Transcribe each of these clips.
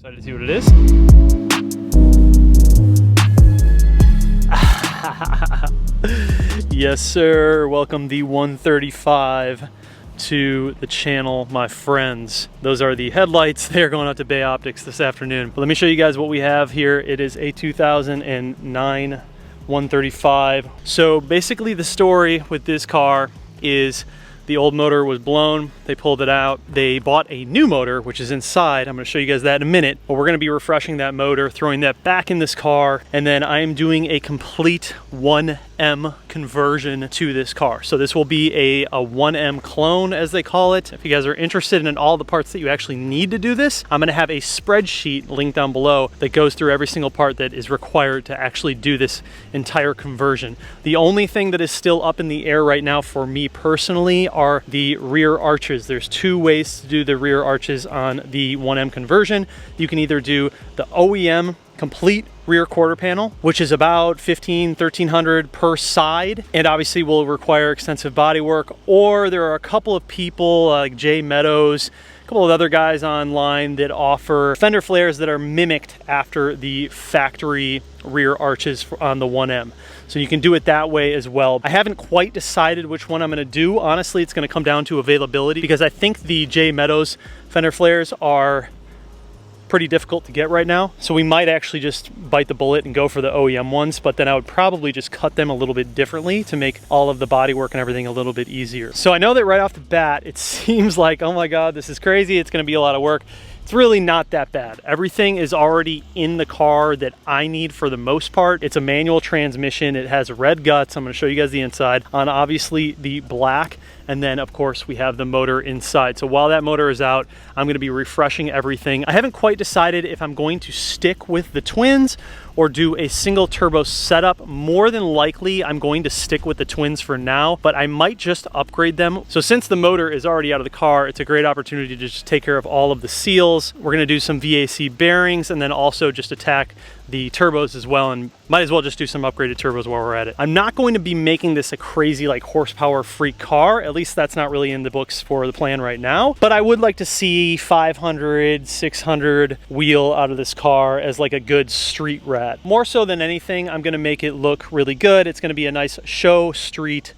Excited to see what it is. Yes, sir. Welcome the 135 to the channel, my friends. Those are the headlights. They're going out to Bay Optics this afternoon. But let me show you guys what we have here. It is a 2009 135. So basically the story with this car is the old motor was blown, they pulled it out, they bought a new motor, which is inside. I'm gonna show you guys that in a minute, but we're gonna be refreshing that motor, throwing that back in this car, and then I am doing a complete 1M conversion to this car. So this will be a 1M clone, as they call it. If you guys are interested in all the parts that you actually need to do this, I'm gonna have a spreadsheet linked down below that goes through every single part that is required to actually do this entire conversion. The only thing that is still up in the air right now for me personally are the rear arches. There's two ways to do the rear arches on the 1M conversion. You can either do the OEM complete rear quarter panel, which is about $1,300 per side, and obviously will require extensive body work, or there are a couple of people like Jay Meadows, a couple of other guys online that offer fender flares that are mimicked after the factory rear arches on the 1M. So you can do it that way as well. I haven't quite decided which one I'm gonna do. Honestly, it's gonna come down to availability because I think the Jay Meadows fender flares are pretty difficult to get right now. So we might actually just bite the bullet and go for the OEM ones, but then I would probably just cut them a little bit differently to make all of the body work and everything a little bit easier. So I know that right off the bat, it seems like, oh my God, this is crazy. It's gonna be a lot of work. It's really not that bad. Everything is already in the car that I need for the most part. It's a manual transmission. It has red guts. I'm gonna show you guys the inside on obviously the black. And then of course we have the motor inside. So while that motor is out, I'm gonna be refreshing everything. I haven't quite decided if I'm going to stick with the twins or do a single turbo setup. More than likely, I'm going to stick with the twins for now, but I might just upgrade them. So since the motor is already out of the car, it's a great opportunity to just take care of all of the seals. We're gonna do some VAC bearings and then also just attack the turbos as well, and might as well just do some upgraded turbos while we're at it. I'm not going to be making this a crazy like horsepower freak car. At least that's not really in the books for the plan right now, but I would like to see 500, 600 wheel out of this car as like a good street rat. More so than anything, I'm gonna make it look really good. It's gonna be a nice show street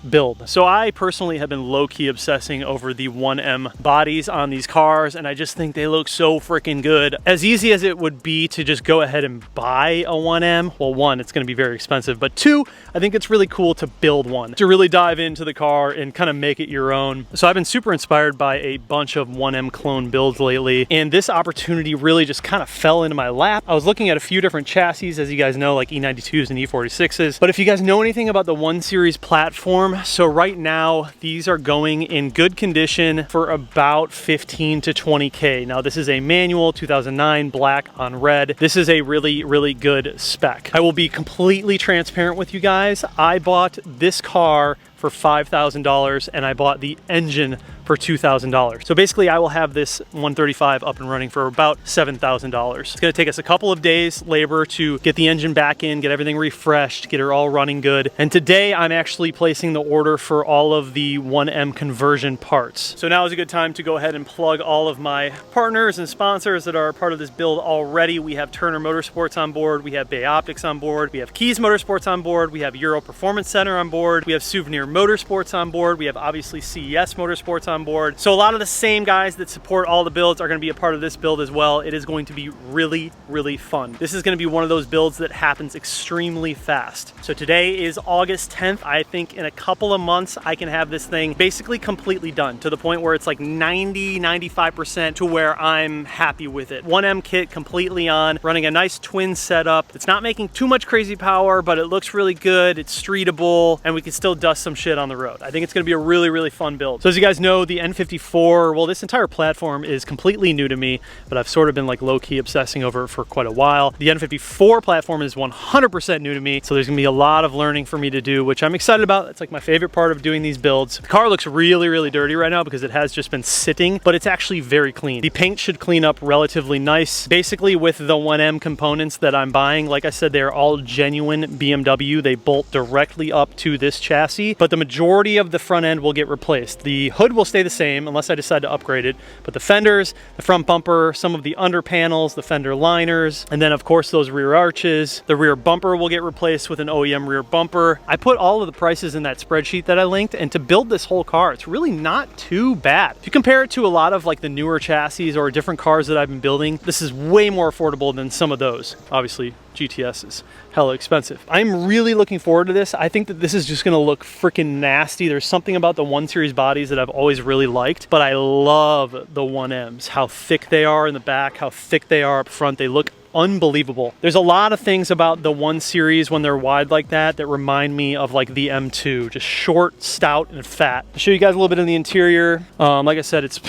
build. So I personally have been low-key obsessing over the 1M bodies on these cars, and I just think they look so freaking good. As easy as it would be to just go ahead and buy a 1M, well, one, it's going to be very expensive, but two, I think it's really cool to build one, to really dive into the car and kind of make it your own. So I've been super inspired by a bunch of 1M clone builds lately, and this opportunity really just kind of fell into my lap. I was looking at a few different chassis, as you guys know, like E92s and E46s, but if you guys know anything about the 1 Series platform, so right now these are going in good condition for about 15 to 20K. Now this is a manual 2009 black on red. This is a really good spec. I will be completely transparent with you guys. I bought this car for $5,000 and I bought the engine for $2,000. So basically I will have this 135 up and running for about $7,000. It's gonna take us a couple of days labor to get the engine back in, get everything refreshed, get her all running good. And today I'm actually placing the order for all of the 1M conversion parts. So now is a good time to go ahead and plug all of my partners and sponsors that are part of this build already. We have Turner Motorsports on board, we have Bay Optics on board, we have Keys Motorsports on board, we have Euro Performance Center on board, we have Souvenir Motorsports on board, we have obviously CES Motorsports on board. So a lot of the same guys that support all the builds are going to be a part of this build as well. It is going to be really fun. This is going to be one of those builds that happens extremely fast. So today is August 10th. I think in a couple of months I can have this thing basically completely done to the point where it's like 90-95% to where I'm happy with it. 1M kit completely on, running a nice twin setup. It's not making too much crazy power, but it looks really good. It's streetable, and we can still dust some shit on the road. I think it's gonna be a really fun build. So as you guys know, the N54, well, this entire platform is completely new to me, but I've sort of been like low-key obsessing over it for quite a while. The N54 platform is 100% new to me, so there's gonna be a lot of learning for me to do, which I'm excited about. It's like my favorite part of doing these builds. The car looks really dirty right now because it has just been sitting, but it's actually very clean. The paint should clean up relatively nice. Basically with the 1M components that I'm buying, like I said, they're all genuine BMW. They bolt directly up to this chassis, but the majority of the front end will get replaced. The hood will stay stay the same unless I decide to upgrade it. But the fenders, the front bumper, some of the under panels, the fender liners, and then of course those rear arches. The rear bumper will get replaced with an OEM rear bumper. I put all of the prices in that spreadsheet that I linked, and to build this whole car, it's really not too bad. If you compare it to a lot of like the newer chassis or different cars that I've been building, this is way more affordable than some of those. Obviously, GTS is hella expensive. I'm really looking forward to this. I think that this is just gonna look freaking nasty. There's something about the 1 Series bodies that I've always really liked, but I love the 1Ms, how thick they are in the back, how thick they are up front. They look unbelievable. There's a lot of things about the 1 Series when they're wide like that that remind me of like the M2, just short, stout, and fat. I'll show you guys a little bit of the interior. Like I said, it's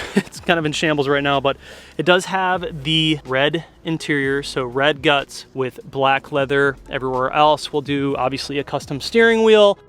kind of in shambles right now, but it does have the red interior, so red guts with black leather. Everywhere else we'll do obviously a custom steering wheel.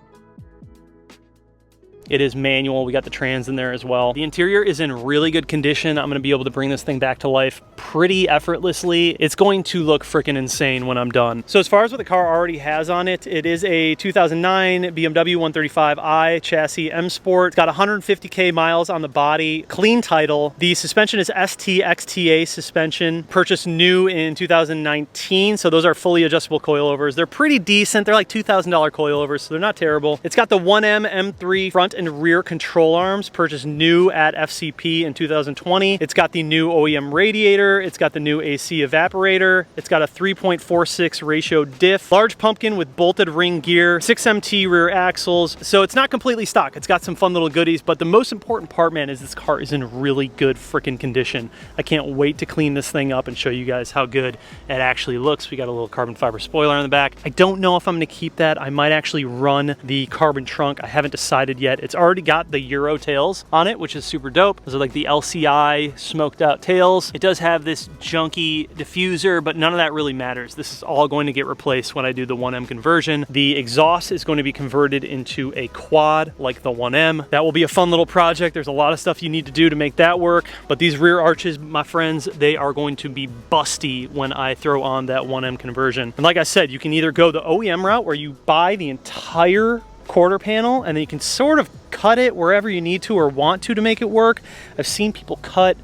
It is manual. We got the trans in there as well. The interior is in really good condition. I'm gonna be able to bring this thing back to life pretty effortlessly. It's going to look freaking insane when I'm done. So as far as what the car already has on it, it is a 2009 BMW 135i chassis M Sport. It's got 150K miles on the body, clean title. The suspension is ST-XTA suspension, purchased new in 2019. So those are fully adjustable coilovers. They're pretty decent. They're like $2,000 coilovers, so they're not terrible. It's got the 1M M3 front and rear control arms, purchased new at FCP in 2020. It's got the new OEM radiator. It's got the new AC evaporator. It's got a 3.46 ratio diff, large pumpkin with bolted ring gear, 6MT rear axles. So it's not completely stock. It's got some fun little goodies, but the most important part, man, is this car is in really good freaking condition. I can't wait to clean this thing up and show you guys how good it actually looks. We got a little carbon fiber spoiler on the back. I don't know if I'm gonna keep that. I might actually run the carbon trunk. I haven't decided yet. It's already got the Euro tails on it, which is super dope. Those are like the LCI smoked out tails. It does have this junky diffuser, but none of that really matters. This is all going to get replaced when I do the 1M conversion. The exhaust is going to be converted into a quad like the 1M. That will be a fun little project. There's a lot of stuff you need to do to make that work, but these rear arches, my friends, they are going to be busty when I throw on that 1M conversion. And like I said, you can either go the OEM route where you buy the entire quarter panel and then you can sort of cut it wherever you need to or want to make it work. I've seen people cut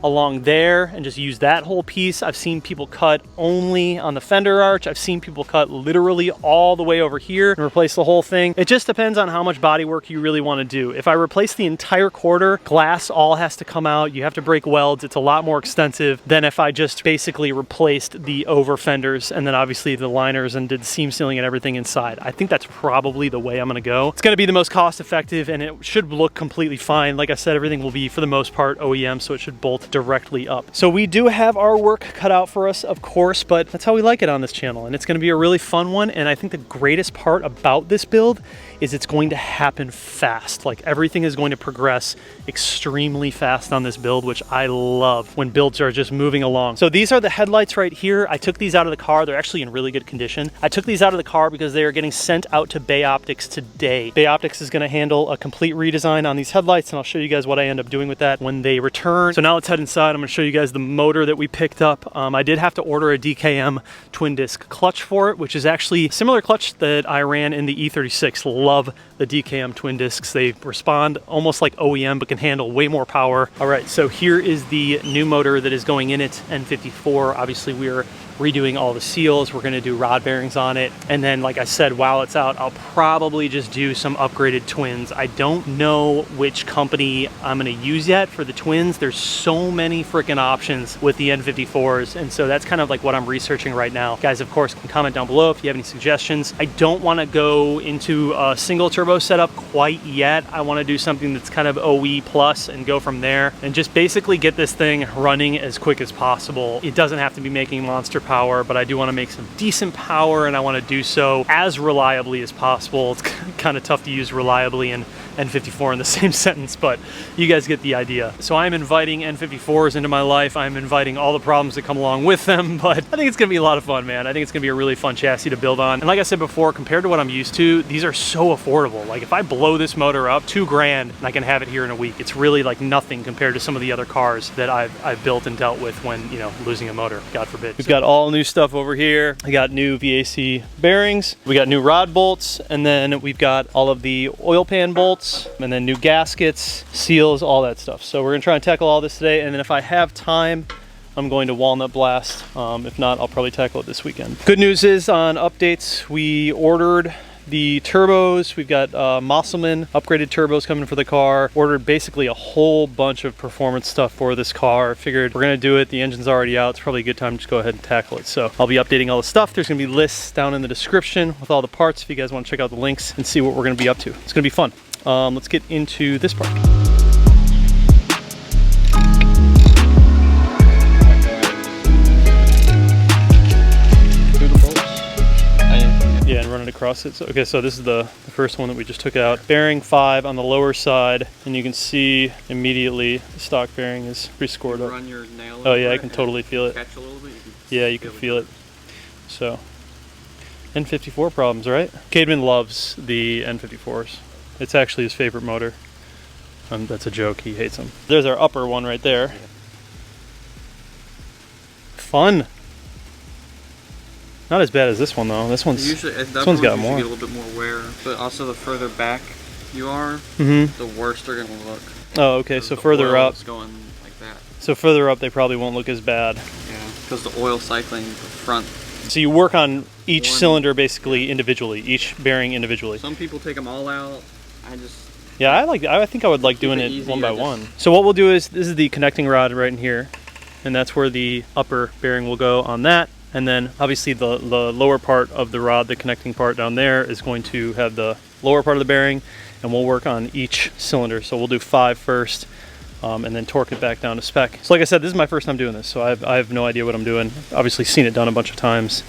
along there and just use that whole piece. I've seen people cut only on the fender arch. I've seen people cut literally all the way over here and replace the whole thing. It just depends on how much body work you really want to do. If I replace the entire quarter, glass all has to come out. You have to break welds. It's a lot more extensive than if I just basically replaced the over fenders and then obviously the liners and did seam sealing and everything inside. I think that's probably the way I'm going to go. It's going to be the most cost effective and it should look completely fine. Like I said, everything will be for the most part OEM, so it should bolt directly up. So we do have our work cut out for us, of course, but that's how we like it on this channel, and it's going to be a really fun one. And I think the greatest part about this build is it's going to happen fast. Like everything is going to progress extremely fast on this build, which I love when builds are just moving along. So these are the headlights right here. I took these out of the car. They're actually in really good condition. I took these out of the car because they are getting sent out to Bay Optics today. Bay Optics is going to handle a complete redesign on these headlights, and I'll show you guys what I end up doing with that when they return. So now let's head inside. I'm going to show you guys the motor that we picked up. I did have to order a DKM twin disc clutch for it, which is actually a similar clutch that I ran in the E36. Love the DKM twin discs. They respond almost like OEM, but can handle way more power. All right, so here is the new motor that is going in it, N54. Obviously, we're redoing all the seals. We're gonna do rod bearings on it. And then, like I said, while it's out, I'll probably just do some upgraded twins. I don't know which company I'm gonna use yet for the twins. There's so many freaking options with the N54s. And so that's kind of like what I'm researching right now. Guys, of course, can comment down below if you have any suggestions. I don't wanna go into a single turbo setup quite yet. I wanna do something that's kind of OE plus and go from there and just basically get this thing running as quick as possible. It doesn't have to be making monster power, but I do want to make some decent power, and I want to do so as reliably as possible. It's kind of tough to use reliably and N54 in the same sentence, but you guys get the idea. So I'm inviting N54s into my life. I'm inviting all the problems that come along with them, but I think it's gonna be a lot of fun, man. I think it's gonna be a really fun chassis to build on. And like I said before, compared to what I'm used to, these are so affordable. Like if I blow this motor up, $2 grand, and I can have it here in a week. It's really like nothing compared to some of the other cars that I've built and dealt with when, you know, losing a motor, God forbid. We've got all new stuff over here. I got new VAC bearings. We got new rod bolts, and then we've got all of the oil pan bolts. parts, and then new gaskets, seals, all that stuff. So we're gonna try and tackle all this today, and then if I have time, I'm going to walnut blast. If not, I'll probably tackle it this weekend. Good news is on updates, we ordered the turbos. We've got Mosselman upgraded turbos coming for the car. Ordered basically a whole bunch of performance stuff for this car. Figured we're gonna do it. The engine's already out. It's probably a good time to just go ahead and tackle it. So I'll be updating all the stuff. There's gonna be lists down in the description with all the parts if you guys want to check out the links and see what we're gonna be up to. It's gonna be fun. Let's get into this part. Yeah, and run it across it. So, okay, so this is the first one that we just took out. Bearing 5 on the lower side, and you can see immediately the stock bearing is pre-scored up. Run your nail Oh yeah, I can totally feel it. Catch a little bit. Yeah, you can feel it. So, N54 problems, right? Cademan loves the N54s. It's actually his favorite motor. That's a joke, he hates them. There's our upper one right there. Fun. Not as bad as this one though. This one's got more. Get a little bit more wear, but also the further back you are, the worse they're gonna look. Oh, okay. So further up, going like that. So further up, they probably won't look as bad. Yeah, because the oil cycling the front. So you work on each cylinder basically individually, each bearing individually. Some people take them all out. Yeah, I think I would like doing it one by one. So what we'll do is, this is the connecting rod right in here, and that's where the upper bearing will go on that. And then obviously the lower part of the rod, the connecting part down there, is going to have the lower part of the bearing, and we'll work on each cylinder. So we'll do 5 first, and then torque it back down to spec. So like I said, this is my first time doing this, so I have no idea what I'm doing. Obviously seen it done a bunch of times,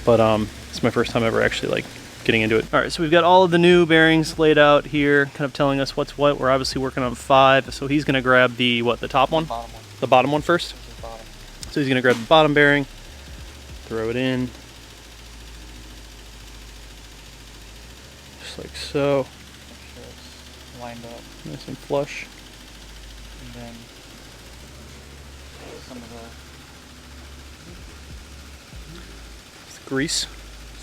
but it's my first time ever actually like getting into it. All right, so we've got all of the new bearings laid out here, kind of telling us what's what. We're obviously working on 5, so he's gonna grab the, what, the top one? Bottom one. The bottom one first? So he's gonna grab the bottom bearing, throw it in, just like so. Make sure it's lined up. Nice and flush. And then some of the grease.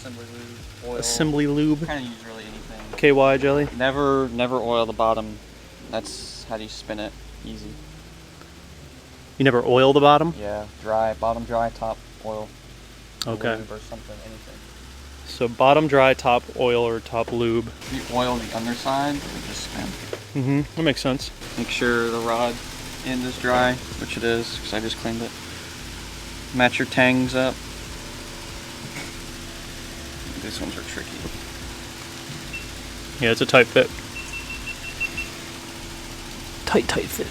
assembly lube, oil. Assembly lube. Kind of use really anything. KY jelly. Never oil the bottom. That's how do you spin it. Easy. You never oil the bottom? Yeah, dry, bottom dry, top oil. Okay. Lube or something, anything. So bottom dry, top oil or top lube. You oil the underside, or just spin. That makes sense. Make sure the rod end is dry, which it is, because I just cleaned it. Match your tangs up. These ones are tricky. Yeah, it's a tight fit. Tight fit.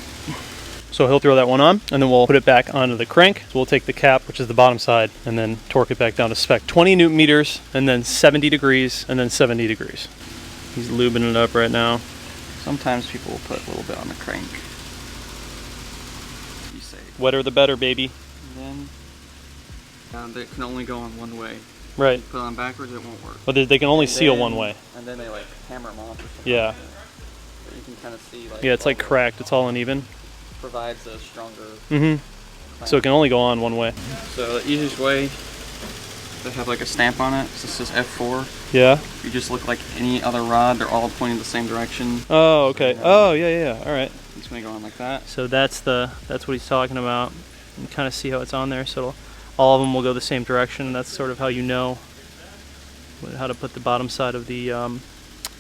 So he'll throw that one on, and then we'll put it back onto the crank. So we'll take the cap, which is the bottom side, and then torque it back down to spec. 20 Newton meters, and then 70 degrees, and then 70 degrees. He's lubing it up right now. Sometimes people will put a little bit on the crank. Be safe. Wetter the better, baby. And then they can only go on one way. Right. Put it on backwards, it won't work. But they can only seal one way. And then they like hammer them off or something. Yeah. Like that. But you can kind of see like. Yeah, it's like cracked. It's all uneven. Provides a stronger. So it can only go on one way. So the easiest way to have like a stamp on it, so this is F4. Yeah. You just look like any other rod. They're all pointing the same direction. Oh, okay. Oh, yeah. All right. It's gonna go on like that. So that's what he's talking about. You kind of see how it's on there. So all of them will go the same direction. And that's sort of how you know how to put the bottom side of the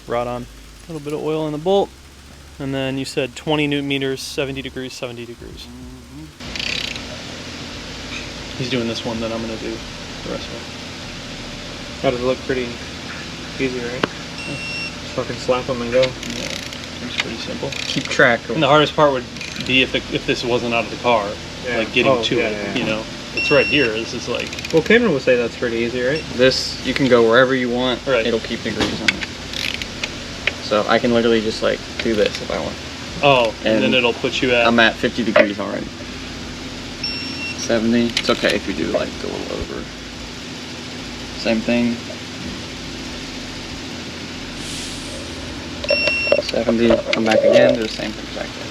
rod on. A little bit of oil in the bolt. And then you said 20 Newton meters, 70 degrees, 70 degrees. He's doing this one, then I'm going to do the rest of it. Got to look pretty easy, right? Just fucking slap them and go. Yeah, it's pretty simple. Keep track of. And the hardest part would be if this wasn't out of the car, like getting to it, you know. It's right here. This is like... Well, Cameron would say that's pretty easy, right? This, you can go wherever you want. Right. It'll keep degrees on it. So I can literally just like do this if I want. Oh, and then it'll put you at... I'm at 50 degrees already. 70. It's okay if you do like go a little over. Same thing. 70. Come back again. Do the same exact thing.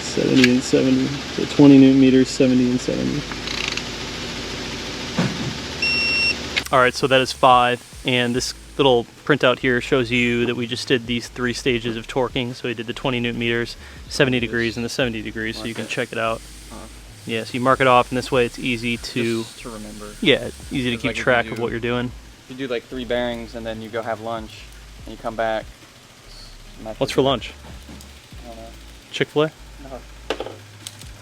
70 and 70. So 20 Newton meters, 70 and 70. All right, so that is 5, and this little printout here shows you that we just did these 3 stages of torquing. So we did the 20 Newton meters, 70 degrees, and the 70 degrees, so you can check it out. Yeah, so you mark it off, and this way it's easy to remember. Yeah, easy to keep like track of what you're doing. You do like 3 bearings, and then you go have lunch, and you come back. What's for lunch? I don't know. Chick-fil-A? No.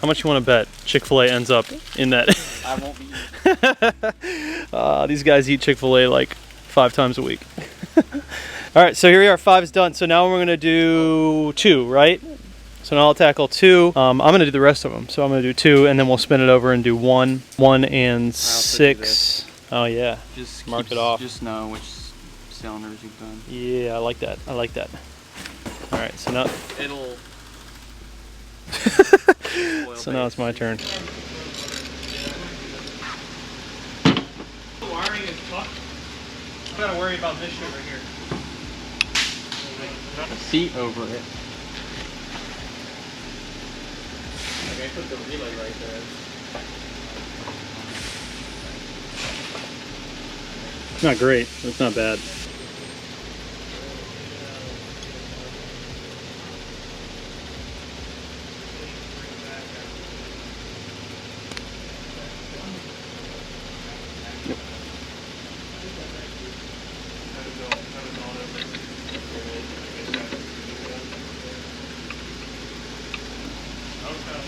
How much you want to bet Chick-fil-A ends up in that? I won't be. These guys eat Chick-fil-A like 5 times a week. All right, so here we are, 5 is done. So now we're gonna do 2, right? So now I'll tackle 2. I'm gonna do the rest of them. So I'm gonna do 2, and then we'll spin it over and do 1, 1 and 6. Oh yeah, Just mark it off. Just know which cylinders you've done. Yeah, I like that. I like that. All right, so now It'll. so now it's my turn. The wiring is tough. Gotta worry about this shit right here. A seat over it. Okay, put the relay right there. It's not great, but it's not bad.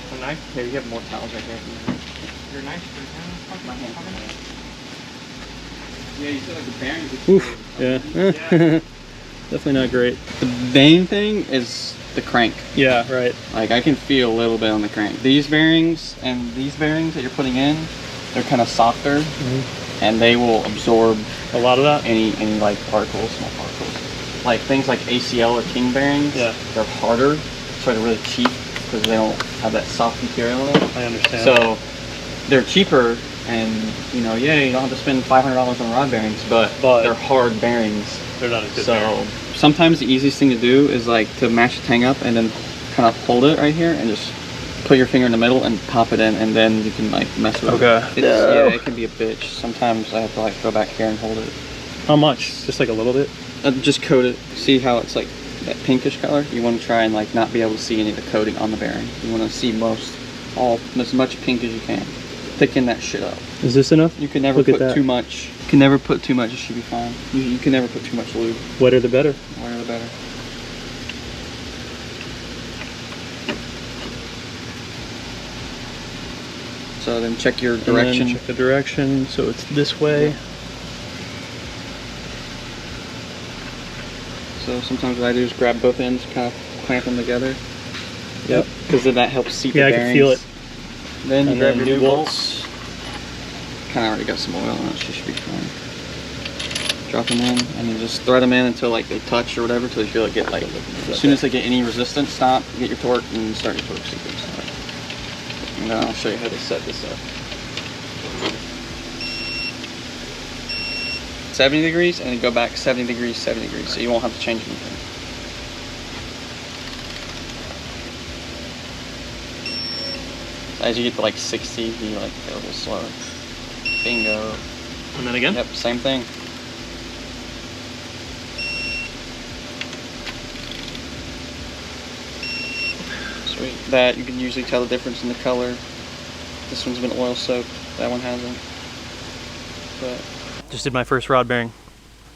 A knife? Here, you have more towels right here. Your knife? My hand. Yeah, you said like the bearings. Oof, yeah. Definitely not great. The main thing is the crank. Yeah, right. Like I can feel a little bit on the crank. These bearings and these bearings that you're putting in, they're kind of softer, and they will absorb A lot of that? any like particles, small particles. Like things like ACL or King bearings, Yeah. they're harder, so they're really cheap because they don't have that soft material in it. I understand. So they're cheaper, and you know, yeah, you don't have to spend $500 on rod bearings, but they're hard bearings. they're not as good. So sometimes the easiest thing to do is like to match the tang up and then kind of hold it right here and just put your finger in the middle and pop it in, and then you can like mess with it. Okay. Yeah, it can be a bitch. Sometimes I have to like go back here and hold it. How much? Just like a little bit? Just coat it. See how it's like that pinkish color? You want to try and like not be able to see any of the coating on the bearing. You want to see as much pink as you can. Thicken that shit up. Is this enough? You can never Look at put that. too much. You can never put too much. It should be fine. You can never put too much lube. Wetter the better. The wetter the better. So then check your direction. And then check the direction, so it's this way. So sometimes what I do is grab both ends, kind of clamp them together. Yep. Because then that helps seat Yeah, the I bearings. can feel it. Then you And grab then your new new bolts. Kind of already got some oil on it, so it should be fine. Drop them in, and then just thread them in until like they touch or whatever, until you feel it get like. As soon as they get any resistance, stop, get your torque, and start your torque sequence. And then I'll show you how to set this up. 70 degrees, and then go back 70 degrees, 70 degrees, so you won't have to change anything. As you get to like 60, you like go a little slower. Bingo. And then again? Yep, same thing. Sweet. That you can usually tell the difference in the color. This one's been oil soaked, that one hasn't. But Just did my first rod bearing.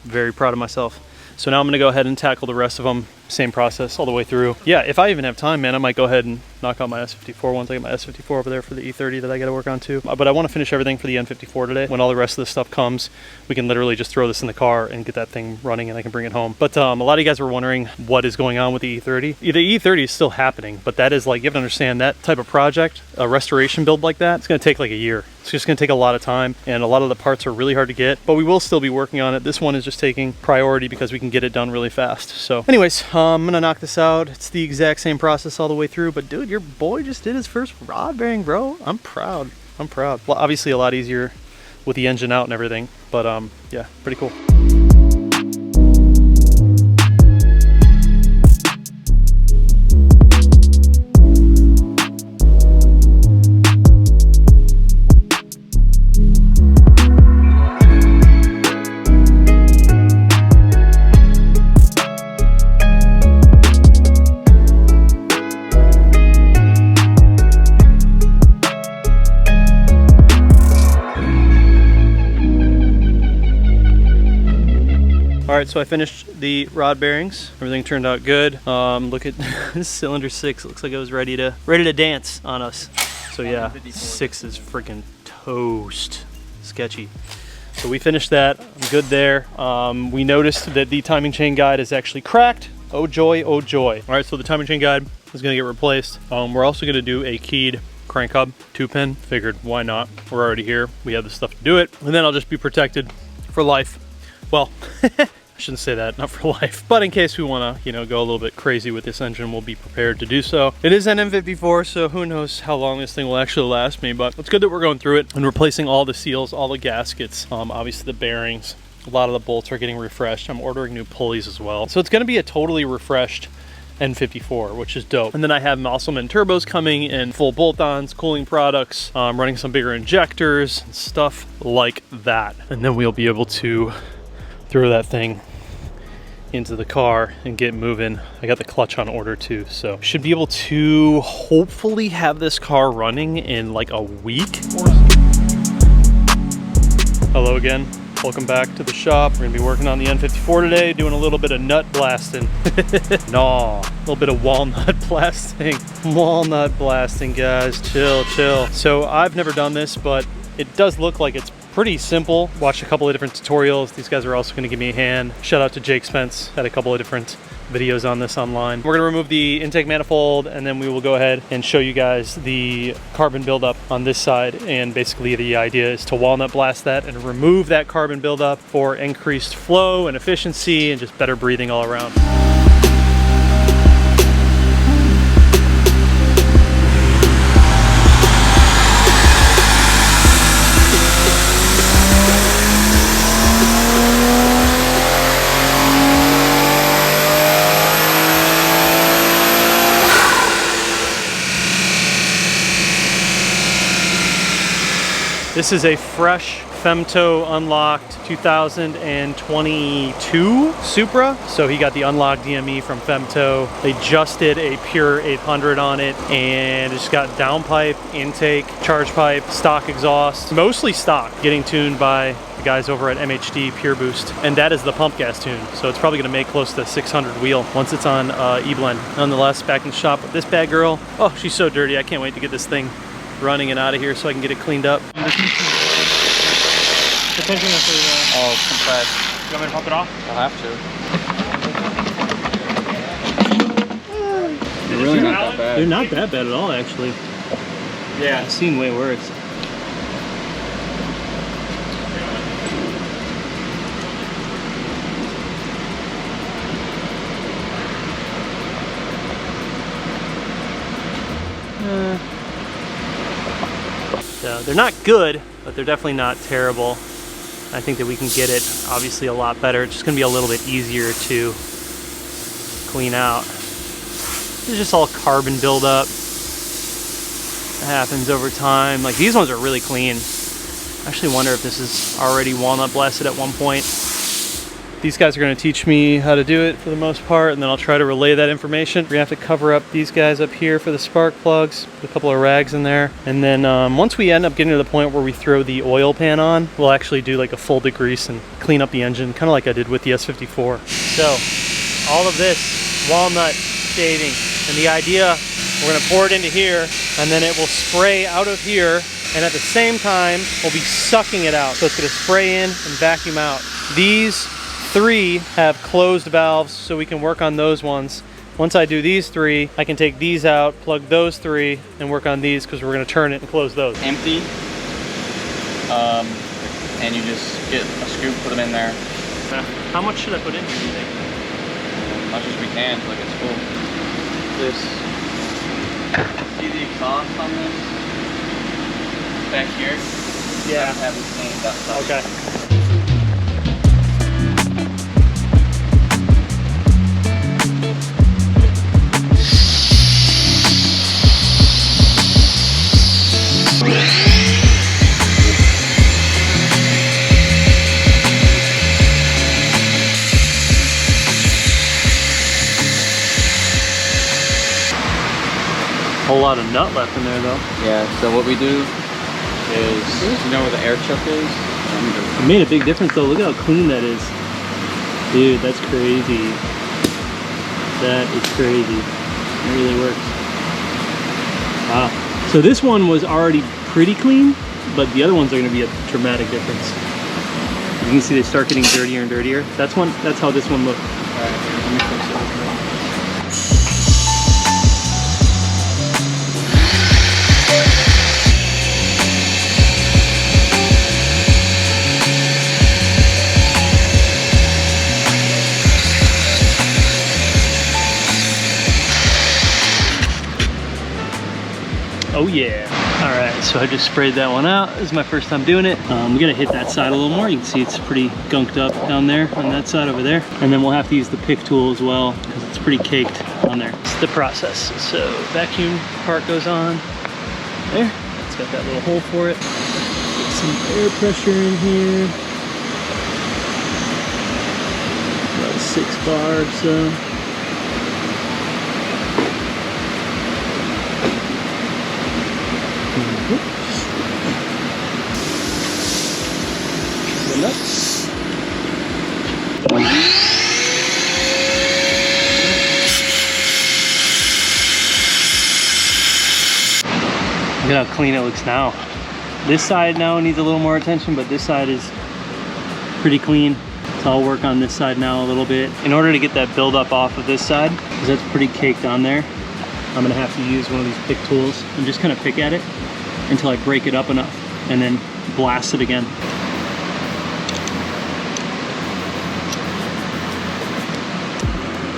Very proud of myself. So now I'm gonna go ahead and tackle the rest of them. Same process all the way through. Yeah, if I even have time, man, I might go ahead and knock out my S54 once I get my S54 over there for the E30 that I gotta work on too. But I wanna finish everything for the N54 today. When all the rest of the stuff comes, we can literally just throw this in the car and get that thing running and I can bring it home. But a lot of you guys were wondering what is going on with the E30. The E30 is still happening, but that is like, you have to understand that type of project, a restoration build like that, it's gonna take like a year. It's just gonna take a lot of time, and a lot of the parts are really hard to get, but we will still be working on it. This one is just taking priority because we can get it done really fast. So anyways, I'm gonna knock this out. It's the exact same process all the way through, but dude, your boy just did his first rod bearing, bro. I'm proud. I'm proud. Well, obviously a lot easier with the engine out and everything, but yeah, pretty cool. right, so I finished the rod bearings. Everything turned out good. Look at this cylinder 6. Looks like it was ready to dance on us. So yeah, 6 is freaking toast. Sketchy. So we finished that. I'm good there. We noticed that the timing chain guide is actually cracked. Oh joy, oh joy. All right, so the timing chain guide is gonna get replaced. We're also gonna do a keyed crank hub, 2-pin. Figured, why not? We're already here. We have the stuff to do it. And then I'll just be protected for life. Well, I shouldn't say that, not for life. But in case we wanna, you know, go a little bit crazy with this engine, we'll be prepared to do so. It is an M54, so who knows how long this thing will actually last me, but it's good that we're going through it and replacing all the seals, all the gaskets, obviously the bearings. A lot of the bolts are getting refreshed. I'm ordering new pulleys as well. So it's gonna be a totally refreshed N54, which is dope. And then I have Musselman turbos coming in full bolt-ons, cooling products, running some bigger injectors, and stuff like that. And then we'll be able to throw that thing into the car and get moving. I got the clutch on order too, so should be able to hopefully have this car running in like a week. Hello again. Welcome back to the shop. We're gonna be working on the N54 today, doing a little bit of nut blasting. No, a little bit of walnut blasting. Walnut blasting, guys, chill, chill. So I've never done this, but it does look like it's pretty simple. Watched a couple of different tutorials. These guys are also gonna give me a hand. Shout out to Jake Spence, had a couple of different videos on this online. We're gonna remove the intake manifold and then we will go ahead and show you guys the carbon buildup on this side. And basically the idea is to walnut blast that and remove that carbon buildup for increased flow and efficiency and just better breathing all around. This is a fresh Femto unlocked 2022 Supra. So he got the unlocked DME from Femto. They just did a pure 800 on it and it's got downpipe, intake, charge pipe, stock exhaust, mostly stock, getting tuned by the guys over at MHD Pure Boost. And that is the pump gas tune. So it's probably gonna make close to 600 wheel once it's on E-Blend. Nonetheless, back in the shop with this bad girl. Oh, she's so dirty. I can't wait to get this thing running and out of here so I can get it cleaned up. Oh, compressed. You want me to pump it off? I'll have to. They're really not that bad. They're not that bad at all, actually. Yeah. I've seen way worse. So they're not good, but they're definitely not terrible. I think that we can get it obviously a lot better. It's just gonna be a little bit easier to clean out. This is just all carbon buildup. It happens over time. Like these ones are really clean. I actually wonder if this is already walnut blasted at one point. These guys are gonna teach me how to do it for the most part, and then I'll try to relay that information. We're gonna have to cover up these guys up here for the spark plugs, put a couple of rags in there. And then once we end up getting to the point where we throw the oil pan on, we'll actually do like a full degrease and clean up the engine, kind of like I did with the S54. So all of this walnut shaving, and the idea, we're gonna pour it into here, and then it will spray out of here, and at the same time, we'll be sucking it out. So it's gonna spray in and vacuum out. These 3 have closed valves, so we can work on those ones. Once I do these 3, I can take these out, plug those 3, and work on these because we're going to turn it and close those. Empty. And you just get a scoop, put them in there. How much should I put in here, do you think? As much as we can, so like it's full. This. See the exhaust on this? Back here? Yeah. I haven't cleaned that stuff. Okay. Whole lot of nut left in there though. Yeah, so what we do is, you know where the air chuck is? It made a big difference though. Look at how clean that is. Dude, that's crazy. That is crazy. It really works. Wow. So this one was already pretty clean, but the other ones are gonna be a dramatic difference. You can see they start getting dirtier and dirtier. That's how this one looked. All right, here, let me fix it. Oh yeah. All right, so I just sprayed that one out. This is my first time doing it. We gotta hit that side a little more. You can see it's pretty gunked up down there on that side over there. And then we'll have to use the pick tool as well because it's pretty caked on there. It's the process. So vacuum part goes on there. It's got that little hole for it. Get some air pressure in here. About 6 bar or so. Look at how clean it looks now. This side now needs a little more attention, but this side is pretty clean. So I'll work on this side now a little bit. In order to get that buildup off of this side, because that's pretty caked on there, I'm gonna have to use one of these pick tools and just kind of pick at it until I break it up enough and then blast it again.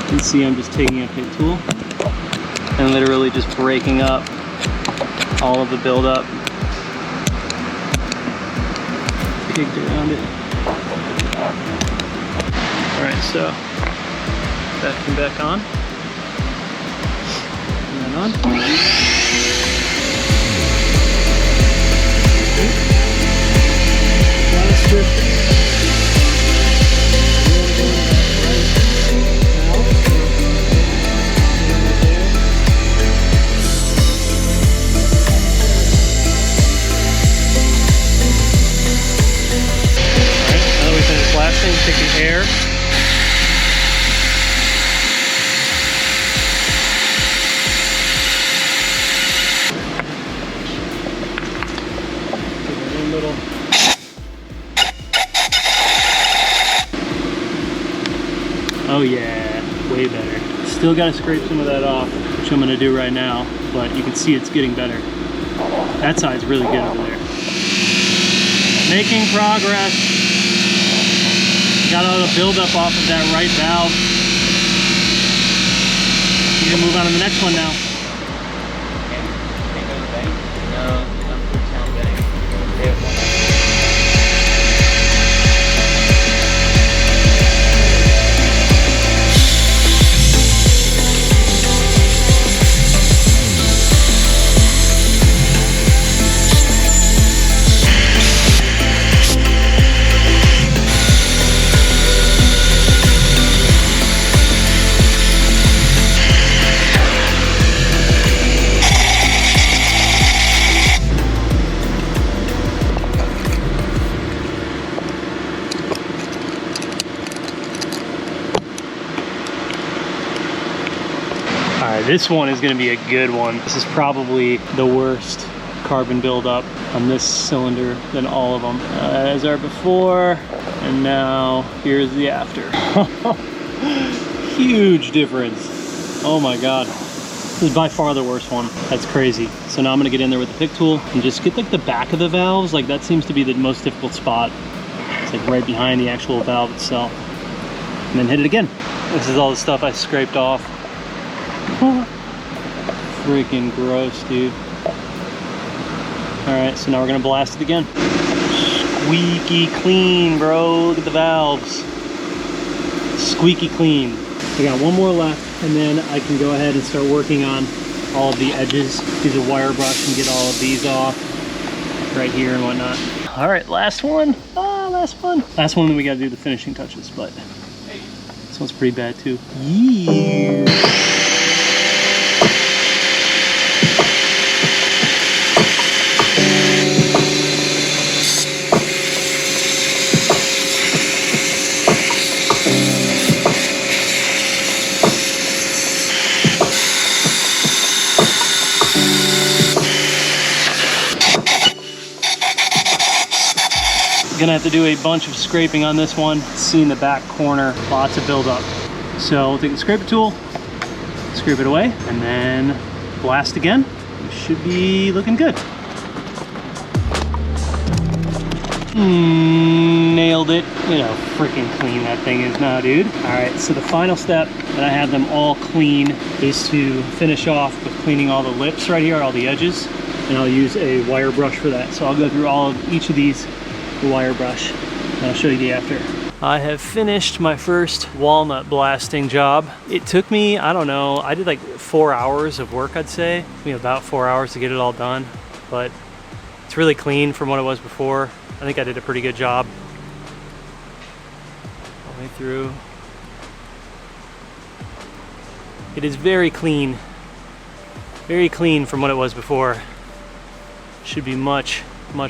You can see I'm just taking a pick tool and literally just breaking up all of the buildup. Picked around it. All right, so vacuum back on. And then on. Blaster. Take the air. Little. Oh yeah, way better. Still got to scrape some of that off, which I'm going to do right now, but you can see it's getting better. That side's really good over there. Making progress. Got all the buildup off of that right valve. You can move on to the next one now. Can't go to the bank? No, I'm through town bank. They have one. Alright, this one is going to be a good one. This is probably the worst carbon buildup on this cylinder than all of them. As are before, and now here's the after. Huge difference. Oh my god. This is by far the worst one. That's crazy. So now I'm going to get in there with the pick tool and just get like the back of the valves. Like that seems to be the most difficult spot. It's like right behind the actual valve itself. And then hit it again. This is all the stuff I scraped off. Freaking gross, dude. Alright, so now we're gonna blast it again. Squeaky clean, bro. Look at the valves. Squeaky clean. I got one more left, and then I can go ahead and start working on all of the edges. Use a wire brush and get all of these off right here and whatnot. Alright, last one. Last one. Last one, then we gotta do the finishing touches, but this one's pretty bad too. Yeah. Gonna have to do a bunch of scraping on this one. See in the back corner, lots of buildup. So we'll take the scraper tool, scrape it away, and then blast again. We should be looking good. Nailed it. You know, freaking clean that thing is now, dude. All right, so the final step that I have them all clean is to finish off with cleaning all the lips right here, all the edges, and I'll use a wire brush for that. So I'll go through each of these with a wire brush, and I'll show you the after. I have finished my first walnut blasting job. It took me, I don't know, I did like 4 hours of work, I'd say. It took me about 4 hours to get it all done, but it's really clean from what it was before. I think I did a pretty good job all the way through. It is very clean from what it was before. Should be much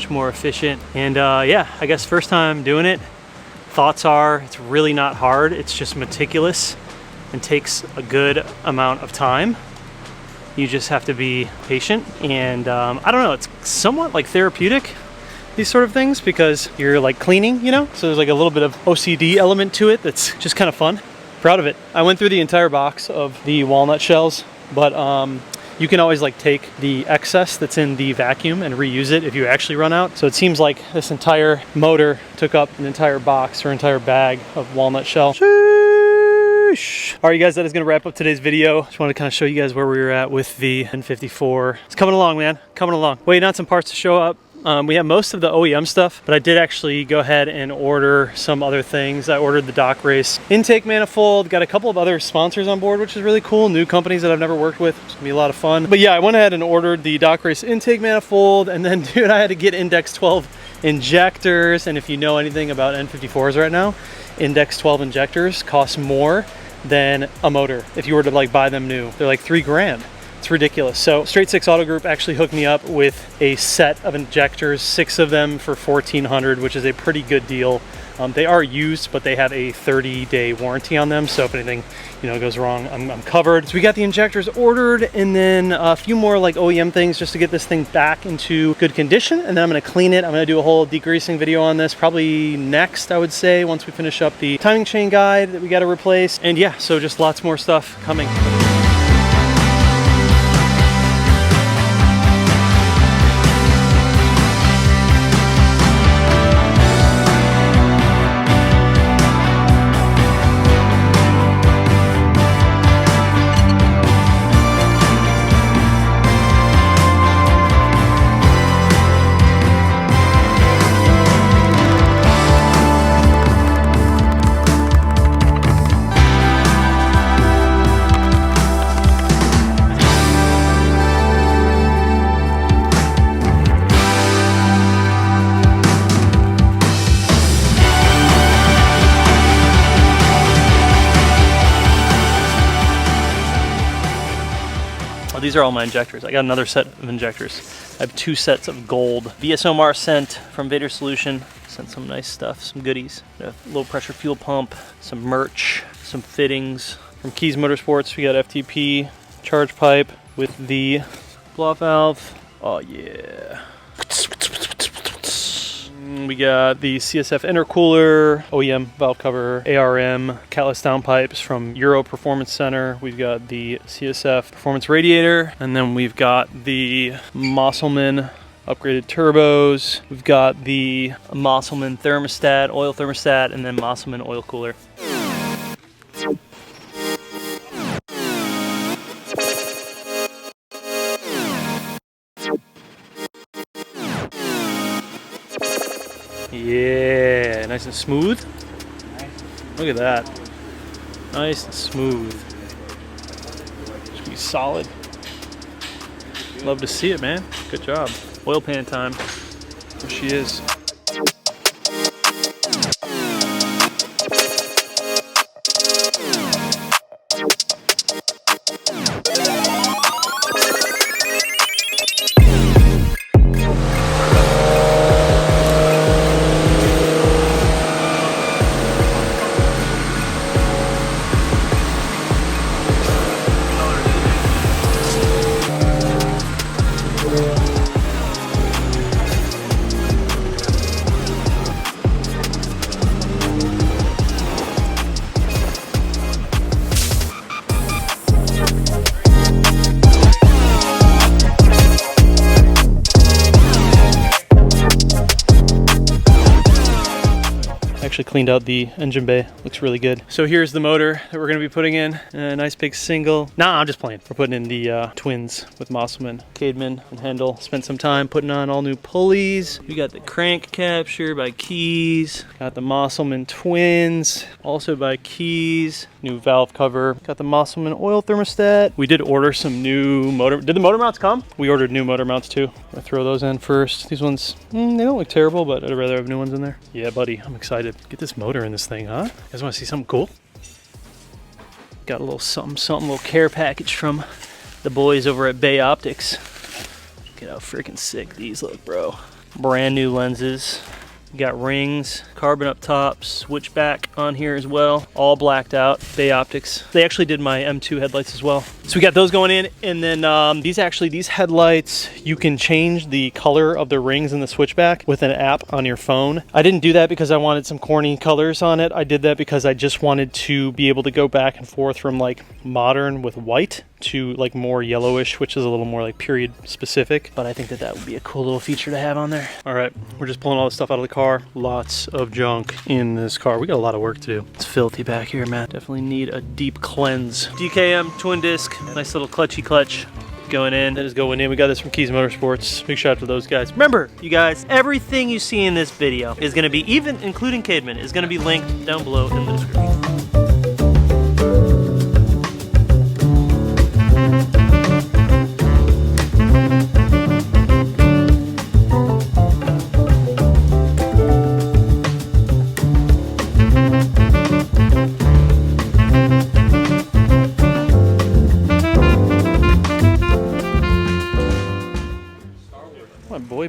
more efficient. And yeah, I guess first time doing it. Thoughts are it's really not hard. It's just meticulous and takes a good amount of time. You just have to be patient. And I don't know, it's somewhat like therapeutic, these sort of things, because you're like cleaning, you know? So there's like a little bit of OCD element to it that's just kind of fun. Proud of it. I went through the entire box of the walnut shells, but you can always like take the excess that's in the vacuum and reuse it if you actually run out. So it seems like this entire motor took up an entire box or entire bag of walnut shell. Sheesh. All right, you guys, that is gonna wrap up today's video. Just wanted to kind of show you guys where we were at with the N54. It's coming along, man, coming along. Waiting on some parts to show up. We have most of the OEM stuff, but I did actually go ahead and order some other things. I ordered the Dock Race intake manifold, got a couple of other sponsors on board, which is really cool. New companies that I've never worked with. It's gonna be a lot of fun. But yeah, I went ahead and ordered the Dock Race intake manifold, and then dude, I had to get Index 12 injectors. And if you know anything about N54s right now, Index 12 injectors cost more than a motor if you were to like buy them new. They're like $3 grand. It's ridiculous. So Straight Six Auto Group actually hooked me up with a set of injectors, 6 of them for $1,400, which is a pretty good deal. They are used, but they have a 30-day warranty on them. So if anything, you know, goes wrong, I'm covered. So we got the injectors ordered, and then a few more like OEM things just to get this thing back into good condition. And then I'm gonna clean it. I'm gonna do a whole degreasing video on this probably next, I would say, once we finish up the timing chain guide that we got to replace. And yeah, so just lots more stuff coming. These are all my injectors. I got another set of injectors. I have 2 sets of gold. VSOMAR sent from Vader Solution. Sent some nice stuff, some goodies. A low pressure fuel pump, some merch, some fittings. From Keys Motorsports, we got FTP charge pipe with the blow-off valve. Oh yeah. We got the CSF intercooler, OEM valve cover, ARM, catless downpipes from Euro Performance Center. We've got the CSF performance radiator, and then we've got the Mosselman upgraded turbos. We've got the Mosselman thermostat, oil thermostat, and then Mosselman oil cooler. Yeah, nice and smooth. Look at that. Nice and smooth. Should be solid. Love to see it, man. Good job. Oil pan time. There she is. actually cleaned out the engine bay. Looks really good. So here's the motor that we're gonna be putting in. A nice big single. Nah, I'm just playing. We're putting in the twins with Mosselman, Cademan, and Hendel. Spent some time putting on all new pulleys. We got the crank capture by Keys. Got the Mosselman twins, also by Keys. New valve cover. Got the Mosselman oil thermostat. We did order some new motor. Did the motor mounts come? We ordered new motor mounts too. I'll throw those in first. These ones, they don't look terrible, but I'd rather have new ones in there. Yeah, buddy, I'm excited. Get this motor in this thing, huh? You guys want to see something cool? Got a little something, little care package from the boys over at Bay Optics. Look at how freaking sick these look, bro. Brand new lenses. Got rings, carbon up top, switchback on here as well, all blacked out. Bay Optics. They actually did my M2 headlights as well. So we got those going in, and then these headlights, you can change the color of the rings in the switchback with an app on your phone. I didn't do that because I wanted some corny colors on it. I did that because I just wanted to be able to go back and forth from like modern with white to like more yellowish, which is a little more like period specific. But I think that that would be a cool little feature to have on there. All right, we're just pulling all this stuff out of the car. Lots of junk in this car. We got a lot of work to do. It's filthy back here, man. Definitely need a deep cleanse. DKM twin disc, nice little clutchy clutch going in. That is going in. We got this from Keys Motorsports. Big shout out to those guys. Remember, you guys, everything you see in this video is going to be, even including Cademan, is going to be linked down below in the description.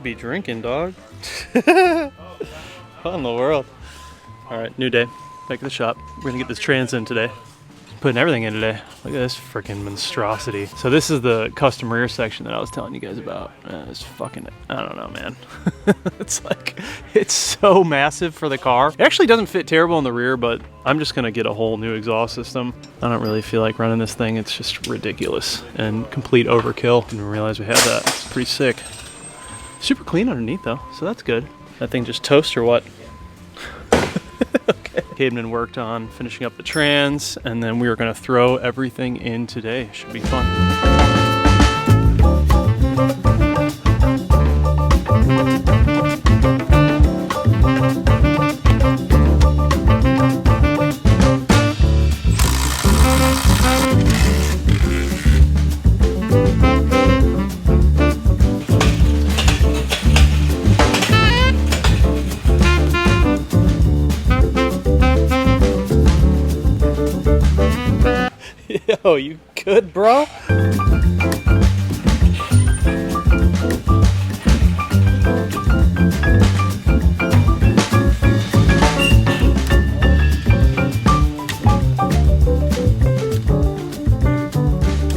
Be drinking, dog. What in the world? All right, new day. Back at the shop. We're gonna get this trans in today. Putting everything in today. Look at this freaking monstrosity. So this is the custom rear section that I was telling you guys about. It's fucking, I don't know, man. It's like, it's so massive for the car. It actually doesn't fit terrible in the rear, but I'm just gonna get a whole new exhaust system. I don't really feel like running this thing. It's just ridiculous and complete overkill. Didn't realize we had that. It's pretty sick. Super clean underneath though, so that's good. That thing just toast or what? Okay. Cademan worked on finishing up the trans, and then we are gonna throw everything in today. Should be fun. Yo, you good, bro?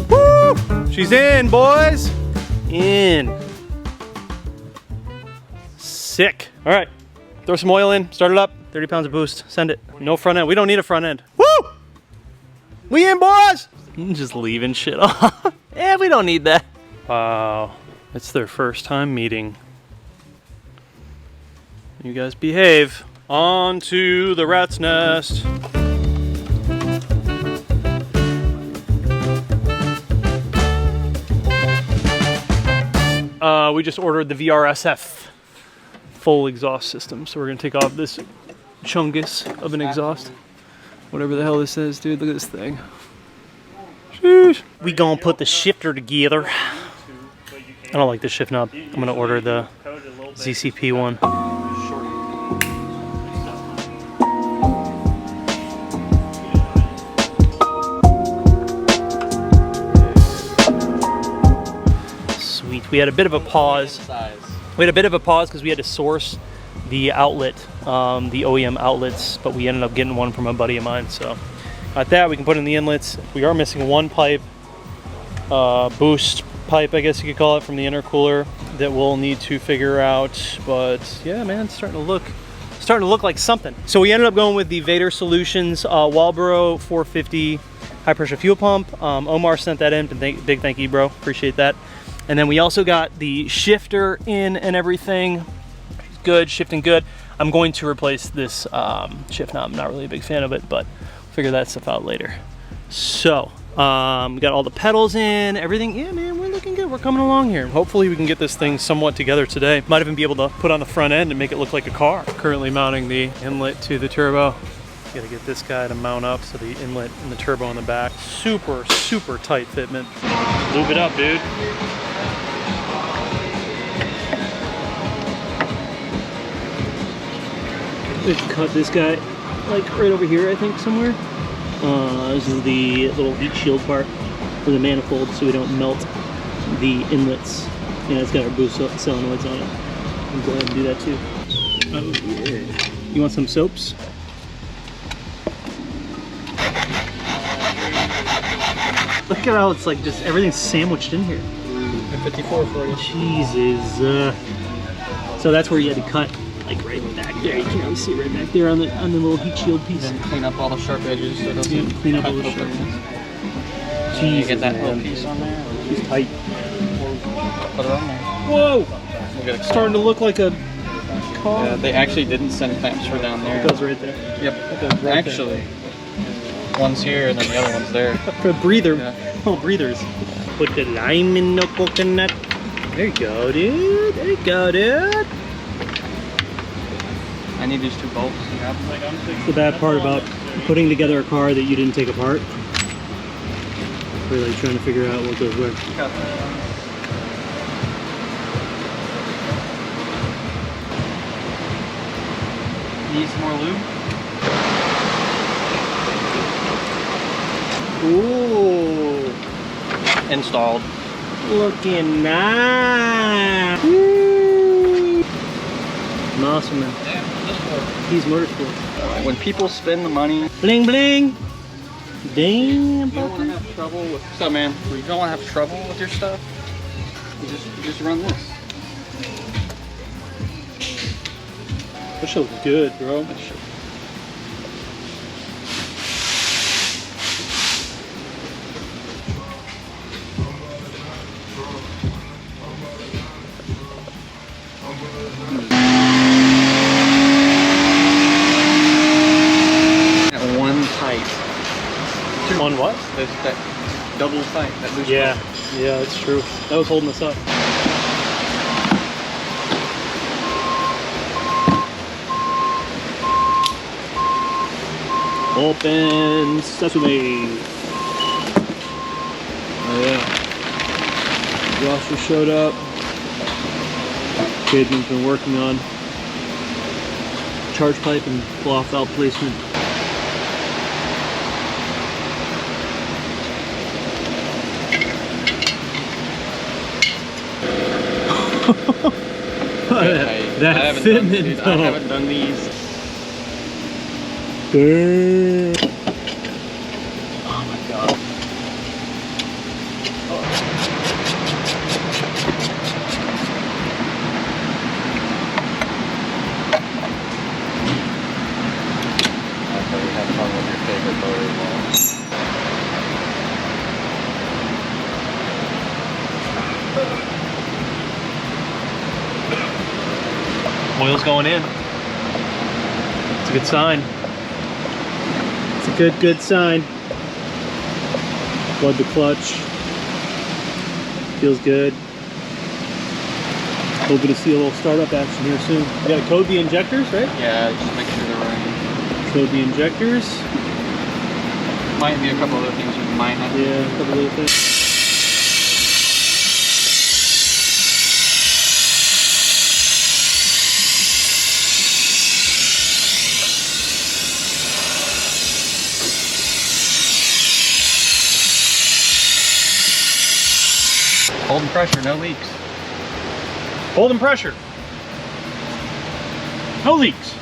Woo! She's in, boys. In. Sick. All right, throw some oil in, start it up. 30 pounds of boost, send it. No front end, we don't need a front end. Woo! We in, boys! Just leaving shit off. Yeah, we don't need that. Wow, it's their first time meeting. You guys behave. On to the rat's nest. We just ordered the VRSF full exhaust system, so we're gonna take off this chungus of an exhaust. Whatever the hell this is, dude, look at this thing. Sheesh. We gonna put the shifter together. I don't like this shift knob. I'm gonna order the ZCP one. Sweet. We had a bit of a pause. Because we had to source the outlet, the OEM outlets, but we ended up getting one from a buddy of mine. So at that, we can put in the inlets. We are missing one pipe, boost pipe, I guess you could call it, from the intercooler that we'll need to figure out. But yeah, man, it's starting to look like something. So we ended up going with the Vader Solutions Walbro 450 high pressure fuel pump. Omar sent that in. Big thank you, bro. Appreciate that. And then we also got the shifter in and everything. Good, shifting good. I'm going to replace this shift knob. I'm not really a big fan of it, but figure that stuff out later. So, we got all the pedals in, everything. Yeah, man, we're looking good. We're coming along here. Hopefully we can get this thing somewhat together today. Might even be able to put on the front end and make it look like a car. Currently mounting the inlet to the turbo. Gotta get this guy to mount up so the inlet and the turbo in the back. Super, super tight fitment. Lube it up, dude. We can cut this guy like right over here, I think, somewhere. This is the little heat shield part for the manifold so we don't melt the inlets. Yeah, it's got our boost solenoids on it. I'll go ahead and do that too. Oh yeah. You want some soaps? Look at how it's like just everything's sandwiched in here. 54 for you. Jesus. So that's where you had to cut, like right back there. You can really see right back there on the little heat shield piece. Then clean up all the sharp edges so it doesn't Clean up cut all the open. sharp edges. You Jesus, get that man. little piece on there. It's tight. Put it on there. Whoa! We'll get it Starting to look like a car. Yeah, they actually didn't send clamps for down there. It goes right there. Yep. It goes right Actually, one's here and then the other one's there. For a breather. Yeah. Oh, breathers. Put the lime in the coconut. There you go, dude. There you go, dude. I need these two bolts. That's the bad part about putting together a car that you didn't take apart. We're like trying to figure out what goes where. Need some more lube? Ooh. Installed. Looking nice. Woo. Awesome, man. Yeah, He's motorsport. when people spend the money, Bling bling. Dang. you don't want to have trouble with. What's up, man? You don't want to have trouble with your stuff. You just run this. That shit looks good, bro. That one tight. On what? There's that double tight. That boost Yeah, button. yeah, that's true. That was holding us up. Open sesame. Oh yeah. Josh just showed up. Caden's been working on charge pipe and blow-off valve placement. That I haven't fitment, done, dude, I though. haven't done these. Damn. Oh my god. I thought you had fun with your favorite motor ball. Oil's going in. It's a good sign. It's a good sign. Flood the clutch. Feels good. Hoping to see a little startup action here soon. We gotta code the injectors, right? Yeah, just make sure they're running. Code the injectors. Might be a couple other things you might have to do. Yeah, a couple little things. Holding pressure, no leaks. Holding pressure. No leaks.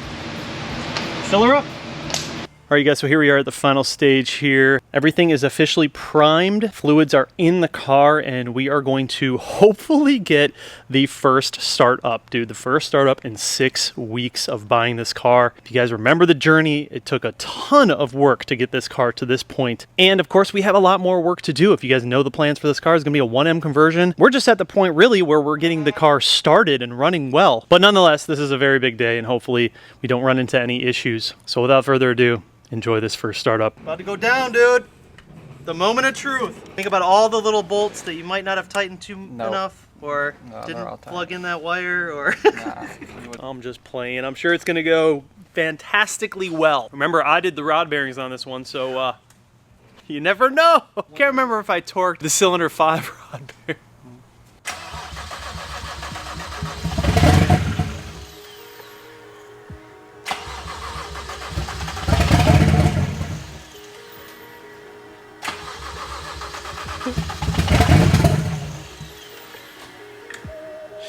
Fill her up. All right, you guys, so here we are at the final stage here. Everything is officially primed. Fluids are in the car, and we are going to hopefully get the first startup, dude. The first startup in 6 weeks of buying this car. If you guys remember the journey, it took a ton of work to get this car to this point. And of course, we have a lot more work to do. If you guys know the plans for this car, it's gonna be a 1M conversion. We're just at the point really where we're getting the car started and running well. But nonetheless, this is a very big day, and hopefully we don't run into any issues. So without further ado, enjoy this first startup. About to go down, dude. The moment of truth. Think about all the little bolts that you might not have tightened enough, or didn't plug in that wire, or... Nah, I'm just playing. I'm sure it's gonna go fantastically well. Remember, I did the rod bearings on this one, so you never know. Can't remember if I torqued the cylinder 5 rod bearing.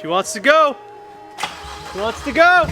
She wants to go. She wants to go.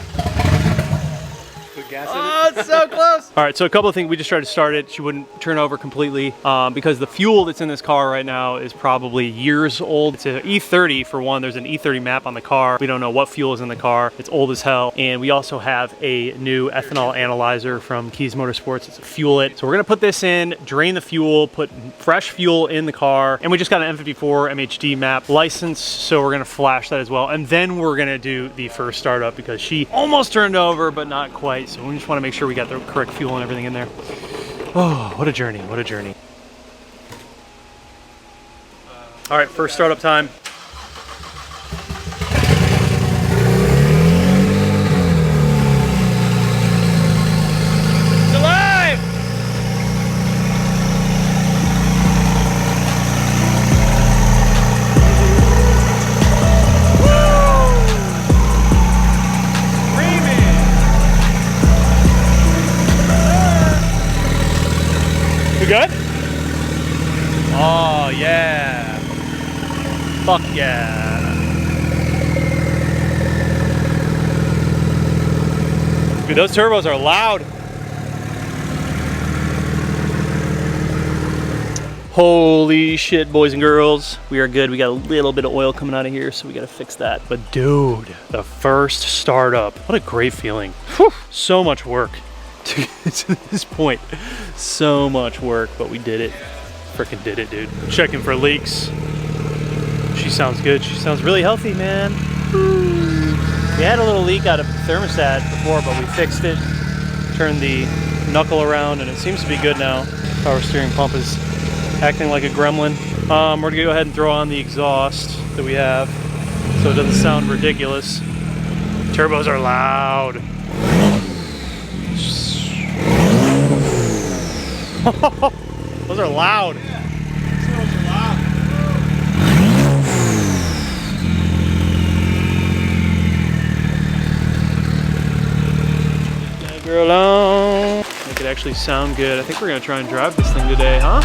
Put gas in Oh, it's so close. All right, so a couple of things. We just tried to start it. She wouldn't turn over completely because the fuel that's in this car right now is probably years old. It's an E30 for one. There's an E30 map on the car. We don't know what fuel is in the car. It's old as hell. And we also have a new ethanol analyzer from Keys Motorsports. It's a fuel-it. So we're gonna put this in, drain the fuel, put fresh fuel in the car. And we just got an M54 MHD map license, so we're gonna flash that as well. And then we're gonna do the first startup because she almost turned over, but not quite. So we just wanna make sure we got the correct fuel and everything in there. Oh, what a journey, what a journey. All right, first startup time. It's alive! You good? Oh, yeah. Fuck yeah. Dude, those turbos are loud. Holy shit, boys and girls. We are good. We got a little bit of oil coming out of here, so we gotta fix that. But dude, the first startup. What a great feeling. Whew, so much work to get to this point. So much work, but we did it. Freaking did it, dude. Checking for leaks. She sounds good. She sounds really healthy, man. We had a little leak out of the thermostat before, but we fixed it. Turned the knuckle around, and it seems to be good now. Power steering pump is acting like a gremlin. We're gonna go ahead and throw on the exhaust that we have so it doesn't sound ridiculous. Turbos are loud. Those are loud. Yeah, those are loud. That girl on. Make it actually sound good. I think we're gonna try and drive this thing today, huh?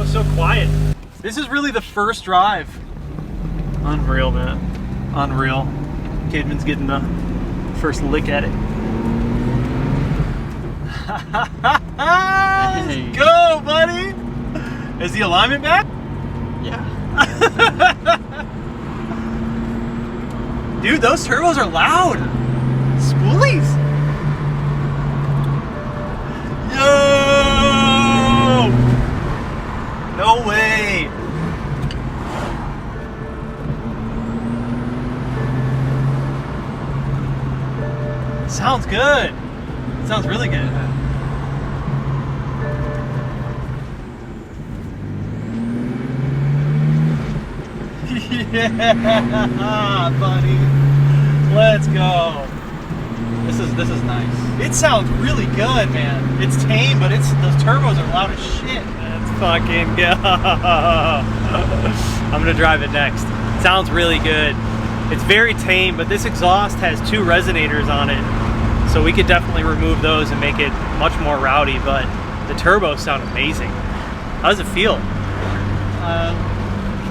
So quiet. This is really the first drive. Unreal, man. Unreal. Cademan's getting the first lick at it. Let's go, buddy. Is the alignment back? Yeah. Dude, those turbos are loud. Spoolies. Yo! No way! Sounds good. Sounds really good. Yeah, buddy. Let's go. This is nice. It sounds really good, man. It's tame, but those turbos are loud as shit. Let's fucking go. I'm gonna drive it next. Sounds really good. It's very tame, but this exhaust has 2 resonators on it, so we could definitely remove those and make it much more rowdy, but the turbos sound amazing. How does it feel?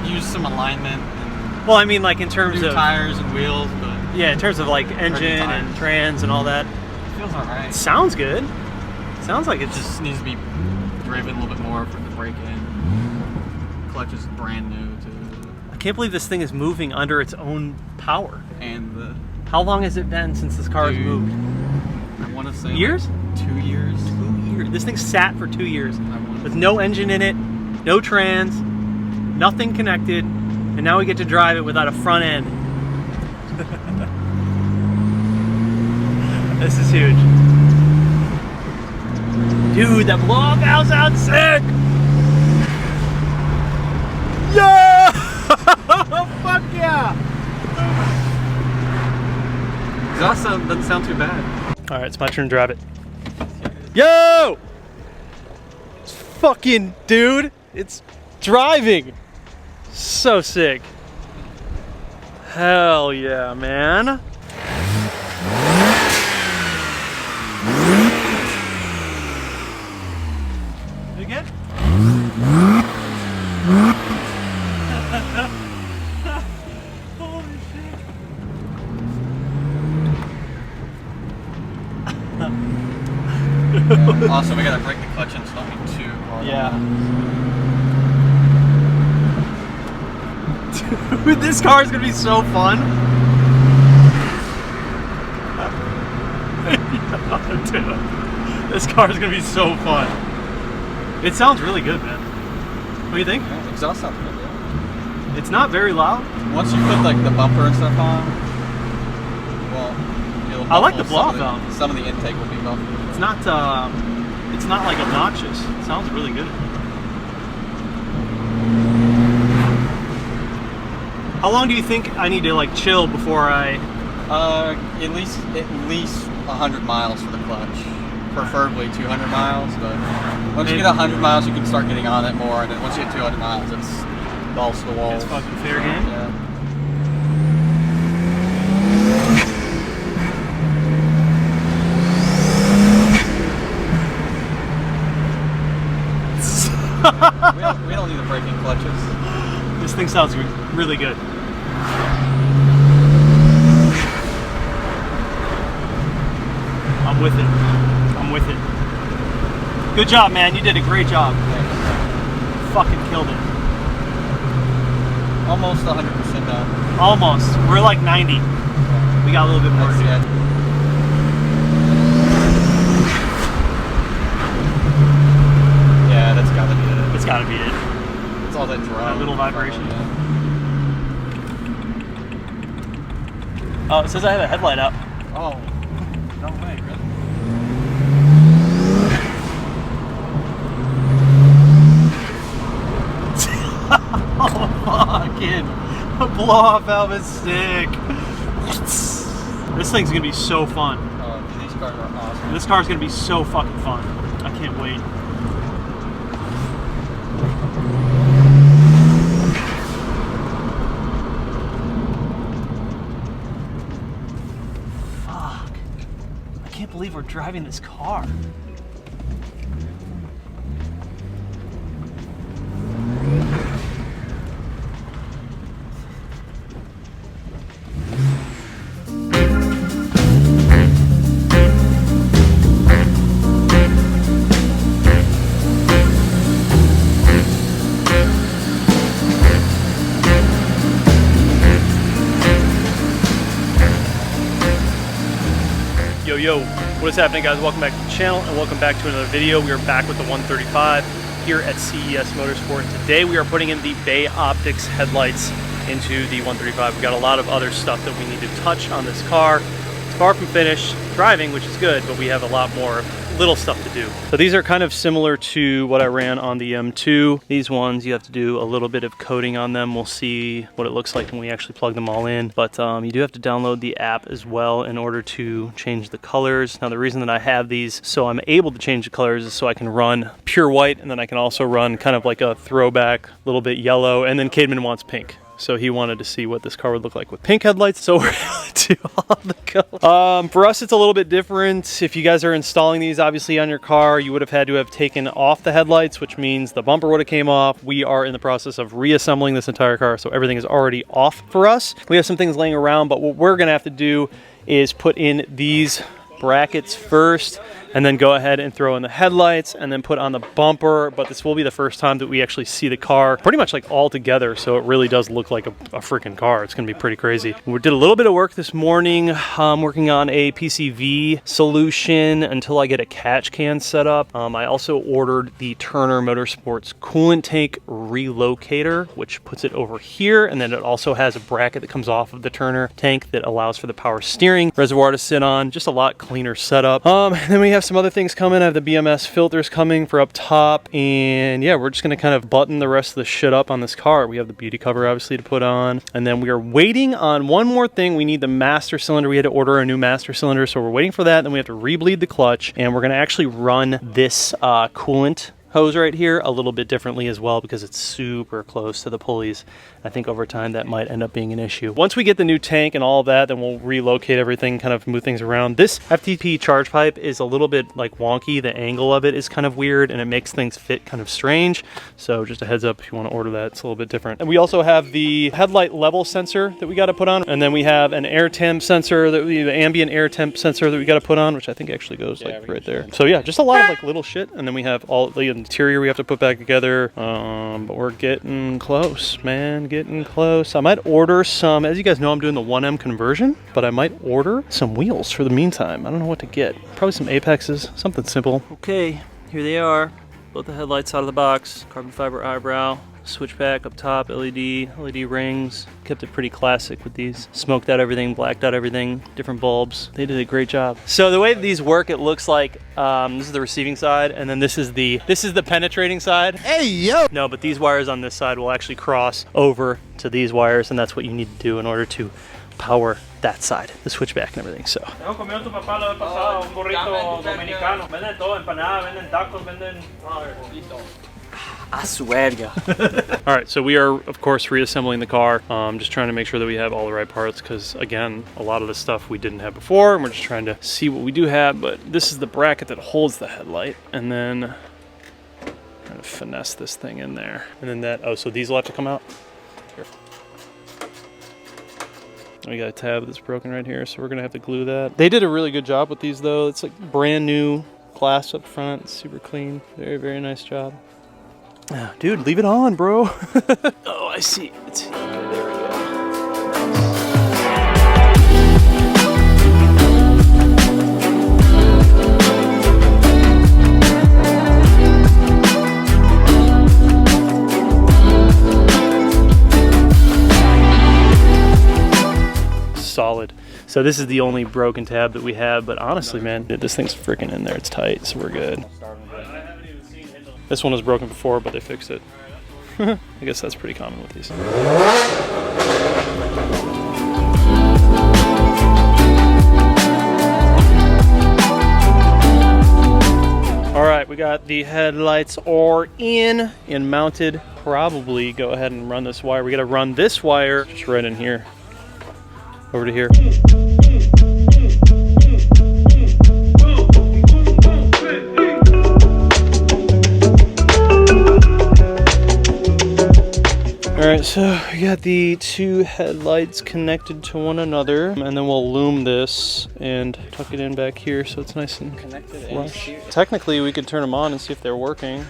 Use some alignment and Well, I mean, like in terms new of tires and wheels, but yeah, in terms of like engine and trans and all that. it feels alright. It sounds good. Sounds like It it's just needs to be driven a little bit more for it to break in. Clutch is brand new too. I can't believe this thing is moving under its own power. And the How long has it been since this car has Dude. moved? I want to say Years? like 2 years. 2 years. This thing sat for 2 years I wanna with no engine in it, no trans, nothing connected, and now we get to drive it without a front end. This is huge. Dude, that blow-off valve sounds sick! Yeah! Fuck yeah! Exhaust sound doesn't sound too bad. All right, it's my turn to drive it. Yo! It's fucking, dude, it's driving. So sick. Hell yeah, man. Again? Holy shit. Also, we gotta break the clutch in so don't be too hard. Yeah. Dude, this car is gonna be so fun. Dude, this car is gonna be so fun. It sounds really good, man. What do you think? Yeah, exhaust sounds good. Yeah. It's not very loud. Once you put like the bumper and stuff on, well, it'll I like the muffle blow-off valve. Some of the intake will be muffled. It's not like obnoxious. It sounds really good. How long do you think I need to like chill before I? At least 100 miles for the clutch, preferably 200 miles. But once you get 100 miles, you can start getting on it more, and then once you get 200 miles, it's balls to the walls. It's fucking fair game. Yeah. we don't need the braking clutches. This thing sounds really good. I'm with it. I'm with it. Good job, man. You did a great job. Thanks. Fucking killed it. Almost 100% done. Almost. We're like 90. We got a little bit more to do. That's it. Yeah, that's gotta be it. It's gotta be it. It's all that drum. That little vibration. Yeah. Oh, it says I have a headlight up. Oh, no way, really? Oh, fucking. The blow-off valve is sick. This thing's gonna be so fun. Oh, these cars are awesome. This car's gonna be so fucking fun. I can't wait. Fuck. I can't believe we're driving this car. Yo, what is happening, guys? Welcome back to the channel and welcome back to another video. We are back with the 135 here at CES Motorsport. Today we are putting in the Bay Optics headlights into the 135. We got a lot of other stuff that we need to touch on this car. It's far from finished driving, which is good, but we have a lot more little stuff to do. So these are kind of similar to what I ran on the M2. These ones, you have to do a little bit of coating on them. We'll see what it looks like when we actually plug them all in. But you do have to download the app as well in order to change the colors. Now the reason that I have these so I'm able to change the colors is so I can run pure white, and then I can also run kind of like a throwback, little bit yellow, and then Cademan wants pink. So he wanted to see what this car would look like with pink headlights. So we're gonna do all the colors. For us, it's a little bit different. If you guys are installing these, obviously on your car, you would have had to have taken off the headlights, which means the bumper would have came off. We are in the process of reassembling this entire car, so everything is already off for us. We have some things laying around, but what we're gonna have to do is put in these brackets first, and then go ahead and throw in the headlights and then put on the bumper. But this will be the first time that we actually see the car pretty much like all together, so it really does look like a freaking car. It's gonna be pretty crazy. We did a little bit of work this morning, working on a PCV solution until I get a catch can set up. I also ordered the Turner Motorsports coolant tank relocator, which puts it over here, and then it also has a bracket that comes off of the Turner tank that allows for the power steering reservoir to sit on. Just a lot cleaner setup. Then we have some other things coming. I have the BMS filters coming for up top, and yeah, we're just gonna kind of button the rest of the shit up on this car. We have the beauty cover obviously to put on, and then we are waiting on one more thing. We need the master cylinder. We had to order a new master cylinder, so we're waiting for that. Then we have to rebleed the clutch, and we're gonna actually run this coolant hose right here a little bit differently as well, because it's super close to the pulleys. I think over time that might end up being an issue. Once we get the new tank and all of that, then we'll relocate everything, kind of move things around. This FTP charge pipe is a little bit like wonky. The angle of it is kind of weird, and it makes things fit kind of strange. So just a heads up if you want to order that, it's a little bit different. And we also have the headlight level sensor that we got to put on, and then we have an air temp sensor, the ambient air temp sensor that we got to put on, which I think actually goes like right there. So yeah, just a lot of like little shit, and then we have all the interior we have to put back together. But we're getting close, man. Getting close. I might order some, as you guys know, I'm doing the 1M conversion, but I might order some wheels for the meantime. I don't know what to get. Probably some Apexes, something simple. Okay, here they are. Both the headlights out of the box, carbon fiber eyebrow, switchback up top, LED rings. Kept it pretty classic with these. Smoked out everything, blacked out everything, different bulbs. They did a great job. So the way that these work, it looks like this is the receiving side, and then this is the penetrating side. Hey yo! No, but these wires on this side will actually cross over to these wires, and that's what you need to do in order to power that side, the switchback and everything. So. I swear to God. All right, so we are, of course, reassembling the car. Just trying to make sure that we have all the right parts, because, again, a lot of the stuff we didn't have before, and we're just trying to see what we do have. But this is the bracket that holds the headlight, and then trying to finesse this thing in there. And then that, oh, so these will have to come out? Here. We got a tab that's broken right here, so we're going to have to glue that. They did a really good job with these, though. It's like brand new glass up front, super clean. Very, very nice job. Oh, dude, leave it on, bro. Oh, I see. It's here. There we go. Solid. So this is the only broken tab that we have, but honestly, man, this thing's freaking in there. It's tight, so we're good. This one was broken before, but they fixed it. I guess that's pretty common with these. All right, we got the headlights are in and mounted. Probably go ahead and run this wire. We got to run this wire just right in here, over to here. All right, so we got the two headlights connected to one another, and then we'll loom this and tuck it in back here so it's nice and connected flush. Technically, we could turn them on and see if they're working.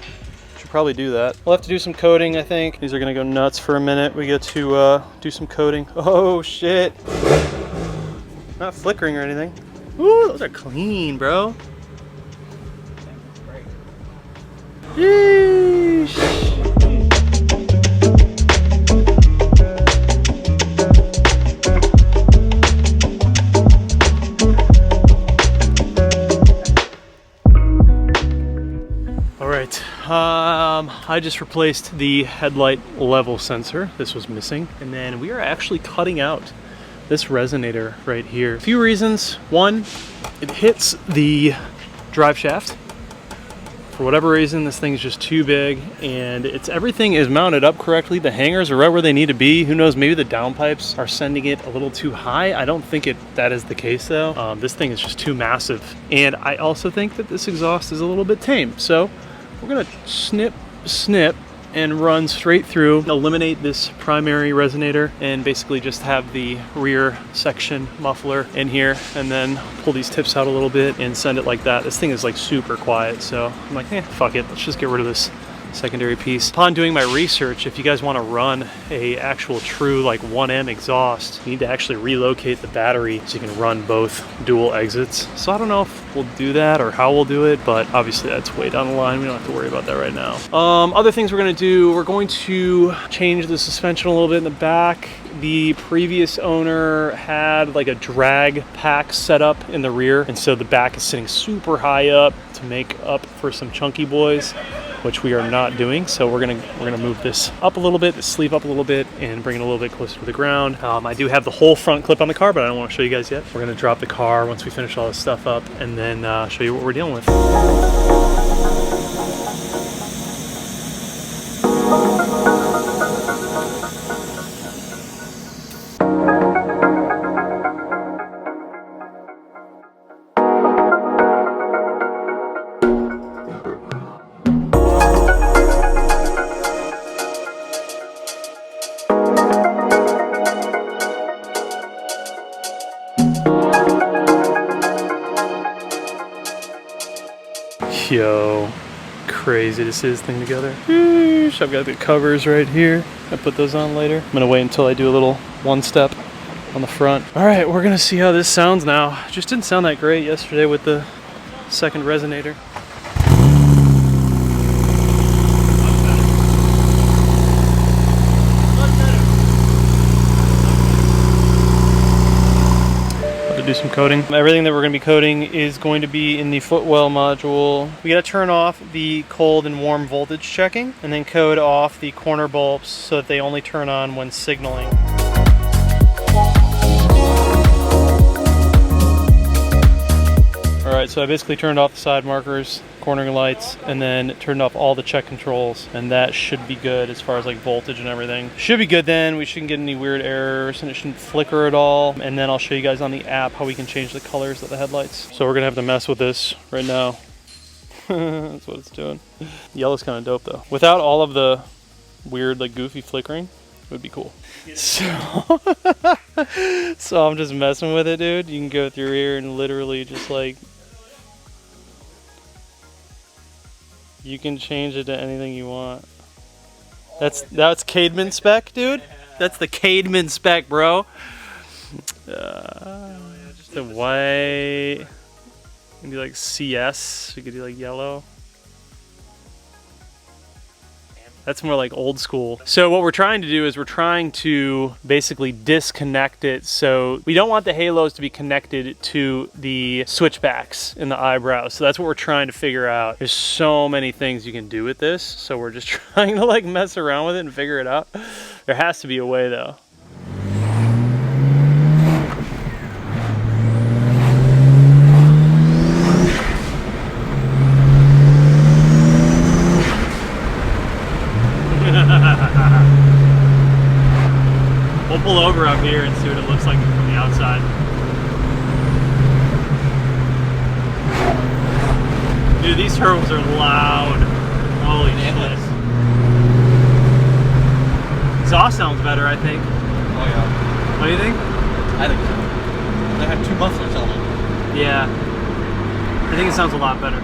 Should probably do that. We'll have to do some coating, I think. These are gonna go nuts for a minute. We get to do some coating. Oh shit! Not flickering or anything. Ooh, those are clean, bro. Yeesh. I just replaced the headlight level sensor. This was missing. And then we are actually cutting out this resonator right here. A few reasons. One, it hits the drive shaft. For whatever reason, this thing's just too big, and everything is mounted up correctly. The hangers are right where they need to be. Who knows, maybe the downpipes are sending it a little too high. I don't think that is the case though. This thing is just too massive. And I also think that this exhaust is a little bit tame. So we're gonna snip, and run straight through, eliminate this primary resonator, and basically just have the rear section muffler in here, and then pull these tips out a little bit and send it like that. This thing is like super quiet, so I'm like, fuck it, let's just get rid of this secondary piece. Upon doing my research, if you guys want to run a actual true like 1M exhaust, you need to actually relocate the battery so you can run both dual exits. So I don't know if we'll do that or how we'll do it, but obviously that's way down the line. We don't have to worry about that right now. Other things we're going to do, we're going to change the suspension a little bit in the back. The previous owner had like a drag pack set up in the rear, and so the back is sitting super high up to make up for some chunky boys, which we are not doing. So we're gonna move this up a little bit, the sleeve up a little bit, and bring it a little bit closer to the ground. I do have the whole front clip on the car, but I don't want to show you guys yet. We're gonna drop the car once we finish all this stuff up, and then show you what we're dealing with. Yo, crazy to see this thing together. I've got the covers right here. I put those on later. I'm gonna wait until I do a little one step on the front. All right, we're gonna see how this sounds now. Just didn't sound that great yesterday with the second resonator. Do some coating. Everything that we're going to be coating is going to be in the footwell module. We got to turn off the cold and warm voltage checking, and then code off the corner bulbs so that they only turn on when signaling. Alright, so I basically turned off the side markers, cornering lights, and then turned off all the check controls, and that should be good as far as like voltage and everything. Should be good then. We shouldn't get any weird errors, and it shouldn't flicker at all. And then I'll show you guys on the app how we can change the colors of the headlights. So we're gonna have to mess with this right now. That's what it's doing. Yellow's kind of dope though. Without all of the weird like goofy flickering, it would be cool. So I'm just messing with it, dude. You can go with your ear and literally just like, you can change it to anything you want. That's Cademan spec, dude. That's the Cademan spec, bro. The white. Maybe like CS. We could do like yellow. That's more like old school. So what we're trying to do is we're trying to basically disconnect it. So we don't want the halos to be connected to the switchbacks in the eyebrows. So that's what we're trying to figure out. There's so many things you can do with this. So we're just trying to like mess around with it and figure it out. There has to be a way though. We'll pull over up here and see what it looks like from the outside. Dude, these turbos are loud. Holy shit. Exhaust sounds better, I think. Oh yeah. What do you think? I think so. They have two mufflers on them. Yeah. I think it sounds a lot better.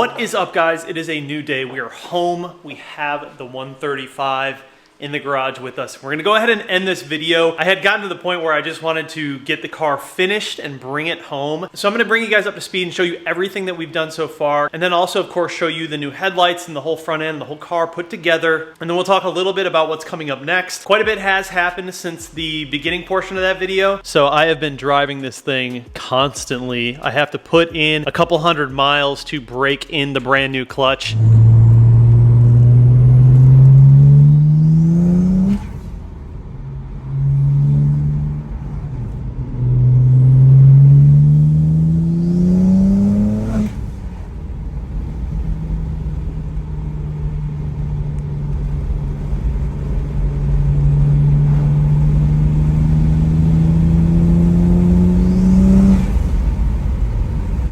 What is up, guys? It is a new day. We are home. We have the 135 in the garage with us. We're gonna go ahead and end this video. I had gotten to the point where I just wanted to get the car finished and bring it home. So I'm gonna bring you guys up to speed and show you everything that we've done so far. And then also, of course, show you the new headlights and the whole front end, the whole car put together. And then we'll talk a little bit about what's coming up next. Quite a bit has happened since the beginning portion of that video. So I have been driving this thing constantly. I have to put in a couple hundred miles to break in the brand new clutch.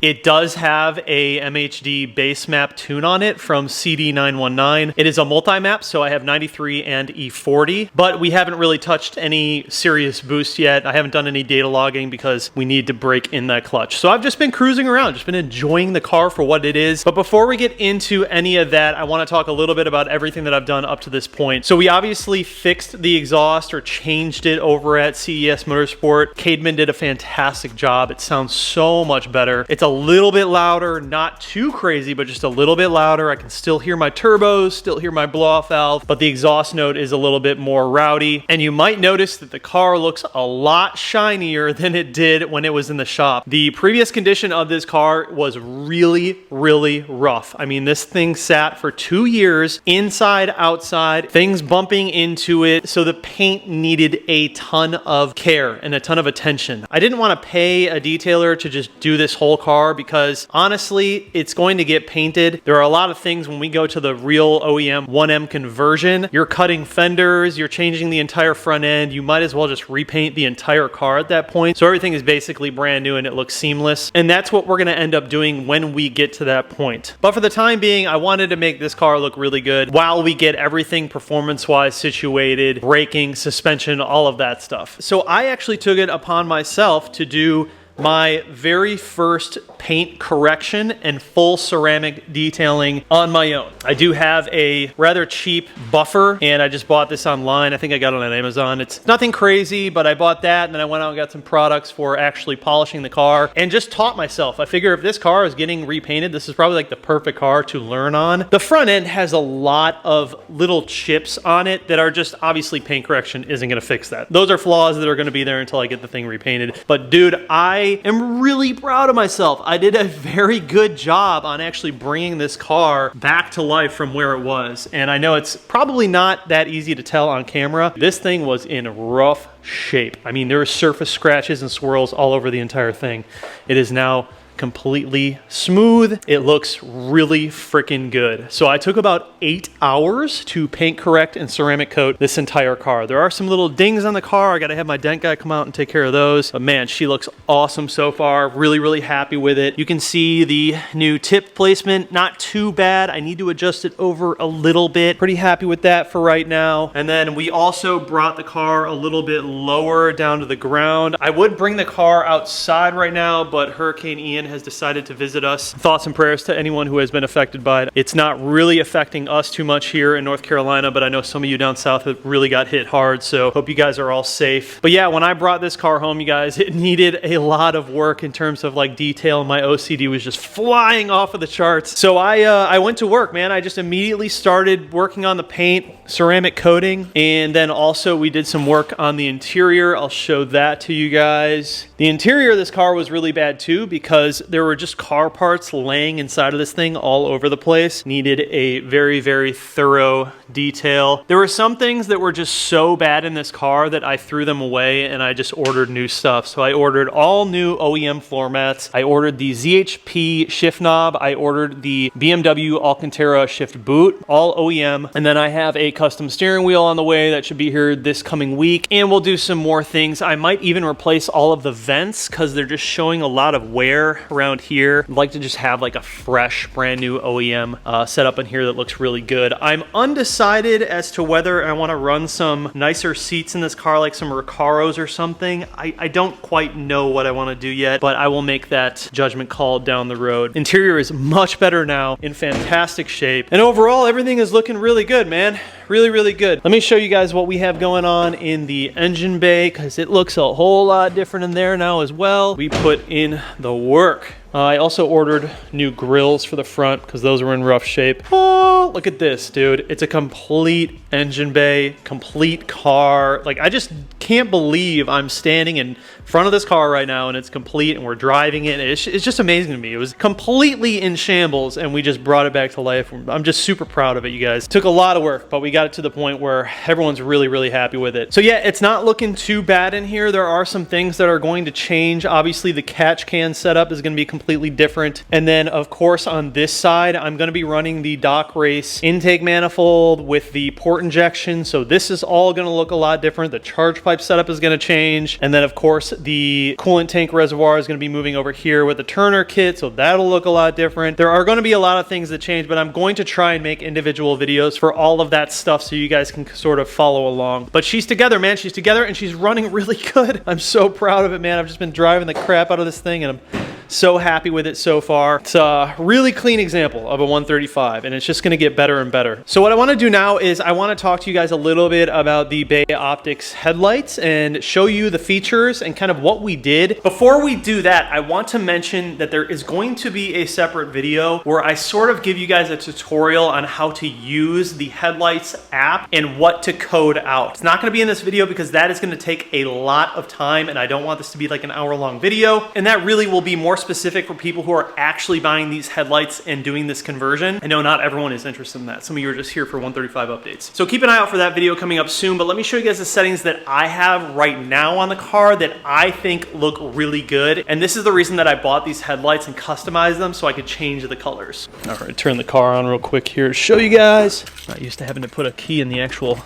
It does have a MHD base map tune on it from CD919. It is a multi-map, so I have 93 and E40, but we haven't really touched any serious boost yet. I haven't done any data logging because we need to break in that clutch. So I've just been cruising around, just been enjoying the car for what it is. But before we get into any of that, I want to talk a little bit about everything that I've done up to this point. So we obviously fixed the exhaust or changed it over at CES Motorsport. Cademan did a fantastic job. It sounds so much better. It's a little bit louder, not too crazy, but just a little bit louder. I can still hear my turbos, still hear my blow-off valve, but the exhaust note is a little bit more rowdy. And you might notice that the car looks a lot shinier than it did when it was in the shop. The previous condition of this car was really, really rough. I mean, this thing sat for 2 years, inside, outside, things bumping into it. So the paint needed a ton of care and a ton of attention. I didn't want to pay a detailer to just do this whole car because honestly, it's going to get painted. There are a lot of things when we go to the real OEM 1M conversion, you're cutting fenders, you're changing the entire front end. You might as well just repaint the entire car at that point. So everything is basically brand new and it looks seamless. And that's what we're going to end up doing when we get to that point. But for the time being, I wanted to make this car look really good while we get everything performance-wise situated, braking, suspension, all of that stuff. So I actually took it upon myself to do my very first paint correction and full ceramic detailing on my own. I do have a rather cheap buffer and I just bought this online. I think I got it on Amazon. It's nothing crazy, but I bought that and then I went out and got some products for actually polishing the car and just taught myself. I figure if this car is getting repainted, this is probably like the perfect car to learn on. The front end has a lot of little chips on it that are just obviously paint correction isn't gonna fix that. Those are flaws that are gonna be there until I get the thing repainted. But dude, I am really proud of myself. I did a very good job on actually bringing this car back to life from where it was. And I know it's probably not that easy to tell on camera. This thing was in rough shape. I mean, there were surface scratches and swirls all over the entire thing. It is now completely smooth. It looks really freaking good. So I took about 8 hours to paint correct and ceramic coat this entire car. There are some little dings on the car. I gotta have my dent guy come out and take care of those. But man, she looks awesome so far. Really, really happy with it. You can see the new tip placement, not too bad. I need to adjust it over a little bit. Pretty happy with that for right now. And then we also brought the car a little bit lower down to the ground. I would bring the car outside right now, but Hurricane Ian has decided to visit us. Thoughts and prayers to anyone who has been affected by it. It's not really affecting us too much here in North Carolina, but I know some of you down south have really got hit hard, so hope you guys are all safe. But yeah, when I brought this car home, you guys, it needed a lot of work in terms of like detail. My OCD was just flying off of the charts. So I went to work, man. I just immediately started working on the paint, ceramic coating, and then also we did some work on the interior. I'll show that to you guys. The interior of this car was really bad too because there were just car parts laying inside of this thing all over the place. Needed a very, very thorough detail. There were some things that were just so bad in this car that I threw them away and I just ordered new stuff. So I ordered all new OEM floor mats. I ordered the ZHP shift knob. I ordered the BMW Alcantara shift boot, all OEM. And then I have a custom steering wheel on the way that should be here this coming week. And we'll do some more things. I might even replace all of the vents because they're just showing a lot of wear around here. I'd like to just have like a fresh, brand new OEM setup in here that looks really good. I'm undecided undecided as to whether I want to run some nicer seats in this car, like some Recaros or something. I don't quite know what I want to do yet, but I will make that judgment call down the road. Interior is much better now, in fantastic shape. And overall, everything is looking really good, man. Really, really good. Let me show you guys what we have going on in the engine bay, because it looks a whole lot different in there now as well. We put in the work. I also ordered new grills for the front because those were in rough shape. Oh, look at this, dude. It's a complete engine bay, complete car. Like, I just can't believe I'm standing in front of this car right now and it's complete and we're driving it. It's just amazing to me. It was completely in shambles and we just brought it back to life. I'm just super proud of it, you guys. It took a lot of work, but we got it to the point where everyone's really, really happy with it. So yeah, it's not looking too bad in here. There are some things that are going to change. Obviously, the catch can setup is going to be completely different. And then, of course, on this side, I'm going to be running the Doc Race intake manifold with the port injection. So this is all going to look a lot different. The charge pipe setup is going to change. And then, of course, the coolant tank reservoir is going to be moving over here with the Turner kit. So that'll look a lot different. There are going to be a lot of things that change, but I'm going to try and make individual videos for all of that stuff so you guys can sort of follow along. But she's together, man. She's together and she's running really good. I'm so proud of it, man. I've just been driving the crap out of this thing and I'm so happy with it so far. It's a really clean example of a 135 and it's just going to get better and better. So what I want to do now is I want to talk to you guys a little bit about the Bay Optics headlights and show you the features and kind of what we did. Before we do that, I want to mention that there is going to be a separate video where I sort of give you guys a tutorial on how to use the headlights app and what to code out. It's not going to be in this video because that is going to take a lot of time and I don't want this to be like an hour-long video, and that really will be more specific for people who are actually buying these headlights and doing this conversion. I know not everyone is interested in that. Some of you are just here for 135 updates. So keep an eye out for that video coming up soon, but let me show you guys the settings that I have right now on the car that I think look really good. And this is the reason that I bought these headlights and customized them so I could change the colors. All right, turn the car on real quick here to show you guys. I'm not used to having to put a key in the actual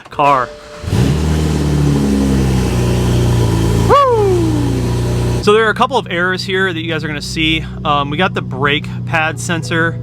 car. So there are a couple of errors here that you guys are gonna see. We got the brake pad sensor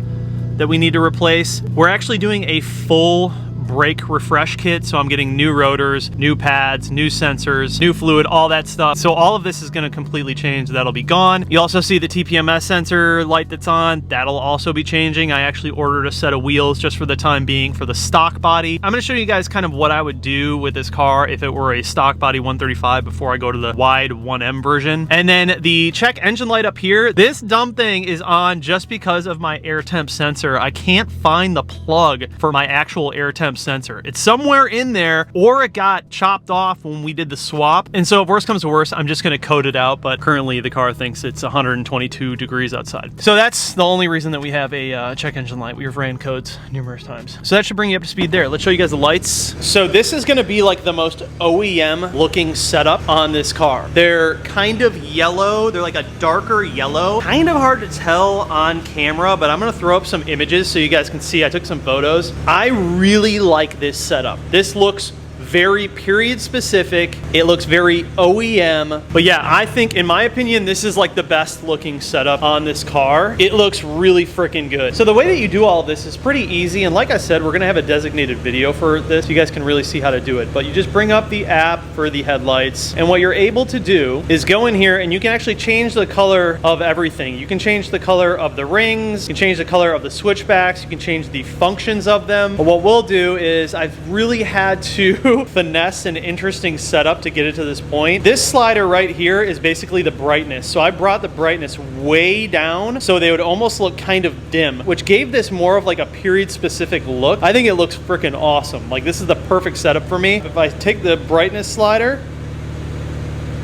that we need to replace. We're actually doing a full brake refresh kit, so I'm getting new rotors, new pads, new sensors, new fluid, all that stuff. So all of this is going to completely change. That'll be gone. You also see the TPMS sensor light that's on. That'll also be changing. I actually ordered a set of wheels just for the time being for the stock body. I'm going to show you guys kind of what I would do with this car if it were a stock body 135 before I go to the wide 1M version. And then the check engine light up here, this dumb thing is on just because of my air temp sensor. I can't find the plug for my actual air temp sensor. It's somewhere in there, or it got chopped off when we did the swap. And so if worse comes to worse, I'm just going to code it out, but currently the car thinks it's 122 degrees outside. So that's the only reason that we have a check engine light. We've ran codes numerous times. So that should bring you up to speed there. Let's show you guys the lights. So this is going to be like the most OEM looking setup on this car. They're kind of yellow. They're like a darker yellow. Kind of hard to tell on camera, but I'm going to throw up some images so you guys can see. I took some photos. I really like this setup. This looks very period specific. It looks very OEM. But yeah, I think, in my opinion, this is like the best looking setup on this car. It looks really freaking good. So the way that you do all of this is pretty easy. And like I said, we're gonna have a designated video for this. You guys can really see how to do it. But you just bring up the app for the headlights. And what you're able to do is go in here and you can actually change the color of everything. You can change the color of the rings. You can change the color of the switchbacks. You can change the functions of them. But what we'll do is I've really had to finesse an interesting setup to get it to this point. This slider right here is basically the brightness. So I brought the brightness way down so they would almost look kind of dim, which gave this more of like a period specific look. I think it looks freaking awesome. Like, this is the perfect setup for me. If I take the brightness slider,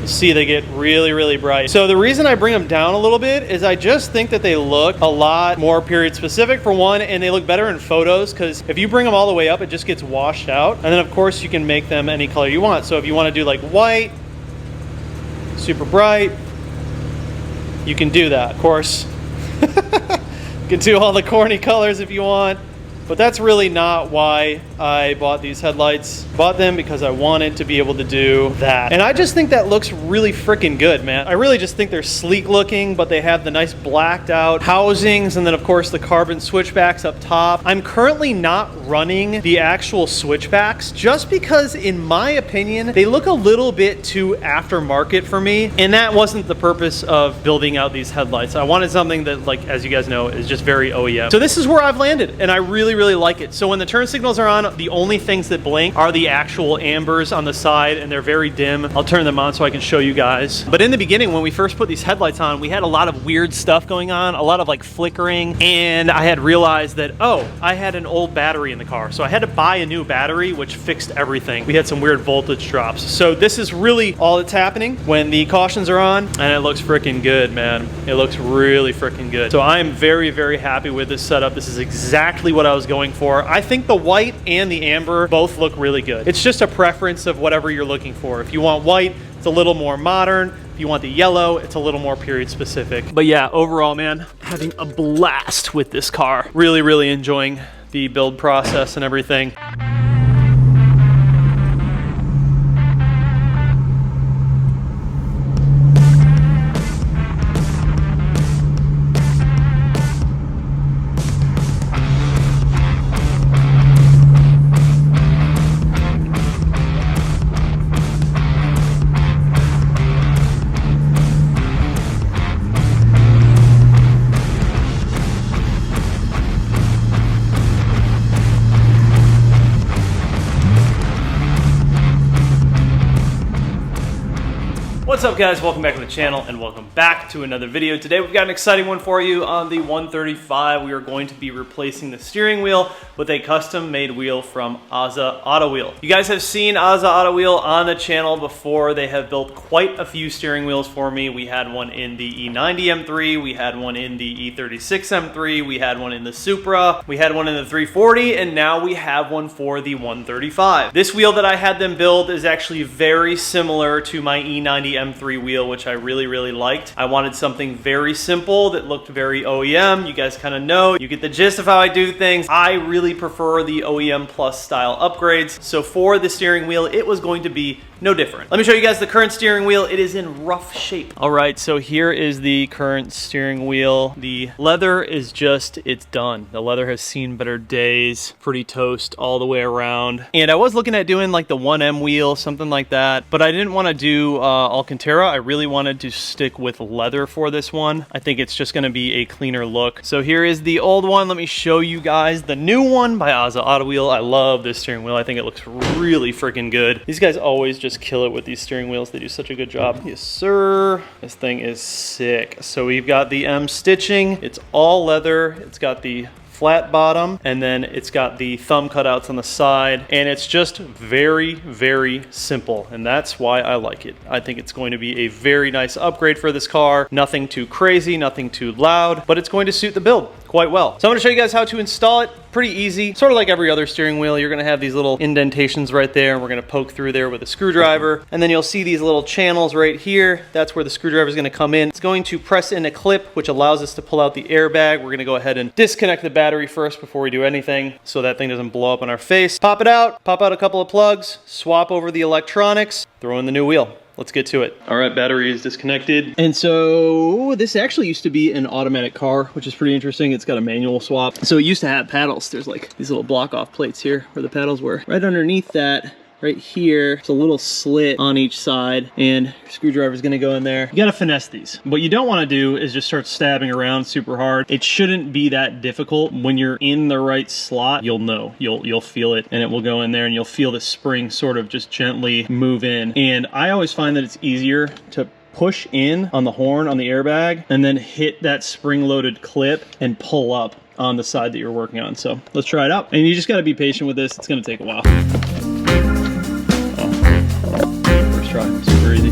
see they get really, really bright. So the reason I bring them down a little bit is I just think that they look a lot more period specific, for one, and they look better in photos, because if you bring them all the way up, it just gets washed out. And then of course you can make them any color you want. So if you want to do like white, super bright, you can do that. Of course, you can do all the corny colors if you want. But that's really not why I bought these headlights. Bought them because I wanted to be able to do that. And I just think that looks really freaking good, man. I really just think they're sleek looking, but they have the nice blacked out housings, and then of course the carbon switchbacks up top. I'm currently not running the actual switchbacks just because, in my opinion, they look a little bit too aftermarket for me, and that wasn't the purpose of building out these headlights. I wanted something that, like, as you guys know, is just very OEM. So this is where I've landed, and I really like it. So when the turn signals are on, the only things that blink are the actual ambers on the side, and they're very dim. I'll turn them on so I can show you guys. But in the beginning, when we first put these headlights on, we had a lot of weird stuff going on, a lot of like flickering, and I had realized that, oh, I had an old battery in the car. So I had to buy a new battery, which fixed everything. We had some weird voltage drops. So this is really all that's happening when the cautions are on, and it looks freaking good, man. It looks really freaking good. So I am very happy with this setup. This is exactly what I was going for. I think the white and the amber both look really good. It's just a preference of whatever you're looking for. If you want white, it's a little more modern. If you want the yellow, it's a little more period specific. But yeah, overall, man, having a blast with this car. Really enjoying the build process and everything. What's up, guys? Welcome back to the channel and welcome back to another video. Today we've got an exciting one for you. On the 135, we are going to be replacing the steering wheel with a custom made wheel from Azza Auto Wheel. You guys have seen Azza Auto Wheel on the channel before. They have built quite a few steering wheels for me. We had one in the E90 M3, we had one in the E36 M3, we had one in the Supra, we had one in the 340, and now we have one for the 135. This wheel that I had them build is actually very similar to my E90 M3 wheel, which I really liked. I wanted something very simple that looked very OEM. You guys kind of know, you get the gist of how I do things. I really prefer the OEM Plus style upgrades. So for the steering wheel, it was going to be no different. Let me show you guys the current steering wheel. It is in rough shape. All right, so here is the current steering wheel. The leather is just, it's done. The leather has seen better days. Pretty toast all the way around. And I was looking at doing like the 1M wheel, something like that, but I didn't want to do Alcantara. I really wanted to stick with leather for this one. I think it's just gonna be a cleaner look. So here is the old one. Let me show you guys the new one by Azza Auto Wheel. I love this steering wheel. I think it looks really freaking good. These guys always just kill it with these steering wheels. They do such a good job. Yes, sir. This thing is sick. So we've got the M stitching. It's all leather. It's got the flat bottom, and then it's got the thumb cutouts on the side, and it's just very simple, and that's why I like it. I think it's going to be a very nice upgrade for this car. Nothing too crazy, nothing too loud, but it's going to suit the build quite well. So I'm going to show you guys how to install it. Pretty easy, sort of like every other steering wheel. You're going to have these little indentations right there, and we're going to poke through there with a screwdriver, and then you'll see these little channels right here. That's where the screwdriver is going to come in. It's going to press in a clip, which allows us to pull out the airbag. We're going to go ahead and disconnect the battery first before we do anything, so that thing doesn't blow up in our face. Pop it out, pop out a couple of plugs, swap over the electronics, throw in the new wheel. Let's get to it. All right, battery is disconnected. And so this actually used to be an automatic car, which is pretty interesting. It's got a manual swap. So it used to have paddles. There's like these little block off plates here where the paddles were. Right underneath that, right here, it's a little slit on each side, and your screwdriver is gonna go in there. You gotta finesse these. What you don't wanna do is just start stabbing around super hard. It shouldn't be that difficult. When you're in the right slot, you'll know. You'll feel it, and it will go in there, and you'll feel the spring sort of just gently move in. And I always find that it's easier to push in on the horn on the airbag and then hit that spring-loaded clip and pull up on the side that you're working on. So let's try it out. And you just gotta be patient with this. It's gonna take a while. Try. Super easy.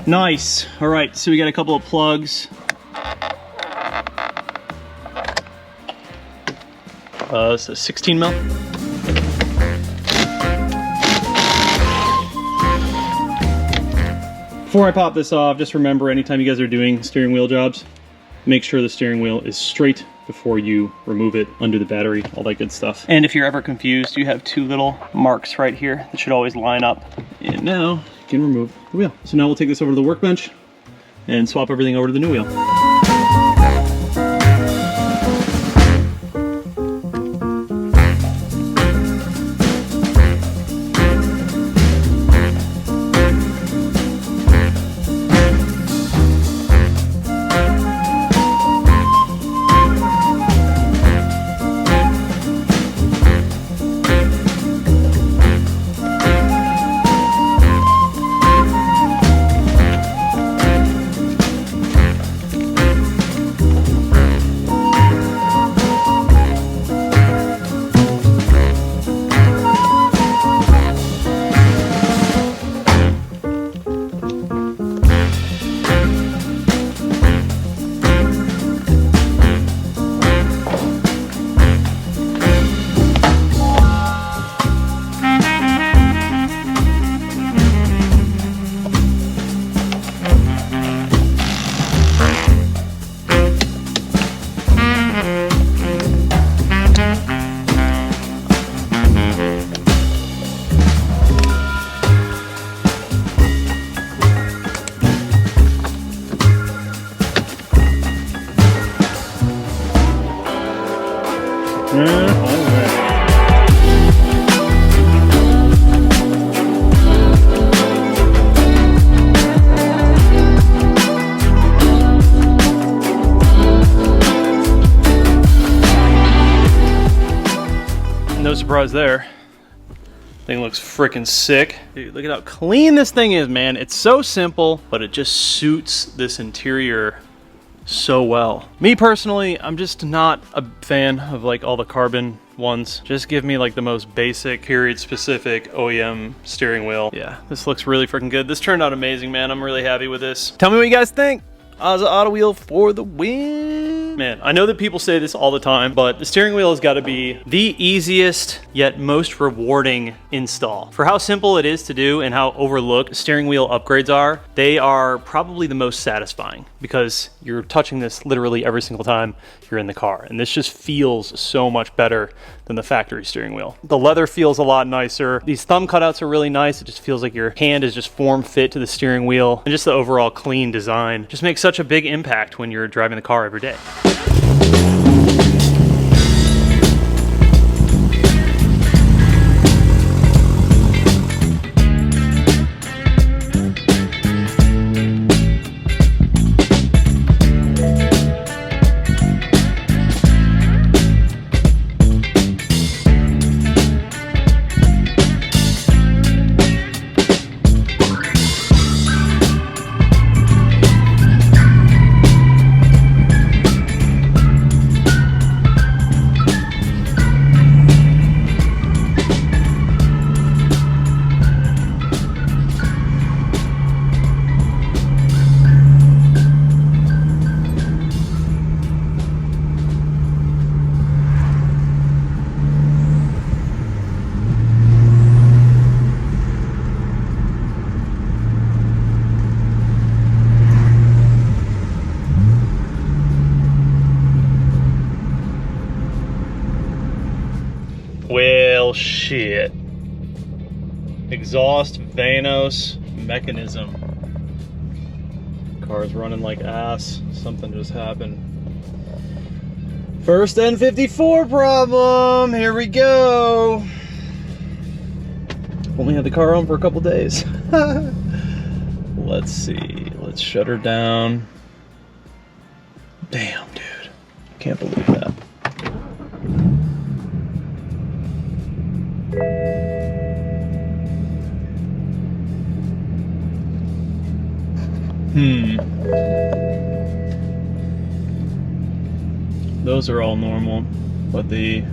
Nice. All right, so we got a couple of plugs. So 16 mil. Before I pop this off, just remember, anytime you guys are doing steering wheel jobs, Make sure the steering wheel is straight before you remove it, undo the battery, all that good stuff. And if you're ever confused, you have two little marks right here that should always line up. And now you can remove the wheel. So now we'll take this over to the workbench and swap everything over to the new wheel. No surprise there. Thing looks freaking sick. Dude, look at how clean this thing is, man. It's so simple, but it just suits this interior so well. Me personally, I'm just not a fan of like all the carbon ones. Just give me like the most basic, period specific OEM steering wheel. Yeah, this looks really freaking good. This turned out amazing, man. I'm really happy with this. Tell me what you guys think. Ozza Auto Wheel for the win. Man, I know that people say this all the time, but the steering wheel has got to be the easiest yet most rewarding install. For how simple it is to do and how overlooked steering wheel upgrades are, they are probably the most satisfying because you're touching this literally every single time you're in the car. And this just feels so much better than the factory steering wheel. The leather feels a lot nicer. These thumb cutouts are really nice. It just feels like your hand is just form fit to the steering wheel. And just the overall clean design just makes such a big impact when you're driving the car every day. Well, shit. Exhaust Vanos mechanism. Car's running like ass. Something just happened. First N54 problem. Here we go. Only had the car on for a couple days. Let's see. Let's shut her down. Damn, dude. Can't believe that. Those are all normal, but the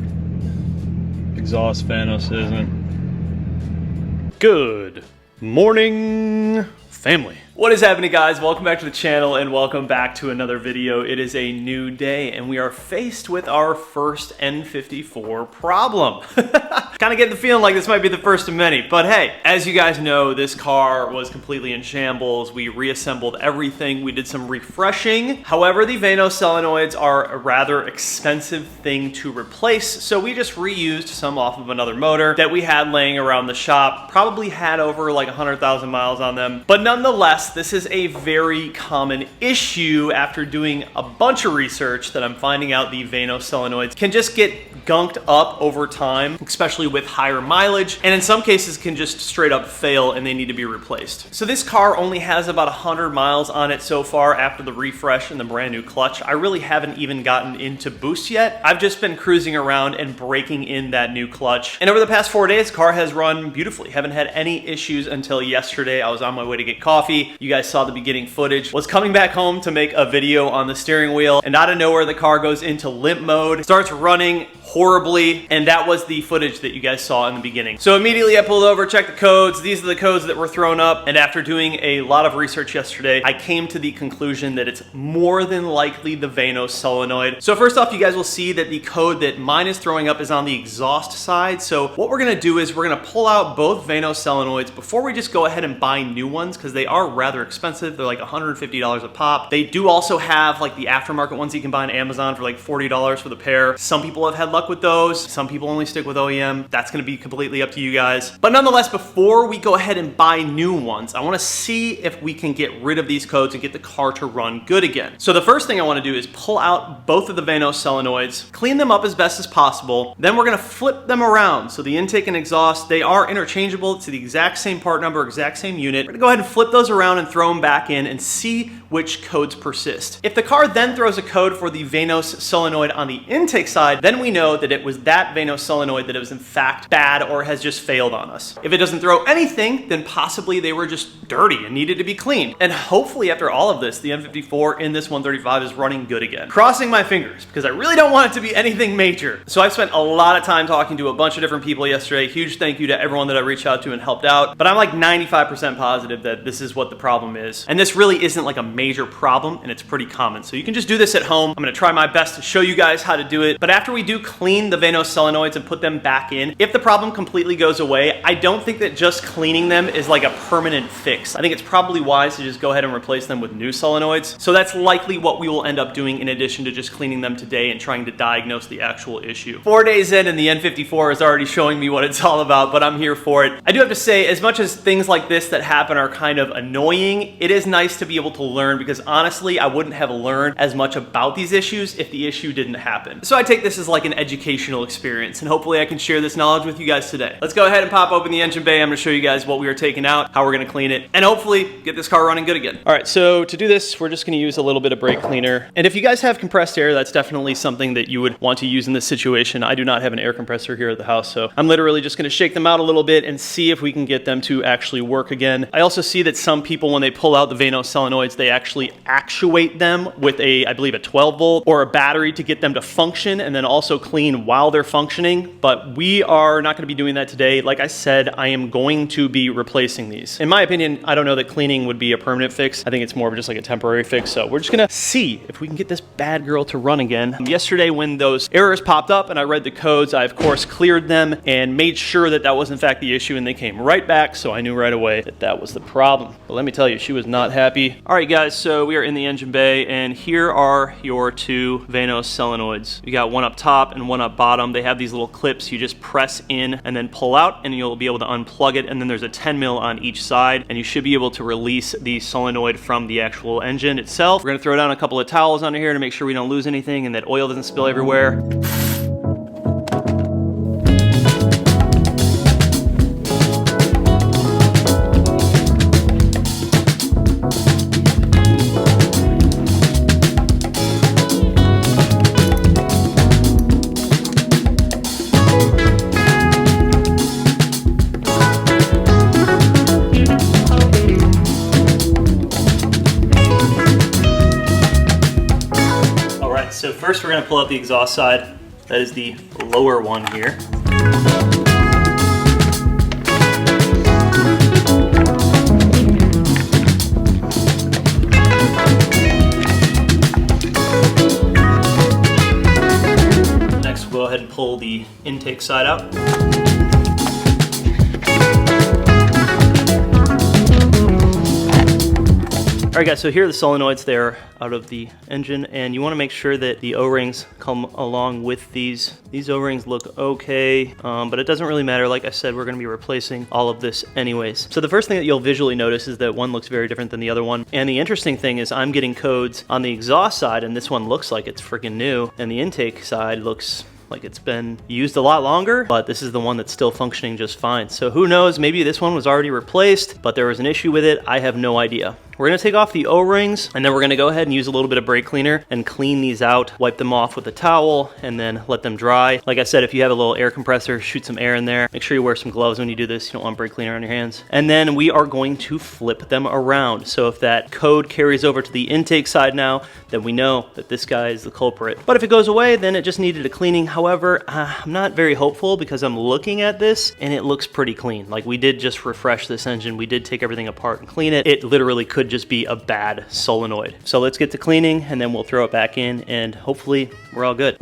exhaust Vanos isn't. Good morning, family. What is happening, guys? Welcome back to the channel and welcome back to another video. It is a new day and we are faced with our first N54 problem. Kind of getting the feeling like this might be the first of many, but hey, as you guys know, this car was completely in shambles. We reassembled everything. We did some refreshing. However, the Vano solenoids are a rather expensive thing to replace, so we just reused some off of another motor that we had laying around the shop. Probably had over like 100,000 miles on them, but nonetheless, this is a very common issue. After doing a bunch of research, that I'm finding out the Vano solenoids can just get gunked up over time, especially with higher mileage, and in some cases can just straight up fail and they need to be replaced. So this car only has about 100 miles on it so far after the refresh and the brand new clutch. I really haven't even gotten into boost yet. I've just been cruising around and breaking in that new clutch. And over the past 4 days, the car has run beautifully. Haven't had any issues until yesterday. I was on my way to get coffee. You guys saw the beginning footage. Was coming back home to make a video on the steering wheel, and out of nowhere the car goes into limp mode, starts running horribly, and that was the footage that you guys saw in the beginning. So immediately I pulled over, checked the codes. These are the codes that were thrown up, and after doing a lot of research yesterday, I came to the conclusion that it's more than likely the Vano solenoid. So first off, you guys will see that the code that mine is throwing up is on the exhaust side. So what we're gonna do is we're gonna pull out both Vano solenoids before we just go ahead and buy new ones, because they are rather expensive. They're like $150 a pop. They do also have like the aftermarket ones you can buy on Amazon for like $40 for the pair. Some people have had luck with those. Some people only stick with OEM. That's going to be completely up to you guys. But nonetheless, before we go ahead and buy new ones, I want to see if we can get rid of these codes and get the car to run good again. So the first thing I want to do is pull out both of the Vano solenoids, clean them up as best as possible. Then we're going to flip them around. So the intake and exhaust, they are interchangeable. It's the exact same part number, exact same unit. We're going to go ahead and flip those around and throw them back in and see which codes persist. If the car then throws a code for the Vano solenoid on the intake side, then we know that it was that Vano solenoid that it was in fact bad or has just failed on us. If it doesn't throw anything, then possibly they were just dirty and needed to be cleaned. And hopefully after all of this, the N54 in this 135 is running good again. Crossing my fingers, because I really don't want it to be anything major. So I've spent a lot of time talking to a bunch of different people yesterday. Huge thank you to everyone that I reached out to and helped out. But I'm like 95% positive that this is what the problem is. And this really isn't like a major problem, and it's pretty common. So you can just do this at home. I'm gonna try my best to show you guys how to do it. But after we do clean the Vano solenoids and put them back in, if the problem completely goes away, I don't think that just cleaning them is like a permanent fix. I think it's probably wise to just go ahead and replace them with new solenoids. So that's likely what we will end up doing, in addition to just cleaning them today and trying to diagnose the actual issue. 4 days in and the N54 is already showing me what it's all about, but I'm here for it. I do have to say, as much as things like this that happen are kind of annoying, it is nice to be able to learn, because honestly, I wouldn't have learned as much about these issues if the issue didn't happen. So I take this as like an educational experience, and hopefully I can share this knowledge with you guys today. Let's go ahead and pop open the engine bay. I'm gonna show you guys what we are taking out, how we're gonna clean it, and hopefully get this car running good again. All right, so to do this, we're just gonna use a little bit of brake cleaner. And if you guys have compressed air, that's definitely something that you would want to use in this situation. I do not have an air compressor here at the house, so I'm literally just gonna shake them out a little bit and see if we can get them to actually work again. I also see that some people, when they pull out the Vano solenoids, they actually actuate them with a, I believe, a 12 volt or a battery to get them to function and then also clean while they're functioning. But we are not going to be doing that today. Like I said, I am going to be replacing these. In my opinion, I don't know that cleaning would be a permanent fix. I think it's more of just like a temporary fix. So we're just going to see if we can get this bad girl to run again. Yesterday, when those errors popped up and I read the codes, I of course cleared them and made sure that that was in fact the issue, and they came right back. So I knew right away that that was the problem. But let me tell you, she was not happy. All right, guys, so we are in the engine bay, and here are your two Vano solenoids. You got one up top and one up bottom. They have these little clips you just press in and then pull out, and you'll be able to unplug it, and then there's a 10 mil on each side, and you should be able to release the solenoid from the actual engine itself. We're gonna throw down a couple of towels under here to make sure we don't lose anything and that oil doesn't spill everywhere. So first we're going to pull out the exhaust side. That is the lower one here. pull the intake side out. All right guys, so here are the solenoids there out of the engine, and you want to make sure that the O-rings come along with these. These O-rings look okay, but it doesn't really matter. Like I said, we're going to be replacing all of this anyways. So the first thing that you'll visually notice is that one looks very different than the other one. And the interesting thing is I'm getting codes on the exhaust side, and this one looks like it's freaking new, and the intake side looks like it's been used a lot longer, but this is the one that's still functioning just fine. So who knows, maybe this one was already replaced, but there was an issue with it. I have no idea. We're gonna take off the O-rings, and then we're gonna go ahead and use a little bit of brake cleaner and clean these out, wipe them off with a towel, and then let them dry. Like I said, if you have a little air compressor, shoot some air in there. Make sure you wear some gloves when you do this. You don't want brake cleaner on your hands. And then we are going to flip them around. So if that code carries over to the intake side now, then we know that this guy is the culprit. But if it goes away, then it just needed a cleaning. However, I'm not very hopeful because I'm looking at this and it looks pretty clean. Like, we did just refresh this engine. We did take everything apart and clean it. It literally could just be a bad solenoid. So let's get to cleaning and then we'll throw it back in and hopefully we're all good.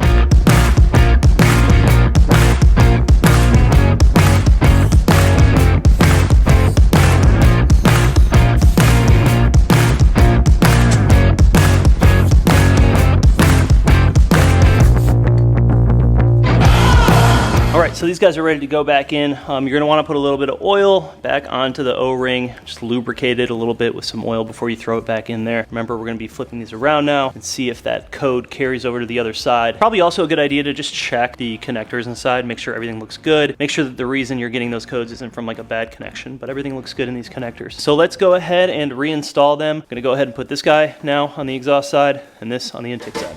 So these guys are ready to go back in. You're gonna wanna put a little bit of oil back onto the O-ring, just lubricate it a little bit with some oil before you throw it back in there. Remember, we're gonna be flipping these around now and see if that code carries over to the other side. Probably also a good idea to just check the connectors inside, make sure everything looks good. Make sure that the reason you're getting those codes isn't from like a bad connection, but everything looks good in these connectors. So let's go ahead and reinstall them. I'm gonna go ahead and put this guy now on the exhaust side and this on the intake side.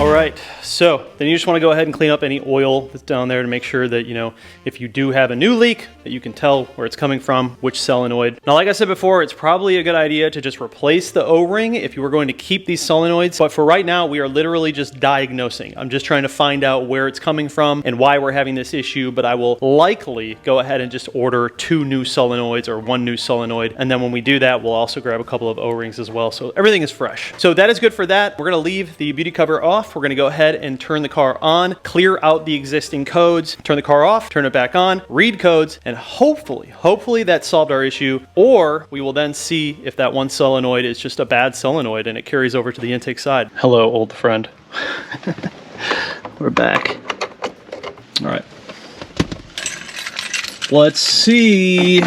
All right, so then you just want to go ahead and clean up any oil that's down there to make sure that, you know, if you do have a new leak, that you can tell where it's coming from, which solenoid. Now, like I said before, it's probably a good idea to just replace the O-ring if you were going to keep these solenoids. But for right now, we are literally just diagnosing. I'm just trying to find out where it's coming from and why we're having this issue, but I will likely go ahead and just order 2 new solenoids or 1 new solenoid. And then when we do that, we'll also grab a couple of O-rings as well. So everything is fresh. So that is good for that. We're gonna leave the beauty cover off. We're gonna go ahead and turn the car on, clear out the existing codes, turn the car off, turn it back on, read codes, and hopefully that solved our issue. Or we will then see if that one solenoid is just a bad solenoid and it carries over to the intake side. Hello, old friend. We're back. All right. Let's see.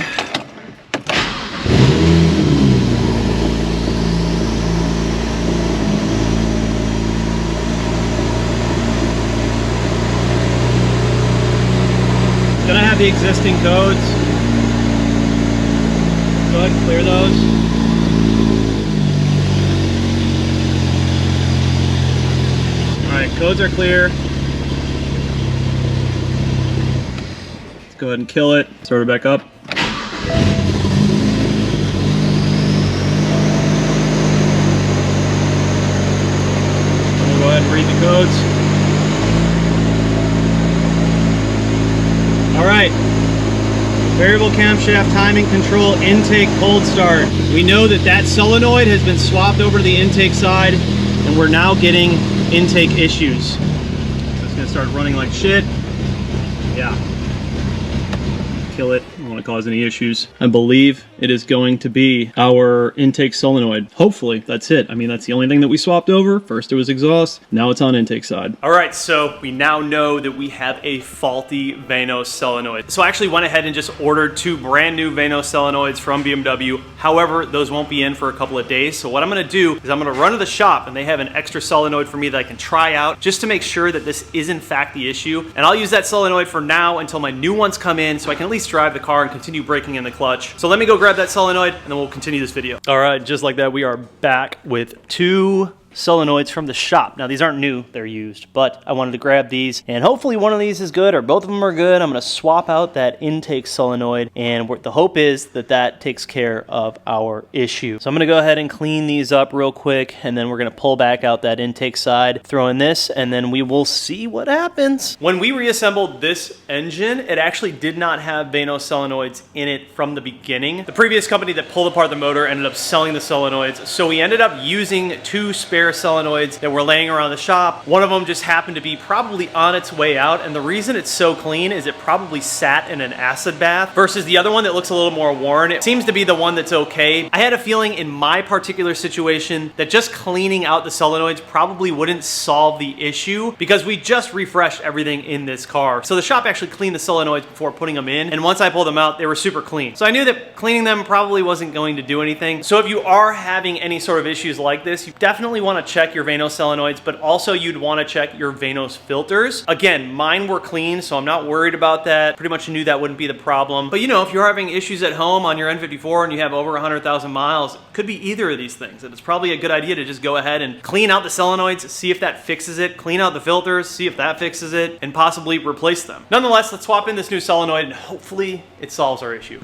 Gonna have the existing codes. Go ahead and clear those. All right, codes are clear. Let's go ahead and kill it. Start it back up. We'll go ahead and read the codes. All right, variable camshaft timing control intake cold start. We know that that solenoid has been swapped over to the intake side and we're now getting intake issues. So it's gonna start running like shit. Yeah. Kill it. I don't want to cause any issues. I believe it is going to be our intake solenoid. Hopefully that's it. I mean, that's the only thing that we swapped over. First it was exhaust, now it's on intake side. All right, so we now know that we have a faulty Vanos solenoid. So I actually went ahead and just ordered 2 brand new Vanos solenoids from BMW. However, those won't be in for a couple of days. So what I'm gonna do is I'm gonna run to the shop and they have an extra solenoid for me that I can try out just to make sure that this is in fact the issue. And I'll use that solenoid for now until my new ones come in so I can at least drive the car and continue braking in the clutch. So let me go grab that solenoid and then we'll continue this video. All right, just like that, we are back with 2 solenoids from the shop. Now these aren't new, they're used, but I wanted to grab these and hopefully one of these is good or both of them are good. I'm gonna swap out that intake solenoid and the hope is that that takes care of our issue. So I'm gonna go ahead and clean these up real quick and then we're gonna pull back out that intake side, throw in this, and then we will see what happens. When we reassembled this engine, it actually did not have Vano solenoids in it from the beginning. The previous company that pulled apart the motor ended up selling the solenoids, so we ended up using 2 spare solenoids that were laying around the shop. One of them just happened to be probably on its way out, and the reason it's so clean is it probably sat in an acid bath versus the other one that looks a little more worn. It seems to be the one that's okay. I had a feeling in my particular situation that just cleaning out the solenoids probably wouldn't solve the issue because we just refreshed everything in this car. So the shop actually cleaned the solenoids before putting them in, and once I pulled them out, they were super clean. So I knew that cleaning them probably wasn't going to do anything. So if you are having any sort of issues like this, you definitely want to check your Vano solenoids, but also you'd want to check your Vanos filters. Again, mine were clean, so I'm not worried about that. Pretty much knew that wouldn't be the problem. But you know, if you're having issues at home on your N54 and you have over 100,000 miles, it could be either of these things. And it's probably a good idea to just go ahead and clean out the solenoids, see if that fixes it, clean out the filters, see if that fixes it, and possibly replace them. Nonetheless, let's swap in this new solenoid and hopefully it solves our issue.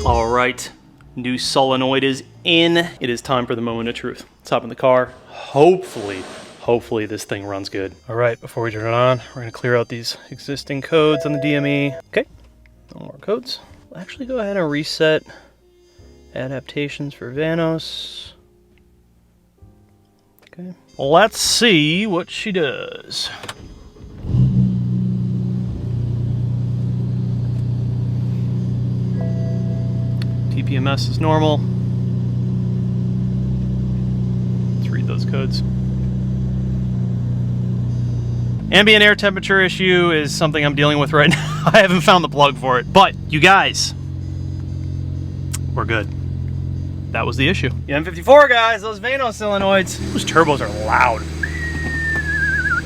All right, new solenoid is in. It is time for the moment of truth. Let's hop in the car. Hopefully this thing runs good. All right, before we turn it on, we're gonna clear out these existing codes on the DME. Okay, no more codes. We'll actually go ahead and reset adaptations for Vanos. Okay, let's see what she does. TPMS is normal. Let's read those codes. Ambient air temperature issue is something I'm dealing with right now. I haven't found the plug for it, but you guys, we're good. That was the issue. The M54 guys, those Vano solenoids, those turbos are loud.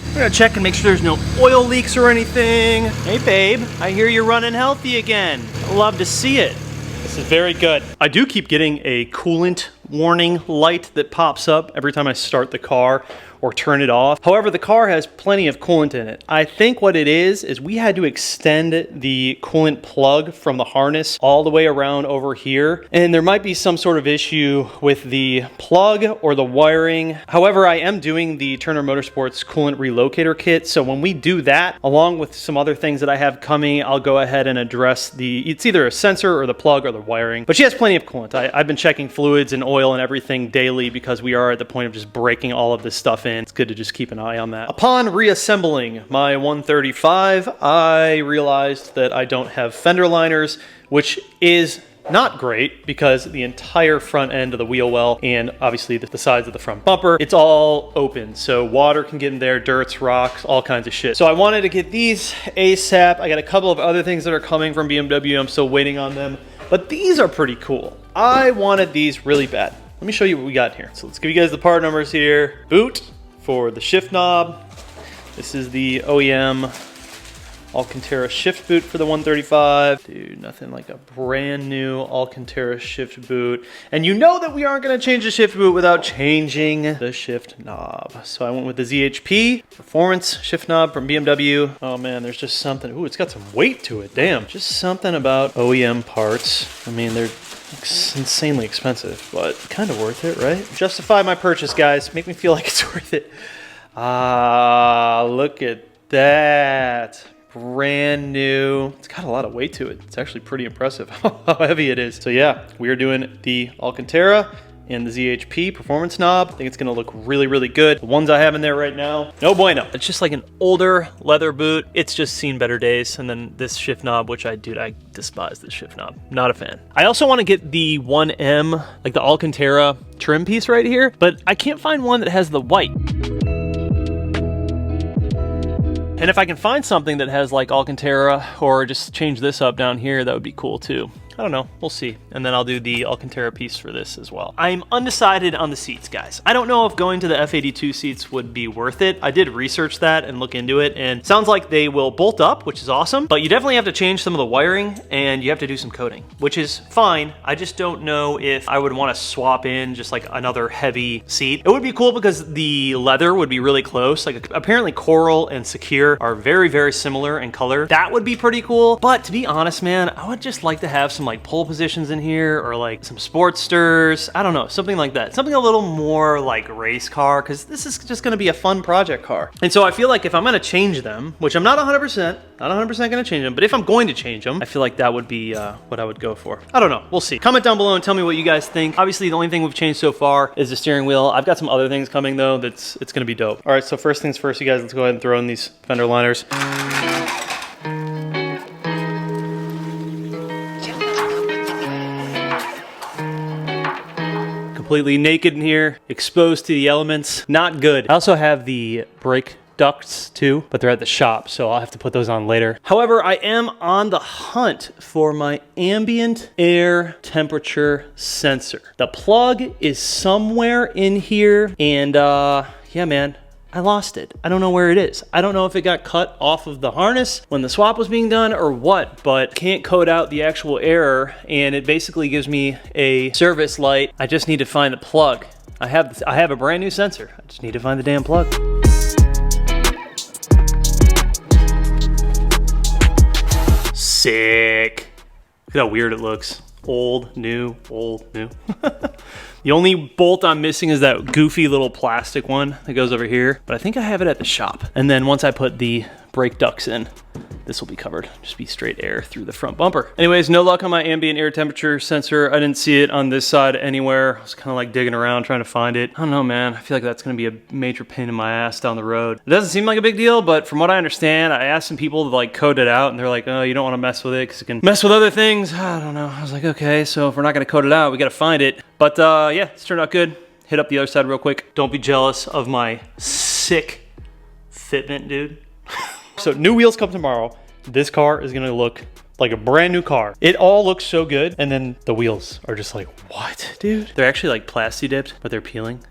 We're gonna check and make sure there's no oil leaks or anything. Hey babe, I hear you're running healthy again. Love to see it. This is very good. I do keep getting a coolant warning light that pops up every time I start the car or turn it off. However, the car has plenty of coolant in it. I think what it is we had to extend the coolant plug from the harness all the way around over here. And there might be some sort of issue with the plug or the wiring. However, I am doing the Turner Motorsports coolant relocator kit. So when we do that, along with some other things that I have coming, I'll go ahead and address it's either a sensor or the plug or the wiring. But she has plenty of coolant. I've been checking fluids and oil and everything daily because we are at the point of just breaking all of this stuff in. It's good to just keep an eye on that. Upon reassembling my 135, I realized that I don't have fender liners, which is not great because the entire front end of the wheel well and obviously the sides of the front bumper, it's all open. So water can get in there, dirts, rocks, all kinds of shit. So I wanted to get these ASAP. I got a couple of other things that are coming from BMW. I'm still waiting on them, but these are pretty cool. I wanted these really bad. Let me show you what we got here. So let's give you guys the part numbers here. Boot for the shift knob. This is the OEM Alcantara shift boot for the 135. Dude, nothing like a brand new Alcantara shift boot. And you know that we aren't gonna change the shift boot without changing the shift knob. So I went with the ZHP Performance shift knob from BMW. Oh man, there's just something, ooh, it's got some weight to it, damn. Just something about OEM parts. I mean, they're insanely expensive, but kind of worth it, right? Justify my purchase, guys. Make me feel like it's worth it. Ah, look at that. Brand new. It's got a lot of weight to it. It's actually pretty impressive how heavy it is. So yeah, we are doing the Alcantara and the ZHP performance knob. I think it's gonna look really, really good. The ones I have in there right now, no bueno. It's just like an older leather boot. It's just seen better days. And then this shift knob, which I despise this shift knob. Not a fan. I also wanna get the 1M, like the Alcantara trim piece right here, but I can't find one that has the white. And if I can find something that has like Alcantara or just change this up down here, that would be cool too. I don't know, we'll see. And then I'll do the Alcantara piece for this as well. I'm undecided on the seats, guys. I don't know if going to the F82 seats would be worth it. I did research that and look into it, and sounds like they will bolt up, which is awesome, but you definitely have to change some of the wiring and you have to do some coating, which is fine. I just don't know if I would want to swap in just like another heavy seat. It would be cool because the leather would be really close. Like apparently Coral and Secure are very, very similar in color. That would be pretty cool. But to be honest, man, I would just like to have some like pole positions in here or like some Sportsters. I don't know, something like that. Something a little more like race car, because this is just gonna be a fun project car. And so I feel like if I'm gonna change them, which I'm not 100% gonna change them, but if I'm going to change them, I feel like that would be what I would go for. I don't know, we'll see. Comment down below and tell me what you guys think. Obviously the only thing we've changed so far is the steering wheel. I've got some other things coming though it's gonna be dope. All right, so first things first, you guys, let's go ahead and throw in these fender liners. Completely naked in here, exposed to the elements, not good. I also have the brake ducts too, but they're at the shop, so I'll have to put those on later. However, I am on the hunt for my ambient air temperature sensor. The plug is somewhere in here, and yeah, man, I lost it. I don't know where it is. I don't know if it got cut off of the harness when the swap was being done or what, but can't code out the actual error, and it basically gives me a service light. I just need to find the plug. I have a brand new sensor. I just need to find the damn plug. Sick. Look at how weird it looks. Old, new, old, new. The only bolt I'm missing is that goofy little plastic one that goes over here, but I think I have it at the shop. And then once I put the brake ducts in, this will be covered. Just be straight air through the front bumper. Anyways, no luck on my ambient air temperature sensor. I didn't see it on this side anywhere. I was kind of like digging around trying to find it. I don't know, man. I feel like that's gonna be a major pain in my ass down the road. It doesn't seem like a big deal, but from what I understand, I asked some people to like code it out, and they're like, oh, you don't wanna mess with it because it can mess with other things. I don't know. I was like, okay, so if we're not gonna code it out, we gotta find it. But yeah, it's turned out good. Hit up the other side real quick. Don't be jealous of my sick fitment, dude. So new wheels come tomorrow. This car is gonna look like a brand new car. It all looks so good, and then the wheels are just like, what, dude? They're actually like plasti dipped, but they're peeling.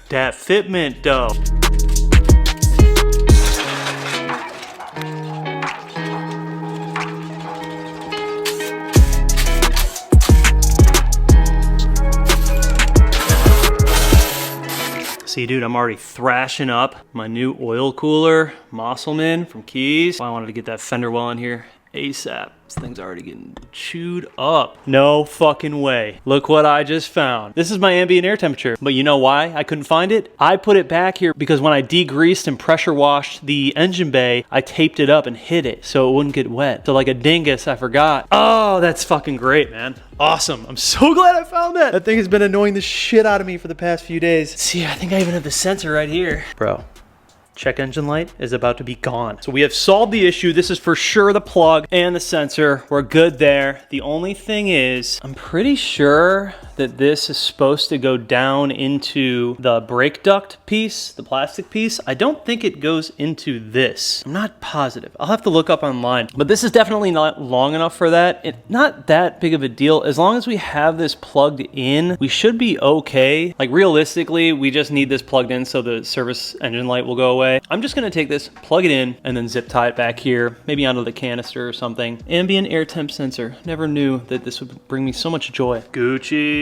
That fitment, though. See, dude, I'm already thrashing up my new oil cooler, Mosselman from Keys. I wanted to get that fender well in here ASAP. This thing's already getting chewed up. No fucking way. Look what I just found. This is my ambient air temperature. But you know why I couldn't find it? I put it back here because when I degreased and pressure washed the engine bay, I taped it up and hid it so it wouldn't get wet. So like a dingus, I forgot. Oh, that's fucking great, man. Awesome. I'm so glad I found that. That thing has been annoying the shit out of me for the past few days. See, I think I even have the sensor right here. Bro. Check engine light is about to be gone. So we have solved the issue. This is for sure the plug and the sensor. We're good there. The only thing is, I'm pretty sure that this is supposed to go down into the brake duct piece, the plastic piece. I don't think it goes into this. I'm not positive. I'll have to look up online. But this is definitely not long enough for that. It's not that big of a deal. As long as we have this plugged in, we should be okay. Like realistically, we just need this plugged in so the service engine light will go away. I'm just gonna take this, plug it in, and then zip tie it back here, maybe onto the canister or something. Ambient air temp sensor. Never knew that this would bring me so much joy. Gucci.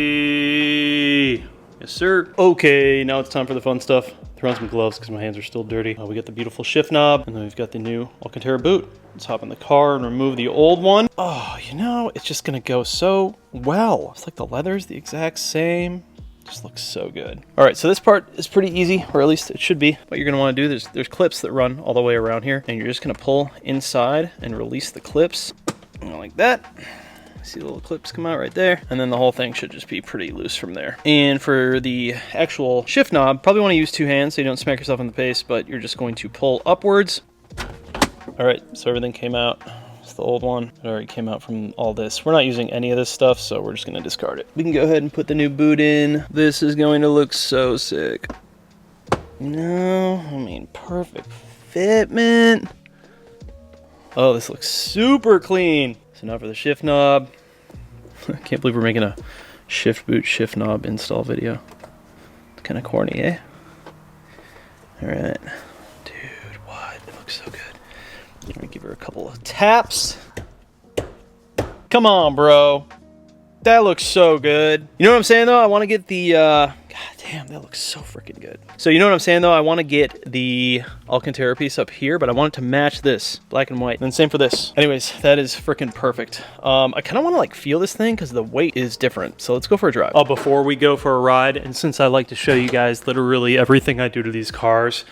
Yes, sir. Okay, now it's time for the fun stuff. Throw on some gloves because my hands are still dirty. We got the beautiful shift knob, and then we've got the new Alcantara boot. Let's hop in the car and remove the old one. Oh, you know, it's just gonna go so well. It's like the leather's the exact same. Just looks so good. All right, so this part is pretty easy, or at least it should be. What you're gonna wanna do, there's clips that run all the way around here, and you're just gonna pull inside and release the clips, like that. See the little clips come out right there, and then the whole thing should just be pretty loose from there. And for the actual shift knob, probably wanna use two hands so you don't smack yourself in the face, but you're just going to pull upwards. All right, so everything came out. The old one. It already came out from all this. We're not using any of this stuff, so we're just gonna discard it. We can go ahead and put the new boot in. This is going to look so sick. No, I mean, perfect fitment. Oh, this looks super clean. So now for the shift knob. I can't believe we're making a shift boot shift knob install video. It's kind of corny, eh? All right. Dude, what? It looks so good. Let me give her a couple of taps. Come on, bro. That looks so good. You know what I'm saying, though? I want to get the... God damn, that looks so freaking good. So you know what I'm saying, though? I want to get the Alcantara piece up here, but I want it to match this, black and white. And same for this. Anyways, that is freaking perfect. I kind of want to, like, feel this thing because the weight is different. So let's go for a drive. Oh, before we go for a ride, and since I like to show you guys literally everything I do to these cars,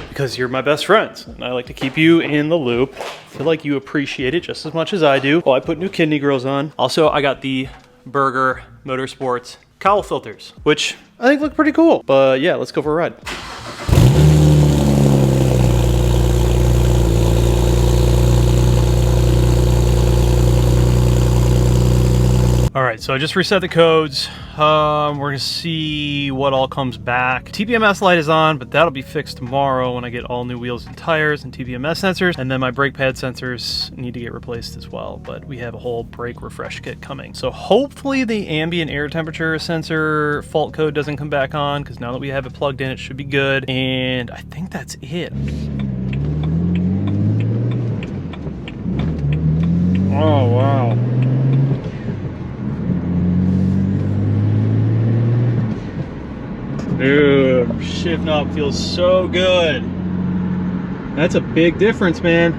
because you're my best friends, and I like to keep you in the loop. I feel like you appreciate it just as much as I do. Oh, I put new kidney grills on. Also, I got the Burger Motorsports cowl filters, which I think look pretty cool. But yeah, let's go for a ride. All right, so I just reset the codes. We're gonna see what all comes back. TPMS light is on, but that'll be fixed tomorrow when I get all new wheels and tires and TPMS sensors. And then my brake pad sensors need to get replaced as well, but we have a whole brake refresh kit coming. So hopefully the ambient air temperature sensor fault code doesn't come back on, because now that we have it plugged in, it should be good. And I think that's it. Oh, wow. Dude, shift knob feels so good. That's a big difference, man.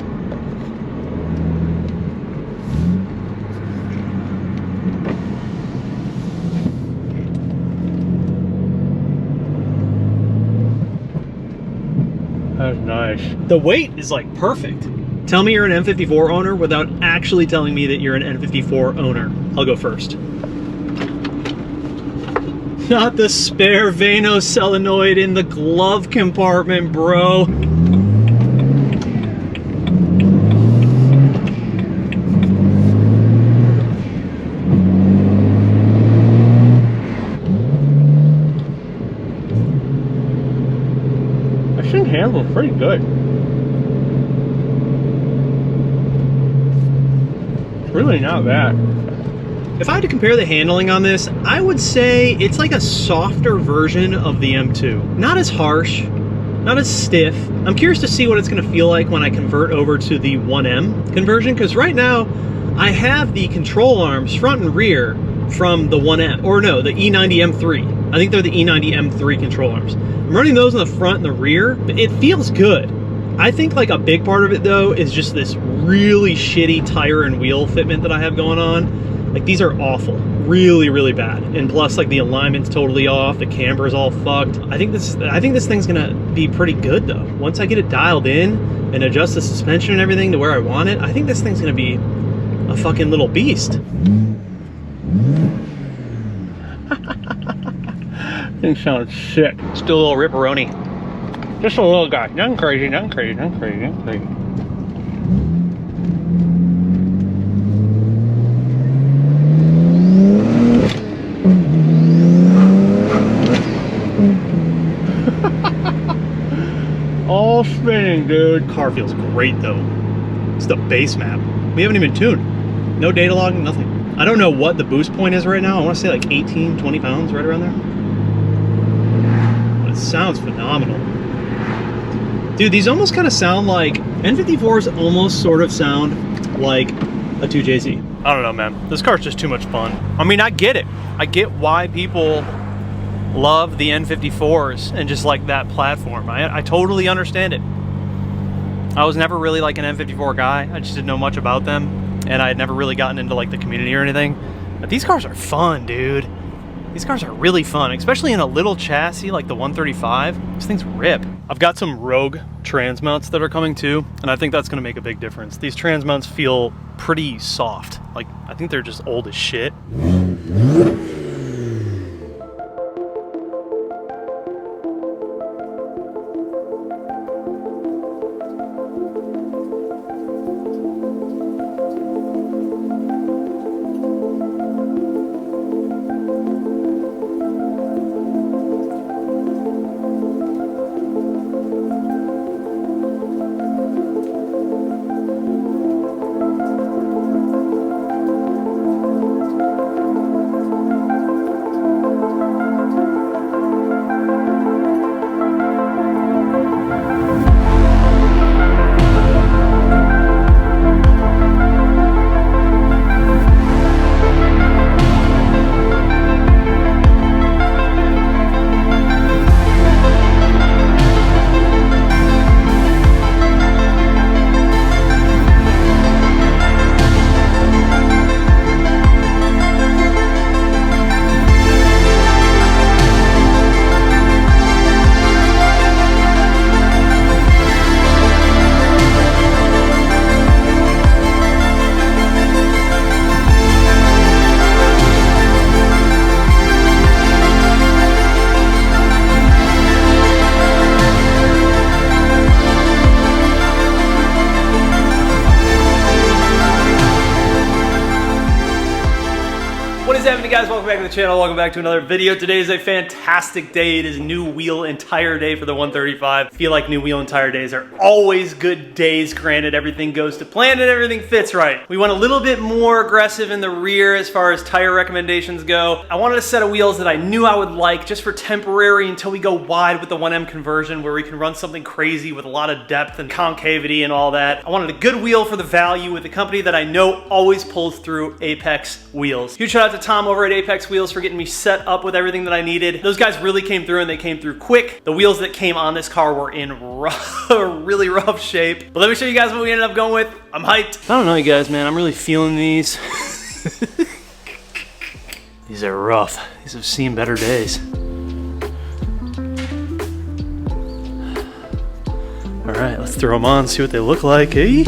That's nice. The weight is like perfect. Tell me you're an M54 owner without actually telling me that you're an N54 owner. I'll go first. Not the spare Vano solenoid in the glove compartment, bro. That thing handles pretty good. It's really not bad. If I had to compare the handling on this, I would say it's like a softer version of the M2. Not as harsh, not as stiff. I'm curious to see what it's gonna feel like when I convert over to the 1M conversion, because right now I have the control arms front and rear from the 1M, or no, the E90 M3. I think they're the E90 M3 control arms. I'm running those in the front and the rear, but it feels good. I think like a big part of it though is just this really shitty tire and wheel fitment that I have going on. Like these are awful, really, really bad. And plus like the alignment's totally off, the camber's all fucked. I think this thing's gonna be pretty good though. Once I get it dialed in and adjust the suspension and everything to where I want it, I think this thing's gonna be a fucking little beast. Thing sounds sick. Still a little ripperoni. Just a little guy. Nothing crazy, nothing crazy, nothing crazy, nothing crazy. All spinning, dude. Car feels great though. It's the base map. We haven't even tuned. No data log, nothing. I don't know what the boost point is right now. I want to say like 18, 20 pounds, right around there. But it sounds phenomenal. Dude, these almost kind of sound like, N54s almost sort of sound like a 2JZ. I don't know, man. This car's just too much fun. I mean, I get it. I get why people love the N54s and just like that platform. I totally understand it. I was never really like an N54 guy. I just didn't know much about them, and I had never really gotten into like the community or anything. But these cars are fun, dude. These cars are really fun, especially in a little chassis like the 135. These things rip. I've got some Rogue trans mounts that are coming too, and I think that's gonna make a big difference. These trans mounts feel pretty soft. Like, I think they're just old as shit. the channel? Welcome back to another video. Today is a fantastic day. It is new wheel and tire day for the 135. I feel like new wheel and tire days are always good days. Granted, everything goes to plan and everything fits right. We went a little bit more aggressive in the rear as far as tire recommendations go. I wanted a set of wheels that I knew I would like just for temporary until we go wide with the 1M conversion, where we can run something crazy with a lot of depth and concavity and all that. I wanted a good wheel for the value with a company that I know always pulls through, Apex Wheels. Huge shout out to Tom over at Apex Wheels for getting me set up with everything that I needed. Those guys really came through, and they came through quick. The wheels that came on this car were in really rough shape. But let me show you guys what we ended up going with. I'm hyped. I don't know, you guys, man. I'm really feeling these. These are rough. These have seen better days. All right, let's throw them on, see what they look like, eh?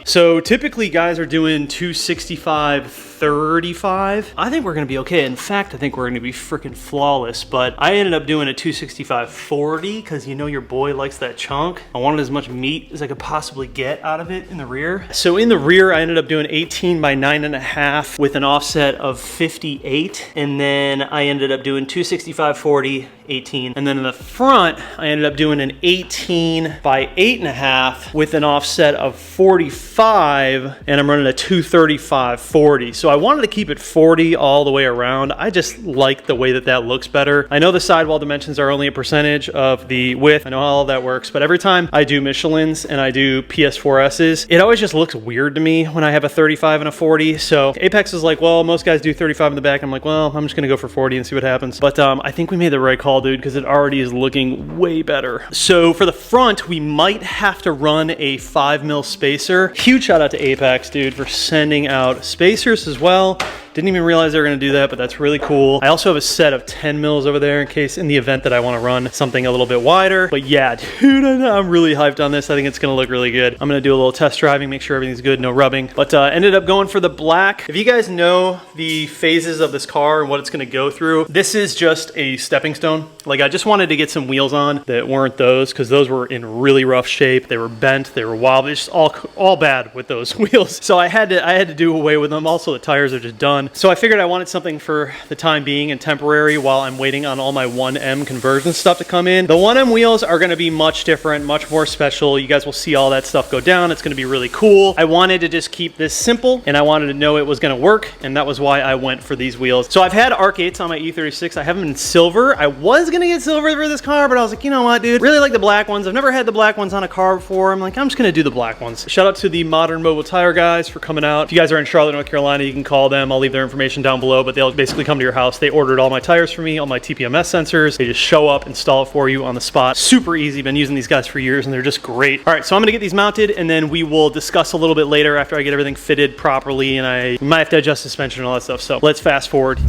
So typically guys are doing 265/35. I think we're gonna be okay. In fact, I think we're gonna be freaking flawless, but I ended up doing a 265/40 because you know your boy likes that chunk. I wanted as much meat as I could possibly get out of it in the rear. So in the rear, I ended up doing 18 by 9.5 with an offset of 58. And then I ended up doing 265/40, 18. And then in the front, I ended up doing an 18 by 8.5 with an offset of 45, and I'm running a 235/40. So I wanted to keep it 40 all the way around. I just like the way that that looks better. I know the sidewall dimensions are only a percentage of the width. I know how all that works, but every time I do Michelins and I do PS4Ss, it always just looks weird to me when I have a 35 and a 40. So Apex is like, well, most guys do 35 in the back. I'm like, well, I'm just gonna go for 40 and see what happens. But I think we made the right call, dude, because it already is looking way better. So for the front, we might have to run a 5mm spacer. Huge shout out to Apex, dude, for sending out spacers as well. Didn't even realize they were gonna do that, but that's really cool. I also have a set of 10mm over there in case, in the event that I wanna run something a little bit wider. But yeah, dude, I'm really hyped on this. I think it's gonna look really good. I'm gonna do a little test driving, make sure everything's good, no rubbing. But ended up going for the black. If you guys know the phases of this car and what it's gonna go through, this is just a stepping stone. Like, I just wanted to get some wheels on that weren't those, because those were in really rough shape. They were bent, they were wobbly, just all bad with those wheels. So I had to do away with them. Also, the tires are just done. So I figured I wanted something for the time being and temporary while I'm waiting on all my 1M conversion stuff to come in. The 1M wheels are gonna be much different, much more special. You guys will see all that stuff go down. It's gonna be really cool. I wanted to just keep this simple, and I wanted to know it was gonna work, and that was why I went for these wheels. So I've had Arc 8s on my E36. I have them in silver. I was gonna get silver for this car, but I was like, you know what, dude? Really like the black ones. I've never had the black ones on a car before. I'm like, I'm just gonna do the black ones. Shout out to the Modern Mobile Tire guys for coming out. If you guys are in Charlotte, North Carolina, you can call them. I'll leave their information down below, but they'll basically come to your house. They ordered all my tires for me, all my TPMS sensors. They just show up, install it for you on the spot. Super easy. Been using these guys for years, and they're just great. All right, so I'm gonna get these mounted, and then we will discuss a little bit later after I get everything fitted properly, and I might have to adjust suspension and all that stuff. So let's fast forward.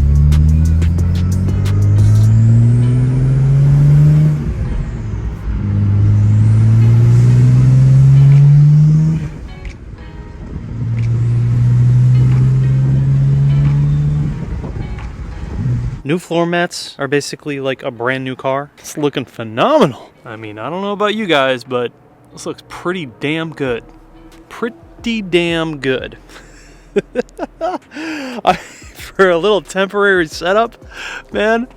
New floor mats are basically like a brand new car. It's looking phenomenal. I mean, I don't know about you guys, but this looks pretty damn good. Pretty damn good. For a little temporary setup, man.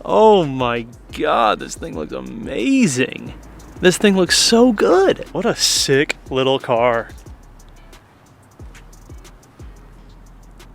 Oh my God, this thing looks amazing. This thing looks so good. What a sick little car.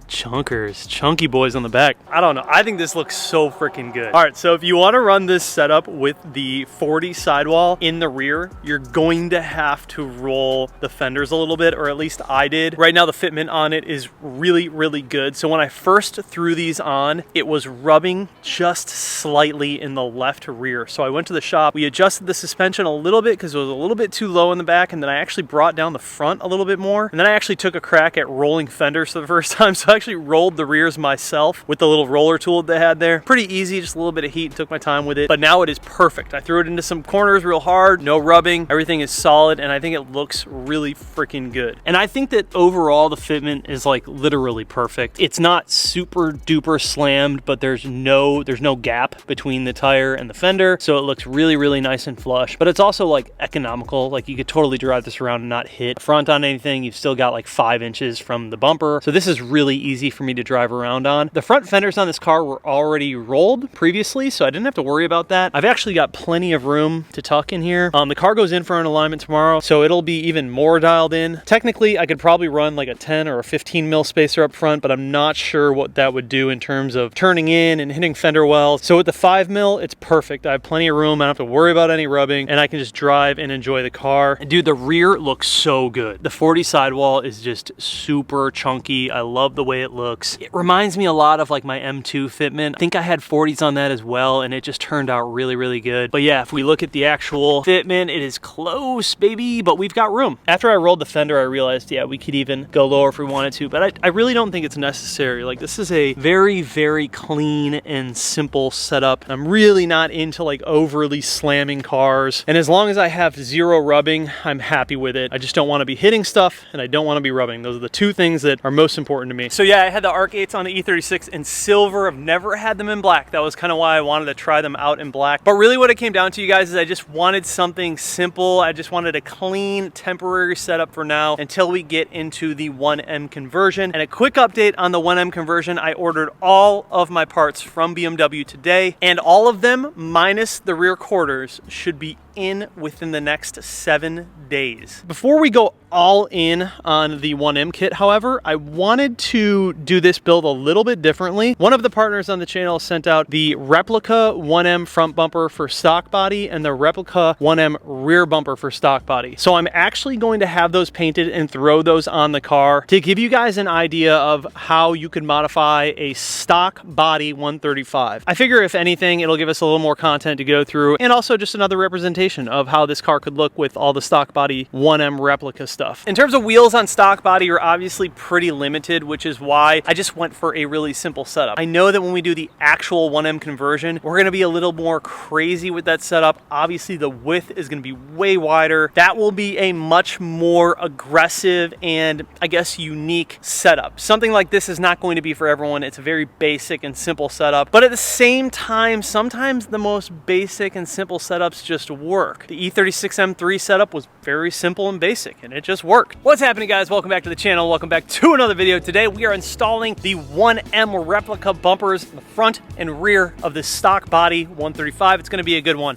Chunkers, chunky boys on the back. I don't know. I think this looks so freaking good. All right, so if you want to run this setup with the 40 sidewall in the rear, you're going to have to roll the fenders a little bit, or at least I did. Right now, the fitment on it is really good. So when I first threw these on, it was rubbing just slightly in the left rear. So I went to the shop. We adjusted the suspension a little bit because it was a little bit too low in the back, and then I actually brought down the front a little bit more. And then I actually took a crack at rolling fenders for the first time. So I actually actually rolled the rears myself with the little roller tool that they had there. Pretty easy, just a little bit of heat, and took my time with it. But now it is perfect. I threw it into some corners real hard, no rubbing. Everything is solid, and I think it looks really freaking good. And I think that overall the fitment is like literally perfect. It's not super duper slammed, but there's no gap between the tire and the fender, so it looks really, really nice and flush. But it's also like economical. Like you could totally drive this around and not hit front on anything. You've still got like 5 inches from the bumper, so this is really easy for me to drive around on. The front fenders on this car were already rolled previously, so I didn't have to worry about that. I've actually got plenty of room to tuck in here. The car goes in for an alignment tomorrow, so it'll be even more dialed in. Technically, I could probably run like a 10 or a 15 mil spacer up front, but I'm not sure what that would do in terms of turning in and hitting fender wells. So with the 5 mil, it's perfect. I have plenty of room. I don't have to worry about any rubbing, and I can just drive and enjoy the car. And dude, the rear looks so good. The 40 sidewall is just super chunky. I love the way it looks. It reminds me a lot of like my M2 fitment. I think I had 40s on that as well, and it just turned out really, really good. But yeah, if we look at the actual fitment, it is close, baby, but we've got room. After I rolled the fender, I realized, yeah, we could even go lower if we wanted to, but I really don't think it's necessary. Like, this is a very, very clean and simple setup. I'm really not into like overly slamming cars, and as long as I have zero rubbing, I'm happy with it. I just don't want to be hitting stuff, and I don't want to be rubbing. Those are the two things that are most important to me. So yeah, I had the ARC 8s on the E36 in silver. I've never had them in black. That was kind of why I wanted to try them out in black. But really what it came down to, you guys, is I just wanted something simple. I just wanted a clean, temporary setup for now until we get into the 1M conversion. And a quick update on the 1M conversion, I ordered all of my parts from BMW today, and all of them, minus the rear quarters, should be in within the next 7 days. Before we go all in on the 1M kit, however, I wanted to do this build a little bit differently. One of the partners on the channel sent out the replica 1M front bumper for stock body and the replica 1M rear bumper for stock body. So I'm actually going to have those painted and throw those on the car to give you guys an idea of how you could modify a stock body 135. I figure if anything, it'll give us a little more content to go through, and also just another representation of how this car could look with all the stock body 1M replica stuff. In terms of wheels on stock body, you're obviously pretty limited, which is why I just went for a really simple setup. I know that when we do the actual 1M conversion, we're gonna be a little more crazy with that setup. Obviously, the width is gonna be way wider. That will be a much more aggressive and, I guess, unique setup. Something like this is not going to be for everyone. It's a very basic and simple setup, but at the same time, sometimes the most basic and simple setups just work. The E36 M3 setup was very simple and basic, and it just worked. What's happening, guys? Welcome back to the channel. Welcome back to another video. Today we are installing the 1M replica bumpers in the front and rear of the stock body 135. It's going to be a good one.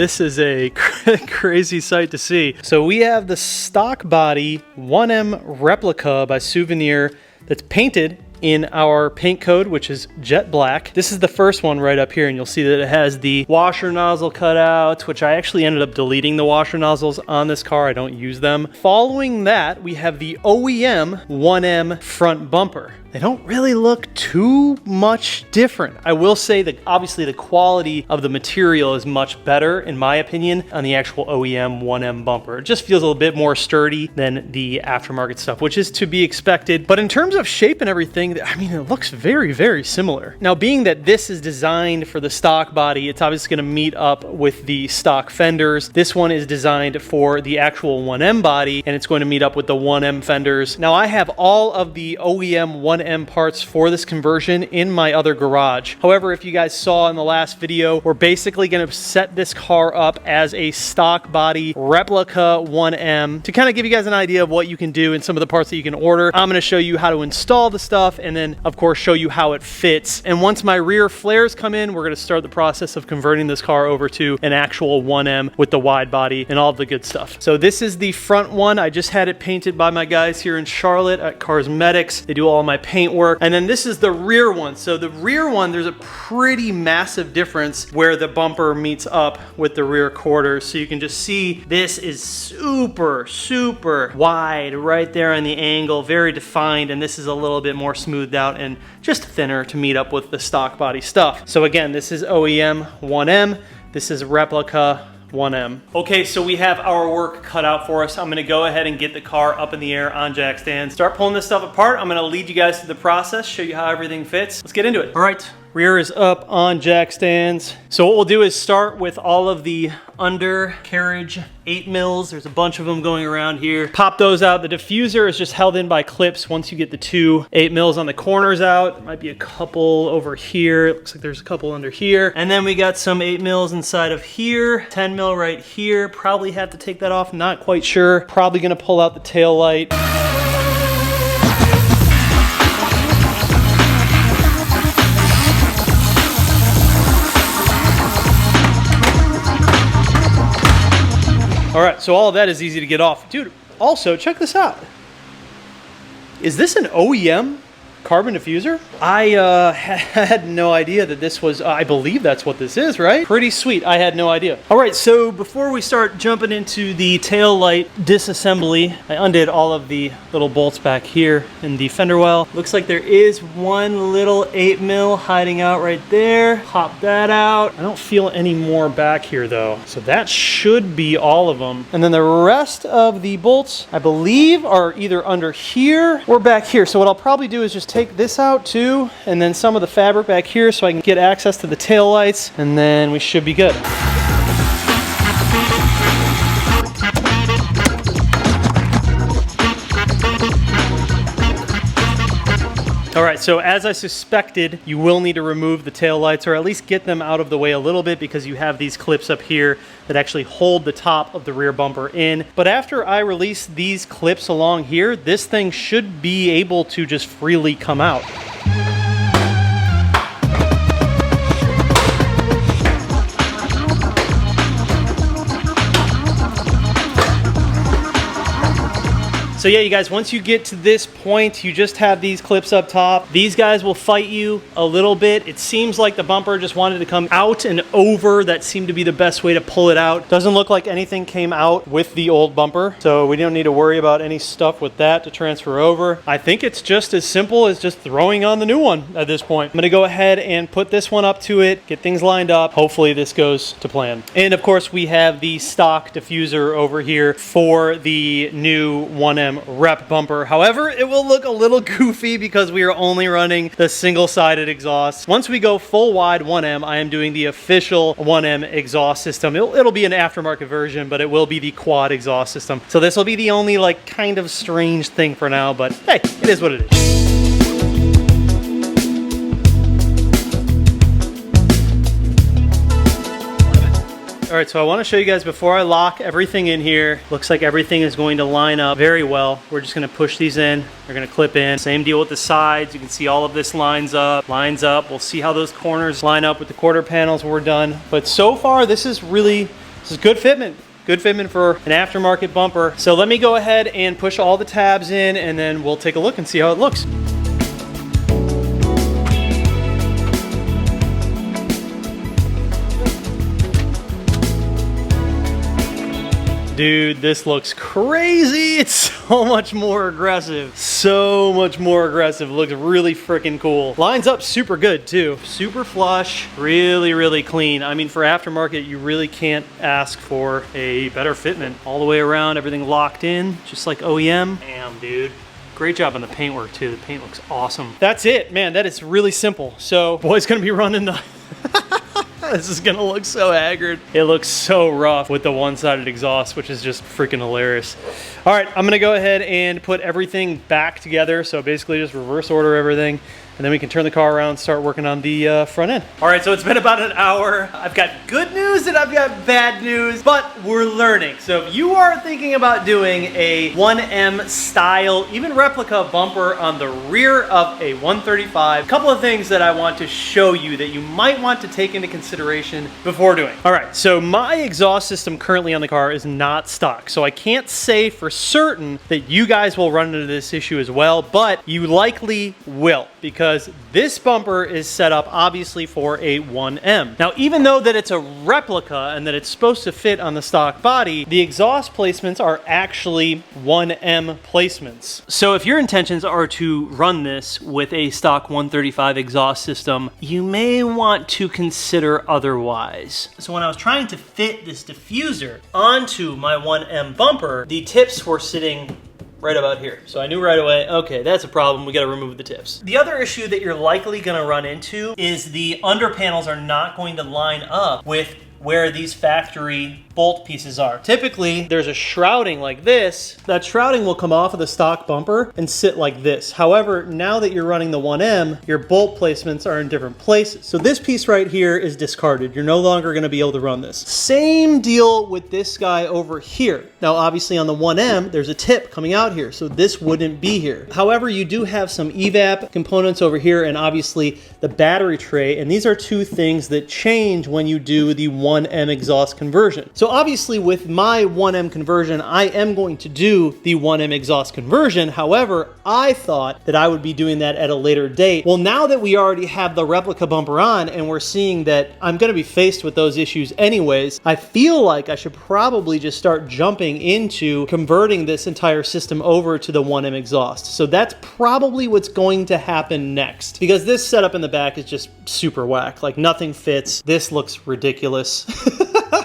This is a crazy sight to see. So we have the stock body 1M replica by Souvenir that's painted in our paint code, which is jet black. This is the first one right up here, and you'll see that it has the washer nozzle cutouts, which I actually ended up deleting the washer nozzles on this car. I don't use them. Following that, we have the OEM 1M front bumper. They don't really look too much different. I will say that obviously the quality of the material is much better, in my opinion, on the actual OEM 1M bumper. It just feels a little bit more sturdy than the aftermarket stuff, which is to be expected. But in terms of shape and everything, I mean, it looks very, very similar. Now, being that this is designed for the stock body, it's obviously gonna meet up with the stock fenders. This one is designed for the actual 1M body, and it's going to meet up with the 1M fenders. Now, I have all of the OEM 1M 1M parts for this conversion in my other garage. However, if you guys saw in the last video, we're basically gonna set this car up as a stock body replica 1M to kind of give you guys an idea of what you can do and some of the parts that you can order. I'm gonna show you how to install the stuff and then of course show you how it fits. And once my rear flares come in, we're gonna start the process of converting this car over to an actual 1M with the wide body and all the good stuff. So this is the front one. I just had it painted by my guys here in Charlotte at Cosmetics. They do all my paint work. And then this is the rear one. So the rear one, there's a pretty massive difference where the bumper meets up with the rear quarters. So you can just see this is super, super wide right there on the angle, very defined. And this is a little bit more smoothed out and just thinner to meet up with the stock body stuff. So again, this is OEM 1M. This is replica 1M. Okay, so we have our work cut out for us. I'm gonna go ahead and get the car up in the air on jack stands, start pulling this stuff apart. I'm gonna lead you guys through the process, show you how everything fits. Let's get into it. All right, rear is up on jack stands. So what we'll do is start with all of the undercarriage 8 mils. There's a bunch of them going around here. Pop those out. The diffuser is just held in by clips. Once you get the 2 8 mils on the corners out, there might be a couple over here. It looks like there's a couple under here. And then we got some 8 mils inside of here, 10 mil right here. Probably have to take that off, not quite sure. Probably gonna pull out the tail light. All right, so all of that is easy to get off. Dude, also, check this out. Is this an OEM carbon diffuser? I had no idea that this was, I believe that's what this is, right? Pretty sweet, I had no idea. All right, so before we start jumping into the tail light disassembly, I undid all of the little bolts back here in the fender well. Looks like there is one little 8 mil hiding out right there. Pop that out. I don't feel any more back here though. So that should be all of them. And then the rest of the bolts, I believe, are either under here or back here. So what I'll probably do is just take this out too, and then some of the fabric back here so I can get access to the tail lights, and then we should be good. All right, so as I suspected, you will need to remove the tail lights, or at least get them out of the way a little bit, because you have these clips up here that actually hold the top of the rear bumper in. But after I release these clips along here, this thing should be able to just freely come out. So yeah, you guys, once you get to this point, you just have these clips up top. These guys will fight you a little bit. It seems like the bumper just wanted to come out and over. That seemed to be the best way to pull it out. Doesn't look like anything came out with the old bumper, so we don't need to worry about any stuff with that to transfer over. I think it's just as simple as just throwing on the new one at this point. I'm gonna go ahead and put this one up to it, get things lined up. Hopefully this goes to plan. And of course, we have the stock diffuser over here for the new 1M rep bumper. However, it will look a little goofy because we are only running the single-sided exhaust. Once we go full wide 1M, I am doing the official 1M exhaust system. It'll be an aftermarket version, but it will be the quad exhaust system. So this will be the only like kind of strange thing for now, but hey, it is what it is. All right, so I want to show you guys before I lock everything in here. Looks like everything is going to line up very well. We're just going to push these in. They're going to clip in. Same deal with the sides. You can see all of this lines up. We'll see how those corners line up with the quarter panels when we're done. But so far, this is good fitment. Good fitment for an aftermarket bumper. So let me go ahead and push all the tabs in, and then we'll take a look and see how it looks. Dude, this looks crazy. It's so much more aggressive. So much more aggressive. Looks really freaking cool. Lines up super good too. Super flush, really, really clean. I mean, for aftermarket, you really can't ask for a better fitment. All the way around, everything locked in, just like OEM. Damn, dude. Great job on the paintwork too. The paint looks awesome. That's it, man. That is really simple. So, boy's gonna be running the This is gonna look so haggard. It looks so rough with the one-sided exhaust, which is just freaking hilarious. All right, I'm gonna go ahead and put everything back together. So basically just reverse order everything, and then we can turn the car around and start working on the front end. All right, so it's been about an hour. I've got good news and I've got bad news, but we're learning. So if you are thinking about doing a 1M style, even replica bumper on the rear of a 135, a couple of things that I want to show you that you might want to take into consideration before doing. All right, so my exhaust system currently on the car is not stock, so I can't say for certain that you guys will run into this issue as well, but you likely will, because this bumper is set up obviously for a 1M. Now, even though that it's a replica and that it's supposed to fit on the stock body, the exhaust placements are actually 1M placements. So if your intentions are to run this with a stock 135 exhaust system, you may want to consider otherwise. So when I was trying to fit this diffuser onto my 1M bumper, the tips were sitting right about here. So I knew right away, okay, that's a problem. We got to remove the tips. The other issue that you're likely going to run into is the under panels are not going to line up with where these factory bolt pieces are. Typically, there's a shrouding like this. That shrouding will come off of the stock bumper and sit like this. However, now that you're running the 1M, your bolt placements are in different places. So this piece right here is discarded. You're no longer gonna be able to run this. Same deal with this guy over here. Now, obviously on the 1M, there's a tip coming out here, so this wouldn't be here. However, you do have some evap components over here and obviously the battery tray, and these are two things that change when you do the 1M exhaust conversion. So obviously with my 1M conversion, I am going to do the 1M exhaust conversion. However, I thought that I would be doing that at a later date. Well, now that we already have the replica bumper on and we're seeing that I'm gonna be faced with those issues anyways, I feel like I should probably just start jumping into converting this entire system over to the 1M exhaust. So that's probably what's going to happen next, because this setup in the back is just super whack. Like nothing fits. This looks ridiculous.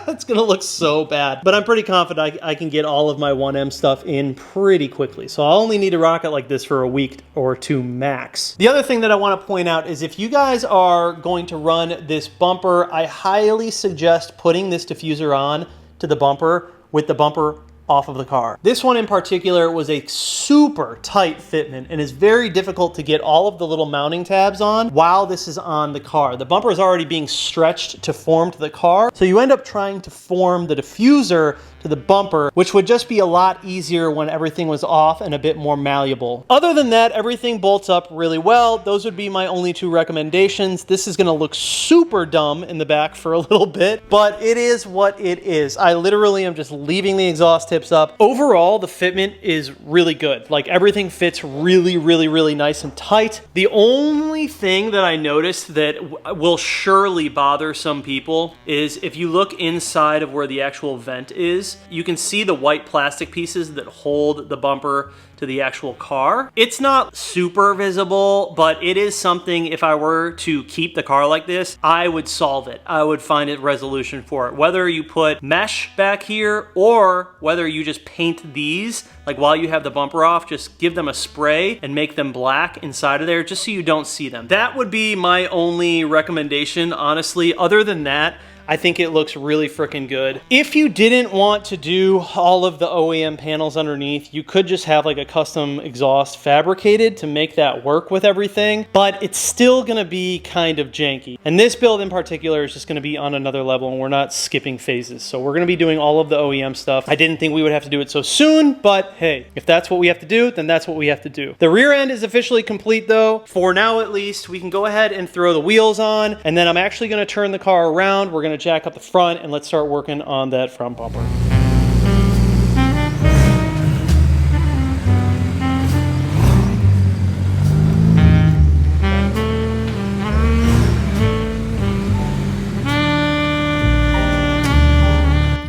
It's gonna look so bad, but I'm pretty confident I can get all of my 1M stuff in pretty quickly. So I'll only need to rock it like this for a week or two max. The other thing that I want to point out is if you guys are going to run this bumper, I highly suggest putting this diffuser on to the bumper with the bumper off of the car. This one in particular was a super tight fitment and is very difficult to get all of the little mounting tabs on while this is on the car. The bumper is already being stretched to form to the car, so you end up trying to form the diffuser to the bumper, which would just be a lot easier when everything was off and a bit more malleable. Other than that, everything bolts up really well. Those would be my only two recommendations. This is gonna look super dumb in the back for a little bit, but it is what it is. I literally am just leaving the exhaust tips up. Overall, the fitment is really good. Like everything fits really, really, really nice and tight. The only thing that I noticed that will surely bother some people is if you look inside of where the actual vent is, you can see the white plastic pieces that hold the bumper to the actual car. It's not super visible, but it is something, if I were to keep the car like this, I would solve it. I would find a resolution for it. Whether you put mesh back here or whether you just paint these, like while you have the bumper off, just give them a spray and make them black inside of there just so you don't see them. That would be my only recommendation, honestly. Other than that, I think it looks really freaking good. If you didn't want to do all of the OEM panels underneath, you could just have like a custom exhaust fabricated to make that work with everything, but it's still gonna be kind of janky. And this build in particular is just gonna be on another level and we're not skipping phases. So we're gonna be doing all of the OEM stuff. I didn't think we would have to do it so soon, but hey, if that's what we have to do, then that's what we have to do. The rear end is officially complete though. For now at least, we can go ahead and throw the wheels on, and then I'm actually gonna turn the car around. We're gonna jack up the front and let's start working on that front bumper.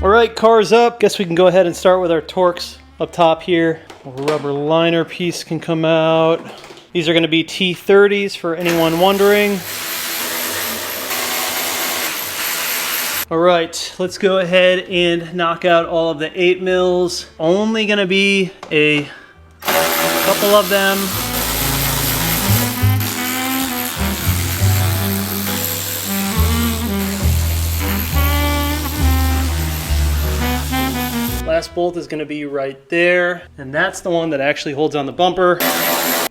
All right, car's up. Guess we can go ahead and start with our Torx up top here. A rubber liner piece can come out. These are going to be T30s for anyone wondering. All right, let's go ahead and knock out all of the 8 mils. Only gonna be a couple of them. brass bolt is going to be right there, and that's the one that actually holds on the bumper.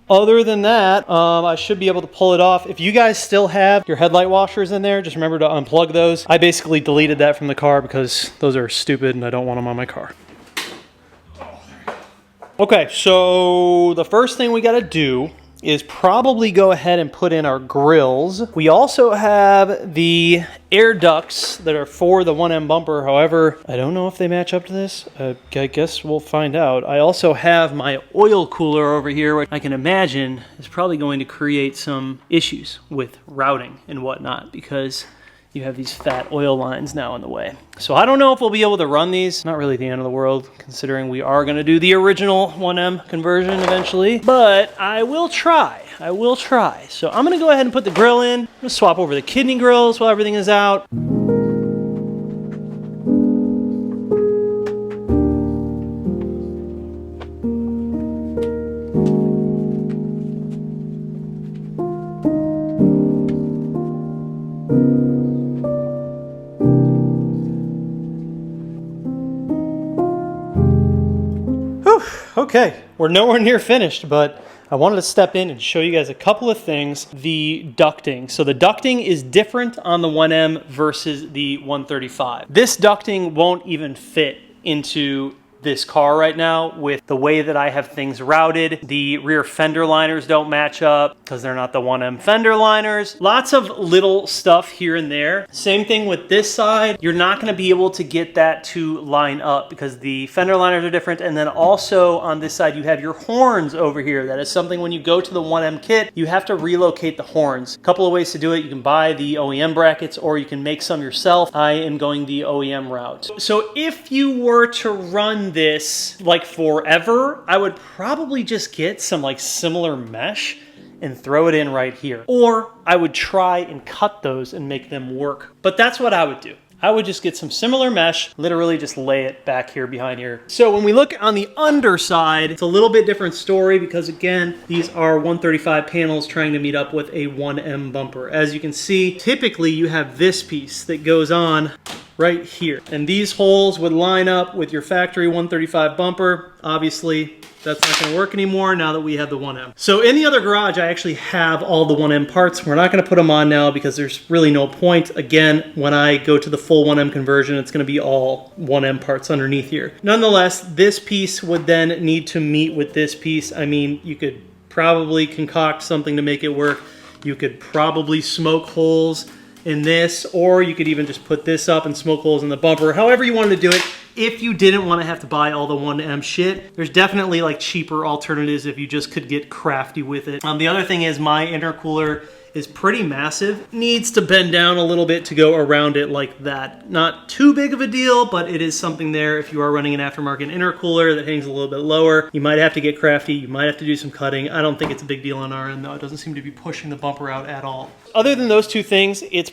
Other than that, I should be able to pull it off. If you guys still have your headlight washers in there, just remember to unplug those. I basically deleted that from the car because those are stupid and I don't want them on my car. Okay, so the first thing we got to do is probably go ahead and put in our grills. We also have the air ducts that are for the 1M bumper. However, I don't know if they match up to this. I guess we'll find out. I also have my oil cooler over here, which I can imagine is probably going to create some issues with routing and whatnot because you have these fat oil lines now in the way. So I don't know if we'll be able to run these. Not really the end of the world, considering we are gonna do the original 1M conversion eventually, but I will try. I will try. So I'm gonna go ahead and put the grill in. I'm gonna swap over the kidney grills while everything is out. Okay, we're nowhere near finished, but I wanted to step in and show you guys a couple of things. The ducting. So the ducting is different on the 1M versus the 135. This ducting won't even fit into this car right now with the way that I have things routed. The rear fender liners don't match up because they're not the 1M fender liners. Lots of little stuff here and there. Same thing with this side. You're not going to be able to get that to line up because the fender liners are different. And then also on this side, you have your horns over here. That is something when you go to the 1M kit, you have to relocate the horns. A couple of ways to do it. You can buy the OEM brackets or you can make some yourself. I am going the OEM route. So if you were to run this like forever, I would probably just get some like similar mesh and throw it in right here. Or I would try and cut those and make them work. But that's what I would do. I would just get some similar mesh, literally just lay it back here behind here. So when we look on the underside, it's a little bit different story because again, these are 135 panels trying to meet up with a 1M bumper. As you can see, typically you have this piece that goes on right here. And these holes would line up with your factory 135 bumper. Obviously, that's not going to work anymore now that we have the 1M. So in the other garage, I actually have all the 1M parts. We're not going to put them on now because there's really no point. Again, when I go to the full 1M conversion, it's going to be all 1M parts underneath here. Nonetheless, this piece would then need to meet with this piece. I mean, you could probably concoct something to make it work. You could probably smoke holes in this, or you could even just put this up and smoke holes in the bumper. However you wanted to do it. If you didn't want to have to buy all the 1M shit, there's definitely like cheaper alternatives if you just could get crafty with it. The other thing is my intercooler is pretty massive. Needs to bend down a little bit to go around it like that. Not too big of a deal, but it is something there. If you are running an aftermarket intercooler that hangs a little bit lower, you might have to get crafty. You might have to do some cutting. I don't think it's a big deal on our end though. It doesn't seem to be pushing the bumper out at all. Other than those two things, it's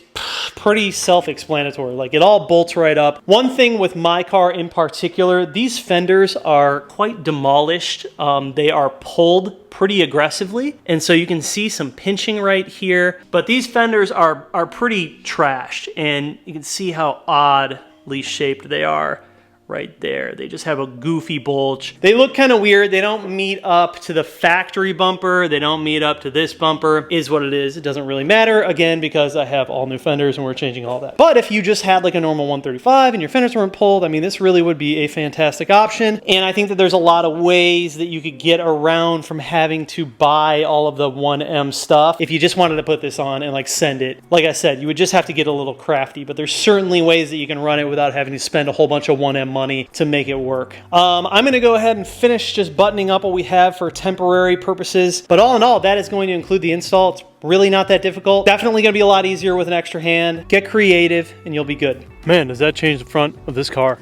pretty self-explanatory. Like it all bolts right up. One thing with my car in particular, these fenders are quite demolished. They are pulled pretty aggressively, and so you can see some pinching right here, but these fenders are pretty trashed, and you can see how oddly shaped they are right there. They just have a goofy bulge. They look kind of weird. They don't meet up to the factory bumper. They don't meet up to this bumper. Is what it is. It doesn't really matter, again, because I have all new fenders and we're changing all that. But if you just had like a normal 135 and your fenders weren't pulled, I mean, this really would be a fantastic option. And I think that there's a lot of ways that you could get around from having to buy all of the 1M stuff. If you just wanted to put this on and like send it, like I said, you would just have to get a little crafty, but there's certainly ways that you can run it without having to spend a whole bunch of 1M money to make it work. I'm gonna go ahead and finish just buttoning up what we have for temporary purposes, but all in all, that is going to include the install. It's really not that difficult. Definitely gonna be a lot easier with an extra hand. Get creative and you'll be good. Man, does that change the front of this car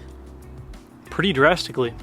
pretty drastically.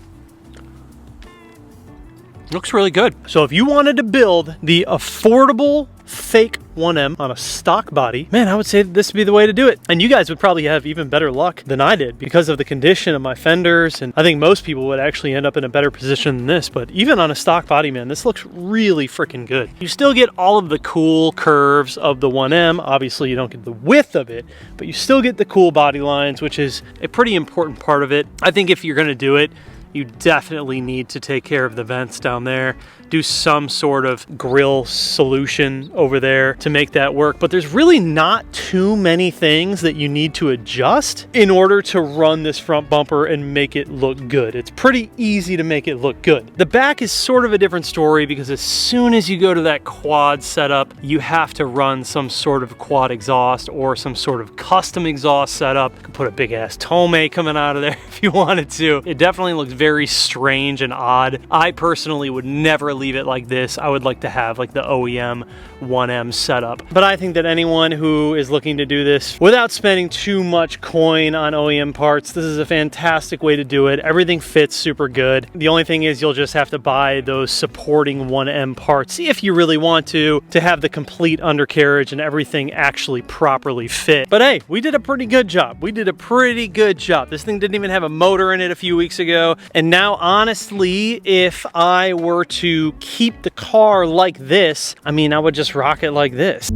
Looks really good. So if you wanted to build the affordable fake 1M on a stock body, man, I would say that this would be the way to do it. And you guys would probably have even better luck than I did because of the condition of my fenders, and I think most people would actually end up in a better position than this. But even on a stock body, man, this looks really freaking good. You still get all of the cool curves of the 1M. Obviously you don't get the width of it, but you still get the cool body lines, which is a pretty important part of it. I think if you're going to do it, you definitely need to take care of the vents down there. Do some sort of grill solution over there to make that work. But there's really not too many things that you need to adjust in order to run this front bumper and make it look good. It's pretty easy to make it look good. The back is sort of a different story because as soon as you go to that quad setup, you have to run some sort of quad exhaust or some sort of custom exhaust setup. You could put a big ass Tomei coming out of there if you wanted to. It definitely looks very strange and odd. I personally would never leave it like this. I would like to have like the OEM 1M setup. But I think that anyone who is looking to do this without spending too much coin on OEM parts, this is a fantastic way to do it. Everything fits super good. The only thing is you'll just have to buy those supporting 1M parts if you really want to have the complete undercarriage and everything actually properly fit. But hey, we did a pretty good job. We did a pretty good job. This thing didn't even have a motor in it a few weeks ago. And now, honestly, if I were to keep the car like this, I mean, I would just rock it like this.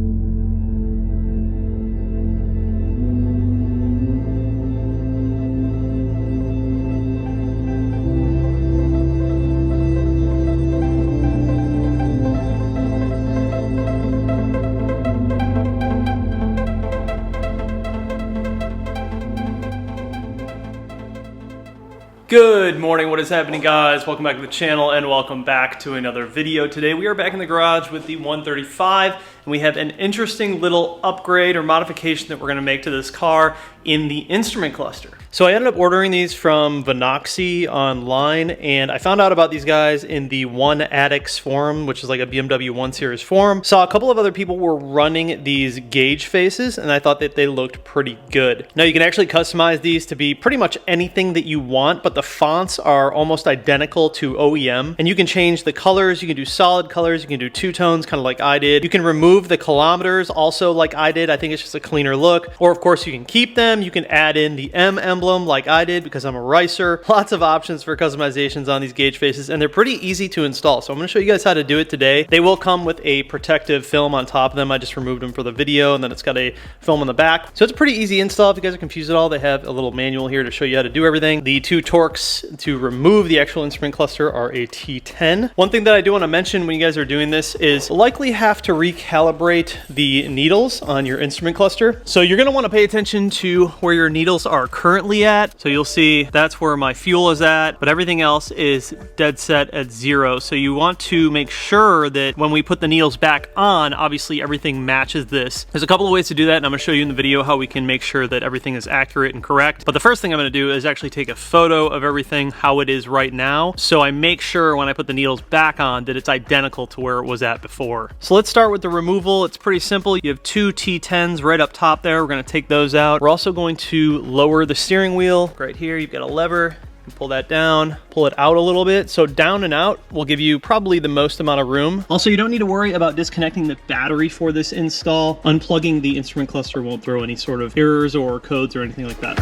Good morning, what is happening, guys? Welcome back to the channel and welcome back to another video. Today we are back in the garage with the 135 and we have an interesting little upgrade or modification that we're going to make to this car in the instrument cluster. So I ended up ordering these from Vinoxy online, and I found out about these guys in the One Addicts forum, which is like a BMW 1 Series forum. Saw a couple of other people were running these gauge faces, and I thought that they looked pretty good. Now you can actually customize these to be pretty much anything that you want, but the fonts are almost identical to OEM, and you can change the colors. You can do solid colors, you can do two tones, kind of like I did. You can remove the kilometers also like I did. I think it's just a cleaner look. Or of course you can keep them. You can add in the M emblem like I did because I'm a ricer. Lots of options for customizations on these gauge faces, and they're pretty easy to install. So I'm going to show you guys how to do it today. They will come with a protective film on top of them. I just removed them for the video, and then it's got a film on the back. So it's a pretty easy install. If you guys are confused at all, they have a little manual here to show you how to do everything. The two torques to remove the actual instrument cluster are a T10. One thing that I do want to mention when you guys are doing this is likely have to recalibrate the needles on your instrument cluster. So you're going to want to pay attention to where your needles are currently at. So you'll see that's where my fuel is at, but everything else is dead set at 0. So you want to make sure that when we put the needles back on, obviously everything matches this. There's a couple of ways to do that, and I'm going to show you in the video how we can make sure that everything is accurate and correct. But the first thing I'm going to do is actually take a photo of everything how it is right now, so I make sure when I put the needles back on that it's identical to where it was at before. So let's start with the removal. It's pretty simple. You have two T10s right up top there. We're going to take those out. We're also going to lower the steering wheel. Right here you've got a lever. You pull that down, pull it out a little bit. So down and out will give you probably the most amount of room. Also, you don't need to worry about disconnecting the battery for this install. Unplugging the instrument cluster won't throw any sort of errors or codes or anything like that.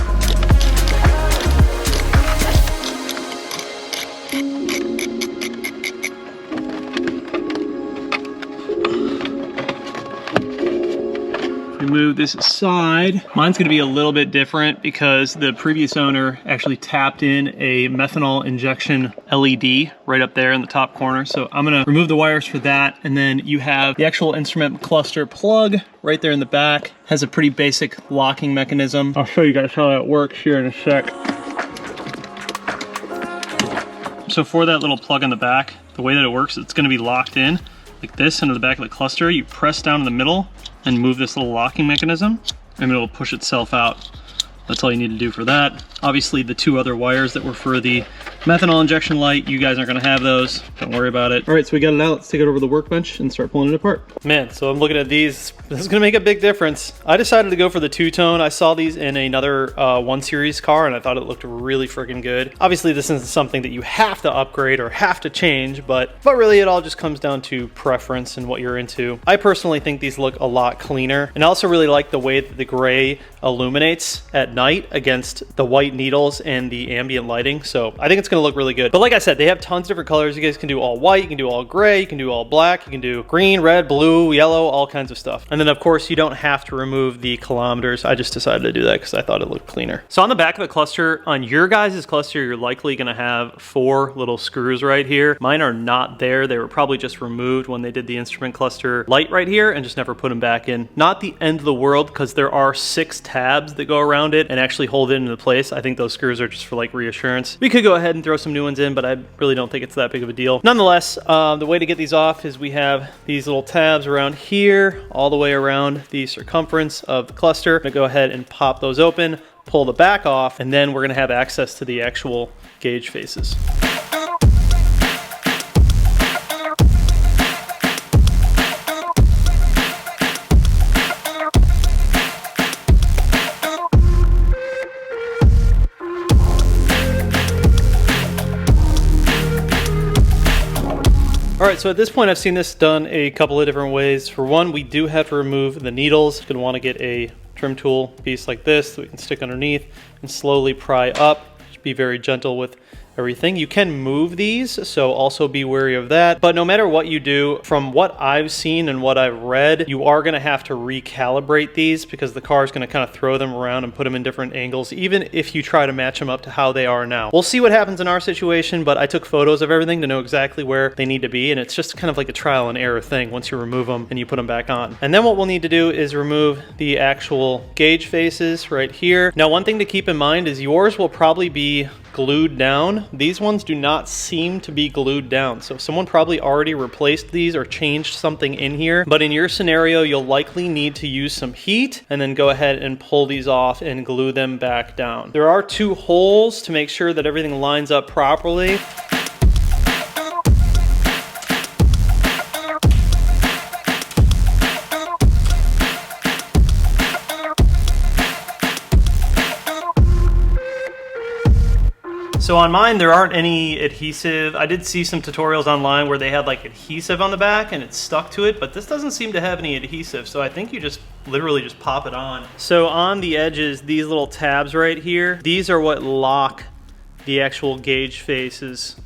Move this aside. Mine's going to be a little bit different because the previous owner actually tapped in a methanol injection LED right up there in the top corner. So I'm going to remove the wires for that, and then you have the actual instrument cluster plug right there in the back. Has a pretty basic locking mechanism. I'll show you guys how that works here in a sec. So for that little plug in the back, the way that it works, it's going to be locked in like this into the back of the cluster. You press down in the middle and move this little locking mechanism, and it'll push itself out. That's all you need to do for that. Obviously the two other wires that were for the Methanol injection light, you guys aren't gonna have those. Don't worry about it. All right, so we got it out. Let's take it over to the workbench and start pulling it apart. Man, so I'm looking at these. This is gonna make a big difference. I decided to go for the two-tone. I saw these in another 1 Series car and I thought it looked really freaking good. Obviously, this isn't something that you have to upgrade or have to change, but really it all just comes down to preference and what you're into. I personally think these look a lot cleaner, and I also really like the way that the gray illuminates at night against the white needles and the ambient lighting. So I think it's gonna look really good. But like I said, they have tons of different colors. You guys can do all white, you can do all gray, you can do all black, you can do green, red, blue, yellow, all kinds of stuff. And then of course you don't have to remove the kilometers. I just decided to do that because I thought it looked cleaner. So on the back of the cluster, on your guys' cluster, you're likely gonna have 4 little screws right here. Mine are not there. They were probably just removed when they did the instrument cluster light right here and just never put them back in. Not the end of the world because there are 6 tabs that go around it and actually hold it into place. I think those screws are just for like reassurance. We could go ahead and throw some new ones in, but I really don't think it's that big of a deal. Nonetheless, the way to get these off is we have these little tabs around here, all the way around the circumference of the cluster. I'm gonna go ahead and pop those open, pull the back off, and then we're gonna have access to the actual gauge faces. All right, so at this point I've seen this done a couple of different ways. For one, we do have to remove the needles. You're gonna wanna get a trim tool piece like this that we can stick underneath and slowly pry up. Just be very gentle with everything. You can move these, so also be wary of that. But no matter what you do, from what I've seen and what I've read, you are gonna have to recalibrate these because the car is gonna kind of throw them around and put them in different angles, even if you try to match them up to how they are now. We'll see what happens in our situation, but I took photos of everything to know exactly where they need to be, and it's just kind of like a trial and error thing once you remove them and you put them back on. And then what we'll need to do is remove the actual gauge faces right here. Now, one thing to keep in mind is yours will probably be glued down. These ones do not seem to be glued down. So someone probably already replaced these or changed something in here. But in your scenario, you'll likely need to use some heat and then go ahead and pull these off and glue them back down. There are 2 holes to make sure that everything lines up properly. So on mine, there aren't any adhesive. I did see some tutorials online where they had like adhesive on the back and it stuck to it, but this doesn't seem to have any adhesive. So I think you just literally just pop it on. So on the edges, these little tabs right here, these are what lock the actual gauge faces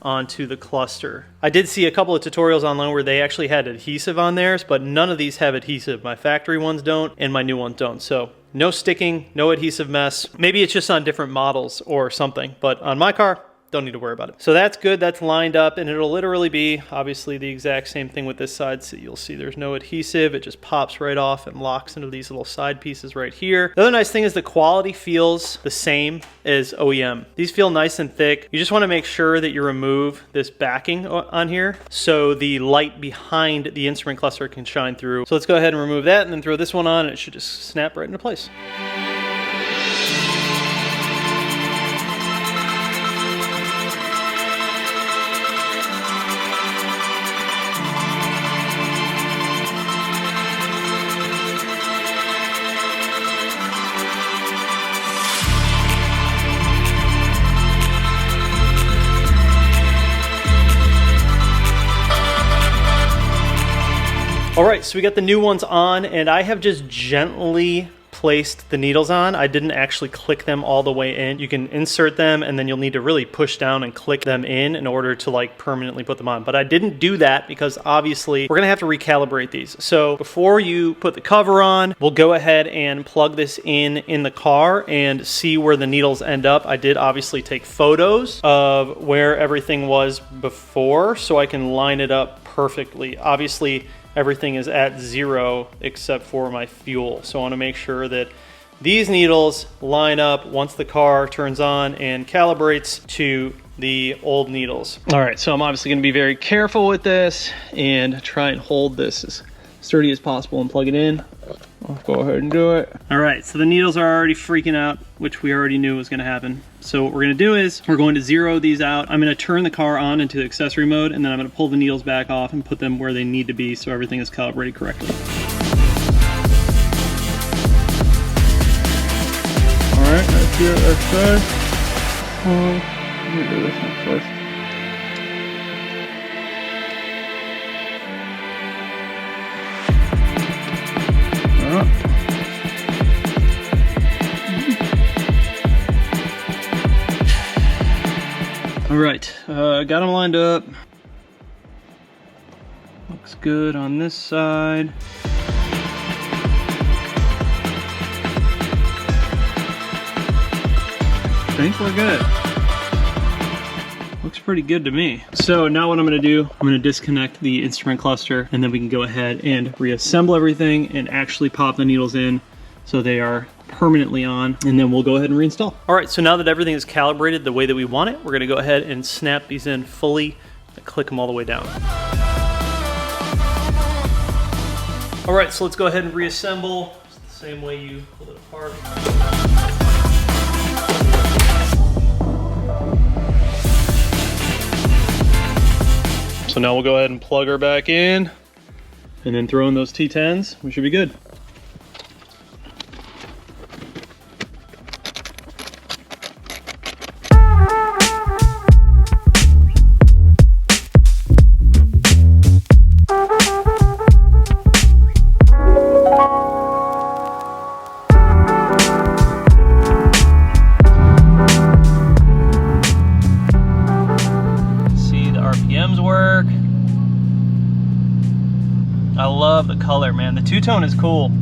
onto the cluster. I did see a couple of tutorials online where they actually had adhesive on theirs, but none of these have adhesive. My factory ones don't and my new ones don't. So no sticking, no adhesive mess. Maybe it's just on different models or something, but on my car, don't need to worry about it. So that's good, that's lined up, and it'll literally be obviously the exact same thing with this side. So you'll see there's no adhesive, it just pops right off and locks into these little side pieces right here. The other nice thing is the quality feels the same as OEM. These feel nice and thick. You just wanna make sure that you remove this backing on here so the light behind the instrument cluster can shine through. So let's go ahead and remove that and then throw this one on and it should just snap right into place. All right, so we got the new ones on, and I have just gently placed the needles on. I didn't actually click them all the way in. You can insert them and then you'll need to really push down and click them in order to like permanently put them on. But I didn't do that because obviously we're gonna have to recalibrate these. So before you put the cover on, we'll go ahead and plug this in the car and see where the needles end up. I did obviously take photos of where everything was before so I can line it up perfectly. Obviously, everything is at 0 except for my fuel. So I want to make sure that these needles line up once the car turns on and calibrates to the old needles. All right, so I'm obviously going to be very careful with this and try and hold this as sturdy as possible and plug it in. I'll go ahead and do it. All right, so the needles are already freaking out, which we already knew was gonna happen. So what we're gonna do is we're going to zero these out. I'm gonna turn the car on into accessory mode, and then I'm gonna pull the needles back off and put them where they need to be so everything is calibrated correctly. All right, let's do it, let's go. Let me do this one first. All right, got them lined up. Looks good on this side. I think we're good. Looks pretty good to me. So now what I'm gonna do, I'm gonna disconnect the instrument cluster, and then we can go ahead and reassemble everything and actually pop the needles in so they are permanently on, and then we'll go ahead and reinstall. All right, so now that everything is calibrated the way that we want it, we're gonna go ahead and snap these in fully and click them all the way down. All right, so let's go ahead and reassemble. It's the same way you pull it apart. So now we'll go ahead and plug her back in and then throw in those T10s. We should be good. Work. I love the color, man. The two-tone is cool.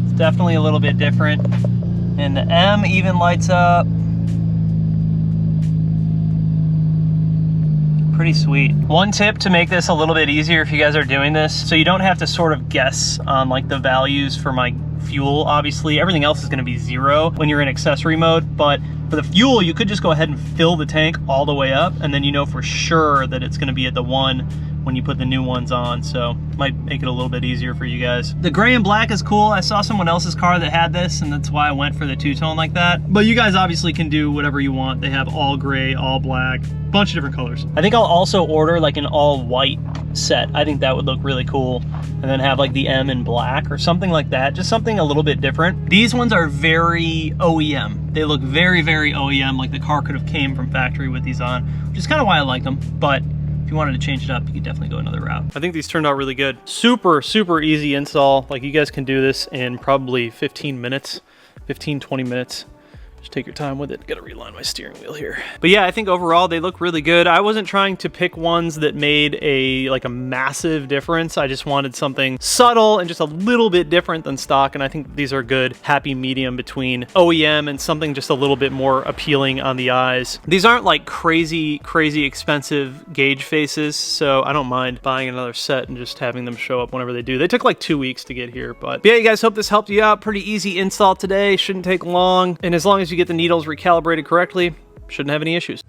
It's definitely a little bit different. And the M even lights up. Pretty sweet. One tip to make this a little bit easier if you guys are doing this, so you don't have to sort of guess on like the values for my fuel. Obviously, everything else is going to be 0 when you're in accessory mode, but for the fuel, you could just go ahead and fill the tank all the way up, and then you know for sure that it's going to be at the 1 when you put the new ones on, so might make it a little bit easier for you guys. The gray and black is cool. I saw someone else's car that had this, and that's why I went for the two-tone like that. But you guys obviously can do whatever you want. They have all gray, all black, bunch of different colors. I think I'll also order like an all white set. I think that would look really cool. And then have like the M in black or something like that. Just something a little bit different. These ones are very OEM. They look very, very OEM, like the car could have came from factory with these on, which is kind of why I like them. But if you wanted to change it up, you could definitely go another route. I think these turned out really good. Super, super easy install. Like you guys can do this in probably 15 minutes, 15, 20 minutes. Just take your time with it. Gotta realign my steering wheel here. But yeah, I think overall they look really good. I wasn't trying to pick ones that made a massive difference. I just wanted something subtle and just a little bit different than stock, and I think these are good happy medium between OEM and something just a little bit more appealing on the eyes. These aren't like crazy expensive gauge faces, so I don't mind buying another set and just having them show up whenever they do. They took like 2 weeks to get here, but yeah, you guys, hope this helped you out. Pretty easy install today. Shouldn't take long, and as long as you get the needles recalibrated correctly, shouldn't have any issues.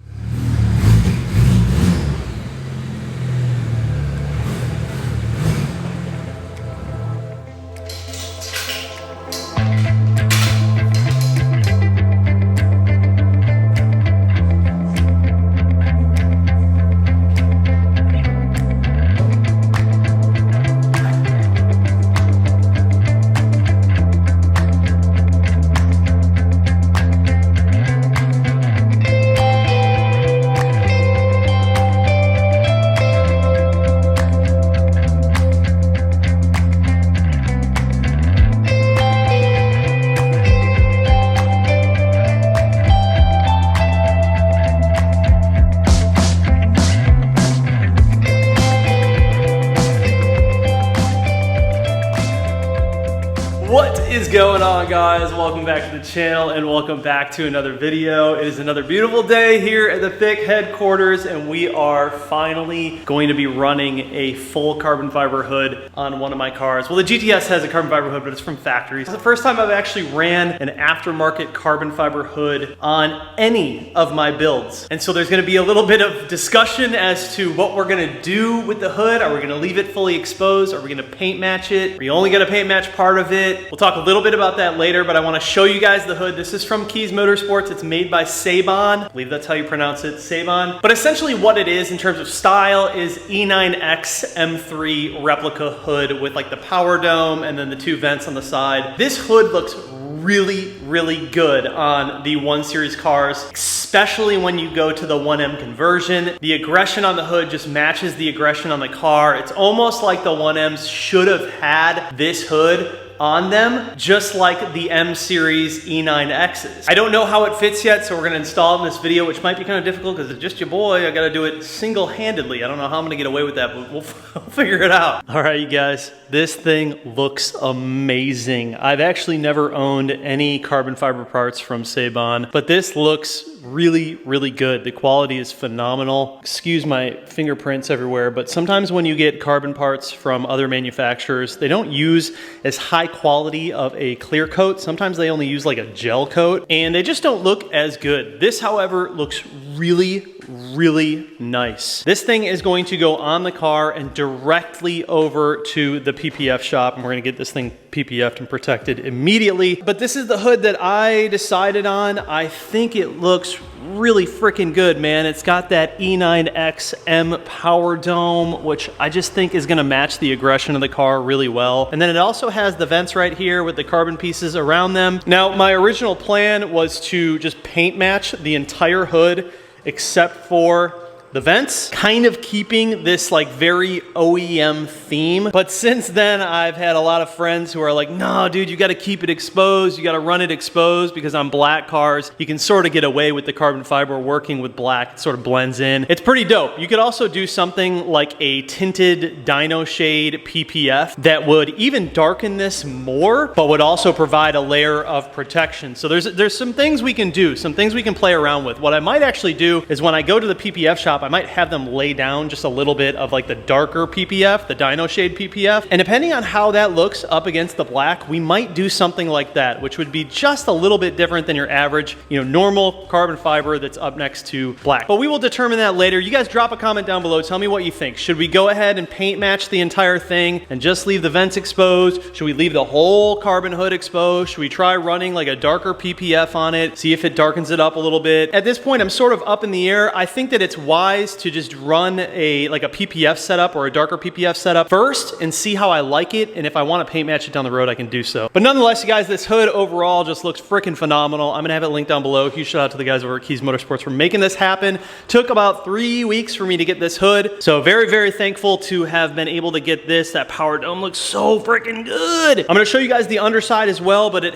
What is going on, guys? Welcome back to the channel and welcome back to another video. It is another beautiful day here at the Thick headquarters, and we are finally going to be running a full carbon fiber hood on one of my cars. Well, the GTS has a carbon fiber hood, but it's from factory. It's the first time I've actually ran an aftermarket carbon fiber hood on any of my builds. And so there's gonna be a little bit of discussion as to what we're gonna do with the hood. Are we gonna leave it fully exposed? Are we gonna paint match it? Are we only gonna paint match part of it? it. We'll talk a little bit about that later, but I want to show you guys the hood. This is from Keys Motorsports. It's made by Sabon. I believe that's how you pronounce it, Sabon. But essentially what it is in terms of style is E9X M3 replica hood with like the power dome and then the 2 vents on the side. This hood looks really good on the 1 Series cars, especially when you go to the 1M conversion. The aggression on the hood just matches the aggression on the car. It's almost like the 1Ms should have had this hood on them, just like the M Series E9Xs. I don't know how it fits yet, so we're gonna install it in this video, which might be kind of difficult because it's just your boy. I gotta do it single-handedly. I don't know how I'm gonna get away with that, but we'll figure it out. All right, you guys, this thing looks amazing. I've actually never owned any carbon fiber parts from Sabon, but this looks really good. The quality is phenomenal. Excuse my fingerprints everywhere, but sometimes when you get carbon parts from other manufacturers, they don't use as high quality of a clear coat. Sometimes they only use like a gel coat, and they just don't look as good. This, however, looks really nice. This thing is going to go on the car and directly over to the PPF shop, and we're gonna get this thing PPF'd and protected immediately. But this is the hood that I decided on. I think it looks really freaking good, man. It's got that E9X M power dome, which I just think is gonna match the aggression of the car really well. And then it also has the vents right here with the carbon pieces around them. Now, my original plan was to just paint match the entire hood except for the vents, kind of keeping this like very OEM theme. But since then, I've had a lot of friends who are like, no, dude, you gotta keep it exposed. You gotta run it exposed because on black cars, you can sort of get away with the carbon fiber working with black. It sort of blends in. It's pretty dope. You could also do something like a tinted dyno shade PPF that would even darken this more, but would also provide a layer of protection. So there's some things we can do, some things we can play around with. What I might actually do is when I go to the PPF shop, I might have them lay down just a little bit of like the darker PPF, the dyno shade PPF. And depending on how that looks up against the black, we might do something like that, which would be just a little bit different than your average, normal carbon fiber that's up next to black. But we will determine that later. You guys drop a comment down below. Tell me what you think. Should we go ahead and paint match the entire thing and just leave the vents exposed? Should we leave the whole carbon hood exposed? Should we try running like a darker PPF on it? See if it darkens it up a little bit. At this point, I'm sort of up in the air. I think that it's wise to just run a PPF setup or a darker PPF setup first and see how I like it. And if I want to paint match it down the road, I can do so. But nonetheless, you guys, this hood overall just looks freaking phenomenal. I'm gonna have it linked down below. Huge shout out to the guys over at Keys Motorsports for making this happen. Took about 3 weeks for me to get this hood. So very thankful to have been able to get this. That power dome looks so freaking good. I'm gonna show you guys the underside as well, but it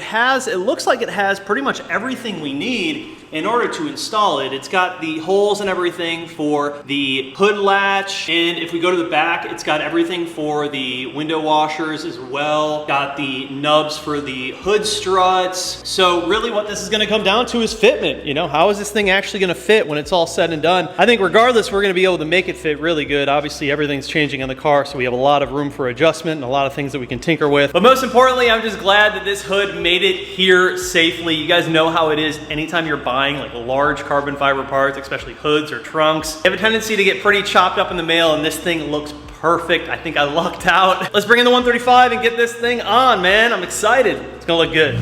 looks like it has pretty much everything we need in order to install it. It's got the holes and everything for the hood latch, and if we go to the back, it's got everything for the window washers as well. Got the nubs for the hood struts. So really what this is gonna come down to is fitment. How is this thing actually gonna fit when it's all said and done? I think regardless, we're gonna be able to make it fit really good. Obviously, everything's changing on the car, so we have a lot of room for adjustment and a lot of things that we can tinker with. But most importantly, I'm just glad that this hood made it here safely. You guys know how it is anytime you're buying like large carbon fiber parts, especially hoods or trunks. They have a tendency to get pretty chopped up in the mail, and this thing looks perfect. I think I lucked out. Let's bring in the 135 and get this thing on, man. I'm excited. It's gonna look good.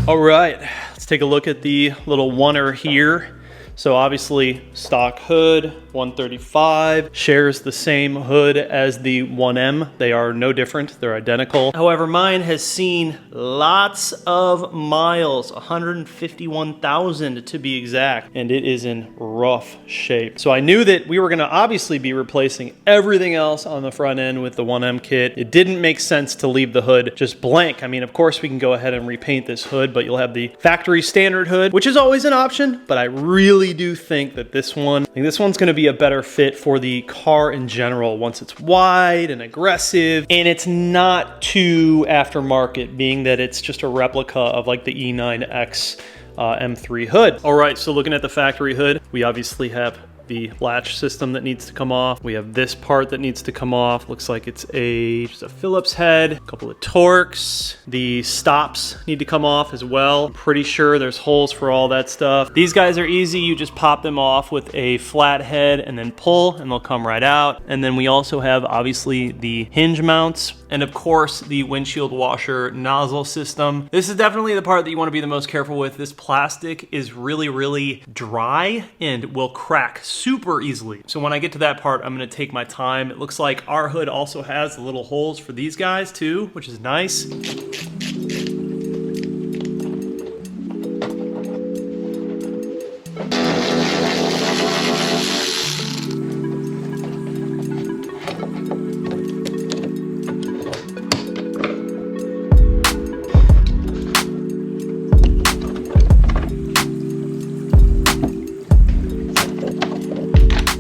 All right, let's take a look at the little oneer here. So obviously stock hood, 135, shares the same hood as the 1M. They are no different, they're identical. However, mine has seen lots of miles, 151,000 to be exact, and it is in rough shape. So I knew that we were gonna obviously be replacing everything else on the front end with the 1M kit. It didn't make sense to leave the hood just blank. I mean, of course we can go ahead and repaint this hood, but you'll have the factory standard hood, which is always an option, but I really do think that this one's gonna be a better fit for the car in general once it's wide and aggressive, and it's not too aftermarket, being that it's just a replica of like the E9X M3 hood. All right, so looking at the factory hood, we obviously have the latch system that needs to come off. We have this part that needs to come off. Looks like it's just a Phillips head, a couple of Torx. The stops need to come off as well. I'm pretty sure there's holes for all that stuff. These guys are easy. You just pop them off with a flat head and then pull, and they'll come right out. And then we also have obviously the hinge mounts, and of course the windshield washer nozzle system. This is definitely the part that you want to be the most careful with. This plastic is really dry and will crack super easily. So when I get to that part, I'm going to take my time. It looks like our hood also has the little holes for these guys too, which is nice.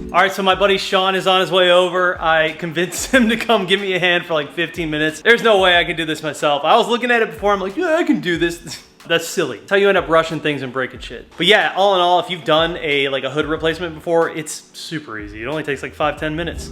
All right, so my buddy Sean is on his way over. I convinced him to come give me a hand for like 15 minutes. There's no way I can do this myself. I was looking at it before, I'm like, yeah, I can do this. That's silly. That's how you end up rushing things and breaking shit. But yeah, all in all, if you've done a hood replacement before, it's super easy. It only takes like 5-10 minutes.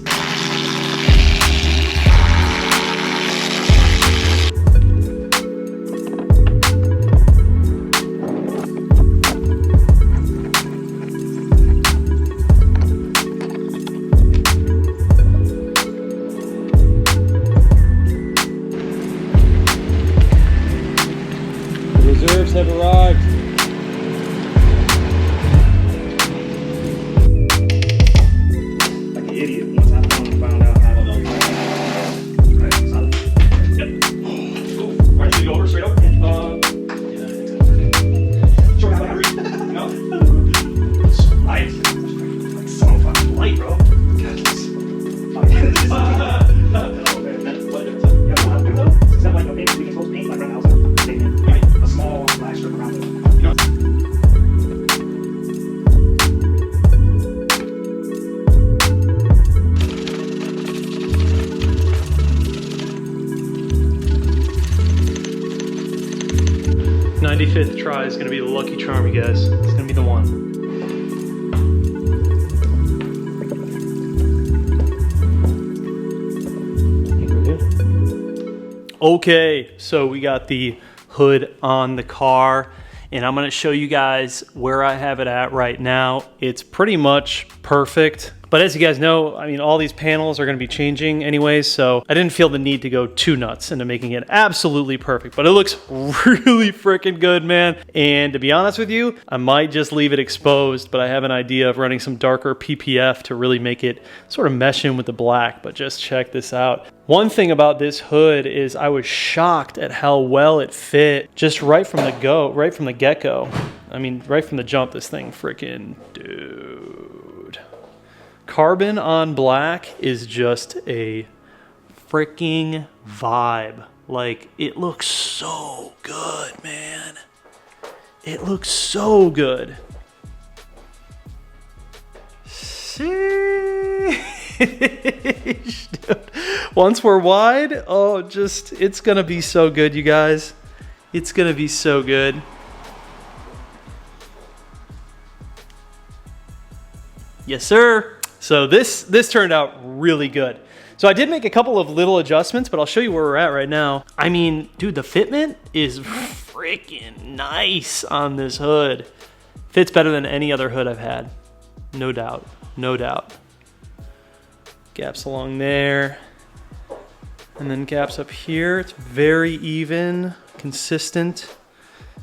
Reserves have arrived. Like an idiot once I found out how to do it. Right, solid. Yep. Cool. Alright, should we go over straight over? Short out battery. No. It's light. Like so fucking light, bro. God, this. What? Yeah, what I do though? Is that like a paint? We can supposed to paint like around the house. A small flash strip around it. You know? 95th try is gonna be the lucky charm, you guys. It's gonna be the one. Okay, so we got the hood on the car, and I'm gonna show you guys where I have it at right now. It's pretty much perfect. But as you guys know, I mean, all these panels are gonna be changing anyways, so I didn't feel the need to go too nuts into making it absolutely perfect, but it looks really freaking good, man. And to be honest with you, I might just leave it exposed, but I have an idea of running some darker PPF to really make it sort of mesh in with the black, but just check this out. One thing about this hood is I was shocked at how well it fit just right from the get-go. I mean, right from the jump, this thing freaking, dude. Carbon on black is just a freaking vibe. Like, it looks so good, man. It looks so good. Sheesh, dude. Once we're wide, oh, just, it's gonna be so good, you guys. It's gonna be so good. Yes, sir. So this turned out really good. So I did make a couple of little adjustments, but I'll show you where we're at right now. I mean, dude, the fitment is freaking nice on this hood. Fits better than any other hood I've had. No doubt, no doubt. Gaps along there. And then gaps up here. It's very even, consistent.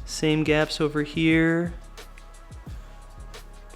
Same gaps over here.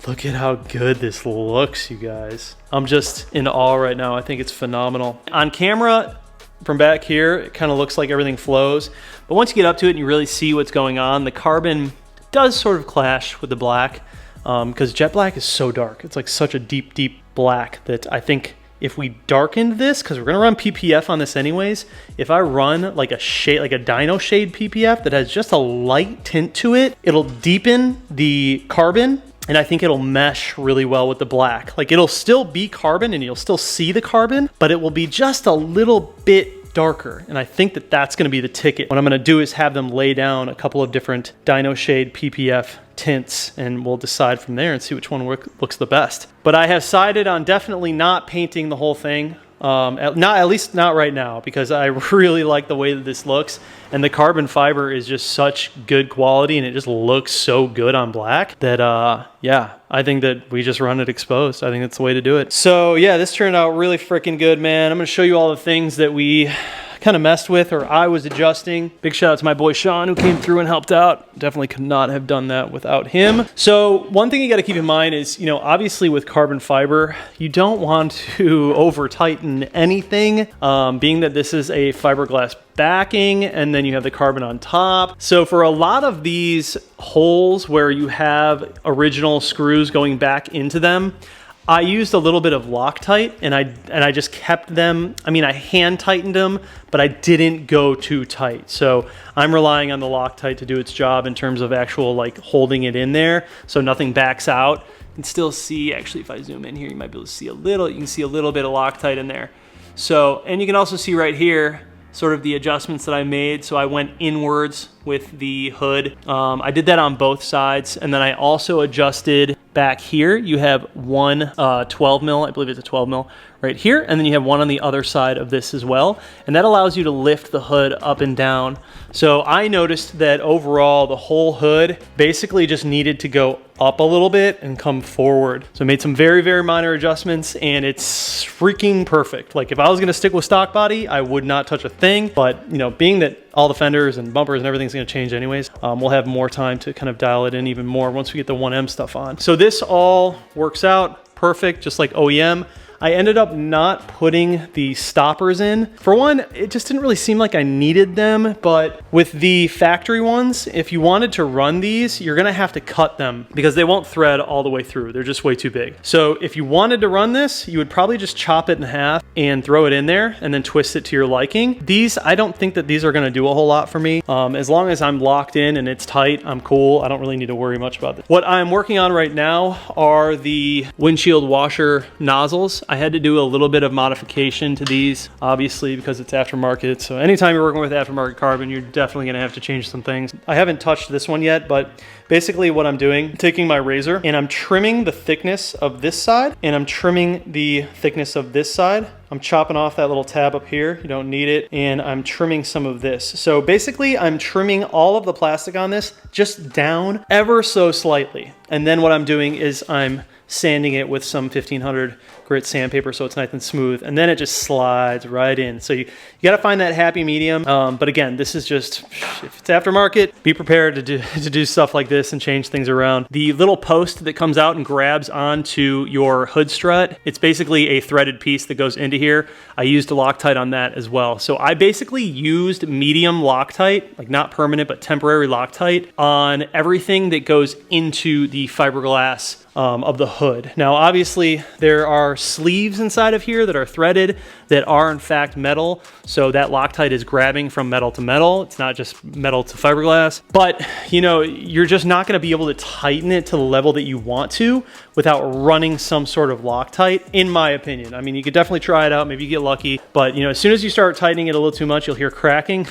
Look at how good this looks, you guys. I'm just in awe right now. I think it's phenomenal. On camera, from back here, it kind of looks like everything flows. But once you get up to it and you really see what's going on, the carbon does sort of clash with the black because jet black is so dark. It's like such a deep, deep black that I think if we darkened this, because we're gonna run PPF on this anyways, if I run like a shade, like a dyno shade PPF that has just a light tint to it, it'll deepen the carbon. And I think it'll mesh really well with the black. Like, it'll still be carbon and you'll still see the carbon, but it will be just a little bit darker. And I think that that's gonna be the ticket. What I'm gonna do is have them lay down a couple of different dyno shade PPF tints, and we'll decide from there and see which one looks the best. But I have decided on definitely not painting the whole thing. At least not right now, because I really like the way that this looks, and the carbon fiber is just such good quality, and it just looks so good on black that yeah, I think that we just run it exposed. I think that's the way to do it. So yeah, this turned out really freaking good, man. I'm gonna show you all the things that we kind of messed with, or I was adjusting. Big shout out to my boy Sean, who came through and helped out. Definitely could not have done that without him. So one thing you got to keep in mind is, you know, obviously with carbon fiber, you don't want to over tighten anything, being that this is a fiberglass backing and then you have the carbon on top. So for a lot of these holes where you have original screws going back into them, I used a little bit of Loctite, and I just kept them. I mean, I hand tightened them, but I didn't go too tight. So I'm relying on the Loctite to do its job in terms of actual like holding it in there, so nothing backs out. You can still see, actually, if I zoom in here, you might be able to see a little. You can see a little bit of Loctite in there. So, and you can also see right here sort of the adjustments that I made. So I went inwards with the hood. I did that on both sides, and then I also adjusted back here. You have one 12 mil, I believe it's a 12 mil right here, and then you have one on the other side of this as well, and that allows you to lift the hood up and down. So I noticed that overall the whole hood basically just needed to go up a little bit and come forward. So I made some very, very minor adjustments, and it's freaking perfect. Like if I was gonna stick with stock body, I would not touch a thing, but you know, being that all the fenders and bumpers and everything's going to change anyways, we'll have more time to kind of dial it in even more once we get the 1M stuff on. So this all works out perfect, just like OEM. I ended up not putting the stoppers in. For one, it just didn't really seem like I needed them, but with the factory ones, if you wanted to run these, you're gonna have to cut them because they won't thread all the way through. They're just way too big. So if you wanted to run this, you would probably just chop it in half and throw it in there and then twist it to your liking. These, I don't think that these are gonna do a whole lot for me. As long as I'm locked in and it's tight, I'm cool. I don't really need to worry much about this. What I'm working on right now are the windshield washer nozzles. I had to do a little bit of modification to these, obviously, because it's aftermarket. So anytime you're working with aftermarket carbon, you're definitely gonna have to change some things. I haven't touched this one yet, but basically what I'm doing, taking my razor and I'm trimming the thickness of this side and I'm trimming the thickness of this side. I'm chopping off that little tab up here. You don't need it. And I'm trimming some of this. So basically I'm trimming all of the plastic on this just down ever so slightly. And then what I'm doing is I'm sanding it with some 1500 grit sandpaper so it's nice and smooth, and then it just slides right in. So you got to find that happy medium. But again, this is just, if it's aftermarket, be prepared to do stuff like this and change things around. The little post that comes out and grabs onto your hood strut, it's basically a threaded piece that goes into here. I used Loctite on that as well. So I basically used medium Loctite, like not permanent, but temporary Loctite on everything that goes into the fiberglass of the hood. Now, obviously, there are sleeves inside of here that are threaded that are in fact metal. So that Loctite is grabbing from metal to metal. It's not just metal to fiberglass. But, you know, you're just not gonna be able to tighten it to the level that you want to without running some sort of Loctite, in my opinion. I mean, you could definitely try it out, maybe you get lucky. But, you know, as soon as you start tightening it a little too much, you'll hear cracking.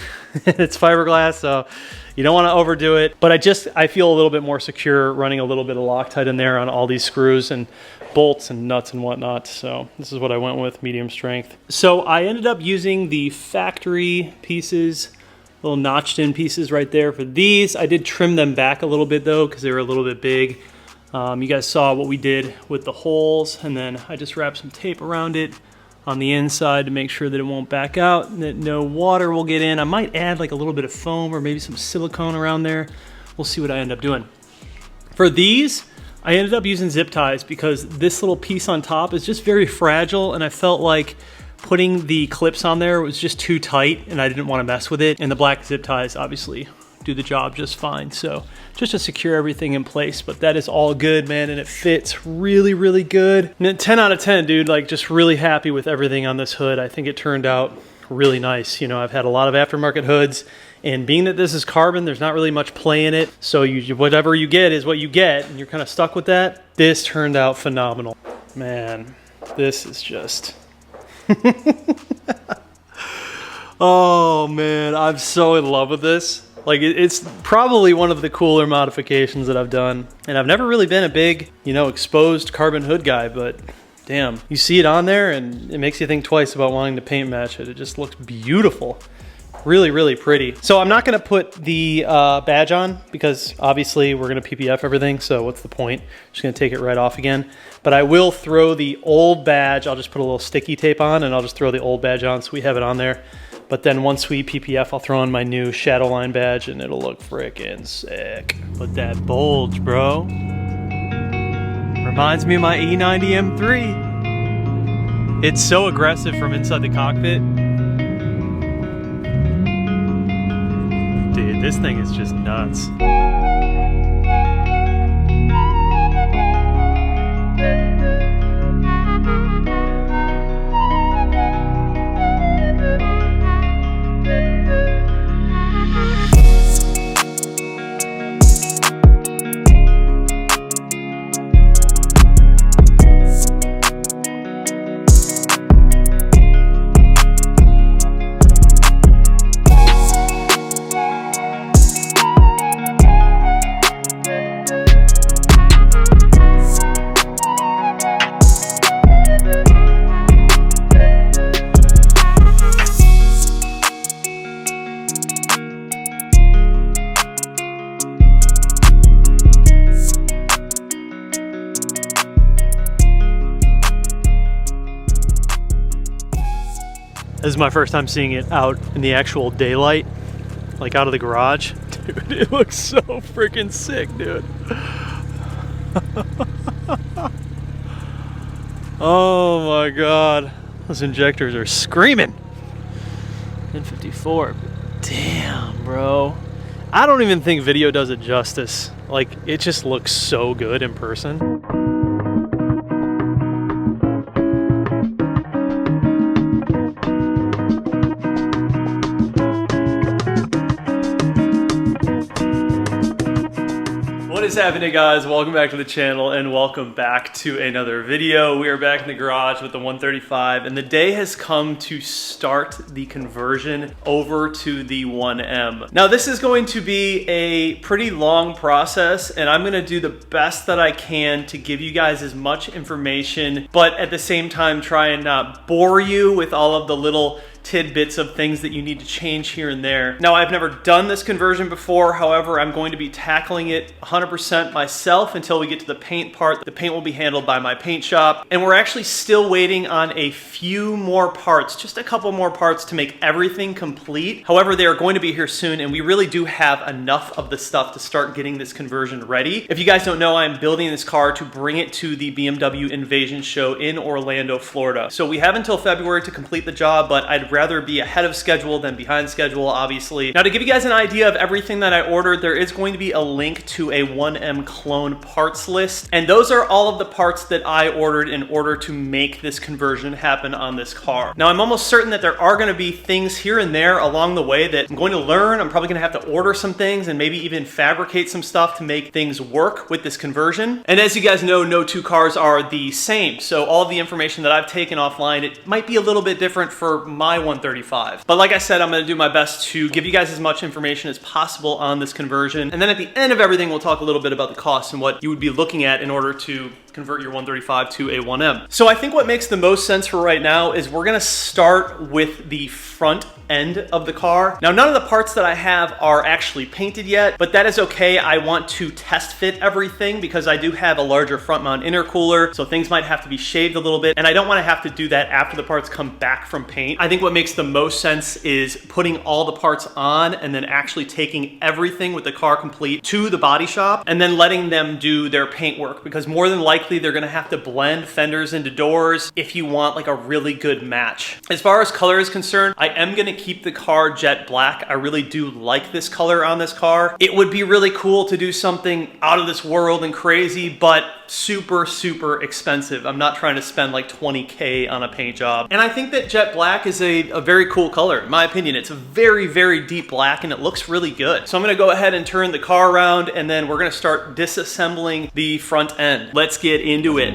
It's fiberglass, so you don't want to overdo it, but I feel a little bit more secure running a little bit of Loctite in there on all these screws and bolts and nuts and whatnot. So this is what I went with, medium strength. So I ended up using the factory pieces, little notched in pieces right there for these. I did trim them back a little bit though, because they were a little bit big. You guys saw what we did with the holes, and then I just wrapped some tape around it on the inside to make sure that it won't back out and that no water will get in. I might add like a little bit of foam or maybe some silicone around there. We'll see what I end up doing. For these, I ended up using zip ties because this little piece on top is just very fragile, and I felt like putting the clips on there was just too tight and I didn't want to mess with it. And the black zip ties obviously do the job just fine. So just to secure everything in place, but that is all good, man, and it fits really, really good. And 10 out of 10, dude, like just really happy with everything on this hood. I think it turned out really nice. You know, I've had a lot of aftermarket hoods, and being that this is carbon, there's not really much play in it. So whatever you get is what you get, and you're kind of stuck with that. This turned out phenomenal. Man, this is just... Oh man, I'm so in love with this. Like, it's probably one of the cooler modifications that I've done. And I've never really been a big, you know, exposed carbon hood guy, but damn, you see it on there and it makes you think twice about wanting to paint match it. It just looks beautiful. Really, really pretty. So I'm not gonna put the badge on because obviously we're gonna PPF everything, so what's the point? Just gonna take it right off again. But I will throw the old badge, I'll just put a little sticky tape on and I'll just throw the old badge on so we have it on there. But then once we PPF, I'll throw on my new Shadowline badge and it'll look freaking sick. But that bulge, bro. Reminds me of my E90 M3. It's so aggressive from inside the cockpit. Dude, this thing is just nuts. This is my first time seeing it out in the actual daylight, like out of the garage. Dude, it looks so freaking sick, dude. Oh my God. Those injectors are screaming. 1054, damn, bro. I don't even think video does it justice. Like, it just looks so good in person. What is happening, guys? Welcome back to the channel and welcome back to another video. We are back in the garage with the 135 and the day has come to start the conversion over to the 1M. Now this is going to be a pretty long process and I'm gonna do the best that I can to give you guys as much information, but at the same time try and not bore you with all of the little tidbits of things that you need to change here and there. Now, I've never done this conversion before. However, I'm going to be tackling it 100% myself until we get to the paint part. The paint will be handled by my paint shop. And we're actually still waiting on a few more parts, just a couple more parts to make everything complete. However, they are going to be here soon and we really do have enough of the stuff to start getting this conversion ready. If you guys don't know, I'm building this car to bring it to the BMW Invasion show in Orlando, Florida. So we have until February to complete the job, but I'd rather be ahead of schedule than behind schedule, obviously. Now, to give you guys an idea of everything that I ordered, there is going to be a link to a 1M clone parts list. And those are all of the parts that I ordered in order to make this conversion happen on this car. Now, I'm almost certain that there are going to be things here and there along the way that I'm going to learn. I'm probably going to have to order some things and maybe even fabricate some stuff to make things work with this conversion. And as you guys know, no two cars are the same. So all of the information that I've taken offline, it might be a little bit different for my 135. But like I said, I'm gonna do my best to give you guys as much information as possible on this conversion. And then at the end of everything, we'll talk a little bit about the costs and what you would be looking at in order to convert your 135 to a 1M. So I think what makes the most sense for right now is we're gonna start with the front end of the car. Now, none of the parts that I have are actually painted yet, but that is okay. I want to test fit everything because I do have a larger front mount intercooler, so things might have to be shaved a little bit, and I don't want to have to do that after the parts come back from paint. I think what makes the most sense is putting all the parts on and then actually taking everything with the car complete to the body shop and then letting them do their paint work, because more than likely they're gonna have to blend fenders into doors if you want like a really good match. As far as color is concerned, I am gonna keep the car jet black. I really do like this color on this car. It would be really cool to do something out of this world and crazy, but super, super expensive. I'm not trying to spend like 20K on a paint job. And I think that jet black is a very cool color. In my opinion, it's a very, very deep black and it looks really good. So I'm gonna go ahead and turn the car around and then we're gonna start disassembling the front end. Let's get into it.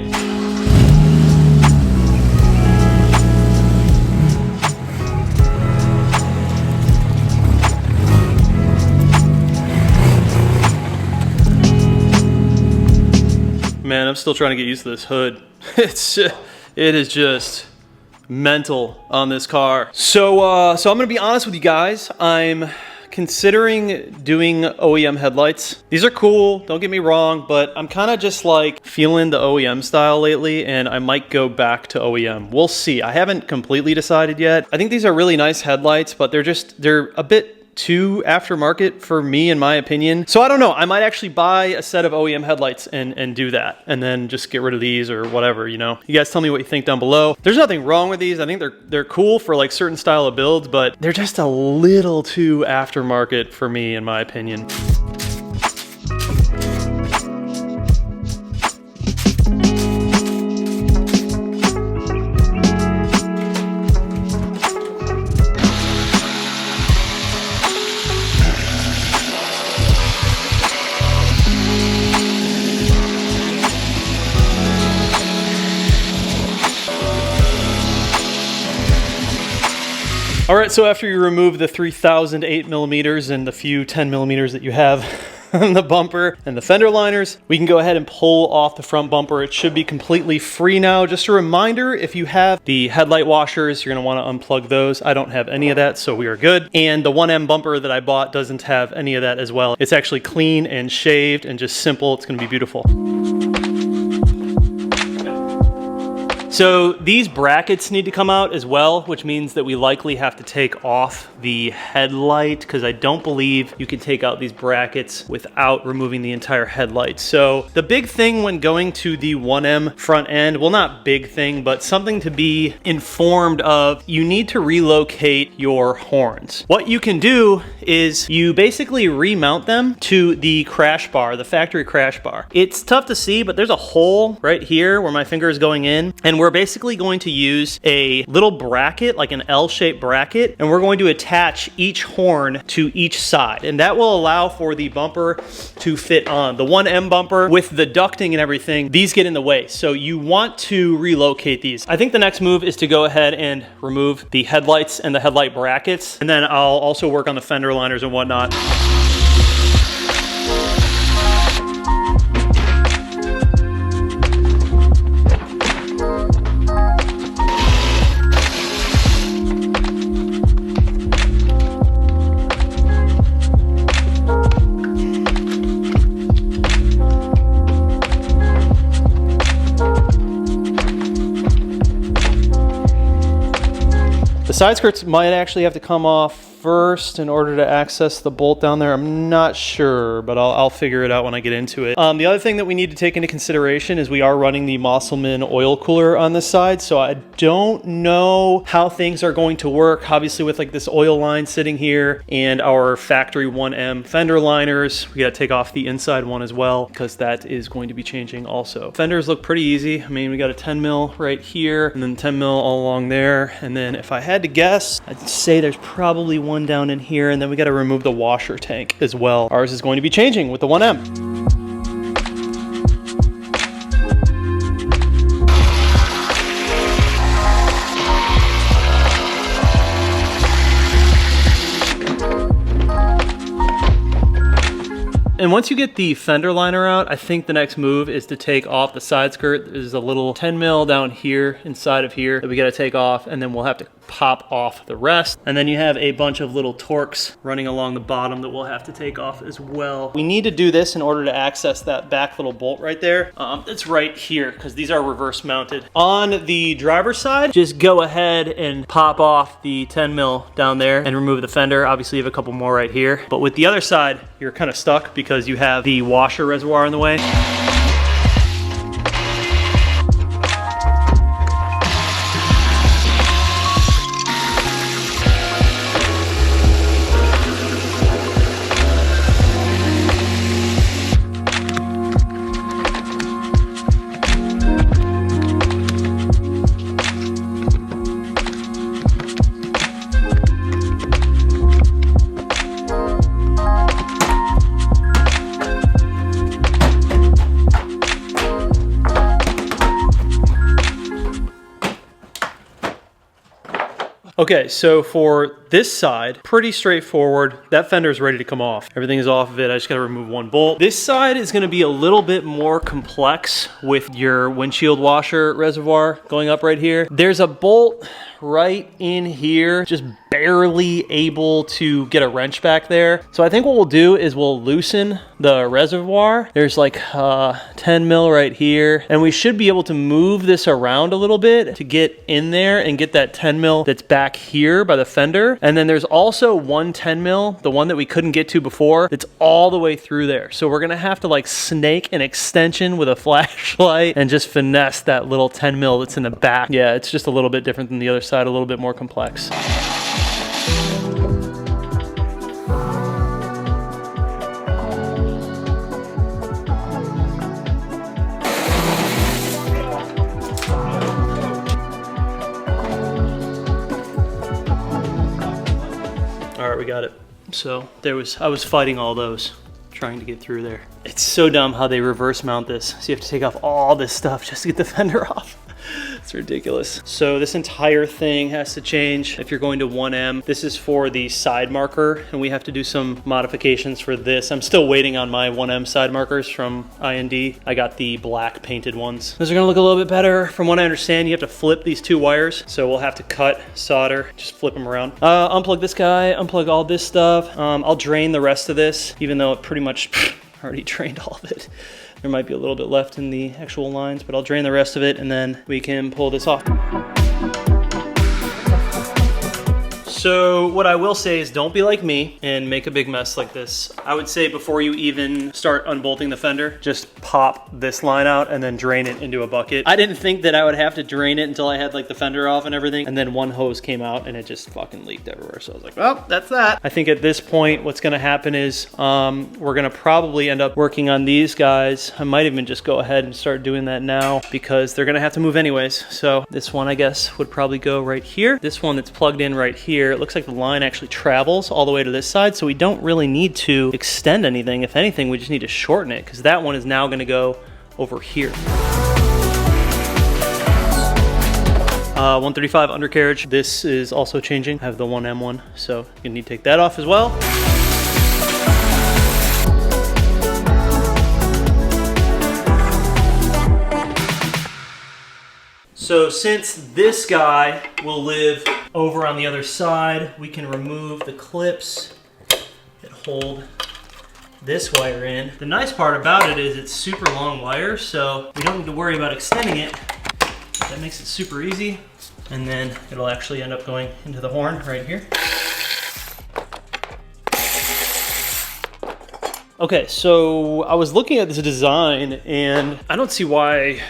Man, I'm still trying to get used to this hood. It is just mental on this car. So I'm gonna be honest with you guys. I'm considering doing OEM headlights. These are cool, don't get me wrong, but I'm kind of just like feeling the OEM style lately, and I might go back to OEM. We'll see. I haven't completely decided yet. I think these are really nice headlights, but they're a bit too aftermarket for me, in my opinion. So I don't know. I might actually buy a set of OEM headlights and do that, and then just get rid of these or whatever, you know. You guys tell me what you think down below. There's nothing wrong with these. I think they're cool for like certain style of builds, but they're just a little too aftermarket for me, in my opinion. All right, so after you remove the 3008 millimeters and the few 10 millimeters that you have on the bumper and the fender liners, we can go ahead and pull off the front bumper. It should be completely free now. Just a reminder, if you have the headlight washers, you're gonna wanna unplug those. I don't have any of that, so we are good. And the 1M bumper that I bought doesn't have any of that as well. It's actually clean and shaved and just simple. It's gonna be beautiful. So these brackets need to come out as well, which means that we likely have to take off the headlight, because I don't believe you can take out these brackets without removing the entire headlight. So the big thing when going to the 1M front end, well, not big thing, but something to be informed of, you need to relocate your horns. What you can do is you basically remount them to the crash bar, the factory crash bar. It's tough to see, but there's a hole right here where my finger is going in, and we're basically going to use a little bracket, like an L-shaped bracket, and we're going to attach each horn to each side, and that will allow for the bumper to fit on. The 1M bumper, with the ducting and everything, these get in the way, so you want to relocate these. I think the next move is to go ahead and remove the headlights and the headlight brackets, and then I'll also work on the fender liners and whatnot. The side skirts might actually have to come off first in order to access the bolt down there. I'm not sure, but I'll figure it out when I get into it. The other thing that we need to take into consideration is we are running the Mosselman oil cooler on this side, so I don't know how things are going to work. Obviously with like this oil line sitting here and our factory 1M fender liners, we gotta take off the inside one as well, because that is going to be changing also. Fenders look pretty easy. I mean, we got a 10 mil right here and then 10 mil all along there. And then if I had to guess, I'd say there's probably one down in here, and then we got to remove the washer tank as well. Ours is going to be changing with the 1M. And once you get the fender liner out, I think the next move is to take off the side skirt. There's a little 10 mil down here, inside of here, that we gotta take off, and then we'll have to pop off the rest. And then you have a bunch of little Torx running along the bottom that we'll have to take off as well. We need to do this in order to access that back little bolt right there. It's right here, because these are reverse mounted. On the driver's side, just go ahead and pop off the 10 mil down there and remove the fender. Obviously you have a couple more right here. But with the other side, you're kind of stuck because you have the washer reservoir in the way. Okay, so for this side, pretty straightforward. That fender is ready to come off. Everything is off of it. I just gotta remove one bolt. This side is gonna be a little bit more complex with your windshield washer reservoir going up right here. There's a bolt right in here, just barely able to get a wrench back there. So I think what we'll do is we'll loosen the reservoir. There's like 10 mil right here, and we should be able to move this around a little bit to get in there and get that 10 mil that's back here by the fender. And then there's also one 10 mil, the one that we couldn't get to before, that's all the way through there. So we're gonna have to like snake an extension with a flashlight and just finesse that little 10 mil that's in the back. Yeah, it's just a little bit different than the other side, a little bit more complex. All right, we got it. So I was fighting all those, trying to get through there. It's so dumb how they reverse mount this. So you have to take off all this stuff just to get the fender off. It's ridiculous. So this entire thing has to change if you're going to 1M. This is for the side marker, and we have to do some modifications for this. I'm still waiting on my 1M side markers from IND. I got the black painted ones. Those are gonna look a little bit better. From what I understand, you have to flip these two wires. So we'll have to cut, solder, just flip them around. Unplug this guy, unplug all this stuff. I'll drain the rest of this, even though it pretty much already drained all of it. There might be a little bit left in the actual lines, but I'll drain the rest of it and then we can pull this off. So what I will say is don't be like me and make a big mess like this. I would say before you even start unbolting the fender, just pop this line out and then drain it into a bucket. I didn't think that I would have to drain it until I had like the fender off and everything. And then one hose came out and it just fucking leaked everywhere. So I was like, well, that's that. I think at this point, what's gonna happen is we're gonna probably end up working on these guys. I might even just go ahead and start doing that now because they're gonna have to move anyways. So this one, I guess, would probably go right here. This one that's plugged in right here, it looks like the line actually travels all the way to this side, so we don't really need to extend anything. If anything, we just need to shorten it because that one is now going to go over here. 135 undercarriage. This is also changing. I have the 1M one, so you need to take that off as well. So since this guy will live over on the other side, we can remove the clips that hold this wire in. The nice part about it is it's super long wire, so we don't need to worry about extending it. That makes it super easy. And then it'll actually end up going into the horn right here. Okay, so I was looking at this design and I don't see why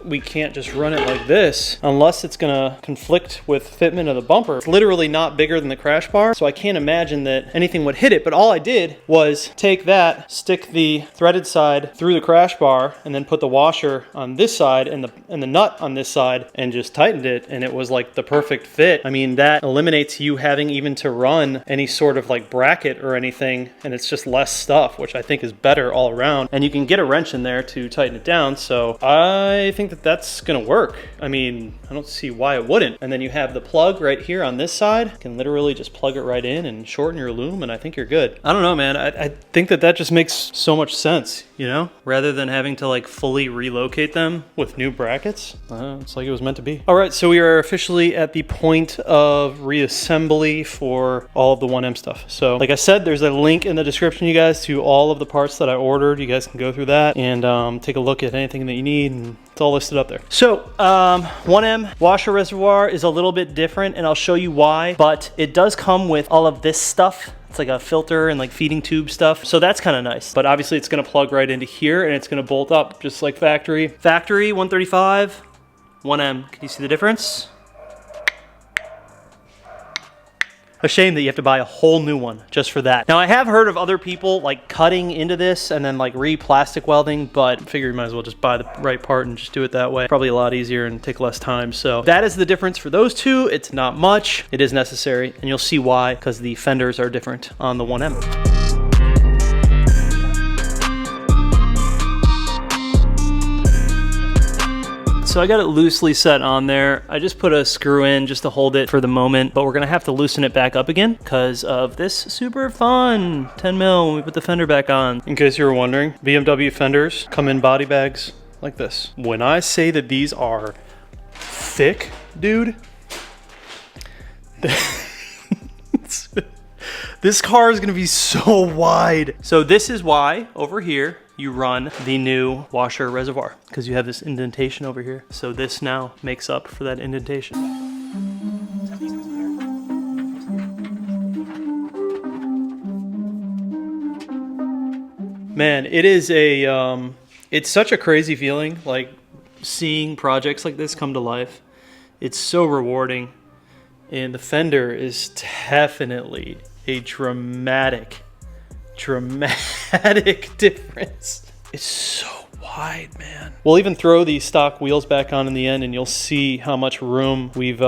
we can't just run it like this unless it's gonna conflict with fitment of the bumper. It's literally not bigger than the crash bar, so I can't imagine that anything would hit it. But all I did was take that, stick the threaded side through the crash bar, and then put the washer on this side and the nut on this side, and just tightened it, and it was like the perfect fit. I mean, that eliminates you having even to run any sort of like bracket or anything, and it's just less stuff, which I think is better all around. And you can get a wrench in there to tighten it down, so I think that's gonna work. I mean, I don't see why it wouldn't. And then you have the plug right here on this side. You can literally just plug it right in and shorten your loom, and I think you're good. I don't know, man. I think that just makes so much sense, you know? Rather than having to like fully relocate them with new brackets. It's like it was meant to be. All right, so we are officially at the point of reassembly for all of the 1M stuff. So like I said, there's a link in the description, you guys, to all of the parts that I ordered. You guys can go through that and take a look at anything that you need, and it's all listed up there. So 1M washer reservoir is a little bit different, and I'll show you why, but it does come with all of this stuff. It's like a filter and like feeding tube stuff. So that's kind of nice. But obviously it's gonna plug right into here and it's gonna bolt up just like factory. Factory 135, 1M. Can you see the difference? A shame that you have to buy a whole new one just for that. Now I have heard of other people like cutting into this and then like re-plastic welding, but I figure you might as well just buy the right part and just do it that way. Probably a lot easier and take less time. So that is the difference for those two. It's not much. It is necessary, and you'll see why, because the fenders are different on the 1M. so I got it loosely set on there. I just put a screw in just to hold it for the moment, but we're gonna have to loosen it back up again because of this super fun 10 mil when we put the fender back on. In case you were wondering, BMW fenders come in body bags like this. When I say that these are thick, dude, this car is gonna be so wide. So this is why over here you run the new washer reservoir, because you have this indentation over here. So this now makes up for that indentation. Man, it is it's such a crazy feeling, like seeing projects like this come to life. It's so rewarding. And the fender is definitely a dramatic difference. It's so wide, man. We'll even throw these stock wheels back on in the end and you'll see how much room we've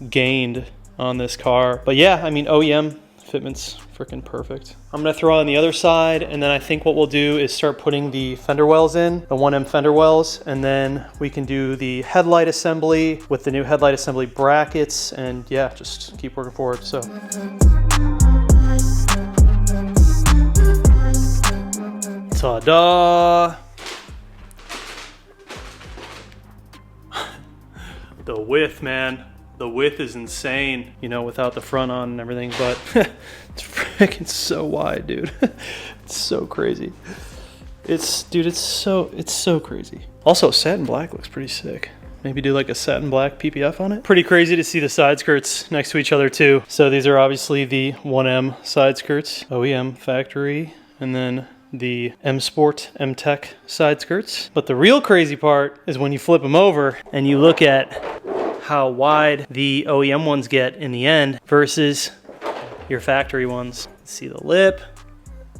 gained on this car. But yeah, I mean, OEM fitment's freaking perfect. I'm gonna throw on the other side, and then I think what we'll do is start putting the fender wells in, the 1M fender wells, and then we can do the headlight assembly with the new headlight assembly brackets, and yeah, just keep working forward. So. Ta-da! The width, man. The width is insane, you know, without the front on and everything, but it's freaking so wide, dude. It's so crazy. Dude, it's so crazy. Also, satin black looks pretty sick. Maybe do like a satin black PPF on it. Pretty crazy to see the side skirts next to each other too. So these are obviously the 1M side skirts, OEM factory, and then the M Sport M Tech side skirts. But the real crazy part is when you flip them over and you look at how wide the OEM ones get in the end versus your factory ones. See the lip,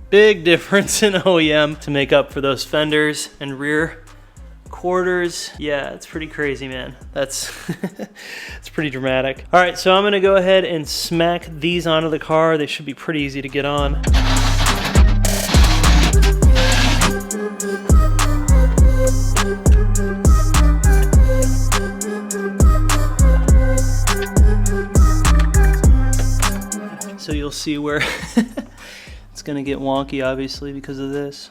big difference in OEM to make up for those fenders and rear quarters. Yeah, it's pretty crazy, man. That's it's pretty dramatic. All right, so I'm gonna go ahead and smack these onto the car. They should be pretty easy to get on. So you'll see where it's gonna get wonky, obviously, because of this.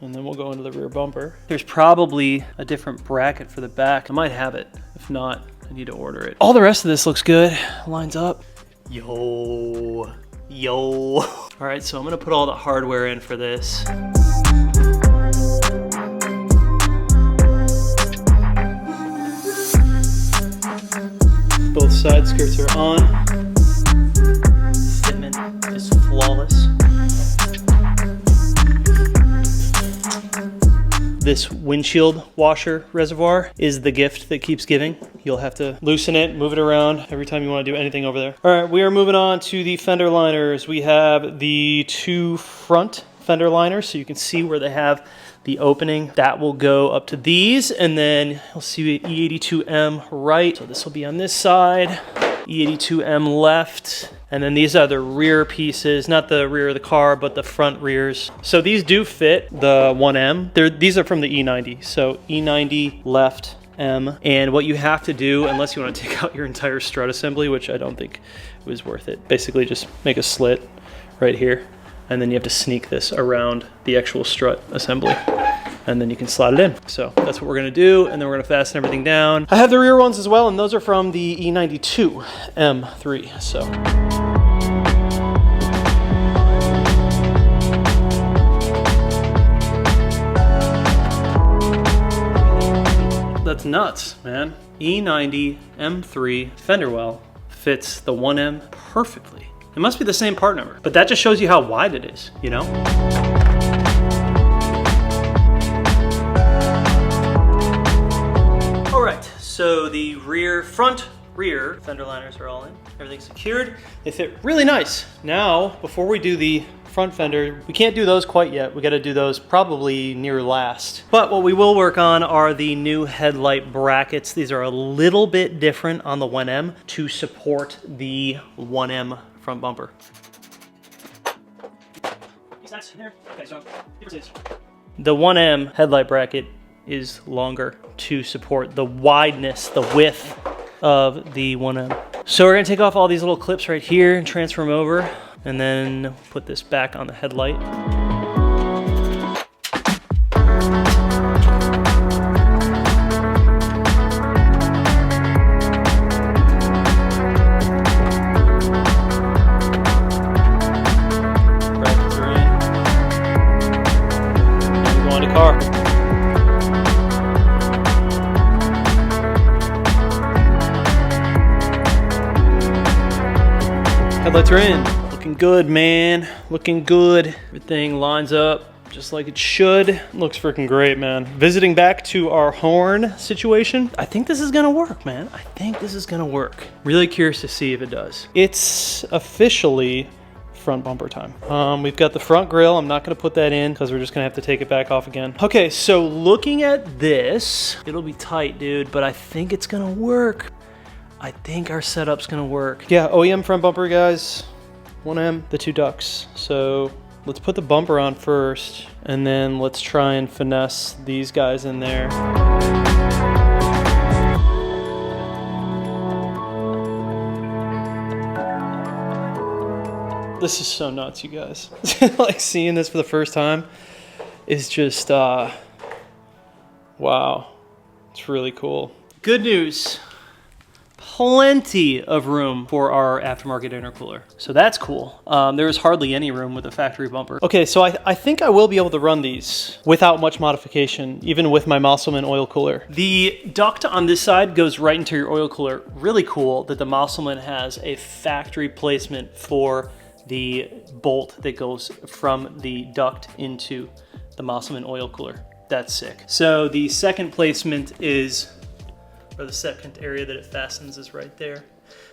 And then we'll go into the rear bumper. There's probably a different bracket for the back. I might have it. If not, I need to order it. All the rest of this looks good. Lines up. Yo. All right, so I'm gonna put all the hardware in for this. Both side skirts are on. Fitment is flawless. This windshield washer reservoir is the gift that keeps giving. You'll have to loosen it, move it around every time you want to do anything over there. All right, we are moving on to the fender liners. We have the two front fender liners, so you can see where they have the opening. That will go up to these, and then you'll see E82M right. So this will be on this side, E82M left, and then these are the rear pieces, not the rear of the car, but the front rears. So these do fit the 1M. These are from the E90, so E90 left M. And what you have to do, unless you want to take out your entire strut assembly, which I don't think was worth it, basically just make a slit right here, and then you have to sneak this around the actual strut assembly, and then you can slide it in. So that's what we're gonna do, and then we're gonna fasten everything down. I have the rear ones as well, and those are from the E92 M3, so. That's nuts, man. E90 M3 fender well fits the 1M perfectly. It must be the same part number, but that just shows you how wide it is, you know? All right, so the front rear fender liners are all in. Everything's secured. They fit really nice. Now, before we do the front fender, we can't do those quite yet. We got to do those probably near last. But what we will work on are the new headlight brackets. These are a little bit different on the 1M to support the 1M front bumper. The 1M headlight bracket is longer to support the wideness, the width of the 1M. So we're gonna take off all these little clips right here and transfer them over, and then put this back on the headlight. Brackets are in. And we go on to car. Headlights are in. Looking good, man. Looking good. Everything lines up just like it should. Looks freaking great, man. Visiting back to our horn situation. I think this is gonna work, man. I think this is gonna work. Really curious to see if it does. It's officially front bumper time. We've got the front grille. I'm not gonna put that in because we're just gonna have to take it back off again. Okay, so looking at this, it'll be tight, dude, but I think it's gonna work. I think our setup's gonna work. Yeah, OEM front bumper, guys. 1M, the 2 ducts. So let's put the bumper on first, and then let's try and finesse these guys in there. This is so nuts, you guys. Like seeing this for the first time is just, wow. It's really cool. Good news. Plenty of room for our aftermarket intercooler. So that's cool. There is hardly any room with a factory bumper. Okay, so I think I will be able to run these without much modification, even with my Mosselman oil cooler. The duct on this side goes right into your oil cooler. Really cool that the Mosselman has a factory placement for the bolt that goes from the duct into the Mosselman oil cooler. That's sick. So the second placement is, or the second area that it fastens is right there.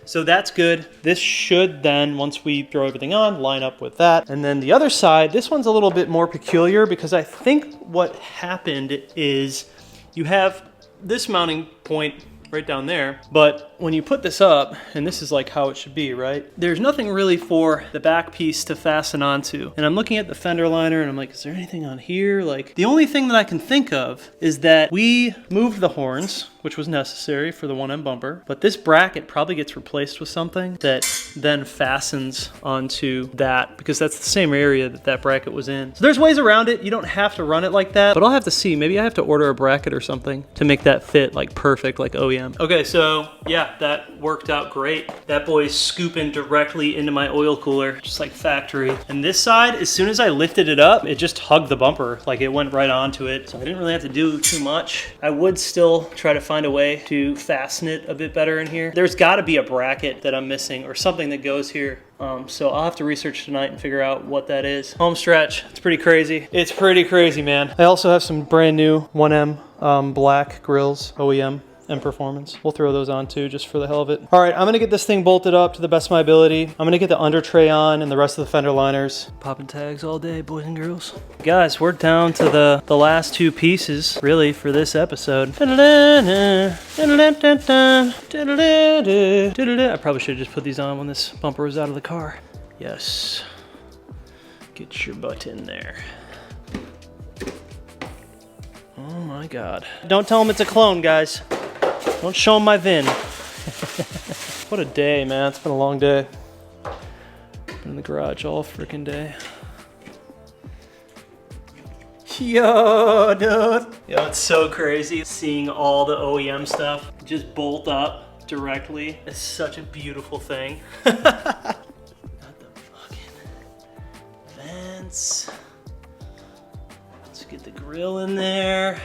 So that's good. This should then, once we throw everything on, line up with that. And then the other side, this one's a little bit more peculiar because I think what happened is you have this mounting point right down there, but when you put this up, and this is like how it should be, right? There's nothing really for the back piece to fasten onto. And I'm looking at the fender liner and I'm like, is there anything on here? Like, the only thing that I can think of is that we moved the horns, which was necessary for the 1M bumper, but this bracket probably gets replaced with something that then fastens onto that, because that's the same area that that bracket was in. So there's ways around it. You don't have to run it like that, but I'll have to see. Maybe I have to order a bracket or something to make that fit like perfect, like OEM. Okay, so yeah, that worked out great. That boy's scooping directly into my oil cooler, just like factory. And this side, as soon as I lifted it up, it just hugged the bumper, like it went right onto it. So I didn't really have to do too much. I would still try to find a way to fasten it a bit better in here. There's gotta be a bracket that I'm missing or something that goes here. So I'll have to research tonight and figure out what that is. Home stretch, it's pretty crazy. It's pretty crazy, man. I also have some brand new 1M black grills, OEM. And performance. We'll throw those on too, just for the hell of it. All right, I'm gonna get this thing bolted up to the best of my ability. I'm gonna get the under tray on and the rest of the fender liners. Popping tags all day, boys and girls. Guys, we're down to the last 2 pieces, really, for this episode. I probably should have just put these on when this bumper was out of the car. Yes. Get your butt in there. Oh my God. Don't tell them it's a clone, guys. Don't show them my VIN. What a day, man. It's been a long day. Been in the garage all freaking day. Yo, dude. Yo, it's so crazy seeing all the OEM stuff just bolt up directly. It's such a beautiful thing. Got the fucking vents. Let's get the grill in there.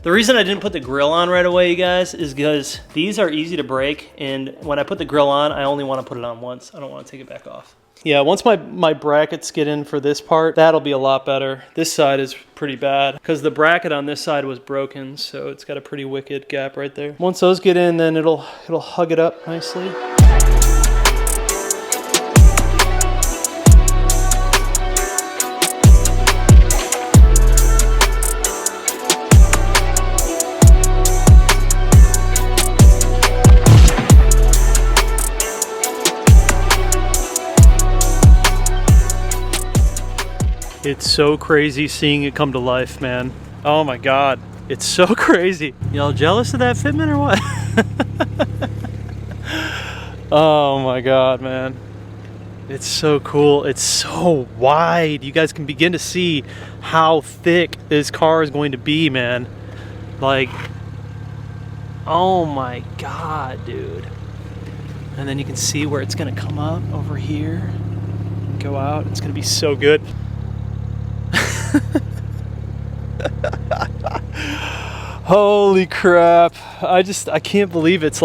The reason I didn't put the grill on right away, you guys, is because these are easy to break, and when I put the grill on, I only want to put it on once. I don't want to take it back off. Yeah, once my brackets get in for this part, that'll be a lot better. This side is pretty bad because the bracket on this side was broken, so it's got a pretty wicked gap right there. Once those get in, then it'll hug it up nicely. It's so crazy seeing it come to life, man. Oh my God. It's so crazy. Y'all jealous of that fitment or what? Oh my God, man. It's so cool. It's so wide. You guys can begin to see how thick this car is going to be, man. Like, oh my God, dude. And then you can see where it's gonna come up over here, go out. It's gonna be so good. Holy crap. I can't believe it's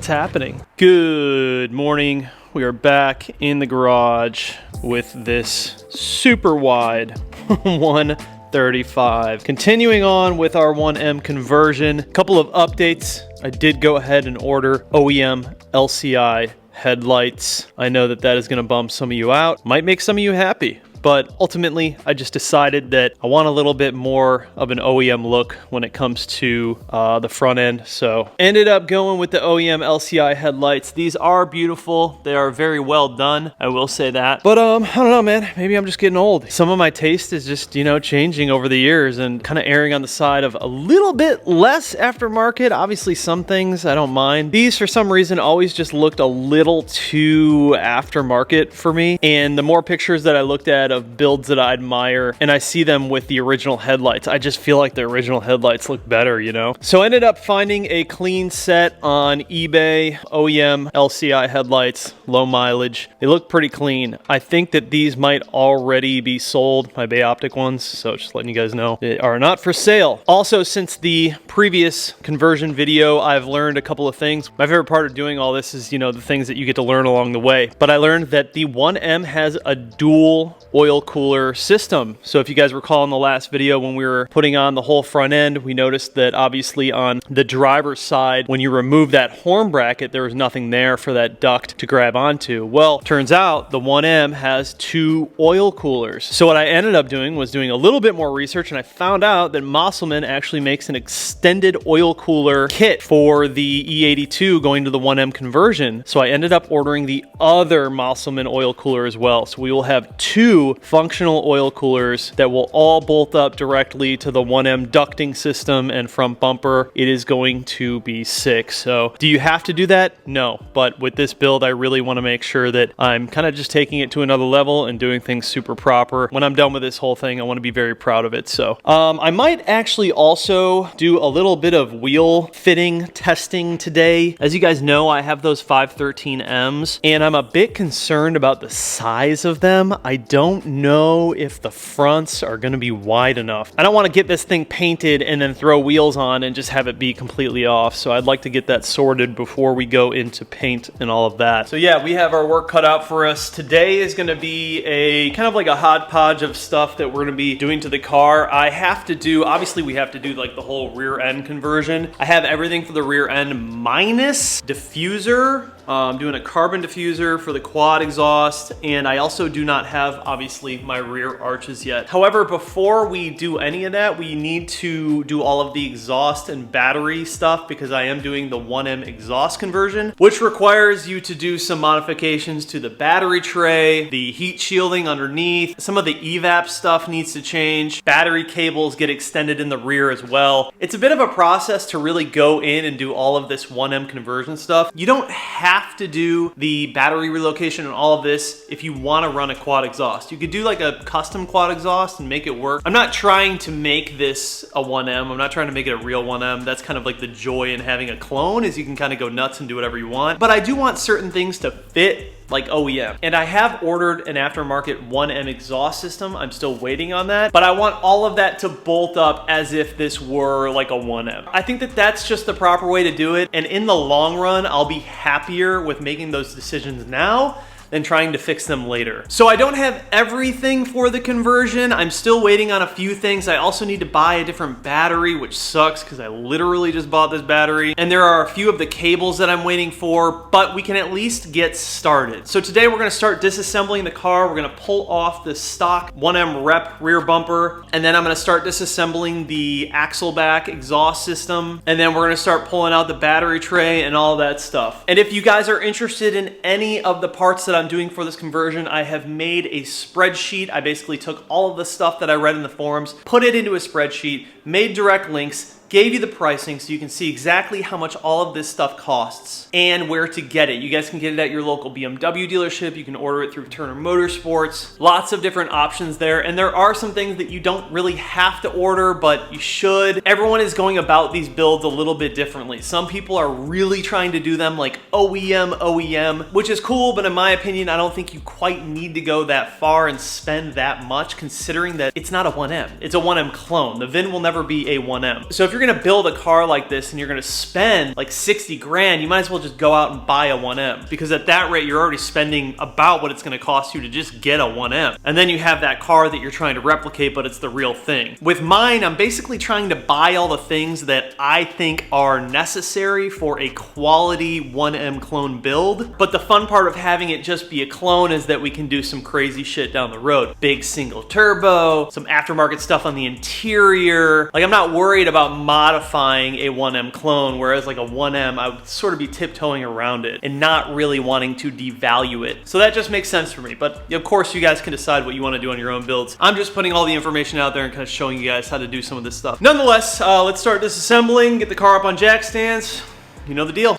happening. Good morning. We are back in the garage with this super wide 135. Continuing on with our 1M conversion. A couple of updates. I did go ahead and order OEM LCI headlights. I know that is going to bum some of you out. Might make some of you happy. But ultimately, I just decided that I want a little bit more of an OEM look when it comes to the front end. So ended up going with the OEM LCI headlights. These are beautiful. They are very well done. I will say that. But I don't know, man. Maybe I'm just getting old. Some of my taste is just, changing over the years and kind of erring on the side of a little bit less aftermarket. Obviously, some things I don't mind. These, for some reason, always just looked a little too aftermarket for me. And the more pictures that I looked at of builds that I admire and I see them with the original headlights, I just feel like the original headlights look better, So I ended up finding a clean set on eBay, OEM LCI headlights, low mileage. They look pretty clean. I think that these might already be sold, my Bay Optic ones, so just letting you guys know they are not for sale. Also, since the previous conversion video, I've learned a couple of things. My favorite part of doing all this is, the things that you get to learn along the way. But I learned that the 1M has a dual oil cooler system. So if you guys recall in the last video when we were putting on the whole front end, we noticed that obviously on the driver's side, when you remove that horn bracket, there was nothing there for that duct to grab onto. Well, turns out the 1M has 2 oil coolers. So what I ended up doing was doing a little bit more research, and I found out that Mosselman actually makes an extended oil cooler kit for the E82 going to the 1M conversion. So I ended up ordering the other Mosselman oil cooler as well. So we will have 2 functional oil coolers that will all bolt up directly to the 1M ducting system and front bumper. It is going to be sick. So do you have to do that? No. But with this build, I really want to make sure that I'm kind of just taking it to another level and doing things super proper. When I'm done with this whole thing, I want to be very proud of it. So I might actually also do a little bit of wheel fitting testing today. As you guys know, I have those 513Ms and I'm a bit concerned about the size of them. I don't know if the fronts are going to be wide enough. I don't want to get this thing painted and then throw wheels on and just have it be completely off. So I'd like to get that sorted before we go into paint and all of that. So yeah, we have our work cut out for us. Today is going to be a kind of like a hodgepodge of stuff that we're going to be doing to the car. Obviously we have to do like the whole rear end conversion. I have everything for the rear end minus diffuser. I'm doing a carbon diffuser for the quad exhaust, and I also do not have, obviously, my rear arches yet. However, before we do any of that, we need to do all of the exhaust and battery stuff because I am doing the 1M exhaust conversion, which requires you to do some modifications to the battery tray, the heat shielding underneath. Some of the evap stuff needs to change. Battery cables get extended in the rear as well. It's a bit of a process to really go in and do all of this 1M conversion stuff. You don't have to do the battery relocation and all of this if you want to run a quad exhaust. You could do like a custom quad exhaust and make it work. I'm not trying to make this a 1M. I'm not trying to make it a real 1M. That's kind of like the joy in having a clone, is you can kind of go nuts and do whatever you want. But I do want certain things to fit like OEM. And I have ordered an aftermarket 1M exhaust system. I'm still waiting on that, but I want all of that to bolt up as if this were like a 1M. I think that that's just the proper way to do it. And in the long run, I'll be happier with making those decisions now than trying to fix them later. So I don't have everything for the conversion. I'm still waiting on a few things. I also need to buy a different battery, which sucks because I literally just bought this battery. And there are a few of the cables that I'm waiting for, but we can at least get started. So today we're gonna start disassembling the car. We're gonna pull off the stock 1M rep rear bumper, and then I'm gonna start disassembling the axle back exhaust system, and then we're gonna start pulling out the battery tray and all that stuff. And if you guys are interested in any of the parts that I'm doing for this conversion, I have made a spreadsheet. I basically took all of the stuff that I read in the forums, put it into a spreadsheet, made direct links, gave you the pricing so you can see exactly how much all of this stuff costs and where to get it. You guys can get it at your local BMW dealership. You can order it through Turner Motorsports. Lots of different options there. And there are some things that you don't really have to order, but you should. Everyone is going about these builds a little bit differently. Some people are really trying to do them like OEM, which is cool, but in my opinion, I don't think you quite need to go that far and spend that much, considering that it's not a 1M. It's a 1M clone. The VIN will never be a 1M. So if you're gonna build a car like this and you're gonna spend like 60 grand, you might as well just go out and buy a 1M, because at that rate, you're already spending about what it's gonna cost you to just get a 1M. And then you have that car that you're trying to replicate, but it's the real thing. With mine, I'm basically trying to buy all the things that I think are necessary for a quality 1M clone build. But the fun part of having it just be a clone is that we can do some crazy shit down the road. Big single turbo, some aftermarket stuff on the interior. Like, I'm not worried about modifying a 1M clone, whereas like a 1M, I would sort of be tiptoeing around it and not really wanting to devalue it. So that just makes sense for me. But of course, you guys can decide what you want to do on your own builds. I'm just putting all the information out there and kind of showing you guys how to do some of this stuff. Nonetheless, let's start disassembling, get the car up on jack stands. You know the deal.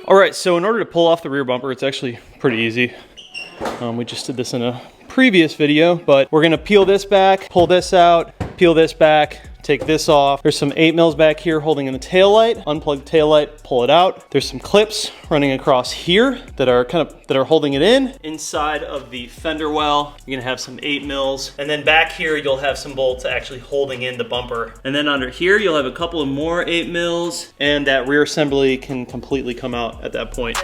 All right, so in order to pull off the rear bumper, it's actually pretty easy. We just did this in a previous video, but we're gonna peel this back, pull this out, peel this back, take this off. There's some 8 mils back here holding in the taillight. Unplug the taillight, pull it out. There's some clips running across here that are holding it in. Inside of the fender well, you're gonna have some 8 mils. And then back here, you'll have some bolts actually holding in the bumper. And then under here, you'll have a couple of more 8 mils, and that rear assembly can completely come out at that point.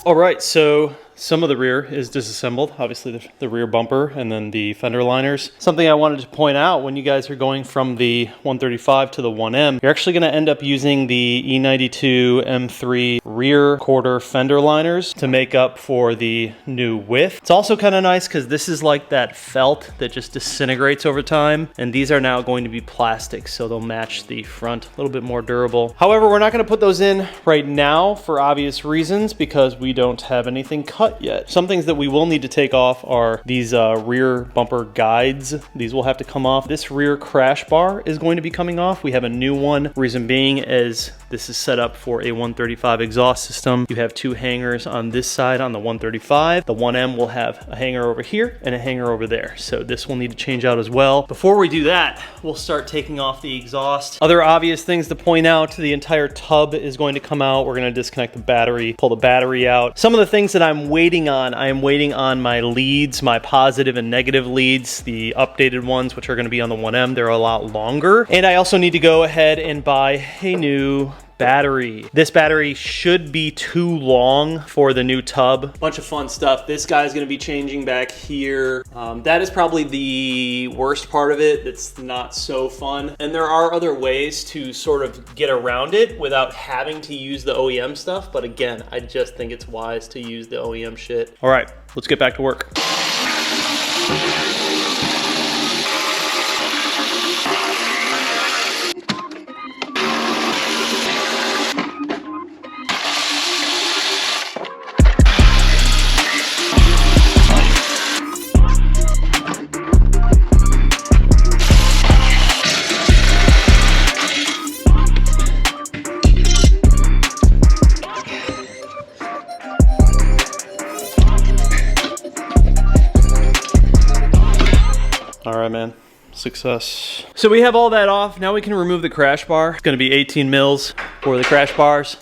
All right, so some of the rear is disassembled, obviously the rear bumper and then the fender liners. Something I wanted to point out, when you guys are going from the 135 to the 1M, you're actually gonna end up using the E92 M3 rear quarter fender liners to make up for the new width. It's also kind of nice because this is like that felt that just disintegrates over time, and these are now going to be plastic, so they'll match the front, a little bit more durable. However, we're not gonna put those in right now for obvious reasons, because we don't have anything cut yet. Some things that we will need to take off are these rear bumper guides. These will have to come off. This rear crash bar is going to be coming off. We have a new one. Reason being is this is set up for a 135 exhaust system. You have 2 hangers on this side on the 135. The 1M will have a hanger over here and a hanger over there. So this will need to change out as well. Before we do that, we'll start taking off the exhaust. Other obvious things to point out, the entire tub is going to come out. We're going to disconnect the battery, pull the battery out. Some of the things that I'm waiting on, I am waiting on my leads, my positive and negative leads, the updated ones, which are going to be on the 1M. They're a lot longer. And I also need to go ahead and buy a new battery. This battery should be too long for the new tub. Bunch of fun stuff. This guy's gonna be changing back here. That is probably the worst part of it. That's not so fun. And there are other ways to sort of get around it without having to use the OEM stuff. But again, I just think it's wise to use the OEM shit. All right, let's get back to work. Success. So we have all that off. Now we can remove the crash bar. It's gonna be 18 mils for the crash bars.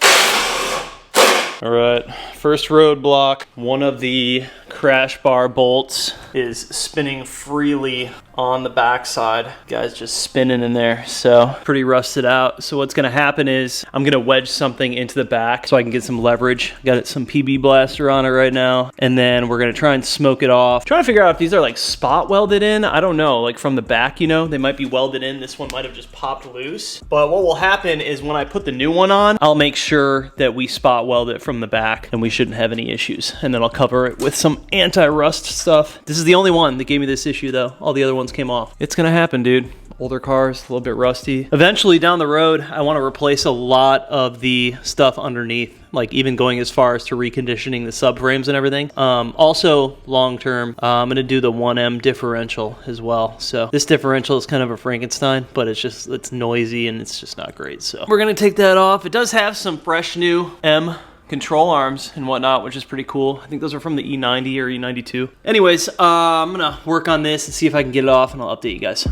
All right, first roadblock. One of the crash bar bolts is spinning freely on the backside. Guy's just spinning in there, so pretty rusted out. So what's gonna happen is I'm gonna wedge something into the back so I can get some leverage. Got some PB blaster on it right now, and then we're gonna try and smoke it off. Trying to figure out if these are like spot welded in. I don't know, like from the back, you know, they might be welded in. This one might have just popped loose. But what will happen is when I put the new one on, I'll make sure that we spot weld it from the back and we shouldn't have any issues. And then I'll cover it with some anti-rust stuff. This is the only one that gave me this issue though. All the other ones came off. It's gonna happen, dude. Older cars, a little bit rusty. Eventually down the road, I want to replace a lot of the stuff underneath, like even going as far as to reconditioning the subframes and everything. Also, long term, I'm gonna do the 1M differential as well. So this differential is kind of a Frankenstein, but it's noisy and it's just not great. So we're gonna take that off. It does have some fresh new M control arms and whatnot, which is pretty cool. I think those are from the E90 or E92. Anyways, I'm gonna work on this and see if I can get it off, and I'll update you guys.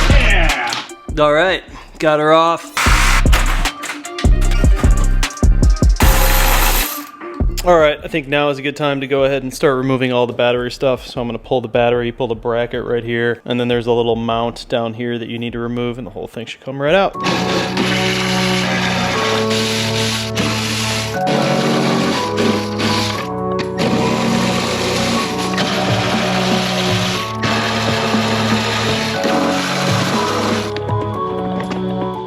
Yeah. All right, got her off. All right, I think now is a good time to go ahead and start removing all the battery stuff. So I'm gonna pull the battery, pull the bracket right here, and then there's a little mount down here that you need to remove, and the whole thing should come right out.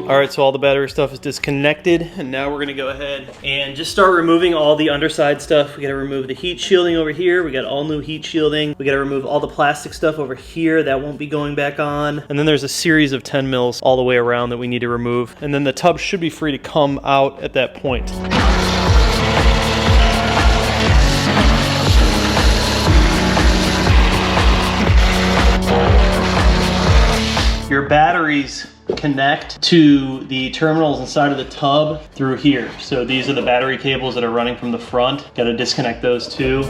All right, so all the battery stuff is disconnected, and now we're gonna go ahead and just start removing all the underside stuff. We gotta remove the heat shielding over here. We got all new heat shielding. We gotta remove all the plastic stuff over here. That won't be going back on. And then there's a series of 10 mils all the way around that we need to remove. And then the tub should be free to come out at that point. Your batteries connect to the terminals inside of the tub through here. So these are the battery cables that are running from the front. Got to disconnect those too.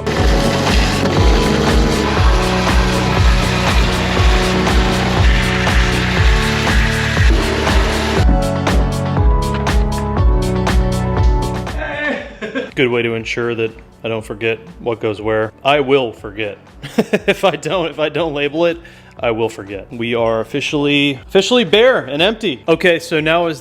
Good way to ensure that I don't forget what goes where. I will forget. If I don't label it, I will forget. We are officially bare and empty. Okay, so now is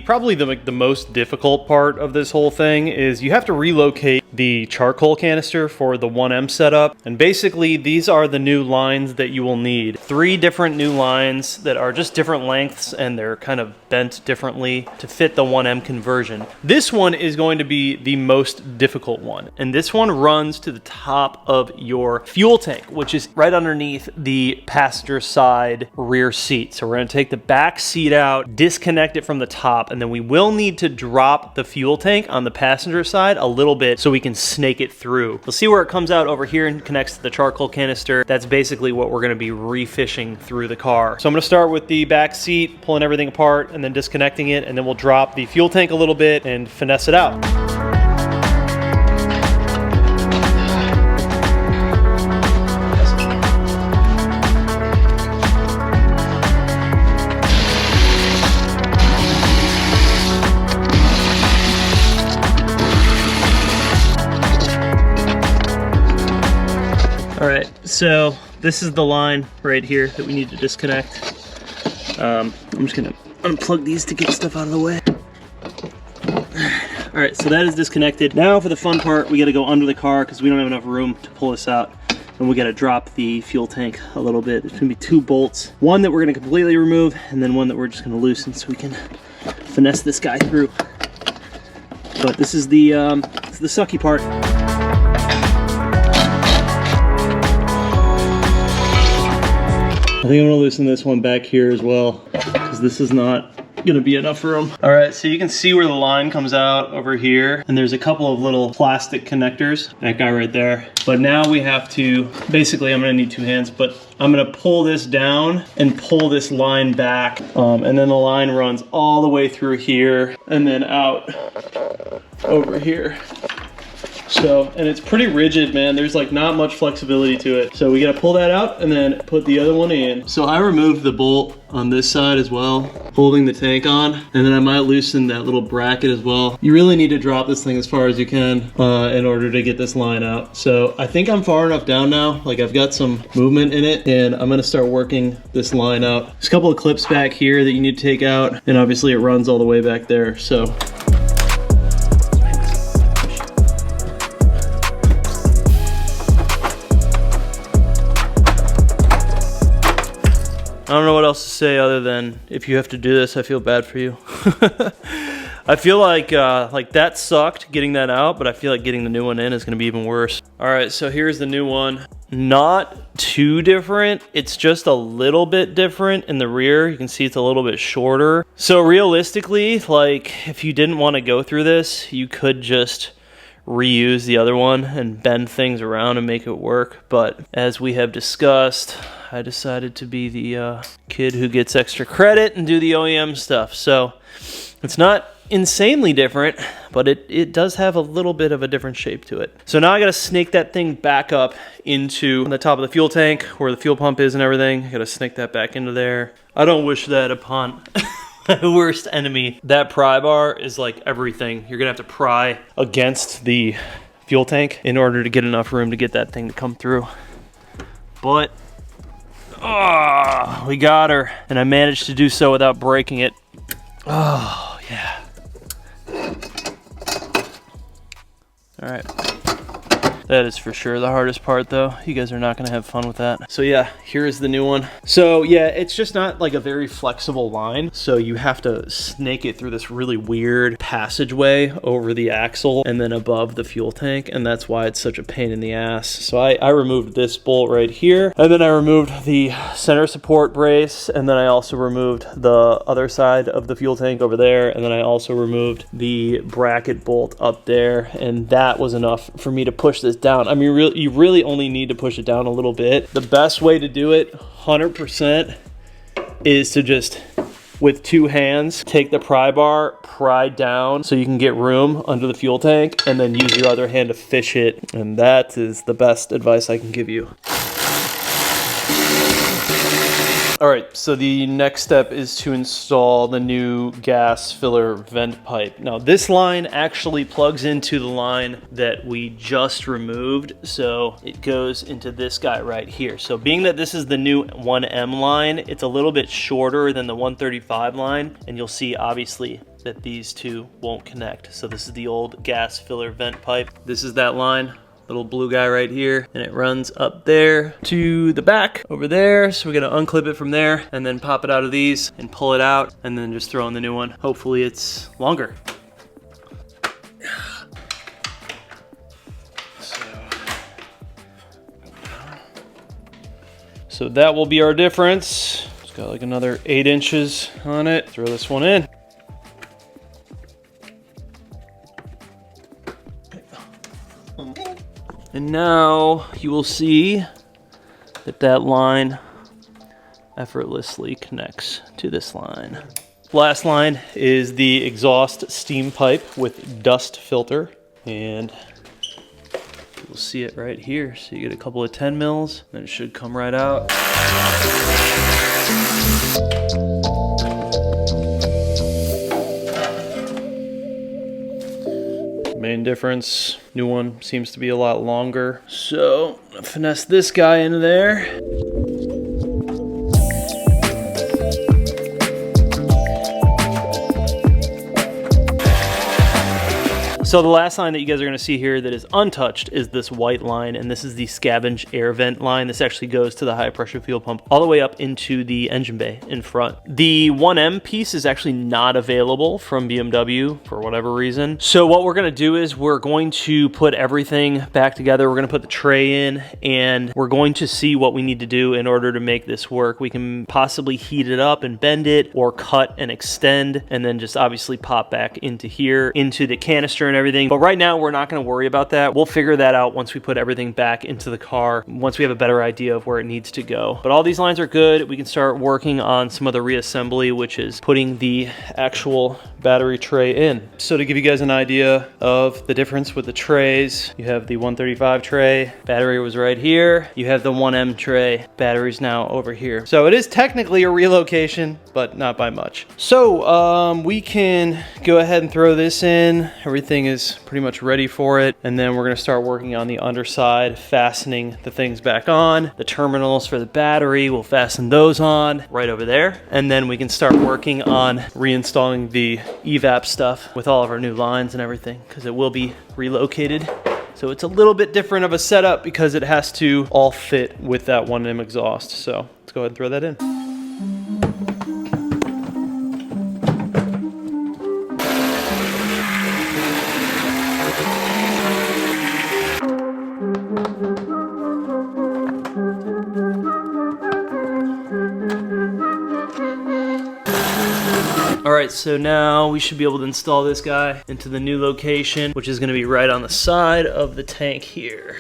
probably the most difficult part of this whole thing is you have to relocate the charcoal canister for the 1M setup. And basically these are the new lines that you will need. 3 different new lines that are just different lengths, and they're kind of bent differently to fit the 1M conversion. This one is going to be the most difficult one. And this one runs to the top of your fuel tank, which is right underneath the passenger side rear seat. So we're gonna take the back seat out, disconnect it from the top, and then we will need to drop the fuel tank on the passenger side a little bit so we can snake it through. You'll see where it comes out over here and connects to the charcoal canister. That's basically what we're gonna be refishing through the car. So I'm gonna start with the back seat, pulling everything apart and then disconnecting it, and then we'll drop the fuel tank a little bit and finesse it out. All right, so this is the line right here that we need to disconnect. I'm just gonna unplug these to get stuff out of the way. All right, so that is disconnected. Now for the fun part, we gotta go under the car because we don't have enough room to pull this out. And we gotta drop the fuel tank a little bit. There's gonna be 2 bolts. One that we're gonna completely remove, and then one that we're just gonna loosen so we can finesse this guy through. But this is the sucky part. I think I'm gonna loosen this one back here as well, because this is not gonna be enough room. All right, so you can see where the line comes out over here, and there's a couple of little plastic connectors, that guy right there. But now we have to, basically I'm gonna need 2 hands, but I'm gonna pull this down and pull this line back, and then the line runs all the way through here and then out over here. So, and it's pretty rigid, man. There's like not much flexibility to it. So we gotta pull that out and then put the other one in. So I removed the bolt on this side as well, holding the tank on, and then I might loosen that little bracket as well. You really need to drop this thing as far as you can in order to get this line out. So I think I'm far enough down now, like I've got some movement in it, and I'm gonna start working this line out. There's a couple of clips back here that you need to take out, and obviously it runs all the way back there, so. I don't know what else to say other than if you have to do this, I feel bad for you. I feel like that sucked getting that out, but I feel like getting the new one in is gonna be even worse. All right, so here's the new one. Not too different. It's just a little bit different in the rear. You can see it's a little bit shorter. So realistically, like if you didn't want to go through this, you could just reuse the other one and bend things around and make it work. But as we have discussed, I decided to be the kid who gets extra credit and do the OEM stuff. So it's not insanely different, but it does have a little bit of a different shape to it. So now I gotta snake that thing back up into the top of the fuel tank where the fuel pump is and everything. I gotta snake that back into there. I don't wish that upon my worst enemy. That pry bar is like everything. You're gonna have to pry against the fuel tank in order to get enough room to get that thing to come through. But we got her, and I managed to do so without breaking it. Oh, yeah. All right. That is for sure the hardest part though. You guys are not gonna have fun with that. So yeah, here is the new one. So yeah, it's just not like a very flexible line. So you have to snake it through this really weird passageway over the axle and then above the fuel tank. And that's why it's such a pain in the ass. So I removed this bolt right here. And then I removed the center support brace. And then I also removed the other side of the fuel tank over there. And then I also removed the bracket bolt up there. And that was enough for me to push this down. I mean, you really only need to push it down a little bit. The best way to do it, 100%, is to just, with two hands, take the pry bar, pry down so you can get room under the fuel tank, and then use your other hand to fish it. And that is the best advice I can give you. All right, so the next step is to install the new gas filler vent pipe. Now this line actually plugs into the line that we just removed. So it goes into this guy right here. So being that this is the new 1M line, it's a little bit shorter than the 135 line. And you'll see obviously that these two won't connect. So this is the old gas filler vent pipe. This is that line. Little blue guy right here, and it runs up there to the back over there. So we're gonna unclip it from there and then pop it out of these and pull it out and then just throw in the new one. Hopefully it's longer. So that will be our difference. It's got like another 8 inches on it. Throw this one in. And now you will see that that line effortlessly connects to this line. Last line is the exhaust steam pipe with dust filter, and you'll see it right here. So you get a couple of 10 mils, and it should come right out. Main difference, new one seems to be a lot longer. So finesse this guy into there. So the last line that you guys are gonna see here that is untouched is this white line, and this is the scavenge air vent line. This actually goes to the high pressure fuel pump all the way up into the engine bay in front. The 1M piece is actually not available from BMW for whatever reason. So what we're gonna do is we're going to put everything back together. We're gonna put the tray in, and we're going to see what we need to do in order to make this work. We can possibly heat it up and bend it, or cut and extend, and then just obviously pop back into here, into the canister and everything. But right now we're not gonna worry about that. We'll figure that out once we put everything back into the car, once we have a better idea of where it needs to go. But all these lines are good. We can start working on some of the reassembly, which is putting the actual battery tray in. So to give you guys an idea of the difference with the trays, you have the 135 tray, battery was right here. You have the 1M tray, battery's now over here. So it is technically a relocation, but not by much. So we can go ahead and throw this in. Everything is pretty much ready for it. And then we're gonna start working on the underside, fastening the things back on. The terminals for the battery, we'll fasten those on right over there. And then we can start working on reinstalling the evap stuff with all of our new lines and everything, because it will be relocated. So it's a little bit different of a setup because it has to all fit with that 1M exhaust. So let's go ahead and throw that in. All right, so now we should be able to install this guy into the new location, which is gonna be right on the side of the tank here.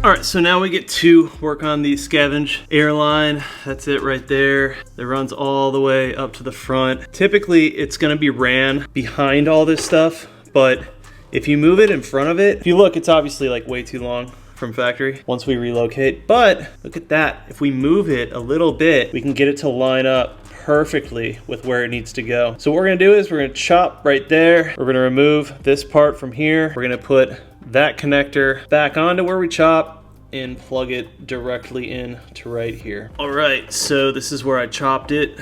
All right, so now we get to work on the scavenge airline. That's it right there. That runs all the way up to the front. Typically, it's gonna be ran behind all this stuff, but if you move it in front of it, if you look, it's obviously like way too long from factory once we relocate. But look at that. If we move it a little bit, we can get it to line up perfectly with where it needs to go. So what we're gonna do is we're gonna chop right there. We're gonna remove this part from here. We're gonna put that connector back onto where we chop and plug it directly in to right here. All right, so this is where I chopped it.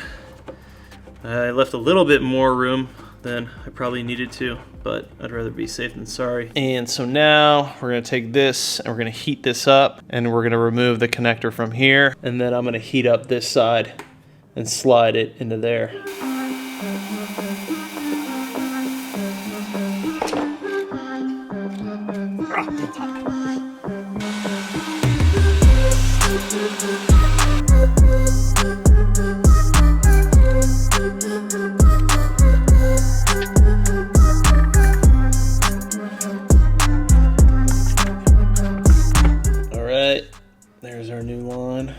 I left a little bit more room than I probably needed to, but I'd rather be safe than sorry. And so now we're gonna take this and we're gonna heat this up, and we're gonna remove the connector from here, and then I'm gonna heat up this side and slide it into there. There's our new line.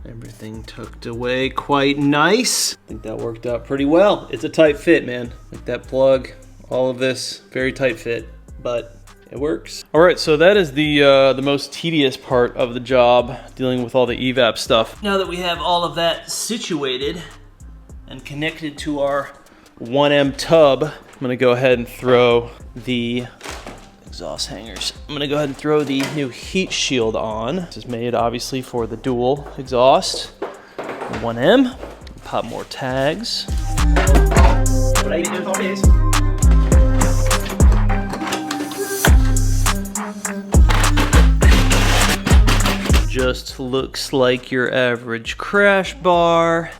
Everything tucked away quite nice. I think that worked out pretty well. It's a tight fit, man. Like that plug, all of this, very tight fit, but it works. All right, so that is the most tedious part of the job, dealing with all the evap stuff. Now that we have all of that situated and connected to our 1M tub, I'm gonna go ahead and throw the exhaust hangers. I'm gonna go ahead and throw the new heat shield on. This is made obviously for the dual exhaust, 1M. Pop more tags. What I do for this? Just looks like your average crash bar.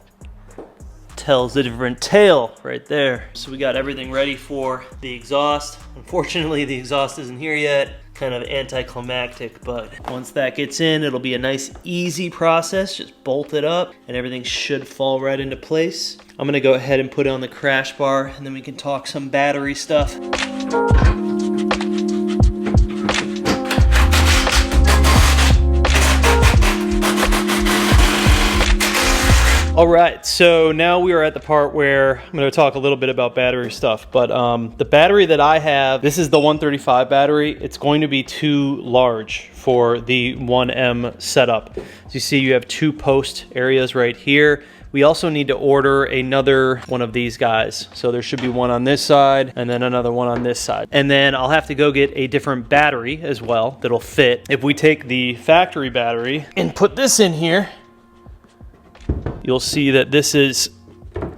Tells a different tale right there. So we got everything ready for the exhaust. Unfortunately, the exhaust isn't here yet. Kind of anticlimactic, but once that gets in, it'll be a nice, easy process. Just bolt it up and everything should fall right into place. I'm gonna go ahead and put it on the crash bar, and then we can talk some battery stuff. All right, so now we are at the part where I'm gonna talk a little bit about battery stuff, but the battery that I have, this is the 135 battery. It's going to be too large for the 1M setup. As you see, you have two post areas right here. We also need to order another one of these guys. So there should be one on this side and then another one on this side. And then I'll have to go get a different battery as well that'll fit. If we take the factory battery and put this in here, you'll see that this is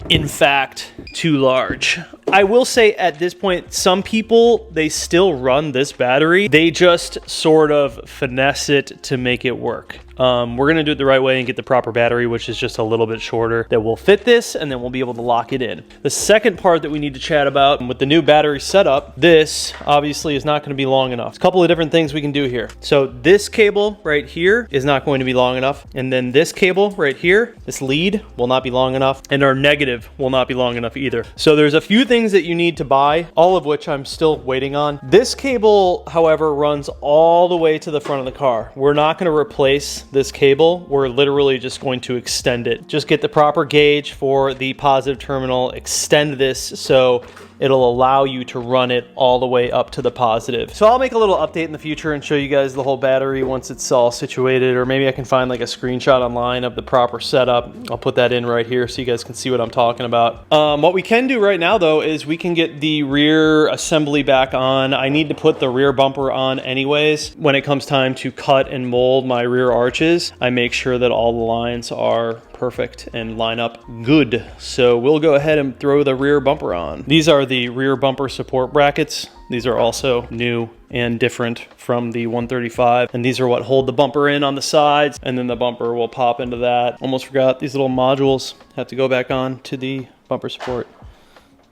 in fact too large. I will say at this point, some people, they still run this battery. They just sort of finesse it to make it work. We're gonna do it the right way and get the proper battery, which is just a little bit shorter, that will fit this, and then we'll be able to lock it in. The second part that we need to chat about with the new battery setup, this obviously is not gonna be long enough. A couple of different things we can do here. So this cable right here is not going to be long enough, and then this cable right here, this lead, will not be long enough, and our negative will not be long enough either. So there's a few things that you need to buy, all of which I'm still waiting on. This cable, however, runs all the way to the front of the car. We're not gonna replace this cable. We're literally just going to extend it. Just get the proper gauge for the positive terminal, extend this so it'll allow you to run it all the way up to the positive. So I'll make a little update in the future and show you guys the whole battery once it's all situated, or maybe I can find like a screenshot online of the proper setup. I'll put that in right here so you guys can see what I'm talking about. What we can do right now though is we can get the rear assembly back on. I need to put the rear bumper on anyways. When it comes time to cut and mold my rear arches, I make sure that all the lines are perfect and line up good. So we'll go ahead and throw the rear bumper on. These are the rear bumper support brackets. These are also new and different from the 135. And these are what hold the bumper in on the sides. And then the bumper will pop into that. Almost forgot these little modules have to go back on to the bumper support.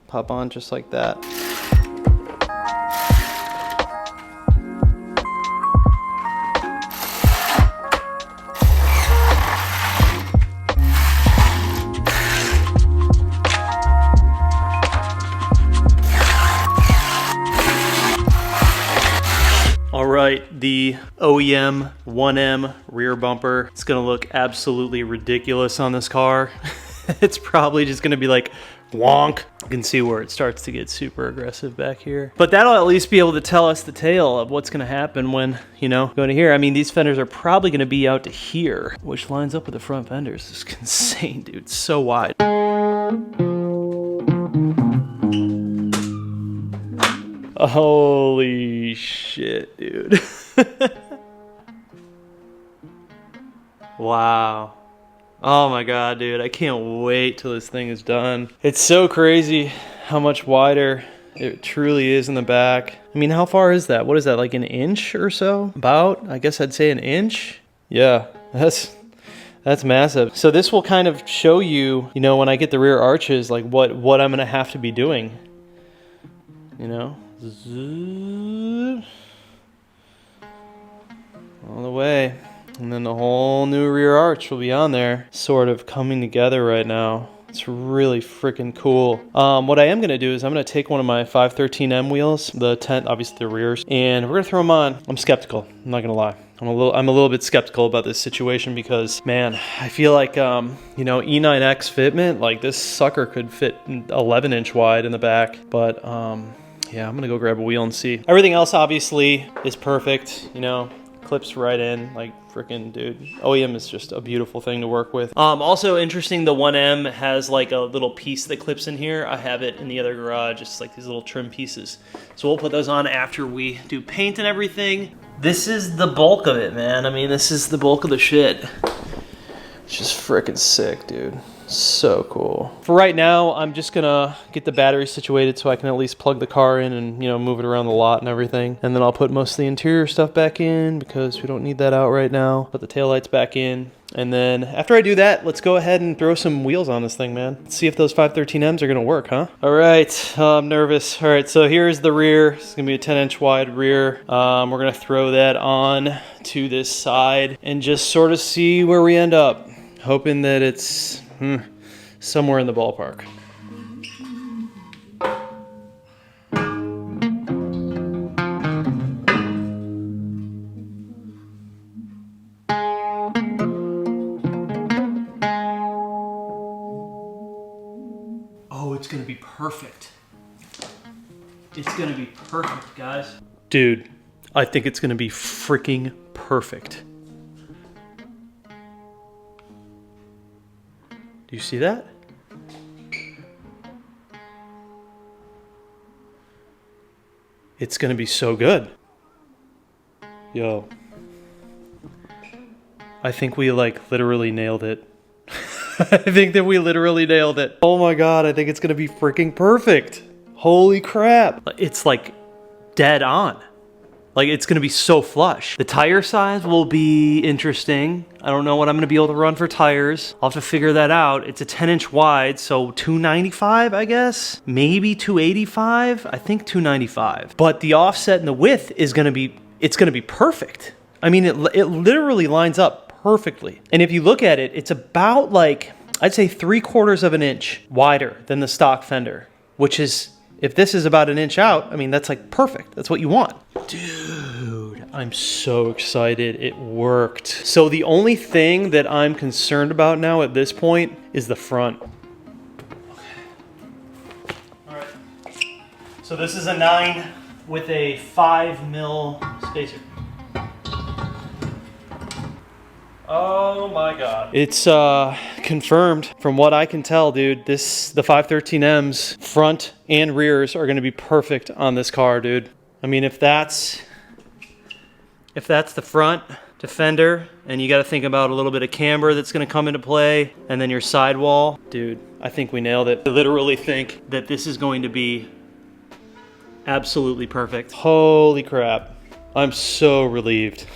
Pop on just like that. All right, the OEM 1M rear bumper. It's gonna look absolutely ridiculous on this car. It's probably just gonna be like wonk. You can see where it starts to get super aggressive back here. But that'll at least be able to tell us the tale of what's gonna happen when, you know, going to here. I mean, these fenders are probably gonna be out to here, which lines up with the front fenders. It's insane, dude. It's so wide. Holy shit, dude. Wow. Oh my god, dude. I can't wait till this thing is done. It's so crazy how much wider it truly is in the back. I mean, how far is that? What is that, like an inch or so? About? I guess I'd say an inch. Yeah, that's massive. So this will kind of show you, you know, when I get the rear arches, like what I'm gonna have to be doing. You know? All the way, and then the whole new rear arch will be on there, sort of coming together right now. It's really freaking cool. What I am gonna do is I'm gonna take one of my 513M wheels, the tent, obviously the rears, and we're gonna throw them on. I'm skeptical, I'm not gonna lie. I'm a little bit skeptical about this situation because, man, I feel like, you know, E9X fitment, like this sucker could fit 11-inch wide in the back, but yeah, I'm gonna go grab a wheel and see. Everything else obviously is perfect, you know, clips right in, like freaking dude. OEM is just a beautiful thing to work with. Also interesting, the 1M has like a little piece that clips in here. I have it in the other garage, it's like these little trim pieces. So we'll put those on after we do paint and everything. This is the bulk of it, man. I mean, this is the bulk of the shit. It's just freaking sick, dude. So cool. For right now, I'm just gonna get the battery situated so I can at least plug the car in and, you know, move it around the lot and everything. And then I'll put most of the interior stuff back in because we don't need that out right now. Put the taillights back in. And then after I do that, let's go ahead and throw some wheels on this thing, man. Let's see if those 513Ms are gonna work, huh? All right, I'm nervous. All right, so here's the rear. It's gonna be a 10-inch wide rear. We're gonna throw that on to this side and just sort of see where we end up. Hoping that it's somewhere in the ballpark. Oh, it's gonna be perfect. It's gonna be perfect, guys. Dude, I think it's gonna be freaking perfect. Do you see that? It's gonna be so good. Yo. I think we like literally nailed it. I think that we literally nailed it. Oh my god, I think it's gonna be freaking perfect. Holy crap. It's like dead on. Like it's gonna be so flush. The tire size will be interesting. I don't know what I'm gonna be able to run for tires. I'll have to figure that out. It's a 10-inch wide, so 295, I guess? Maybe 285? I think 295. But the offset and the width is gonna be, it's gonna be perfect. I mean, it literally lines up perfectly. And if you look at it, it's about like, I'd say 3/4 of an inch wider than the stock fender, which is, if this is about an inch out, I mean, that's like perfect. That's what you want. Dude, I'm so excited. It worked. So the only thing that I'm concerned about now at this point is the front. Okay. All right. So this is a 9 with a 5mm spacer. Oh my God. It's confirmed from what I can tell, dude. The 513M's front and rears are gonna be perfect on this car, dude. I mean, if that's the front defender, and you gotta think about a little bit of camber that's gonna come into play, and then your sidewall, dude, I think we nailed it. I literally think that this is going to be absolutely perfect. Holy crap. I'm so relieved.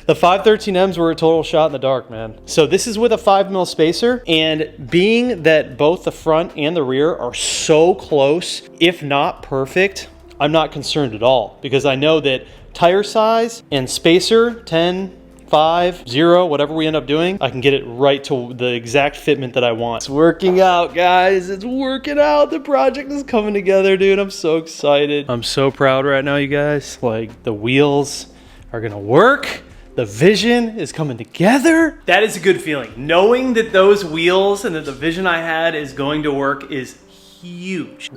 The 513Ms were a total shot in the dark, man. So this is with a 5mm spacer, and being that both the front and the rear are so close, if not perfect, I'm not concerned at all, because I know that tire size and spacer, 10, 5, 0, whatever we end up doing, I can get it right to the exact fitment that I want. It's working out, guys. It's working out. The project is coming together, dude. I'm so excited. I'm so proud right now, you guys. Like, the wheels are gonna work. The vision is coming together. That is a good feeling. Knowing that those wheels and that the vision I had is going to work is huge.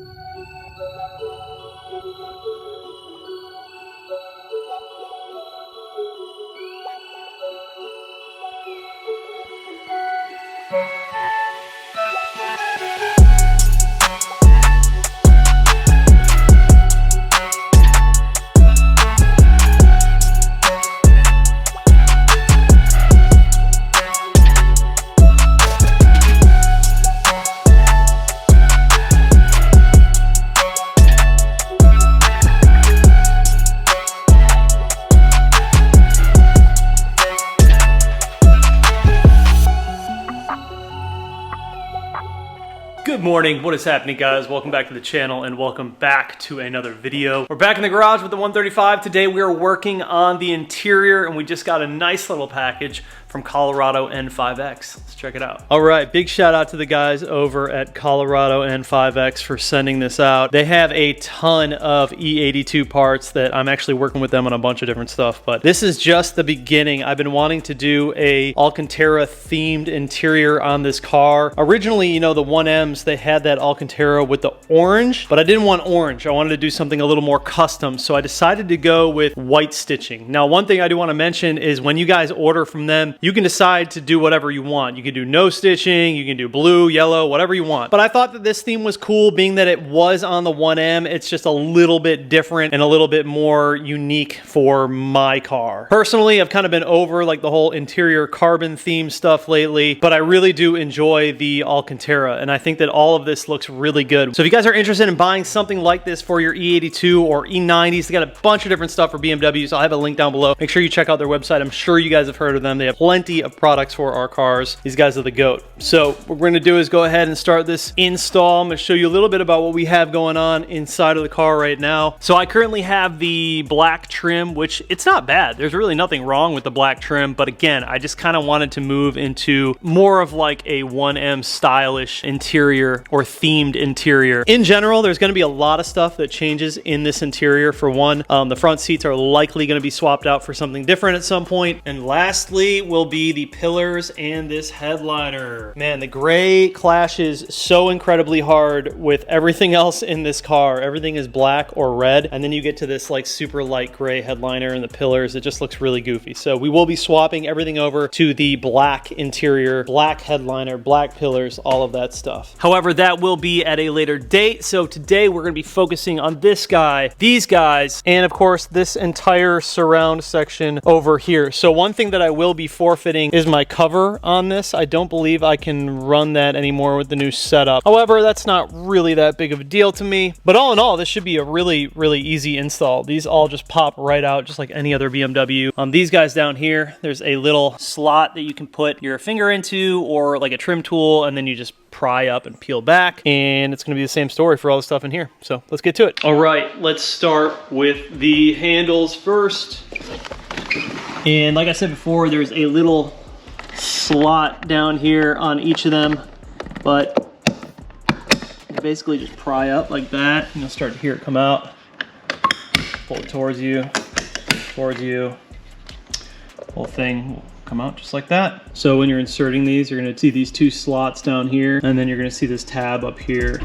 Good morning, what is happening, guys? Welcome back to the channel and welcome back to another video. We're back in the garage with the 135. Today we are working on the interior and we just got a nice little package from Colorado N5X. Let's check it out. All right, big shout out to the guys over at Colorado N5X for sending this out. They have a ton of E82 parts that I'm actually working with them on a bunch of different stuff, but this is just the beginning. I've been wanting to do a Alcantara themed interior on this car. Originally, you know, the 1Ms, they had that Alcantara with the orange, but I didn't want orange. I wanted to do something a little more custom, so I decided to go with white stitching. Now, one thing I do want to mention is when you guys order from them, you can decide to do whatever you want. You can do no stitching, you can do blue, yellow, whatever you want. But I thought that this theme was cool, being that it was on the 1M. It's just a little bit different and a little bit more unique for my car. Personally, I've kind of been over like the whole interior carbon theme stuff lately, but I really do enjoy the Alcantara, and I think that all of this looks really good. So if you guys are interested in buying something like this for your E82 or E90s, they got a bunch of different stuff for BMW, so I'll have a link down below. Make sure you check out their website. I'm sure you guys have heard of them. They have plenty of products for our cars. These guys are the GOAT. So what we're going to do is go ahead and start this install. I'm going to show you a little bit about what we have going on inside of the car right now. So I currently have the black trim, which it's not bad. There's really nothing wrong with the black trim, but again, I just kind of wanted to move into more of like a 1M stylish interior or themed interior. In general, there's going to be a lot of stuff that changes in this interior. For one, the front seats are likely going to be swapped out for something different at some point. And lastly will be the pillars and this headliner. Man, the gray clashes so incredibly hard with everything else in this car. Everything is black or red, and then you get to this like super light gray headliner and the pillars. It just looks really goofy. So we will be swapping everything over to the black interior, black headliner, black pillars, all of that stuff. However, that will be at a later date. So today we're gonna be focusing on this guy, these guys, and of course this entire surround section over here. So one thing that I will be forfeiting is my cover on this. I don't believe I can run that anymore with the new setup. However, that's not really that big of a deal to me. But all in all, this should be a really, really easy install. These all just pop right out just like any other BMW. These guys down here, there's a little slot that you can put your finger into or like a trim tool, and then you just pry up and peel back, and it's going to be the same story for all the stuff in here. So let's get to it. All right, let's start with the handles first. And like I said before, there's a little slot down here on each of them, but you basically just pry up like that, and you'll start to hear it come out. Pull it towards you, whole thing will come out just like that. So when you're inserting these, you're gonna see these two slots down here, and then you're gonna see this tab up here.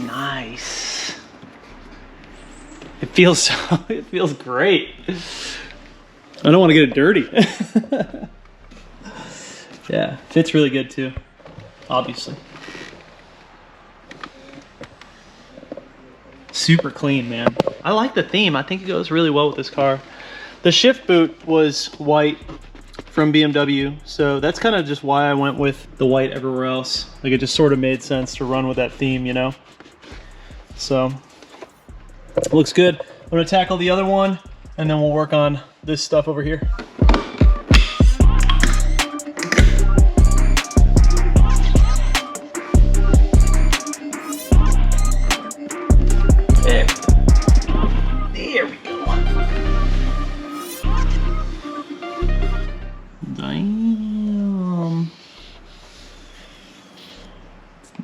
Nice. It feels it feels great. I don't want to get it dirty. Yeah, fits really good too, obviously. Super clean, man. I like the theme. I think it goes really well with this car. The shift boot was white from BMW, so that's kind of just why I went with the white everywhere else. Like, it just sort of made sense to run with that theme, you know? So, it looks good. I'm gonna tackle the other one, and then we'll work on this stuff over here. There we go. Damn.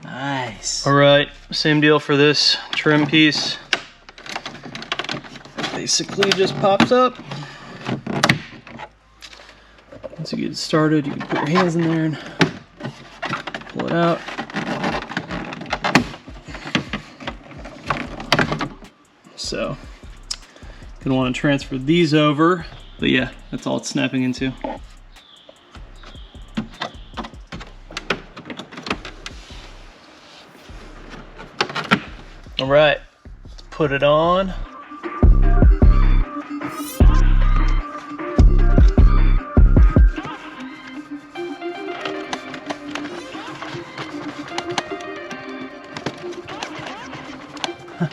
Nice. All right, same deal for this trim piece. Basically just pops up. Once you get started, you can put your hands in there and pull it out. So, gonna want to transfer these over, but yeah, that's all it's snapping into. All right, let's put it on.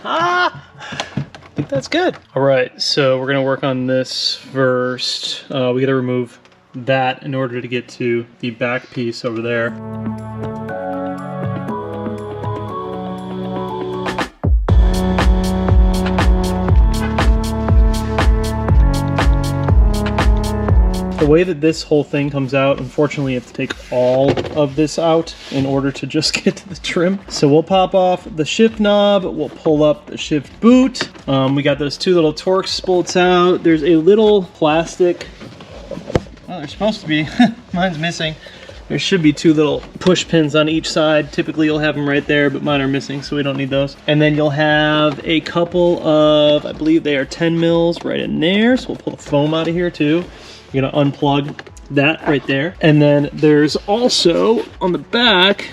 I think that's good. All right, so we're gonna work on this first. We gotta remove that in order to get to the back piece over there. The way that this whole thing comes out, unfortunately you have to take all of this out in order to just get to the trim. So we'll pop off the shift knob, we'll pull up the shift boot. We got those two little Torx bolts out. There's a little plastic, well, there's supposed to be, mine's missing. There should be two little push pins on each side. Typically you'll have them right there, but mine are missing, so we don't need those. And then you'll have a couple of, I believe they are 10 mils right in there. So we'll pull the foam out of here too. You're gonna unplug that right there. And then there's also, on the back,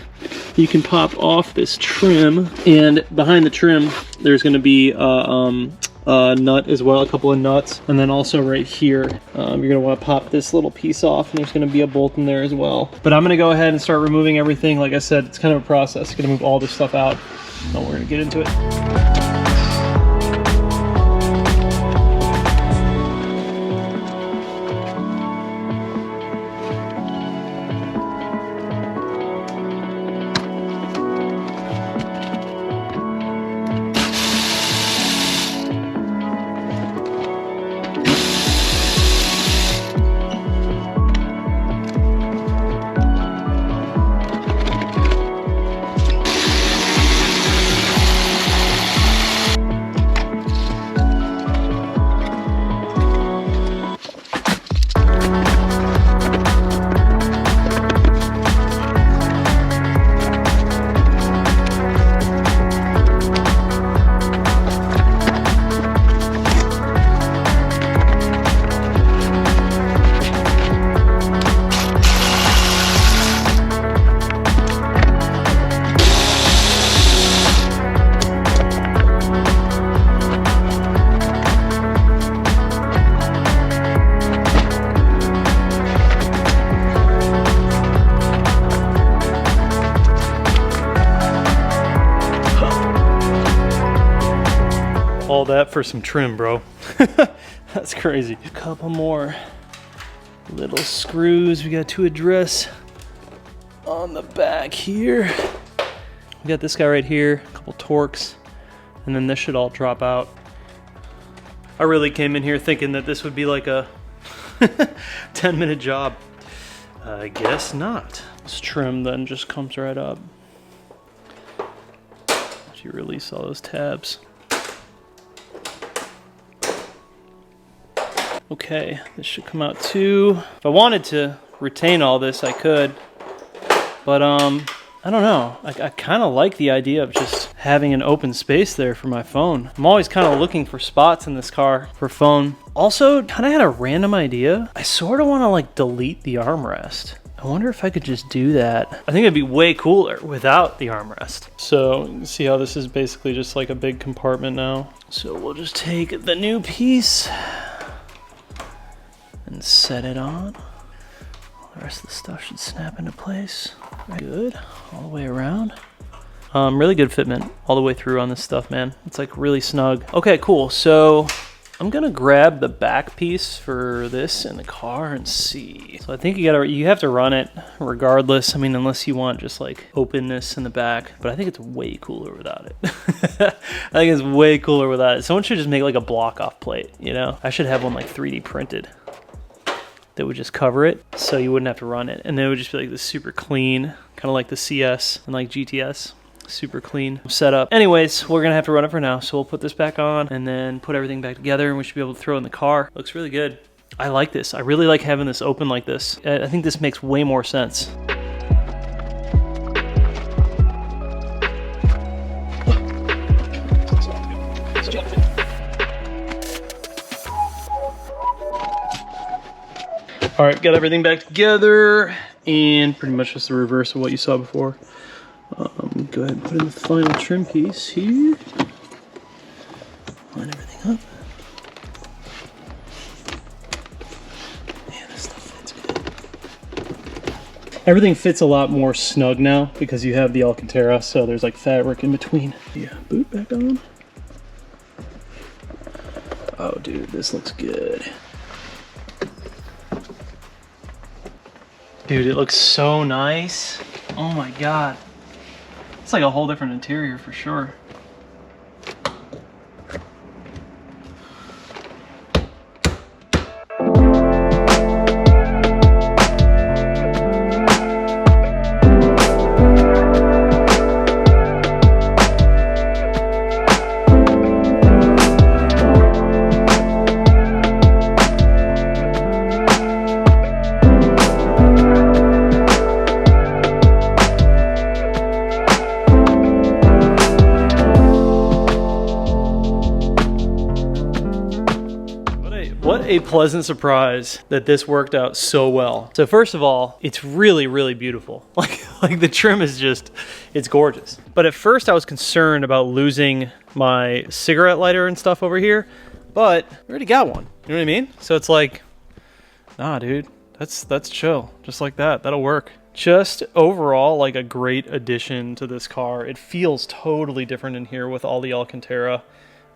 you can pop off this trim, and behind the trim, there's gonna be a nut as well, a couple of nuts. And then also right here, you're gonna wanna pop this little piece off, and there's gonna be a bolt in there as well. But I'm gonna go ahead and start removing everything. Like I said, it's kind of a process. I'm gonna move all this stuff out, and we're gonna get into it. all that for some trim, bro. That's crazy. A couple more little screws we got to address on the back here. We got this guy right here, a couple Torx, and then this should all drop out. I really came in here thinking that this would be like a 10-minute job. I guess not. This trim then just comes right up. You release all those tabs. Okay, this should come out too. If I wanted to retain all this, I could. But I don't know. I kind of like the idea of just having an open space there for my phone. I'm always kind of looking for spots in this car for phone. Also, kind of had a random idea. I sort of want to like delete the armrest. I wonder if I could just do that. I think it'd be way cooler without the armrest. So you can see how this is basically just like a big compartment now. So we'll just take the new piece and set it on. The rest of the stuff should snap into place. Good, all the way around. Really good fitment all the way through on this stuff, man. It's like really snug. Okay, cool. So I'm gonna grab the back piece for this in the car and see. So I think you have to run it regardless. I mean, unless you want just like openness in the back, but I think it's way cooler without it. I think it's way cooler without it. Someone should just make like a block off plate, you know? I should have one like 3D printed that would just cover it so you wouldn't have to run it. And then it would just be like this super clean, kind of like the CS and like GTS. Super clean setup. Anyways, we're gonna have to run it for now, so we'll put this back on and then put everything back together, and we should be able to throw it in the car. Looks really good. I like this. I really like having this open like this. I think this makes way more sense. All right, got everything back together, and pretty much just the reverse of what you saw before. Go ahead and put in the final trim piece here. Line everything up. Man, this stuff fits good. Everything fits a lot more snug now because you have the Alcantara, so there's like fabric in between. Yeah, boot back on. Oh, dude, this looks good. Dude, it looks so nice. Oh my God. It's like a whole different interior for sure. What a pleasant surprise that this worked out so well. So first of all, it's really, really beautiful. Like the trim is just, it's gorgeous. But at first I was concerned about losing my cigarette lighter and stuff over here, but I already got one. You know what I mean? So it's like, nah, dude, that's chill. Just like that, that'll work. Just overall, like a great addition to this car. It feels totally different in here with all the Alcantara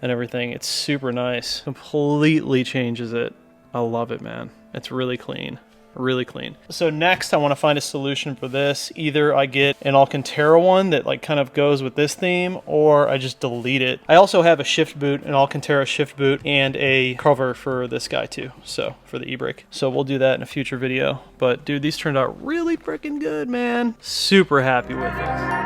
and everything. It's super nice. Completely changes it. I love it, man. It's really clean. Really clean. So next I want to find a solution for this. Either I get an Alcantara one that like kind of goes with this theme, or I just delete it. I also have a shift boot, an Alcantara shift boot, and a cover for this guy too, so for the e-brake. So we'll do that in a future video. But dude, these turned out really freaking good, man. Super happy with this.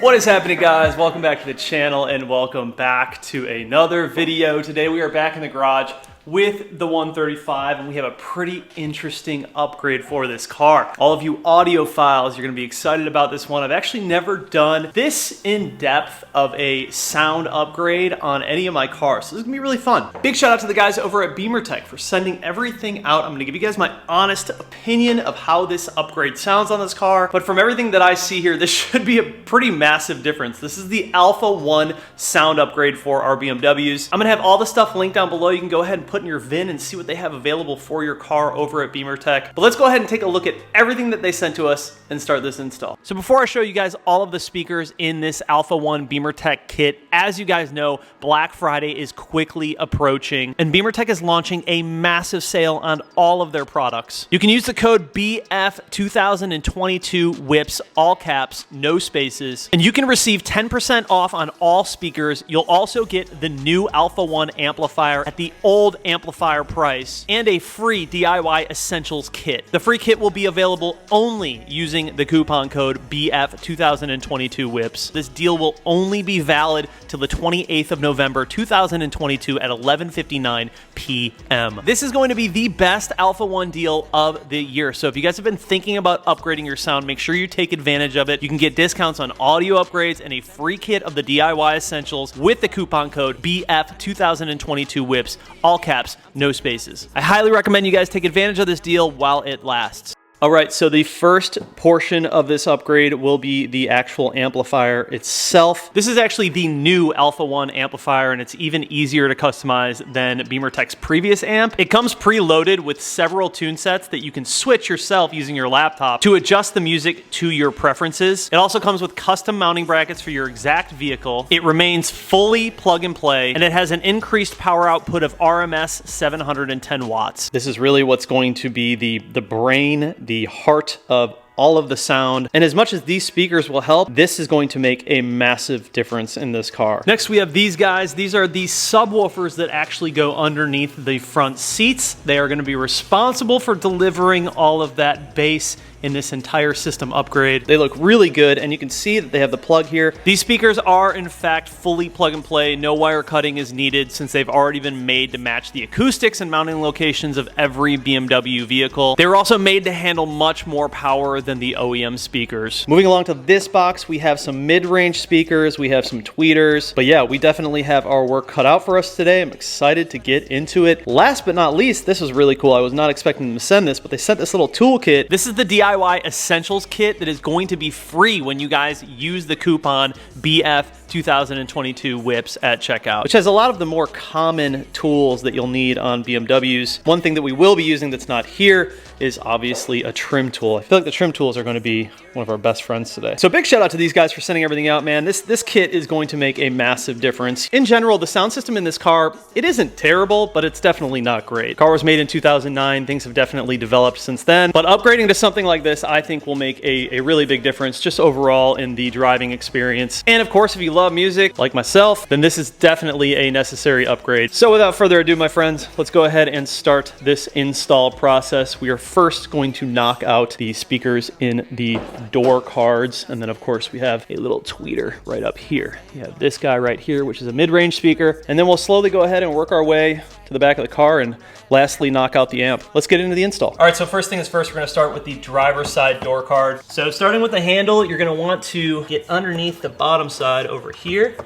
What is happening, guys? Welcome back to the channel and welcome back to another video. Today we are back in the garage with the 135 and we have a pretty interesting upgrade for this car. All of you audiophiles, you're gonna be excited about this one. I've actually never done this in depth of a sound upgrade on any of my cars, so this is gonna be really fun. Big shout out to the guys over at BeamerTech for sending everything out. I'm gonna give you guys my honest opinion of how this upgrade sounds on this car, but from everything that I see here, this should be a pretty massive difference. This is the Alpha 1 sound upgrade for our BMWs. I'm gonna have all the stuff linked down below. You can go ahead and put in your VIN and see what they have available for your car over at BeamerTech. But let's go ahead and take a look at everything that they sent to us and start this install. So before I show you guys all of the speakers in this Alpha 1 BeamerTech kit, as you guys know, Black Friday is quickly approaching and BeamerTech is launching a massive sale on all of their products. You can use the code BF2022 WHIPS, all caps, no spaces, and you can receive 10% off on all speakers. You'll also get the new Alpha 1 amplifier at the old amplifier price and a free DIY essentials kit. The free kit will be available only using the coupon code BF2022 WHIPS. This deal will only be valid till the 28th of November 2022 at 11:59 p.m. This is going to be the best Alpha 1 deal of the year. So if you guys have been thinking about upgrading your sound, make sure you take advantage of it. You can get discounts on audio upgrades and a free kit of the DIY essentials with the coupon code BF2022 WHIPS, all caps, no spaces. I highly recommend you guys take advantage of this deal while it lasts. All right, so the first portion of this upgrade will be the actual amplifier itself. This is actually the new Alpha 1 amplifier, and it's even easier to customize than BeamerTech's previous amp. It comes preloaded with several tune sets that you can switch yourself using your laptop to adjust the music to your preferences. It also comes with custom mounting brackets for your exact vehicle. It remains fully plug and play, and it has an increased power output of RMS 710 watts. This is really what's going to be the brain, the heart of all of the sound. And as much as these speakers will help, this is going to make a massive difference in this car. Next, we have these guys. These are the subwoofers that actually go underneath the front seats. They are going to be responsible for delivering all of that bass in this entire system upgrade. They look really good, and you can see that they have the plug here. These speakers are in fact fully plug and play. No wire cutting is needed since they've already been made to match the acoustics and mounting locations of every BMW vehicle. They were also made to handle much more power than the OEM speakers. Moving along to this box, we have some mid-range speakers, we have some tweeters, but yeah, we definitely have our work cut out for us today. I'm excited to get into it. Last but not least, this was really cool. I was not expecting them to send this, but they sent this little toolkit. This is the DIY Essentials kit that is going to be free when you guys use the coupon BF2022 WHIPS at checkout, which has a lot of the more common tools that you'll need on BMWs. One thing that we will be using that's not here is obviously a trim tool. I feel like the trim tools are going to be one of our best friends today. So big shout out to these guys for sending everything out, man. This kit is going to make a massive difference. In general, the sound system in this car, it isn't terrible, but it's definitely not great. The car was made in 2009. Things have definitely developed since then, but upgrading to something like this, I think will make a really big difference just overall in the driving experience. And of course, if you love music like myself, then this is definitely a necessary upgrade. So without further ado, my friends, let's go ahead and start this install process. We are first going to knock out the speakers in the door cards, and then of course we have a little tweeter right up here. You have this guy right here, which is a mid-range speaker, and then we'll slowly go ahead and work our way to the back of the car and lastly knock out the amp. Let's get into the install. All right, so first things first, we're gonna start with the driver's side door card. So starting with the handle, you're gonna want to get underneath the bottom side over here.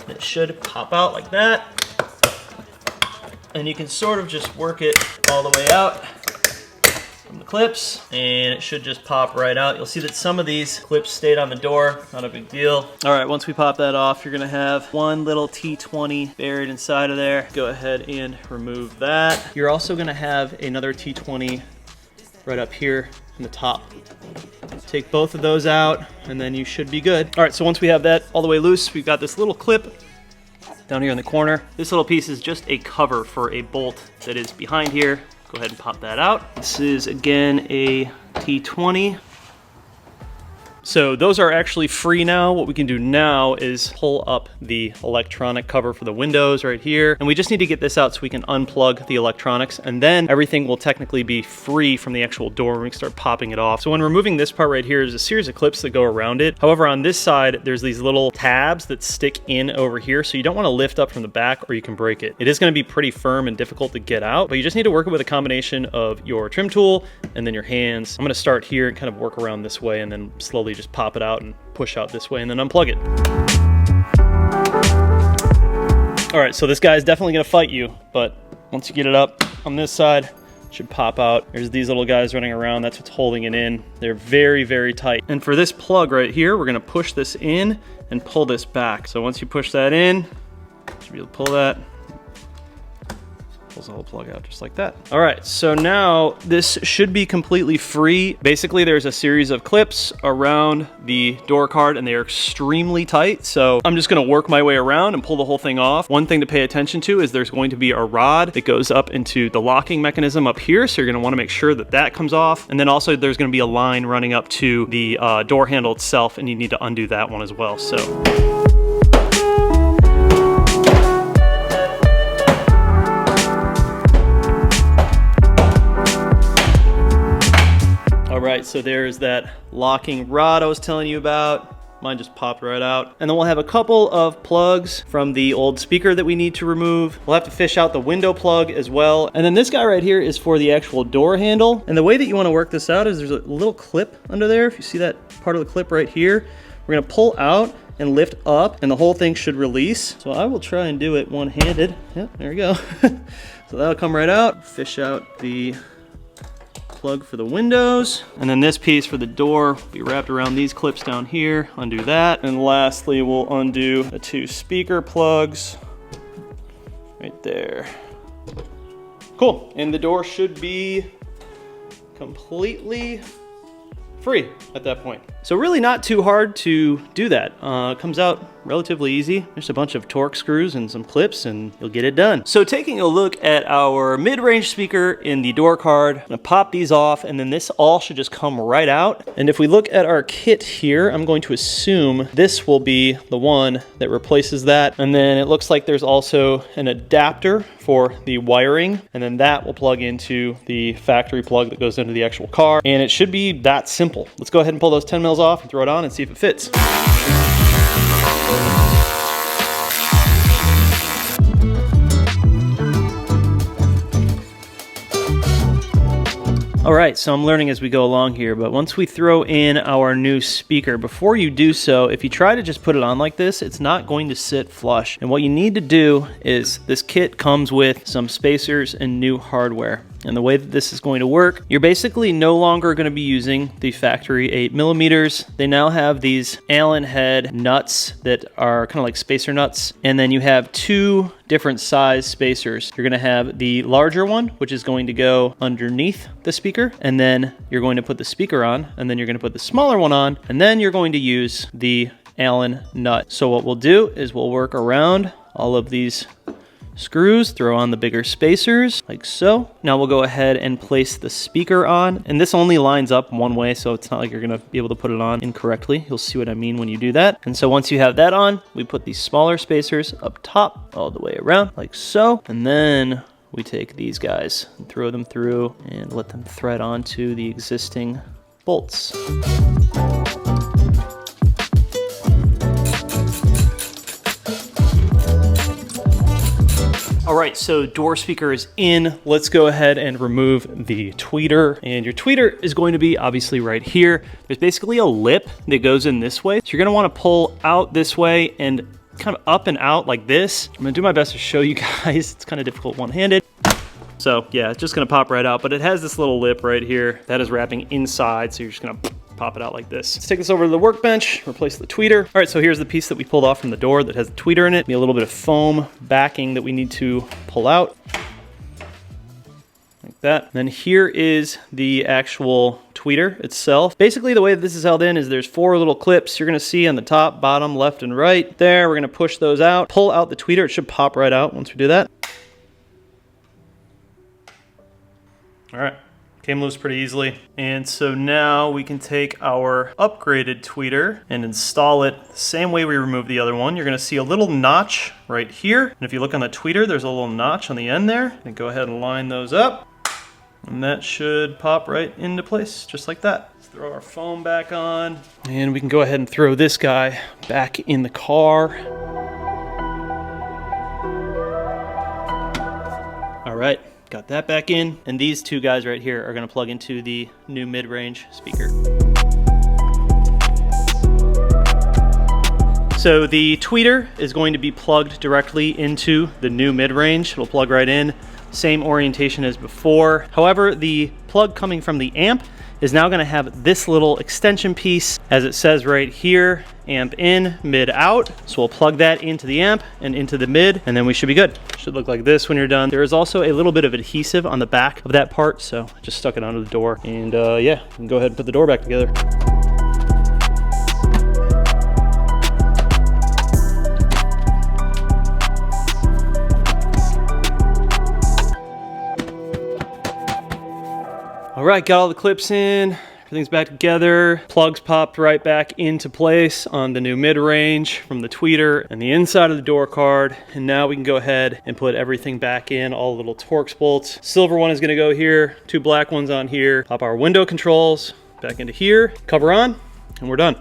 It should pop out like that. And you can sort of just work it all the way out from the clips, and it should just pop right out. You'll see that some of these clips stayed on the door, not a big deal. All right, once we pop that off, you're gonna have one little T20 buried inside of there. Go ahead and remove that. You're also gonna have another T20 right up here in the top. Take both of those out, and then you should be good. All right, so once we have that all the way loose, we've got this little clip down here in the corner. This little piece is just a cover for a bolt that is behind here. Go ahead and pop that out. This is, again, a T20. So those are actually free now. What we can do now is pull up the electronic cover for the windows right here. And we just need to get this out so we can unplug the electronics, and then everything will technically be free from the actual door when we start popping it off. So when removing this part right here, there's a series of clips that go around it. However, on this side, there's these little tabs that stick in over here. So you don't want to lift up from the back or you can break it. It is going to be pretty firm and difficult to get out, but you just need to work it with a combination of your trim tool and then your hands. I'm going to start here and kind of work around this way and then slowly just pop it out and push out this way and then unplug it. All right, so this guy's definitely gonna fight you, but once you get it up on this side, it should pop out. There's these little guys running around. That's what's holding it in. They're very, very tight. And for this plug right here, we're gonna push this in and pull this back. So once you push that in, you should be able to pull that. Pulls the whole plug out just like that. All right, so now this should be completely free. Basically, there's a series of clips around the door card and they are extremely tight. So I'm just gonna work my way around and pull the whole thing off. One thing to pay attention to is there's going to be a rod that goes up into the locking mechanism up here. So you're gonna wanna make sure that that comes off. And then also there's gonna be a line running up to the door handle itself, and you need to undo that one as well, so. All right, so there's that locking rod I was telling you about. Mine just popped right out. And then we'll have a couple of plugs from the old speaker that we need to remove. We'll have to fish out the window plug as well. And then this guy right here is for the actual door handle. And the way that you want to work this out is there's a little clip under there. If you see that part of the clip right here, we're gonna pull out and lift up and the whole thing should release. So I will try and do it one-handed. Yep, there we go. So that'll come right out. Fish out the plug for the windows, and then this piece for the door will be wrapped around these clips down here. Undo that, and lastly we'll undo the two speaker plugs right there. Cool, and the door should be completely free at that point. So really not too hard to do that. It comes out relatively easy. There's a bunch of torque screws and some clips and you'll get it done. So taking a look at our mid-range speaker in the door card, I'm gonna pop these off and then this all should just come right out. And if we look at our kit here, I'm going to assume this will be the one that replaces that. And then it looks like there's also an adapter for the wiring, and then that will plug into the factory plug that goes into the actual car. And it should be that simple. Let's go ahead and pull those 10 mils off and throw it on and see if it fits. All right, so I'm learning as we go along here, but once we throw in our new speaker, before you do so, if you try to just put it on like this, it's not going to sit flush. And what you need to do is, this kit comes with some spacers and new hardware. And the way that this is going to work, you're basically no longer going to be using the factory 8mm. They now have these Allen head nuts that are kind of like spacer nuts. And then you have two different size spacers. You're going to have the larger one, which is going to go underneath the speaker. And then you're going to put the speaker on. And then you're going to put the smaller one on. And then you're going to use the Allen nut. So what we'll do is we'll work around all of these screws, throw on the bigger spacers like so. Now we'll go ahead and place the speaker on, and this only lines up one way, so it's not like you're gonna be able to put it on incorrectly. You'll see what I mean when you do that. And so once you have that on, we put these smaller spacers up top all the way around like so, and then we take these guys and throw them through and let them thread onto the existing bolts. All right, so door speaker is in. Let's go ahead and remove the tweeter. And your tweeter is going to be obviously right here. There's basically a lip that goes in this way. So you're gonna wanna pull out this way and kind of up and out like this. I'm gonna do my best to show you guys. It's kind of difficult one-handed. So yeah, it's just gonna pop right out, but it has this little lip right here that is wrapping inside. So you're just gonna pop it out like this. Let's take this over to the workbench, replace the tweeter. All right, so here's the piece that we pulled off from the door that has the tweeter in it. A little bit of foam backing that we need to pull out. Like that. And then here is the actual tweeter itself. Basically, the way that this is held in is there's 4 little clips you're gonna see on the top, bottom, left, and right. There, we're gonna push those out, pull out the tweeter. It should pop right out once we do that. All right. Came loose pretty easily. And so now we can take our upgraded tweeter and install it the same way we removed the other one. You're gonna see a little notch right here. And if you look on the tweeter, there's a little notch on the end there. And go ahead and line those up. And that should pop right into place, just like that. Let's throw our foam back on. And we can go ahead and throw this guy back in the car. All right. Got that back in, and these two guys right here are gonna plug into the new mid-range speaker. So the tweeter is going to be plugged directly into the new mid-range. It'll plug right in, same orientation as before. However, the plug coming from the amp is now gonna have this little extension piece, as it says right here, amp in, mid out. So we'll plug that into the amp and into the mid, and then we should be good. Should look like this when you're done. There is also a little bit of adhesive on the back of that part, so I just stuck it onto the door. And yeah, we can go ahead and put the door back together. All right, got all the clips in. Everything's back together. Plugs popped right back into place on the new mid-range from the tweeter and the inside of the door card. And now we can go ahead and put everything back in, all the little Torx bolts. Silver one is gonna go here, two black ones on here. Pop our window controls back into here, cover on, and we're done.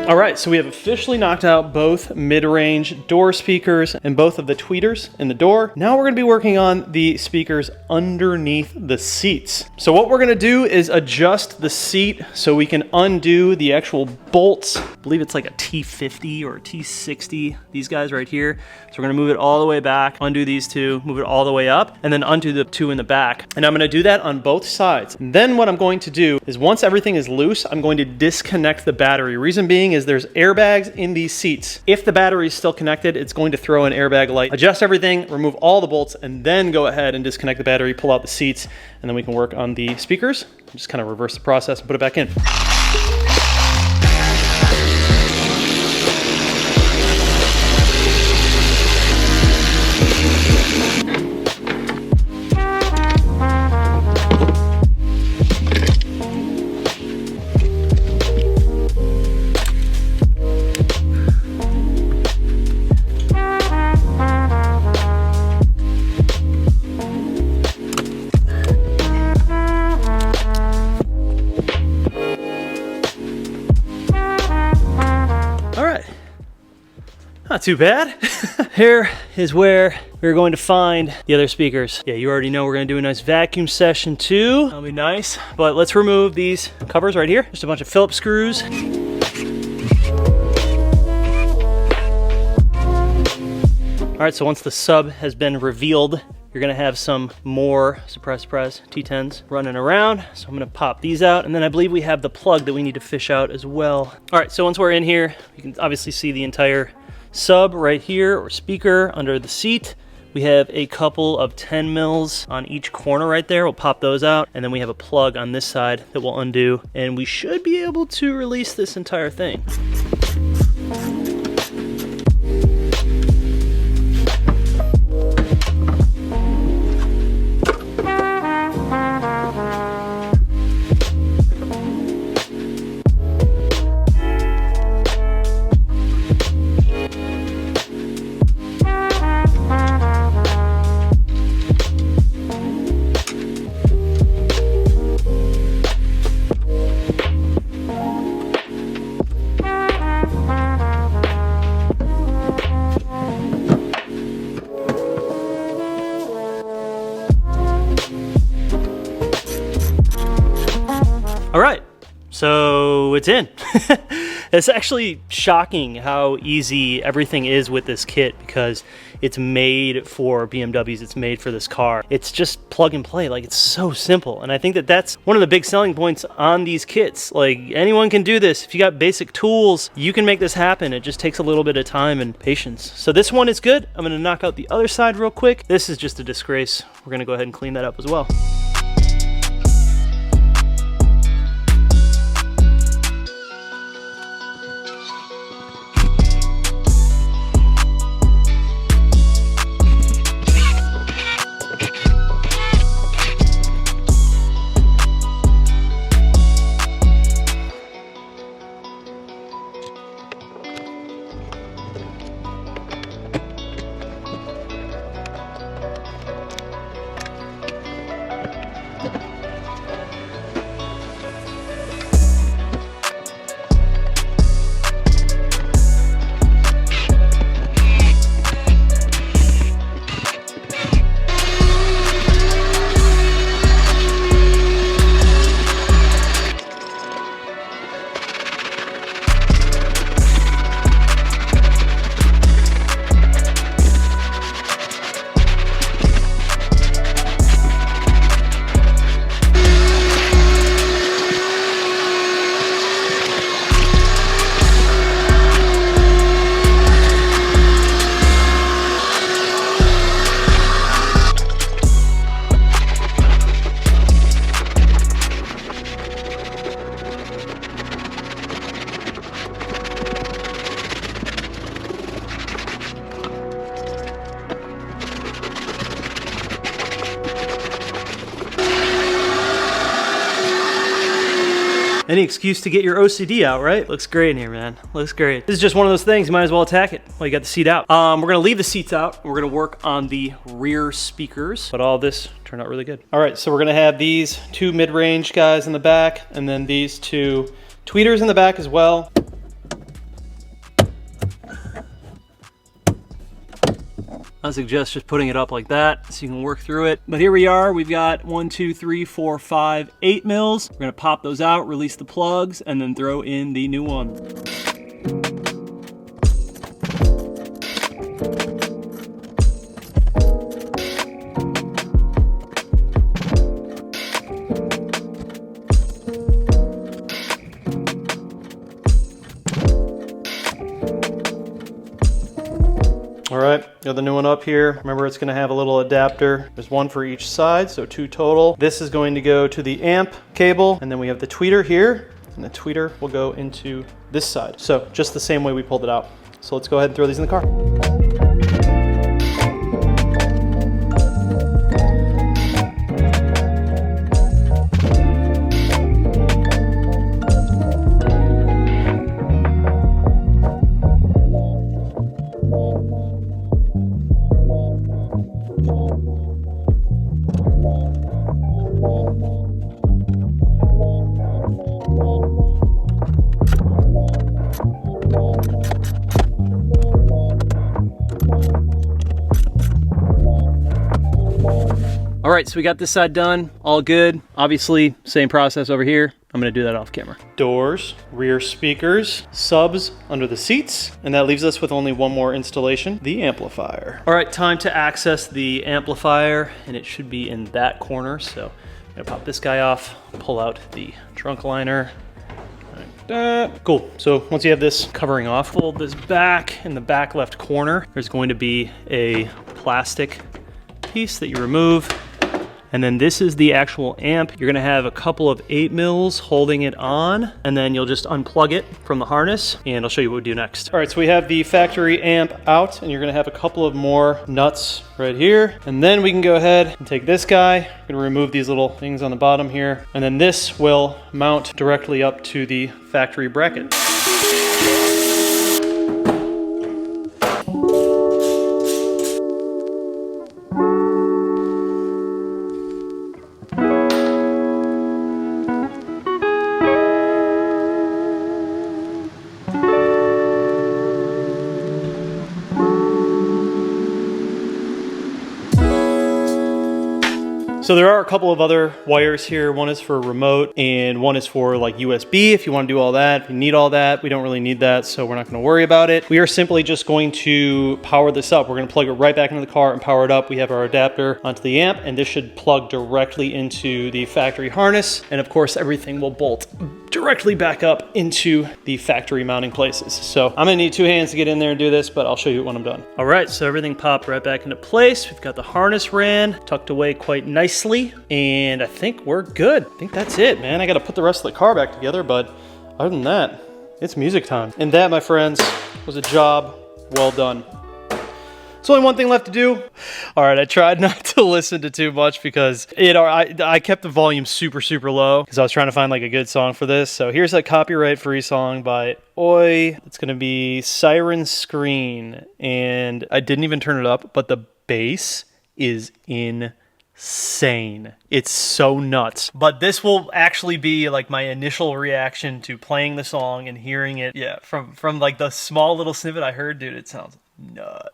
All right, so we have officially knocked out both mid-range door speakers and both of the tweeters in the door. Now we're gonna be working on the speakers underneath the seats. So what we're gonna do is adjust the seat so we can undo the actual bolts. I believe it's like a T50 or a T60, these guys right here. So we're gonna move it all the way back, undo these two, move it all the way up, and then undo the two in the back. And I'm gonna do that on both sides. And then what I'm going to do is once everything is loose, I'm going to disconnect the battery. Reason being is there's airbags in these seats. If the battery is still connected, it's going to throw an airbag light. Adjust everything, remove all the bolts, and then go ahead and disconnect the battery, pull out the seats, and then we can work on the speakers. Just kind of reverse the process and put it back in. Not too bad. Here is where we're going to find the other speakers. Yeah, you already know we're gonna do a nice vacuum session too. That'll be nice. But let's remove these covers right here. Just a bunch of Phillips screws. All right, so once the sub has been revealed, you're you're gonna have some more suppress T10s running around. So I'm gonna pop these out, and then I believe we have the plug that we need to fish out as well. All right, so once we're in here, you can obviously see the entire sub right here, or speaker under the seat. We have a couple of 10 mils on each corner right there. We'll pop those out, and then we have a plug on this side that we'll undo, and we should be able to release this entire thing. All right, so it's in. It's actually shocking how easy everything is with this kit because it's made for BMWs, it's made for this car. It's just plug and play, like it's so simple. And I think that that's one of the big selling points on these kits. Like anyone can do this. If you got basic tools, you can make this happen. It just takes a little bit of time and patience. So this one is good. I'm gonna knock out the other side real quick. This is just a disgrace. We're gonna go ahead and clean that up as well. Any excuse to get your OCD out, right? Looks great in here, man. Looks great. This is just one of those things, you might as well attack it while you got the seat out. We're gonna leave the seats out. We're gonna work on the rear speakers, but all this turned out really good. All right, so we're gonna have these two mid-range guys in the back, and then these two tweeters in the back as well. I suggest just putting it up like that so you can work through it. But here we are, we've got 1, 2, 3, 4, 5, 8 mils. We're gonna pop those out, release the plugs, and then throw in the new one. All right, got the new one up here. Remember, it's gonna have a little adapter. There's one for each side, so 2 total. This is going to go to the amp cable, and then we have the tweeter here, and the tweeter will go into this side. So just the same way we pulled it out. So let's go ahead and throw these in the car. All right, so we got this side done, all good. Obviously, same process over here. I'm gonna do that off camera. Doors, rear speakers, subs under the seats, and that leaves us with only one more installation, the amplifier. All right, time to access the amplifier, and it should be in that corner. So I'm gonna pop this guy off, pull out the trunk liner. Like that. Cool, so once you have this covering off, fold this back. In the back left corner, there's going to be a plastic piece that you remove. And then this is the actual amp. You're gonna have a couple of 8mm holding it on, and then you'll just unplug it from the harness, and I'll show you what we do next. All right, so we have the factory amp out, and you're gonna have a couple of more nuts right here. And then we can go ahead and take this guy. We're gonna remove these little things on the bottom here, and then this will mount directly up to the factory bracket. So there are a couple of other wires here. One is for remote and one is for like USB if you want to do all that. If you need all that, we don't really need that, so we're not going to worry about it. We are simply just going to power this up. We're going to plug it right back into the car and power it up. We have our adapter onto the amp, and this should plug directly into the factory harness. And of course, everything will bolt directly back up into the factory mounting places. So I'm gonna need 2 hands to get in there and do this, but I'll show you when I'm done. All right, so everything popped right back into place. We've got the harness ran, tucked away quite nicely, and I think we're good. I think that's it, man. I gotta put the rest of the car back together, but other than that, it's music time. And that, my friends, was a job well done. There's only one thing left to do. All right, I tried not to listen to too much because I kept the volume super, super low because I was trying to find like a good song for this. So here's a copyright-free song by Oi. It's gonna be Siren Screen, and I didn't even turn it up, but the bass is insane. It's so nuts. But this will actually be like my initial reaction to playing the song and hearing it. Yeah, from like the small little snippet I heard, dude, it sounds nuts.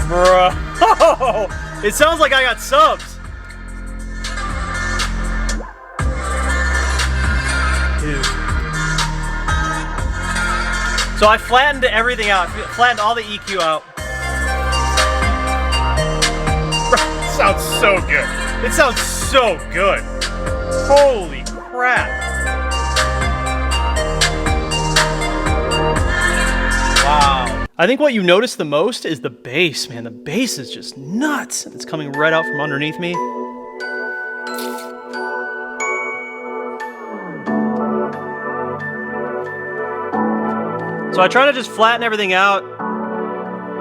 Bro, it sounds like I got subs. Dude. So I flattened everything out, flattened all the EQ out. Bro, it sounds so good. It sounds so good. Holy crap. Wow. I think what you notice the most is the bass, man. The bass is just nuts. It's coming right out from underneath me. So I try to just flatten everything out,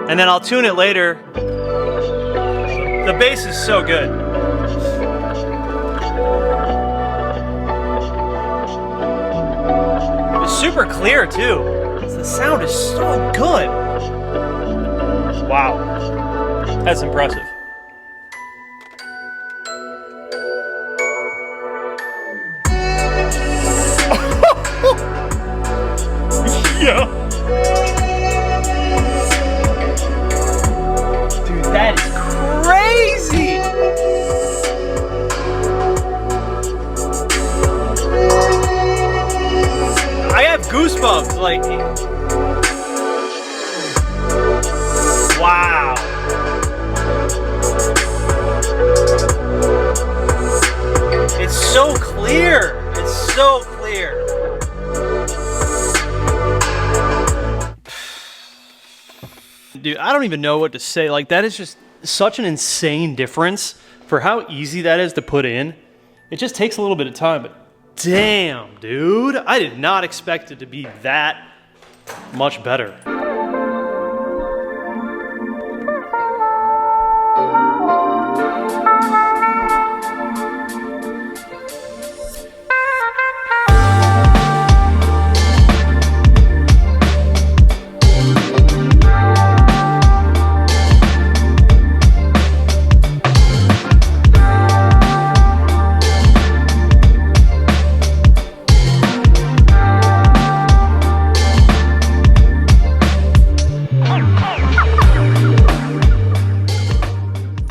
and then I'll tune it later. The bass is so good. It's super clear too. The sound is so good. Wow. That's impressive. Yeah. Dude, that is crazy. I have goosebumps, like. Wow. It's so clear. It's so clear. Dude, I don't even know what to say. Like, that is just such an insane difference for how easy that is to put in. It just takes a little bit of time, but damn, dude. I did not expect it to be that much better.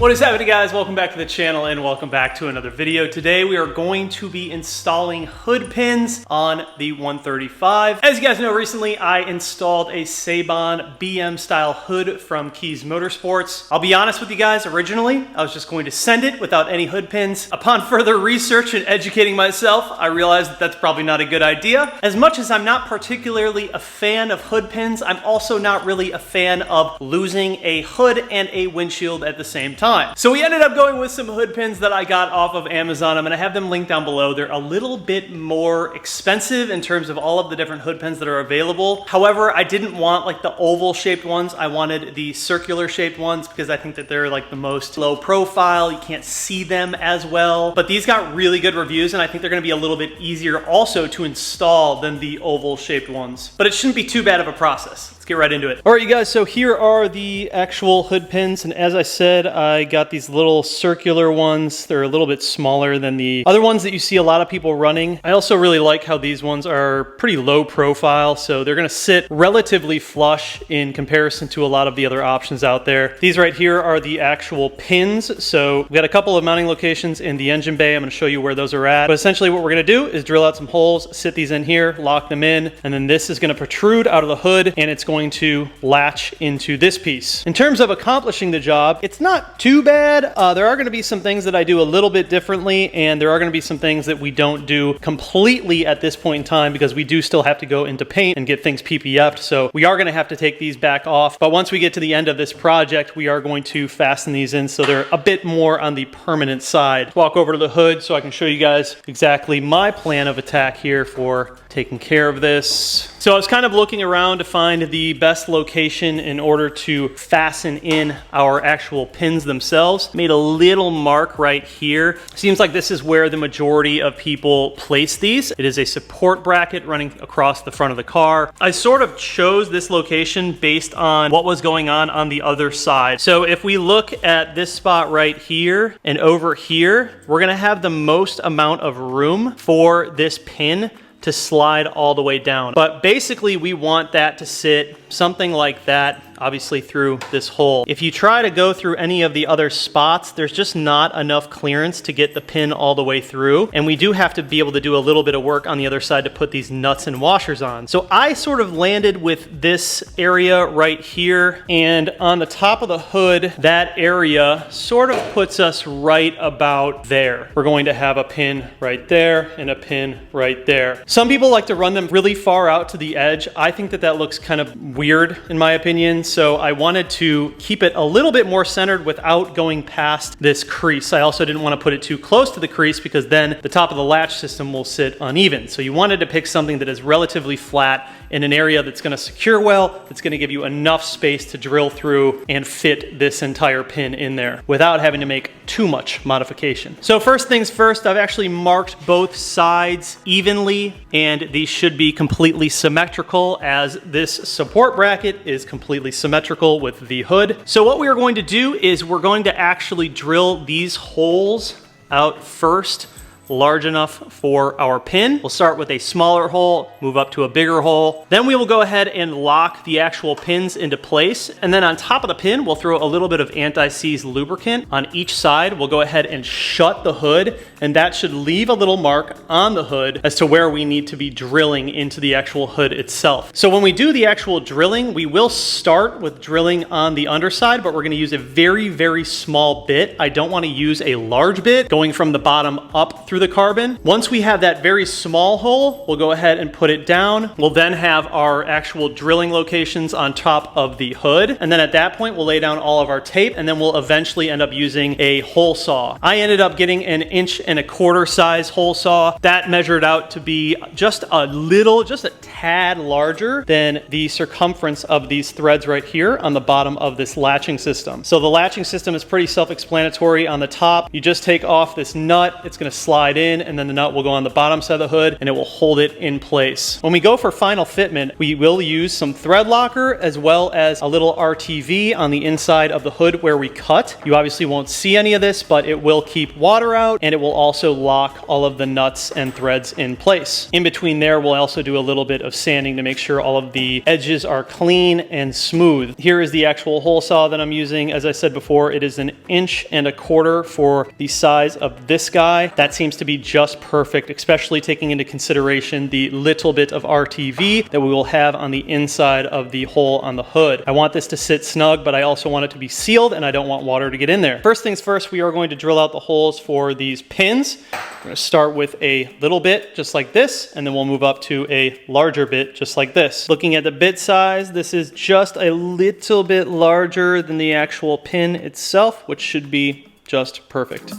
What is happening, guys? Welcome back to the channel and welcome back to another video. Today we are going to be installing hood pins on the 135. As you guys know, recently I installed a Saban BM style hood from Keys Motorsports. I'll be honest with you guys, originally I was just going to send it without any hood pins. Upon further research and educating myself, I realized that that's probably not a good idea. As much as I'm not particularly a fan of hood pins, I'm also not really a fan of losing a hood and a windshield at the same time. So we ended up going with some hood pins that I got off of Amazon. I'm gonna have them linked down below. They're a little bit more expensive in terms of all of the different hood pins that are available. However, I didn't want like the oval shaped ones. I wanted the circular shaped ones because I think that they're like the most low profile. You can't see them as well. But these got really good reviews and I think they're gonna be a little bit easier also to install than the oval shaped ones. But it shouldn't be too bad of a process. Let's get right into it. All right, you guys, so here are the actual hood pins. And as I said, I got these little circular ones. They're a little bit smaller than the other ones that you see a lot of people running. I also really like how these ones are pretty low profile, so they're gonna sit relatively flush in comparison to a lot of the other options out there. These right here are the actual pins. So we've got a couple of mounting locations in the engine bay. I'm gonna show you where those are at. But essentially what we're gonna do is drill out some holes, sit these in here, lock them in, and then this is gonna protrude out of the hood and it's going to latch into this piece. In terms of accomplishing the job, it's not too bad. There are going to be some things that I do a little bit differently, and there are going to be some things that we don't do completely at this point in time because we do still have to go into paint and get things PPF'd. So we are going to have to take these back off. But once we get to the end of this project, we are going to fasten these in so they're a bit more on the permanent side. Walk over to the hood so I can show you guys exactly my plan of attack here for taking care of this. So I was kind of looking around to find the best location in order to fasten in our actual pins themselves. Made a little mark right here. Seems like this is where the majority of people place these. It is a support bracket running across the front of the car. I sort of chose this location based on what was going on the other side. So if we look at this spot right here and over here, we're gonna have the most amount of room for this pin to slide all the way down. But basically we want that to sit something like that, obviously through this hole. If you try to go through any of the other spots, there's just not enough clearance to get the pin all the way through. And we do have to be able to do a little bit of work on the other side to put these nuts and washers on. So I sort of landed with this area right here, and on the top of the hood, that area sort of puts us right about there. We're going to have a pin right there and a pin right there. Some people like to run them really far out to the edge. I think that that looks kind of weird in my opinion. So I wanted to keep it a little bit more centered without going past this crease. I also didn't want to put it too close to the crease because then the top of the latch system will sit uneven. So you wanted to pick something that is relatively flat in an area that's going to secure well, that's going to give you enough space to drill through and fit this entire pin in there without having to make too much modification. So first things first, I've actually marked both sides evenly, and these should be completely symmetrical as this support bracket is completely symmetrical with the hood. So what we are going to do is we're going to actually drill these holes out first, large enough for our pin. We'll start with a smaller hole, move up to a bigger hole. Then we will go ahead and lock the actual pins into place. And then on top of the pin, we'll throw a little bit of anti-seize lubricant on each side. We'll go ahead and shut the hood, and that should leave a little mark on the hood as to where we need to be drilling into the actual hood itself. So when we do the actual drilling, we will start with drilling on the underside, but we're gonna use a very, very small bit. I don't wanna use a large bit going from the bottom up through the carbon. Once we have that very small hole, we'll go ahead and put it down. We'll then have our actual drilling locations on top of the hood. And then at that point, we'll lay down all of our tape, and then we'll eventually end up using a hole saw. I ended up getting an 1.25 inch size hole saw. That measured out to be just a tad larger than the circumference of these threads right here on the bottom of this latching system. So the latching system is pretty self-explanatory. On the top, you just take off this nut, it's gonna slide in, and then the nut will go on the bottom side of the hood and it will hold it in place. When we go for final fitment, we will use some thread locker as well as a little RTV on the inside of the hood where we cut. You obviously won't see any of this, but it will keep water out and it will also lock all of the nuts and threads in place. In between there, we'll also do a little bit of sanding to make sure all of the edges are clean and smooth. Here is the actual hole saw that I'm using. As I said before, it is 1.25 inches for the size of this guy. That seems to be just perfect, especially taking into consideration the little bit of RTV that we will have on the inside of the hole on the hood. I want this to sit snug, but I also want it to be sealed and I don't want water to get in there. First things first, we are going to drill out the holes for these pins. We're going to start with a little bit just like this, and then we'll move up to a larger bit just like this. Looking at the bit size, this is just a little bit larger than the actual pin itself, which should be just perfect.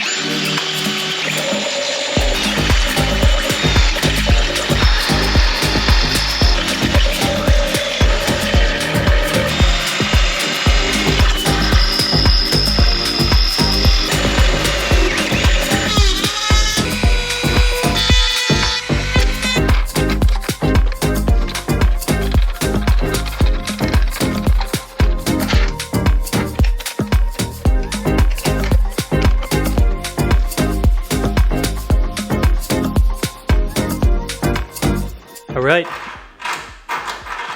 All right,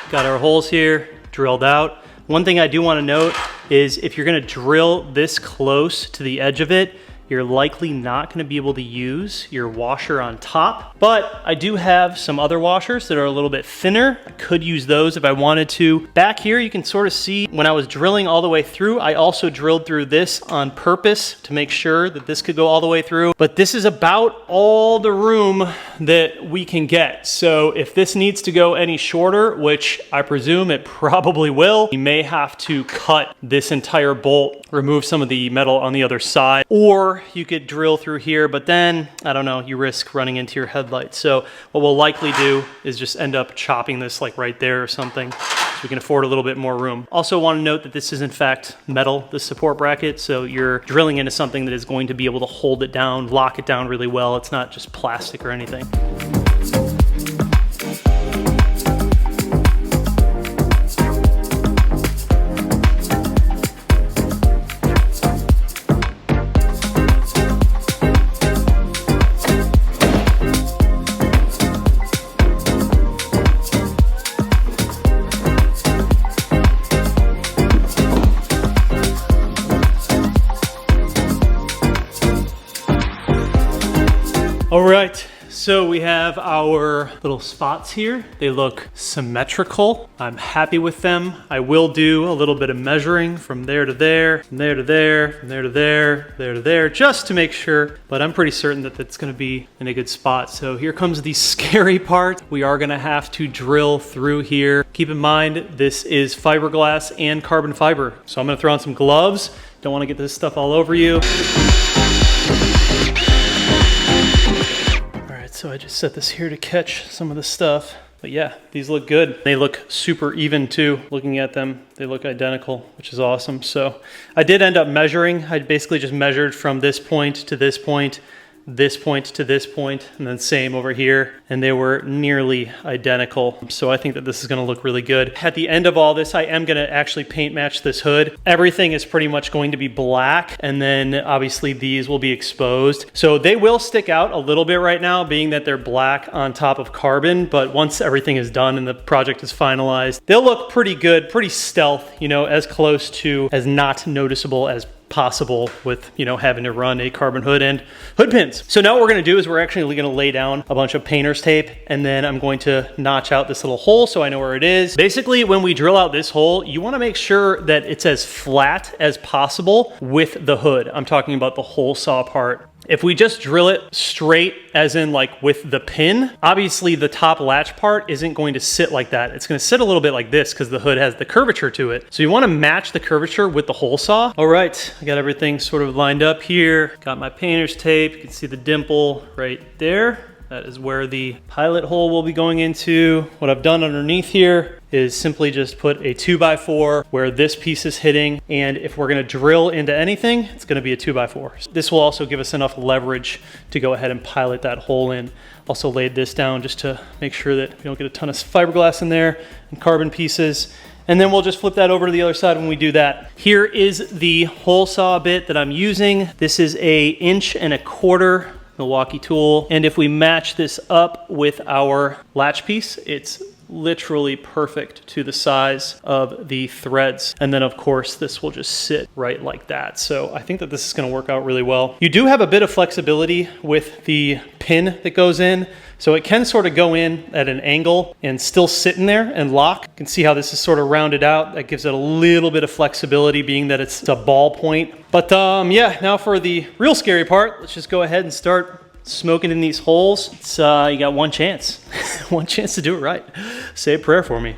got our holes here drilled out. One thing I do want to note is if you're going to drill this close to the edge of it, you're likely not going to be able to use your washer on top, but I do have some other washers that are a little bit thinner. I could use those if I wanted to. Back here, you can sort of see when I was drilling all the way through, I also drilled through this on purpose to make sure that this could go all the way through, but this is about all the room that we can get. So if this needs to go any shorter, which I presume it probably will, you may have to cut this entire bolt, remove some of the metal on the other side, or you could drill through here, but then, I don't know, you risk running into your headlights. So what we'll likely do is just end up chopping this like right there or something, so we can afford a little bit more room. Also want to note that this is in fact metal, this support bracket, so you're drilling into something that is going to be able to hold it down, lock it down really well. It's not just plastic or anything. All right, so we have our little spots here. They look symmetrical. I'm happy with them. I will do a little bit of measuring from there to there, from there to there, from there to there, there to there, just to make sure, but I'm pretty certain that it's gonna be in a good spot. So here comes the scary part. We are gonna have to drill through here. Keep in mind, this is fiberglass and carbon fiber. So I'm gonna throw on some gloves. Don't wanna get this stuff all over you. So I just set this here to catch some of the stuff. But yeah, these look good. They look super even too. Looking at them, they look identical, which is awesome. So I did end up measuring. I basically just measured from this point to this point, this point to this point, and then same over here, and they were nearly identical. So I think that this is gonna look really good. At the end of all this, I am gonna actually paint match this hood. Everything is pretty much going to be black, and then obviously these will be exposed. So they will stick out a little bit right now, being that they're black on top of carbon, but once everything is done and the project is finalized, they'll look pretty good, pretty stealth, you know, as close to as not noticeable as possible with, you know, having to run a carbon hood and hood pins. So now what we're gonna do is we're actually gonna lay down a bunch of painter's tape, and then I'm going to notch out this little hole so I know where it is. Basically, when we drill out this hole, you wanna make sure that it's as flat as possible with the hood. I'm talking about the hole saw part. If we just drill it straight, as in like with the pin, obviously the top latch part isn't going to sit like that. It's gonna sit a little bit like this because the hood has the curvature to it. So you wanna match the curvature with the hole saw. All right, I got everything sort of lined up here. Got my painter's tape. You can see the dimple right there. That is where the pilot hole will be going into. What I've done underneath here is simply just put a 2x4 where this piece is hitting. And if we're gonna drill into anything, it's gonna be a 2x4. This will also give us enough leverage to go ahead and pilot that hole in. Also laid this down just to make sure that we don't get a ton of fiberglass in there and carbon pieces. And then we'll just flip that over to the other side when we do that. Here is the hole saw bit that I'm using. This is a 1.25 inch Milwaukee tool. And if we match this up with our latch piece, it's literally perfect to the size of the threads. And then of course this will just sit right like that. So I think that this is going to work out really well. You do have a bit of flexibility with the pin that goes in. So it can sort of go in at an angle and still sit in there and lock. You can see how this is sort of rounded out. That gives it a little bit of flexibility, being that it's a ball point. But yeah, now for the real scary part, let's just go ahead and start smoking in these holes. It's, you got one chance. One chance to do it right. Say a prayer for me.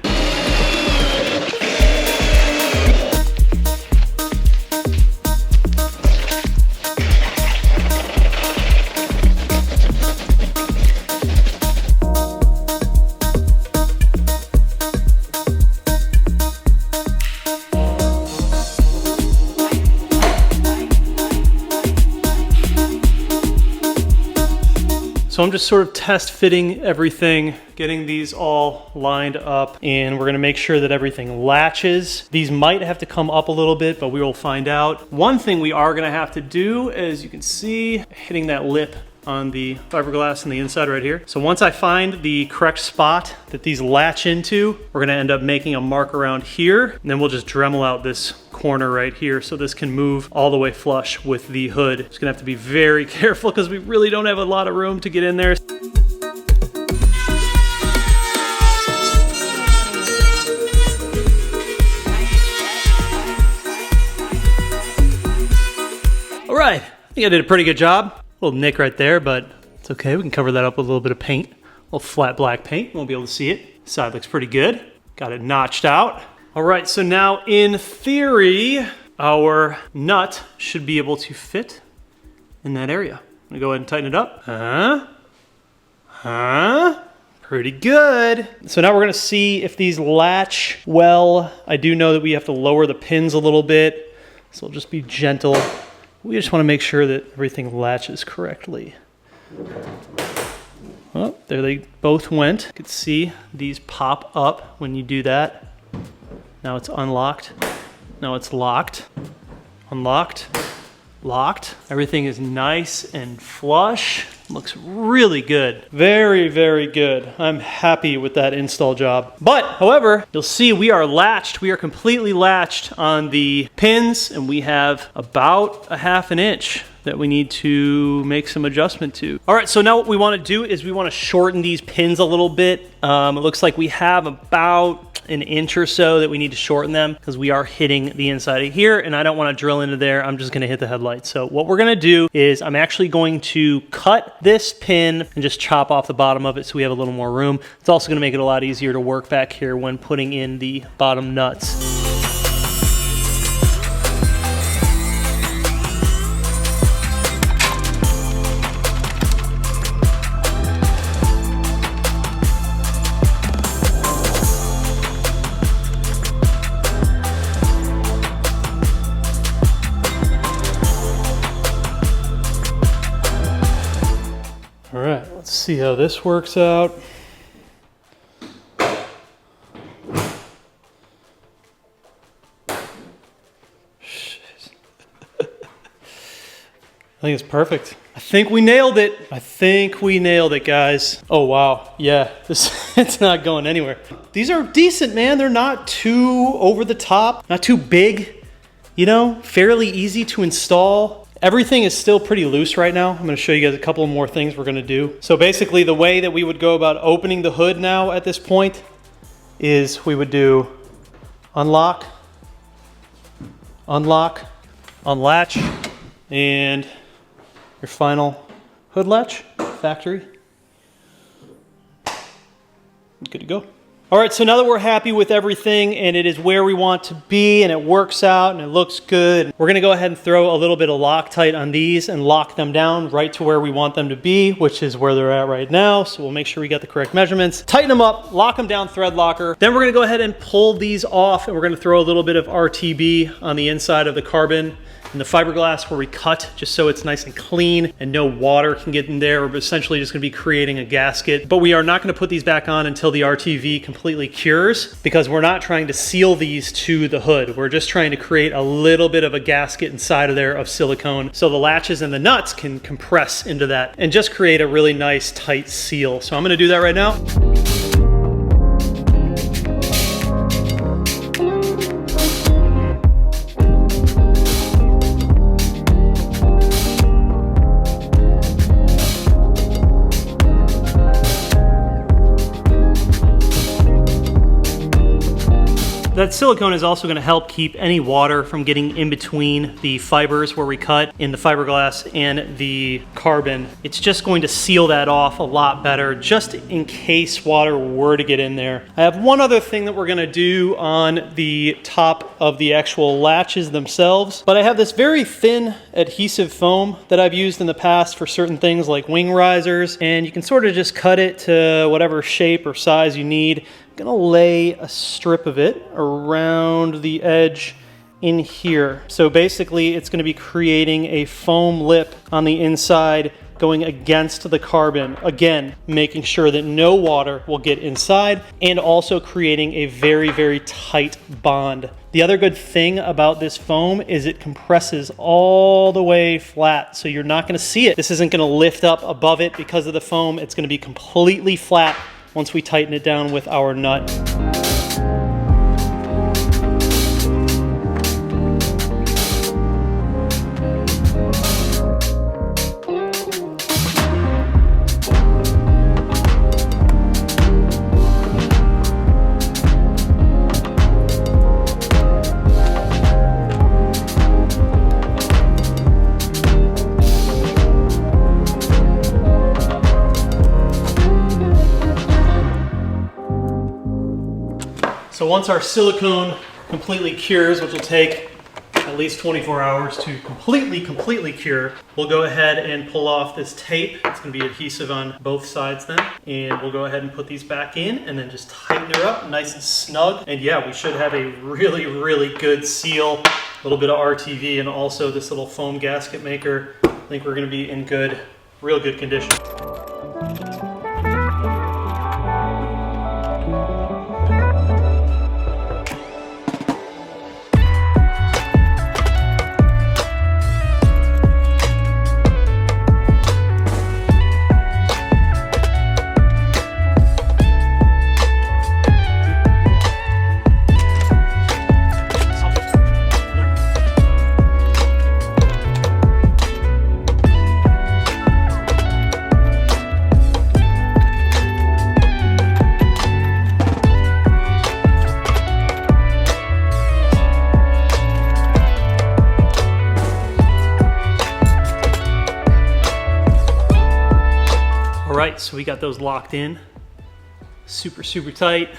So I'm just sort of test fitting everything, getting these all lined up, and we're gonna make sure that everything latches. These might have to come up a little bit, but we will find out. One thing we are gonna have to do, as you can see, hitting that lip on the fiberglass on the inside right here. So once I find the correct spot that these latch into, we're gonna end up making a mark around here, and then we'll just Dremel out this corner right here so this can move all the way flush with the hood. Just gonna have to be very careful because we really don't have a lot of room to get in there. All right, I think I did a pretty good job. A little nick right there, but it's okay. We can cover that up with a little bit of paint, a little flat black paint. Won't be able to see it. Side looks pretty good. Got it notched out. All right, so now in theory, our nut should be able to fit in that area. I'm gonna go ahead and tighten it up. Pretty good. So now we're gonna see if these latch well. I do know that we have to lower the pins a little bit, so we'll just be gentle. We just wanna make sure that everything latches correctly. Oh, there they both went. You can see these pop up when you do that. Now it's unlocked. Now it's locked. Unlocked. Locked. Everything is nice and flush. Looks really good. Very, very good. I'm happy with that install job. But, however, you'll see we are latched. We are completely latched on the pins, and we have about a ½ an inch that we need to make some adjustment to. All right, so now what we want to do is we want to shorten these pins a little bit. It looks like we have about an inch or so that we need to shorten them because we are hitting the inside of here, and I don't want to drill into there. I'm just going to hit the headlight. So what we're going to do is I'm actually going to cut this pin and just chop off the bottom of it so we have a little more room. It's also going to make it a lot easier to work back here when putting in the bottom nuts. All right, let's see how this works out. I think it's perfect. I think we nailed it. I think we nailed it, guys. Oh, wow. Yeah, it's not going anywhere. These are decent, man. They're not too over the top, not too big, you know, fairly easy to install. Everything is still pretty loose right now. I'm going to show you guys a couple more things we're going to do. So basically the way that we would go about opening the hood now at this point is we would do unlock, unlock, unlatch, and your final hood latch, factory. Good to go. All right, so now that we're happy with everything and it is where we want to be and it works out and it looks good, we're gonna go ahead and throw a little bit of Loctite on these and lock them down right to where we want them to be, which is where they're at right now. So we'll make sure we get the correct measurements, tighten them up, lock them down thread locker. Then we're gonna go ahead and pull these off and we're gonna throw a little bit of RTB on the inside of the carbon in the fiberglass where we cut, just so it's nice and clean and no water can get in there. We're essentially just gonna be creating a gasket, but we are not gonna put these back on until the RTV completely cures, because we're not trying to seal these to the hood. We're just trying to create a little bit of a gasket inside of there of silicone so the latches and the nuts can compress into that and just create a really nice tight seal. So I'm gonna do that right now. That silicone is also going to help keep any water from getting in between the fibers where we cut in the fiberglass and the carbon. It's just going to seal that off a lot better, just in case water were to get in there. I have one other thing that we're going to do on the top of the actual latches themselves, but I have this very thin adhesive foam that I've used in the past for certain things like wing risers, and you can sort of just cut it to whatever shape or size you need. I'm gonna lay a strip of it around the edge in here. So basically it's gonna be creating a foam lip on the inside going against the carbon. Again, making sure that no water will get inside and also creating a very, very tight bond. The other good thing about this foam is it compresses all the way flat, so you're not gonna see it. This isn't gonna lift up above it because of the foam. It's gonna be completely flat once we tighten it down with our nut. So once our silicone completely cures, which will take at least 24 hours to completely cure, we'll go ahead and pull off this tape. It's gonna be adhesive on both sides then. And we'll go ahead and put these back in and then just tighten her up nice and snug. And yeah, we should have a really, really good seal, a little bit of RTV, and also this little foam gasket maker. I think we're gonna be in good, real good condition. All right, so we got those locked in. Super tight. A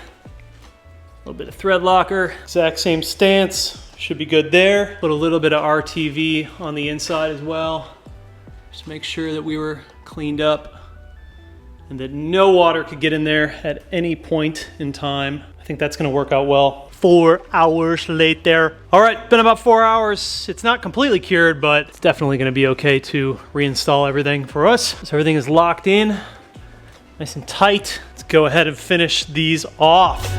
little bit of thread locker. Exact same stance. Should be good there. Put a little bit of RTV on the inside as well. Just make sure that we were cleaned up and that no water could get in there at any point in time. I think that's gonna work out well. 4 hours later. All right, been about 4 hours. It's not completely cured, but it's definitely gonna be okay to reinstall everything for us. So everything is locked in, nice and tight. Let's go ahead and finish these off.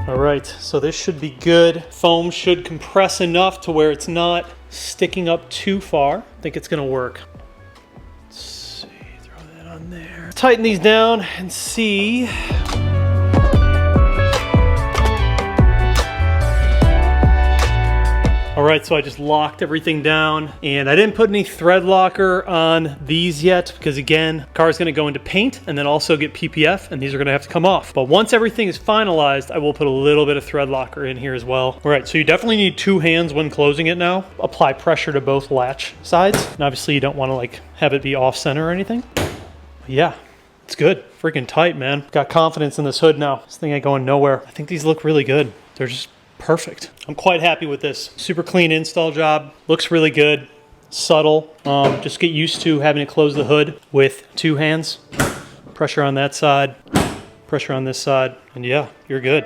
All right, so this should be good. Foam should compress enough to where it's not sticking up too far. I think it's gonna work. Let's see, throw that on there. Tighten these down and see. All right, so I just locked everything down and I didn't put any thread locker on these yet because again, the car is gonna go into paint and then also get PPF and these are gonna have to come off. But once everything is finalized, I will put a little bit of thread locker in here as well. All right, so you definitely need 2 hands when closing it now. Apply pressure to both latch sides. And obviously you don't wanna like have it be off center or anything. But yeah, it's good. Freaking tight, man. Got confidence in this hood now. This thing ain't going nowhere. I think these look really good. They're just perfect. I'm quite happy with this. Super clean install job. Looks really good. Subtle. Just get used to having to close the hood with 2 hands. Pressure on that side. pressure on this side, and yeah, you're good.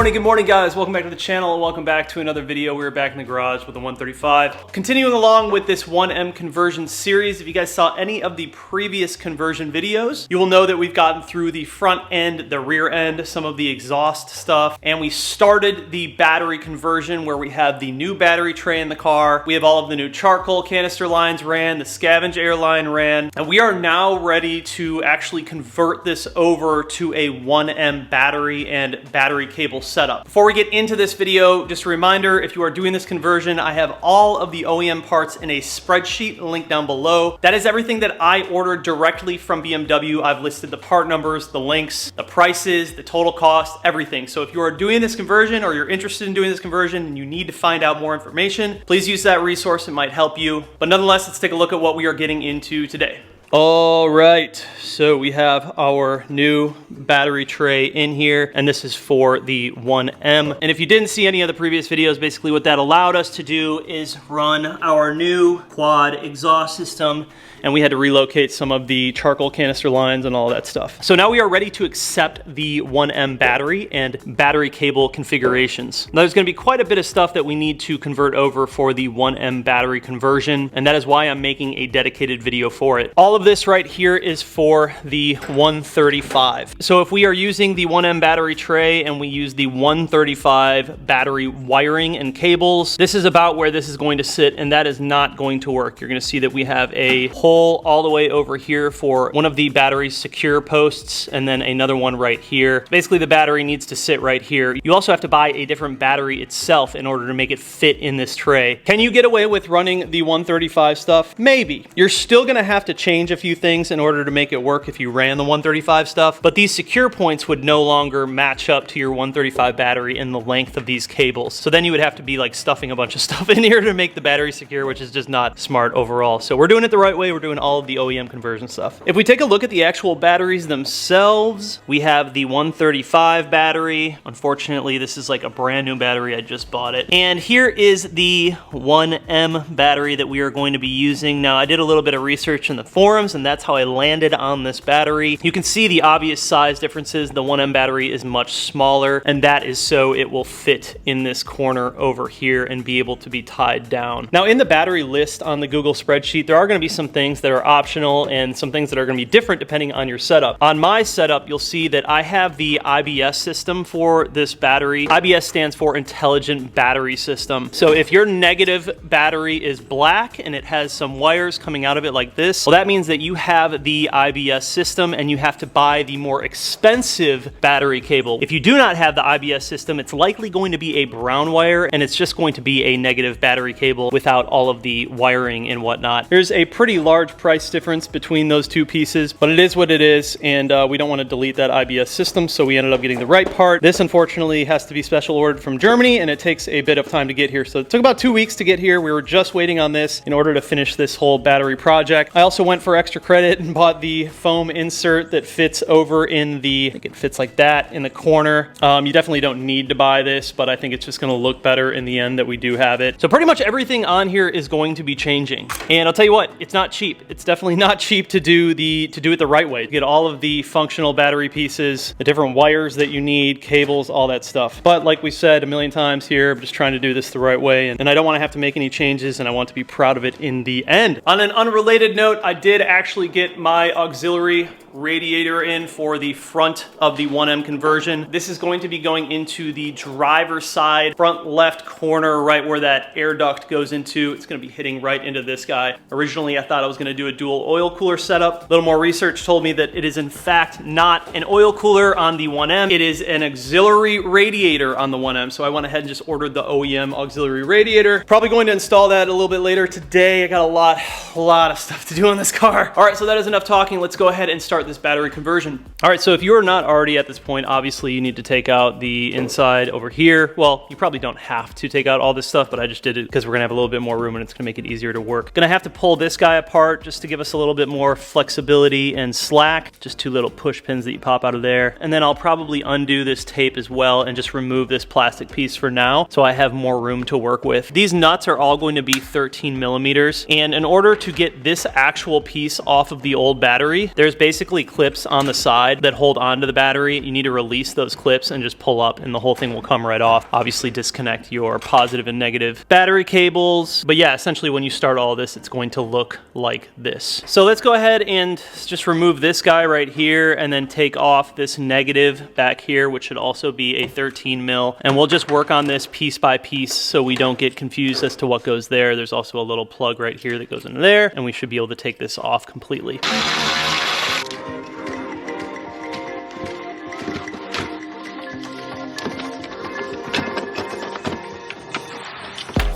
Good morning guys. Welcome back to the channel and welcome back to another video. We're back in the garage with the 135. Continuing along with this 1M conversion series, if you guys saw any of the previous conversion videos, you will know that we've gotten through the front end, the rear end, some of the exhaust stuff, and we started the battery conversion where we have the new battery tray in the car. We have all of the new charcoal canister lines ran, the scavenge air line ran, and we are now ready to actually convert this over to a 1M battery and battery cable setup. Before we get into this video, just a reminder, if you are doing this conversion, I have all of the OEM parts in a spreadsheet linked down below. That is everything that I ordered directly from BMW. I've listed the part numbers, the links, the prices, the total cost, everything. So if you are doing this conversion or you're interested in doing this conversion and you need to find out more information, please use that resource. It might help you. But nonetheless, let's take a look at what we are getting into today. All right, so we have our new battery tray in here, and this is for the 1M. And if you didn't see any of the previous videos, basically what that allowed us to do is run our new quad exhaust system, and we had to relocate some of the charcoal canister lines and all that stuff. So now we are ready to accept the 1M battery and battery cable configurations. Now there's gonna be quite a bit of stuff that we need to convert over for the 1M battery conversion, and that is why I'm making a dedicated video for it. All of this right here is for the 135. So if we are using the 1M battery tray and we use the 135 battery wiring and cables, this is about where this is going to sit, and that is not going to work. You're gonna see that we have a hole all the way over here for one of the battery secure posts, and then another one right here. Basically, the battery needs to sit right here. You also have to buy a different battery itself in order to make it fit in this tray. Can you get away with running the 135 stuff? Maybe. You're still gonna have to change a few things in order to make it work if you ran the 135 stuff, but these secure points would no longer match up to your 135 battery in the length of these cables. So then you would have to be like stuffing a bunch of stuff in here to make the battery secure, which is just not smart overall. So we're doing it the right way. We're doing all of the OEM conversion stuff. If we take a look at the actual batteries themselves, we have the 135 battery. Unfortunately, this is like a brand new battery. I just bought it. And here is the 1M battery that we are going to be using. Now, I did a little bit of research in the forums, and that's how I landed on this battery. You can see the obvious size differences. The 1M battery is much smaller, and that is so it will fit in this corner over here and be able to be tied down. Now, in the battery list on the Google spreadsheet, there are going to be some things that are optional and some things that are going to be different depending on your setup. On my setup, you'll see that I have the IBS system for this battery. IBS stands for Intelligent Battery System. So if your negative battery is black and it has some wires coming out of it like this, well, that means that you have the IBS system and you have to buy the more expensive battery cable. If you do not have the IBS system, it's likely going to be a brown wire, and it's just going to be a negative battery cable without all of the wiring and whatnot. There's a pretty large price difference between those two pieces, but it is what it is, and we don't want to delete that IBS system, so we ended up getting the right part. This unfortunately has to be special ordered from Germany, and it takes a bit of time to get here. So it took about 2 weeks to get here. We were just waiting on this in order to finish this whole battery project. I also went for extra credit and bought the foam insert that fits over in the, I think it fits like that in the corner. You definitely don't need to buy this, but I think it's just going to look better in the end that we do have it. So pretty much everything on here is going to be changing, and I'll tell you what, it's not cheap. It's definitely not cheap to do it the right way, to get all of the functional battery pieces, the different wires that you need, cables, all that stuff. But like we said a million times here, I'm just trying to do this the right way, and I don't want to have to make any changes, and I want to be proud of it in the end. On an unrelated note, I did actually get my auxiliary radiator in for the front of the 1M conversion. This is going to be going into the driver's side front left corner, right where that air duct goes into. It's going to be hitting right into this guy. Originally, I thought I was going to do a dual oil cooler setup. A little more research told me that it is in fact not an oil cooler on the 1M. It is an auxiliary radiator on the 1M. So I went ahead and just ordered the OEM auxiliary radiator. Probably going to install that a little bit later today. I got a lot of stuff to do on this car. All right, so that is enough talking. Let's go ahead and start start this battery conversion. All right, so if you're not already at this point, obviously you need to take out the inside over here. Well, you probably don't have to take out all this stuff, but I just did it because we're gonna have a little bit more room and it's gonna make it easier to work. Gonna have to pull this guy apart just to give us a little bit more flexibility and slack. Just 2 little push pins that you pop out of there. And then I'll probably undo this tape as well and just remove this plastic piece for now so I have more room to work with. These nuts are all going to be 13 millimeters. And in order to get this actual piece off of the old battery, there's basically clips on the side that hold onto the battery. You need to release those clips and just pull up and the whole thing will come right off. Obviously disconnect your positive and negative battery cables. But yeah, essentially when you start all this, it's going to look like this. So let's go ahead and just remove this guy right here and then take off this negative back here, which should also be a 13 mil. And we'll just work on this piece by piece so we don't get confused as to what goes there. There's also a little plug right here that goes into there, and we should be able to take this off completely.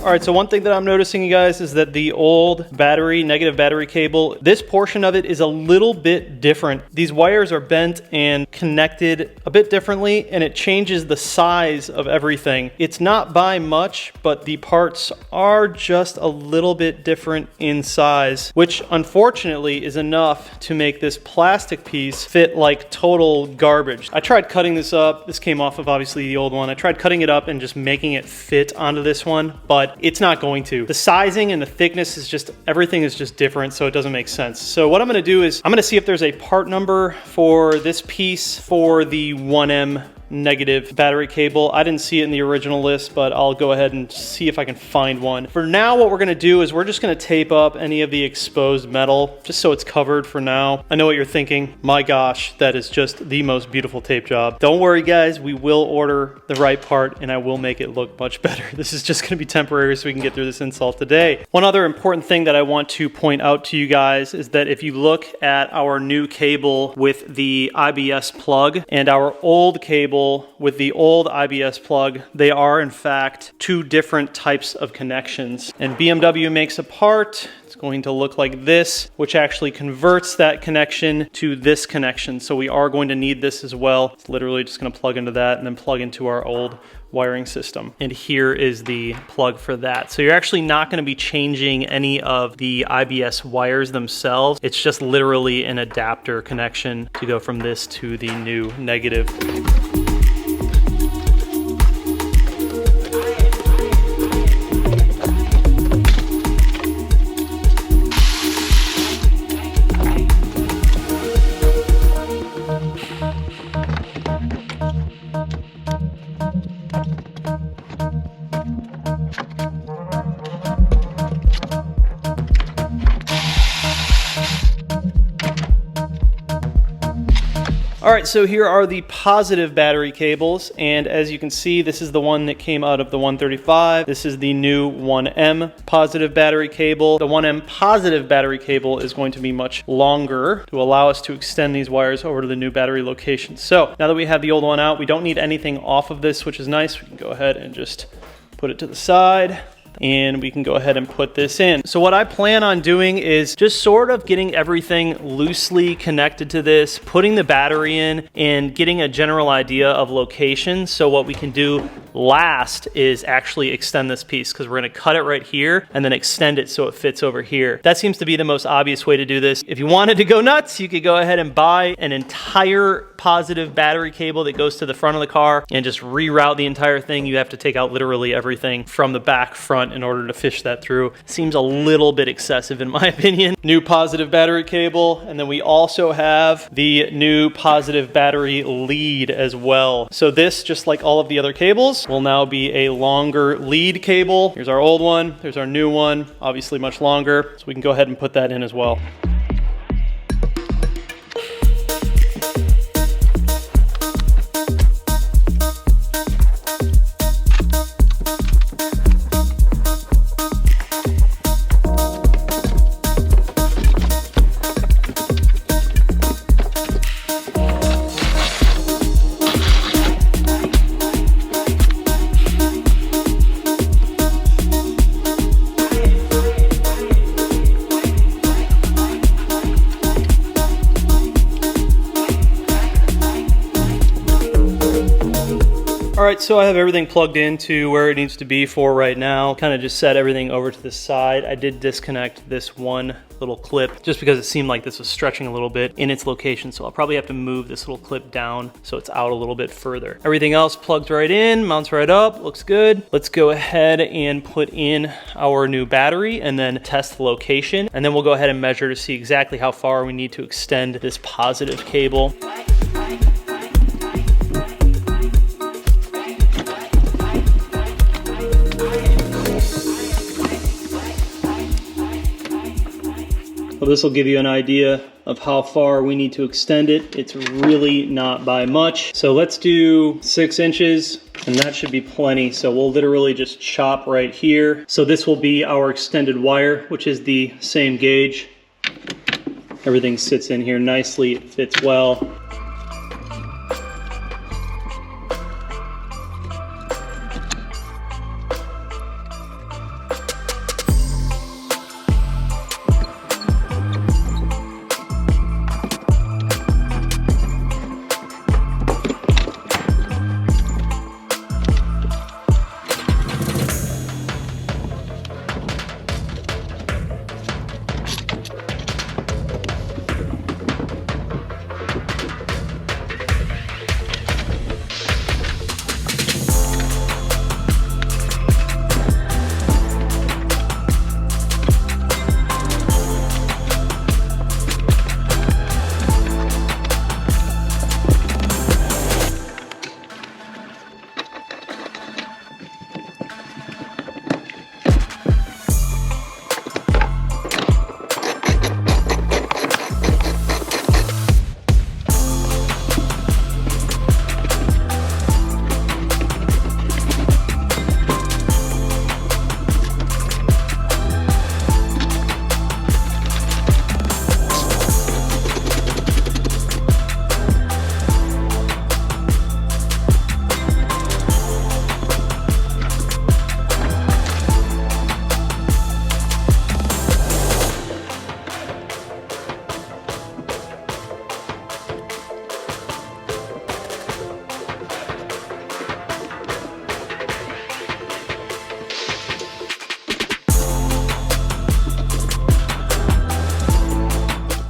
All right, so one thing that I'm noticing, you guys, is that the old battery, negative battery cable, this portion of it is a little bit different. These wires are bent and connected a bit differently, and it changes the size of everything. It's not by much, but the parts are just a little bit different in size, which unfortunately is enough to make this plastic piece fit like total garbage. I tried cutting this up. This came off of obviously the old one. I tried cutting it up and just making it fit onto this one, but it's not going to. The sizing and the thickness is just, everything is just different, so it doesn't make sense. So what I'm gonna do is, I'm gonna see if there's a part number for this piece for the 1M negative battery cable. I didn't see it in the original list, but I'll go ahead and see if I can find one. For now, what we're gonna do is we're just gonna tape up any of the exposed metal, just so it's covered for now. I know what you're thinking. My gosh, that is just the most beautiful tape job. Don't worry, guys, we will order the right part and I will make it look much better. This is just gonna be temporary so we can get through this install today. One other important thing that I want to point out to you guys is that if you look at our new cable with the IBS plug and our old cable with the old IBS plug, they are in fact 2 different types of connections. And BMW makes a part, it's going to look like this, which actually converts that connection to this connection. So we are going to need this as well. It's literally just going to plug into that and then plug into our old wiring system. And here is the plug for that. So you're actually not going to be changing any of the IBS wires themselves. It's just literally an adapter connection to go from this to the new negative. All right, so here are the positive battery cables, and as you can see, this is the one that came out of the 135. This is the new 1M positive battery cable. The 1M positive battery cable is going to be much longer to allow us to extend these wires over to the new battery location. So now that we have the old one out, we don't need anything off of this, which is nice. We can go ahead and just put it to the side. And we can go ahead and put this in. So what I plan on doing is just sort of getting everything loosely connected to this, putting the battery in, and getting a general idea of location. So what we can do last is actually extend this piece, because we're going to cut it right here and then extend it so it fits over here. That seems to be the most obvious way to do this. If you wanted to go nuts, you could go ahead and buy an entire positive battery cable that goes to the front of the car and just reroute the entire thing. You have to take out literally everything from the back, front in order to fish that through. Seems a little bit excessive in my opinion. New positive battery cable, and then we also have the new positive battery lead as well. So this, just like all of the other cables, will now be a longer lead cable. Here's our old one, there's our new one, obviously much longer, so we can go ahead and put that in as well. right, so I have everything plugged into where it needs to be for right now. Kind of just set everything over to the side. I did disconnect this one little clip just because it seemed like this was stretching a little bit in its location, so I'll probably have to move this little clip down so it's out a little bit further. Everything else plugs right in, mounts right up, looks good. Let's go ahead and put in our new battery and then test the location, and then we'll go ahead and measure to see exactly how far we need to extend this positive cable. Well, this will give you an idea of how far we need to extend it. It's really not by much. So let's do 6 inches, and that should be plenty. So we'll literally just chop right here. So this will be our extended wire, which is the same gauge. Everything sits in here nicely, it fits well.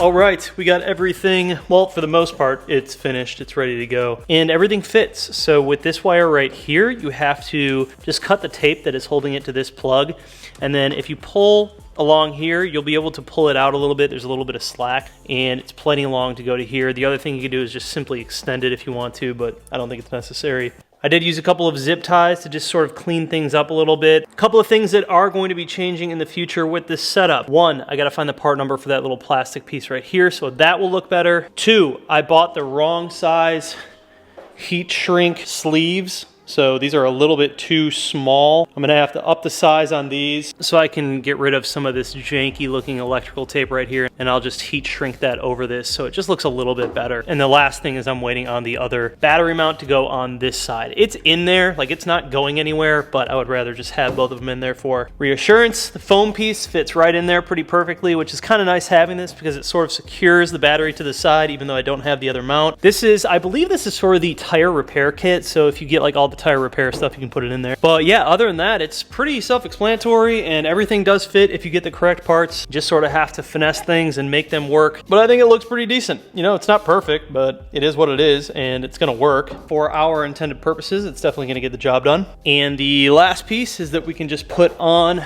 All right, we got everything, well, for the most part, it's finished, it's ready to go, and everything fits. So with this wire right here, you have to just cut the tape that is holding it to this plug, and then if you pull along here, you'll be able to pull it out a little bit. There's a little bit of slack, and it's plenty long to go to here. The other thing you can do is just simply extend it if you want to, but I don't think it's necessary. I did use a couple of zip ties to just sort of clean things up a little bit. A couple of things that are going to be changing in the future with this setup. 1, I gotta find the part number for that little plastic piece right here, so that will look better. 2, I bought the wrong size heat shrink sleeves. So these are a little bit too small. I'm gonna have to up the size on these so I can get rid of some of this janky looking electrical tape right here, and I'll just heat shrink that over this so it just looks a little bit better. And the last thing is I'm waiting on the other battery mount to go on this side. It's in there, like it's not going anywhere, but I would rather just have both of them in there for reassurance. The foam piece fits right in there pretty perfectly, which is kind of nice having this because it sort of secures the battery to the side even though I don't have the other mount. This is, I believe this is sort of the tire repair kit, so if you get like all the tire repair stuff, you can put it in there. But yeah, other than that, it's pretty self-explanatory and everything does fit if you get the correct parts. You just sort of have to finesse things and make them work. But I think it looks pretty decent. You know, it's not perfect, but it is what it is and it's gonna work. For our intended purposes, it's definitely gonna get the job done. And the last piece is that we can just put on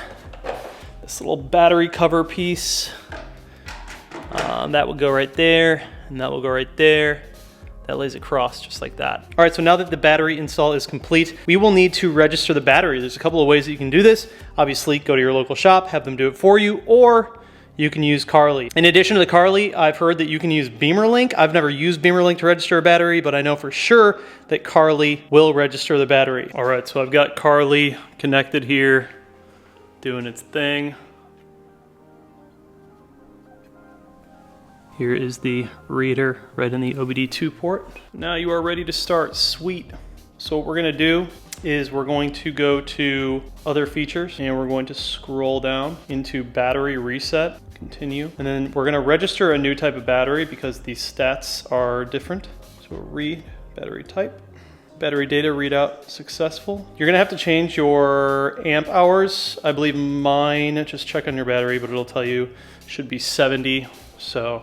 this little battery cover piece. That will go right there, and that will go right there. That lays across just like that. All right, so now that the battery install is complete, we will need to register the battery. There's a couple of ways that you can do this. Obviously, go to your local shop, have them do it for you, or you can use Carly. In addition to the Carly, I've heard that you can use BeamerLink. I've never used BeamerLink to register a battery, but I know for sure that Carly will register the battery. All right, so I've got Carly connected here, doing its thing. Here is the reader right in the OBD2 port. Now you are ready to start, sweet. So what we're gonna do is we're going to go to other features and we're going to scroll down into battery reset, continue. And then we're gonna register a new type of battery because the stats are different. So read battery type. Battery data readout successful. You're gonna have to change your amp hours. I believe mine, just check on your battery, but it'll tell you should be 70. So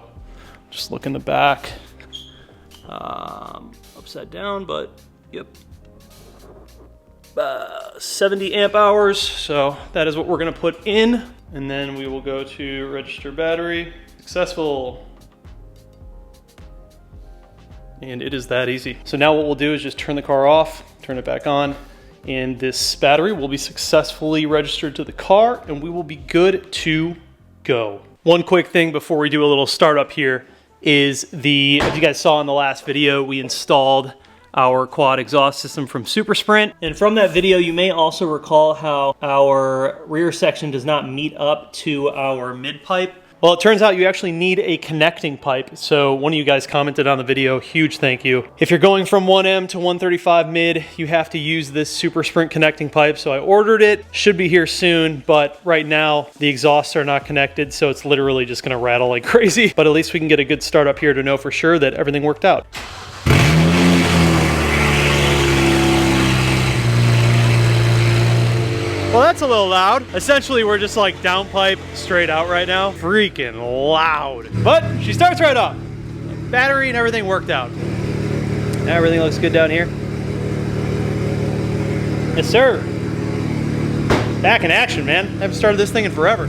just look in the back. Upside down, but yep. 70 amp hours. So that is what we're gonna put in. And then we will go to register battery. Successful. And it is that easy. So now what we'll do is just turn the car off, turn it back on, and this battery will be successfully registered to the car, and we will be good to go. One quick thing before we do a little startup here is as you guys saw in the last video, we installed our quad exhaust system from Super Sprint. And from that video, you may also recall how our rear section does not meet up to our mid pipe. Well, it turns out you actually need a connecting pipe. So one of you guys commented on the video, huge thank you. If you're going from 1M to 135 mid, you have to use this Super Sprint connecting pipe. So I ordered it, should be here soon, but right now the exhausts are not connected. So it's literally just gonna rattle like crazy, but at least we can get a good start up here to know for sure that everything worked out. Well, that's a little loud. Essentially, we're just like downpipe straight out right now. Freaking loud. But she starts right up. Battery and everything worked out. Everything looks good down here. Yes, sir. Back in action, man. I haven't started this thing in forever.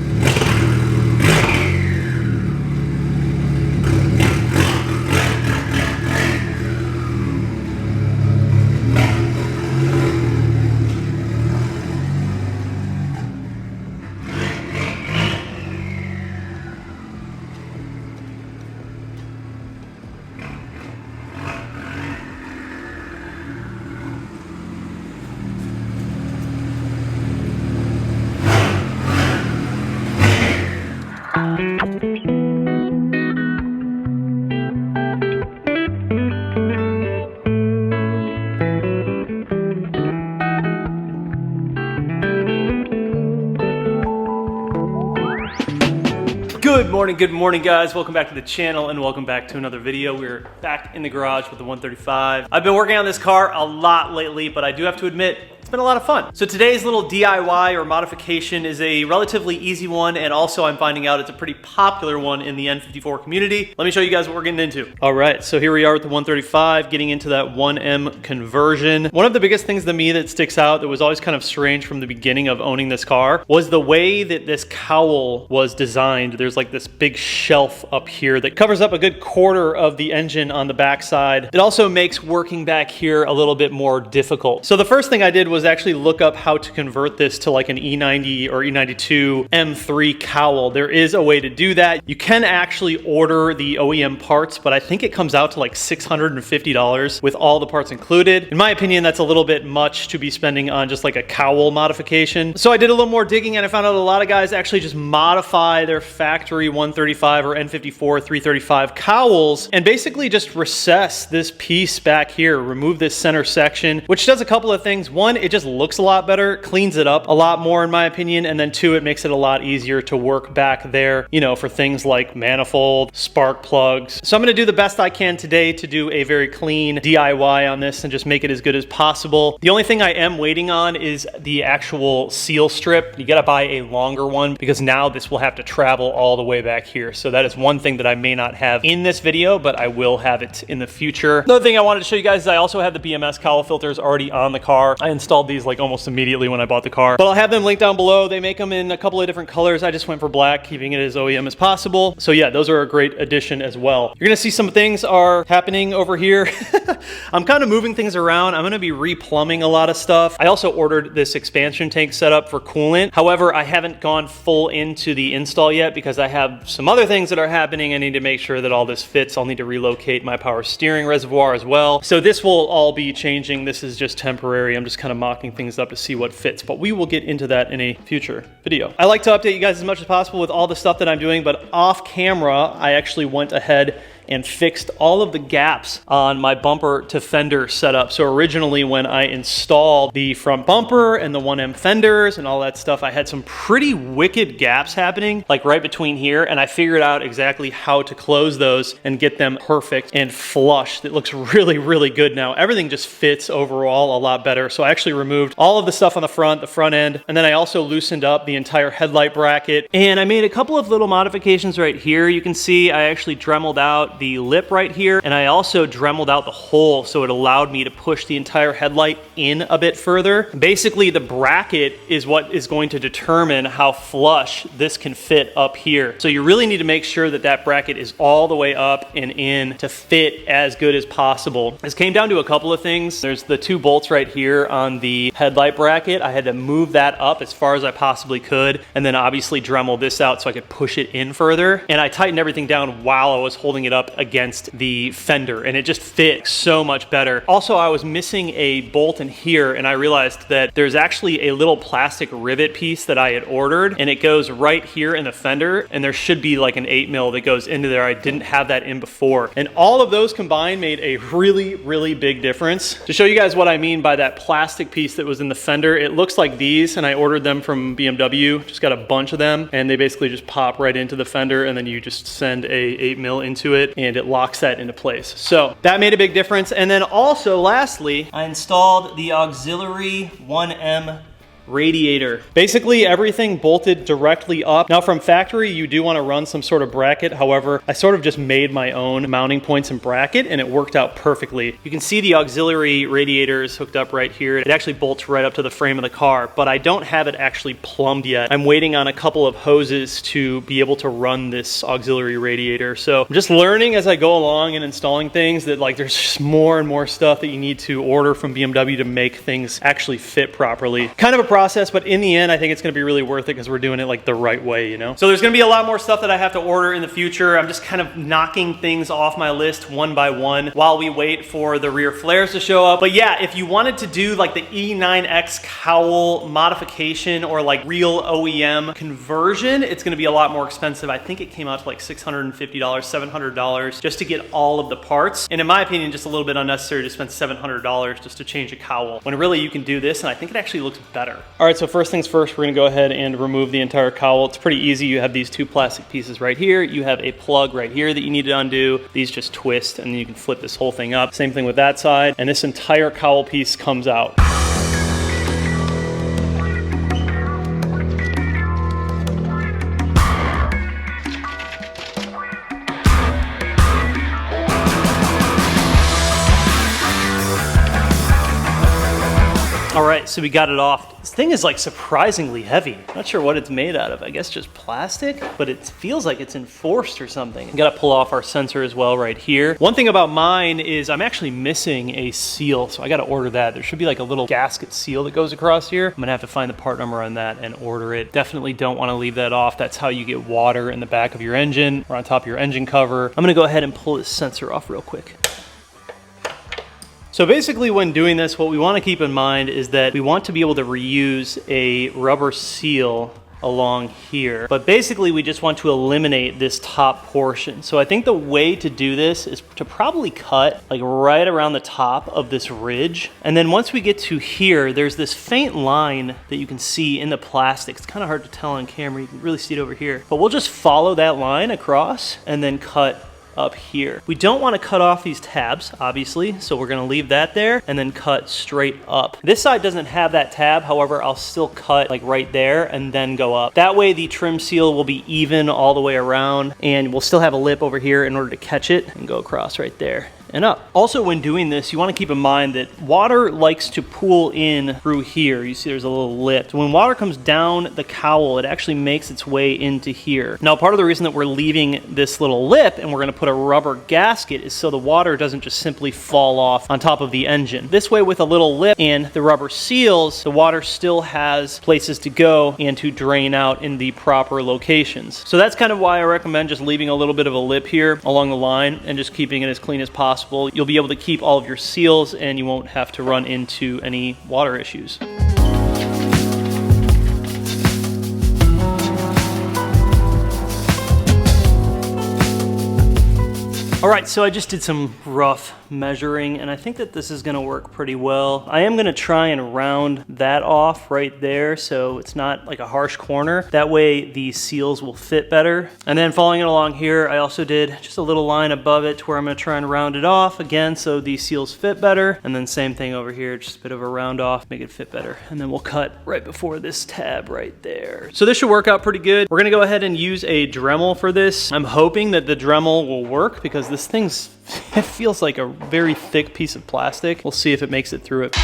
Good morning guys, welcome back to the channel and welcome back to another video. We're back in the garage with the 135. I've been working on this car a lot lately, but I do have to admit, it's been a lot of fun. So today's little DIY or modification is a relatively easy one, and also I'm finding out it's a pretty popular one in the N54 community. Let me show you guys what we're getting into. All right, so here we are with the 135, getting into that 1M conversion. One of the biggest things to me that sticks out that was always kind of strange from the beginning of owning this car was the way that this cowl was designed. There's like this big shelf up here that covers up a good quarter of the engine on the backside. It also makes working back here a little bit more difficult. So the first thing I did was actually look up how to convert this to like an E90 or E92 M3 cowl. There is a way to do that. You can actually order the OEM parts, but I think it comes out to like $650 with all the parts included. In my opinion, that's a little bit much to be spending on just like a cowl modification. So I did a little more digging and I found out a lot of guys actually just modify their factory 135 or N54 335 cowls and basically just recess this piece back here, remove this center section, which does a couple of things. One, it just looks a lot better, cleans it up a lot more in my opinion, and then two, it makes it a lot easier to work back there, you know, for things like manifold, spark plugs. So I'm gonna do the best I can today to do a very clean DIY on this and just make it as good as possible. The only thing I am waiting on is the actual seal strip. You gotta buy a longer one because now this will have to travel all the way back here. So that is one thing that I may not have in this video, but I will have it in the future. Another thing I wanted to show you guys is I also have the BMS cowl filters already on the car. I installed these like almost immediately when I bought the car, but I'll have them linked down below. They make them in a couple of different colors. I just went for black, keeping it as OEM as possible. So yeah, those are a great addition as well. You're gonna see some things are happening over here. I'm kind of moving things around. I'm gonna be replumbing a lot of stuff. I also ordered this expansion tank setup for coolant. However, I haven't gone full into the install yet because I have some other things that are happening. I need to make sure that all this fits. I'll need to relocate my power steering reservoir as well. So this will all be changing. This is just temporary. I'm just kind of mocking things up to see what fits, but we will get into that in a future video. I like to update you guys as much as possible with all the stuff that I'm doing, but off camera, I actually went ahead and fixed all of the gaps on my bumper to fender setup. So originally when I installed the front bumper and the 1M fenders and all that stuff, I had some pretty wicked gaps happening, like right between here, and I figured out exactly how to close those and get them perfect and flush. It looks really, really good now. Everything just fits overall a lot better. So I actually removed all of the stuff on the front end, and then I also loosened up the entire headlight bracket, and I made a couple of little modifications right here. You can see I actually dremeled out the lip right here, and I also dremeled out the hole so it allowed me to push the entire headlight in a bit further. Basically, the bracket is what is going to determine how flush this can fit up here. So you really need to make sure that that bracket is all the way up and in to fit as good as possible. This came down to a couple of things. There's the 2 bolts right here on the headlight bracket. I had to move that up as far as I possibly could, and then obviously Dremel this out so I could push it in further. And I tightened everything down while I was holding it up against the fender, and it just fit so much better. Also, I was missing a bolt in here, and I realized that there's actually a little plastic rivet piece that I had ordered, and it goes right here in the fender, and there should be like an 8mm that goes into there. I didn't have that in before. And all of those combined made a really, really big difference. To show you guys what I mean by that plastic piece that was in the fender, it looks like these, and I ordered them from BMW. Just got a bunch of them, and they basically just pop right into the fender, and then you just send a 8mm into it, and it locks that into place. So that made a big difference. And then also, lastly, I installed the auxiliary 1M radiator. Basically everything bolted directly up. Now from factory, you do want to run some sort of bracket. However, I sort of just made my own mounting points and bracket, and it worked out perfectly. You can see the auxiliary radiator is hooked up right here. It actually bolts right up to the frame of the car, but I don't have it actually plumbed yet. I'm waiting on a couple of hoses to be able to run this auxiliary radiator. So I'm just learning as I go along and installing things that like there's just more and more stuff that you need to order from BMW to make things actually fit properly. Kind of a process, but in the end, I think it's going to be really worth it because we're doing it like the right way, you know? So there's going to be a lot more stuff that I have to order in the future. I'm just kind of knocking things off my list one by one while we wait for the rear flares to show up. But yeah, if you wanted to do like the E9X cowl modification or like real OEM conversion, it's going to be a lot more expensive. I think it came out to like $650, $700 just to get all of the parts. And in my opinion, just a little bit unnecessary to spend $700 just to change a cowl, when really you can do this, and I think it actually looks better. All right, so first things first, we're gonna go ahead and remove the entire cowl. It's pretty easy. You have these 2 plastic pieces right here. You have a plug right here that you need to undo. These just twist, and then you can flip this whole thing up. Same thing with that side, and this entire cowl piece comes out. All right, so we got it off. This thing is like surprisingly heavy. Not sure what it's made out of. I guess just plastic, but it feels like it's enforced or something. We gotta pull off our sensor as well right here. One thing about mine is I'm actually missing a seal, so I gotta order that. There should be like a little gasket seal that goes across here. I'm gonna have to find the part number on that and order it. Definitely don't wanna leave that off. That's how you get water in the back of your engine or on top of your engine cover. I'm gonna go ahead and pull this sensor off real quick. So basically when doing this, what we want to keep in mind is that we want to be able to reuse a rubber seal along here. But basically we just want to eliminate this top portion. So I think the way to do this is to probably cut like right around the top of this ridge. And then once we get to here, there's this faint line that you can see in the plastic. It's kind of hard to tell on camera. You can really see it over here. But we'll just follow that line across and then cut up here. We don't want to cut off these tabs, obviously, so we're going to leave that there and then cut straight up. This side doesn't have that tab, however, I'll still cut like right there and then go up. That way the trim seal will be even all the way around, and we'll still have a lip over here in order to catch it and go across right there and up. Also, when doing this, you want to keep in mind that water likes to pool in through here. You see there's a little lip. So when water comes down the cowl, it actually makes its way into here. Now, part of the reason that we're leaving this little lip and we're going to put a rubber gasket is so the water doesn't just simply fall off on top of the engine. This way, with a little lip and the rubber seals, the water still has places to go and to drain out in the proper locations. So that's kind of why I recommend just leaving a little bit of a lip here along the line and just keeping it as clean as possible. You'll be able to keep all of your seals and you won't have to run into any water issues. All right, so I just did some rough measuring, and I think that this is gonna work pretty well. I am gonna try and round that off right there so it's not like a harsh corner. That way the seals will fit better. And then following it along here, I also did just a little line above it to where I'm gonna try and round it off again so these seals fit better. And then same thing over here, just a bit of a round off, make it fit better. And then we'll cut right before this tab right there. So this should work out pretty good. We're gonna go ahead and use a Dremel for this. I'm hoping that the Dremel will work because this thing's, it feels like a very thick piece of plastic. We'll see if it makes it through it.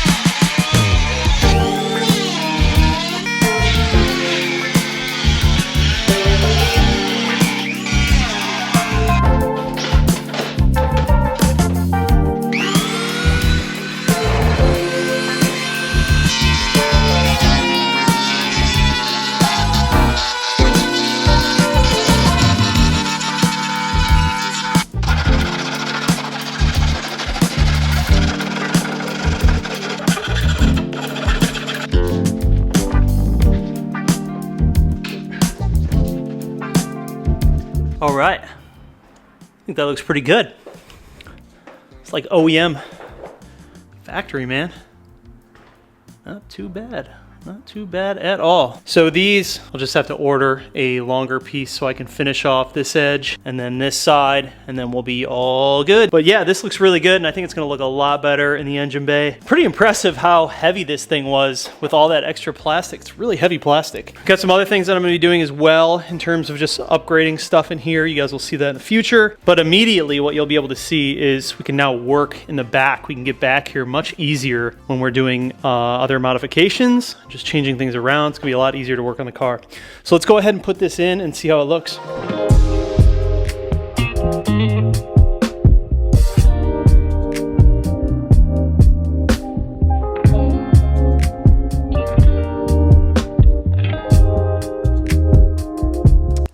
All right, I think that looks pretty good. It's like OEM factory, man. Not too bad. Not too bad at all. So these, I'll just have to order a longer piece so I can finish off this edge and then this side, and then we'll be all good. But yeah, this looks really good, and I think it's gonna look a lot better in the engine bay. Pretty impressive how heavy this thing was with all that extra plastic. It's really heavy plastic. Got some other things that I'm gonna be doing as well in terms of just upgrading stuff in here. You guys will see that in the future. But immediately what you'll be able to see is we can now work in the back. We can get back here much easier when we're doing other modifications. Just changing things around. It's gonna be a lot easier to work on the car. So let's go ahead and put this in and see how it looks.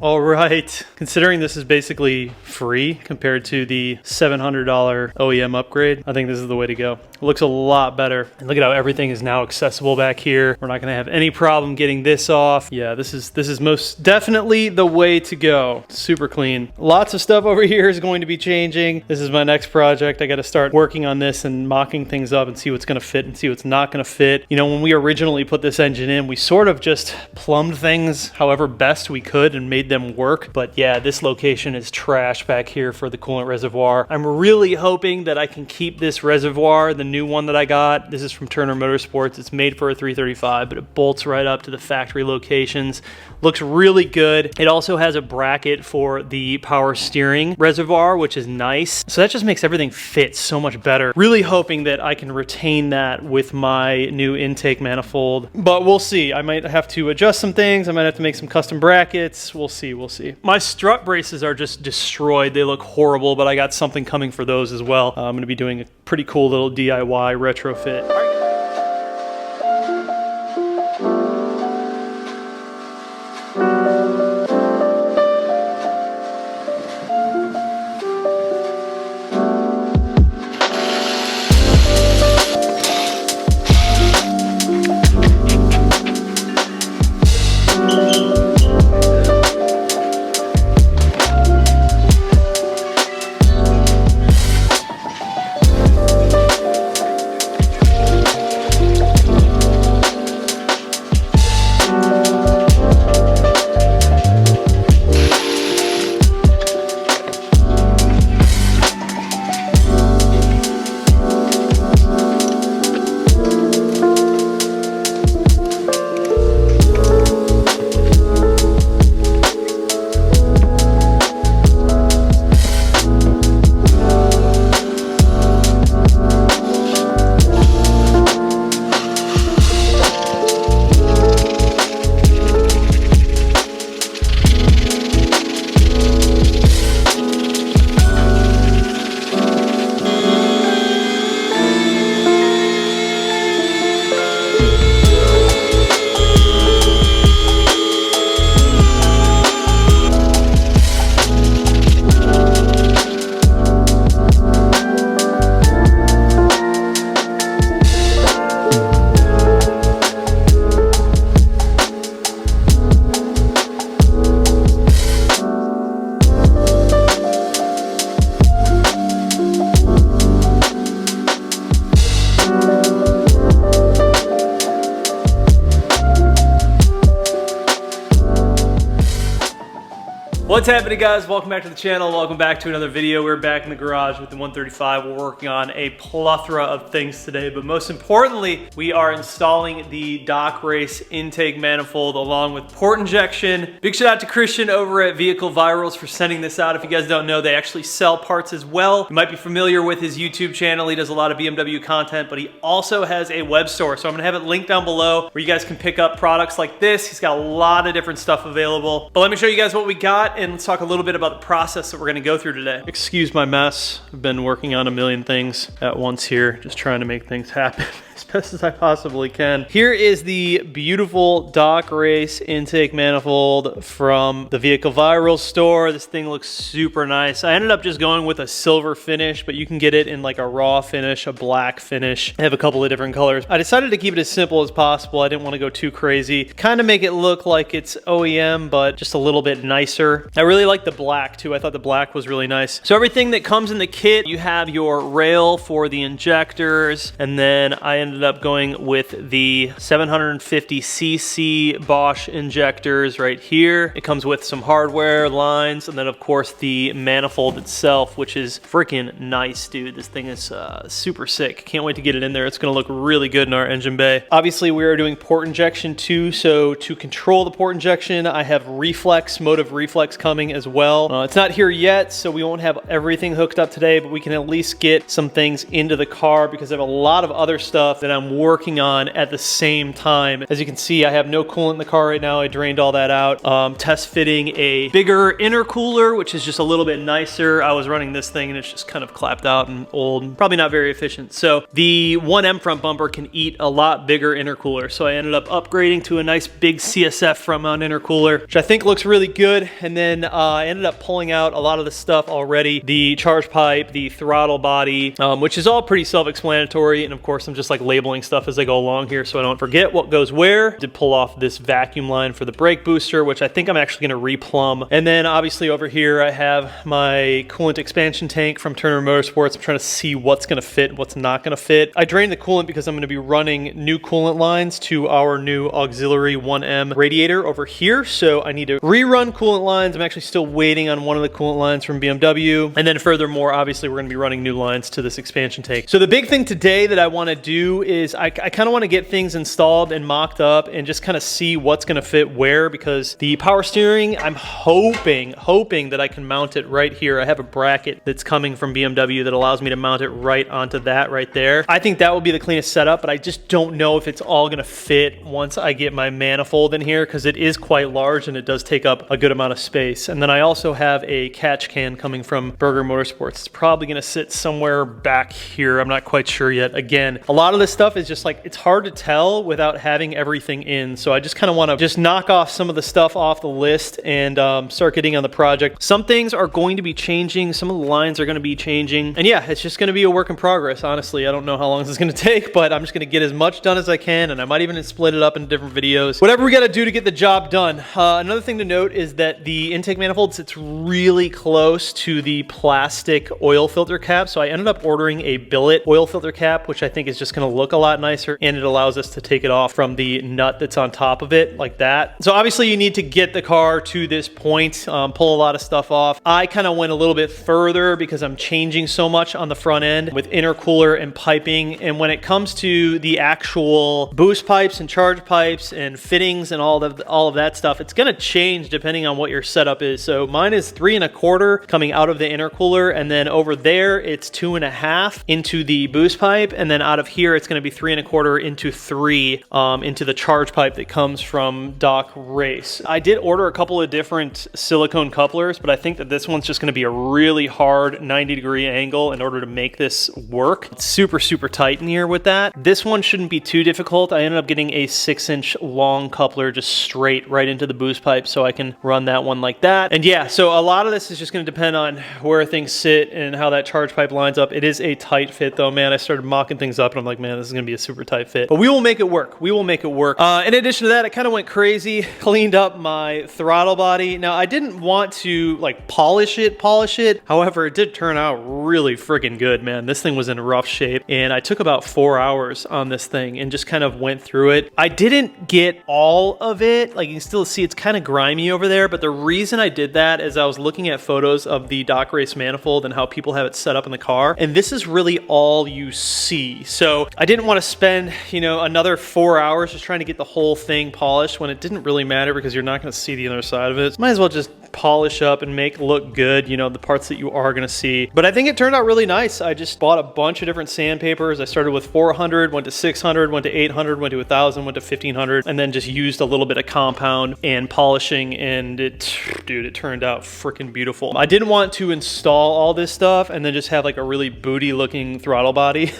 All right, considering this is basically free compared to the $700 OEM upgrade, I think this is the way to go. It looks a lot better. And look at how everything is now accessible back here. We're not gonna have any problem getting this off. Yeah, this is most definitely the way to go. Super clean. Lots of stuff over here is going to be changing. This is my next project. I gotta start working on this and mocking things up and see what's gonna fit and see what's not gonna fit. You know, when we originally put this engine in, we sort of just plumbed things however best we could and made them work. But yeah, this location is trash back here for the coolant reservoir. I'm really hoping that I can keep this reservoir, the new one that I got. This is from Turner Motorsports. It's made for a 335, but it bolts right up to the factory locations. Looks really good. It also has a bracket for the power steering reservoir, which is nice. So that just makes everything fit so much better. Really hoping that I can retain that with my new intake manifold, but we'll see. I might have to adjust some things. I might have to make some custom brackets. We'll see, we'll see. My strut braces are just destroyed. They look horrible, but I got something coming for those as well. I'm gonna be doing a pretty cool little DIY retrofit. What's happening, guys? Welcome back to the channel. Welcome back to another video. We're back in the garage with the 135. We're working on a plethora of things today, but most importantly, we are installing the Doc Race intake manifold along with port injection. Big shout out to Christian over at Vehicle Virals for sending this out. If you guys don't know, they actually sell parts as well. You might be familiar with his YouTube channel. He does a lot of BMW content, but he also has a web store. So I'm gonna have it linked down below where you guys can pick up products like this. He's got a lot of different stuff available. But let me show you guys what we got, and let's talk a little bit about the process that we're gonna go through today. Excuse my mess. I've been working on a million things at once here, just trying to make things happen as best as I possibly can. Here is the beautiful Doc Race intake manifold from the Vehicle Viral store. This thing looks super nice. I ended up just going with a silver finish, but you can get it in like a raw finish, a black finish. I have a couple of different colors. I decided to keep it as simple as possible. I didn't want to go too crazy. Kind of make it look like it's OEM, but just a little bit nicer. I really like the black too. I thought the black was really nice. So everything that comes in the kit, you have your rail for the injectors, and then I ended up going with the 750cc Bosch injectors right here. It comes with some hardware lines, and then of course the manifold itself, which is freaking nice, dude. This thing is super sick. Can't wait to get it in there. It's gonna look really good in our engine bay. Obviously, we are doing port injection too, so to control the port injection, I have reflex, motive reflex coming as well. It's not here yet, so we won't have everything hooked up today, but we can at least get some things into the car because I have a lot of other stuff that I'm working on at the same time. As you can see, I have no coolant in the car right now. I drained all that out. Test fitting a bigger intercooler, which is just a little bit nicer. I was running this thing and it's just kind of clapped out and old, probably not very efficient. So the 1M front bumper can eat a lot bigger intercooler. So I ended up upgrading to a nice big CSF front mount intercooler, which I think looks really good. And then I ended up pulling out a lot of the stuff already. The charge pipe, the throttle body, which is all pretty self-explanatory. And of course, I'm just like labeling stuff as I go along here so I don't forget what goes where. Did pull off this vacuum line for the brake booster, which I think I'm actually gonna replumb. And then obviously over here, I have my coolant expansion tank from Turner Motorsports. I'm trying to see what's gonna fit, what's not gonna fit. I drained the coolant because I'm gonna be running new coolant lines to our new auxiliary 1M radiator over here. So I need to rerun coolant lines. I'm actually still waiting on one of the coolant lines from BMW. And then furthermore, obviously we're gonna be running new lines to this expansion tank. So the big thing today that I wanna do is I kind of want to get things installed and mocked up and just kind of see what's going to fit where, because the power steering, I'm hoping that I can mount it right here. I have a bracket that's coming from BMW that allows me to mount it right onto that right there. I think that will be the cleanest setup, but I just don't know if it's all going to fit once I get my manifold in here, because it is quite large and it does take up a good amount of space. And then I also have a catch can coming from Berger Motorsports. It's probably going to sit somewhere back here. I'm not quite sure yet. Again, a lot of this stuff is just like, it's hard to tell without having everything in. So I just kind of want to just knock off some of the stuff off the list and start getting on the project. Some things are going to be changing. Some of the lines are going to be changing. And yeah, it's just going to be a work in progress. Honestly, I don't know how long this is going to take, but I'm just going to get as much done as I can. And I might even split it up into different videos. Whatever we got to do to get the job done. Another thing to note is that the intake manifold sits really close to the plastic oil filter cap. So I ended up ordering a billet oil filter cap, which I think is just going to look a lot nicer, and it allows us to take it off from the nut that's on top of it like that. So obviously you need to get the car to this point, pull a lot of stuff off. I kind of went a little bit further because I'm changing so much on the front end with intercooler and piping. And when it comes to the actual boost pipes and charge pipes and fittings and all of that stuff, it's going to change depending on what your setup is. So mine is 3 1/4 coming out of the intercooler, and then over there it's 2 1/2 into the boost pipe, and then out of here it's going to be 3 1/4 into 3 into the charge pipe that comes from Doc Race. I did order a couple of different silicone couplers, but I think that this one's just going to be a really hard 90-degree angle in order to make this work. It's super tight in here with that. This one shouldn't be too difficult. I ended up getting a 6-inch long coupler just straight right into the boost pipe, so I can run that one like that. And yeah, so a lot of this is just going to depend on where things sit and how that charge pipe lines up. It is a tight fit though, man. I started mocking things up and I'm like, man, man, this is gonna be a super tight fit. But we will make it work. We will make it work. In addition to that, I kind of went crazy, cleaned up my throttle body. Now, I didn't want to like polish it. However, it did turn out really freaking good, man. This thing was in rough shape, and I took about 4 hours on this thing and just kind of went through it. I didn't get all of it. Like, you can still see it's kind of grimy over there, but the reason I did that is I was looking at photos of the Doc Race manifold and how people have it set up in the car, and this is really all you see. So I didn't want to spend, you know, another 4 hours just trying to get the whole thing polished when it didn't really matter because you're not going to see the other side of it. So might as well just polish up and make it look good, you know, the parts that you are going to see. But I think it turned out really nice. I just bought a bunch of different sandpapers. I started with 400, went to 600, went to 800, went to 1000, went to 1500, and then just used a little bit of compound and polishing, and it, dude, it turned out freaking beautiful. I didn't want to install all this stuff and then just have like a really booty looking throttle body.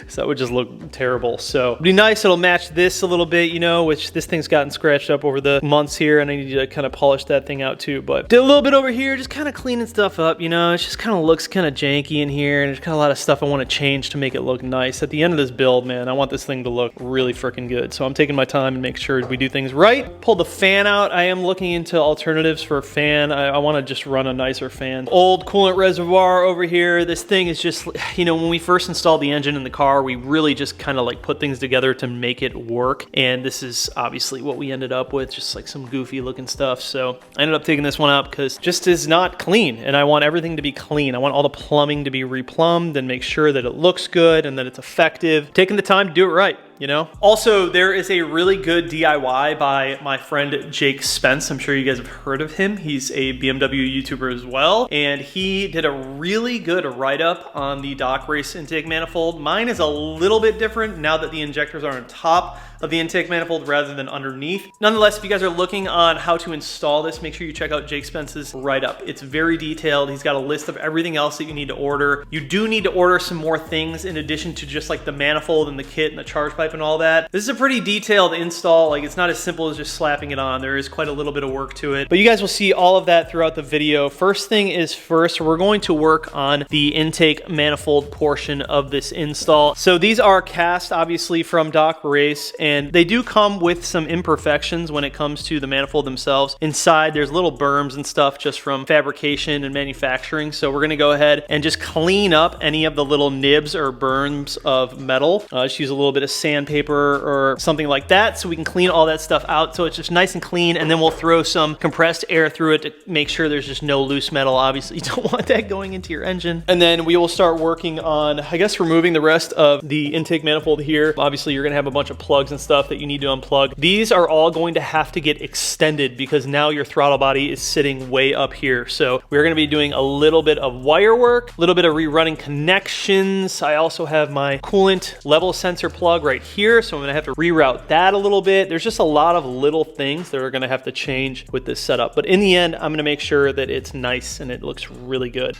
So that would just look terrible. So it'd be nice. It'll match this a little bit, you know, which this thing's gotten scratched up over the months here, and I need to kind of polish that thing out too. But did a little bit over here, just kind of cleaning stuff up, you know. It just kind of looks kind of janky in here, and there's kind of a lot of stuff I want to change to make it look nice. At the end of this build, man, I want this thing to look really freaking good. So I'm taking my time and make sure we do things right. Pull the fan out. I am looking into alternatives for a fan. I want to just run a nicer fan. Old coolant reservoir over here. This thing is just, you know, when we first installed the engine in the car, we really just kind of like put things together to make it work, and this is obviously what we ended up with, just like some goofy looking stuff. So I ended up taking this one out because just is not clean, and I want everything to be clean. I want all the plumbing to be replumbed and make sure that it looks good and that it's effective. Taking the time to do it right, you know? Also, there is a really good DIY by my friend Jake Spence. I'm sure you guys have heard of him. He's a BMW YouTuber as well, and he did a really good write-up on the Doc Race intake manifold. Mine is a little bit different now that the injectors are on top of the intake manifold rather than underneath. Nonetheless, if you guys are looking on how to install this, make sure you check out Jake Spence's write-up. It's very detailed. He's got a list of everything else that you need to order. You do need to order some more things in addition to just like the manifold and the kit and the charge pipe and all that. This is a pretty detailed install. Like, it's not as simple as just slapping it on. There is quite a little bit of work to it, but you guys will see all of that throughout the video. First thing is first, we're going to work on the intake manifold portion of this install. So these are cast, obviously, from Doc Race, and they do come with some imperfections when it comes to the manifold themselves. Inside, there's little berms and stuff just from fabrication and manufacturing. So we're gonna go ahead and just clean up any of the little nibs or berms of metal. Just use a little bit of sandpaper or something like that so we can clean all that stuff out so it's just nice and clean, and then we'll throw some compressed air through it to make sure there's just no loose metal. Obviously, you don't want that going into your engine. And then we will start working on, I guess, removing the rest of the intake manifold here. Obviously, you're gonna have a bunch of plugs and stuff that you need to unplug. These are all going to have to get extended because now your throttle body is sitting way up here. So we're going to be doing a little bit of wire work, a little bit of rerunning connections. I also have my coolant level sensor plug right here, so I'm going to have to reroute that a little bit. There's just a lot of little things that are going to have to change with this setup, but in the end, I'm going to make sure that it's nice and it looks really good.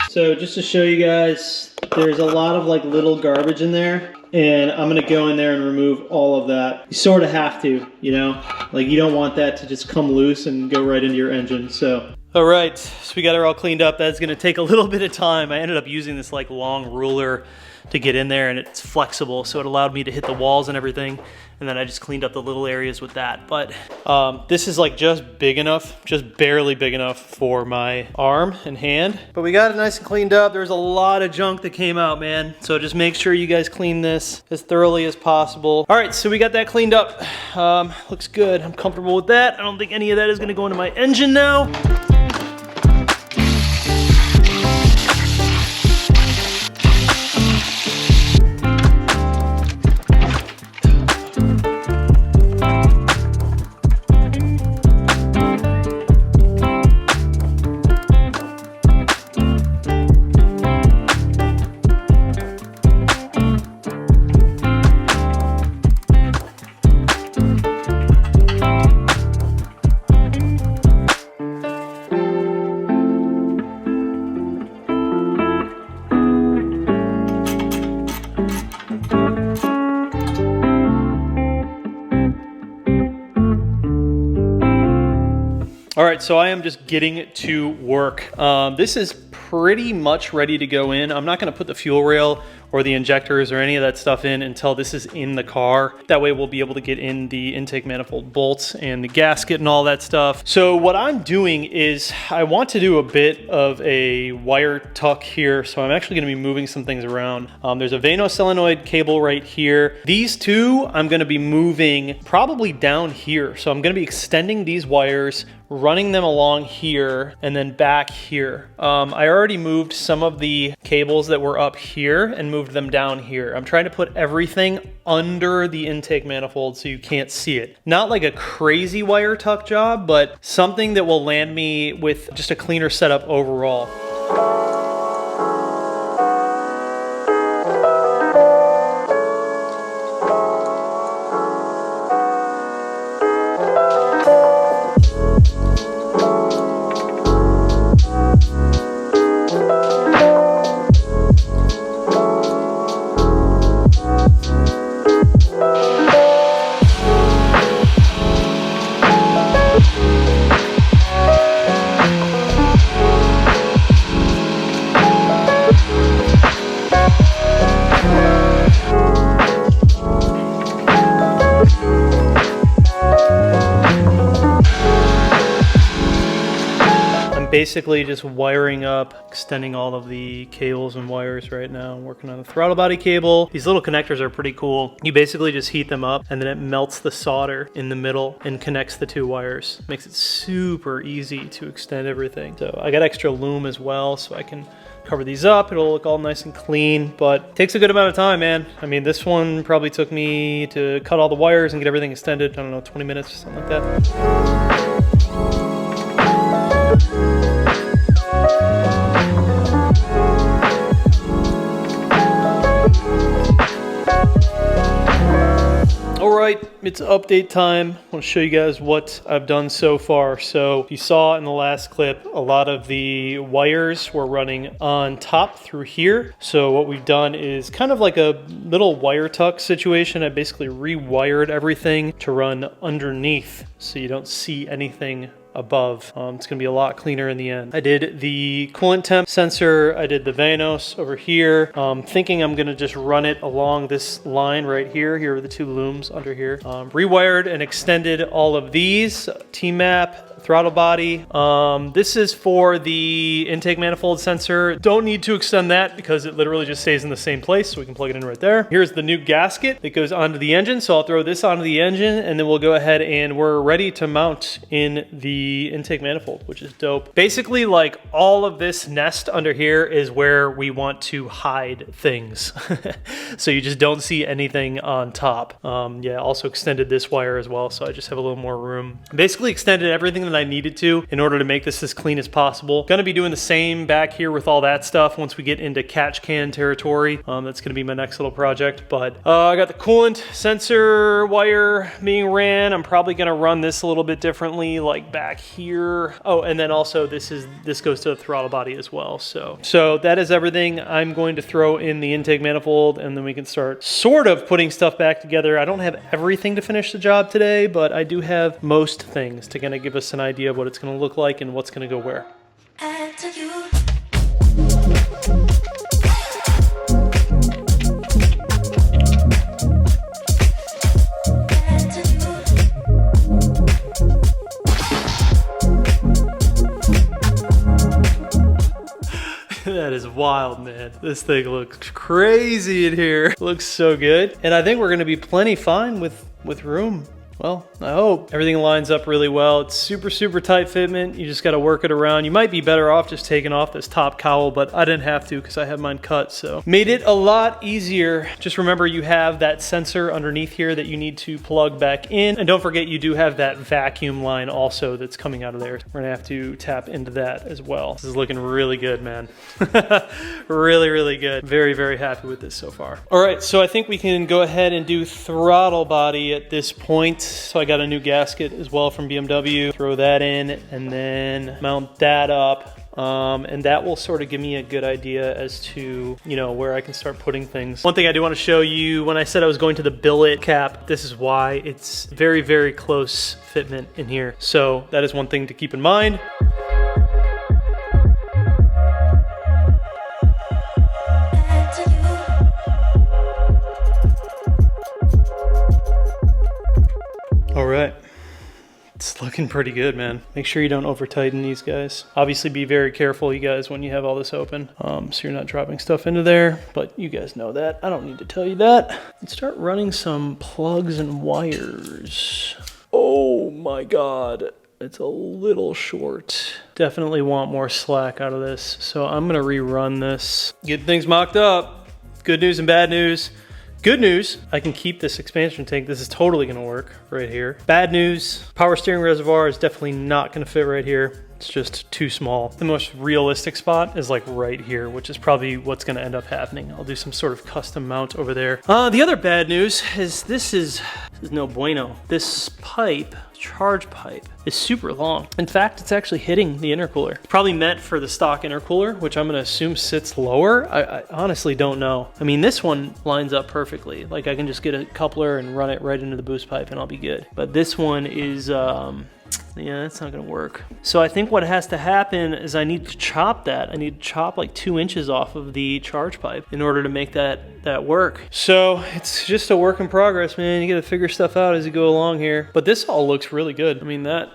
So just to show you guys, there's a lot of like little garbage in there, and I'm gonna go in there and remove all of that. You sort of have to, you know? Like, you don't want that to just come loose and go right into your engine, so. All right, so we got her all cleaned up. That's gonna take a little bit of time. I ended up using this like long ruler to get in there, and it's flexible, so it allowed me to hit the walls and everything. And then I just cleaned up the little areas with that. But this is like just big enough, just barely big enough for my arm and hand. But we got it nice and cleaned up. There's a lot of junk that came out, man. So just make sure you guys clean this as thoroughly as possible. All right, so we got that cleaned up. Looks good. I'm comfortable with that. I don't think any of that is gonna go into my engine now. All right, so I am just getting to work. This is pretty much ready to go in. I'm not gonna put the fuel rail or the injectors or any of that stuff in until this is in the car. That way we'll be able to get in the intake manifold bolts and the gasket and all that stuff. So what I'm doing is I want to do a bit of a wire tuck here. So I'm actually gonna be moving some things around. There's a Vano solenoid cable right here. These two I'm gonna be moving probably down here. So I'm gonna be extending these wires, running them along here and then back here. I already moved some of the cables that were up here and moved them down here. I'm trying to put everything under the intake manifold so you can't see it. Not like a crazy wire tuck job, but something that will land me with just a cleaner setup overall. Basically just wiring up, extending all of the cables and wires right now. I'm working on the throttle body cable. These little connectors are pretty cool. You basically just heat them up and then it melts the solder in the middle and connects the two wires. Makes it super easy to extend everything. So I got extra loom as well so I can cover these up. It'll look all nice and clean, but it takes a good amount of time, man. I mean, this one probably took me to cut all the wires and get everything extended, I don't know, 20 minutes or something like that. Alright, it's update time. I want to show you guys what I've done so far. So you saw in the last clip, a lot of the wires were running on top through here. So what we've done is kind of like a little wire tuck situation. I basically rewired everything to run underneath so you don't see anything above. It's gonna be a lot cleaner in the end. I did the coolant temp sensor, I did the Vanos over here. Thinking I'm gonna just run it along this line right here. Here are the two looms under here. Rewired and extended all of these, T-map, throttle body. This is for the intake manifold sensor. Don't need to extend that because it literally just stays in the same place, so we can plug it in right there. Here's the new gasket that goes onto the engine, so I'll throw this onto the engine and then we'll go ahead and we're ready to mount in the intake manifold, which is dope. Basically, like all of this nest under here is where we want to hide things. So you just don't see anything on top. Yeah, also extended this wire as well, so I just have a little more room. Basically extended everything that I needed to in order to make this as clean as possible. Gonna be doing the same back here with all that stuff once we get into catch can territory. That's gonna be my next little project, but I got the coolant sensor wire being ran. I'm probably gonna run this a little bit differently, like back here. Oh, and then also this goes to the throttle body as well. So that is everything I'm going to throw in the intake manifold, and then we can start sort of putting stuff back together. I don't have everything to finish the job today, but I do have most things to kind of give us an idea of what it's going to look like and what's going to go where. That is wild, man. This thing looks crazy in here. It looks so good. And I think we're gonna be plenty fine with room. Well, I hope everything lines up really well. It's super, super tight fitment. You just got to work it around. You might be better off just taking off this top cowl, but I didn't have to because I have mine cut, so made it a lot easier. Just remember you have that sensor underneath here that you need to plug back in. And don't forget you do have that vacuum line also that's coming out of there. We're gonna have to tap into that as well. This is looking really good, man. Really, really good. Very, very happy with this so far. All right, so I think we can go ahead and do throttle body at this point. So I got a new gasket as well from BMW. Throw that in and then mount that up. And that will sort of give me a good idea as to, you know, where I can start putting things. One thing I do want to show you, when I said I was going to the billet cap, this is why. It's very, very close fitment in here. So that is one thing to keep in mind. It's looking pretty good, man. Make sure you don't over tighten these guys. Obviously be very careful, you guys, when you have all this open. So you're not dropping stuff into there, but you guys know that. I don't need to tell you that. Let's start running some plugs and wires. Oh my God. It's a little short. Definitely want more slack out of this. So I'm gonna rerun this. Get things mocked up. Good news and bad news. Good news, I can keep this expansion tank. This is totally gonna work right here. Bad news, power steering reservoir is definitely not gonna fit right here. It's just too small. The most realistic spot is like right here, which is probably what's gonna end up happening. I'll do some sort of custom mount over there. The other bad news is this is no bueno. This pipe, charge pipe, is super long. In fact, it's actually hitting the intercooler. It's probably meant for the stock intercooler, which I'm gonna assume sits lower. I honestly don't know. I mean, this one lines up perfectly. Like I can just get a coupler and run it right into the boost pipe and I'll be good. But this one is, yeah, that's not gonna work. So I think what has to happen is I need to chop that. I need to chop like 2 inches off of the charge pipe in order to make that work. So it's just a work in progress, man. You gotta figure stuff out as you go along here. But this all looks really good. I mean, that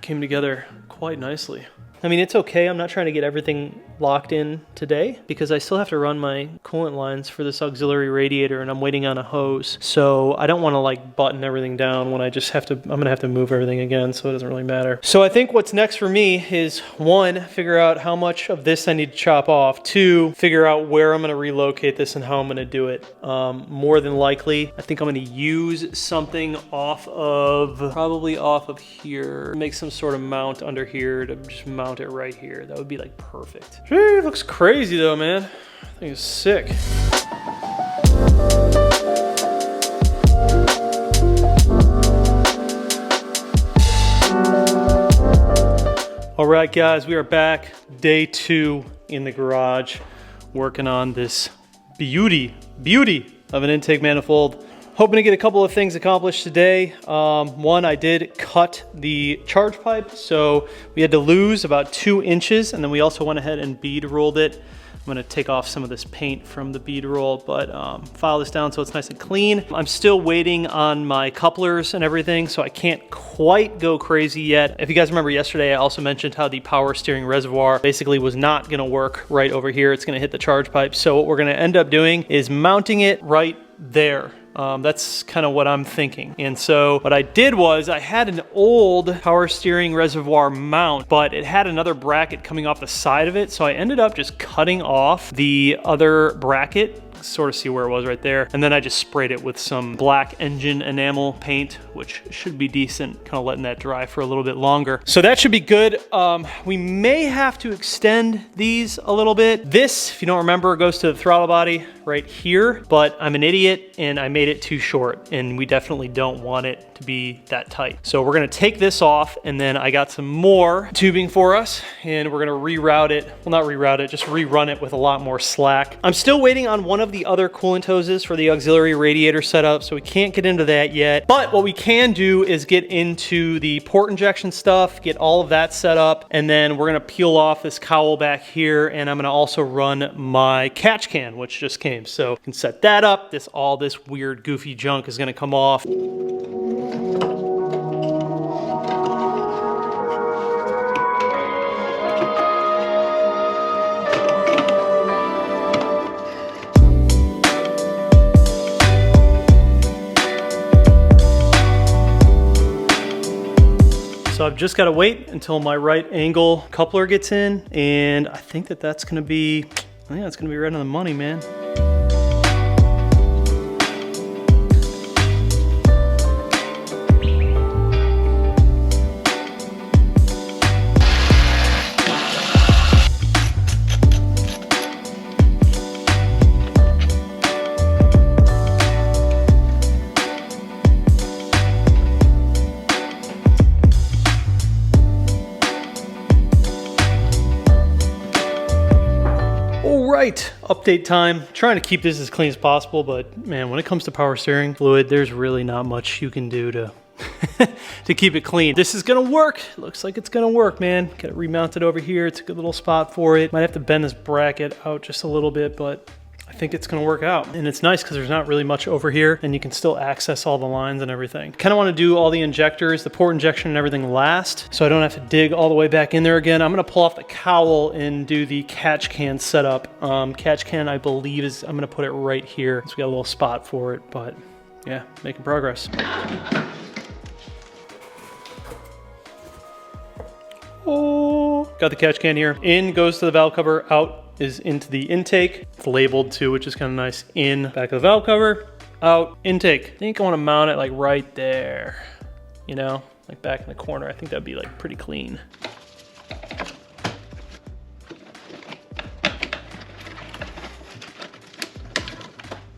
came together quite nicely. I mean, it's okay. I'm not trying to get everything locked in today because I still have to run my coolant lines for this auxiliary radiator and I'm waiting on a hose. So I don't want to like button everything down when I just have to, I'm going to have to move everything again. So it doesn't really matter. So I think what's next for me is 1, figure out how much of this I need to chop off. 2, figure out where I'm going to relocate this and how I'm going to do it. More than likely, I think I'm going to use something probably off of here. Make some sort of mount under here to just mount it right here. That would be like perfect. It looks crazy though, man. I think it's sick. All right, guys, we are back. Day 2 in the garage, working on this beauty of an intake manifold. Hoping to get a couple of things accomplished today. 1, I did cut the charge pipe, so we had to lose about 2 inches, and then we also went ahead and bead rolled it. I'm gonna take off some of this paint from the bead roll, but file this down so it's nice and clean. I'm still waiting on my couplers and everything, so I can't quite go crazy yet. If you guys remember yesterday, I also mentioned how the power steering reservoir basically was not gonna work right over here. It's gonna hit the charge pipe. So what we're gonna end up doing is mounting it right there. That's kind of what I'm thinking. And so what I did was I had an old power steering reservoir mount, but it had another bracket coming off the side of it. So I ended up just cutting off the other bracket, sort of see where it was right there. And then I just sprayed it with some black engine enamel paint, which should be decent, kind of letting that dry for a little bit longer. So that should be good. We may have to extend these a little bit. This, if you don't remember, goes to the throttle body right here, but I'm an idiot and I made it too short and we definitely don't want it to be that tight. So we're gonna take this off and then I got some more tubing for us and we're gonna reroute it. Well, not reroute it, just rerun it with a lot more slack. I'm still waiting on one of the other coolant hoses for the auxiliary radiator setup, so we can't get into that yet. But what we can do is get into the port injection stuff, get all of that set up, and then we're gonna peel off this cowl back here, and I'm gonna also run my catch can, which just came. So I can set that up. All this weird goofy junk is gonna come off. So I've just got to wait until my right angle coupler gets in, and I think that's going to be, yeah, it's going to be right on the money, man. Right, update time. Trying to keep this as clean as possible, but man, when it comes to power steering fluid, there's really not much you can do to to keep it clean. This is gonna work. Looks like it's gonna work, man. Got it remounted over here. It's a good little spot for it. Might have to bend this bracket out just a little bit, but I think it's gonna work out. And it's nice because there's not really much over here and you can still access all the lines and everything. Kind of want to do all the injectors, the port injection and everything last, so I don't have to dig all the way back in there again. I'm gonna pull off the cowl and do the catch can setup. Catch can, I believe, is, I'm gonna put it right here. So we got a little spot for it, but yeah, making progress. Oh, got the catch can here. In goes to the valve cover, out is into the intake. It's labeled too, which is kind of nice. In, back of the valve cover, out, intake. I think I want to mount it like right there, you know, like back in the corner. I think that'd be like pretty clean.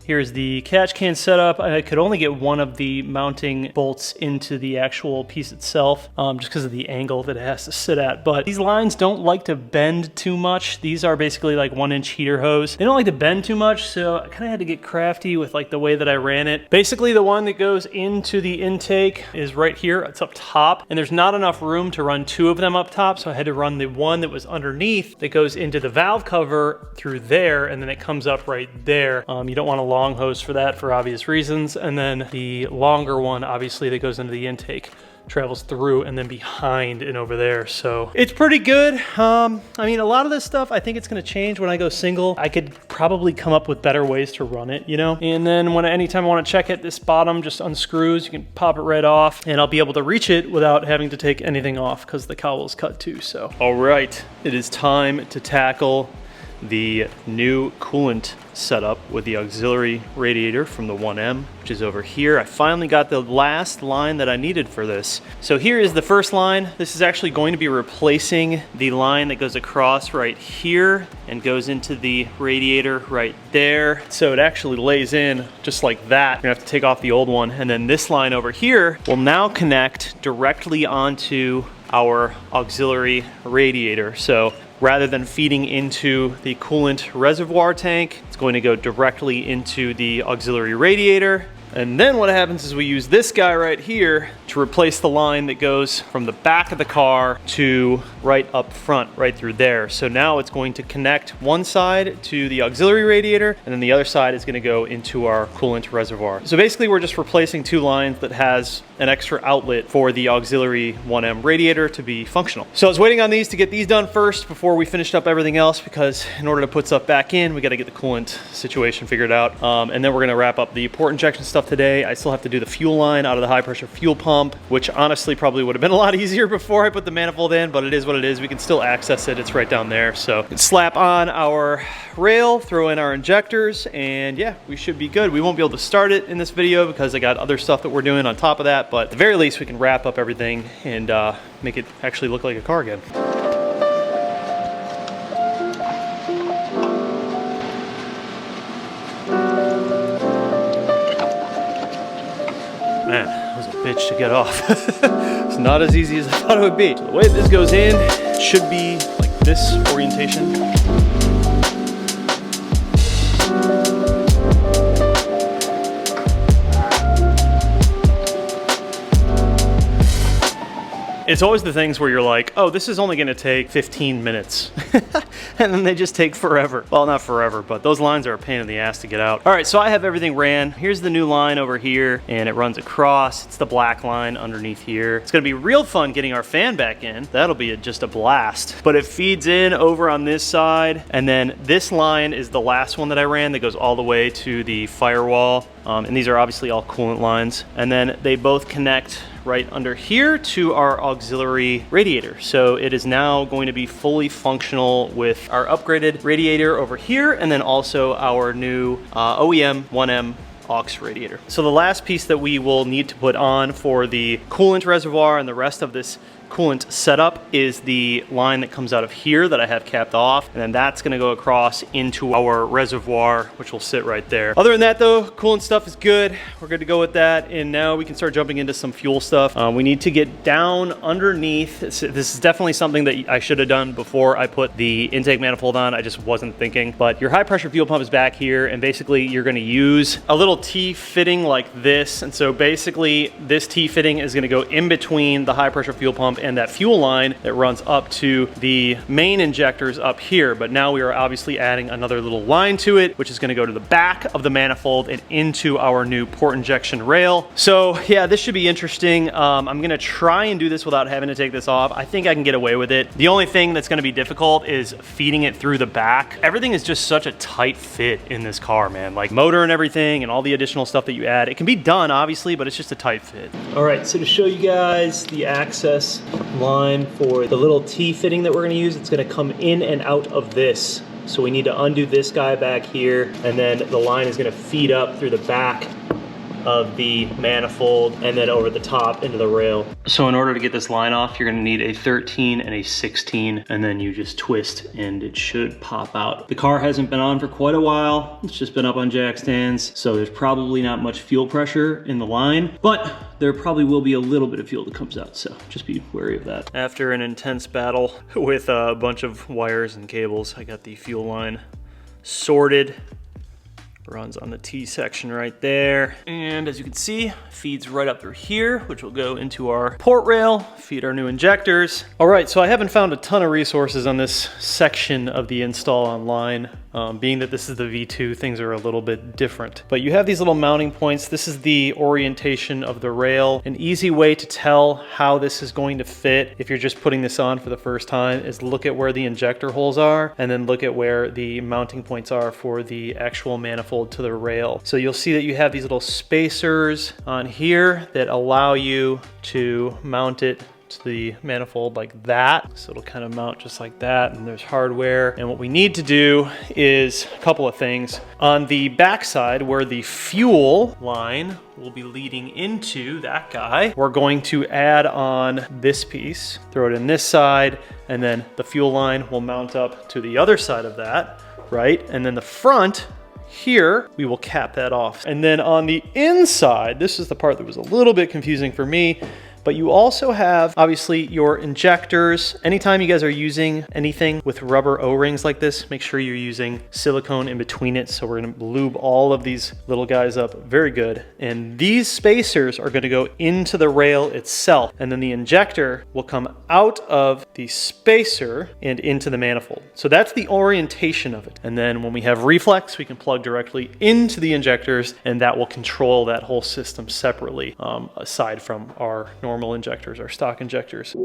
Here's the catch can setup. I could only get one of the mounting bolts into the actual piece itself, just because of the angle that it has to sit at. But these lines don't like to bend too much. These are basically like 1-inch heater hose. They don't like to bend too much, so I kind of had to get crafty with like the way that I ran it. Basically, the one that goes into the intake is right here. It's up top, and there's not enough room to run two of them up top, so I had to run the one that was underneath that goes into the valve cover through there, and then it comes up right there. You don't want to long hose for that for obvious reasons, and then the longer one obviously that goes into the intake travels through and then behind and over there. So it's pretty good. I mean, a lot of this stuff I think it's going to change when I go single. I could probably come up with better ways to run it, you know. And then when anytime I want to check it, this bottom just unscrews. You can pop it right off and I'll be able to reach it without having to take anything off because the cowl is cut too. So all right, it is time to tackle the new coolant setup with the auxiliary radiator from the 1M, which is over here. I finally got the last line that I needed for this. So here is the first line. This is actually going to be replacing the line that goes across right here and goes into the radiator right there. So it actually lays in just like that. You're gonna have to take off the old one. And then this line over here will now connect directly onto our auxiliary radiator. So rather than feeding into the coolant reservoir tank, it's going to go directly into the auxiliary radiator. And then what happens is we use this guy right here to replace the line that goes from the back of the car to right up front, right through there. So now it's going to connect one side to the auxiliary radiator, and then the other side is going to go into our coolant reservoir. So basically we're just replacing two lines that has an extra outlet for the auxiliary 1M radiator to be functional. So I was waiting on these to get these done first before we finished up everything else, because in order to put stuff back in, we got to get the coolant situation figured out. And then we're going to wrap up the port injection stuff today. I still have to do the fuel line out of the high pressure fuel pump, which honestly probably would have been a lot easier before I put the manifold in, but it is what it is. We can still access it. It's right down there. So slap on our rail, throw in our injectors, and yeah, we should be good. We won't be able to start it in this video because I got other stuff that we're doing on top of that, but at the very least we can wrap up everything and make it actually look like a car again. Man, that was a bitch to get off. It's not as easy as I thought it would be. So the way this goes in should be like this orientation. It's always the things where you're like, oh, this is only gonna take 15 minutes. And then they just take forever. Well, not forever, but those lines are a pain in the ass to get out. All right, so I have everything ran. Here's the new line over here, and it runs across. It's the black line underneath here. It's gonna be real fun getting our fan back in. That'll be just a blast. But it feeds in over on this side, and then this line is the last one that I ran that goes all the way to the firewall. And these are obviously all coolant lines. And then they both connect right under here to our auxiliary radiator. So it is now going to be fully functional with our upgraded radiator over here, and then also our new OEM 1M aux radiator. So the last piece that we will need to put on for the coolant reservoir and the rest of this coolant setup is the line that comes out of here that I have capped off, and then that's going to go across into our reservoir, which will sit right there. Other than that though, coolant stuff is good. We're good to go with that, and now we can start jumping into some fuel stuff. We need to get down underneath. This is definitely something that I should have done before I put the intake manifold on. I just wasn't thinking. But your high pressure fuel pump is back here, and basically you're going to use a little T fitting like this. And so basically this T fitting is going to go in between the high pressure fuel pump manifold and that fuel line that runs up to the main injectors up here. But now we are obviously adding another little line to it, which is going to go to the back of the manifold and into our new port injection rail. So yeah, this should be interesting. I'm going to try and do this without having to take this off. I think I can get away with it. The only thing that's going to be difficult is feeding it through the back. Everything is just such a tight fit in this car, man. Like motor and everything and all the additional stuff that you add. It can be done, obviously, but it's just a tight fit. All right, so to show you guys the access line for the little T-fitting that we're going to use, it's going to come in and out of this. So we need to undo this guy back here, and then the line is going to feed up through the back of the manifold and then over the top into the rail. So in order to get this line off, you're going to need a 13 and a 16, and then you just twist and it should pop out. The car hasn't been on for quite a while. It's just been up on jack stands, so there's probably not much fuel pressure in the line, but there probably will be a little bit of fuel that comes out, so just be wary of that. After an intense battle with a bunch of wires and cables, I got the fuel line sorted. Runs on the T section right there. And as you can see, feeds right up through here, which will go into our port rail, feed our new injectors. All right, so I haven't found a ton of resources on this section of the install online. Being that this is the V2, things are a little bit different. But you have these little mounting points. This is the orientation of the rail. An easy way to tell how this is going to fit if you're just putting this on for the first time is look at where the injector holes are and then look at where the mounting points are for the actual manifold to the rail. So you'll see that you have these little spacers on here that allow you to mount it to the manifold like that. So it'll kind of mount just like that, and there's hardware. And what we need to do is a couple of things. On the back side where the fuel line will be leading into that guy, we're going to add on this piece, throw it in this side, and then the fuel line will mount up to the other side of that, right? And then the front here, we will cap that off. And then on the inside, this is the part that was a little bit confusing for me, but you also have, obviously, your injectors. Anytime you guys are using anything with rubber O-rings like this, make sure you're using silicone in between it. So we're gonna lube all of these little guys up very good. And these spacers are gonna go into the rail itself. And then the injector will come out of the spacer and into the manifold. So that's the orientation of it. And then when we have reflex, we can plug directly into the injectors, and that will control that whole system separately, aside from our normal injectors, our stock injectors.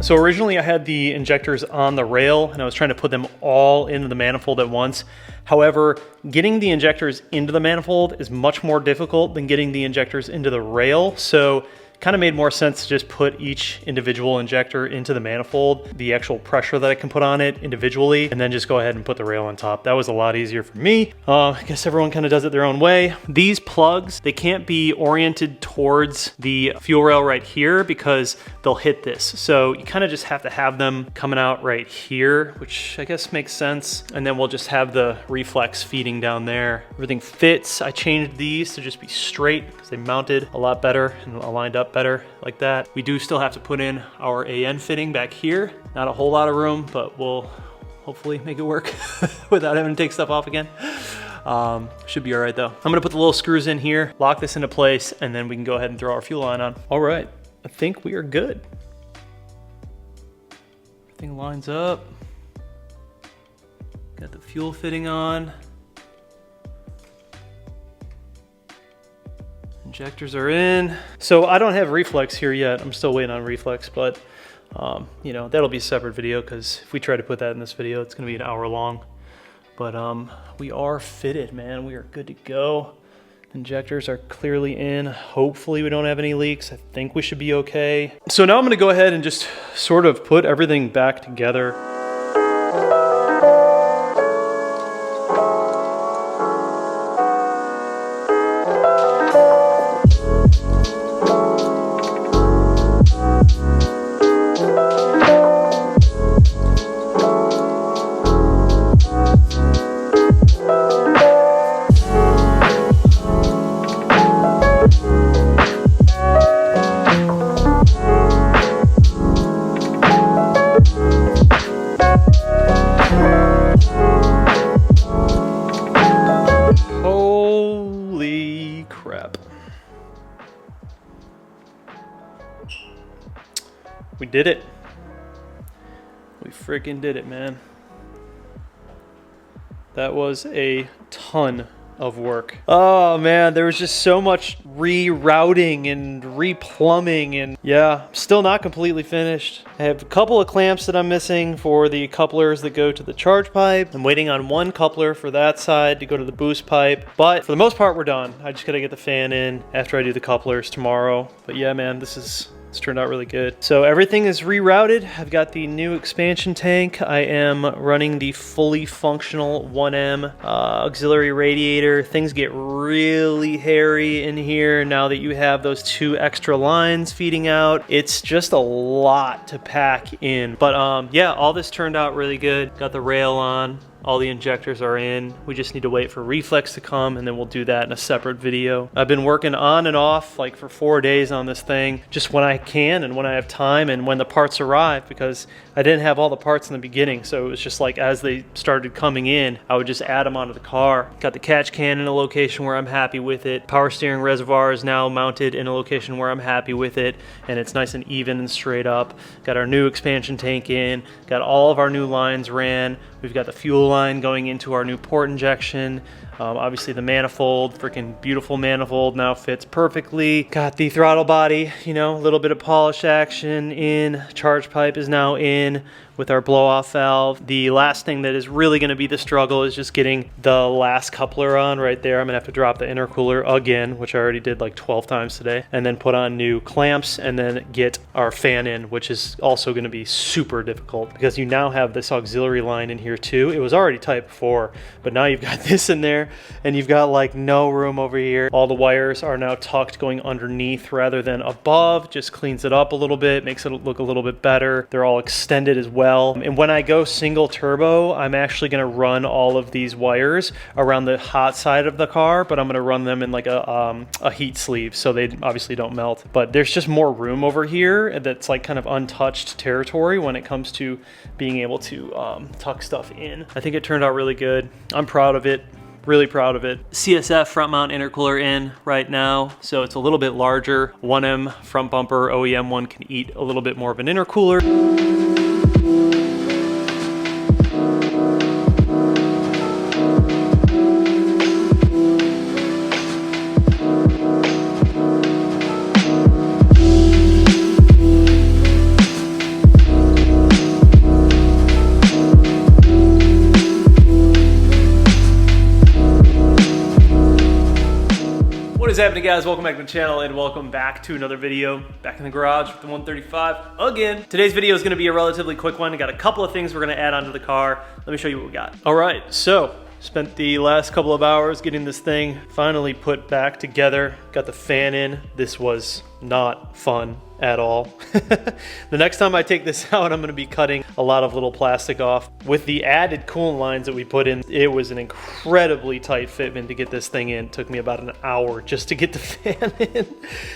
So originally I had the injectors on the rail and I was trying to put them all into the manifold at once. However, getting the injectors into the manifold is much more difficult than getting the injectors into the rail. So kind of made more sense to just put each individual injector into the manifold, the actual pressure that I can put on it individually, and then just go ahead and put the rail on top. That was a lot easier for me. I guess everyone kind of does it their own way. These plugs, they can't be oriented towards the fuel rail right here because they'll hit this. So you kind of just have to have them coming out right here, which I guess makes sense. And then we'll just have the reflex feeding down there. Everything fits. I changed these to just be straight because they mounted a lot better and aligned up better like that. We do still have to put in our AN fitting back here. Not a whole lot of room, but we'll hopefully make it work without having to take stuff off again. Should be all right though. I'm gonna put the little screws in here, lock this into place, and then we can go ahead and throw our fuel line on. All right, I think we are good. Everything lines up. Got the fuel fitting on. Injectors are in. So I don't have reflex here yet. I'm still waiting on reflex, but you know, that'll be a separate video because if we try to put that in this video, it's gonna be an hour long. But we are fitted, man. We are good to go. Injectors are clearly in. Hopefully we don't have any leaks. I think we should be okay. So now I'm gonna go ahead and just sort of put everything back together. Holy crap. We did it. We freaking did it, man. That was a ton of work. Oh man, there was just so much rerouting and replumbing, and yeah, still not completely finished. I have a couple of clamps that I'm missing for the couplers that go to the charge pipe. I'm waiting on one coupler for that side to go to the boost pipe, but for the most part we're done. I just gotta get the fan in after I do the couplers tomorrow. But yeah, man, it's turned out really good. So everything is rerouted. I've got the new expansion tank. I am running the fully functional 1M auxiliary radiator. Things get really hairy in here now that you have those 2 extra lines feeding out. It's just a lot to pack in. But yeah, all this turned out really good. Got the rail on. All the injectors are in. We just need to wait for reflex to come, and then we'll do that in a separate video. I've been working on and off like for 4 days on this thing, just when I can and when I have time and when the parts arrive, because I didn't have all the parts in the beginning. So it was just like as they started coming in, I would just add them onto the car. Got the catch can in a location where I'm happy with it. Power steering reservoir is now mounted in a location where I'm happy with it, and it's nice and even and straight up. Got our new expansion tank in. Got all of our new lines ran. We've got the fuel line going into our new port injection. Obviously the manifold, freaking beautiful manifold, now fits perfectly. Got the throttle body, you know, a little bit of polish action in. Charge pipe is now in with our blow-off valve. The last thing that is really gonna be the struggle is just getting the last coupler on right there. I'm gonna have to drop the intercooler again, which I already did like 12 times today, and then put on new clamps and then get our fan in, which is also gonna be super difficult because you now have this auxiliary line in here too. It was already tight before, but now you've got this in there and you've got like no room over here. All the wires are now tucked going underneath rather than above. Just cleans it up a little bit, makes it look a little bit better. They're all extended as well. And when I go single turbo, I'm actually gonna run all of these wires around the hot side of the car, but I'm gonna run them in like a heat sleeve so they obviously don't melt. But there's just more room over here that's like kind of untouched territory when it comes to being able to tuck stuff in. I think it turned out really good. I'm proud of it. Really proud of it. CSF front mount intercooler in right now, so it's a little bit larger. 1M front bumper OEM one can eat a little bit more of an intercooler. What is happening, guys? Welcome back to the channel and welcome back to another video. Back in the garage with the 135 again. Today's video is going to be a relatively quick one. I got a couple of things we're going to add onto the car. Let me show you what we got. All right, so spent the last couple of hours getting this thing finally put back together. Got the fan in. This was not fun at all. The next time I take this out, I'm going to be cutting a lot of little plastic off. With the added coolant lines that we put in, it was an incredibly tight fitment to get this thing in. It took me about an hour just to get the fan in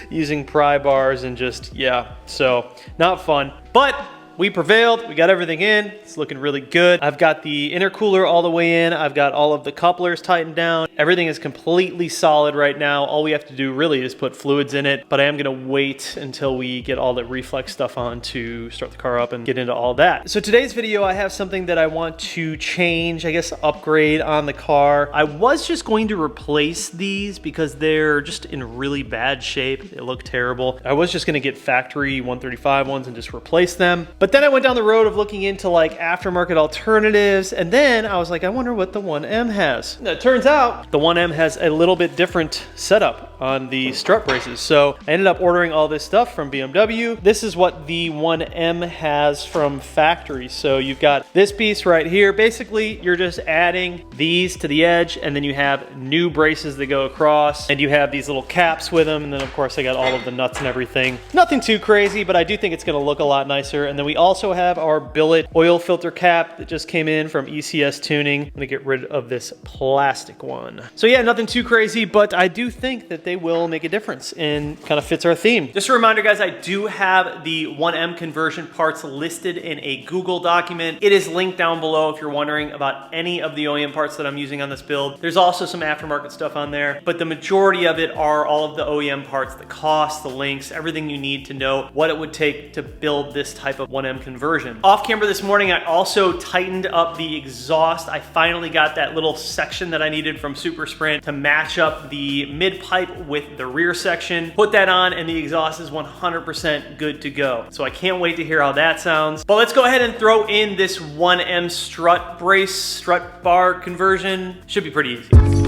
using pry bars and just, yeah, so not fun. But we prevailed, we got everything in, it's looking really good. I've got the intercooler all the way in, I've got all of the couplers tightened down. Everything is completely solid right now. All we have to do really is put fluids in it, but I am gonna wait until we get all the reflex stuff on to start the car up and get into all that. So today's video, I have something that I want to change, I guess upgrade on the car. I was just going to replace these because they're just in really bad shape. They look terrible. I was just gonna get factory 135 ones and just replace them. But then I went down the road of looking into like aftermarket alternatives, and then I was like, I wonder what the 1M has. And it turns out the 1M has a little bit different setup on the strut braces. So I ended up ordering all this stuff from BMW. This is what the 1M has from factory. So you've got this piece right here. Basically, you're just adding these to the edge, and then you have new braces that go across, and you have these little caps with them. And then of course I got all of the nuts and everything. Nothing too crazy, but I do think it's gonna look a lot nicer. And then we also have our billet oil filter cap that just came in from ECS Tuning. I'm gonna get rid of this plastic one. So yeah, nothing too crazy, but I do think that they will make a difference and kind of fits our theme. Just a reminder, guys, I do have the 1M conversion parts listed in a Google document. It is linked down below if you're wondering about any of the OEM parts that I'm using on this build. There's also some aftermarket stuff on there, but the majority of it are all of the OEM parts, the cost, the links, everything you need to know what it would take to build this type of 1M conversion. Off camera this morning, I also tightened up the exhaust. I finally got that little section that I needed from Super Sprint to match up the mid pipe with the rear section. Put that on and the exhaust is 100% good to go. So I can't wait to hear how that sounds. But let's go ahead and throw in this 1M strut brace, strut bar conversion. Should be pretty easy.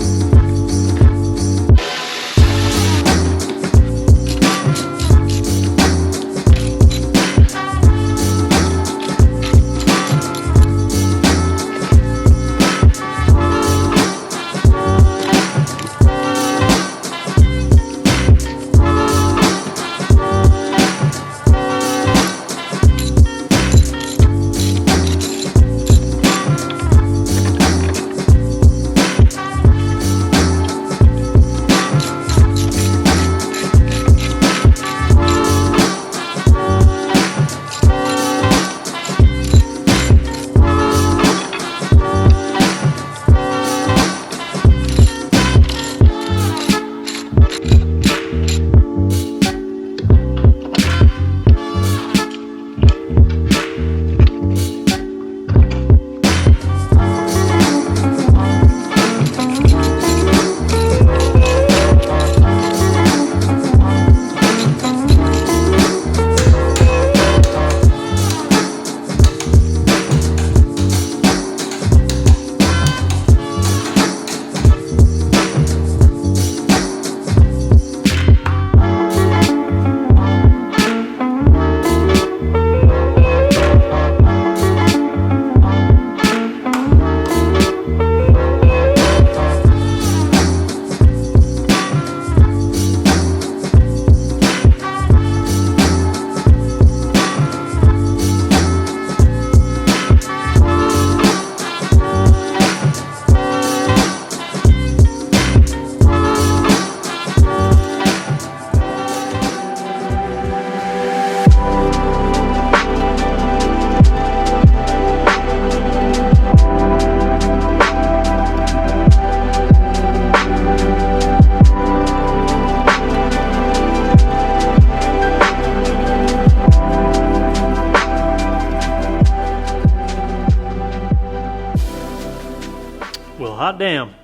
Well, hot damn.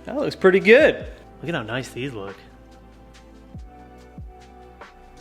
That looks pretty good. Look at how nice these look.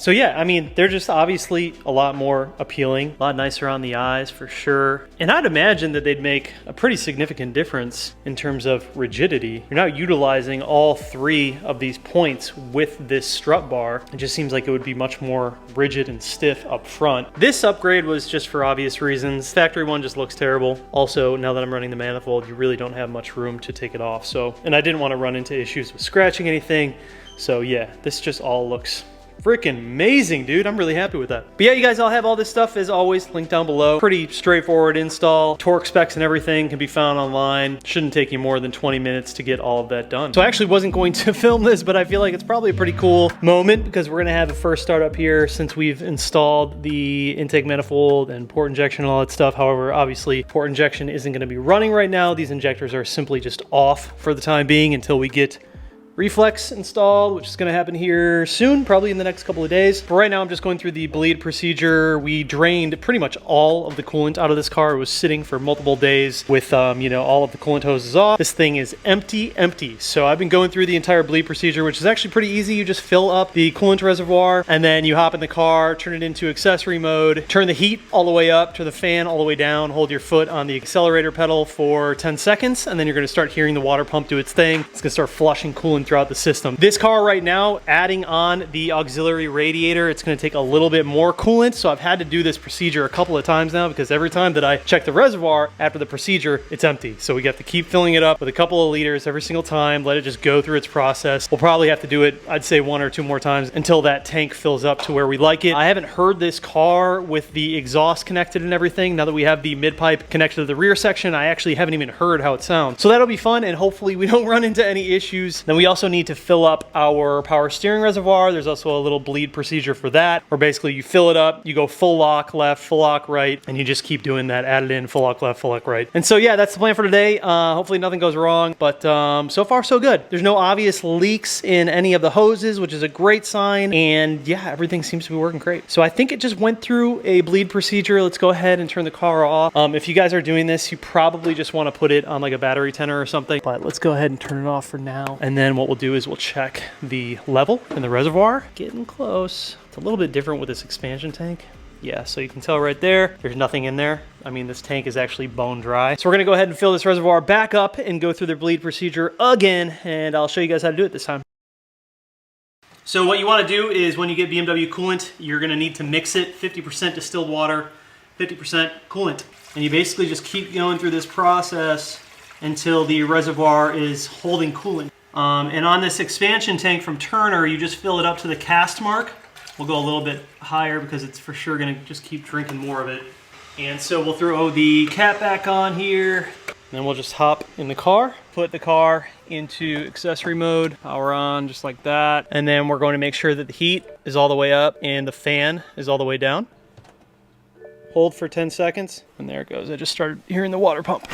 So yeah, I mean, they're just obviously a lot more appealing, a lot nicer on the eyes for sure. And I'd imagine that they'd make a pretty significant difference in terms of rigidity. You're not utilizing all three of these points with this strut bar. It just seems like it would be much more rigid and stiff up front. This upgrade was just for obvious reasons. Factory one just looks terrible. Also, now that I'm running the manifold, you really don't have much room to take it off. So, and I didn't want to run into issues with scratching anything. So yeah, this just all looks freaking amazing, dude. I'm really happy with that. But yeah, you guys, I'll have all this stuff as always linked down below. Pretty straightforward install. Torque specs and everything can be found online. Shouldn't take you more than 20 minutes to get all of that done. So I actually wasn't going to film this, but I feel like it's probably a pretty cool moment because we're gonna have a first startup here since we've installed the intake manifold and port injection and all that stuff. However, obviously port injection isn't gonna be running right now. These injectors are simply just off for the time being until we get reflex installed, which is gonna happen here soon, probably in the next couple of days. But right now I'm just going through the bleed procedure. We drained pretty much all of the coolant out of this car. It was sitting for multiple days with, you know, all of the coolant hoses off. This thing is empty. So I've been going through the entire bleed procedure, which is actually pretty easy. You just fill up the coolant reservoir and then you hop in the car, turn it into accessory mode, turn the heat all the way up, turn the fan all the way down, hold your foot on the accelerator pedal for 10 seconds, and then you're gonna start hearing the water pump do its thing. It's gonna start flushing coolant throughout the system. This car right now, adding on the auxiliary radiator, it's gonna take a little bit more coolant, so I've had to do this procedure a couple of times now because every time that I check the reservoir after the procedure, it's empty. So we have to keep filling it up with a couple of liters every single time, let it just go through its process. We'll probably have to do it, I'd say 1 or 2 more times until that tank fills up to where we like it. I haven't heard this car with the exhaust connected and everything. Now that we have the mid-pipe connected to the rear section, I actually haven't even heard how it sounds. So that'll be fun, and hopefully we don't run into any issues. Then we also need to fill up our power steering reservoir. There's also a little bleed procedure for that, where basically you fill it up, you go full lock left, full lock right, and you just keep doing that, add it in, full lock left, full lock right. And so yeah, that's the plan for today. Hopefully nothing goes wrong, but so far so good. There's no obvious leaks in any of the hoses, which is a great sign, and yeah, everything seems to be working great. So I think it just went through a bleed procedure. Let's go ahead and turn the car off. If you guys are doing this, you probably just want to put it on like a battery tenor or something, but let's go ahead and turn it off for now. And then what we'll do is we'll check the level in the reservoir. Getting close. It's a little bit different with this expansion tank. Yeah, so you can tell right there, there's nothing in there. I mean, this tank is actually bone dry. So we're gonna go ahead and fill this reservoir back up and go through the bleed procedure again, and I'll show you guys how to do it this time. So what you wanna do is when you get BMW coolant, you're gonna need to mix it 50% distilled water, 50% coolant. And you basically just keep going through this process until the reservoir is holding coolant. And on this expansion tank from Turner, you just fill it up to the cast mark. We'll go a little bit higher because it's for sure gonna just keep drinking more of it. And so we'll throw the cap back on here. Then we'll just hop in the car, put the car into accessory mode, power on just like that. And then we're going to make sure that the heat is all the way up and the fan is all the way down. Hold for 10 seconds, and there it goes. I just started hearing the water pump.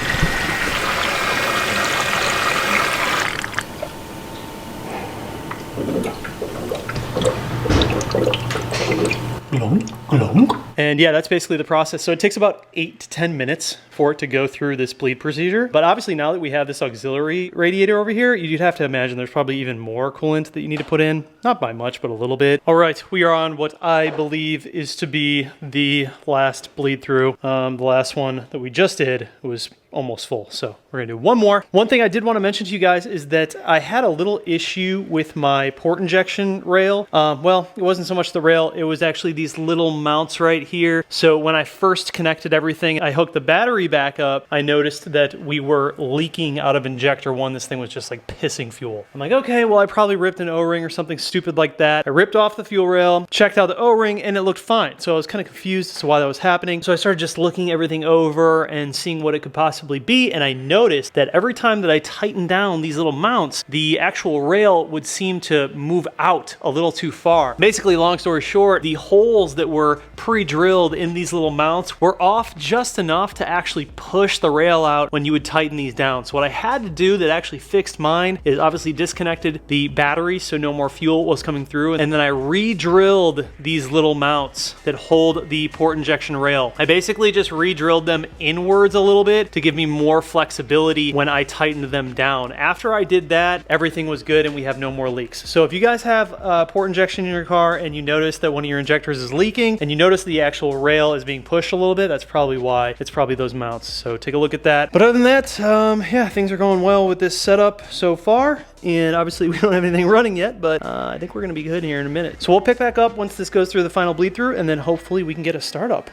And yeah, that's basically the process. So it takes about 8 to 10 minutes for it to go through this bleed procedure. But obviously now that we have this auxiliary radiator over here, you'd have to imagine there's probably even more coolant that you need to put in. Not by much, but a little bit. All right, we are on what I believe is to be the last bleed through. The last one that we just did was almost full. So we're gonna do one more. One thing I did want to mention to you guys is that I had a little issue with my port injection rail. Well, it wasn't so much the rail, it was actually these little mounts right here. So when I first connected everything, I hooked the battery back up, I noticed that we were leaking out of injector one. This thing was just like pissing fuel. I'm like, okay, well, I probably ripped an O-ring or something stupid like that. I ripped off the fuel rail, checked out the O-ring, and it looked fine. So I was kind of confused as to why that was happening. So I started just looking everything over and seeing what it could possibly be, and I noticed that every time that I tightened down these little mounts, the actual rail would seem to move out a little too far. Basically, long story short, the holes that were pre-drilled in these little mounts were off just enough to actually push the rail out when you would tighten these down. So what I had to do that actually fixed mine is obviously disconnected the battery so no more fuel was coming through, and then I re-drilled these little mounts that hold the port injection rail. I basically just re-drilled them inwards a little bit to give me more flexibility when I tightened them down. After I did that, everything was good and we have no more leaks. So if you guys have port injection in your car and you notice that one of your injectors is leaking and you notice the actual rail is being pushed a little bit, that's probably why. It's probably those mounts. So take a look at that. But other than that, yeah, things are going well with this setup so far. And obviously we don't have anything running yet, but I think we're gonna be good here in a minute. So we'll pick back up once this goes through the final bleed through, and then hopefully we can get a startup.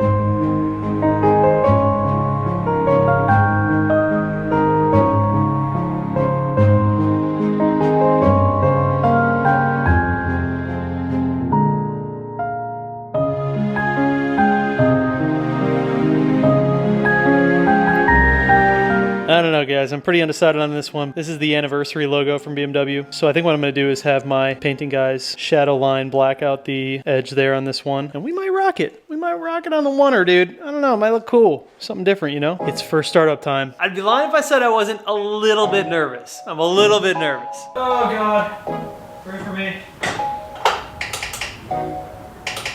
I don't know know, guys. I'm pretty undecided on this one. This is the anniversary logo from BMW. So I think what I'm going to do is have my painting guys shadow line black out the edge there on this one. And we might rock it. We might rock it on the oneer, dude. I don't know. It might look cool. Something different, you know? It's for startup time. I'd be lying if I said I wasn't a little bit nervous. I'm a little bit nervous. Oh, God. Pray for me.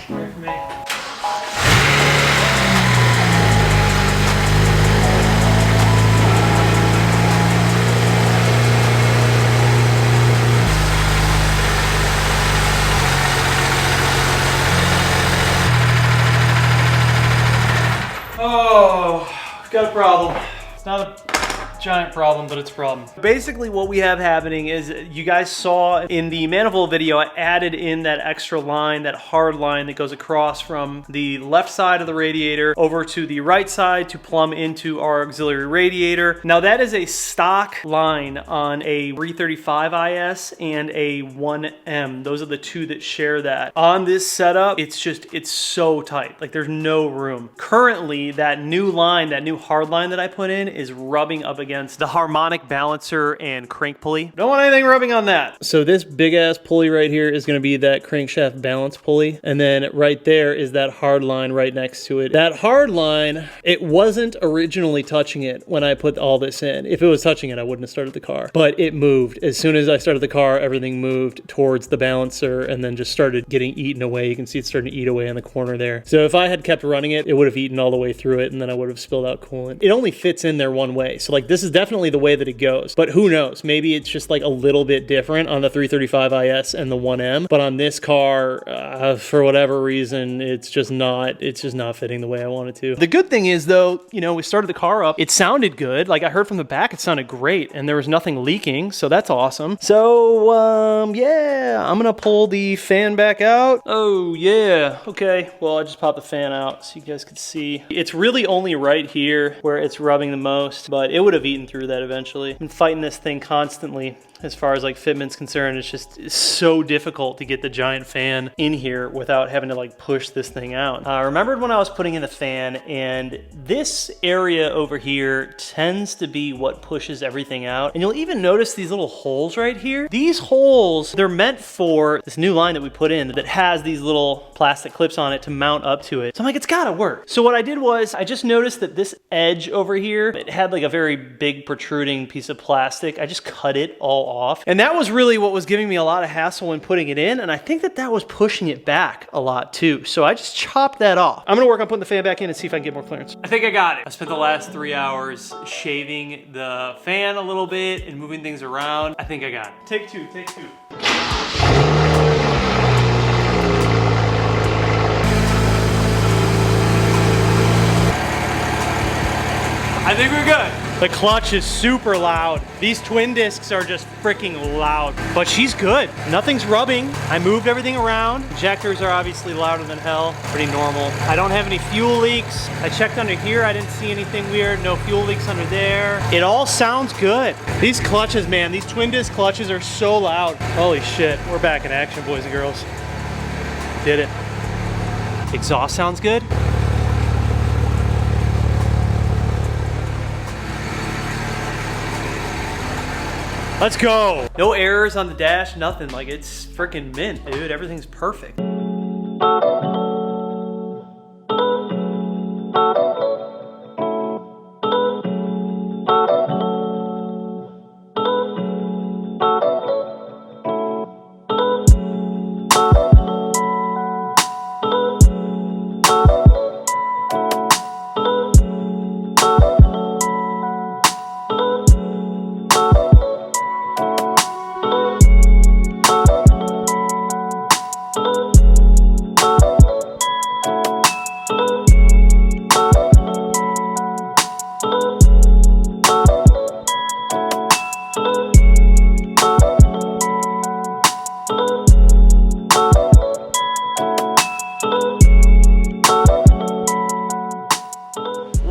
Pray for me. Oh, got a problem. It's not a giant problem, but it's a problem. Basically what we have happening is, you guys saw in the manifold video, I added in that extra line, that hard line that goes across from the left side of the radiator over to the right side to plumb into our auxiliary radiator. Now that is a stock line on a 335 IS and a 1M. Those are the two that share that. On this setup, it's so tight. Like there's no room. Currently, that new line, that new hard line that I put in is rubbing up against the harmonic balancer and crank pulley. Don't want anything rubbing on that. So this big ass pulley right here is going to be that crankshaft balance pulley. And then right there is that hard line right next to it. That hard line, it wasn't originally touching it when I put all this in. If it was touching it, I wouldn't have started the car. But it moved. As soon as I started the car, everything moved towards the balancer and then just started getting eaten away. You can see it starting to eat away on the corner there. So if I had kept running it, it would have eaten all the way through it and then I would have spilled out coolant. It only fits in there one way. So like this is definitely the way that it goes, but who knows? Maybe it's just like a little bit different on the 335 IS and the 1M, but on this car, for whatever reason, it's just not fitting the way I want it to. The good thing is though, you know, we started the car up, it sounded good. Like I heard from the back, it sounded great and there was nothing leaking. So that's awesome. So, yeah, I'm gonna pull the fan back out. Oh yeah. Okay. Well, I just popped the fan out so you guys could see. It's really only right here where it's rubbing the most, but it would have eaten through that eventually. I've been fighting this thing constantly as far as like fitment's concerned. It's so difficult to get the giant fan in here without having to like push this thing out. I remembered when I was putting in the fan, and this area over here tends to be what pushes everything out. And you'll even notice these little holes right here. These holes, they're meant for this new line that we put in that has these little plastic clips on it to mount up to it. So I'm like, it's gotta work. So what I did was I just noticed that this edge over here, it had like a very big protruding piece of plastic. I just cut it all off. And that was really what was giving me a lot of hassle when putting it in. And I think that was pushing it back a lot too. So I just chopped that off. I'm gonna work on putting the fan back in and see if I can get more clearance. I think I got it. I spent the last 3 hours shaving the fan a little bit and moving things around. I think I got it. Take two, take two. I think we're good. The clutch is super loud. These twin discs are just freaking loud, but she's good. Nothing's rubbing. I moved everything around. Injectors are obviously louder than hell. Pretty normal. I don't have any fuel leaks. I checked under here. I didn't see anything weird. No fuel leaks under there. It all sounds good. These clutches, man, these twin disc clutches are so loud. Holy shit. We're back in action, boys and girls. Did it. Exhaust sounds good. Let's go. No errors on the dash, nothing. Like, it's freaking mint, dude. Everything's perfect.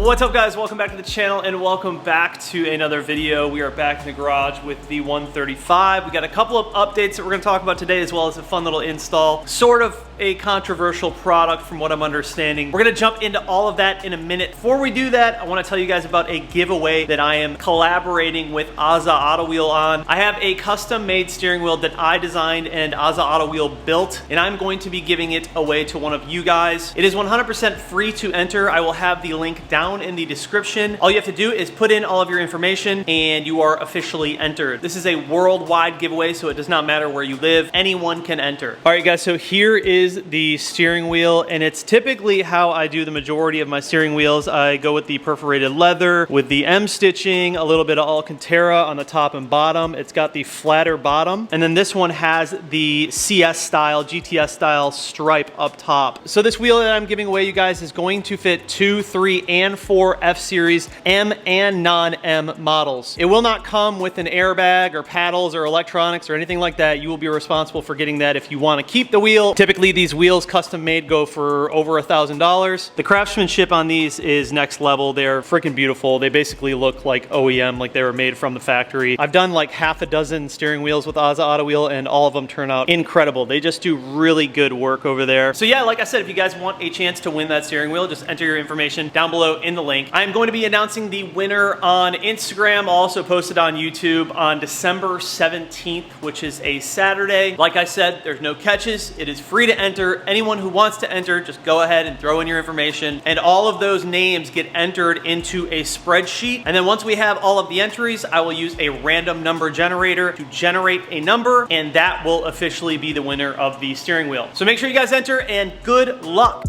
What's up guys, welcome back to the channel and welcome back to another video. We are back in the garage with the 135. We got a couple of updates that we're gonna talk about today, as well as a fun little install. Sort of a controversial product from what I'm understanding. We're gonna jump into all of that in a minute. Before we do that, I wanna tell you guys about a giveaway that I am collaborating with Aza Auto Wheel on. I have a custom made steering wheel that I designed and Aza Auto Wheel built, and I'm going to be giving it away to one of you guys. It is 100% free to enter. I will have the link down in the description. All you have to do is put in all of your information and you are officially entered. This is a worldwide giveaway, so it does not matter where you live. Anyone can enter. All right guys, so here is the steering wheel, and it's typically how I do the majority of my steering wheels. I go with the perforated leather with the M stitching, a little bit of Alcantara on the top and bottom. It's got the flatter bottom, and then this one has the CS style, GTS style stripe up top. So this wheel that I'm giving away, you guys, is going to fit 2, 3, and 4 F-Series M and non-M models. It will not come with an airbag or paddles or electronics or anything like that. You will be responsible for getting that if you want to keep the wheel. Typically these wheels custom made go for over $1,000. The craftsmanship on these is next level. They're freaking beautiful. They basically look like OEM, like they were made from the factory. I've done like half a dozen steering wheels with Aza Auto Wheel and all of them turn out incredible. They just do really good work over there. So yeah, like I said, if you guys want a chance to win that steering wheel, just enter your information down below in the link. I'm going to be announcing the winner on Instagram. I'll also post it on YouTube on December 17th, which is a Saturday. Like I said, there's no catches. It is free to enter. Anyone who wants to enter, just go ahead and throw in your information, and all of those names get entered into a spreadsheet. And then once we have all of the entries, I will use a random number generator to generate a number, and that will officially be the winner of the steering wheel. So make sure you guys enter, and good luck.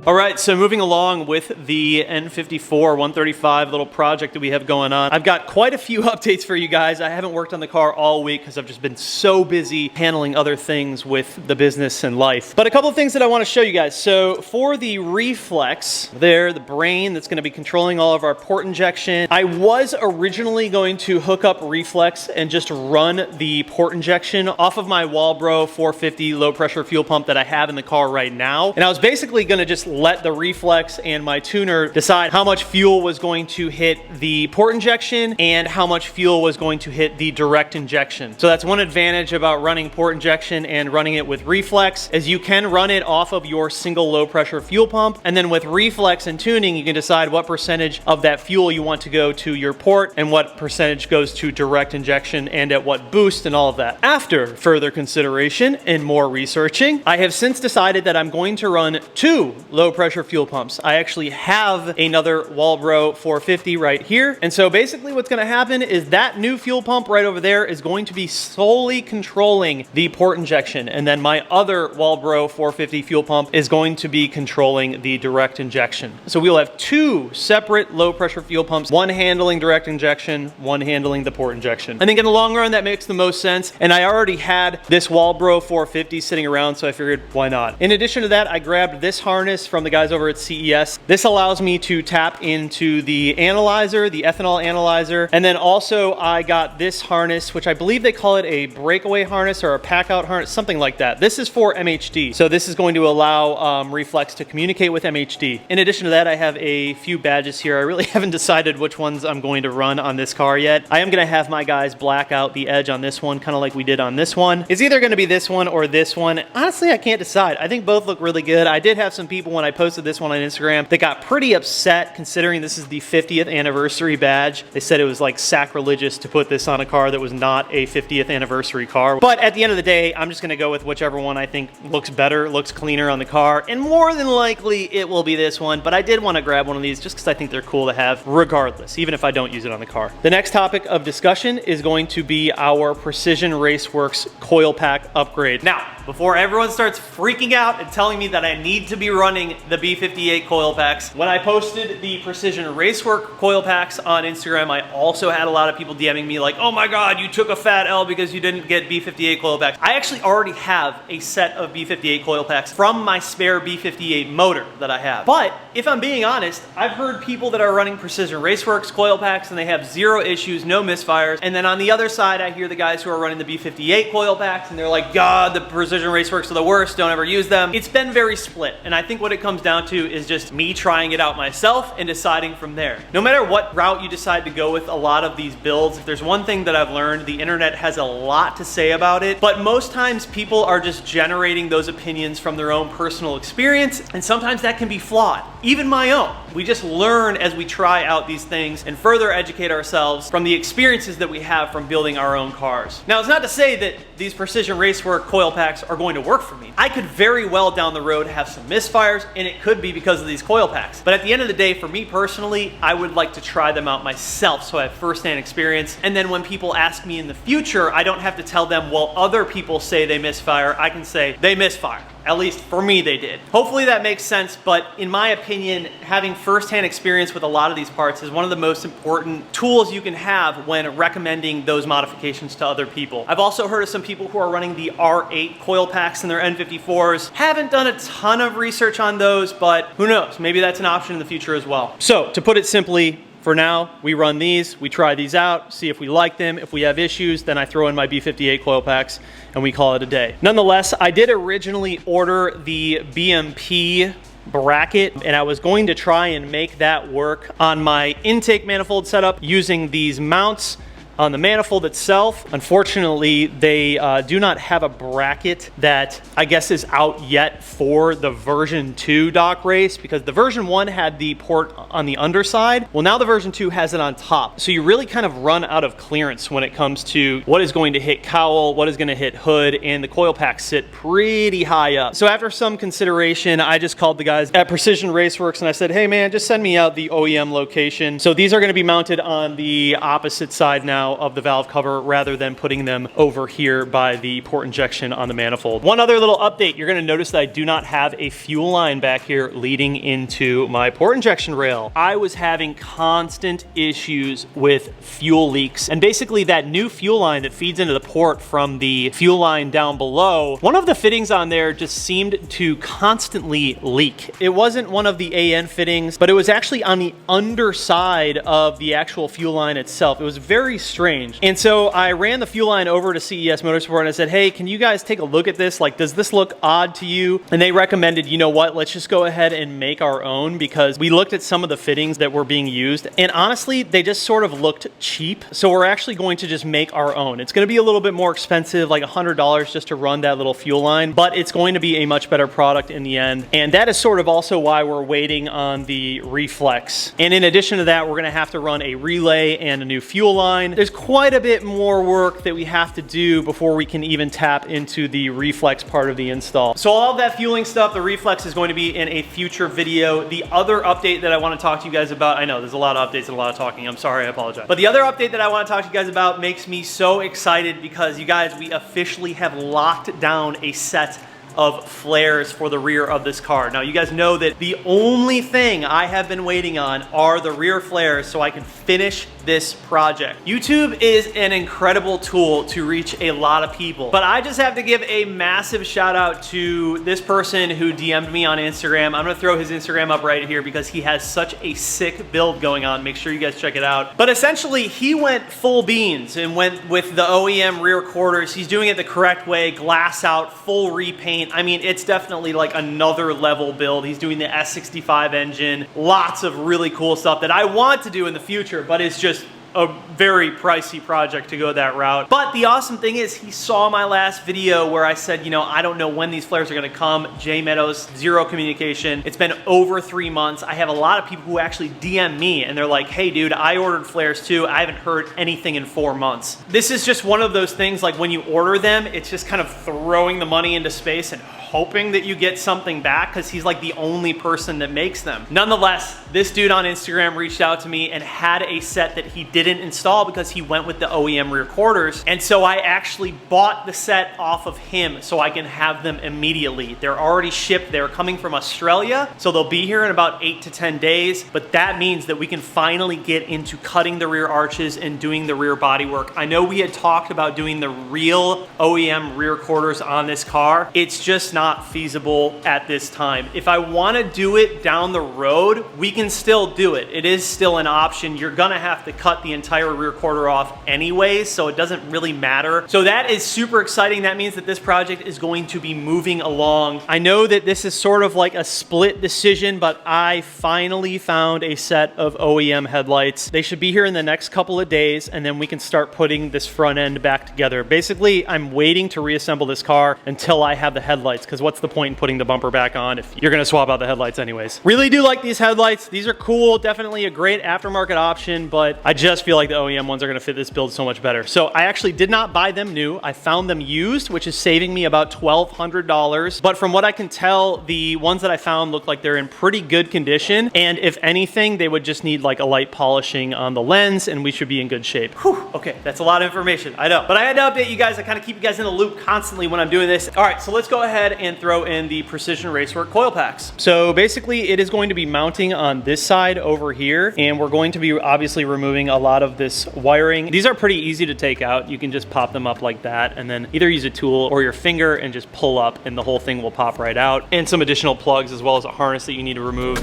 All right, so moving along with the N54 135 little project that we have going on, I've got quite a few updates for you guys. I haven't worked on the car all week because I've just been so busy handling other things with the business and life. But a couple of things that I want to show you guys. So for the reflex there, the brain that's going to be controlling all of our port injection, I was originally going to hook up reflex and just run the port injection off of my Walbro 450 low pressure fuel pump that I have in the car right now. And I was basically going to just let the reflex and my tuner decide how much fuel was going to hit the port injection and how much fuel was going to hit the direct injection. So that's one advantage about running port injection and running it with reflex, is you can run it off of your single low pressure fuel pump, and then with reflex and tuning you can decide what percentage of that fuel you want to go to your port and what percentage goes to direct injection and at what boost and all of that. After further consideration and more researching, I have since decided that I'm going to run 2 low pressure fuel pumps. I actually have another Walbro 450 right here. And so basically what's going to happen is that new fuel pump right over there is going to be solely controlling the port injection. And then my other Walbro 450 fuel pump is going to be controlling the direct injection. So we'll have 2 separate low pressure fuel pumps, one handling direct injection, one handling the port injection. I think in the long run that makes the most sense. And I already had this Walbro 450 sitting around, so I figured why not. In addition to that, I grabbed this harness from the guys over at CES. This allows me to tap into the analyzer, the ethanol analyzer, and then also I got this harness, which I believe they call it a breakaway harness or a pack out harness, something like that. This is for MHD. So this is going to allow Reflex to communicate with MHD. In addition to that, I have a few badges here. I really haven't decided which ones I'm going to run on this car yet. I am going to have my guys black out the edge on this one, kind of like we did on this one. It's either going to be this one or this one. Honestly, I can't decide. I think both look really good. I did have some people when I posted this one on Instagram that got pretty upset, considering this is the 50th anniversary badge. They said it was like sacrilegious to put this on a car that was not a 50th anniversary car. But at the end of the day, I'm just going to go with whichever one I think looks better, looks cleaner on the car, and more than likely it will be this one. But I did want to grab one of these just because I think they're cool to have regardless, even if I don't use it on the car. The next topic of discussion is going to be our Precision Raceworks coil pack upgrade. Now, before everyone starts freaking out and telling me that I need to be running the B58 coil packs, when I posted the Precision Racework coil packs on Instagram, I also had a lot of people DMing me like, oh my god, you took a fat L because you didn't get B58 coil packs. I actually already have a set of B58 coil packs from my spare B58 motor that I have. But if I'm being honest, I've heard people that are running Precision Raceworks coil packs and they have 0 issues, no misfires. And then on the other side, I hear the guys who are running the B58 coil packs and they're like, God, the Precision Precision Raceworks are the worst, don't ever use them. It's been very split, and I think what it comes down to is just me trying it out myself and deciding from there. No matter what route you decide to go with a lot of these builds, if there's one thing that I've learned, the internet has a lot to say about it, but most times people are just generating those opinions from their own personal experience, and sometimes that can be flawed. Even my own. We just learn as we try out these things and further educate ourselves from the experiences that we have from building our own cars. Now, it's not to say that these Precision Racework coil packs are going to work for me. I could very well down the road have some misfires, and it could be because of these coil packs. But at the end of the day, for me personally, I would like to try them out myself so I have firsthand experience. And then when people ask me in the future, I don't have to tell them, well, other people say they misfire. I can say they misfire. At least for me, they did. Hopefully that makes sense, but in my opinion, having firsthand experience with a lot of these parts is one of the most important tools you can have when recommending those modifications to other people. I've also heard of some people who are running the R8 coil packs in their N54s. Haven't done a ton of research on those, but who knows? Maybe that's an option in the future as well. So to put it simply, for now, we run these, we try these out, see if we like them. If we have issues, then I throw in my B58 coil packs and we call it a day. Nonetheless, I did originally order the BMP bracket, and I was going to try and make that work on my intake manifold setup using these mounts on the manifold itself. Unfortunately, they do not have a bracket that I guess is out yet for the version 2 dock race, because the version 1 had the port on the underside. Well, now the version 2 has it on top. So you really kind of run out of clearance when it comes to what is going to hit cowl, what is going to hit hood, and the coil packs sit pretty high up. So after some consideration, I just called the guys at Precision Raceworks and I said, hey man, just send me out the OEM location. So these are going to be mounted on the opposite side now of the valve cover rather than putting them over here by the port injection on the manifold. One other little update, you're going to notice that I do not have a fuel line back here leading into my port injection rail. I was having constant issues with fuel leaks, and basically that new fuel line that feeds into the port from the fuel line down below, one of the fittings on there just seemed to constantly leak. It wasn't one of the AN fittings, but it was actually on the underside of the actual fuel line itself. It was very strange. And so I ran the fuel line over to CES Motorsport and I said, hey, can you guys take a look at this? Like, does this look odd to you? And they recommended, you know what, let's just go ahead and make our own, because we looked at some of the fittings that were being used and honestly, they just sort of looked cheap. So we're actually going to just make our own. It's going to be a little bit more expensive, like $100 just to run that little fuel line, but it's going to be a much better product in the end. And that is sort of also why we're waiting on the reflex. And in addition to that, we're going to have to run a relay and a new fuel line. There's quite a bit more work that we have to do before we can even tap into the reflex part of the install. So all of that fueling stuff, the reflex is going to be in a future video. The other update that I want to talk to you guys about, I know there's a lot of updates and a lot of talking, I'm sorry, I apologize. But the other update that I want to talk to you guys about makes me so excited because you guys, we officially have locked down a set of flares for the rear of this car. Now you guys know that the only thing I have been waiting on are the rear flares so I can finish this project. YouTube is an incredible tool to reach a lot of people, but I just have to give a massive shout out to this person who DM'd me on Instagram. I'm gonna throw his Instagram up right here because he has such a sick build going on. Make sure you guys check it out. But essentially he went full beans and went with the OEM rear quarters. He's doing it the correct way, glass out, full repaint. I mean, it's definitely like another level build. He's doing the S65 engine, lots of really cool stuff that I want to do in the future, but it's just a very pricey project to go that route. But the awesome thing is he saw my last video where I said, you know, I don't know when these flares are gonna come. Jay Meadows, zero communication. It's been over 3 months. I have a lot of people who actually DM me and they're like, hey dude, I ordered flares too. I haven't heard anything in 4 months. This is just one of those things, like when you order them, it's just kind of throwing the money into space and hoping that you get something back because he's like the only person that makes them. Nonetheless, this dude on Instagram reached out to me and had a set that he didn't install because he went with the OEM rear quarters. And so I actually bought the set off of him so I can have them immediately. They're already shipped. They're coming from Australia, so they'll be here in about 8 to 10 days. But that means that we can finally get into cutting the rear arches and doing the rear bodywork. I know we had talked about doing the real OEM rear quarters on this car. It's just not feasible at this time. If I want to do it down the road, we can still do it. It is still an option. You're gonna have to cut the entire rear quarter off anyways, so it doesn't really matter. So that is super exciting. That means that this project is going to be moving along. I know that this is sort of like a split decision, but I finally found a set of OEM headlights. They should be here in the next couple of days, and then we can start putting this front end back together. Basically, I'm waiting to reassemble this car until I have the headlights, because what's the point in putting the bumper back on if you're gonna swap out the headlights anyways? Really do like these headlights. These are cool, definitely a great aftermarket option, but I just feel like the OEM ones are gonna fit this build so much better. So I actually did not buy them new. I found them used, which is saving me about $1,200. But from what I can tell, the ones that I found look like they're in pretty good condition. And if anything, they would just need like a light polishing on the lens and we should be in good shape. Whew, okay, that's a lot of information, I know. But I had to update you guys. I kind of keep you guys in the loop constantly when I'm doing this. All right, so let's go ahead and throw in the Precision Racework coil packs. So basically it is going to be mounting on this side over here, and we're going to be obviously removing a lot of this wiring. These are pretty easy to take out. You can just pop them up like that and then either use a tool or your finger and just pull up and the whole thing will pop right out. And some additional plugs as well as a harness that you need to remove.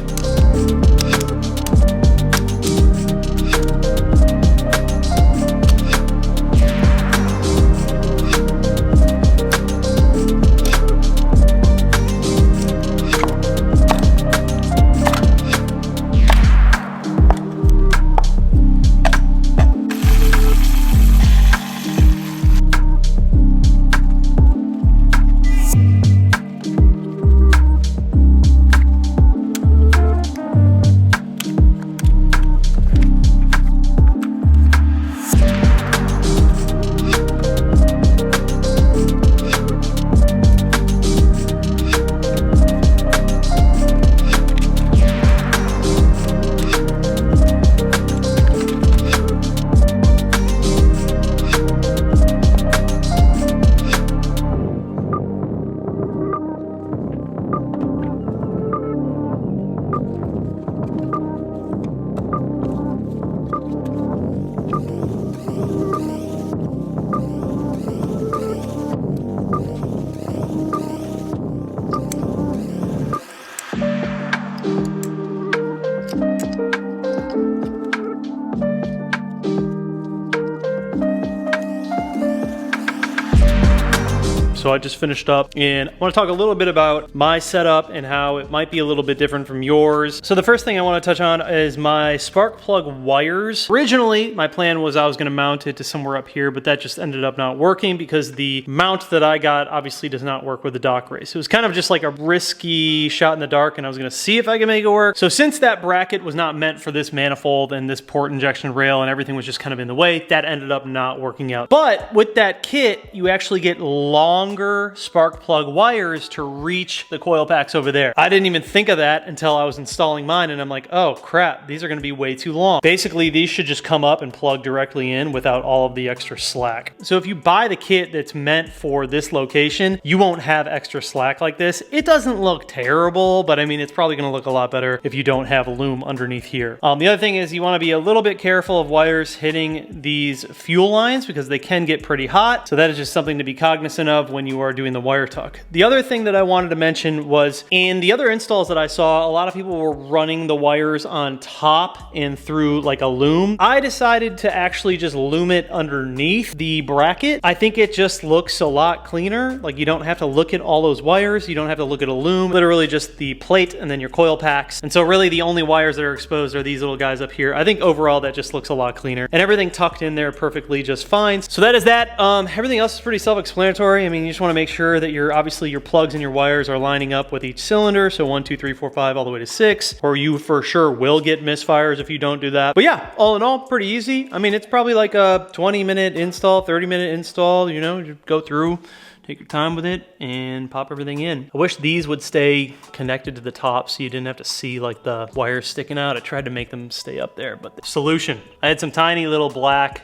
So I just finished up and I want to talk a little bit about my setup and how it might be a little bit different from yours. So the first thing I want to touch on is my spark plug wires. Originally, my plan was I was going to mount it to somewhere up here, but that just ended up not working because the mount that I got obviously does not work with the dock race. It was kind of just like a risky shot in the dark and I was going to see if I could make it work. So since that bracket was not meant for this manifold and this port injection rail and everything was just kind of in the way, that ended up not working out. But with that kit, you actually get longer spark plug wires to reach the coil packs over there. I didn't even think of that until I was installing mine and I'm like, oh crap, these are gonna be way too long. Basically, these should just come up and plug directly in without all of the extra slack. So if you buy the kit that's meant for this location, you won't have extra slack like this. It doesn't look terrible, but I mean, it's probably gonna look a lot better if you don't have a loom underneath here. The other thing is you wanna be a little bit careful of wires hitting these fuel lines because they can get pretty hot. So that is just something to be cognizant of when you are doing the wire tuck. The other thing that I wanted to mention was in the other installs that I saw, a lot of people were running the wires on top and through like a loom. I decided to actually just loom it underneath the bracket. I think it just looks a lot cleaner. Like you don't have to look at all those wires. You don't have to look at a loom, literally just the plate and then your coil packs. And so really the only wires that are exposed are these little guys up here. I think overall that just looks a lot cleaner and everything tucked in there perfectly just fine. So that is that. Everything else is pretty self-explanatory. I mean, you just want to make sure that obviously your plugs and your wires are lining up with each cylinder. So 1, 2, 3, 4, 5, all the way to 6, or you for sure will get misfires if you don't do that. But yeah, all in all, pretty easy. I mean, it's probably like a 20-minute install, 30-minute install, you know, you go through, take your time with it and pop everything in. I wish these would stay connected to the top so you didn't have to see like the wires sticking out. I tried to make them stay up there, but the solution, I had some tiny little black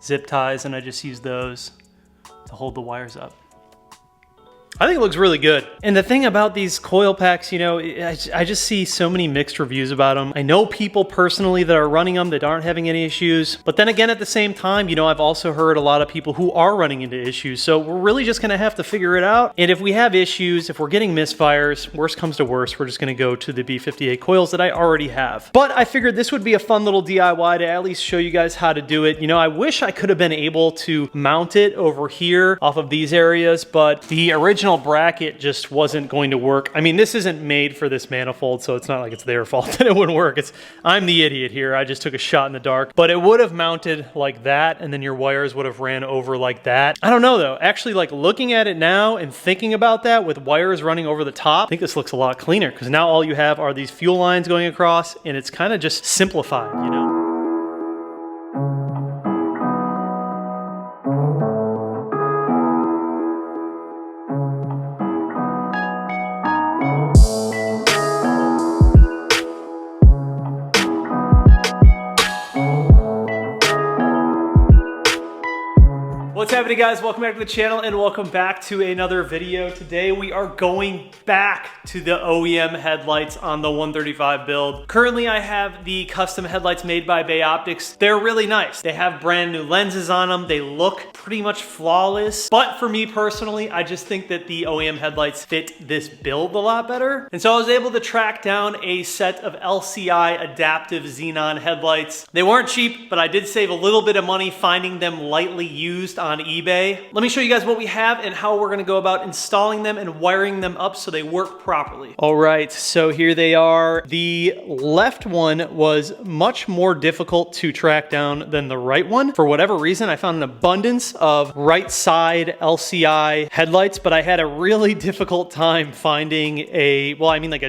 zip ties and I just used those to hold the wires up. I think it looks really good. And the thing about these coil packs, you know, I just see so many mixed reviews about them. I know people personally that are running them that aren't having any issues. But then again, at the same time, you know, I've also heard a lot of people who are running into issues. So we're really just gonna have to figure it out. And if we have issues, if we're getting misfires, worst comes to worst, we're just gonna go to the B58 coils that I already have. But I figured this would be a fun little DIY to at least show you guys how to do it. You know, I wish I could have been able to mount it over here off of these areas, but the original bracket just wasn't going to work. I mean, this isn't made for this manifold, so it's not like it's their fault that it wouldn't work. I'm the idiot here. I just took a shot in the dark, but it would have mounted like that, and then your wires would have ran over like that. I don't know though. Actually, like looking at it now and thinking about that with wires running over the top, I think this looks a lot cleaner because now all you have are these fuel lines going across, and it's kind of just simplified, you know? What's happening, guys? Welcome back to the channel and welcome back to another video. Today we are going back to the OEM headlights on the 135 build. Currently I have the custom headlights made by Bay Optics. They're really nice. They have brand new lenses on them. They look pretty much flawless. But for me personally, I just think that the OEM headlights fit this build a lot better. And so I was able to track down a set of LCI adaptive xenon headlights. They weren't cheap, but I did save a little bit of money finding them lightly used on eBay. Let me show you guys what we have and how we're gonna go about installing them and wiring them up so they work properly. All right, so here they are. The left one was much more difficult to track down than the right one. For whatever reason, I found an abundance of right side LCI headlights, but I had a really difficult time finding a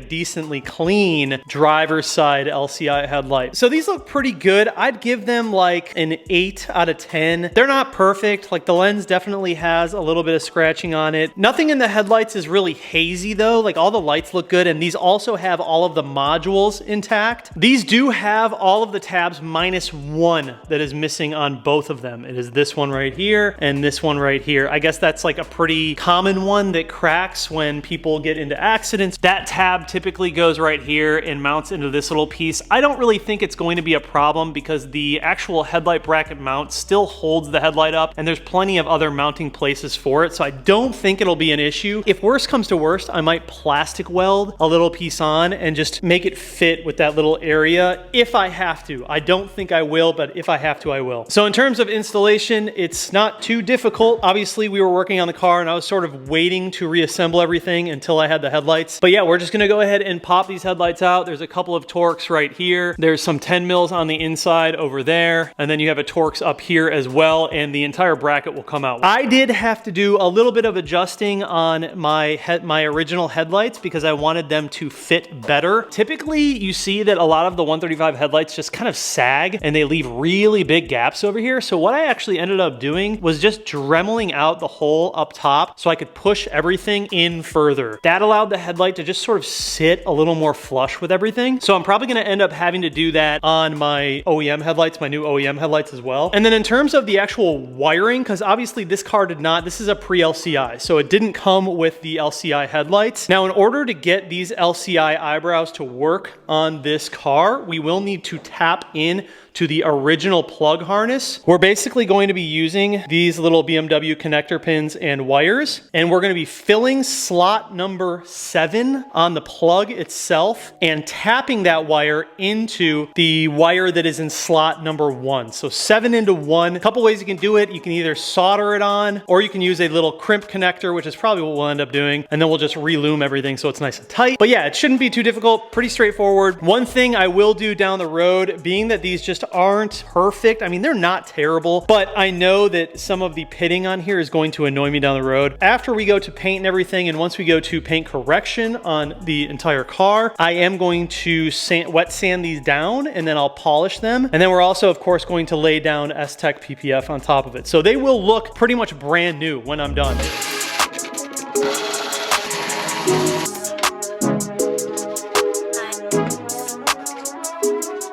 decently clean driver's side LCI headlight. So these look pretty good. I'd give them like an 8 out of 10. They're not perfect. Like the lens definitely has a little bit of scratching on it. Nothing in the headlights is really hazy though. Like all the lights look good, and these also have all of the modules intact. These do have all of the tabs minus one that is missing on both of them. It is this one right here and this one right here. I guess that's like a pretty common one that cracks when people get into accidents. That tab typically goes right here and mounts into this little piece. I don't really think it's going to be a problem because the actual headlight bracket mount still holds the headlight up, and there's plenty of other mounting places for it, so I don't think it'll be an issue. If worst comes to worst, I might plastic weld a little piece on and just make it fit with that little area if I have to. I don't think I will, but if I have to, I will. So in terms of installation, it's not too difficult. Obviously, we were working on the car and I was sort of waiting to reassemble everything until I had the headlights. But yeah, we're just gonna go ahead and pop these headlights out. There's a couple of Torx right here. There's some 10 mils on the inside over there. And then you have a Torx up here as well, and the entire bracket will come out. I did have to do a little bit of adjusting on my original headlights because I wanted them to fit better. Typically, you see that a lot of the 135 headlights just kind of sag and they leave really big gaps over here. So what I actually ended up doing was just dremeling out the hole up top so I could push everything in further. That allowed the headlight to just sort of sit a little more flush with everything. So I'm probably gonna end up having to do that on my OEM headlights, my new OEM headlights as well. And then in terms of the actual wiring, because obviously this car did not, this is a pre-LCI, so it didn't come with the LCI headlights. Now, in order to get these LCI eyebrows to work on this car, we will need to tap in to the original plug harness. We're basically going to be using these little BMW connector pins and wires, and we're going to be filling slot number 7 on the plug itself and tapping that wire into the wire that is in slot number 1. So 7 into 1. A couple ways you can do it. You can either solder it on, or you can use a little crimp connector, which is probably what we'll end up doing, and then we'll just relume everything so it's nice and tight. But yeah, it shouldn't be too difficult, pretty straightforward. One thing I will do down the road, being that these just aren't perfect. I mean, they're not terrible, but I know that some of the pitting on here is going to annoy me down the road. After we go to paint and everything, and once we go to paint correction on the entire car, I am going to wet sand these down, and then I'll polish them. And then we're also, of course, going to lay down S-Tech PPF on top of it. So they will look pretty much brand new when I'm done.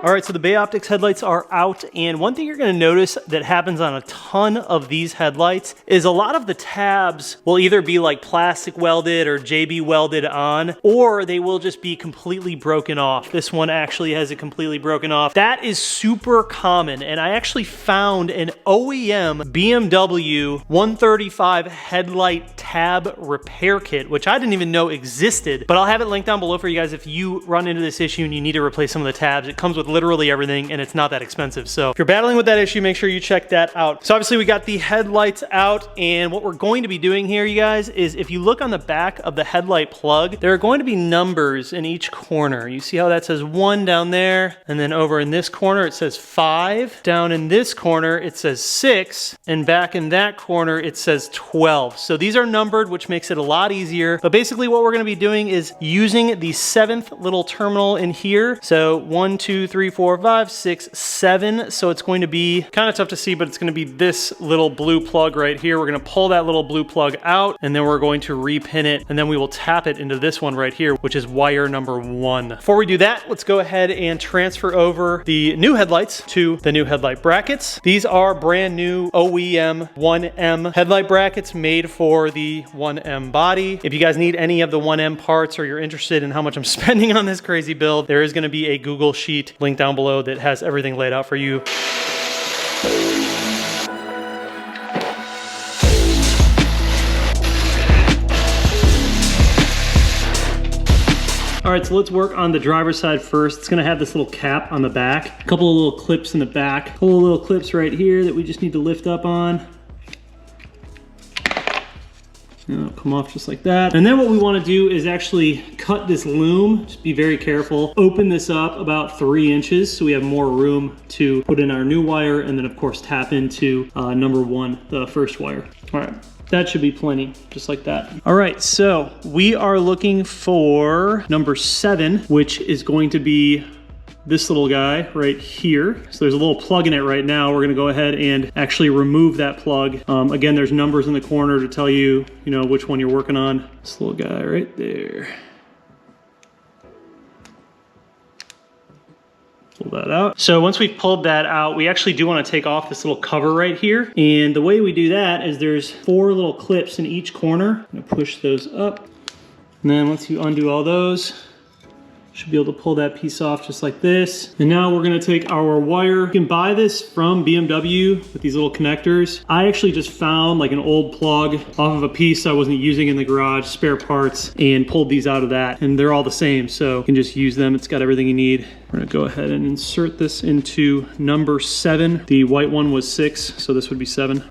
All right, so the Bay Optics headlights are out, and one thing you're gonna notice that happens on a ton of these headlights is a lot of the tabs will either be like plastic welded or JB welded on, or they will just be completely broken off. This one actually has it completely broken off. That is super common, and I actually found an OEM BMW 135 headlight tab repair kit, which I didn't even know existed, but I'll have it linked down below for you guys if you run into this issue and you need to replace some of the tabs. It comes with literally everything, and it's not that expensive. So if you're battling with that issue, make sure you check that out. So obviously we got the headlights out, and what we're going to be doing here, you guys, is if you look on the back of the headlight plug, there are going to be numbers in each corner. You see how that says 1 down there, and then over in this corner it says 5. Down in this corner it says 6, and back in that corner it says 12. So these are numbered, which makes it a lot easier. But basically what we're going to be doing is using the 7th little terminal in here. So 1, 2, 3, 4, 5, 6, 7. So it's going to be kind of tough to see, but it's going to be this little blue plug right here. We're going to pull that little blue plug out, and then we're going to repin it, and then we will tap it into this one right here, which is wire number 1. Before we do that, let's go ahead and transfer over the new headlights to the new headlight brackets. These are brand new OEM 1M headlight brackets made for the 1M body. If you guys need any of the 1M parts, or you're interested in how much I'm spending on this crazy build, there is going to be a Google Sheet link down below that has everything laid out for you. All right, so let's work on the driver's side first. It's gonna have this little cap on the back, a couple of little clips in the back, a couple of little clips right here that we just need to lift up on. And it'll come off just like that. And then what we want to do is actually cut this loom. Just be very careful. Open this up about 3 inches so we have more room to put in our new wire, and then of course tap into number 1, the first wire. All right. That should be plenty, just like that. All right, so we are looking for number 7, which is going to be this little guy right here. So there's a little plug in it right now. We're gonna go ahead and actually remove that plug. Again, there's numbers in the corner to tell you, which one you're working on. This little guy right there. Pull that out. So once we've pulled that out, we actually do want to take off this little cover right here. And the way we do that is there's 4 little clips in each corner. I'm gonna push those up. And then once you undo all those, should be able to pull that piece off just like this. And now we're gonna take our wire. You can buy this from BMW with these little connectors. I actually just found like an old plug off of a piece I wasn't using in the garage, spare parts, and pulled these out of that. And they're all the same, so you can just use them. It's got everything you need. We're gonna go ahead and insert this into number 7. The white one was 6, so this would be 7.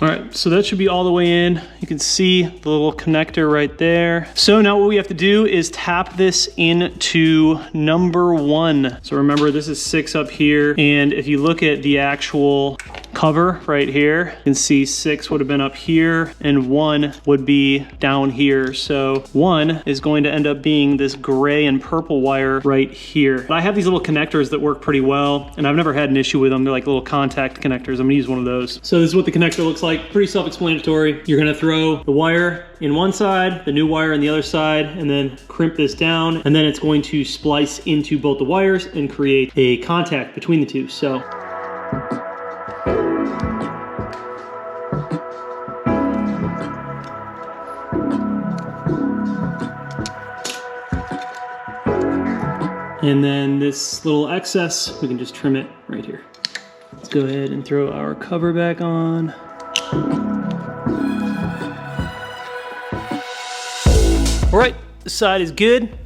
All right, so that should be all the way in. You can see the little connector right there. So now what we have to do is tap this into number 1. So remember, this is 6 up here. And if you look at the actual cover right here, you can see 6 would have been up here and 1 would be down here. So 1 is going to end up being this gray and purple wire right here. But I have these little connectors that work pretty well, and I've never had an issue with them. They're like little contact connectors. I'm gonna use one of those. So this is what the connector looks like. Pretty self-explanatory. You're gonna throw the wire in one side, the new wire in the other side, and then crimp this down, and then it's going to splice into both the wires and create a contact between the two. So and then this little excess, we can just trim it right here. Let's go ahead and throw our cover back on. All right, this side is good,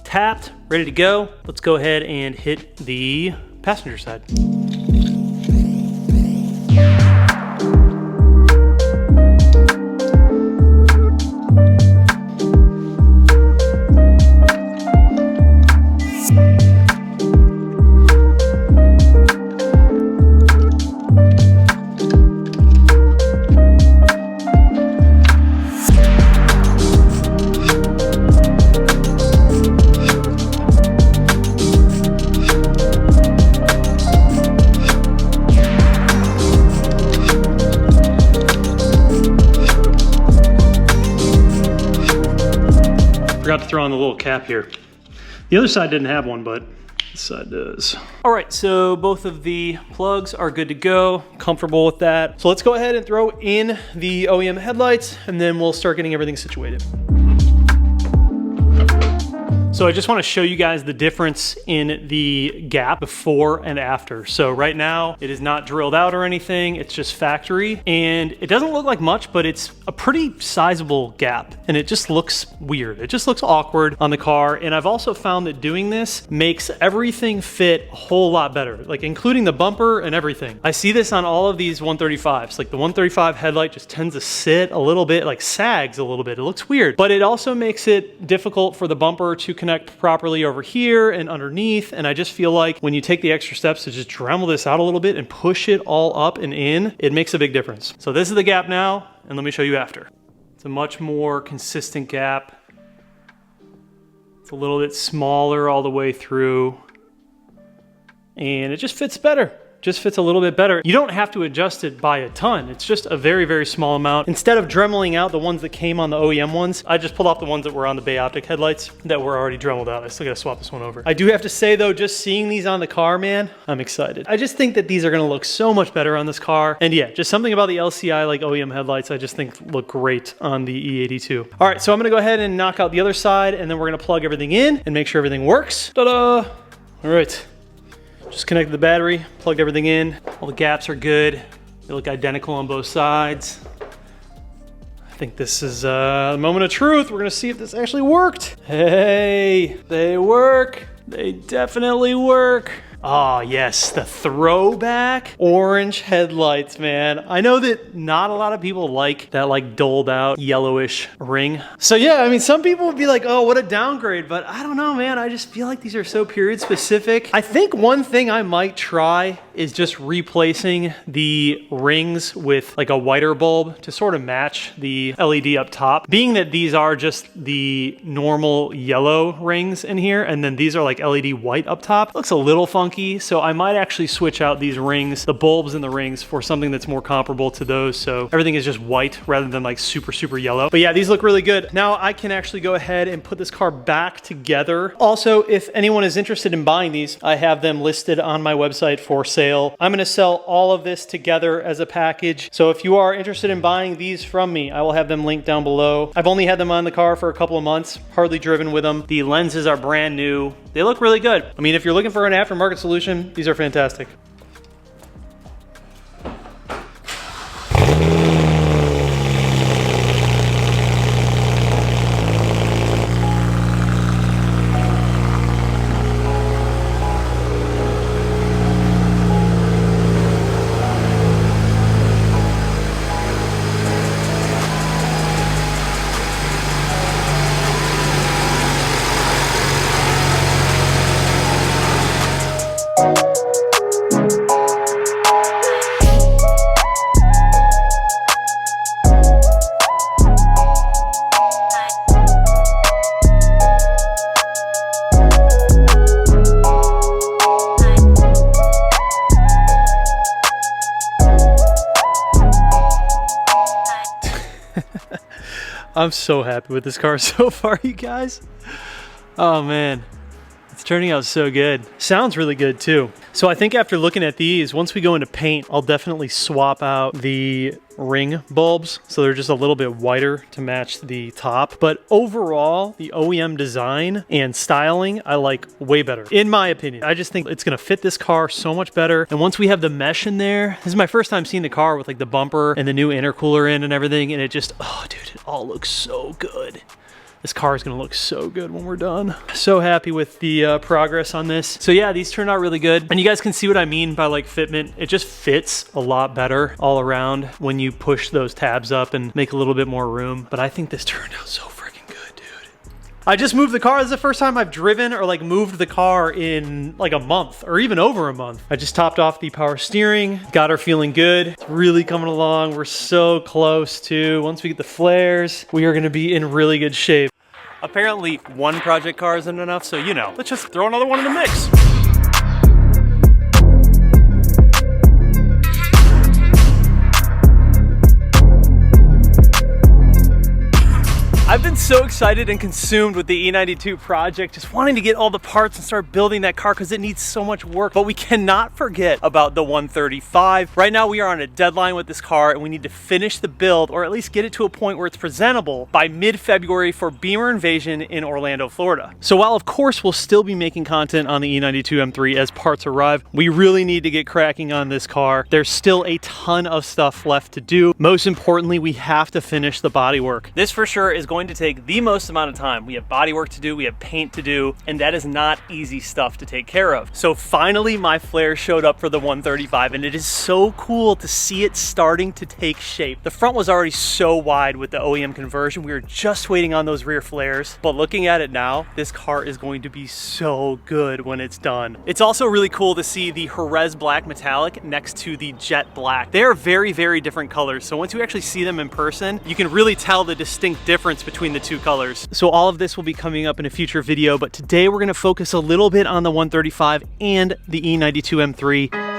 tapped, ready to go. Let's go ahead and hit the passenger side. Forgot to throw on the little cap here. The other side didn't have one, but this side does. All right, so both of the plugs are good to go. Comfortable with that. So let's go ahead and throw in the OEM headlights, and then we'll start getting everything situated. So I just want to show you guys the difference in the gap before and after. So right now it is not drilled out or anything, it's just factory, and it doesn't look like much, but it's a pretty sizable gap, and it just looks weird. It just looks awkward on the car. And I've also found that doing this makes everything fit a whole lot better, like including the bumper and everything. I see this on all of these 135s. Like the 135 headlight just tends to sit a little bit, like sags a little bit. It looks weird, but it also makes it difficult for the bumper to connect properly over here and underneath. And I just feel like when you take the extra steps to just Dremel this out a little bit and push it all up and in, it makes a big difference. So this is the gap now, and let me show you after. It's a much more consistent gap. It's a little bit smaller all the way through, and it just fits better. Just fits a little bit better. You don't have to adjust it by a ton. It's just a very, very small amount. Instead of Dremeling out the ones that came on the OEM ones, I just pulled off the ones that were on the Bay Optic headlights that were already Dremeled out. I still gotta swap this one over. I do have to say though, just seeing these on the car, man, I'm excited. I just think that these are gonna look so much better on this car. And yeah, just something about the LCI like OEM headlights, I just think look great on the E82. All right, so I'm gonna go ahead and knock out the other side, and then we're gonna plug everything in and make sure everything works. Ta-da! All right. Just connected the battery, plugged everything in. All the gaps are good. They look identical on both sides. I think this is the moment of truth. We're gonna see if this actually worked. Hey, they work. They definitely work. Ah, yes, the throwback orange headlights, man. I know that not a lot of people like that like dulled out yellowish ring. So yeah, I mean, some people would be like, oh, what a downgrade, but I don't know, man. I just feel like these are so period specific. I think one thing I might try is just replacing the rings with like a whiter bulb to sort of match the LED up top. Being that these are just the normal yellow rings in here, and then these are like LED white up top, looks a little funky. So I might actually switch out these rings, the bulbs in the rings, for something that's more comparable to those. So everything is just white rather than like super, super yellow. But yeah, these look really good. Now I can actually go ahead and put this car back together. Also, if anyone is interested in buying these, I have them listed on my website for sale. I'm gonna sell all of this together as a package. So if you are interested in buying these from me, I will have them linked down below. I've only had them on the car for a couple of months, hardly driven with them. The lenses are brand new. They look really good. I mean, if you're looking for an aftermarket solution, these are fantastic. I'm so happy with this car so far, you guys. Oh man, it's turning out so good. Sounds really good too. So I think after looking at these, once we go into paint, I'll definitely swap out the ring bulbs so they're just a little bit whiter to match the top. But overall, the OEM design and styling I like way better, in my opinion. I just think it's gonna fit this car so much better. And once we have the mesh in there, this is my first time seeing the car with like the bumper and the new intercooler in and everything, and it just, oh dude, it all looks so good. This car is gonna look so good when we're done. So happy with the progress on this. So yeah, these turned out really good. And you guys can see what I mean by like fitment. It just fits a lot better all around when you push those tabs up and make a little bit more room. But I think this turned out so freaking good, dude. I just moved the car. This is the first time I've driven or like moved the car in like a month or even over a month. I just topped off the power steering, got her feeling good. It's really coming along. We're so close to, once we get the flares, we are gonna be in really good shape. Apparently one project car isn't enough, so you know, let's just throw another one in the mix. I've been so excited and consumed with the E92 project, just wanting to get all the parts and start building that car because it needs so much work. But we cannot forget about the 135. Right now we are on a deadline with this car and we need to finish the build, or at least get it to a point where it's presentable by mid-February for Beamer Invasion in Orlando, Florida. So while of course we'll still be making content on the E92 M3 as parts arrive, we really need to get cracking on this car. There's still a ton of stuff left to do. Most importantly, we have to finish the bodywork. This for sure is going to take the most amount of time. We have bodywork to do, we have paint to do, and that is not easy stuff to take care of. So finally my flare showed up for the 135 and it is so cool to see it starting to take shape. The front was already so wide with the OEM conversion. We were just waiting on those rear flares, but looking at it now, this car is going to be so good when it's done. It's also really cool to see the Jerez black metallic next to the jet black. They are very, very different colors. So once you actually see them in person, you can really tell the distinct difference between the two colors. So all of this will be coming up in a future video, but today we're gonna focus a little bit on the 135 and the E92 M3.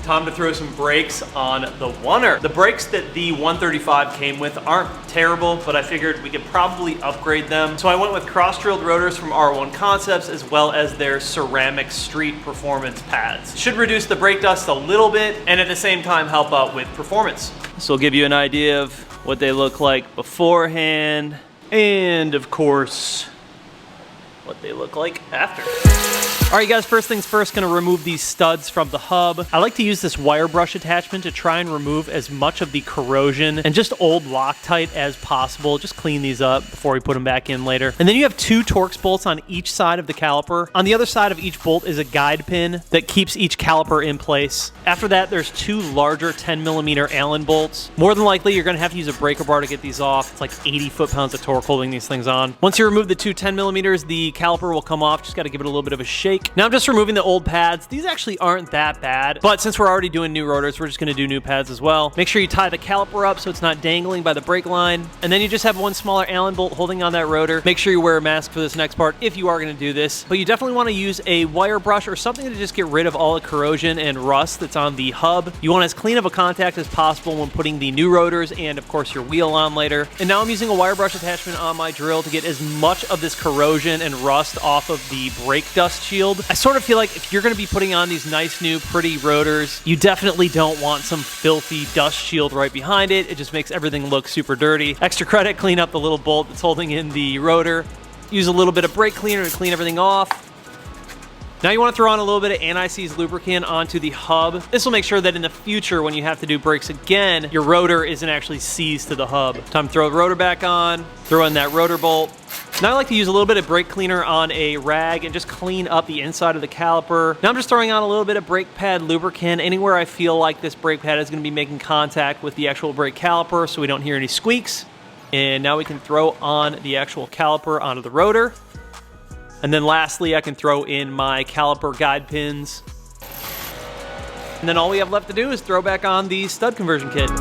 Time to throw some brakes on the Oneer. The brakes that the 135 came with aren't terrible, but I figured we could probably upgrade them. So I went with cross-drilled rotors from R1 Concepts as well as their ceramic street performance pads. Should reduce the brake dust a little bit and at the same time help out with performance. This will give you an idea of what they look like beforehand and of course what they look like after. All right, guys, first things first, gonna remove these studs from the hub. I like to use this wire brush attachment to try and remove as much of the corrosion and just old Loctite as possible. Just clean these up before we put them back in later. And then you have 2 Torx bolts on each side of the caliper. On the other side of each bolt is a guide pin that keeps each caliper in place. After that, there's 2 larger 10mm Allen bolts. More than likely, you're gonna have to use a breaker bar to get these off. It's like 80 foot-pounds of torque holding these things on. Once you remove the 2 10mm, the caliper will come off. Just gotta give it a little bit of a shake. Now I'm just removing the old pads. These actually aren't that bad, but since we're already doing new rotors, we're just gonna do new pads as well. Make sure you tie the caliper up so it's not dangling by the brake line. And then you just have 1 smaller Allen bolt holding on that rotor. Make sure you wear a mask for this next part if you are gonna do this. But you definitely wanna use a wire brush or something to just get rid of all the corrosion and rust that's on the hub. You want as clean of a contact as possible when putting the new rotors and of course your wheel on later. And now I'm using a wire brush attachment on my drill to get as much of this corrosion and rust off of the brake dust shield. I sort of feel like if you're going to be putting on these nice new pretty rotors, you definitely don't want some filthy dust shield right behind it. It just makes everything look super dirty. Extra credit, clean up the little bolt that's holding in the rotor. Use a little bit of brake cleaner to clean everything off. Now you want to throw on a little bit of anti-seize lubricant onto the hub. This will make sure that in the future when you have to do brakes again, your rotor isn't actually seized to the hub. Time to throw the rotor back on, throw in that rotor bolt. Now I like to use a little bit of brake cleaner on a rag and just clean up the inside of the caliper. Now I'm just throwing on a little bit of brake pad lubricant anywhere I feel like this brake pad is going to be making contact with the actual brake caliper so we don't hear any squeaks. And now we can throw on the actual caliper onto the rotor. And then lastly, I can throw in my caliper guide pins. And then all we have left to do is throw back on the stud conversion kit.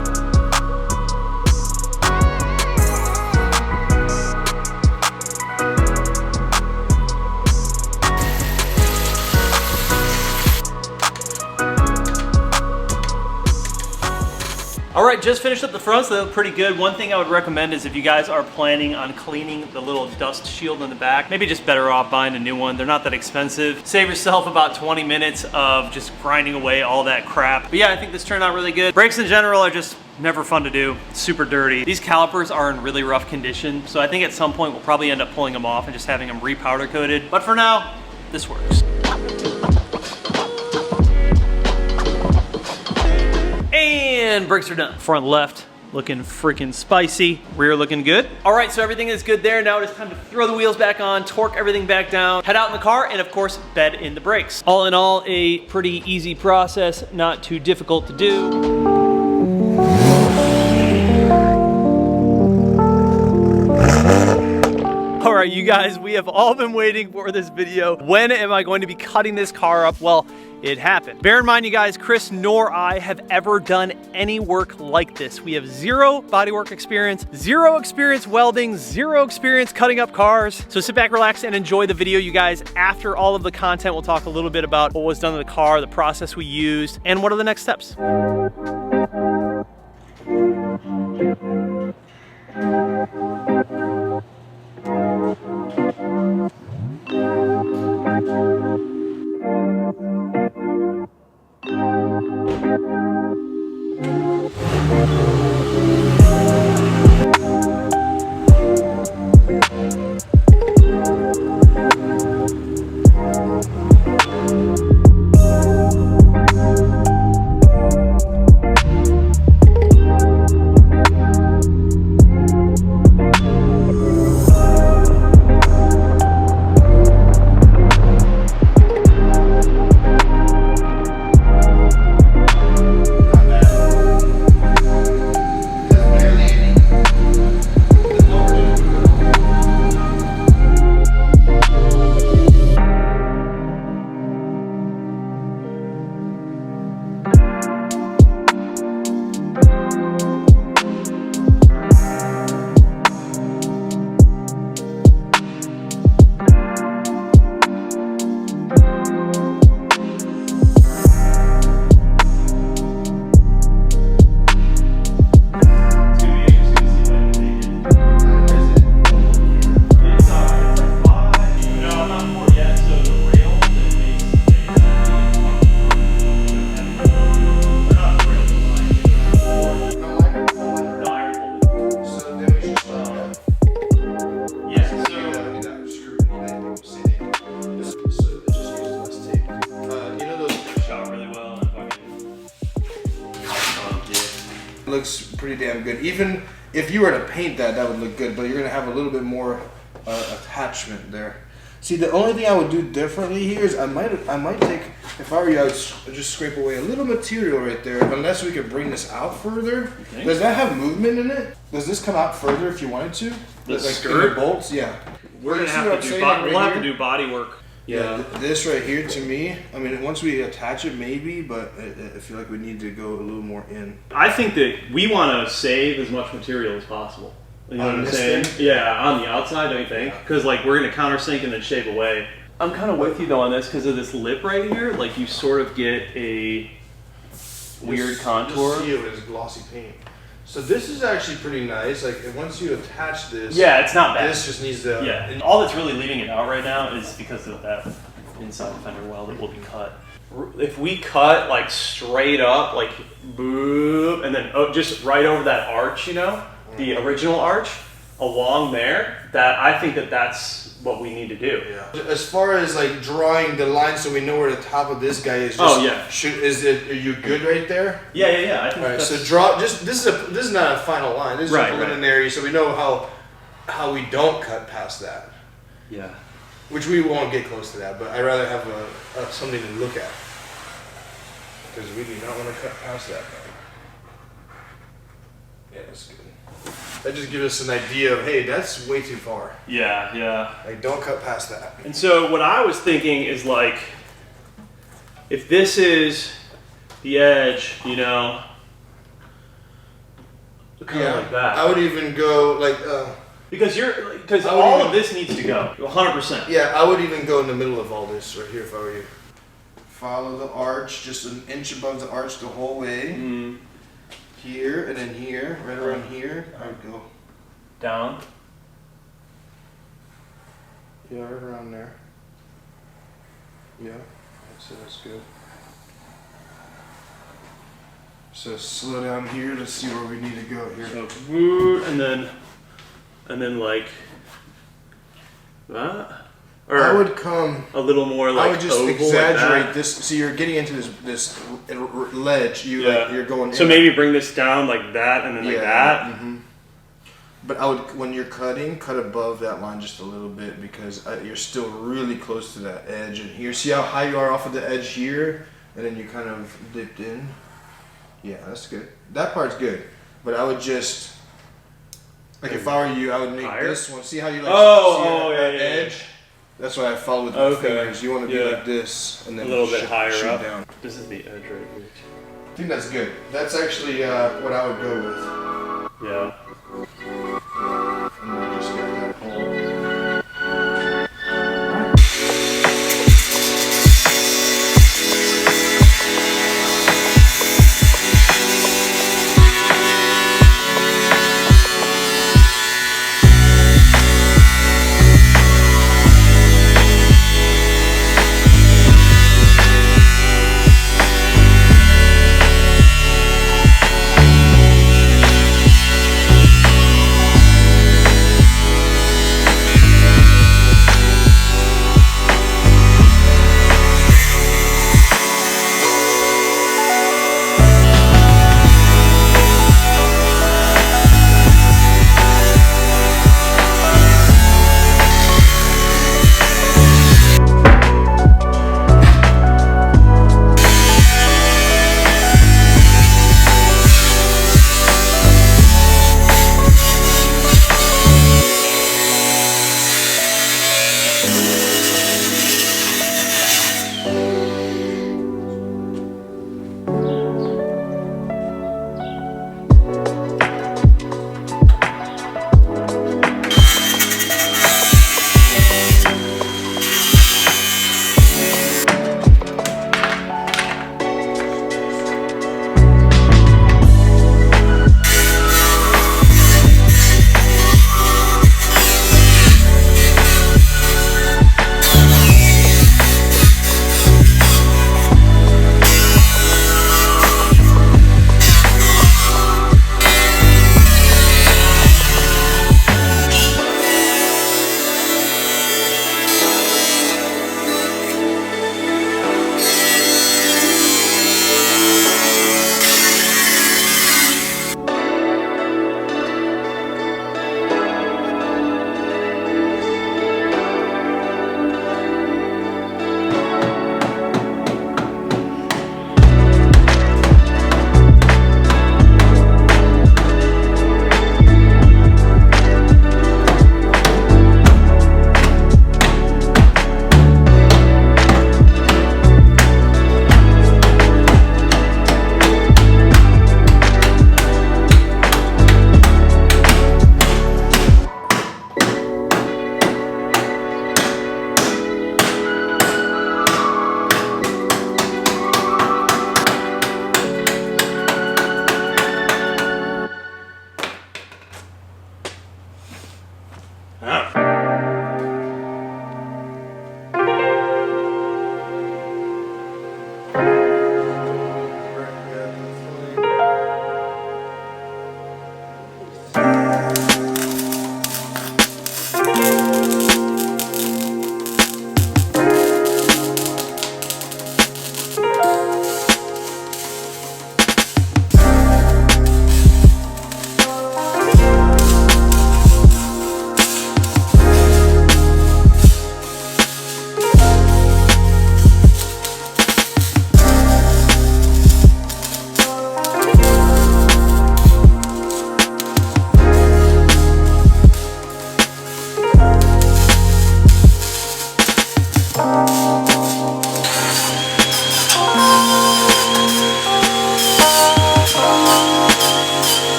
All right, just finished up the fronts. They look pretty good. One thing I would recommend is if you guys are planning on cleaning the little dust shield in the back, maybe just better off buying a new one. They're not that expensive. Save yourself about 20 minutes of just grinding away all that crap. But yeah, I think this turned out really good. Brakes in general are just never fun to do. Super dirty. These calipers are in really rough condition, so I think at some point we'll probably end up pulling them off and just having them re-powder coated. But for now, this works. And brakes are done. Front left looking freaking spicy. Rear looking good. All right, so everything is good there. Now it's time to throw the wheels back on, torque everything back down, head out in the car, and of course, bed in the brakes. All in all, a pretty easy process, not too difficult to do. All right, right, you guys, we have all been waiting for this video. When am I going to be cutting this car up? Well, it happened. Bear in mind, you guys, Chris nor I have ever done any work like this. We have zero bodywork experience, zero experience welding, zero experience cutting up cars. So sit back, relax, and enjoy the video, you guys. After all of the content, we'll talk a little bit about what was done to the car, the process we used, and what are the next steps. Looks pretty damn good. Even if you were to paint that, that would look good, but you're gonna have a little bit more attachment there. See, the only thing I would do differently here is I might take, if I were you, I would just scrape away a little material right there, unless we could bring this out further. Okay. Does that have movement in it? Does this come out further if you wanted to? The like skirt? the bolts? Yeah. We're gonna have to do we'll have to do body work. Yeah, this right here to me, I mean, once we attach it, maybe, but I feel like we need to go a little more in. I think that we want to save as much material as possible. You know what I'm saying? Yeah, on the outside, don't you think? Because like we're gonna countersink and then shave away. I'm kind of with you though on this because of this lip right here. Like you sort of get a weird contour. Just see it as glossy paint. So this is actually pretty nice. Like once you attach this, yeah, it's not bad. This just needs to. Yeah, and all that's really leaving it out right now is because of that inside fender well that will be cut. If we cut like straight up, like boop, and then just right over that arch, you know, the original arch along there, that I think that that's what we need to do. Yeah. As far as like drawing the line so we know where the top of this guy is. Oh yeah. Are you good right there? Yeah. I think. All right. So draw. This is not a final line. This is a preliminary, so we know how we don't cut past that. Yeah. Which we won't get close to that, but I'd rather have something to look at because we do not want to cut past that. Yeah, that's good. That just gives us an idea of, hey, that's way too far. Yeah. Like, don't cut past that. And so what I was thinking is like, if this is the edge, you know, kind of like that. I would even go like. Because all of this needs to go 100%. Yeah, I would even go in the middle of all this right here if I were you. Follow the arch, just an inch above the arch the whole way. Mm-hmm. Here and then here, right around here, I would go down. Yeah, right around there. Yeah, that's good. So slow down here to see where we need to go here. So, and then like that. Or I would come a little more like I would just exaggerate like this. So you're getting into this ledge. You're going. So maybe bring this down like that, and then like that. Mm-hmm. But I would, when you're cutting, cut above that line just a little bit because you're still really close to that edge. And here, see how high you are off of the edge here, and then you kind of dipped in. Yeah, that's good. That part's good. But I would just Like if I were you, I would make Higher? this one. See how you like Oh, see yeah, that yeah, edge? yeah. That's what I follow with the Okay. fingers. You want to be Yeah. like this and then A little bit shoot higher up. down. This is the edge right here. I think that's good. That's actually what I would go with. Yeah. And then just get that hole.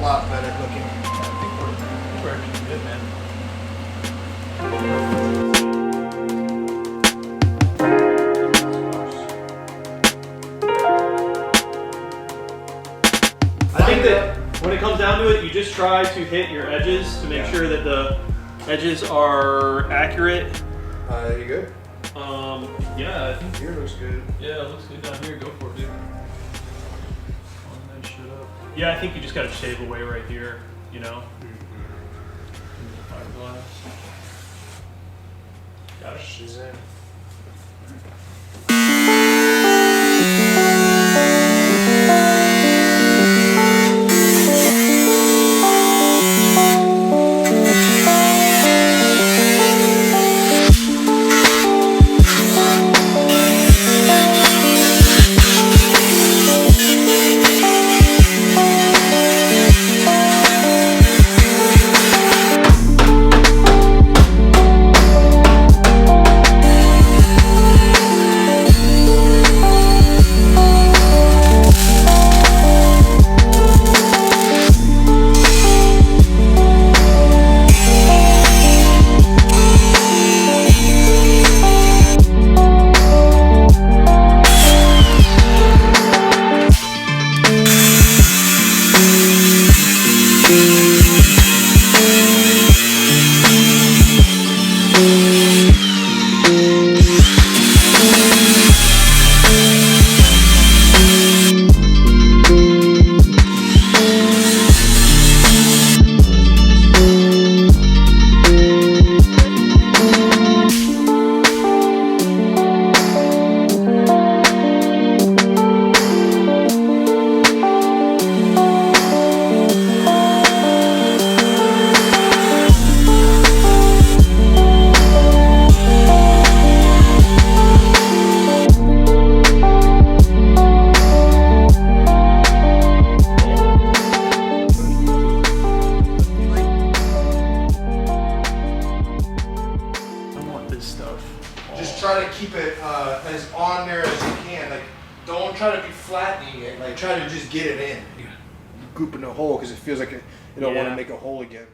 lot better looking. I think we're actually good, man. I think that when it comes down to it, you just try to hit your edges to make sure that the edges are accurate. You good? Yeah, I think. Here looks good. Yeah, it looks good down here. Go for it, dude. Line that shit up. Yeah, I think you just gotta shave away right here, you know? Fiberglass. Got it. She's in. Just try to keep it as on there as you can. Like, don't try to be flattening it. Like, try to just get it in. You're gooping a hole because it feels like it don't want to make a hole again.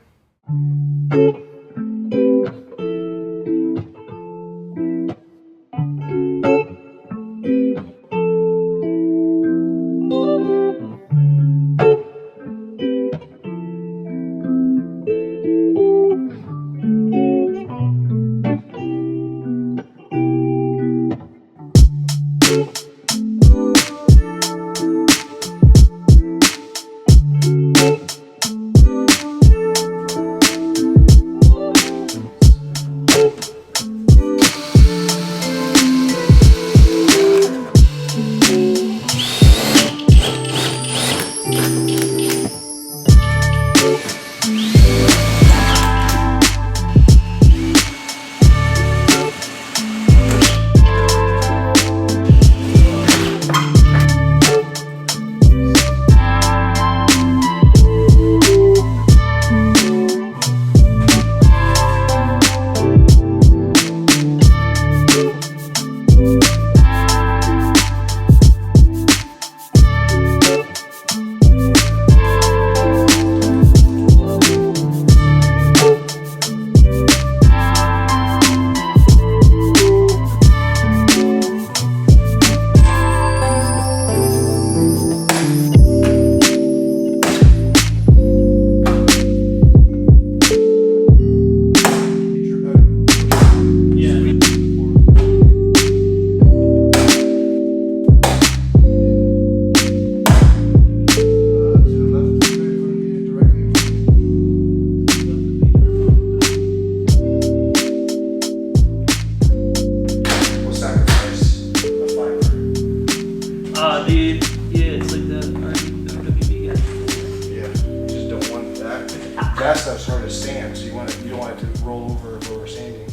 That stuff's hard to sand, so you don't want it to roll over if we're sanding.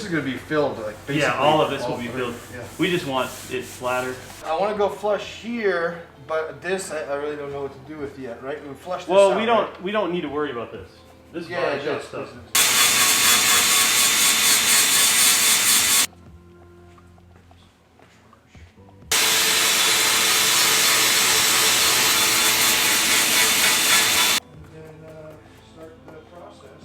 is gonna be filled, like basically. Yeah, all of this will be filled. Yeah. We just want it flatter. I want to go flush here, but this I really don't know what to do with yet, right? We flush this Well, out, right? we don't need to worry about this. This is body shop stuff. Start the process.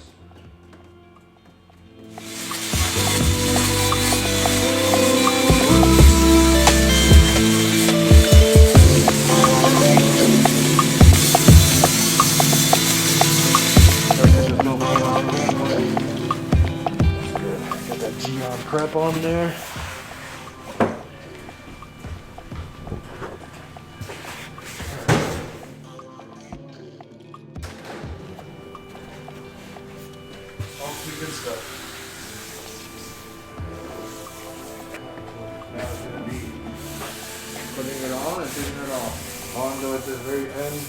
Got that Geon prep on there. All the good stuff. Now it's going to be putting it on and taking it off. On to at the very end.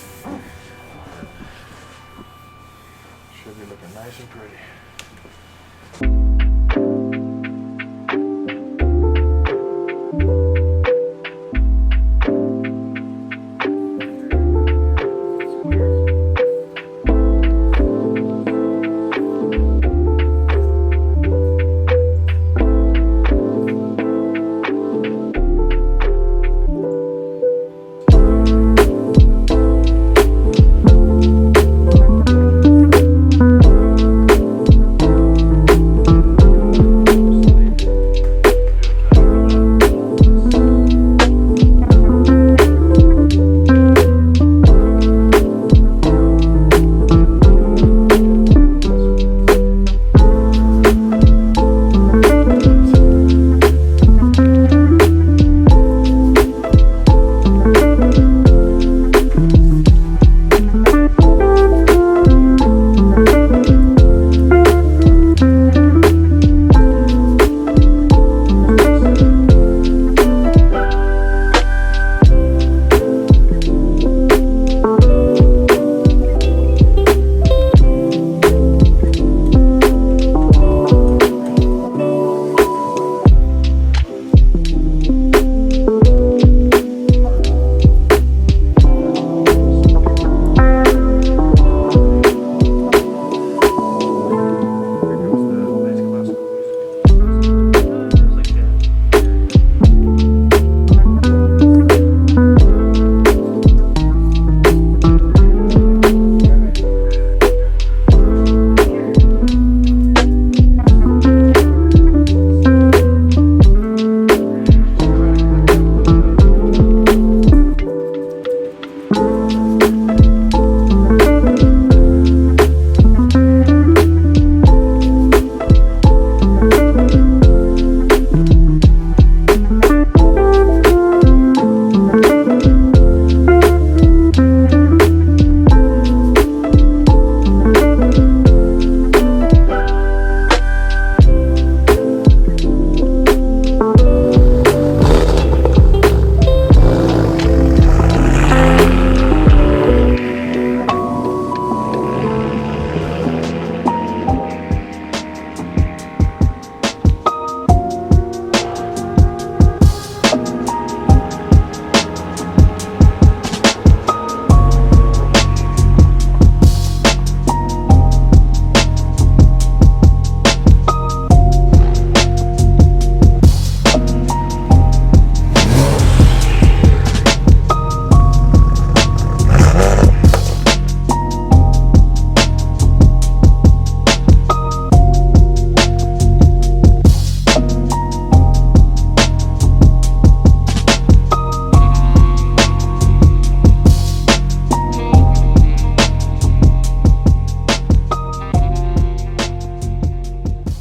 Should be looking nice and pretty.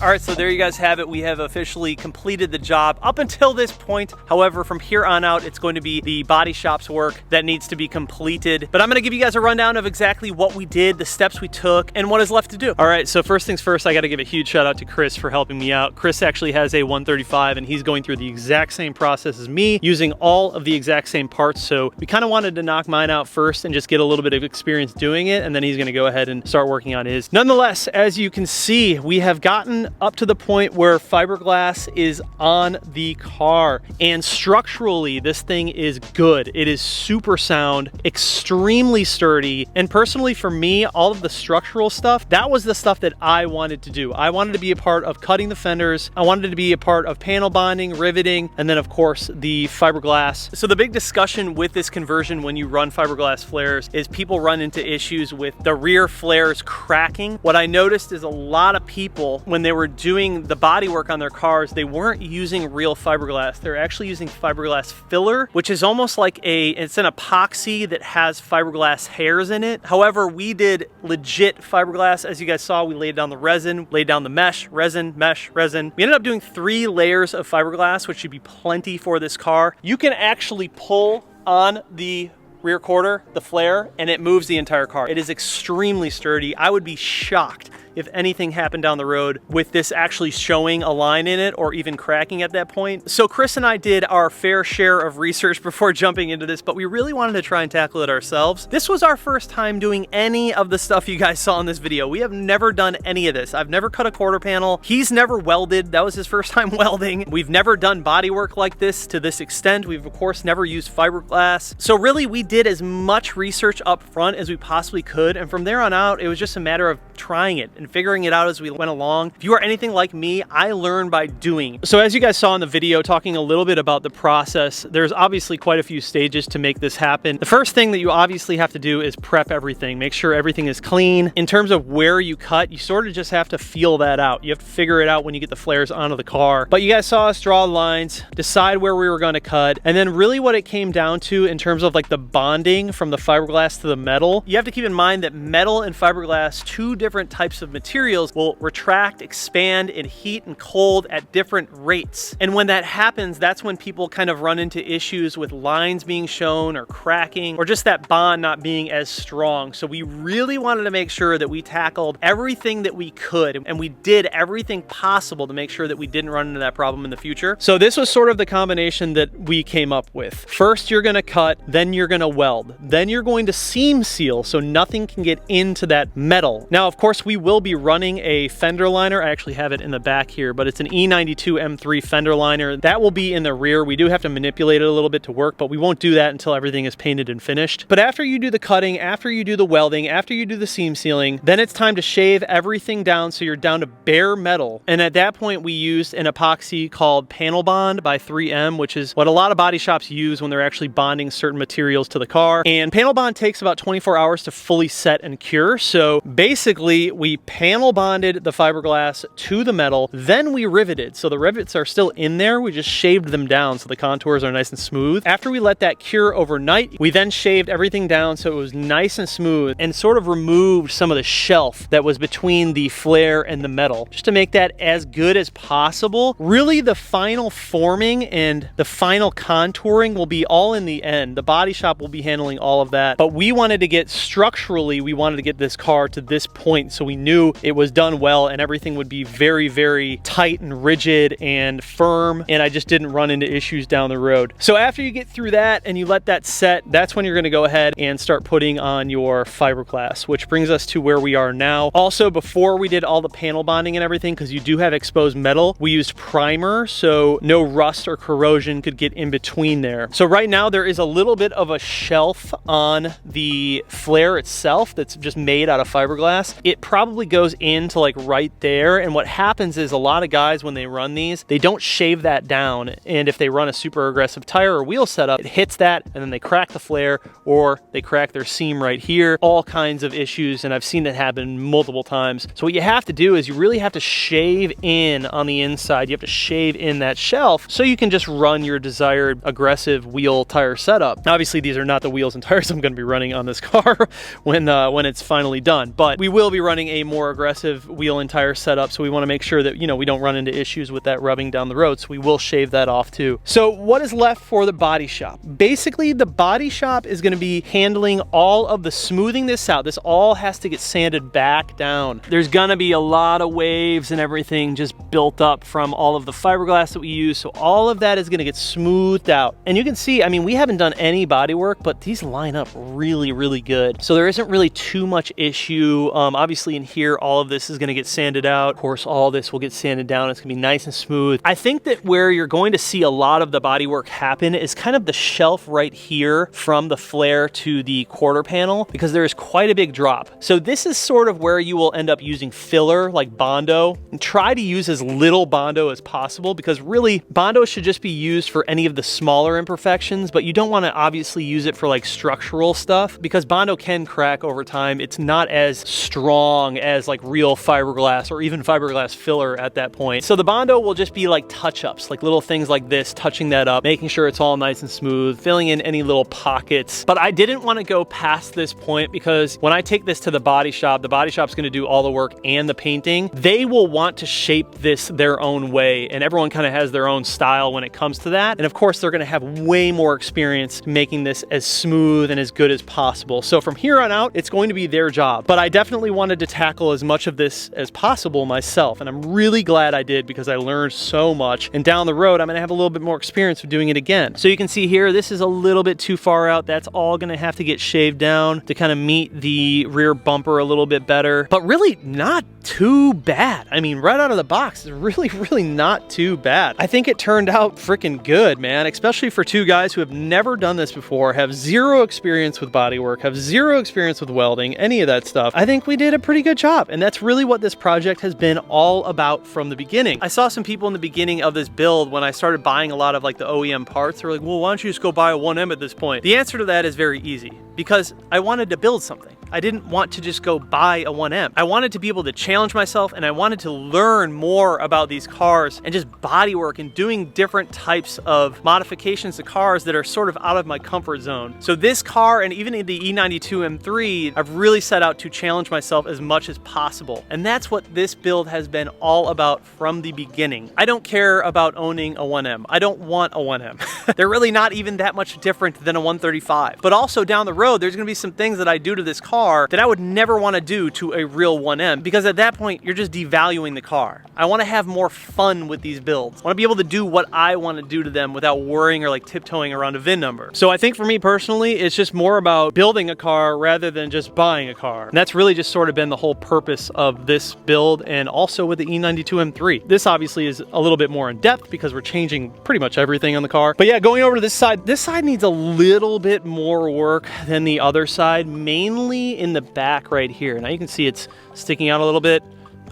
All right, so there you guys have it. We have officially completed the job up until this point. However, from here on out, it's going to be the body shop's work that needs to be completed. But I'm gonna give you guys a rundown of exactly what we did, the steps we took, and what is left to do. All right, so first things first, I gotta give a huge shout out to Chris for helping me out. Chris actually has a 135 and he's going through the exact same process as me, using all of the exact same parts. So we kind of wanted to knock mine out first and just get a little bit of experience doing it, and then he's gonna go ahead and start working on his. Nonetheless, as you can see, we have gotten up to the point where fiberglass is on the car. And structurally, this thing is good. It is super sound, extremely sturdy. And personally for me, all of the structural stuff, that was the stuff that I wanted to do. I wanted to be a part of cutting the fenders. I wanted to be a part of panel bonding, riveting, and then of course the fiberglass. So the big discussion with this conversion when you run fiberglass flares is people run into issues with the rear flares cracking. What I noticed is a lot of people, when they were doing the bodywork on their cars, they weren't using real fiberglass. They're actually using fiberglass filler, which is almost like it's an epoxy that has fiberglass hairs in it. However, we did legit fiberglass. As you guys saw, we laid down the resin, laid down the mesh, resin, mesh, resin. We ended up doing 3 layers of fiberglass, which should be plenty for this car. You can actually pull on the rear quarter, the flare, and it moves the entire car. It is extremely sturdy. I would be shocked if anything happened down the road with this actually showing a line in it or even cracking at that point. So Chris and I did our fair share of research before jumping into this, but we really wanted to try and tackle it ourselves. This was our first time doing any of the stuff you guys saw in this video. We have never done any of this. I've never cut a quarter panel. He's never welded. That was his first time welding. We've never done body work like this to this extent. We've of course never used fiberglass. So really we did as much research up front as we possibly could. And from there on out, it was just a matter of trying it and figuring it out as we went along. If you are anything like me, I learn by doing. So as you guys saw in the video, talking a little bit about the process, there's obviously quite a few stages to make this happen. The first thing that you obviously have to do is prep everything. Make sure everything is clean. In terms of where you cut, you sort of just have to feel that out. You have to figure it out when you get the flares onto the car. But you guys saw us draw lines, decide where we were going to cut, and then really what it came down to in terms of like the bonding from the fiberglass to the metal, you have to keep in mind that metal and fiberglass, 2 different types of materials, will retract, expand, and heat and cold at different rates. And when that happens, that's when people kind of run into issues with lines being shown or cracking or just that bond not being as strong. So we really wanted to make sure that we tackled everything that we could, and we did everything possible to make sure that we didn't run into that problem in the future. So this was sort of the combination that we came up with. First, you're going to cut, then you're going to weld, then you're going to seam seal so nothing can get into that metal. Now, of course, we will be running a fender liner. I actually have it in the back here, but it's an E92 M3 fender liner. That will be in the rear. We do have to manipulate it a little bit to work, but we won't do that until everything is painted and finished. But after you do the cutting, after you do the welding, after you do the seam sealing, then it's time to shave everything down so you're down to bare metal. And at that point, we used an epoxy called Panel Bond by 3M, which is what a lot of body shops use when they're actually bonding certain materials to the car. And Panel Bond takes about 24 hours to fully set and cure. So basically, we panel bonded the fiberglass to the metal, then we riveted. So the rivets are still in there. We just shaved them down so the contours are nice and smooth. After we let that cure overnight, we then shaved everything down so it was nice and smooth and sort of removed some of the shelf that was between the flare and the metal, just to make that as good as possible. Really, the final forming and the final contouring will be all in the end. The body shop will be handling all of that, but we wanted to get structurally, we wanted to get this car to this point so we knew it was done well and everything would be very, very tight and rigid and firm, and I just didn't run into issues down the road. So after you get through that and you let that set, that's when you're going to go ahead and start putting on your fiberglass, which brings us to where we are now. Also, before we did all the panel bonding and everything, because you do have exposed metal, we used primer so no rust or corrosion could get in between there. So right now there is a little bit of a shelf on the flare itself that's just made out of fiberglass. It probably goes into like right there, and what happens is a lot of guys, when they run these, they don't shave that down, and if they run a super aggressive tire or wheel setup, it hits that and then they crack the flare or they crack their seam right here. All kinds of issues, and I've seen it happen multiple times. So what you have to do is you really have to shave in on the inside. You have to shave in that shelf so you can just run your desired aggressive wheel tire setup. Now, obviously these are not the wheels and tires I'm going to be running on this car when it's finally done, but we will be running a more aggressive wheel and tire setup, so we want to make sure that, you know, we don't run into issues with that rubbing down the road, so we will shave that off too. So what is left for the body shop? Basically, the body shop is going to be handling all of the smoothing this out. This all has to get sanded back down. There's going to be a lot of waves and everything just built up from all of the fiberglass that we use, so all of that is going to get smoothed out. And you can see, I mean, we haven't done any body work, but these line up really, really good. So there isn't really too much issue. Obviously in here, here, all of this is gonna get sanded out. Of course, all this will get sanded down. It's gonna be nice and smooth. I think that where you're going to see a lot of the bodywork happen is kind of the shelf right here from the flare to the quarter panel, because there is quite a big drop. So this is sort of where you will end up using filler like Bondo, and try to use as little Bondo as possible, because really Bondo should just be used for any of the smaller imperfections, but you don't want to obviously use it for like structural stuff, because Bondo can crack over time. It's not as strong as like real fiberglass or even fiberglass filler at that point. So the Bondo will just be like touch-ups, like little things like this, touching that up, making sure it's all nice and smooth, filling in any little pockets. But I didn't want to go past this point, because when I take this to the body shop's going to do all the work and the painting. They will want to shape this their own way, and everyone kind of has their own style when it comes to that. And of course, they're going to have way more experience making this as smooth and as good as possible. So from here on out, it's going to be their job. But I definitely wanted to tackle as much of this as possible myself, and I'm really glad I did, because I learned so much. And down the road, I'm going to have a little bit more experience with doing it again. So you can see here, this is a little bit too far out. That's all going to have to get shaved down to kind of meet the rear bumper a little bit better, but really not too bad. I mean, right out of the box, it's really not too bad. I think it turned out freaking good, man, especially for two guys who have never done this before, have zero experience with bodywork, have zero experience with welding, any of that stuff. I think we did a pretty good job, and that's really what this project has been all about from the beginning. I saw some people in the beginning of this build, when I started buying a lot of like the OEM parts, they were like, well, why don't you just go buy a 1M at this point? The answer to that is very easy, because I wanted to build something. I didn't want to just go buy a 1M. I wanted to be able to challenge myself, and I wanted to learn more about these cars and just bodywork and doing different types of modifications to cars that are sort of out of my comfort zone. So this car, and even in the E92 M3, I've really set out to challenge myself as much as possible. And that's what this build has been all about from the beginning. I don't care about owning a 1M. I don't want a 1M. They're really not even that much different than a 135. But also down the road, there's gonna be some things that I do to this car that I would never want to do to a real 1M, because at that point, you're just devaluing the car. I want to have more fun with these builds. I want to be able to do what I want to do to them without worrying or like tiptoeing around a VIN number. So I think for me personally, it's just more about building a car rather than just buying a car. And that's really just sort of been the whole purpose of this build, and also with the E92 M3. This obviously is a little bit more in depth, because we're changing pretty much everything on the car. But yeah, going over to this side needs a little bit more work than the other side, mainly in the back right here. Now you can see it's sticking out a little bit.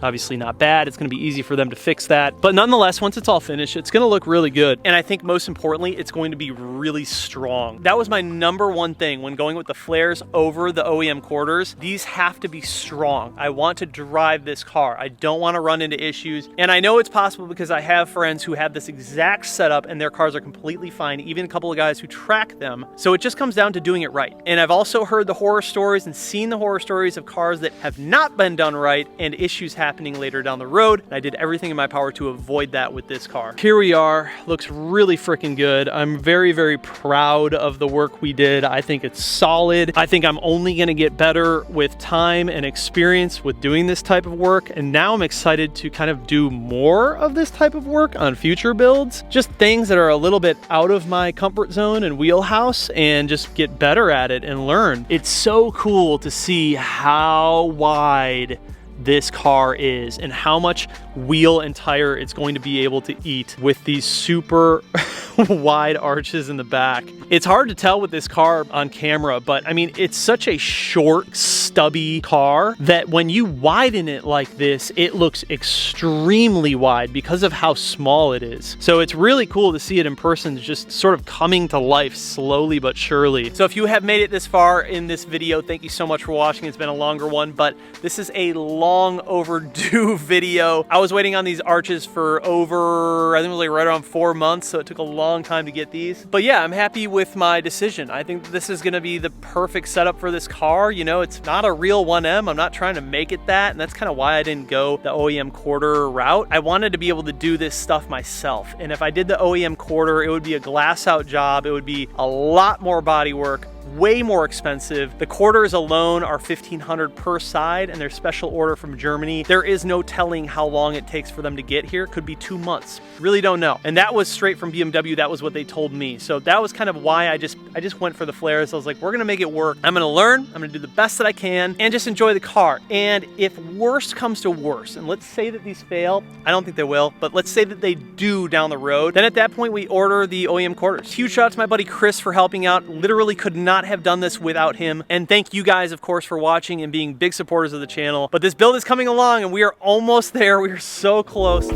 Obviously not bad. It's going to be easy for them to fix that. But nonetheless, once it's all finished, it's going to look really good. And I think most importantly, it's going to be really strong. That was my #1 thing when going with the flares over the OEM quarters. These have to be strong. I want to drive this car. I don't want to run into issues. And I know it's possible, because I have friends who have this exact setup and their cars are completely fine, even a couple of guys who track them. So it just comes down to doing it right. And I've also heard the horror stories and seen the horror stories of cars that have not been done right and issues happening later down the road. And I did everything in my power to avoid that with this car. Here we are. Looks really freaking good. I'm very proud of the work we did. I think it's solid. I think I'm only going to get better with time and experience with doing this type of work. And now I'm excited to kind of do more of this type of work on future builds. Just things that are a little bit out of my comfort zone and wheelhouse, and just get better at it and learn. It's so cool to see how wide this car is and how much wheel and tire it's going to be able to eat with these super wide arches in the back. It's hard to tell with this car on camera, but I mean, it's such a short, stubby car that when you widen it like this, it looks extremely wide because of how small it is. So it's really cool to see it in person, just sort of coming to life slowly but surely. So if you have made it this far in this video, thank you so much for watching. It's been a longer one, but this is a long overdue video. I was waiting on these arches for over, I think it was like right around 4 months, so it took a long time to get these. But yeah, I'm happy with my decision. I think this is gonna be the perfect setup for this car. You know, it's not a real 1M. I'm not trying to make it that, and that's kind of why I didn't go the OEM quarter route. I wanted to be able to do this stuff myself, and if I did the OEM quarter, it would be a glass out job. It would be a lot more body work, way more expensive. The quarters alone are $1,500 per side, and they're special order from Germany. There is no telling how long it takes for them to get here. Could be 2 months. Really don't know. And that was straight from BMW. That was what they told me. So that was kind of why I just went for the flares. I was like, we're gonna make it work. I'm gonna learn. I'm gonna do the best that I can and just enjoy the car. And if worst comes to worst, and let's say that these fail, I don't think they will, but let's say that they do down the road, then at that point we order the OEM quarters. Huge shout out to my buddy Chris for helping out. Literally could not have done this without him. And thank you guys, of course, for watching and being big supporters of the channel. But this build is coming along and we are almost there. We are so close.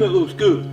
Damn, that looks good.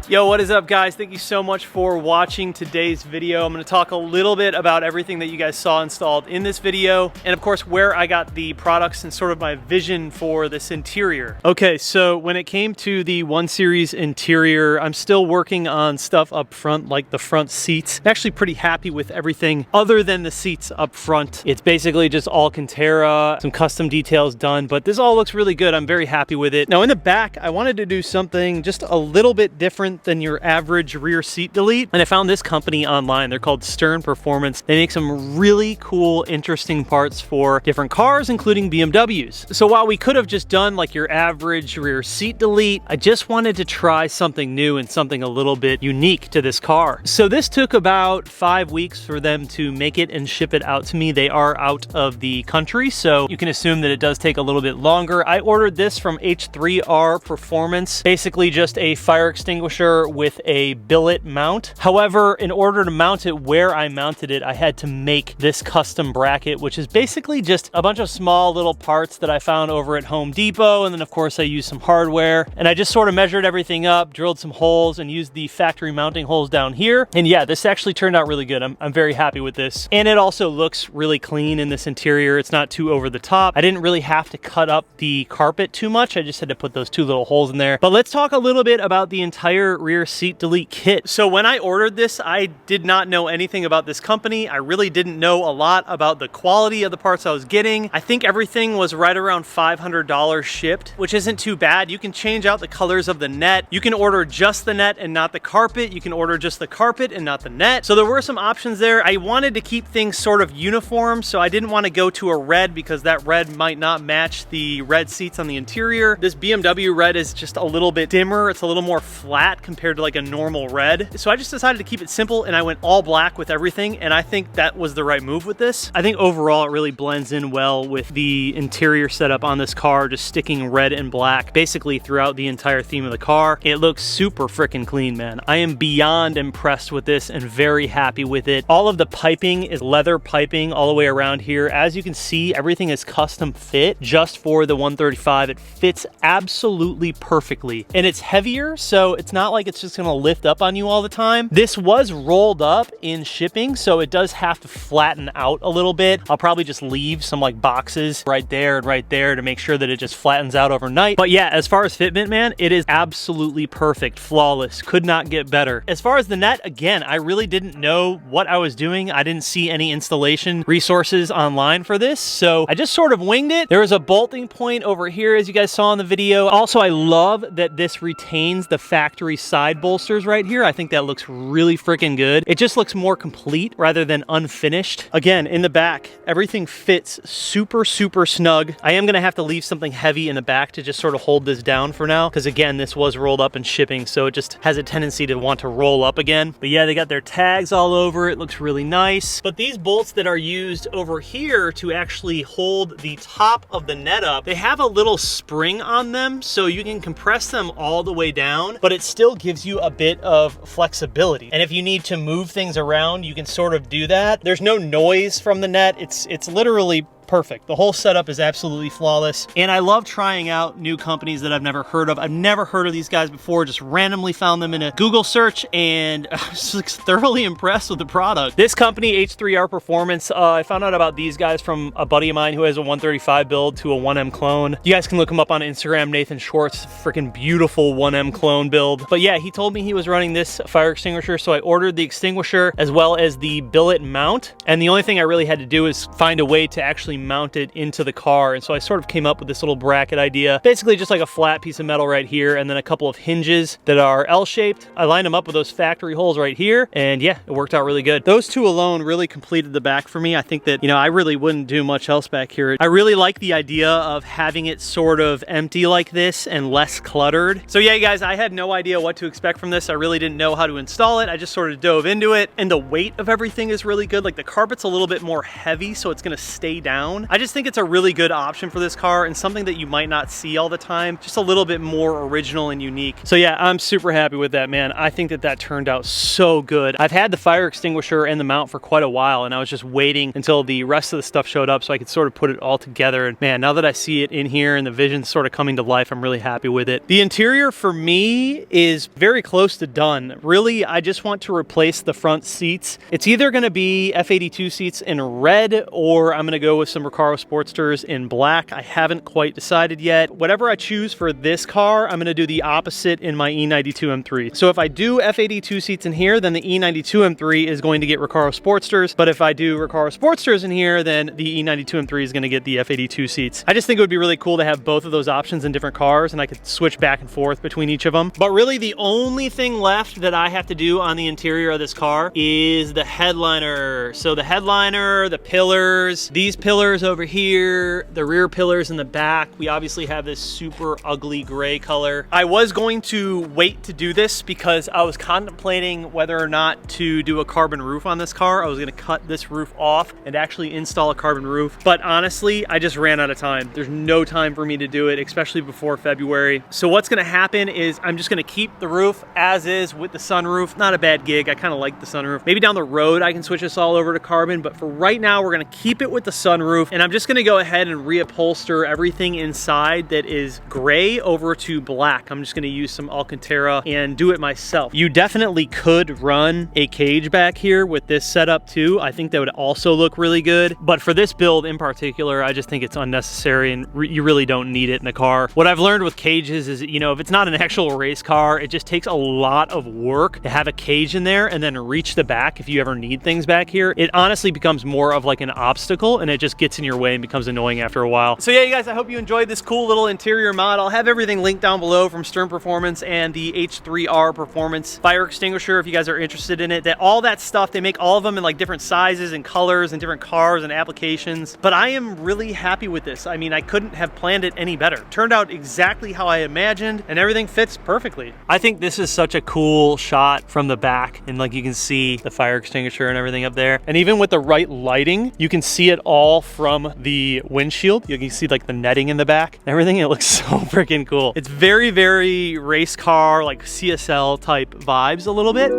Yo, what is up, guys? Thank you so much for watching today's video. I'm going to talk a little bit about everything that you guys saw installed in this video, and of course where I got the products and sort of my vision for this interior. Okay, so when it came to the 1 Series interior, I'm still working on stuff up front, like the front seats. I'm actually pretty happy with everything other than the seats up front. It's basically just Alcantara, some custom details done, but this all looks really good. I'm very happy with it. Now in the back, I wanted to do something just a little bit different than your average rear seat delete, and I found this company online. They're called Stern Performance. They make some really cool, interesting parts for different cars, including BMWs. So while we could have just done like your average rear seat delete, I just wanted to try something new and something a little bit unique to this car. So this took about 5 weeks for them to make it and ship it out to me. They are out of the country, so you can assume that it does take a little bit longer. I ordered this from H3R Performance, basically just a fire extinguisher with a billet mount. However, in order to mount it where I mounted it, I had to make this custom bracket, which is basically just a bunch of small little parts that I found over at Home Depot. And then of course I used some hardware, and I just sort of measured everything up, drilled some holes, and used the factory mounting holes down here. And yeah, this actually turned out really good. I'm very happy with this. And it also looks really clean in this interior. It's not too over the top. I didn't really have to cut up the carpet too much. I just had to put those 2 little holes in there. But let's talk a little bit about the entire rear seat delete kit. So when I ordered this, I did not know anything about this company. I really didn't know a lot about the quality of the parts I was getting. I think everything was right around $500 shipped, which isn't too bad. You can change out the colors of the net. You can order just the net and not the carpet. You can order just the carpet and not the net. So there were some options there. I wanted to keep things sort of uniform, so I didn't want to go to a red because that red might not match the red seats on the interior. This BMW red is just a little bit dimmer. It's a little more flat compared to like a normal red. So I just decided to keep it simple, and I went all black with everything, and I think that was the right move with this. I think overall it really blends in well with the interior setup on this car, just sticking red and black basically throughout the entire theme of the car. It looks super freaking clean, man. I am beyond impressed with this and very happy with it. All of the piping is leather piping all the way around here. As you can see, everything is custom fit just for the 135. It fits absolutely perfectly, and it's heavier, so it's not like it's just gonna lift up on you all the time. This was rolled up in shipping, so it does have to flatten out a little bit. I'll probably just leave some like boxes right there and right there to make sure that it just flattens out overnight. But yeah, as far as fitment, man, it is absolutely perfect, flawless, could not get better. As far as the net, again, I really didn't know what I was doing. I didn't see any installation resources online for this, so I just sort of winged it. There was a bolting point over here, as you guys saw in the video. Also, I love that this retains the factory side bolsters right here. I think that looks really freaking good. It just looks more complete rather than unfinished. Again, in the back, everything fits super, super snug. I am gonna have to leave something heavy in the back to just sort of hold this down for now, because again, this was rolled up in shipping, so it just has a tendency to want to roll up again. But yeah, they got their tags all over. It looks really nice. But these bolts that are used over here to actually hold the top of the net up, they have a little spring on them, so you can compress them all the way down, but it still gives you a bit of flexibility. And if you need to move things around, you can sort of do that. There's no noise from the net. It's literally perfect. The whole setup is absolutely flawless. And I love trying out new companies that I've never heard of. I've never heard of these guys before, just randomly found them in a Google search, and I was just thoroughly impressed with the product. This company, H3R Performance, I found out about these guys from a buddy of mine who has a 135 build to a 1M clone. You guys can look him up on Instagram, Nathan Schwartz, freaking beautiful 1M clone build. But yeah, he told me he was running this fire extinguisher, so I ordered the extinguisher as well as the billet mount. And the only thing I really had to do is find a way to actually mount it into the car. And so I sort of came up with this little bracket idea, basically just like a flat piece of metal right here, and then a couple of hinges that are L-shaped. I lined them up with those factory holes right here, and yeah, it worked out really good. Those two alone really completed the back for me. I think that, you know, I really wouldn't do much else back here. I really like the idea of having it sort of empty like this and less cluttered. So yeah, you guys, I had no idea what to expect from this. I really didn't know how to install it. I just sort of dove into it, and the weight of everything is really good. Like the carpet's a little bit more heavy, so it's gonna stay down. I just think it's a really good option for this car and something that you might not see all the time. Just a little bit more original and unique. So yeah, I'm super happy with that, man. I think that that turned out so good. I've had the fire extinguisher and the mount for quite a while, and I was just waiting until the rest of the stuff showed up so I could sort of put it all together. And man, now that I see it in here and the vision's sort of coming to life, I'm really happy with it. The interior for me is very close to done. Really, I just want to replace the front seats. It's either gonna be F82 seats in red, or I'm gonna go with some Recaro Sportsters in black. I haven't quite decided yet. Whatever I choose for this car, I'm gonna do the opposite in my E92 M3. So if I do F82 seats in here, then the E92 M3 is going to get Recaro Sportsters. But if I do Recaro Sportsters in here, then the E92 M3 is gonna get the F82 seats. I just think it would be really cool to have both of those options in different cars, and I could switch back and forth between each of them. But really the only thing left that I have to do on the interior of this car is the headliner. So the headliner, the pillars, these pillars over here, the rear pillars in the back. We obviously have this super ugly gray color. I was going to wait to do this because I was contemplating whether or not to do a carbon roof on this car. I was gonna cut this roof off and actually install a carbon roof. But honestly, I just ran out of time. There's no time for me to do it, especially before February. So what's gonna happen is I'm just gonna keep the roof as is with the sunroof. Not a bad gig. I kind of like the sunroof. Maybe down the road I can switch this all over to carbon, but for right now we're gonna keep it with the sunroof, and I'm just gonna go ahead and reupholster everything inside that is gray over to black. I'm just gonna use some Alcantara and do it myself. You definitely could run a cage back here with this setup too. I think that would also look really good, but for this build in particular, I just think it's unnecessary, and you really don't need it in a car. What I've learned with cages is, you know, if it's not an actual race car, it just takes a lot of work to have a cage in there and then reach the back if you ever need things back here. It honestly becomes more of like an obstacle, and it just gets in your way and becomes annoying after a while. So yeah, you guys, I hope you enjoyed this cool little interior mod. I'll have everything linked down below from Stern Performance and the H3R Performance fire extinguisher if you guys are interested in it. All that stuff, they make all of them in like different sizes and colors and different cars and applications. But I am really happy with this. I mean, I couldn't have planned it any better. Turned out exactly how I imagined, and everything fits perfectly. I think this is such a cool shot from the back, and like you can see the fire extinguisher and everything up there. And even with the right lighting, you can see it all from the windshield. You can see like the netting in the back and everything. It looks so freaking cool. It's very, very race car, like CSL type vibes a little bit.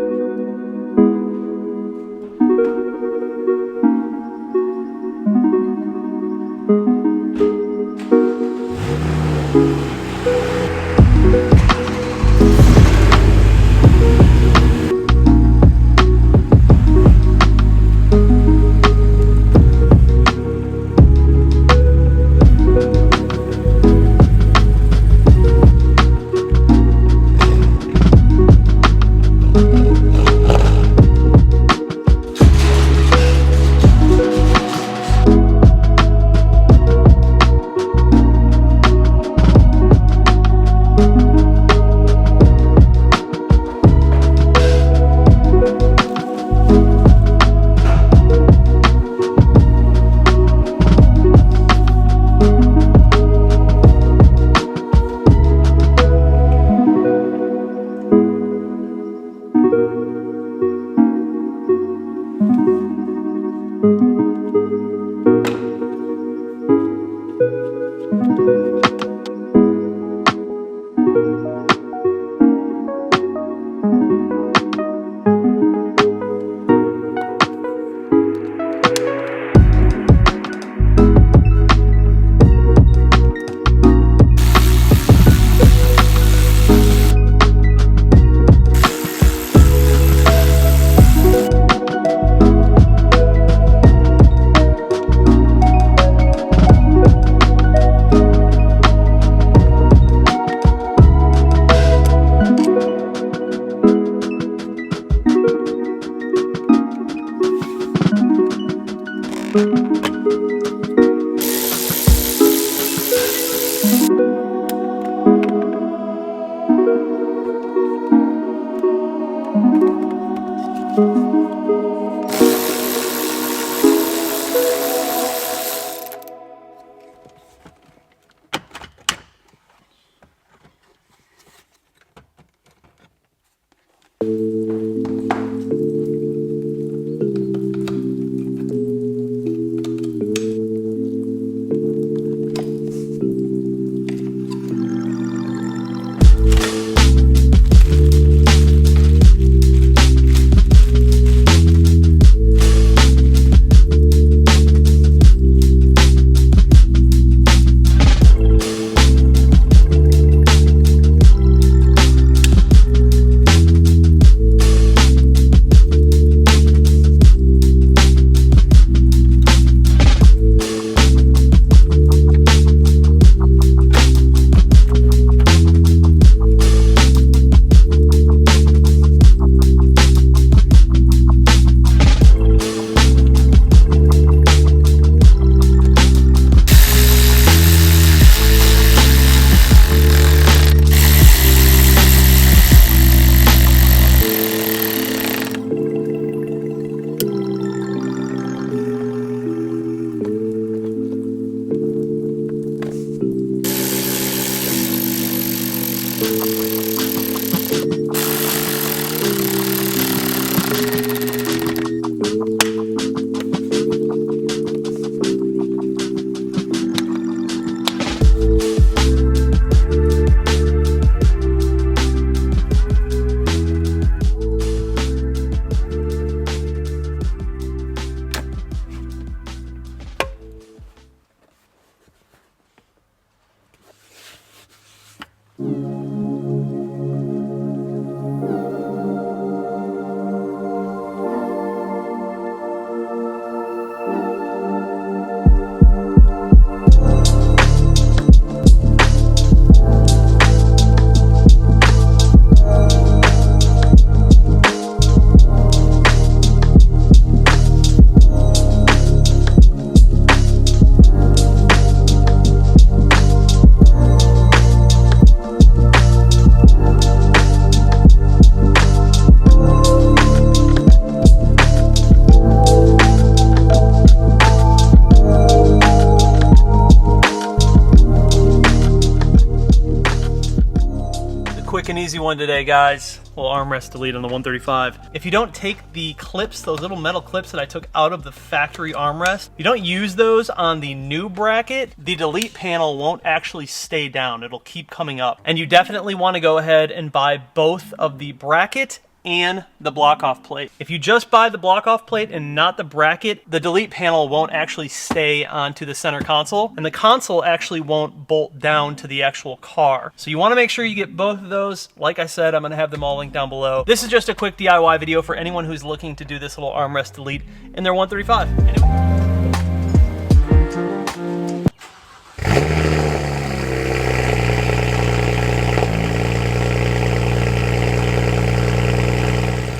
Quick and easy one today, guys. Little armrest delete on the 135. If you don't take the clips, those little metal clips that I took out of the factory armrest, if you don't use those on the new bracket, the delete panel won't actually stay down. It'll keep coming up. And you definitely want to go ahead and buy both of the bracket and the block off plate. If you just buy the block off plate and not the bracket, the delete panel won't actually stay onto the center console, and the console actually won't bolt down to the actual car. So you want to make sure you get both of those. Like I said, I'm going to have them all linked down below. This is just a quick DIY video for anyone who's looking to do this little armrest delete in their 135. Anyway.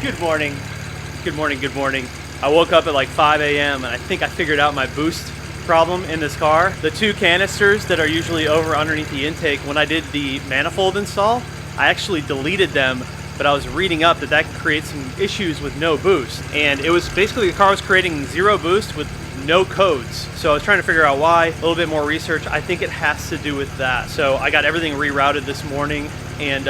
Good morning. I woke up at like 5 a.m. and I think I figured out my boost problem in this car. The two canisters that are usually over underneath the intake, when I did the manifold install, I actually deleted them, but I was reading up that that could create some issues with no boost. And it was basically the car was creating zero boost with no codes. So I was trying to figure out why. A little bit more research. I think it has to do with that. So I got everything rerouted this morning, and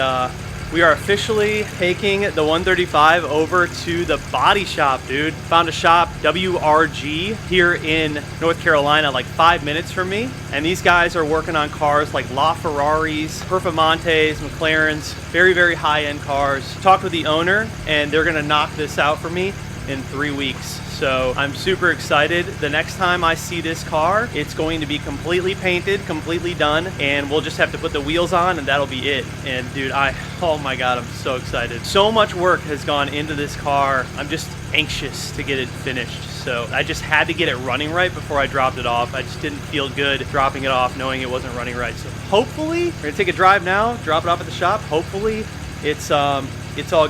we are officially taking the 135 over to the body shop, dude. Found a shop, WRG, here in North Carolina, like 5 minutes from me. And these guys are working on cars like LaFerraris, Performantes, McLarens, very, very high-end cars. Talked with the owner, and they're gonna knock this out for me in 3 weeks. So I'm super excited. The next time I see this car, it's going to be completely painted, completely done, and we'll just have to put the wheels on and that'll be it. And dude, oh my God, I'm so excited. So much work has gone into this car. I'm just anxious to get it finished. So I just had to get it running right before I dropped it off. I just didn't feel good dropping it off knowing it wasn't running right. So hopefully, we're gonna take a drive now, drop it off at the shop. Hopefully it's all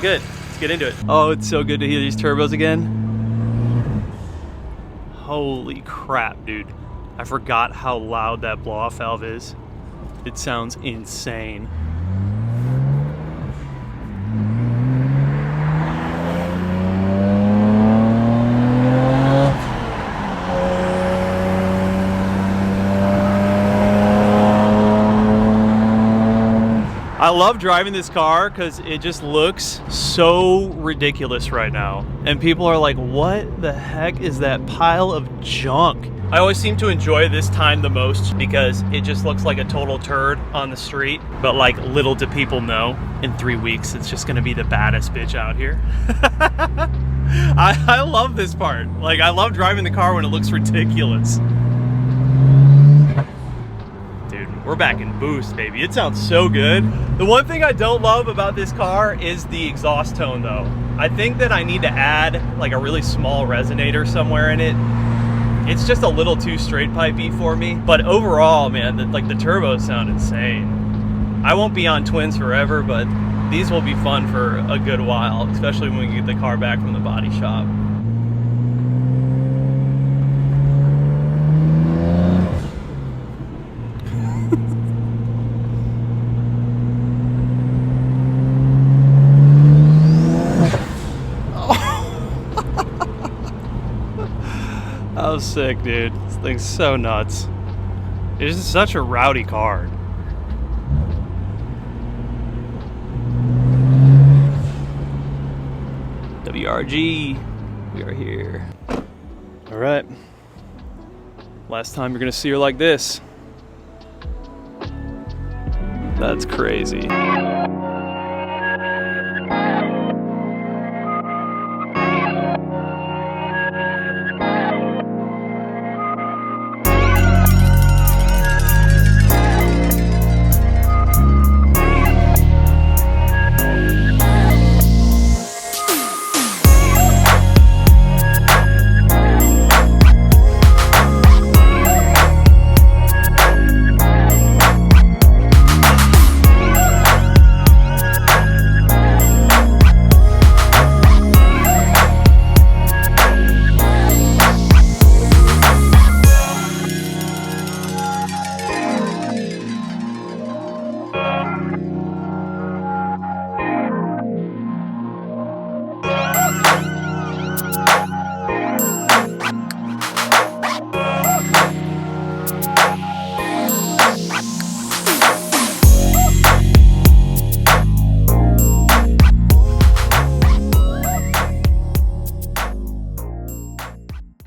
good. Let's get into it. Oh, it's so good to hear these turbos again. Holy crap, dude. I forgot how loud that blow-off valve is. It sounds insane. I love driving this car because it just looks so ridiculous right now. And people are like, what the heck is that pile of junk? I always seem to enjoy this time the most because it just looks like a total turd on the street. But like, little do people know, in 3 weeks, it's just gonna be the baddest bitch out here. I love this part. Like, I love driving the car when it looks ridiculous. We're back in boost, baby. It sounds so good. The one thing I don't love about this car is the exhaust tone, though. I think that I need to add like a really small resonator somewhere in it. It's just a little too straight pipey for me. But overall, man, the turbos sound insane. I won't be on twins forever, but these will be fun for a good while, especially when we get the car back from the body shop. That was sick, dude. This thing's so nuts. It's just such a rowdy car. WRG, we are here. All right. Last time you're gonna see her like this. That's crazy.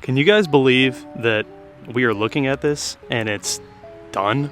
Can you guys believe that we are looking at this and it's done?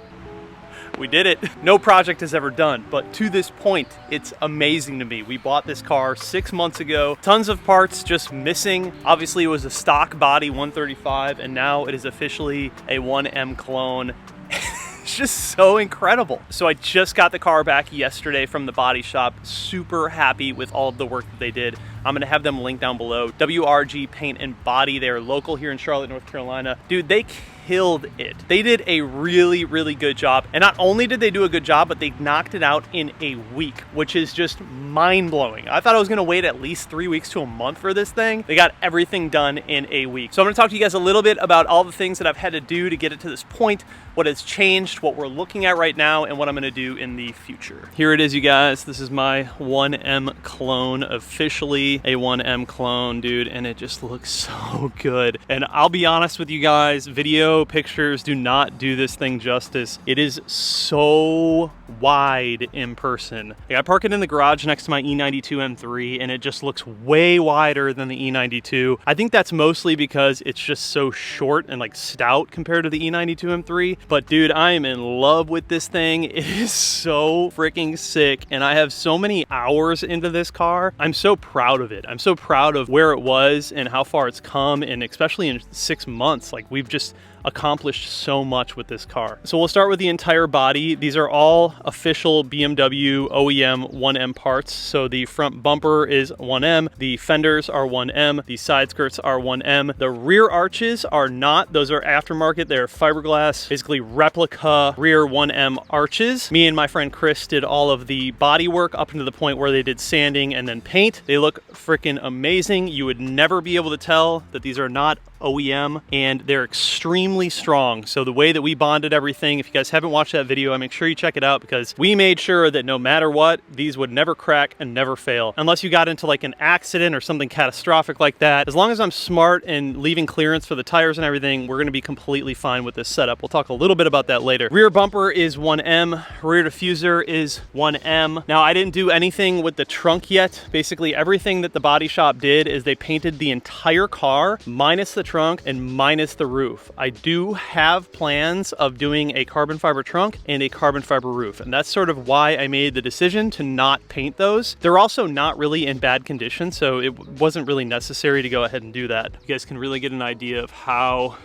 We did it. No project is ever done, but to this point, it's amazing to me. We bought this car 6 months ago, tons of parts just missing. Obviously it was a stock body 135 and now it is officially a 1M clone. It's just so incredible. So I just got the car back yesterday from the body shop. Super happy with all of the work that they did. I'm gonna have them linked down below. WRG Paint and Body. They're local here in Charlotte, North Carolina. Dude, they killed it. They did a really, really good job. And not only did they do a good job, but they knocked it out in a week, which is just mind-blowing. I thought I was gonna wait at least 3 weeks to a month for this thing. They got everything done in a week. So I'm gonna talk to you guys a little bit about all the things that I've had to do to get it to this point, what has changed, what we're looking at right now, and what I'm gonna do in the future. Here it is, you guys. This is my 1M clone, officially a 1M clone, dude, and it just looks so good. And I'll be honest with you guys, video, pictures do not do this thing justice. It is so wide in person. Like, I park it in the garage next to my E92 M3 and it just looks way wider than the E92. I think that's mostly because it's just so short and like stout compared to the E92 M3. But dude, I am in love with this thing. It is so freaking sick and I have so many hours into this car. I'm so proud of it. I'm so proud of where it was and how far it's come, and especially in 6 months, like we've just accomplished so much with this car. So we'll start with the entire body. These are all official BMW OEM 1M parts. So the front bumper is 1M, the fenders are 1M, the side skirts are 1M. The rear arches are not, those are aftermarket. They're fiberglass, basically replica rear 1M arches. Me and my friend Chris did all of the body work up to the point where they did sanding and then paint. They look freaking amazing. You would never be able to tell that these are not OEM, and they're extremely strong. So the way that we bonded everything, if you guys haven't watched that video, I make sure you check it out, because we made sure that no matter what, these would never crack and never fail. Unless you got into like an accident or something catastrophic like that. As long as I'm smart and leaving clearance for the tires and everything, we're gonna be completely fine with this setup. We'll talk a little bit about that later. Rear bumper is 1M, rear diffuser is 1M. Now, I didn't do anything with the trunk yet. Basically, everything that the body shop did is they painted the entire car, minus the trunk and minus the roof. I do have plans of doing a carbon fiber trunk and a carbon fiber roof, and that's sort of why I made the decision to not paint those. They're also not really in bad condition, so it wasn't really necessary to go ahead and do that. You guys can really get an idea of how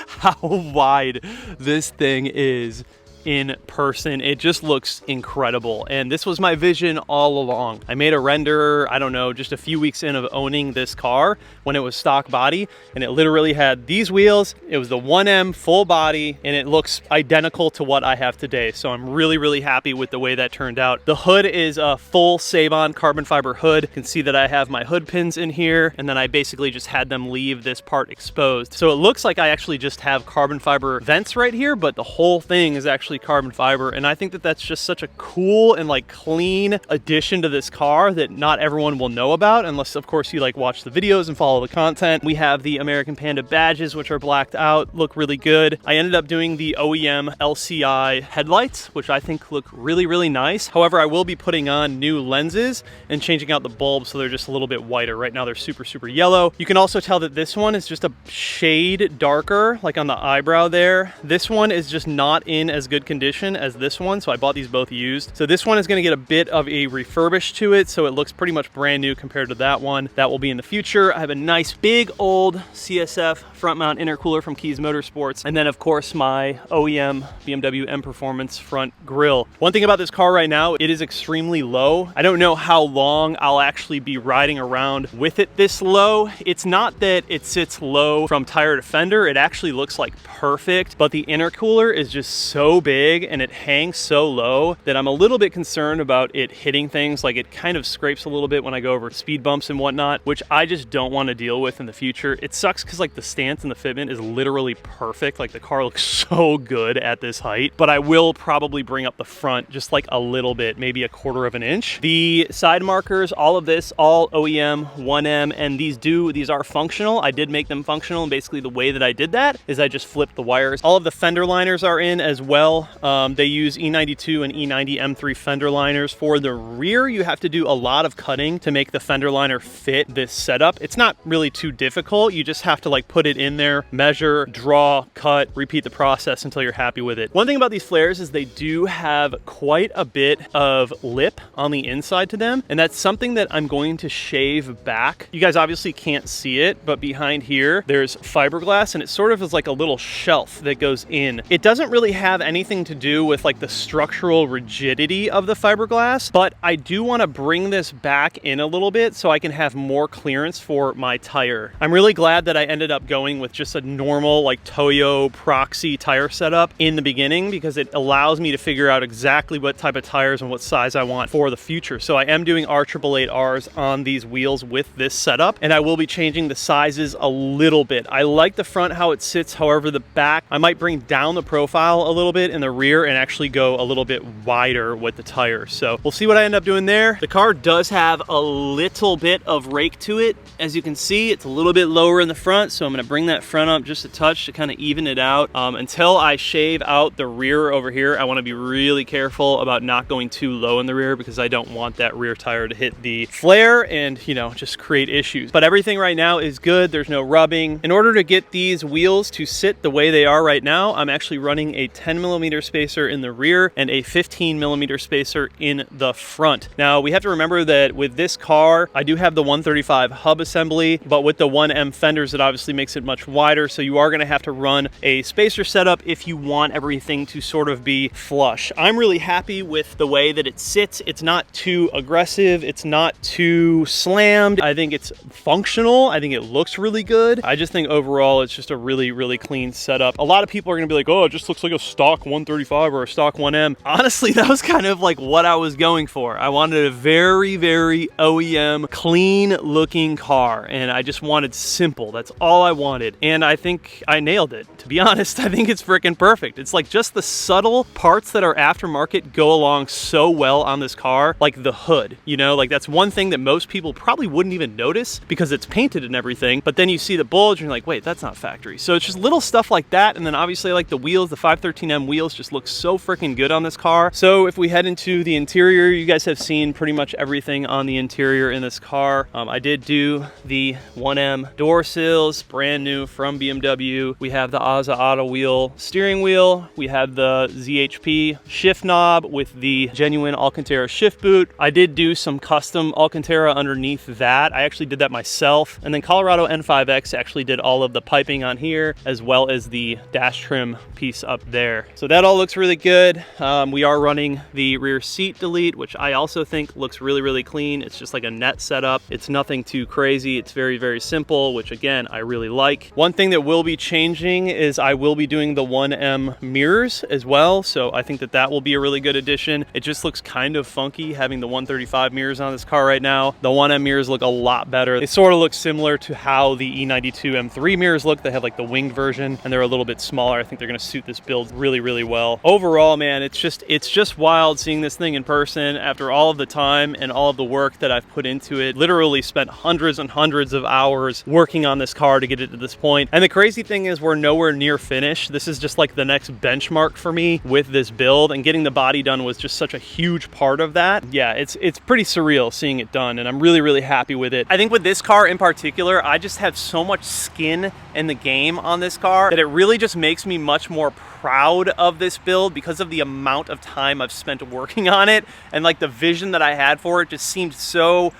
how wide this thing is in person. It just looks incredible, and this was my vision all along. I made a render, I don't know, just a few weeks in of owning this car when it was stock body, and it literally had these wheels. It was the 1M full body, and it looks identical to what I have today. So I'm really happy with the way that turned out. The hood is a full Save-On carbon fiber hood. You can see that I have my hood pins in here, and then I basically just had them leave this part exposed. So it looks like I actually just have carbon fiber vents right here, but the whole thing is actually carbon fiber, and I think that that's just such a cool and like clean addition to this car that not everyone will know about, unless of course you like watch the videos and follow the content. We have the American Panda badges, which are blacked out, look really good. I ended up doing the OEM LCI headlights, which I think look really nice. However, I will be putting on new lenses and changing out the bulbs so they're just a little bit whiter. Right now they're super yellow. You can also tell that this one is just a shade darker, like on the eyebrow there. This one is just not in as good condition as this one, so I bought these both used. So this one is going to get a bit of a refurbish to it, so it looks pretty much brand new compared to that one. That will be in the future. I have a nice big old CSF front mount intercooler from Keys Motorsports, and then of course my OEM BMW M Performance front grille. One thing about this car right now, it is extremely low. I don't know how long I'll actually be riding around with it this low. It's not that it sits low from tire to fender, it actually looks like perfect, but the intercooler is just so big and it hangs so low that I'm a little bit concerned about it hitting things. Like, it kind of scrapes a little bit when I go over speed bumps and whatnot, which I just don't want to deal with in the future. It sucks because like the stance and the fitment is literally perfect. Like, the car looks so good at this height, but I will probably bring up the front just like a little bit, maybe 1/4 of an inch. The side markers, all of this, all OEM 1M, and these are functional. I did make them functional, and basically the way that I did that is I just flipped the wires. All of the fender liners are in as well. They use E92 and E90 M3 fender liners. For the rear, you have to do a lot of cutting to make the fender liner fit this setup. It's not really too difficult. You just have to like put it in there, measure, draw, cut, repeat the process until you're happy with it. One thing about these flares is they do have quite a bit of lip on the inside to them, and that's something that I'm going to shave back. You guys obviously can't see it, but behind here, there's fiberglass, and it sort of is like a little shelf that goes in. It doesn't really have anything to do with like the structural rigidity of the fiberglass, but I do want to bring this back in a little bit so I can have more clearance for my tire. I'm really glad that I ended up going with just a normal like Toyo proxy tire setup in the beginning, because it allows me to figure out exactly what type of tires and what size I want for the future. So I am doing R888Rs on these wheels with this setup, and I will be changing the sizes a little bit. I like the front how it sits, however the back, I might bring down the profile a little bit in the rear and actually go a little bit wider with the tires. So we'll see what I end up doing there. The car does have a little bit of rake to it. As you can see, it's a little bit lower in the front, so I'm gonna bring that front up just a touch to kind of even it out. Until I shave out the rear over here, I wanna be really careful about not going too low in the rear, because I don't want that rear tire to hit the flare and, you know, just create issues. But everything right now is good. There's no rubbing. In order to get these wheels to sit the way they are right now, I'm actually running a 10mm spacer in the rear and a 15mm spacer in the front. Now, we have to remember that with this car, I do have the 135 hub assembly, but with the 1M fenders, it obviously makes it much wider, so you are gonna have to run a spacer setup if you want everything to sort of be flush. I'm really happy with the way that it sits. It's not too aggressive. It's not too slammed. I think it's functional. I think it looks really good. I just think overall, it's just a really clean setup. A lot of people are gonna be like, oh, it just looks like a stock 135 or a stock 1M. Honestly, that was kind of like what I was going for. I wanted a very, very OEM, clean looking car, and I just wanted simple. That's all I wanted, and I think I nailed it. To be honest, I think it's freaking perfect. It's like just the subtle parts that are aftermarket go along so well on this car, like the hood, you know, like that's one thing that most people probably wouldn't even notice because it's painted and everything, but then you see the bulge and you're like, wait, that's not factory. So it's just little stuff like that, and then obviously like the wheels, the 513M wheels just look so freaking good on this car. So if we head into the interior, you guys have seen pretty much everything on the interior in this car. I did do the 1M door sills, brand new from BMW. We have the AZA Auto Wheel steering wheel. We have the ZHP shift knob with the genuine Alcantara shift boot. I did do some custom Alcantara underneath that. I actually did that myself. And then Colorado N5X actually did all of the piping on here, as well as the dash trim piece up there. So that all looks really good. We are running the rear seat delete, which I also think looks really, really clean. It's just like a net setup. It's nothing too crazy. It's very, very simple, which again, I really like. One thing that will be changing is I will be doing the 1M mirrors as well. So I think that that will be a really good addition. It just looks kind of funky having the 135 mirrors on this car right now. The 1M mirrors look a lot better. They sort of look similar to how the E92 M3 mirrors look. They have like the winged version and they're a little bit smaller. I think they're going to suit this build really, really well. Overall, man, it's just wild seeing this thing in person after all of the time and all of the work that I've put into it. Literally spent hundreds and hundreds of hours working on this car to get it to this point. And the crazy thing is we're nowhere near finished. This is just like the next benchmark for me with this build, and getting the body done was just such a huge part of that. Yeah, it's pretty surreal seeing it done, and I'm really, really happy with it. I think with this car in particular, I just have so much skin in the game on this car that it really just makes me much more proud of this build because of the amount of time I've spent working on it, and like the vision that I had for it just seemed so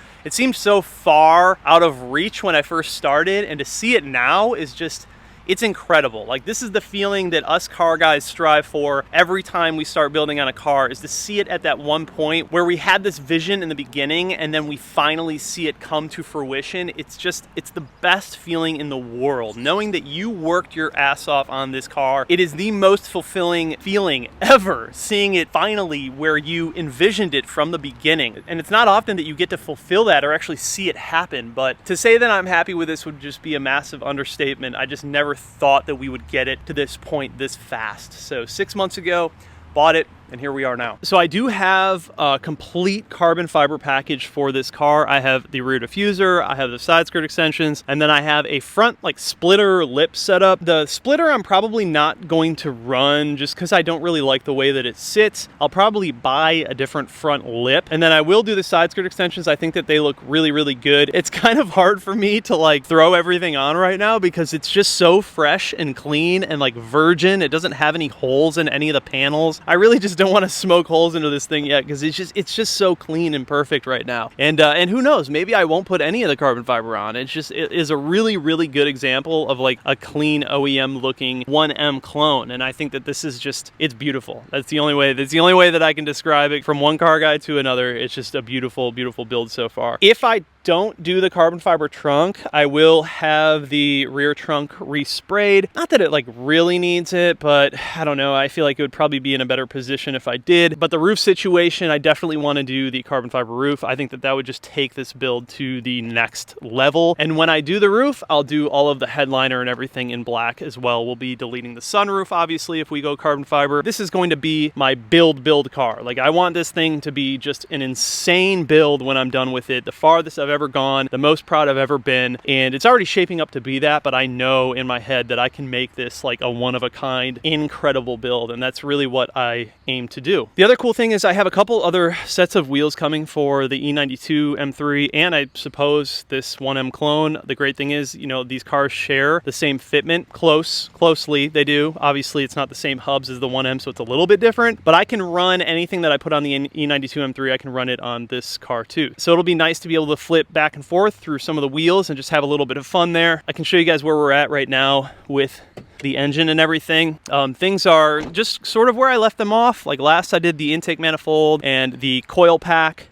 far out of reach when I first started, and to see it now is just, it's incredible. Like, this is the feeling that us car guys strive for every time we start building on a car, is to see it at that one point where we had this vision in the beginning and then we finally see it come to fruition. It's the best feeling in the world. Knowing that you worked your ass off on this car, it is the most fulfilling feeling ever, seeing it finally where you envisioned it from the beginning. And it's not often that you get to fulfill that or actually see it happen, but to say that I'm happy with this would just be a massive understatement. I just never thought that we would get it to this point this fast. So 6 months ago, bought it, and here we are now. So I do have a complete carbon fiber package for this car. I have the rear diffuser, I have the side skirt extensions, and then I have a front like splitter lip setup. The splitter I'm probably not going to run just because I don't really like the way that it sits. I'll probably buy a different front lip, and then I will do the side skirt extensions. I think that they look really, really good. It's kind of hard for me to like throw everything on right now because it's just so fresh and clean and like virgin. It doesn't have any holes in any of the panels. I really just don't want to smoke holes into this thing yet because it's just so clean and perfect right now. And who knows, maybe I won't put any of the carbon fiber on. It is a really, really good example of like a clean OEM looking 1M clone, and I think that this is just, it's beautiful. That's the only way that I can describe it. From one car guy to another, it's just a beautiful, beautiful build so far. If I don't do the carbon fiber trunk, I will have the rear trunk resprayed. Not that it like really needs it, but I don't know. I feel like it would probably be in a better position if I did. But the roof situation, I definitely want to do the carbon fiber roof. I think that that would just take this build to the next level. And when I do the roof, I'll do all of the headliner and everything in black as well. We'll be deleting the sunroof, obviously, if we go carbon fiber. This is going to be my build car. Like, I want this thing to be just an insane build when I'm done with it. The farthest I've ever gone, the most proud I've ever been, and it's already shaping up to be that, but I know in my head that I can make this like a one-of-a-kind incredible build, and that's really what I aim to do. The other cool thing is I have a couple other sets of wheels coming for the E92 M3 and I suppose this 1M clone. The great thing is, you know, these cars share the same fitment closely. They do. Obviously, it's not the same hubs as the 1M, so it's a little bit different, but I can run anything that I put on the E92 M3, I can run it on this car too. So it'll be nice to be able to flip back and forth through some of the wheels and just have a little bit of fun there. I can show you guys where we're at right now with the engine and everything. Things are just sort of where I left them off. Like last I did the intake manifold and the coil pack.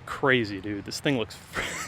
Crazy, dude. This thing looks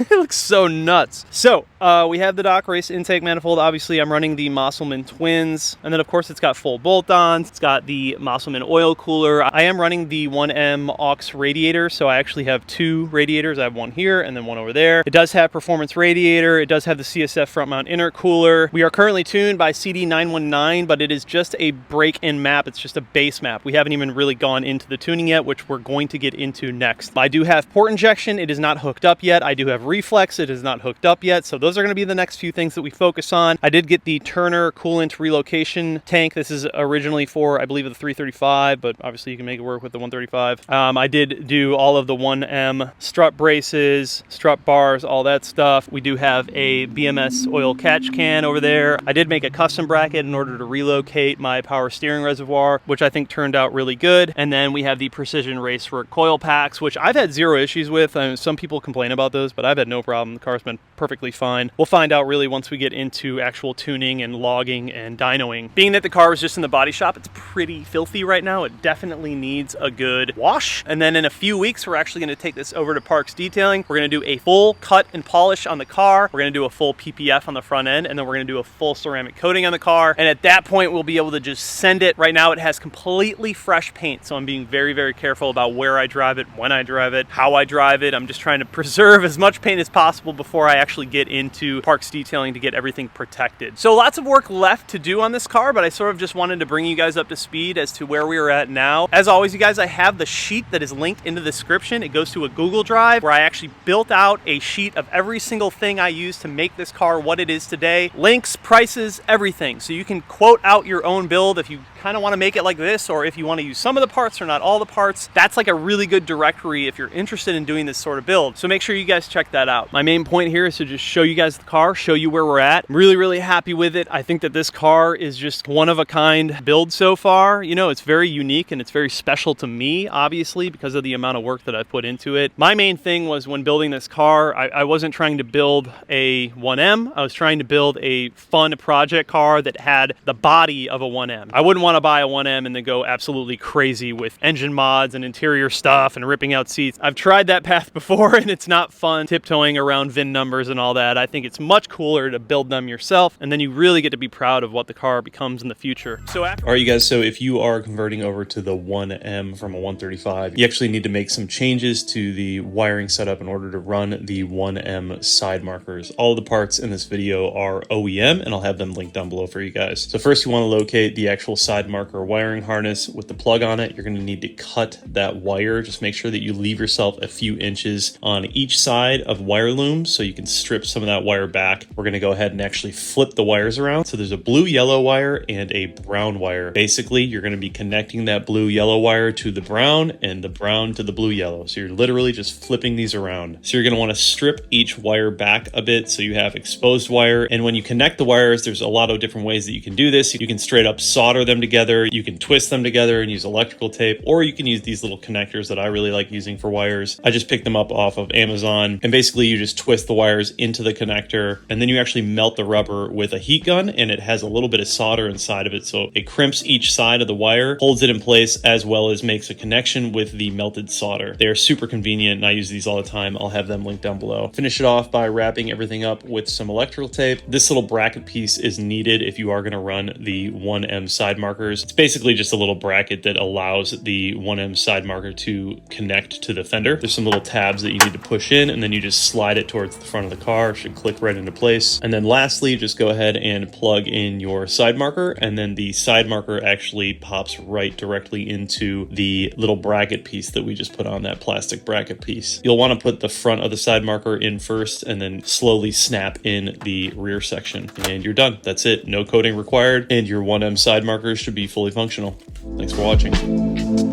It looks so nuts. So we have the Dock Race intake manifold. Obviously, I'm running the Mosselman Twins. And then, of course, it's got full bolt-ons. It's got the Mosselman oil cooler. I am running the 1M aux radiator, so I actually have 2 radiators. I have one here and then one over there. It does have performance radiator. It does have the CSF front mount intercooler. We are currently tuned by CD919, but it is just a break-in map. It's just a base map. We haven't even really gone into the tuning yet, which we're going to get into next. I do have port injection. It is not hooked up yet. I do have reflex. It is not hooked up yet. So those are going to be the next few things that we focus on. I did get the Turner coolant relocation tank. This is originally for, I believe, the 335, but obviously you can make it work with the 135. I did do all of the 1M strut braces, strut bars, all that stuff. We do have a BMS oil catch can over there. I did make a custom bracket in order to relocate my power steering reservoir, which I think turned out really good. And then we have the Precision Racework coil packs, which I've had 0 issues with. Some people complain about those, but I've had no problem. The car's been perfectly fine. We'll find out really once we get into actual tuning and logging and dynoing. Being that the car was just in the body shop, it's pretty filthy right now. It definitely needs a good wash. And then in a few weeks, we're actually going to take this over to Parks Detailing. We're going to do a full cut and polish on the car. We're going to do a full PPF on the front end, and then we're going to do a full ceramic coating on the car. And at that point, we'll be able to just send it. Right now, it has completely fresh paint, so I'm being very, very careful about where I drive it, when I drive it, how I drive it. I'm just trying to preserve as much paint as possible before I actually get into Parks Detailing to get everything protected. So lots of work left to do on this car, but I sort of just wanted to bring you guys up to speed as to where we are at now. As always, you guys, I have the sheet that is linked in the description. It goes to a Google Drive where I actually built out a sheet of every single thing I used to make this car what it is today. Links, prices, everything. So you can quote out your own build if you kind of want to make it like this, or if you want to use some of the parts or not all the parts. That's like a really good directory if you're interested in doing this sort of build. So make sure you guys check that out. My main point here is to just show you guys the car, show you where we're at. I'm really, really happy with it. I think that this car is just one of a kind build so far. You know, it's very unique and it's very special to me, obviously, because of the amount of work that I've put into it. My main thing was when building this car, I wasn't trying to build a 1M. I was trying to build a fun project car that had the body of a 1M. I wouldn't want to buy a 1M and then go absolutely crazy with engine mods and interior stuff and ripping out seats. I've tried that path before and it's not fun tiptoeing around VIN numbers and all that. I think it's much cooler to build them yourself, and then you really get to be proud of what the car becomes in the future. So all right, you guys, so if you are converting over to the 1M from a 135, you actually need to make some changes to the wiring setup in order to run the 1M side markers. All the parts in this video are OEM, and I'll have them linked down below for you guys. So first, you want to locate the actual side marker wiring harness with the plug on it. You're going to need to cut that wire. Just make sure that you leave yourself a few inches on each side of wire looms so you can strip some of that wire back. We're going to go ahead and actually flip the wires around. So there's a blue yellow wire and a brown wire. Basically, you're going to be connecting that blue yellow wire to the brown and the brown to the blue yellow. So you're literally just flipping these around. So you're going to want to strip each wire back a bit so you have exposed wire. And when you connect the wires, there's a lot of different ways that you can do this. You can straight up solder them together. You can twist them together and use electrical tape, or you can use these little connectors that I really like using for wires. I just picked them up off of Amazon, and basically you just twist the wires into the connector, and then you actually melt the rubber with a heat gun, and it has a little bit of solder inside of it, so it crimps each side of the wire, holds it in place, as well as makes a connection with the melted solder. They are super convenient, and I use these all the time. I'll have them linked down below. Finish it off by wrapping everything up with some electrical tape. This little bracket piece is needed if you are going to run the 1M side markers. It's basically just a little bracket that allows the 1M side marker to connect to the fender. There's some little tabs that you need to push in, and then you just slide it towards the front of the car. It should click right into place. And then lastly, just go ahead and plug in your side marker, and then the side marker actually pops right directly into the little bracket piece that we just put on, that plastic bracket piece. You'll want to put the front of the side marker in first and then slowly snap in the rear section, and you're done. That's it. No coating required, and your 1M side markers should be fully functional. Thanks for watching.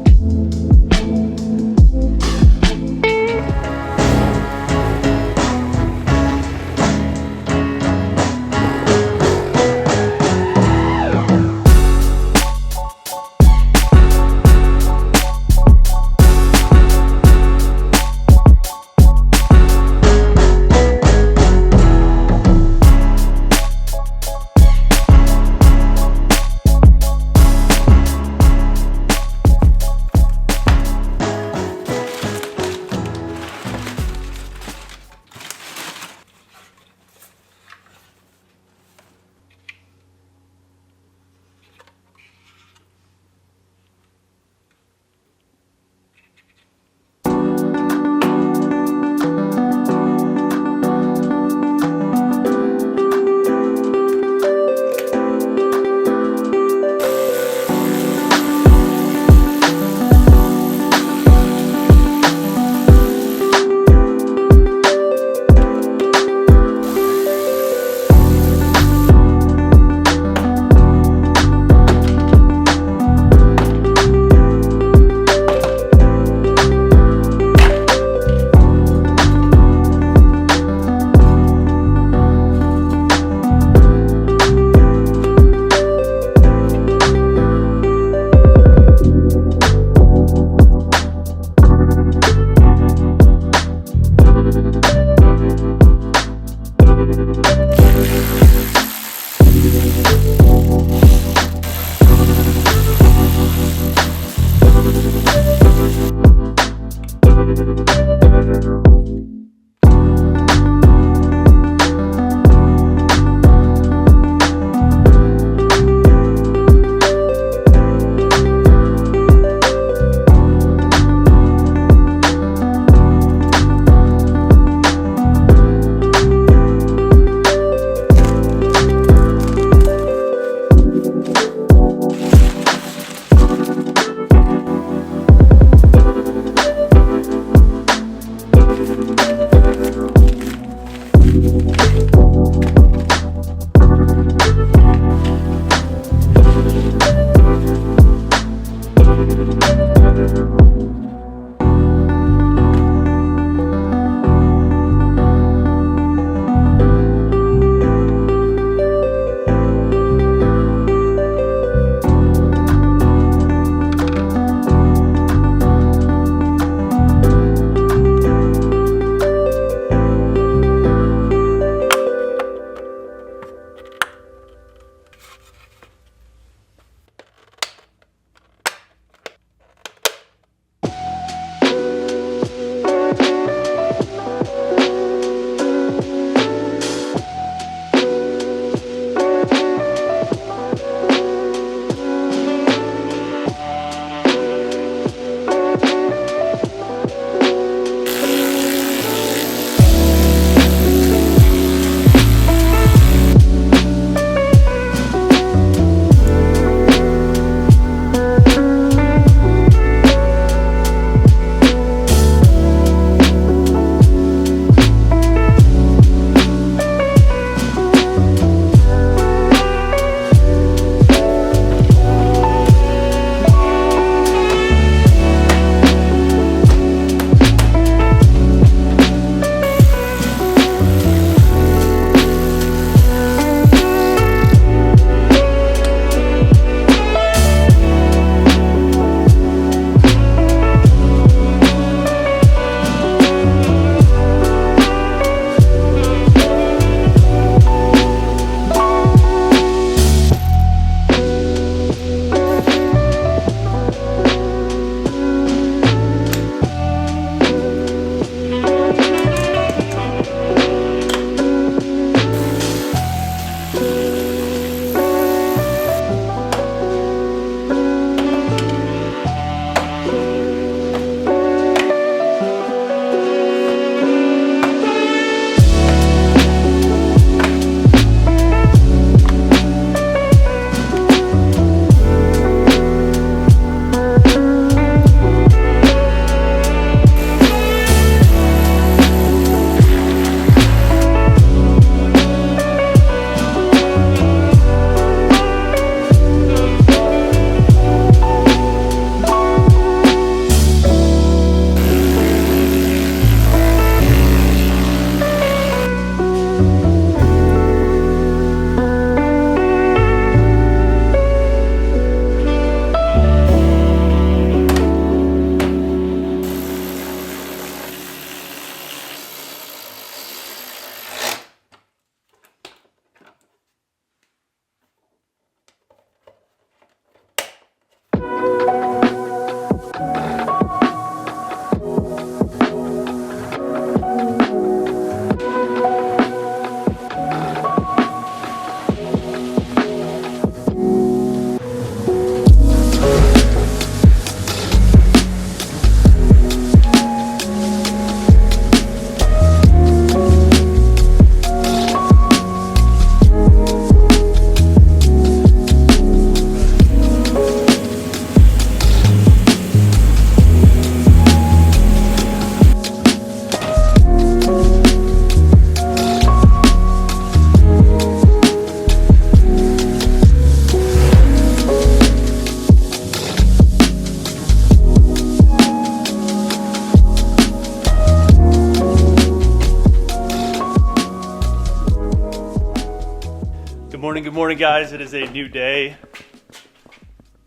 Good morning, guys. It is a new day.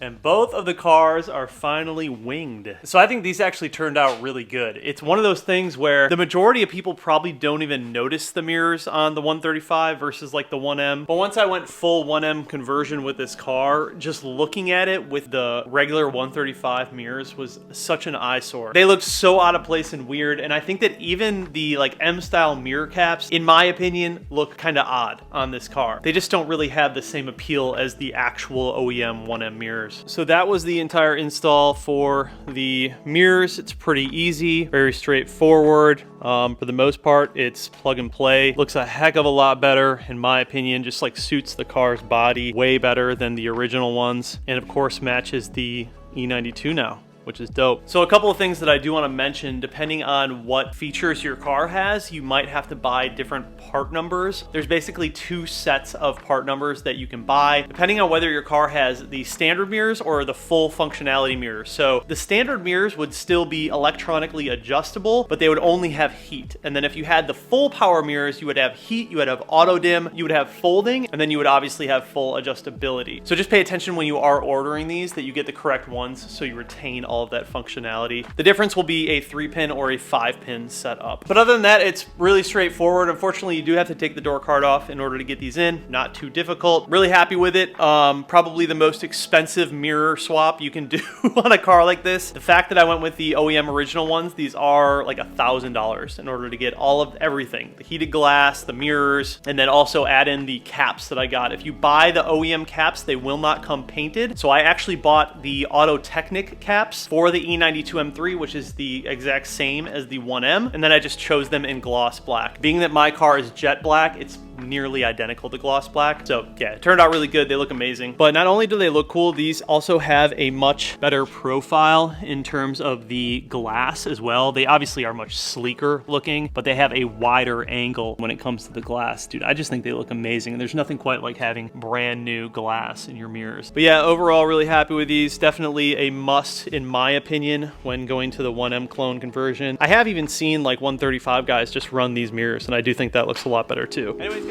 And both of the cars are finally winged. So I think these actually turned out really good. It's one of those things where the majority of people probably don't even notice the mirrors on the 135 versus like the 1M. But once I went full 1M conversion with this car, just looking at it with the regular 135 mirrors was such an eyesore. They looked so out of place and weird, and I think that even the like M-style mirror caps, in my opinion, look kind of odd on this car. They just don't really have the same appeal as the actual OEM 1M mirrors. So that was the entire install for the mirrors. It's pretty easy, very straightforward. For the most part, it's plug and play. Looks a heck of a lot better, in my opinion, just like suits the car's body way better than the original ones. And of course matches the E92 now, which is dope. So a couple of things that I do want to mention, depending on what features your car has, you might have to buy different part numbers. There's basically two sets of part numbers that you can buy, depending on whether your car has the standard mirrors or the full functionality mirrors. So the standard mirrors would still be electronically adjustable, but they would only have heat. And then if you had the full power mirrors, you would have heat, you would have auto dim, you would have folding, and then you would obviously have full adjustability. So just pay attention when you are ordering these that you get the correct ones so you retain all of that functionality. The difference will be a 3-pin or a 5-pin setup. But other than that, it's really straightforward. Unfortunately, you do have to take the door card off in order to get these in. Not too difficult. Really happy with it. Probably the most expensive mirror swap you can do on a car like this. The fact that I went with the OEM original ones, these are like $1,000 in order to get all of everything. The heated glass, the mirrors, and then also add in the caps that I got. If you buy the OEM caps, they will not come painted. So I actually bought the Auto Technic caps for the E92 M3, which is the exact same as the 1M, and then I just chose them in gloss black. Being that my car is jet black, it's nearly identical to gloss black. So yeah, it turned out really good. They look amazing. But not only do they look cool, these also have a much better profile in terms of the glass as well. They obviously are much sleeker looking, but they have a wider angle when it comes to the glass. Dude, I just think they look amazing. And there's nothing quite like having brand new glass in your mirrors. But yeah, overall, really happy with these. Definitely a must in my opinion when going to the 1M clone conversion. I have even seen like 135 guys just run these mirrors, and I do think that looks a lot better too. Anyways, guys.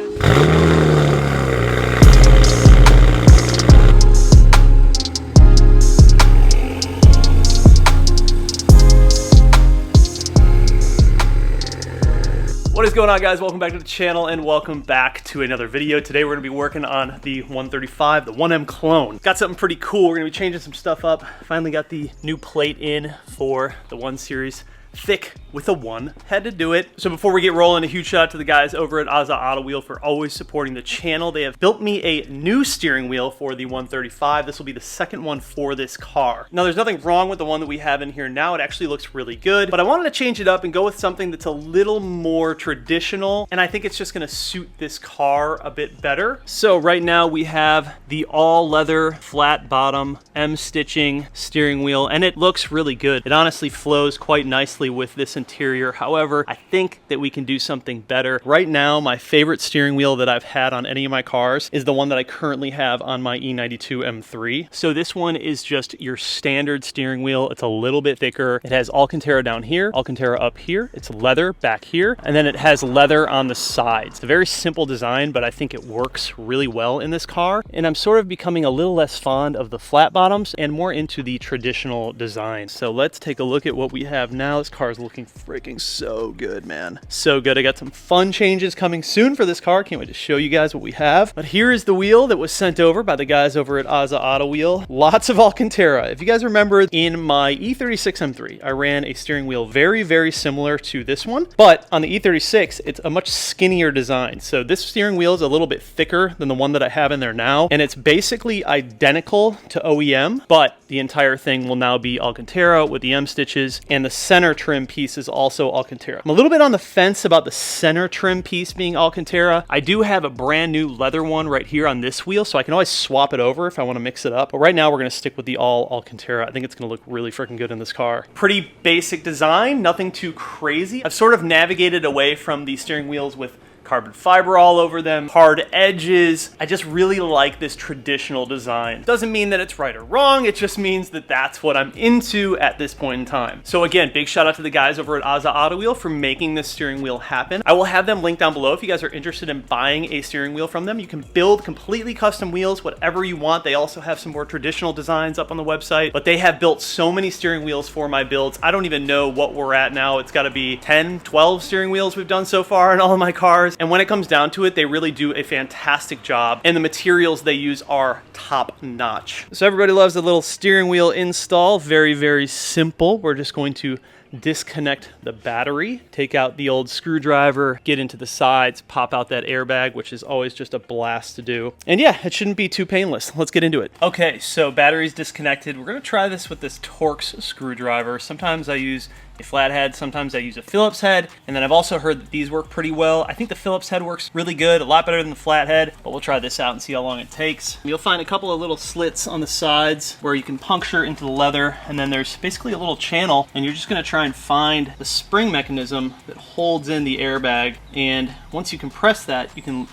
What is going on, guys? Welcome back to the channel and welcome back to another video. Today we're going to be working on the 135, the 1M clone. Got something pretty cool. We're going to be changing some stuff up. Finally got the new plate in for the 1 Series. Thick with a 1. Had to do it. So before we get rolling, a huge shout out to the guys over at Auto Wheel for always supporting the channel. They have built me a new steering wheel for the 135. This will be the second one for this car. Now, there's nothing wrong with the one that we have in here now. It actually looks really good, but I wanted to change it up and go with something that's a little more traditional, and I think it's just gonna suit this car a bit better. So right now we have the all leather flat bottom M stitching steering wheel, and it looks really good. It honestly flows quite nicely with this interior. However, I think that we can do something better. Right now, my favorite steering wheel that I've had on any of my cars is the one that I currently have on my E92 M3. So this one is just your standard steering wheel. It's a little bit thicker. It has Alcantara down here, Alcantara up here. It's leather back here, and then it has leather on the sides. It's a very simple design, but I think it works really well in this car. And I'm sort of becoming a little less fond of the flat bottoms and more into the traditional design. So let's take a look at what we have now. This car is looking freaking so good, man. So good. I got some fun changes coming soon for this car. Can't wait to show you guys what we have. But here is the wheel that was sent over by the guys over at Auto Wheel. Lots of Alcantara. If you guys remember, in my E36 M3, I ran a steering wheel very, very similar to this one. But on the E36, it's a much skinnier design. So this steering wheel is a little bit thicker than the one that I have in there now. And it's basically identical to OEM, but the entire thing will now be Alcantara with the M stitches, and the center trim piece is also Alcantara. I'm a little bit on the fence about the center trim piece being Alcantara. I do have a brand new leather one right here on this wheel, so I can always swap it over if I want to mix it up. But right now we're going to stick with the all Alcantara. I think it's going to look really freaking good in this car. Pretty basic design, nothing too crazy. I've sort of navigated away from the steering wheels with carbon fiber all over them, hard edges. I just really like this traditional design. Doesn't mean that it's right or wrong, it just means that that's what I'm into at this point in time. So again, big shout out to the guys over at Aza Auto Wheel for making this steering wheel happen. I will have them linked down below if you guys are interested in buying a steering wheel from them. You can build completely custom wheels, whatever you want. They also have some more traditional designs up on the website, but they have built so many steering wheels for my builds. I don't even know what we're at now. It's got to be 10, 12 steering wheels we've done so far in all of my cars. And when it comes down to it, they really do a fantastic job, and the materials they use are top notch. So everybody loves the little steering wheel install. Very, very simple. We're just going to disconnect the battery, take out the old screwdriver, get into the sides, pop out that airbag, which is always just a blast to do. And yeah, it shouldn't be too painless. Let's get into it. Okay, so battery's disconnected. We're gonna try this with this Torx screwdriver. Sometimes I use a flathead, sometimes I use a Phillips head, and then I've also heard that these work pretty well. I think the Phillips head works really good, a lot better than the flathead, but we'll try this out and see how long it takes. You'll find a couple of little slits on the sides where you can puncture into the leather, and then there's basically a little channel, and you're just gonna try and find the spring mechanism that holds in the airbag, and once you compress that, you can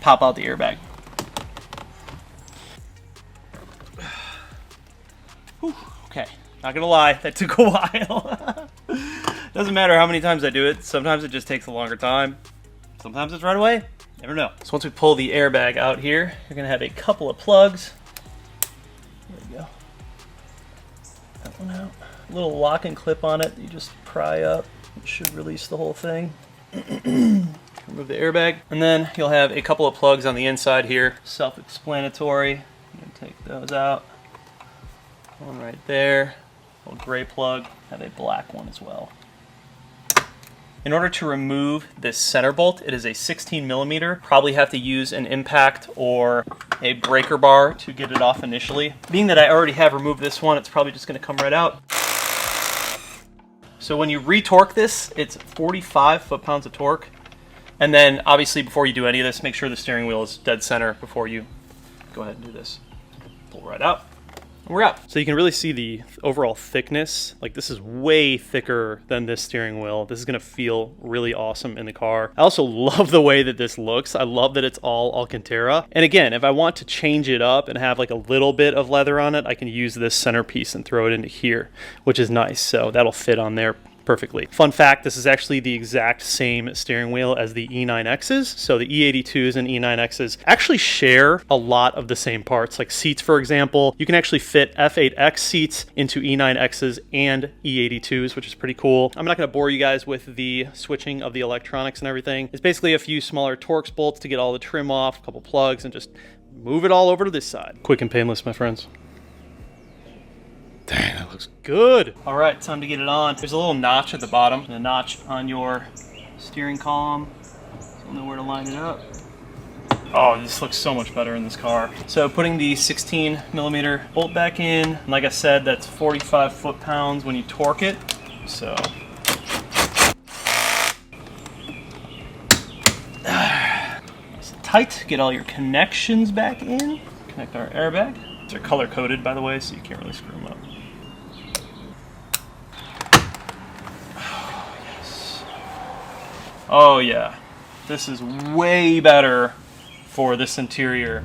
pop out the airbag. Whew, okay. Not gonna lie, that took a while. Doesn't matter how many times I do it. Sometimes it just takes a longer time. Sometimes it's right away. Never know. So once we pull the airbag out here, you're gonna have a couple of plugs. There we go. That one out. A little lock and clip on it that you just pry up. It should release the whole thing. Remove the airbag. And then you'll have a couple of plugs on the inside here. Self-explanatory. I'm gonna take those out. One right there. Little gray plug, have a black one as well. In order to remove this center bolt, it is a 16 millimeter. Probably have to use an impact or a breaker bar to get it off initially. Being that I already have removed this one, it's probably just gonna come right out. So when you re-torque this, it's 45 foot-pounds of torque. And then obviously before you do any of this, make sure the steering wheel is dead center before you go ahead and do this. Pull right out. We're out. So you can really see the overall thickness. Like, this is way thicker than this steering wheel. This is gonna feel really awesome in the car. I also love the way that this looks. I love that it's all Alcantara. And again, if I want to change it up and have like a little bit of leather on it, I can use this centerpiece and throw it into here, which is nice. So that'll fit on there perfectly. Fun fact, this is actually the exact same steering wheel as the E9Xs. So the E82s and E9Xs actually share a lot of the same parts, like seats, for example. You can actually fit F8X seats into E9Xs and E82s, which is pretty cool. I'm not gonna bore you guys with the switching of the electronics and everything. It's basically a few smaller Torx bolts to get all the trim off, a couple plugs, and just move it all over to this side. Quick and painless, my friends. Dang, that looks good. All right, time to get it on. There's a little notch at the bottom and a notch on your steering column. So you'll know where to line it up. Oh, this looks so much better in this car. So putting the 16 millimeter bolt back in, like I said, that's 45 foot-pounds when you torque it. So nice and tight. Get all your connections back in. Connect our airbag. They're color coded, by the way, so you can't really screw them up. Oh yeah, this is way better for this interior.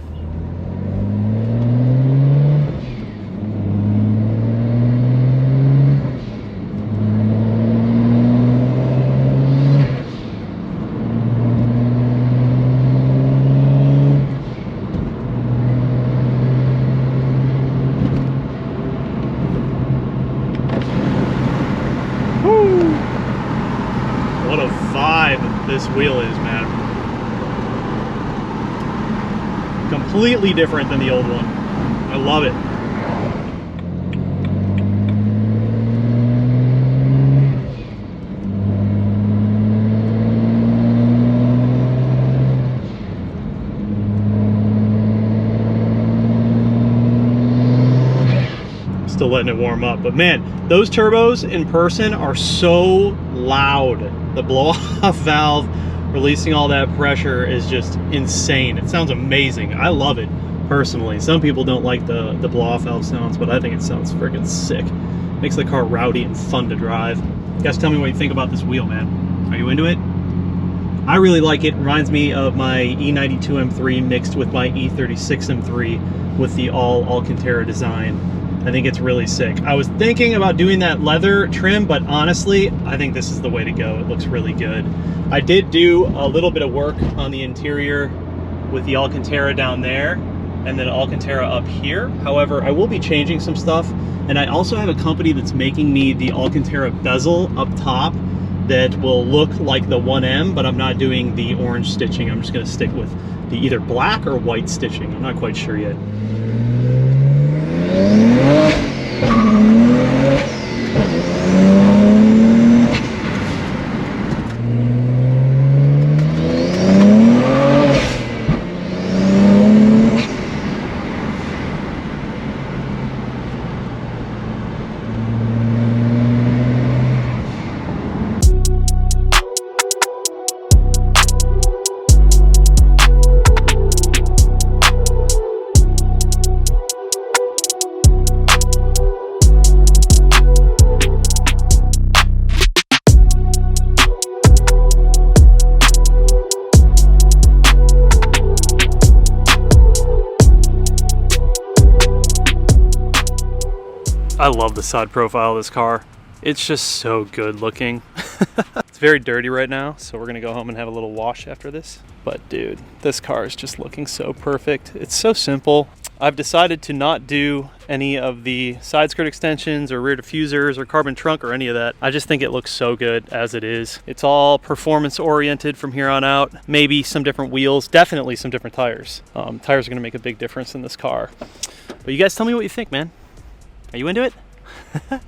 What a vibe this wheel is, man. Completely different than the old one. I love it. Still letting it warm up, but man, those turbos in person are so loud. The blow-off valve releasing all that pressure is just insane. It sounds amazing. I love it personally. Some people don't like the blow-off valve sounds, but I think it sounds freaking sick. Makes the car rowdy and fun to drive. You guys tell me what you think about this wheel, man. Are you into it? I really like it. Reminds me of my E92 M3 mixed with my E36 M3 with the all Alcantara design. I think it's really sick. I was thinking about doing that leather trim, but honestly, I think this is the way to go. It looks really good. I did do a little bit of work on the interior with the Alcantara down there and then Alcantara up here. However, I will be changing some stuff, and I also have a company that's making me the Alcantara bezel up top that will look like the 1M, but I'm not doing the orange stitching. I'm just gonna stick with the either black or white stitching. I'm not quite sure yet. I love the side profile of this car. It's just so good looking. It's very dirty right now, so we're gonna go home and have a little wash after this. But dude, this car is just looking so perfect. It's so simple. I've decided to not do any of the side skirt extensions or rear diffusers or carbon trunk or any of that. I just think it looks so good as it is. It's all performance oriented from here on out. Maybe some different wheels, definitely some different tires. Tires are gonna make a big difference in this car. But you guys tell me what you think, man. Are you into it? Oh,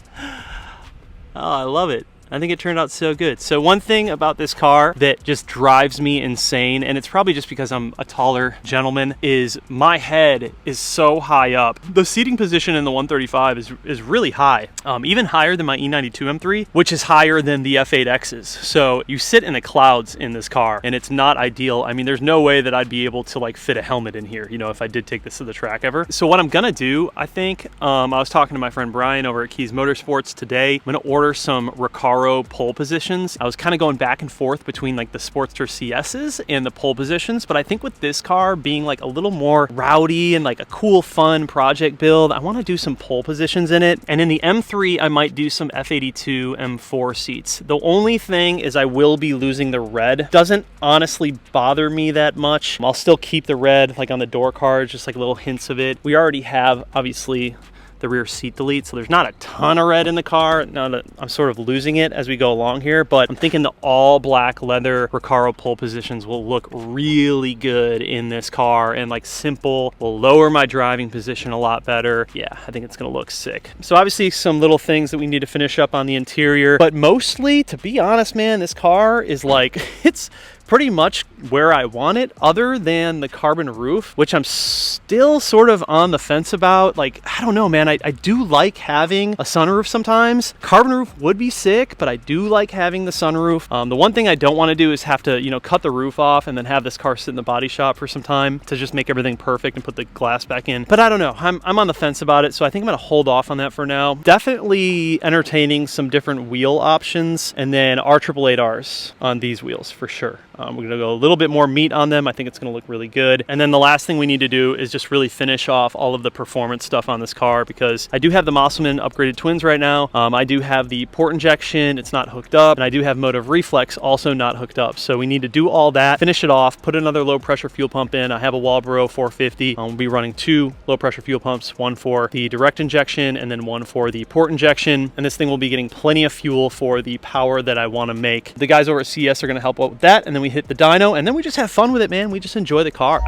I love it. I think it turned out so good. So one thing about this car that just drives me insane, and it's probably just because I'm a taller gentleman, is my head is so high up. The seating position in the 135 is really high, even higher than my E92 M3, which is higher than the F8X's. So you sit in the clouds in this car, and it's not ideal. I mean, there's no way that I'd be able to like fit a helmet in here, you know, if I did take this to the track ever. So what I'm gonna do, I think, I was talking to my friend Brian over at Keys Motorsports today. I'm gonna order some Recaro pole positions. I was kind of going back and forth between like the Sportster CS's and the pole positions, but I think with this car being like a little more rowdy and like a cool, fun project build, I want to do some pole positions in it. And in the M3, I might do some F82 M4 seats. The only thing is I will be losing the red. Doesn't honestly bother me that much. I'll still keep the red like on the door cards, just like little hints of it. We already have, obviously, the rear seat delete, so there's not a ton of red in the car. Now that I'm sort of losing it as we go along here, but I'm thinking the all black leather Recaro pole positions will look really good in this car, and like simple, will lower my driving position a lot better. Yeah, I think it's gonna look sick. So obviously some little things that we need to finish up on the interior, but mostly, to be honest, man, this car is like, it's pretty much where I want it, other than the carbon roof, which I'm still sort of on the fence about. Like, I don't know, man. I do like having a sunroof sometimes. Carbon roof would be sick, but I do like having the sunroof. The one thing I don't want to do is have to, you know, cut the roof off and then have this car sit in the body shop for some time to just make everything perfect and put the glass back in. But I don't know. I'm on the fence about it, so I think I'm going to hold off on that for now. Definitely entertaining some different wheel options, and then R888Rs on these wheels for sure. We're going to go a little bit more meat on them. I think it's going to look really good. And then the last thing we need to do is just really finish off all of the performance stuff on this car, because I do have the Mosselman upgraded twins right now. I do have the port injection. It's not hooked up. And I do have Motive Reflex also not hooked up. So we need to do all that, finish it off, put another low pressure fuel pump in. I have a Walbro 450. We'll be running 2 low pressure fuel pumps, one for the direct injection and then one for the port injection. And this thing will be getting plenty of fuel for the power that I want to make. The guys over at CS are going to help out with that. And then we hit the dyno, and then we just have fun with it, man. We just enjoy the car.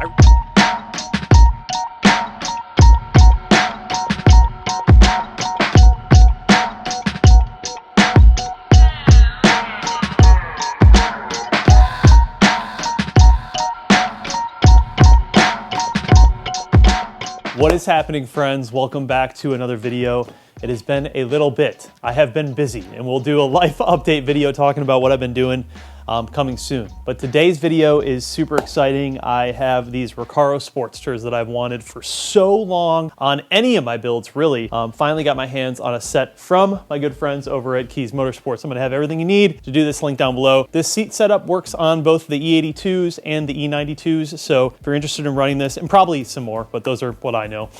What is happening, friends? Welcome back to another video. It has been a little bit. I have been busy, and we'll do a life update video talking about what I've been doing. coming soon. But today's video is super exciting. I have these Recaro Sportsters that I've wanted for so long on any of my builds, really. Finally got my hands on a set from my good friends over at Keys Motorsports. I'm gonna have everything you need to do this, link down below. This seat setup works on both the E82s and the E92s, so if you're interested in running this, and probably some more, but those are what I know.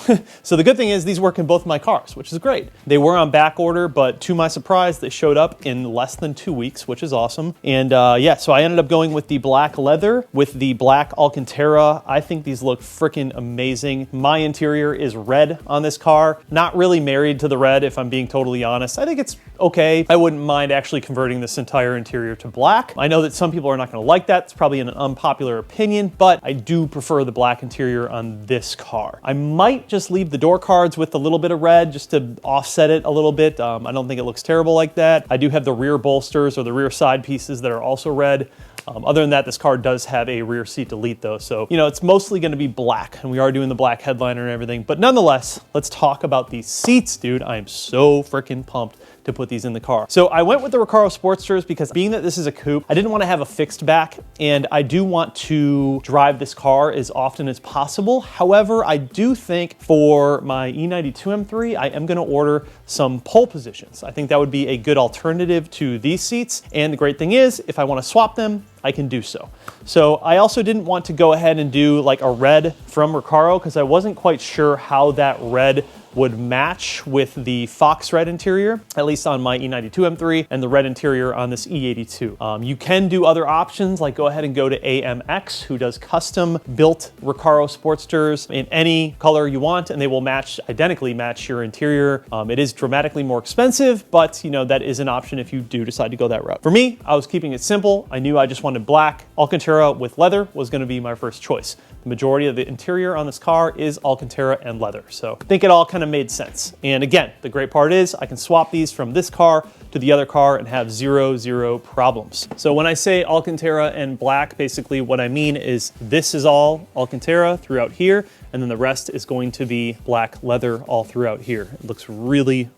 So the good thing is these work in both my cars, which is great. They were on back order, but to my surprise, they showed up in less than 2 weeks, which is awesome. And yeah, so I ended up going with the black leather with the black Alcantara. I think these look freaking amazing. My interior is red on this car. Not really married to the red, if I'm being totally honest. I think it's okay. I wouldn't mind actually converting this entire interior to black. I know that some people are not gonna like that. It's probably an unpopular opinion, but I do prefer the black interior on this car. I might just leave the door cards with a little bit of red just to offset it a little bit. I don't think it looks terrible like that. I do have the rear bolsters or the rear side pieces that are also red. Other than that, this car does have a rear seat delete though. So, you know, it's mostly gonna be black, and we are doing the black headliner and everything. But nonetheless, let's talk about these seats, dude. I am so freaking pumped to put these in the car. So I went with the Recaro Sportsters because being that this is a coupe, I didn't want to have a fixed back, and I do want to drive this car as often as possible. However, I do think for my E92 M3, I am gonna order some pole positions. I think that would be a good alternative to these seats. And the great thing is, if I want to swap them, I can do so. So I also didn't want to go ahead and do like a red from Recaro because I wasn't quite sure how that red would match with the Fox red interior, at least on my E92 M3, and the red interior on this E82. You can do other options, like go ahead and go to AMX, who does custom built Recaro Sportsters in any color you want, and they will identically match your interior. It is dramatically more expensive, but you know, that is an option if you do decide to go that route. For me, I was keeping it simple. I knew I just wanted black. Alcantara with leather was gonna be my first choice. The majority of the interior on this car is Alcantara and leather. So I think it all kind of made sense. And again, the great part is I can swap these from this car to the other car and have zero problems. So when I say Alcantara and black, basically what I mean is this is all Alcantara throughout here, and then the rest is going to be black leather all throughout here. It looks really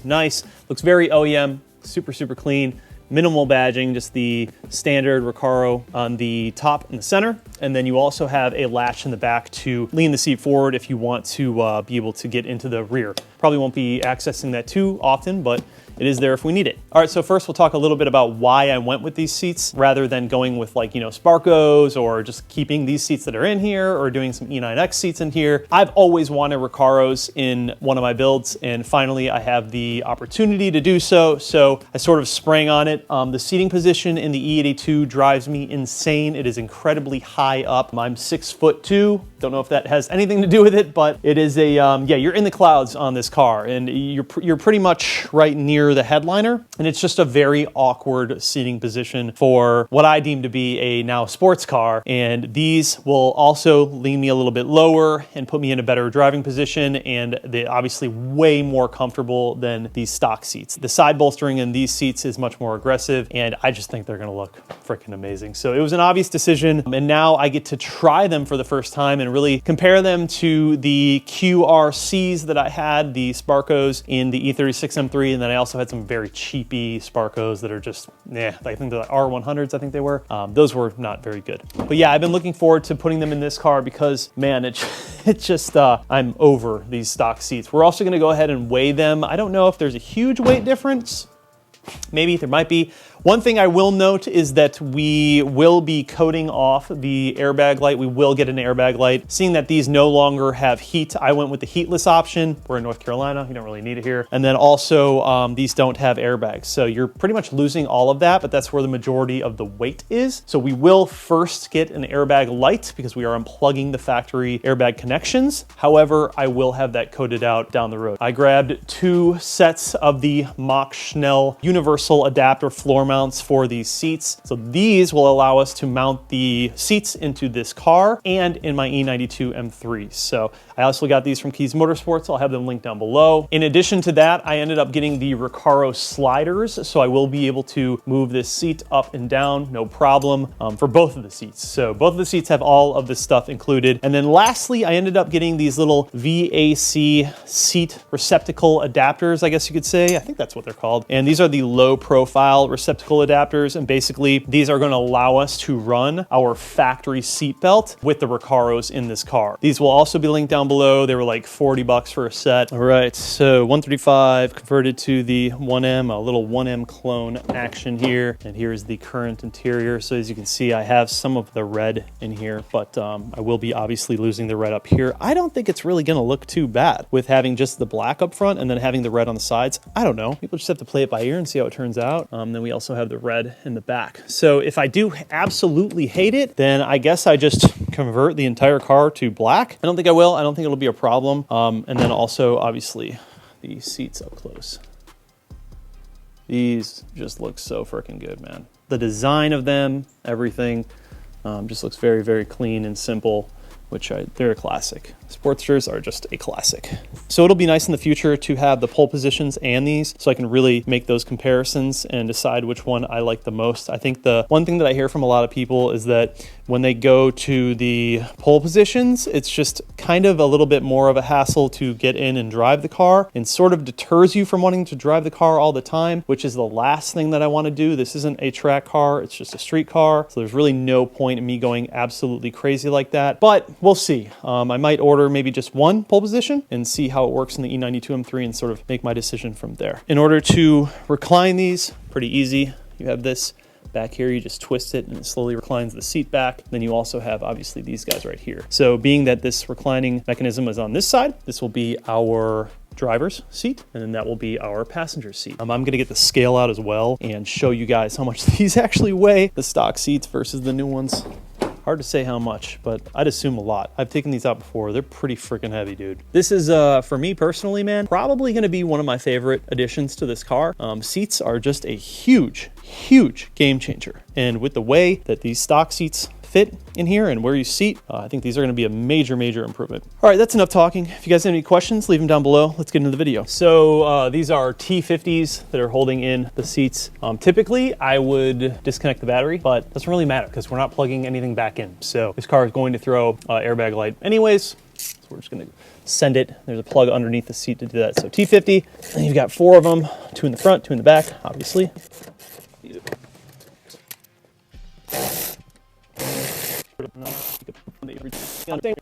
nice. Looks very OEM, super clean. Minimal badging, just the standard Recaro on the top and the center. And then you also have a latch in the back to lean the seat forward if you want to be able to get into the rear. Probably won't be accessing that too often, but it is there if we need it. All right, so first we'll talk a little bit about why I went with these seats rather than going with like, you know, Sparcos or just keeping these seats that are in here or doing some E9X seats in here. I've always wanted Recaros in one of my builds, and finally I have the opportunity to do so. So I sort of sprang on it. The seating position in the E82 drives me insane. It is incredibly high up. I'm 6'2". Don't know if that has anything to do with it, but it is a, yeah, you're in the clouds on this car, and you're pretty much right near the headliner, and it's just a very awkward seating position for what I deem to be a now sports car. And these will also lean me a little bit lower and put me in a better driving position, and they're obviously way more comfortable than these stock seats. The side bolstering in these seats is much more aggressive, and I just think they're gonna look freaking amazing. So it was an obvious decision, and now I get to try them for the first time and really compare them to the QRCs that I had, the Sparcos in the E36 M3, and then I also had some very cheapy Sparcos that are just, I think the R100s, I think they were. Those were not very good. But yeah, I've been looking forward to putting them in this car because, man, it's just, I'm over these stock seats. We're also gonna go ahead and weigh them. I don't know if there's a huge weight difference. Maybe there might be. One thing I will note is that we will be coating off the airbag light. We will get an airbag light. Seeing that these no longer have heat, I went with the heatless option. We're in North Carolina, you don't really need it here. And then also these don't have airbags. So you're pretty much losing all of that, but that's where the majority of the weight is. So we will first get an airbag light because we are unplugging the factory airbag connections. However, I will have that coated out down the road. I grabbed 2 sets of the Mach Schnell universal adapter floor mounts for these seats. So these will allow us to mount the seats into this car and in my E92 M3. So I also got these from Keys Motorsports. I'll have them linked down below. In addition to that, I ended up getting the Recaro sliders. So I will be able to move this seat up and down, no problem, for both of the seats. So both of the seats have all of this stuff included. And then lastly, I ended up getting these little VAC seat receptacle adapters, I guess you could say. I think that's what they're called. And these are the low profile receptacle receptacle adapters, and basically these are going to allow us to run our factory seat belt with the Recaros in this car. These will also be linked down below. They were like 40 bucks for a set. All right, so 135 converted to the 1M, a little 1M clone action here. And here's the current interior. So as you can see, I have some of the red in here, but I will be obviously losing the red up here. I don't think it's really going to look too bad with having just the black up front and then having the red on the sides. I don't know. People just have to play it by ear and see how it turns out. Then we also have the red in the back. So if I do absolutely hate it, then I guess I just convert the entire car to black. I don't think I will. I don't think it'll be a problem. And then also, obviously, the seats up close. These just look so freaking good, man. The design of them, everything, just looks very, very clean and simple, which they're a classic. Sportsters are just a classic. So it'll be nice in the future to have the pole positions and these, so I can really make those comparisons and decide which one I like the most. I think the one thing that I hear from a lot of people is that when they go to the pole positions, it's just kind of a little bit more of a hassle to get in and drive the car, and sort of deters you from wanting to drive the car all the time, which is the last thing that I want to do. This isn't a track car, it's just a street car. So there's really no point in me going absolutely crazy like that, but we'll see. I might order maybe just one pole position and see how it works in the E92 M3 and sort of make my decision from there. In order to recline these, pretty easy. You have this back here, you just twist it and it slowly reclines the seat back. Then you also have obviously these guys right here. So being that this reclining mechanism is on this side, this will be our driver's seat, and then that will be our passenger seat. I'm gonna get the scale out as well and show you guys how much these actually weigh, the stock seats versus the new ones. Hard to say how much, but I'd assume a lot. I've taken these out before. They're pretty freaking heavy, dude. This is, for me personally, man, probably gonna be one of my favorite additions to this car. Seats are just a huge, huge game changer. And with the way that these stock seats fit in here and where you seat, I think these are going to be a major, major improvement. All right, that's enough talking. If you guys have any questions, leave them down below. Let's get into the video. So these are T50s that are holding in the seats. Typically, I would disconnect the battery, but it doesn't really matter because we're not plugging anything back in. So this car is going to throw airbag light anyways. So we're just going to send it. There's a plug underneath the seat to do that. So T50, and you've got 4 of them, 2 in the front, 2 in the back, obviously.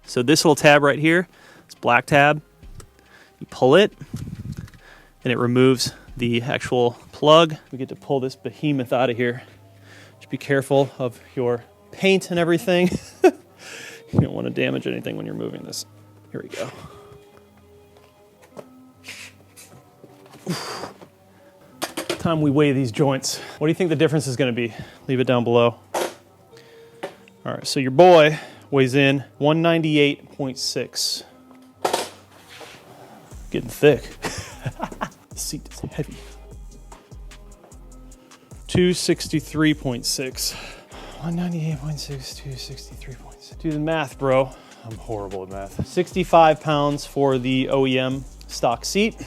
So this little tab right here, this black tab, you pull it and it removes the actual plug. We get to pull this behemoth out of here. Just be careful of your paint and everything. You don't want to damage anything when you're moving this. Here we go. Time we weigh these joints. What do you think the difference is going to be? Leave it down below. All right, so your boy weighs in 198.6. Getting thick. The seat is heavy. 263.6. 198.6, 263.6. Do the math, bro. I'm horrible at math. 65 pounds for the OEM stock seat.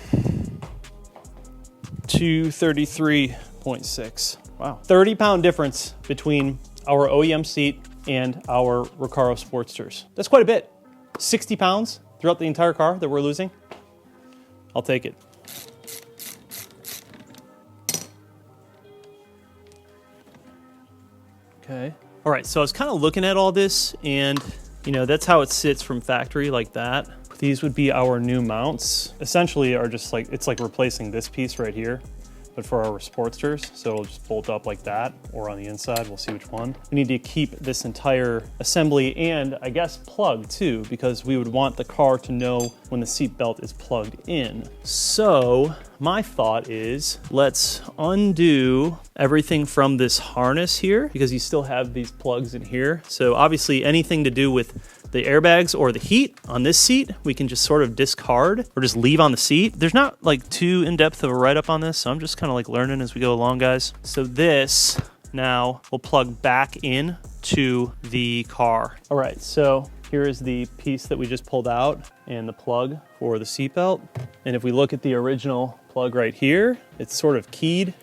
233.6. Wow. 30-pound difference between our OEM seat and our Recaro Sportsters. That's quite a bit. 60 pounds throughout the entire car that we're losing. I'll take it. Okay. All right, so I was kind of looking at all this, and you know, that's how it sits from factory, like that. These would be our new mounts. Essentially are just like, it's like replacing this piece right here, but for our Sportsters. So it'll just bolt up like that, or on the inside, we'll see which one. We need to keep this entire assembly and I guess plugged too, because we would want the car to know when the seat belt is plugged in. So my thought is, let's undo everything from this harness here, because you still have these plugs in here. So obviously anything to do with the airbags or the heat on this seat, we can just sort of discard or just leave on the seat. There's not like too in-depth of a write-up on this, so I'm just kind of like learning as we go along, guys. So this now will plug back in to the car. All right, so here is the piece that we just pulled out and the plug for the seatbelt. And if we look at the original plug right here, it's sort of keyed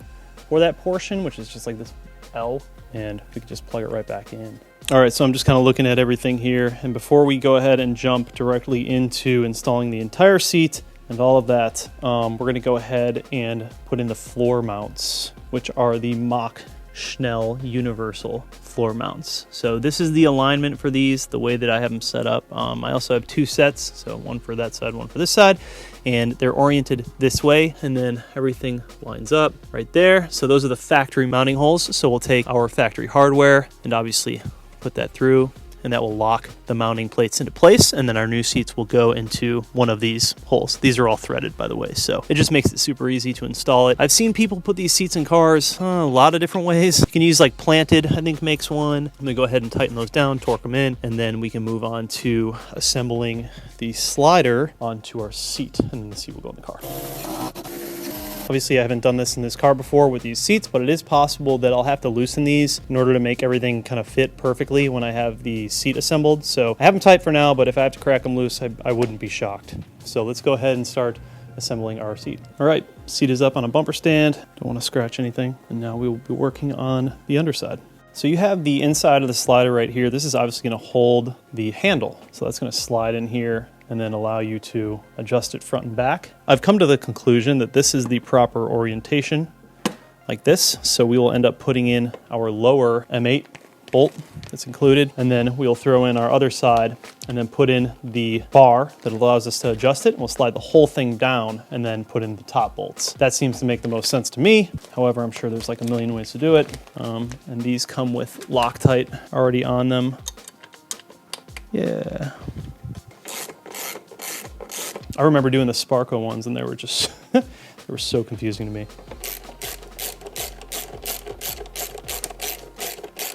for that portion, which is just like this L, and we can just plug it right back in. All right, so I'm just kind of looking at everything here. And before we go ahead and jump directly into installing the entire seat and all of that, we're gonna go ahead and put in the floor mounts. which are the Mach Schnell universal floor mounts. So this is the alignment for these, the way that I have them set up. I also have 2 sets, so one for that side, one for this side, and they're oriented this way, and then everything lines up right there. So those are the factory mounting holes. So we'll take our factory hardware and obviously put that through, and that will lock the mounting plates into place, and then our new seats will go into one of these holes. These are all threaded, by the way, so it just makes it super easy to install it. I've seen people put these seats in cars a lot of different ways. You can use like planted, I think makes one. I'm gonna go ahead and tighten those down, torque them in, and then we can move on to assembling the slider onto our seat, and then the seat will go in the car. Obviously, I haven't done this in this car before with these seats, but it is possible that I'll have to loosen these in order to make everything kind of fit perfectly when I have the seat assembled. So I have them tight for now, but if I have to crack them loose, I wouldn't be shocked. So let's go ahead and start assembling our seat. All right, seat is up on a bumper stand. Don't want to scratch anything. And now we will be working on the underside. So you have the inside of the slider right here. This is obviously going to hold the handle. So that's going to slide in here and then allow you to adjust it front and back. I've come to the conclusion that this is the proper orientation, like this. So we will end up putting in our lower M8 bolt that's included, and then we'll throw in our other side and then put in the bar that allows us to adjust it. We'll slide the whole thing down and then put in the top bolts. That seems to make the most sense to me. However, I'm sure there's like a million ways to do it. And these come with Loctite already on them. Yeah. I remember doing the Sparco ones and they were just, they were so confusing to me.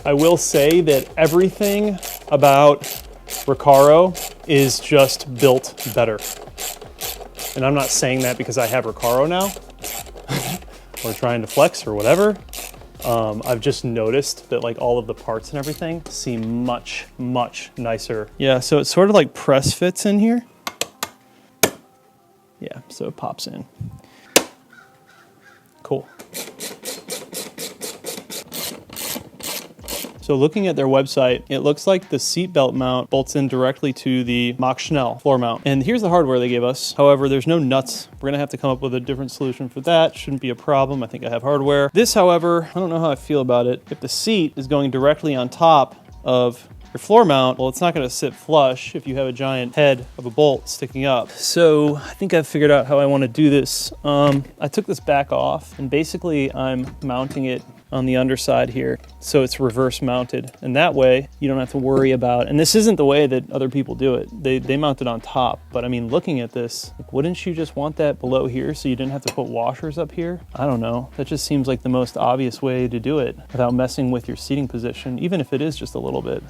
I will say that everything about Recaro is just built better. And I'm not saying that because I have Recaro now or trying to flex or whatever. I've just noticed that like all of the parts and everything seem much, much nicer. Yeah, so it sort of like press fits in here. Yeah, so it pops in. Cool. So looking at their website, it looks like the seatbelt mount bolts in directly to the Mach Schnell floor mount. And here's the hardware they gave us. However, there's no nuts. We're gonna have to come up with a different solution for that. Shouldn't be a problem. I think I have hardware. This, however, I don't know how I feel about it. If the seat is going directly on top of your floor mount, well, it's not gonna sit flush if you have a giant head of a bolt sticking up. So I think I've figured out how I wanna do this. I took this back off and basically I'm mounting it on the underside here. So it's reverse mounted. And that way you don't have to worry about, and this isn't the way that other people do it. They mount it on top. But I mean, looking at this, like, wouldn't you just want that below here so you didn't have to put washers up here? I don't know. That just seems like the most obvious way to do it without messing with your seating position, even if it is just a little bit.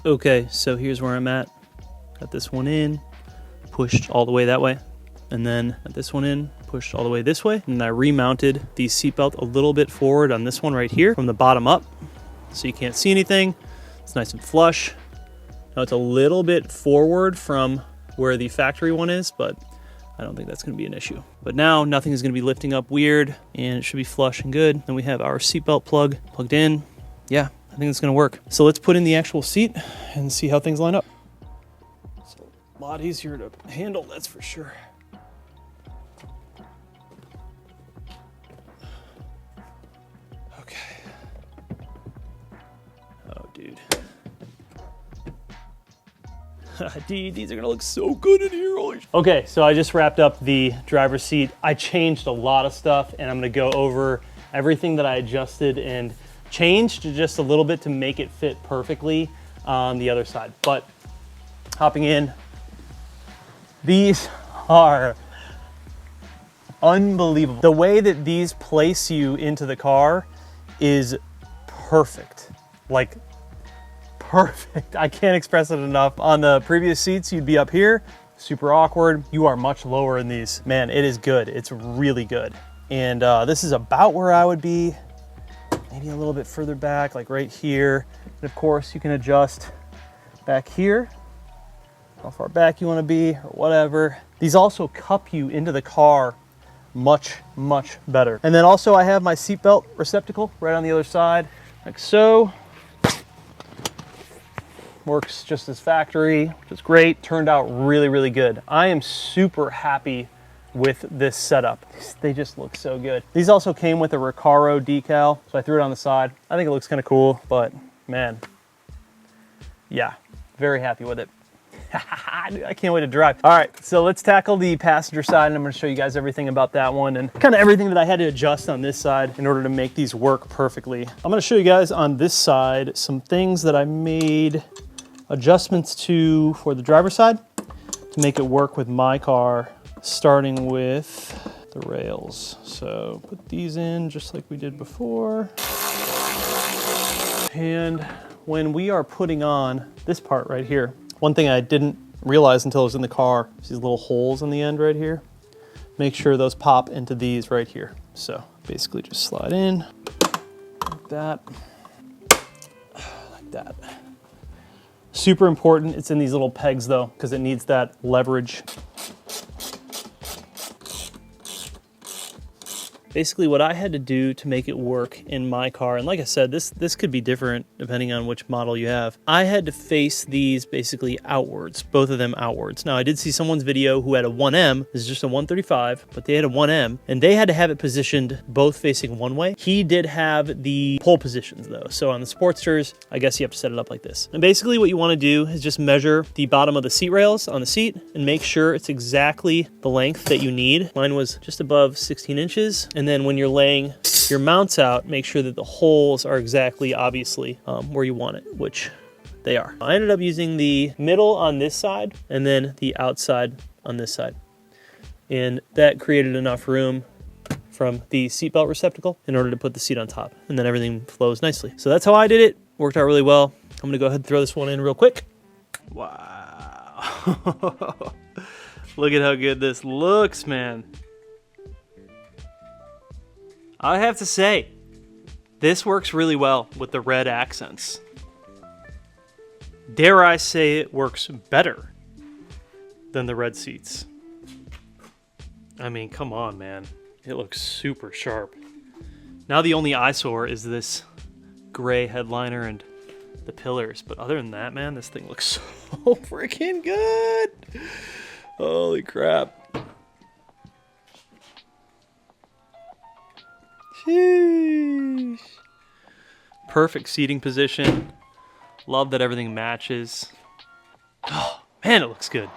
Okay, so here's where I'm at. Got this one in, pushed all the way that way. And then got this one in, pushed all the way this way. And I remounted the seatbelt a little bit forward on this one right here from the bottom up. So you can't see anything. It's nice and flush. Now it's a little bit forward from where the factory one is, but I don't think that's gonna be an issue. But now nothing is gonna be lifting up weird and it should be flush and good. Then we have our seatbelt plug plugged in. Yeah, I think it's gonna work. So let's put in the actual seat and see how things line up. It's a lot easier to handle, that's for sure. Dude, these are gonna look so good in here. Okay, so I just wrapped up the driver's seat. I changed a lot of stuff and I'm gonna go over everything that I adjusted and changed just a little bit to make it fit perfectly on the other side. But hopping in, these are unbelievable. The way that these place you into the car is perfect. Like, perfect. I can't express it enough. On the previous seats, you'd be up here, super awkward. You are much lower in these. Man, it is good. It's really good. And this is about where I would be, maybe a little bit further back, like right here. And of course, you can adjust back here, how far back you want to be or whatever. These also cup you into the car much, much better. And then also I have my seatbelt receptacle right on the other side, like so. Works just as factory, which is great. Turned out really, really good. I am super happy with this setup. They just look so good. These also came with a Recaro decal, so I threw it on the side. I think it looks kind of cool, but man, yeah, very happy with it. I can't wait to drive. All right, so let's tackle the passenger side, and I'm gonna show you guys everything about that one and kind of everything that I had to adjust on this side in order to make these work perfectly. I'm gonna show you guys on this side some things that I made adjustments to for the driver's side to make it work with my car, starting with the rails. So put these in just like we did before. And when we are putting on this part right here, one thing I didn't realize until I was in the car is these little holes on the end right here. Make sure those pop into these right here. So basically just slide in like that, like that. Super important, it's in these little pegs though, because it needs that leverage. Basically what I had to do to make it work in my car, and like I said, this could be different depending on which model you have. I had to face these basically outwards, both of them outwards. Now I did see someone's video who had a 1M, this is just a 135, but they had a 1M, and they had to have it positioned both facing one way. He did have the pole positions though. So on the Sportsters, I guess you have to set it up like this. And basically what you wanna do is just measure the bottom of the seat rails on the seat and make sure it's exactly the length that you need. Mine was just above 16 inches. And then when you're laying your mounts out, make sure that the holes are exactly, obviously, where you want it, which they are. I ended up using the middle on this side and then the outside on this side. And that created enough room from the seatbelt receptacle in order to put the seat on top. And then everything flows nicely. So that's how I did it. Worked out really well. I'm gonna go ahead and throw this one in real quick. Wow. Look at how good this looks, man. I have to say, this works really well with the red accents. Dare I say it works better than the red seats. I mean, come on, man. It looks super sharp. Now the only eyesore is this gray headliner and the pillars. But other than that, man, this thing looks so freaking good. Holy crap. Sheesh. Perfect seating position. Love that everything matches. Oh, man, it looks good.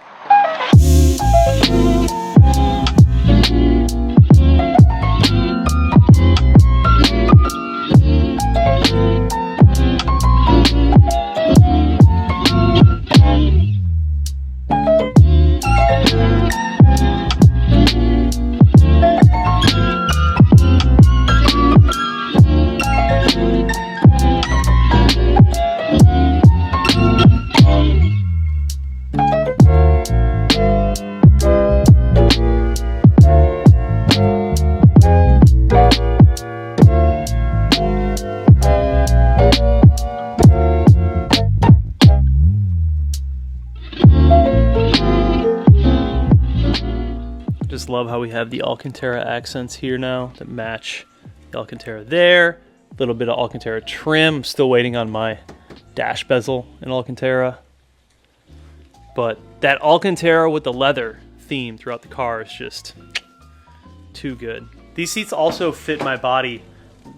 Just love how we have the Alcantara accents here now that match the Alcantara there. A little bit of Alcantara trim. I'm still waiting on my dash bezel in Alcantara. But that Alcantara with the leather theme throughout the car is just too good. These seats also fit my body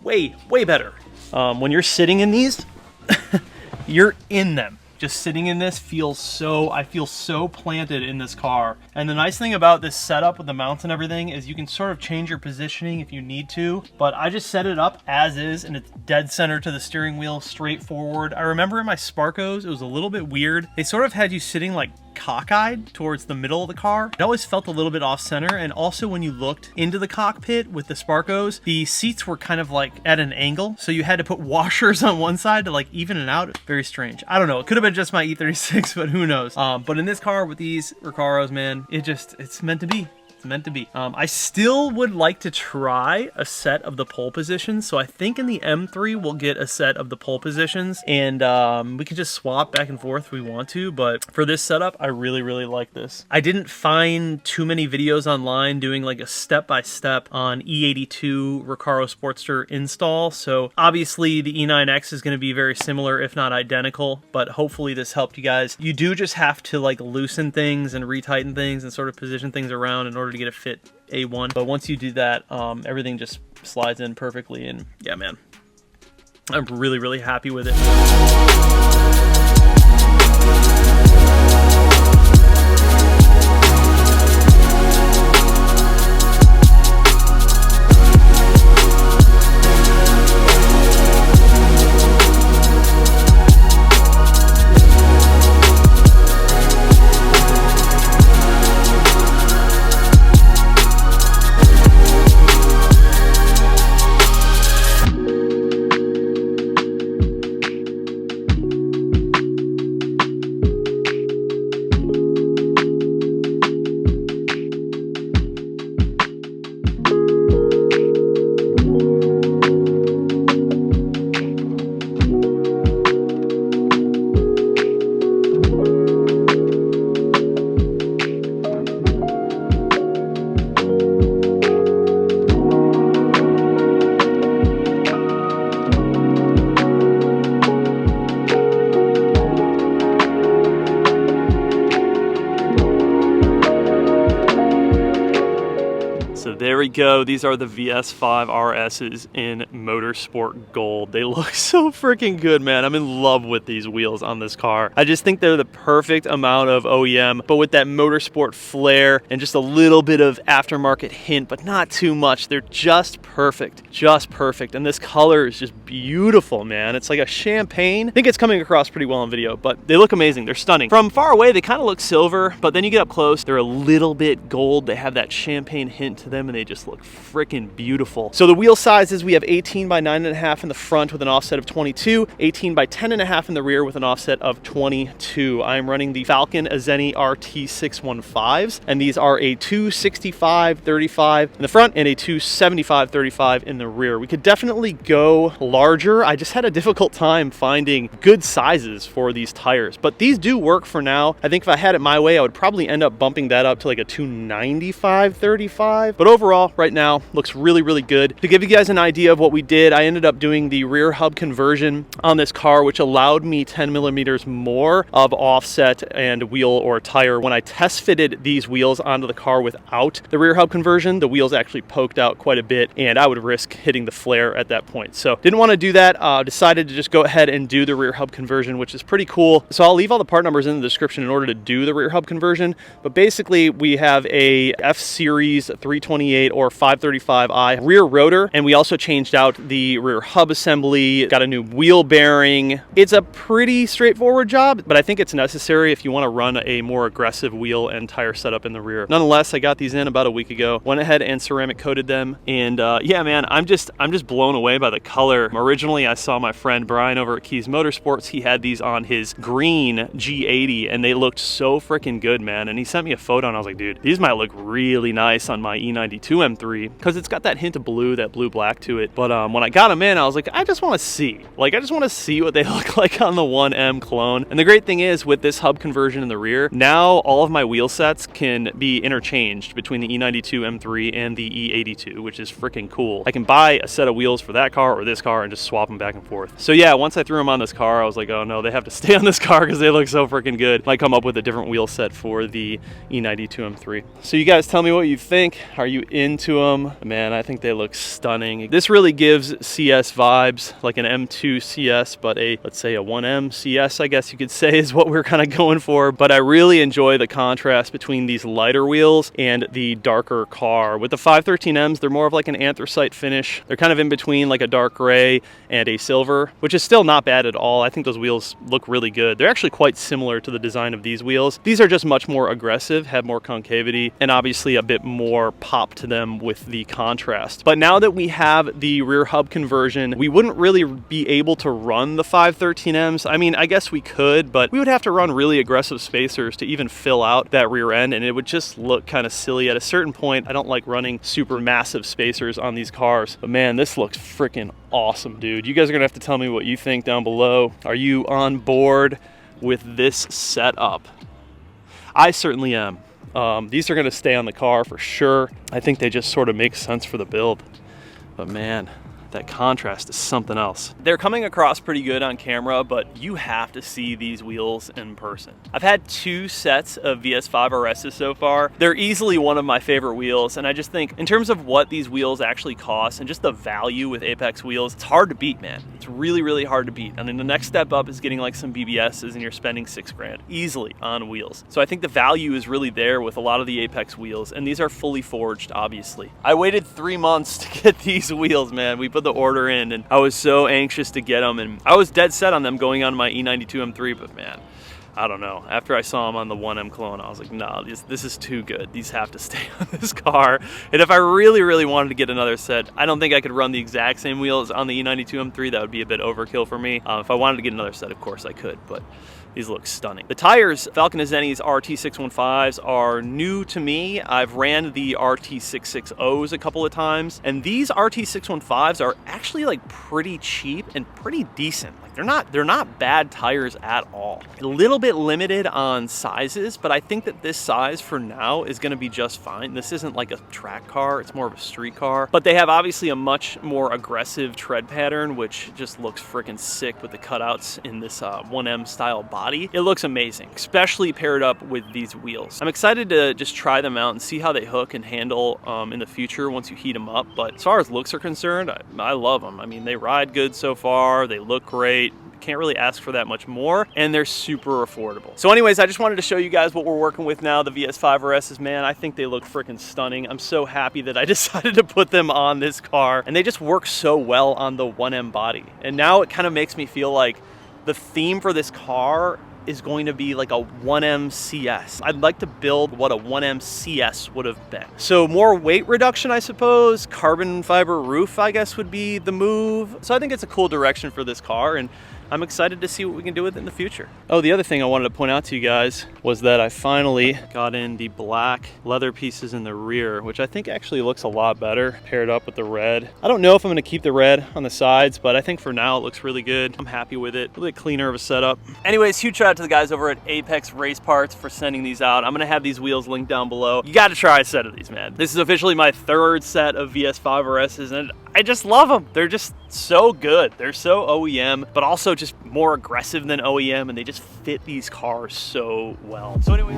way, way better. When you're sitting in these, you're in them. Just sitting in this I feel so planted in this car. And the nice thing about this setup with the mounts and everything is you can sort of change your positioning if you need to, but I just set it up as is and it's dead center to the steering wheel, straight forward. I remember in my Sparkos, it was a little bit weird. They sort of had you sitting like cockeyed towards the middle of the car. It always felt a little bit off center, and also when you looked into the cockpit with the Sparkos, the seats were kind of like at an angle, so you had to put washers on one side to like even it out. Very strange. I don't know, it could have been just my E36, but who knows. But in this car with these Recaros, man, it's meant to be. It's meant to be. I still would like to try a set of the pole positions. So I think in the M3 we'll get a set of the pole positions, and we can just swap back and forth if we want to. But for this setup, I really, really like this. I didn't find too many videos online doing like a step-by-step on E82 Recaro Sportster install. So obviously the E9X is going to be very similar, if not identical, but hopefully this helped you guys. You do just have to like loosen things and retighten things and sort of position things around in order order to get it fit A1. But once you do that, everything just slides in perfectly, and yeah, man, I'm really, really happy with it. There we go. These are the VS5 RSs in Motorsport Gold. They look so freaking good, man. I'm in love with these wheels on this car. I just think they're the perfect amount of OEM, but with that motorsport flair and just a little bit of aftermarket hint, but not too much. They're just perfect, just perfect. And this color is just beautiful, man. It's like a champagne. I think it's coming across pretty well on video, but they look amazing. They're stunning. From far away, they kind of look silver, but then you get up close, they're a little bit gold. They have that champagne hint to them, and they just look freaking beautiful. So the wheel sizes, we have 18 by 9.5 in the front with an offset of 22, 18 by 10.5 in the rear with an offset of 22. I'm running the Falcon Azeni RT615s, and these are a 265/35 in the front and a 275/35 in the rear. We could definitely go larger. I just had a difficult time finding good sizes for these tires, but these do work for now. I think if I had it my way, I would probably end up bumping that up to like a 295/35. But overall, right now, looks really, really good. To give you guys an idea of what we did, I ended up doing the rear hub conversion on this car, which allowed me 10 millimeters more of offset and wheel or tire. When I test fitted these wheels onto the car without the rear hub conversion, the wheels actually poked out quite a bit, and I would risk hitting the flare at that point. So didn't want to do that. Decided to just go ahead and do the rear hub conversion, which is pretty cool. So I'll leave all the part numbers in the description in order to do the rear hub conversion. But basically, we have a F-Series 328 or 535i rear rotor, and we also changed out the rear hub assembly, got a new wheel bearing. It's a pretty straightforward job, but I think it's necessary if you want to run a more aggressive wheel and tire setup in the rear. Nonetheless, I got these in about a week ago, went ahead and ceramic coated them, and yeah, man, I'm just blown away by the color. Originally, I saw my friend Brian over at Keys Motorsports. He had these on his green G80, and they looked so freaking good, man. And he sent me a photo, and I was like, dude, these might look really nice on my E92 M3, because it's got that hint of blue, that blue-black to it. But when I got them in, I was like, I just want to see. Like, I just want to see what they look like on the 1M clone. And the great thing is, with this hub conversion in the rear, now all of my wheel sets can be interchanged between the E92 M3 and the E82, which is freaking cool. I can buy a set of wheels for that car or this car and just swap them back and forth. So yeah, once I threw them on this car, I was like, oh no, they have to stay on this car because they look so freaking good. Might come up with a different wheel set for the E92 M3. So you guys tell me what you think. Are you into them? Man, I think they look stunning. This really gives CS vibes, like an M2 CS, but let's say a 1M CS, I guess you could say, is what we're kind of going for. But I really enjoy the contrast between these lighter wheels and the darker car. With the 513Ms, they're more of like an anthracite finish. They're kind of in between like a dark gray and a silver, which is still not bad at all. I think those wheels look really good. They're actually quite similar to the design of these wheels. These are just much more aggressive, have more concavity, and obviously a bit more pop to them with the contrast. But now that we have the rear hub conversion, we wouldn't really be able to run the 513Ms. I mean, I guess we could, but we would have to run really aggressive spacers to even fill out that rear end, and it would just look kind of silly. At a certain point, I don't like running super massive spacers on these cars. But man, this looks freaking awesome, dude. You guys are gonna have to tell me what you think down below. Are you on board with this setup? I certainly am. These are gonna stay on the car for sure. I think they just sort of make sense for the build. But man, That contrast is something else. They're coming across pretty good on camera, but you have to see these wheels in person. I've had 2 sets of VS5 RSs so far. They're easily one of my favorite wheels, and I just think in terms of what these wheels actually cost and just the value with Apex wheels, it's hard to beat, man. It's really, really hard to beat. And then the next step up is getting like some BBSs, and you're spending $6 grand easily on wheels. So I think the value is really there with a lot of the Apex wheels, and these are fully forged, obviously. I waited 3 months to get these wheels, man. We put the order in, and I was so anxious to get them, and I was dead set on them going on my E92 M3, but man, I don't know. After I saw them on the 1M clone, I was like, no, this is too good. These have to stay on this car. And if I really, really wanted to get another set, I don't think I could run the exact same wheels on the E92 M3. That would be a bit overkill for me. If I wanted to get another set, of course I could, but these look stunning. The tires, Falcon Azeni's RT615s are new to me. I've ran the RT660s a couple of times, and these RT615s are actually like pretty cheap and pretty decent. Like they're not bad tires at all. A little bit limited on sizes, but I think that this size for now is gonna be just fine. This isn't like a track car, it's more of a street car, but they have obviously a much more aggressive tread pattern, which just looks freaking sick with the cutouts in this 1M style body. It looks amazing, especially paired up with these wheels. I'm excited to just try them out and see how they hook and handle in the future once you heat them up. But as far as looks are concerned, I love them. I mean, they ride good so far, they look great. Can't really ask for that much more, and they're super affordable. So anyways, I just wanted to show you guys what we're working with now, the VS5 RSs, man. I think they look freaking stunning. I'm so happy that I decided to put them on this car, and they just work so well on the 1M body. And now it kind of makes me feel like the theme for this car is going to be like a 1M CS. I'd like to build what a 1M CS would have been. So more weight reduction, I suppose. Carbon fiber roof, I guess, would be the move. So I think it's a cool direction for this car, and I'm excited to see what we can do with it in the future. Oh, the other thing I wanted to point out to you guys was that I finally got in the black leather pieces in the rear, which I think actually looks a lot better paired up with the red. I don't know if I'm gonna keep the red on the sides, but I think for now it looks really good. I'm happy with it. A little bit cleaner of a setup. Anyways, huge shout out to the guys over at Apex Race Parts for sending these out. I'm gonna have these wheels linked down below. You gotta try a set of these, man. This is officially my 3rd set of VS5 RSs, and I just love them. They're just so good. They're so OEM, but also just more aggressive than OEM, and they just fit these cars so well. So anyway.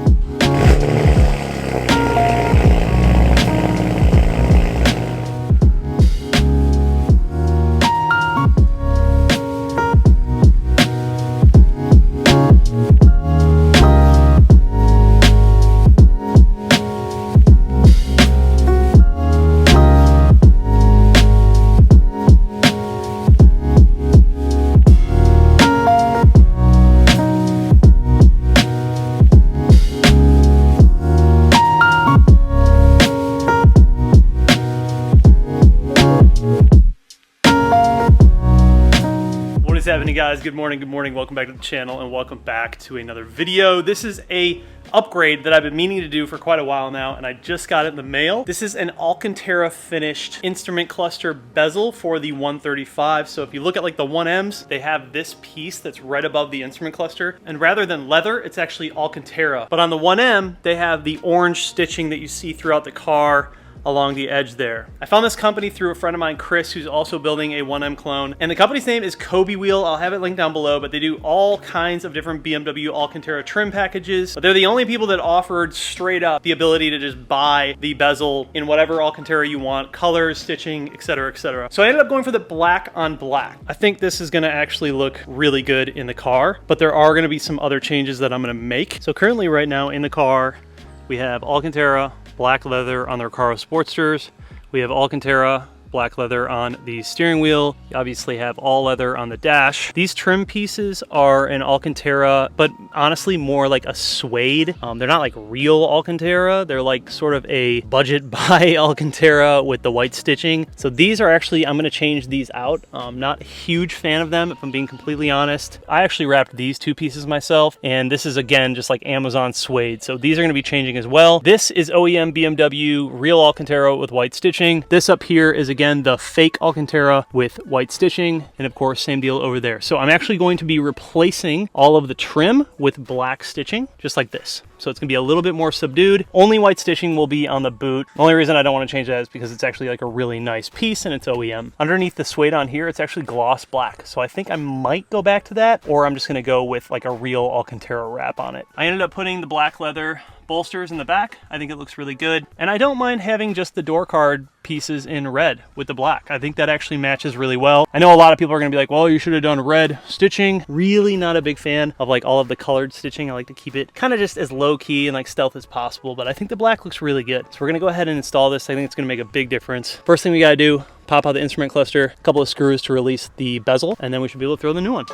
Happening, guys? Good morning, welcome back to the channel, and welcome back to another video. This is a upgrade that I've been meaning to do for quite a while now, and I just got it in the mail. This is an Alcantara finished instrument cluster bezel for the 135. So if you look at like the 1Ms, they have this piece that's right above the instrument cluster, and rather than leather, it's actually Alcantara. But on the 1M, they have the orange stitching that you see throughout the car along the edge there. I found this company through a friend of mine, Chris, who's also building a 1M clone, and the company's name is Kobe Wheel. I'll have it linked down below, but they do all kinds of different BMW Alcantara trim packages. But they're the only people that offered straight up the ability to just buy the bezel in whatever Alcantara you want, colors, stitching, etc., etc. So I ended up going for the black on black. I think this is gonna actually look really good in the car, but there are gonna be some other changes that I'm gonna make. So currently right now in the car, we have Alcantara black leather on the Recaro Sportsters. We have Alcantara black leather on the steering wheel. You obviously have all leather on the dash. These trim pieces are an Alcantara, but honestly more like a suede. They're not like real Alcantara. They're like sort of a budget buy Alcantara with the white stitching. So these are actually, I'm gonna change these out. Not a huge fan of them, if I'm being completely honest. I actually wrapped these 2 pieces myself, and this is again just like Amazon suede. So these are gonna be changing as well. This is OEM BMW real Alcantara with white stitching. This up here is again the fake Alcantara with white stitching, and of course same deal over there. So I'm actually going to be replacing all of the trim with black stitching, just like this. So it's gonna be a little bit more subdued. Only white stitching will be on the boot. The only reason I don't want to change that is because it's actually like a really nice piece and it's OEM. Underneath the suede on here, it's actually gloss black. So I think I might go back to that, or I'm just gonna go with like a real Alcantara wrap on it. I ended up putting the black leather bolsters in the back. I think it looks really good. And I don't mind having just the door card pieces in red with the black. I think that actually matches really well. I know a lot of people are gonna be like, well, you should have done red stitching. Really not a big fan of like all of the colored stitching. I like to keep it kind of just as low key and like stealth as possible, but I think the black looks really good. So we're gonna go ahead and install this. I think it's gonna make a big difference. First thing we gotta do, pop out the instrument cluster, a couple of screws to release the bezel, and then we should be able to throw the new one.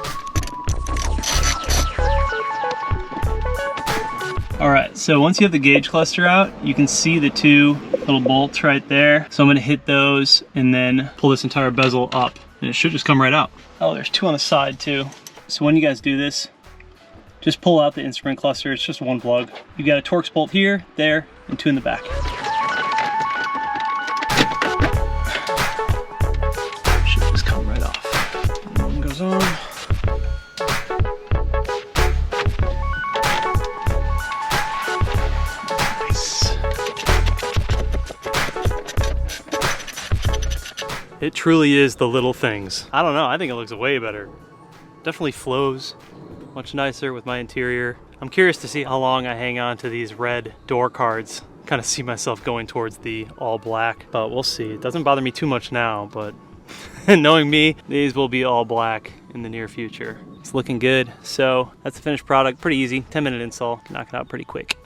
All right, so once you have the gauge cluster out, you can see the two little bolts right there. So I'm gonna hit those and then pull this entire bezel up, and it should just come right out. Oh, there's two on the side too. So when you guys do this, just pull out the instrument cluster. It's just one plug. You got a Torx bolt here, there, and two in the back. Should just come right off. And one goes on. It truly is the little things. I don't know, I think it looks way better. Definitely flows much nicer with my interior. I'm curious to see how long I hang on to these red door cards. Kind of see myself going towards the all black, but we'll see. It doesn't bother me too much now, but knowing me, these will be all black in the near future. It's looking good. So that's the finished product. Pretty easy, 10-minute install. Knock it out pretty quick.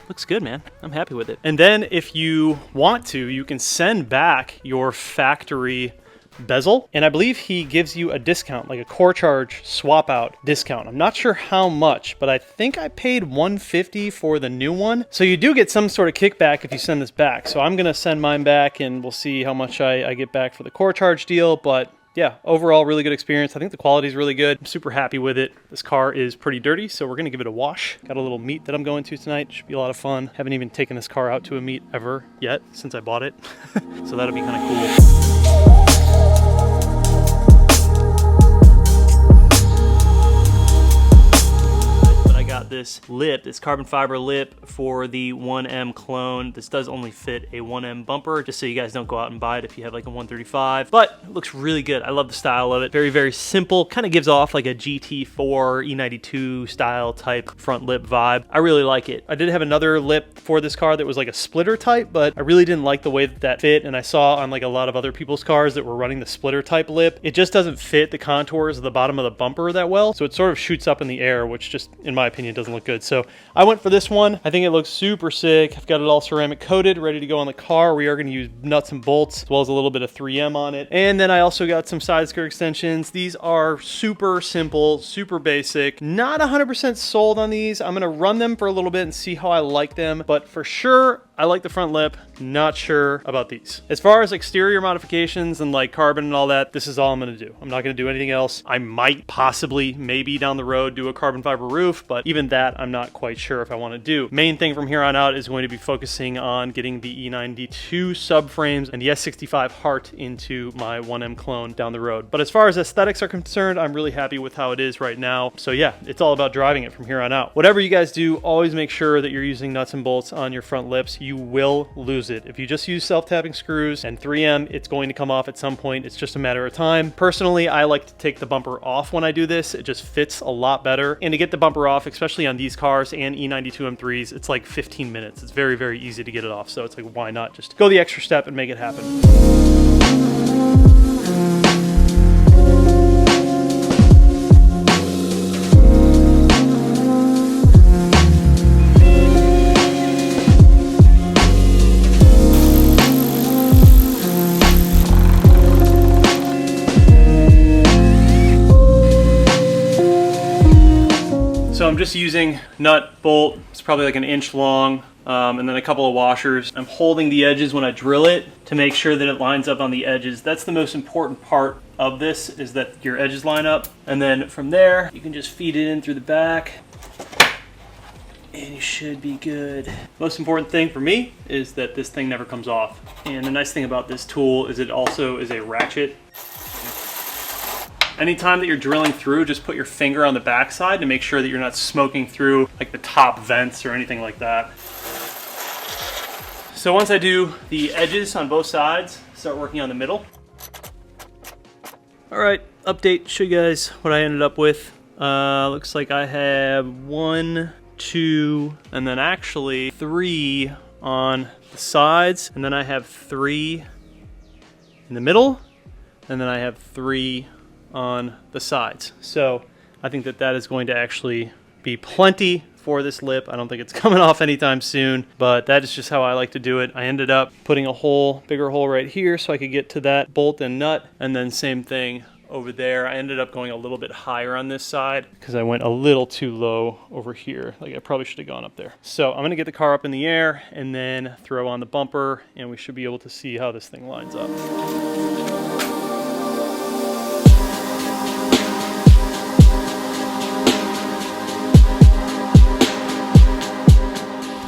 Looks good, man. I'm happy with it. And then if you want to, you can send back your factory bezel, and I believe he gives you a discount, like a core charge swap out discount. I'm not sure how much, but I think I paid $150 for the new one. So you do get some sort of kickback if you send this back. So I'm gonna send mine back and we'll see how much I get back for the core charge deal. But yeah, overall, really good experience. I think the quality is really good. I'm super happy with it. This car is pretty dirty, so we're gonna give it a wash. Got a little meet that I'm going to tonight. Should be a lot of fun. Haven't even taken this car out to a meet ever yet since I bought it. So that'll be kind of cool. Got this lip, this carbon fiber lip for the 1M clone. This does only fit a 1M bumper, just so you guys don't go out and buy it if you have like a 135, but it looks really good. I love the style of it. Very, very simple. Kind of gives off like a GT4 E92 style type front lip vibe. I really like it. I did have another lip for this car that was like a splitter type, but I really didn't like the way that that fit, and I saw on like a lot of other people's cars that were running the splitter type lip, it just doesn't fit the contours of the bottom of the bumper that well, so it sort of shoots up in the air, which just, in my opinion, doesn't look good. So I went for this one. I think it looks super sick. I've got it all ceramic coated, ready to go on the car. We are going to use nuts and bolts, as well as a little bit of 3M on it. And then I also got some side skirt extensions. These are super simple, super basic. Not 100% sold on these. I'm going to run them for a little bit and see how I like them. But for sure, I like the front lip. Not sure about these. As far as exterior modifications and like carbon and all that, this is all I'm going to do. I'm not going to do anything else. I might possibly, maybe down the road, do a carbon fiber roof, but even that I'm not quite sure if I want to do. Main thing from here on out is going to be focusing on getting the E92 subframes and the S65 heart into my 1M clone down the road. But as far as aesthetics are concerned, I'm really happy with how it is right now. So yeah, it's all about driving it from here on out. Whatever you guys do, always make sure that you're using nuts and bolts on your front lips. You will lose it. If you just use self-tapping screws and 3M, it's going to come off at some point. It's just a matter of time. Personally, I like to take the bumper off when I do this. It just fits a lot better. And to get the bumper off, especially on these cars and E92 M3s, it's like 15 minutes. It's very, very easy to get it off. So it's like, why not just go the extra step and make it happen? So I'm just using nut, bolt, it's probably like an inch long, and then a couple of washers. I'm holding the edges when I drill it to make sure that it lines up on the edges. That's the most important part of this, is that your edges line up. And then from there, you can just feed it in through the back, and you should be good. Most important thing for me is that this thing never comes off. And the nice thing about this tool is it also is a ratchet. Anytime that you're drilling through, just put your finger on the backside to make sure that you're not smoking through like the top vents or anything like that. So once I do the edges on both sides, start working on the middle. All right, update, show you guys what I ended up with. Looks like I have 1, 2, and then actually 3 on the sides, and then I have 3 in the middle, and then I have 3 on the sides. So I think that that is going to actually be plenty for this lip. I don't think it's coming off anytime soon, but that is just how I like to do it. I ended up putting a hole, bigger hole right here so I could get to that bolt and nut, and then same thing over there. I ended up going a little bit higher on this side because I went a little too low over here. Like I probably should have gone up there. So I'm gonna get the car up in the air and then throw on the bumper, and we should be able to see how this thing lines up.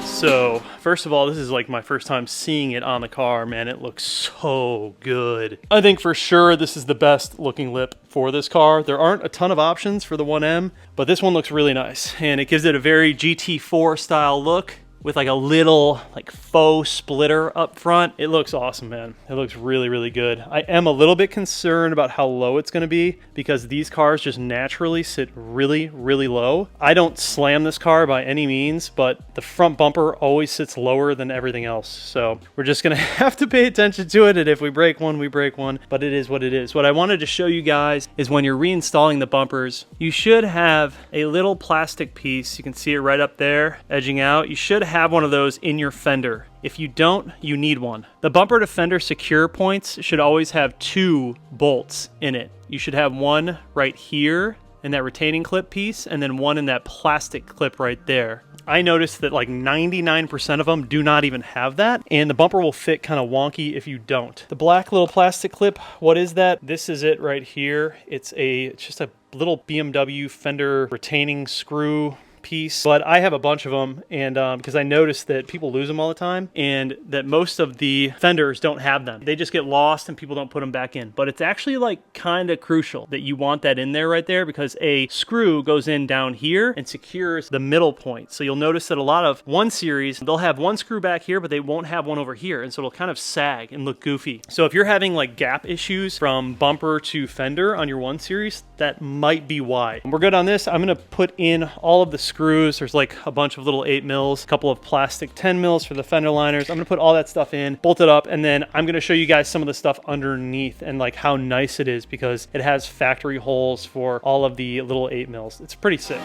So, first of all, this is like my first time seeing it on the car, man. It looks so good. I think for sure this is the best looking lip for this car. There aren't a ton of options for the 1M, but this one looks really nice. And it gives it a very GT4 style look with like a little like faux splitter up front. It looks awesome, man. It looks really, really good. I am a little bit concerned about how low it's gonna be because these cars just naturally sit really, really low. I don't slam this car by any means, but the front bumper always sits lower than everything else. So we're just gonna have to pay attention to it, and if we break one, we break one, but it is what it is. What I wanted to show you guys is when you're reinstalling the bumpers, you should have a little plastic piece. You can see it right up there, edging out. You should have one of those in your fender. If you don't, you need one. The bumper to fender secure points should always have 2 bolts in it. You should have one right here in that retaining clip piece, and then one in that plastic clip right there. I noticed that like 99% of them do not even have that, and the bumper will fit kind of wonky if you don't. The black little plastic clip, what is that? This is it right here. It's just a little BMW fender retaining screw piece, but I have a bunch of them, and because I noticed that people lose them all the time, and that most of the fenders don't have them. They just get lost and people don't put them back in. But it's actually like kind of crucial that you want that in there right there, because a screw goes in down here and secures the middle point. So you'll notice that a lot of 1 series, they'll have one screw back here, but they won't have one over here, and so it'll kind of sag and look goofy. So if you're having like gap issues from bumper to fender on your 1 series, that might be why. We're good on this. I'm gonna put in all of the screws. There's like a bunch of little 8 mils, a couple of plastic 10 mils for the fender liners. I'm gonna put all that stuff in, bolt it up, and then I'm gonna show you guys some of the stuff underneath and like how nice it is, because it has factory holes for all of the little 8 mils. It's pretty sick.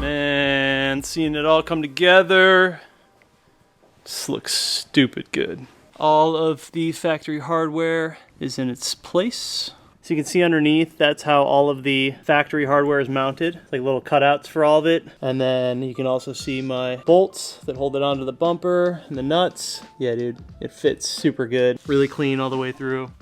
Man, seeing it all come together. This looks stupid good. All of the factory hardware is in its place. So you can see underneath, that's how all of the factory hardware is mounted. Like little cutouts for all of it. And then you can also see my bolts that hold it onto the bumper and the nuts. Yeah, dude, it fits super good. Really clean all the way through.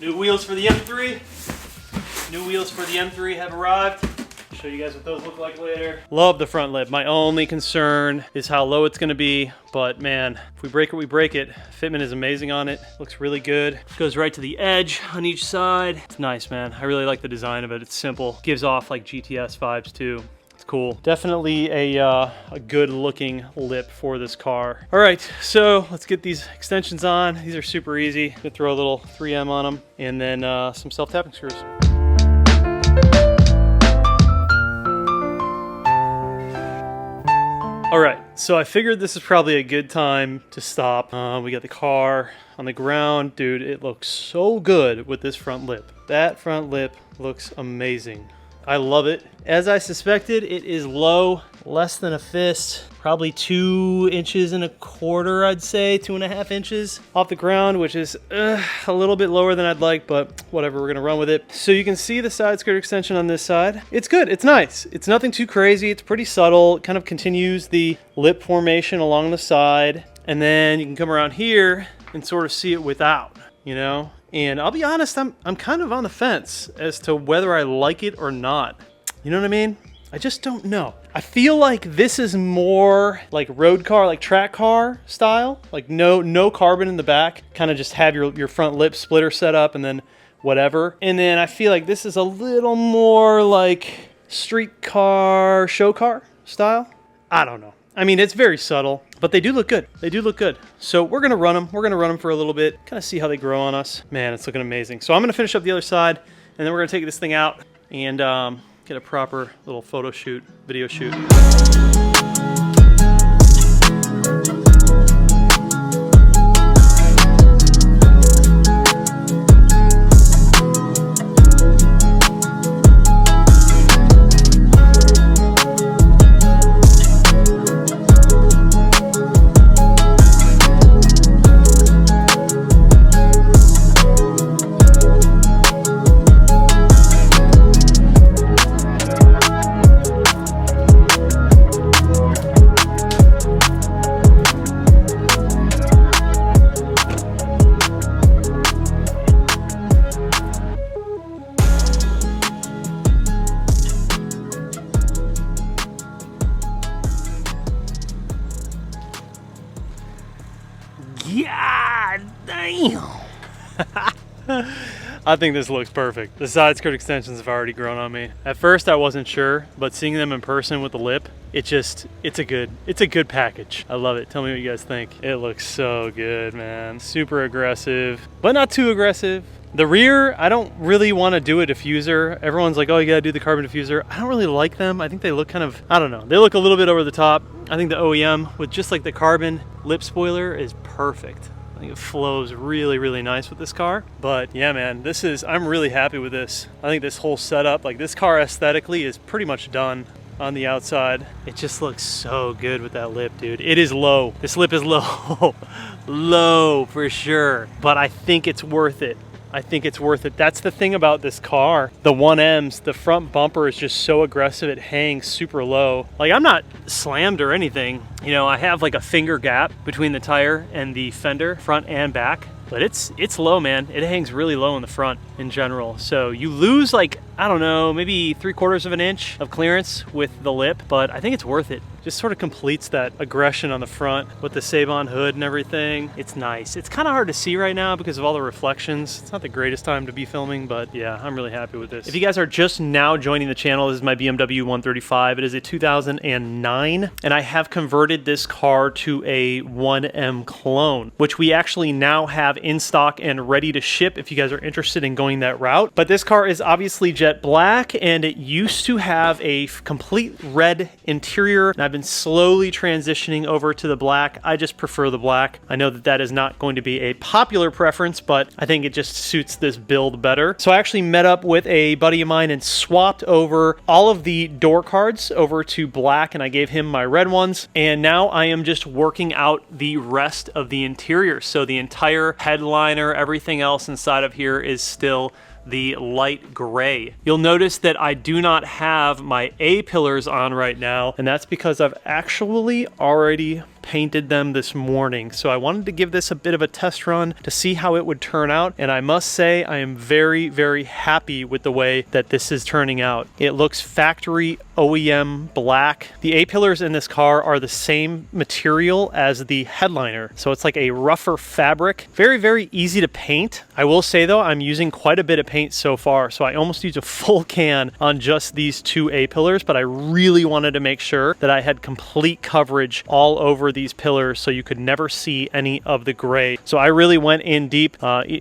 New wheels for the M3. New wheels for the M3 have arrived. Show you guys what those look like later. Love the front lip. My only concern is how low it's gonna be, but man, if we break it, we break it. Fitment is amazing on it. Looks really good. Goes right to the edge on each side. It's nice, man. I really like the design of it. It's simple. Gives off like GTS vibes too. It's cool. Definitely a good looking lip for this car. All right, so let's get these extensions on. These are super easy. I'm gonna throw a little 3M on them, and then some self-tapping screws. All right, so I figured this is probably a good time to stop. We got the car on the ground. Dude, it looks so good with this front lip. That front lip looks amazing. I love it. As I suspected, it is low, less than a fist, probably 2.25 inches, I'd say, 2.5 inches off the ground, which is a little bit lower than I'd like, but whatever, we're gonna run with it. So you can see the side skirt extension on this side. It's good, it's nice. It's nothing too crazy, it's pretty subtle. It kind of continues the lip formation along the side, and then you can come around here and sort of see it without, you know? And I'll be honest, I'm kind of on the fence as to whether I like it or not. You know what I mean? I just don't know. I feel like this is more like road car, like track car style. Like no carbon in the back. Kind of just have your front lip splitter set up and then whatever. And then I feel like this is a little more like street car, show car style. I don't know. I mean, it's very subtle, but they do look good. They do look good. So we're going to run them. We're going to run them for a little bit, kind of see how they grow on us. Man, it's looking amazing. So I'm going to finish up the other side, and then we're going to take this thing out and get a proper little photo shoot, video shoot. God damn. I think this looks perfect. The side skirt extensions have already grown on me. At first I wasn't sure, but seeing them in person with the lip, it's a good package. I love it. Tell me what you guys think. It looks so good, man. Super aggressive, but not too aggressive. The rear, I don't really want to do a diffuser. Everyone's like, oh, you gotta do the carbon diffuser. I don't really like them. I think they look kind of, I don't know. They look a little bit over the top. I think the OEM with just like the carbon lip spoiler is perfect. I think it flows really, really nice with this car. But yeah, man, I'm really happy with this. I think this whole setup, like this car aesthetically is pretty much done on the outside. It just looks so good with that lip, dude. It is low. This lip is low. Low for sure. But I think it's worth it. I think it's worth it. That's the thing about this car. The 1Ms, the front bumper is just so aggressive. It hangs super low. Like, I'm not slammed or anything. You know, I have like a finger gap between the tire and the fender, front and back. But it's low, man. It hangs really low in the front in general. So you lose like, I don't know, maybe 3/4 of an inch of clearance with the lip, but I think it's worth it. Just sort of completes that aggression on the front with the Sabon hood and everything. It's nice. It's kind of hard to see right now because of all the reflections. It's not the greatest time to be filming, but yeah, I'm really happy with this. If you guys are just now joining the channel, this is my BMW 135. It is a 2009, and I have converted this car to a 1M clone, which we actually now have in stock and ready to ship if you guys are interested in going that route. But this car is obviously jet black, and it used to have a complete red interior, and I've been slowly transitioning over to the black. I just prefer the black. I know that that is not going to be a popular preference, but I think it just suits this build better. So I actually met up with a buddy of mine and swapped over all of the door cards over to black, and I gave him my red ones, and now I am just working out the rest of the interior. So the entire headliner, everything else inside of here is still the light gray. You'll notice that I do not have my A-pillars on right now, and that's because I've actually already painted them this morning. So I wanted to give this a bit of a test run to see how it would turn out, and I must say I am very, very happy with the way that this is turning out. It looks factory OEM black. The A-pillars in this car are the same material as the headliner, so it's like a rougher fabric. Very, very easy to paint. I will say though, I'm using quite a bit of paint so far, so I almost used a full can on just these two A-pillars, but I really wanted to make sure that I had complete coverage all over these pillars so you could never see any of the gray. So I really went in deep,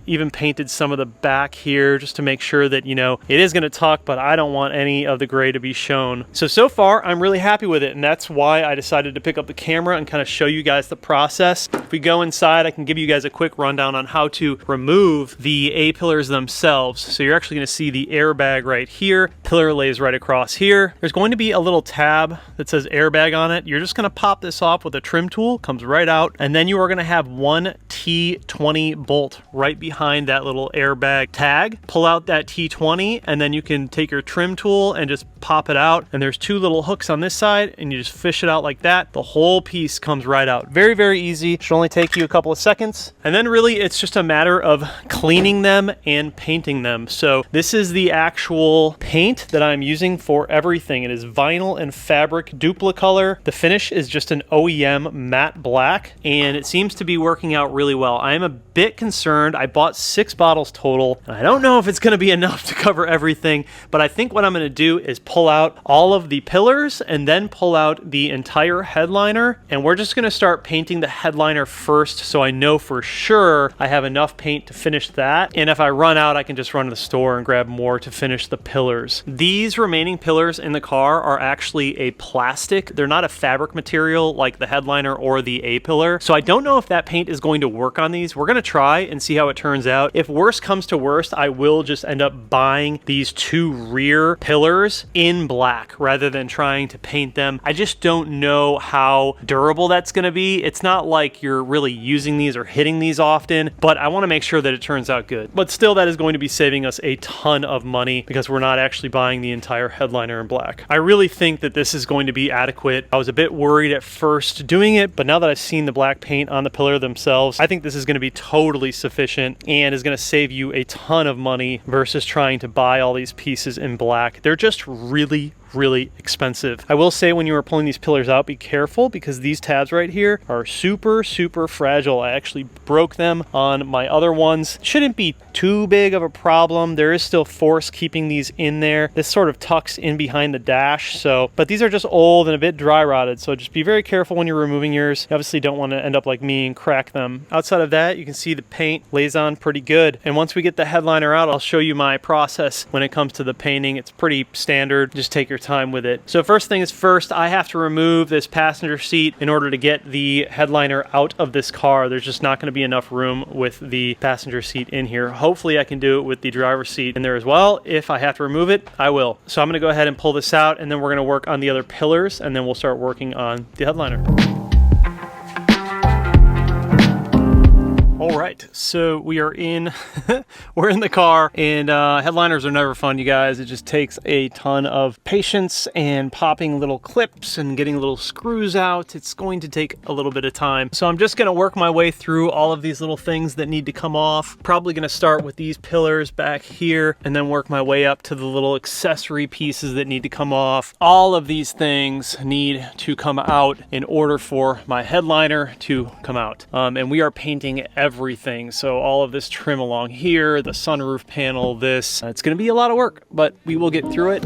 even painted some of the back here just to make sure that, you know, it is going to tuck, but I don't want any of the gray to be shown. So far I'm really happy with it, and that's why I decided to pick up the camera and kind of show you guys the process. If we go inside, I can give you guys a quick rundown on how to remove the A-pillars themselves. So you're actually going to see the airbag right here. Pillar lays right across here. There's going to be a little tab that says airbag on it. You're just going to pop this off with a trim trim tool, comes right out, and then you are going to have one T20 bolt right behind that little airbag tag. Pull out that T20, and then you can take your trim tool and just pop it out, and there's two little hooks on this side, and you just fish it out like that. The whole piece comes right out. Very, very easy. Should only take you a couple of seconds, and then really it's just a matter of cleaning them and painting them. So this is the actual paint that I'm using for everything. It is vinyl and fabric Duplicolor. The finish is just an OEM matte black, and it seems to be working out really well. I am a bit concerned. I bought 6 bottles total, and I don't know if it's going to be enough to cover everything, but I think what I'm going to do is pull out all of the pillars and then pull out the entire headliner, and we're just going to start painting the headliner first, so I know for sure I have enough paint to finish that, and if I run out, I can just run to the store and grab more to finish the pillars. These remaining pillars in the car are actually a plastic. They're not a fabric material like the headliner or the A-pillar, so I don't know if that paint is going to work on these. We're going to try and see how it turns out. If worst comes to worst, I will just end up buying these 2 rear pillars in black rather than trying to paint them. I just don't know how durable that's going to be. It's not like you're really using these or hitting these often, but I want to make sure that it turns out good. But still, that is going to be saving us a ton of money because we're not actually buying the entire headliner in black. I really think that this is going to be adequate. I was a bit worried at first doing it, but now that I've seen the black paint on the pillar themselves, I think this is going to be totally sufficient and is going to save you a ton of money versus trying to buy all these pieces in black. They're just really expensive. I will say when you are pulling these pillars out, be careful because these tabs right here are super fragile. I actually broke them on my other ones. Shouldn't be too big of a problem. There is still force keeping these in there. This sort of tucks in behind the dash, but these are just old and a bit dry rotted, so just be very careful when you're removing yours. You obviously don't want to end up like me and crack them. Outside of that, you can see the paint lays on pretty good, and once we get the headliner out, I'll show you my process when it comes to the painting. It's pretty standard. Just take your time with it. So first thing is first, I have to remove this passenger seat in order to get the headliner out of this car. There's just not going to be enough room with the passenger seat in here. Hopefully I can do it with the driver's seat in there as well. If I have to remove it, I will. So I'm going to go ahead and pull this out, and then we're going to work on the other pillars, and then we'll start working on the headliner. All right, so we are in, we're in the car, and headliners are never fun, you guys. It just takes a ton of patience and popping little clips and getting little screws out. It's going to take a little bit of time. So I'm just gonna work my way through all of these little things that need to come off. Probably gonna start with these pillars back here and then work my way up to the little accessory pieces that need to come off. All of these things need to come out in order for my headliner to come out. And we are painting everything. So all of this trim along here, the sunroof panel, this, it's going to be a lot of work, but we will get through it.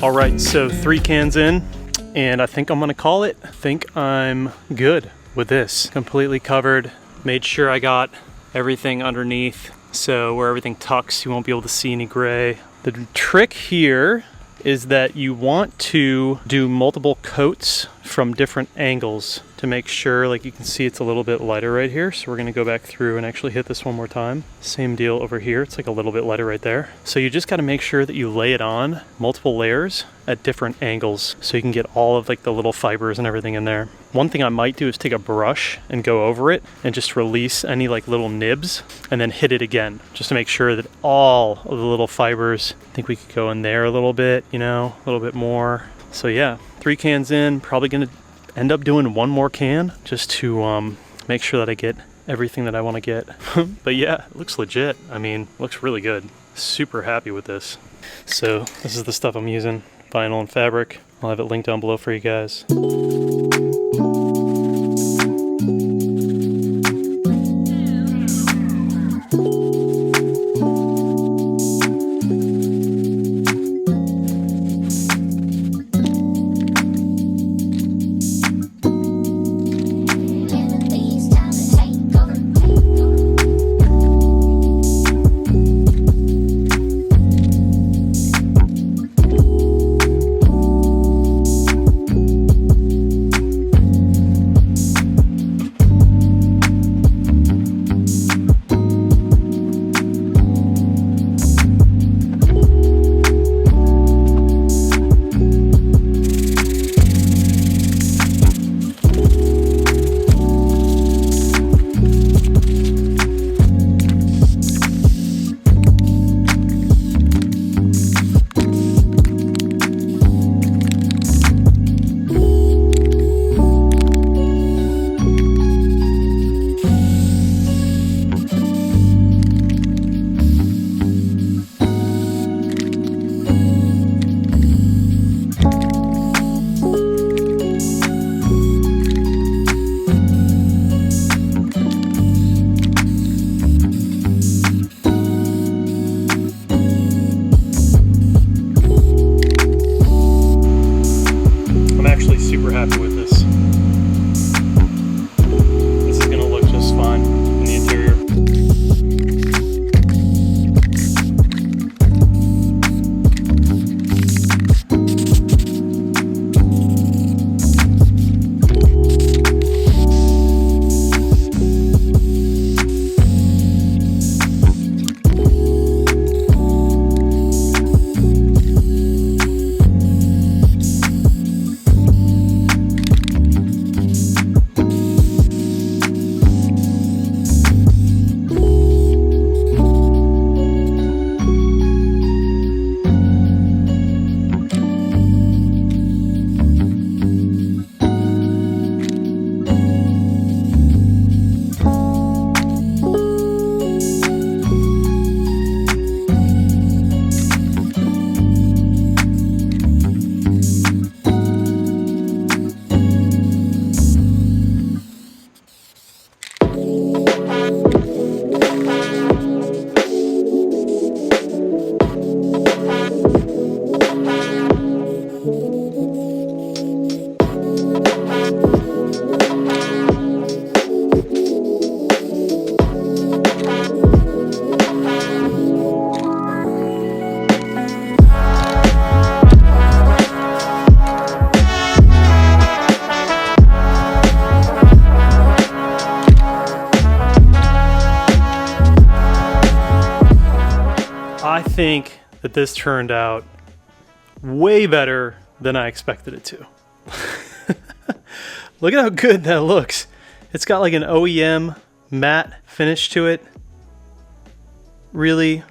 All right, so 3 cans in, and I think I'm gonna call it. I think I'm good with this. Completely covered. Made sure I got everything underneath, so where everything tucks, you won't be able to see any gray. The trick here is that you want to do multiple coats from different angles to make sure, like you can see it's a little bit lighter right here. So we're gonna go back through and actually hit this one more time. Same deal over here, it's like a little bit lighter right there. So you just gotta make sure that you lay it on multiple layers at different angles so you can get all of like the little fibers and everything in there. One thing I might do is take a brush and go over it and just release any like little nibs and then hit it again, just to make sure that all of the little fibers, I think we could go in there a little bit, you know, a little bit more. So yeah, 3 cans in, probably gonna end up doing 1 more can just to make sure that I get everything that I want to get. But yeah, it looks legit. I mean, looks really good. Super happy with this. So this is the stuff I'm using, vinyl and fabric. I'll have it linked down below for you guys. Super happy with this. This is gonna look just fine in the interior. I think that this turned out way better than I expected it to. Look at how good that looks. It's got like an OEM matte finish to it. Really,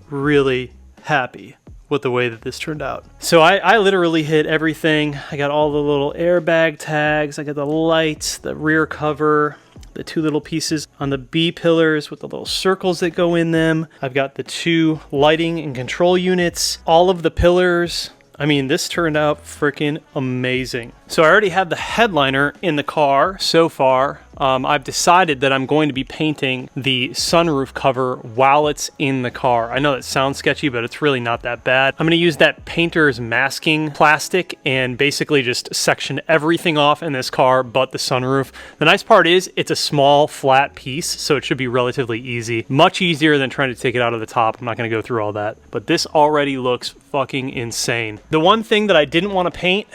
really happy with the way that this turned out. So I literally hit everything. I got all the little airbag tags. I got the lights, the rear cover, the 2 little pieces on the B pillars with the little circles that go in them. I've got the 2 lighting and control units, all of the pillars. I mean, this turned out freaking amazing. So I already have the headliner in the car so far. I've decided that I'm going to be painting the sunroof cover while it's in the car. I know that sounds sketchy, but it's really not that bad. I'm going to use that painter's masking plastic and basically just section everything off in this car but the sunroof. The nice part is it's a small flat piece, so it should be relatively easy. Much easier than trying to take it out of the top. I'm not going to go through all that, but this already looks fucking insane. The one thing that I didn't want to paint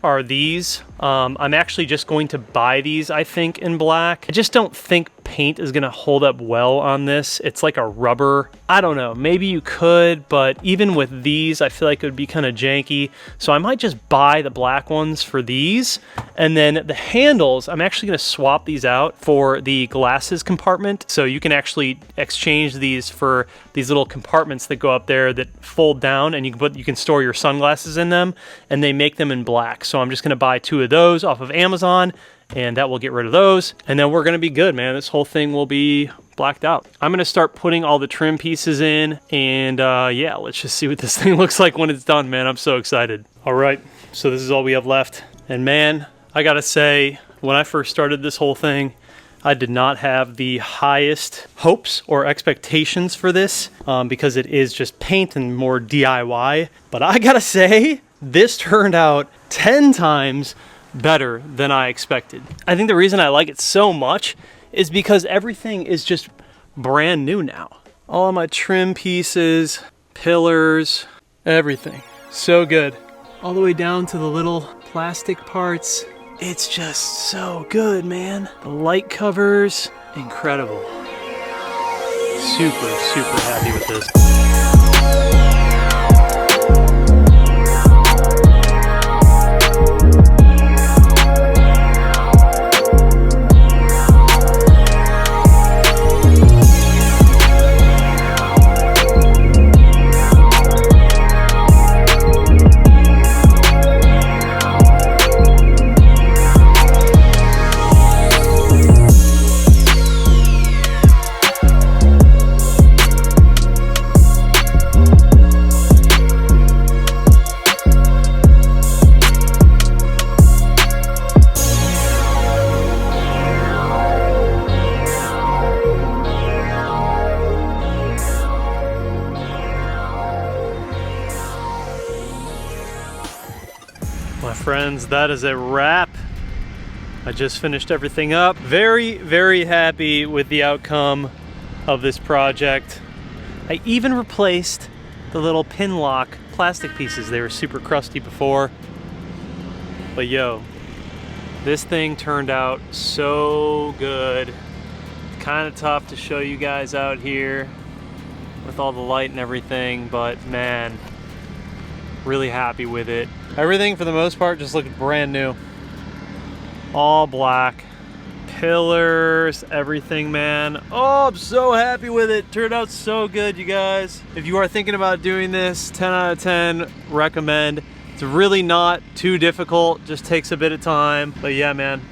are these. I'm actually just going to buy these, I think, in black. I just don't think paint is gonna hold up well on this. It's like a rubber. I don't know, maybe you could, but even with these, I feel like it would be kind of janky. So I might just buy the black ones for these. And then the handles, I'm actually gonna swap these out for the glasses compartment. So you can actually exchange these for these little compartments that go up there that fold down, and you can store your sunglasses in them, and they make them in black. So I'm just gonna buy 2 of those off of Amazon, and that will get rid of those, and then we're gonna be good, man. This whole thing will be blacked out. I'm gonna start putting all the trim pieces in, and yeah, let's just see what this thing looks like when it's done, man. I'm so excited. All right, so this is all we have left, and man, I gotta say, when I first started this whole thing, I did not have the highest hopes or expectations for this because it is just paint and more DIY, but I gotta say, this turned out 10 times better than I expected. I think the reason I like it so much is because everything is just brand new now. All my trim pieces, pillars, everything. So good. All the way down to the little plastic parts. It's just so good, man. The light covers, incredible. Super, super happy with this. My friends, that is a wrap. I just finished everything up. Very, very happy with the outcome of this project. I even replaced the little pin lock plastic pieces. They were super crusty before. But yo, this thing turned out so good. Kind of tough to show you guys out here with all the light and everything, but man, really happy with it. Everything for the most part just looked brand new. All black. Pillars, everything, man. Oh, I'm so happy with it. Turned out so good, you guys. If you are thinking about doing this, 10 out of 10, recommend. It's really not too difficult, just takes a bit of time. But yeah, man,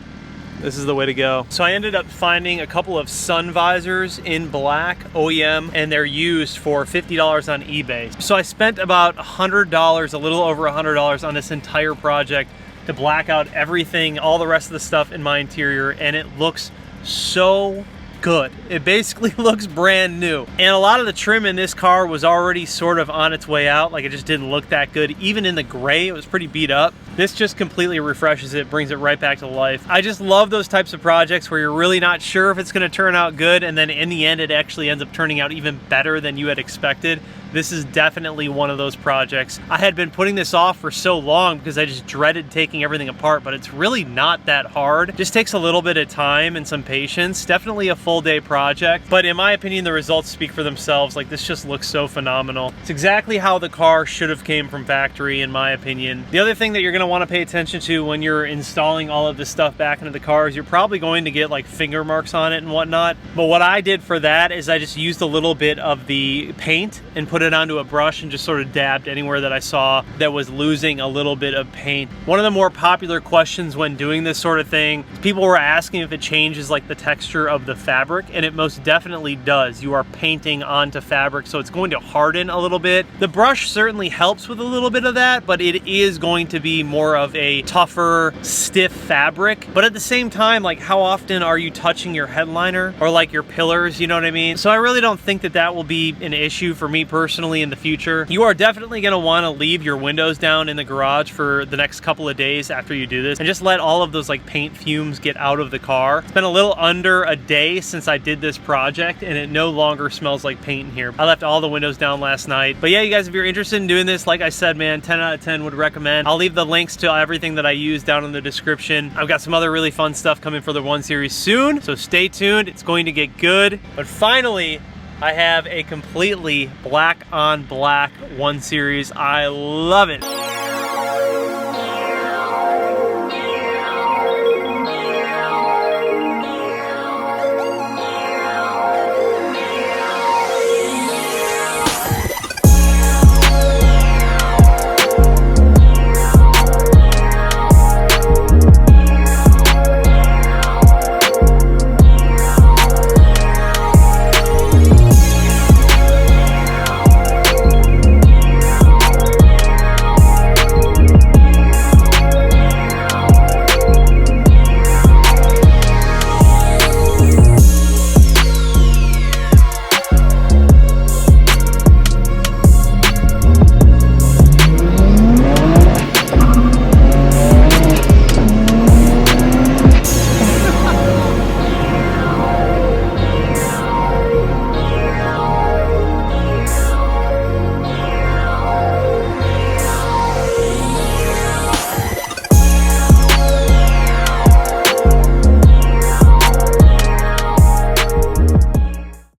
this is the way to go. So I ended up finding a couple of sun visors in black, OEM, and they're used for $50 on eBay. So I spent about $100, a little over $100 on this entire project to black out everything, all the rest of the stuff in my interior, and it looks so good. It basically looks brand new. And a lot of the trim in this car was already sort of on its way out. Like, it just didn't look that good. Even in the gray, it was pretty beat up. This just completely refreshes it, brings it right back to life. I just love those types of projects where you're really not sure if it's gonna turn out good, and then in the end, it actually ends up turning out even better than you had expected. This is definitely one of those projects. I had been putting this off for so long because I just dreaded taking everything apart, but it's really not that hard. Just takes a little bit of time and some patience. Definitely a full day project, but in my opinion, the results speak for themselves. Like, this just looks so phenomenal. It's exactly how the car should have came from factory, in my opinion. The other thing that you're gonna want to pay attention to when you're installing all of this stuff back into the car is you're probably going to get like finger marks on it and whatnot. But what I did for that is I just used a little bit of the paint and put put it onto a brush and just sort of dabbed anywhere that I saw that was losing a little bit of paint. One of the more popular questions when doing this sort of thing, people were asking if it changes like the texture of the fabric, and it most definitely does. You are painting onto fabric, so it's going to harden a little bit. The brush certainly helps with a little bit of that, but it is going to be more of a tougher, stiff fabric. But at the same time, like, how often are you touching your headliner or like your pillars, you know what I mean? So I really don't think that that will be an issue for me personally in the future. You are definitely going to want to leave your windows down in the garage for the next couple of days after you do this, and just let all of those like paint fumes get out of the car. It's been a little under a day since I did this project, and it no longer smells like paint in here. I left all the windows down last night. But yeah, you guys, if you're interested in doing this, like I said, man, 10 out of 10 would recommend. I'll leave the links to everything that I use down in the description. I've got some other really fun stuff coming for the 1 Series soon, so stay tuned. It's going to get good. But finally, I have a completely black on black 1 Series. I love it.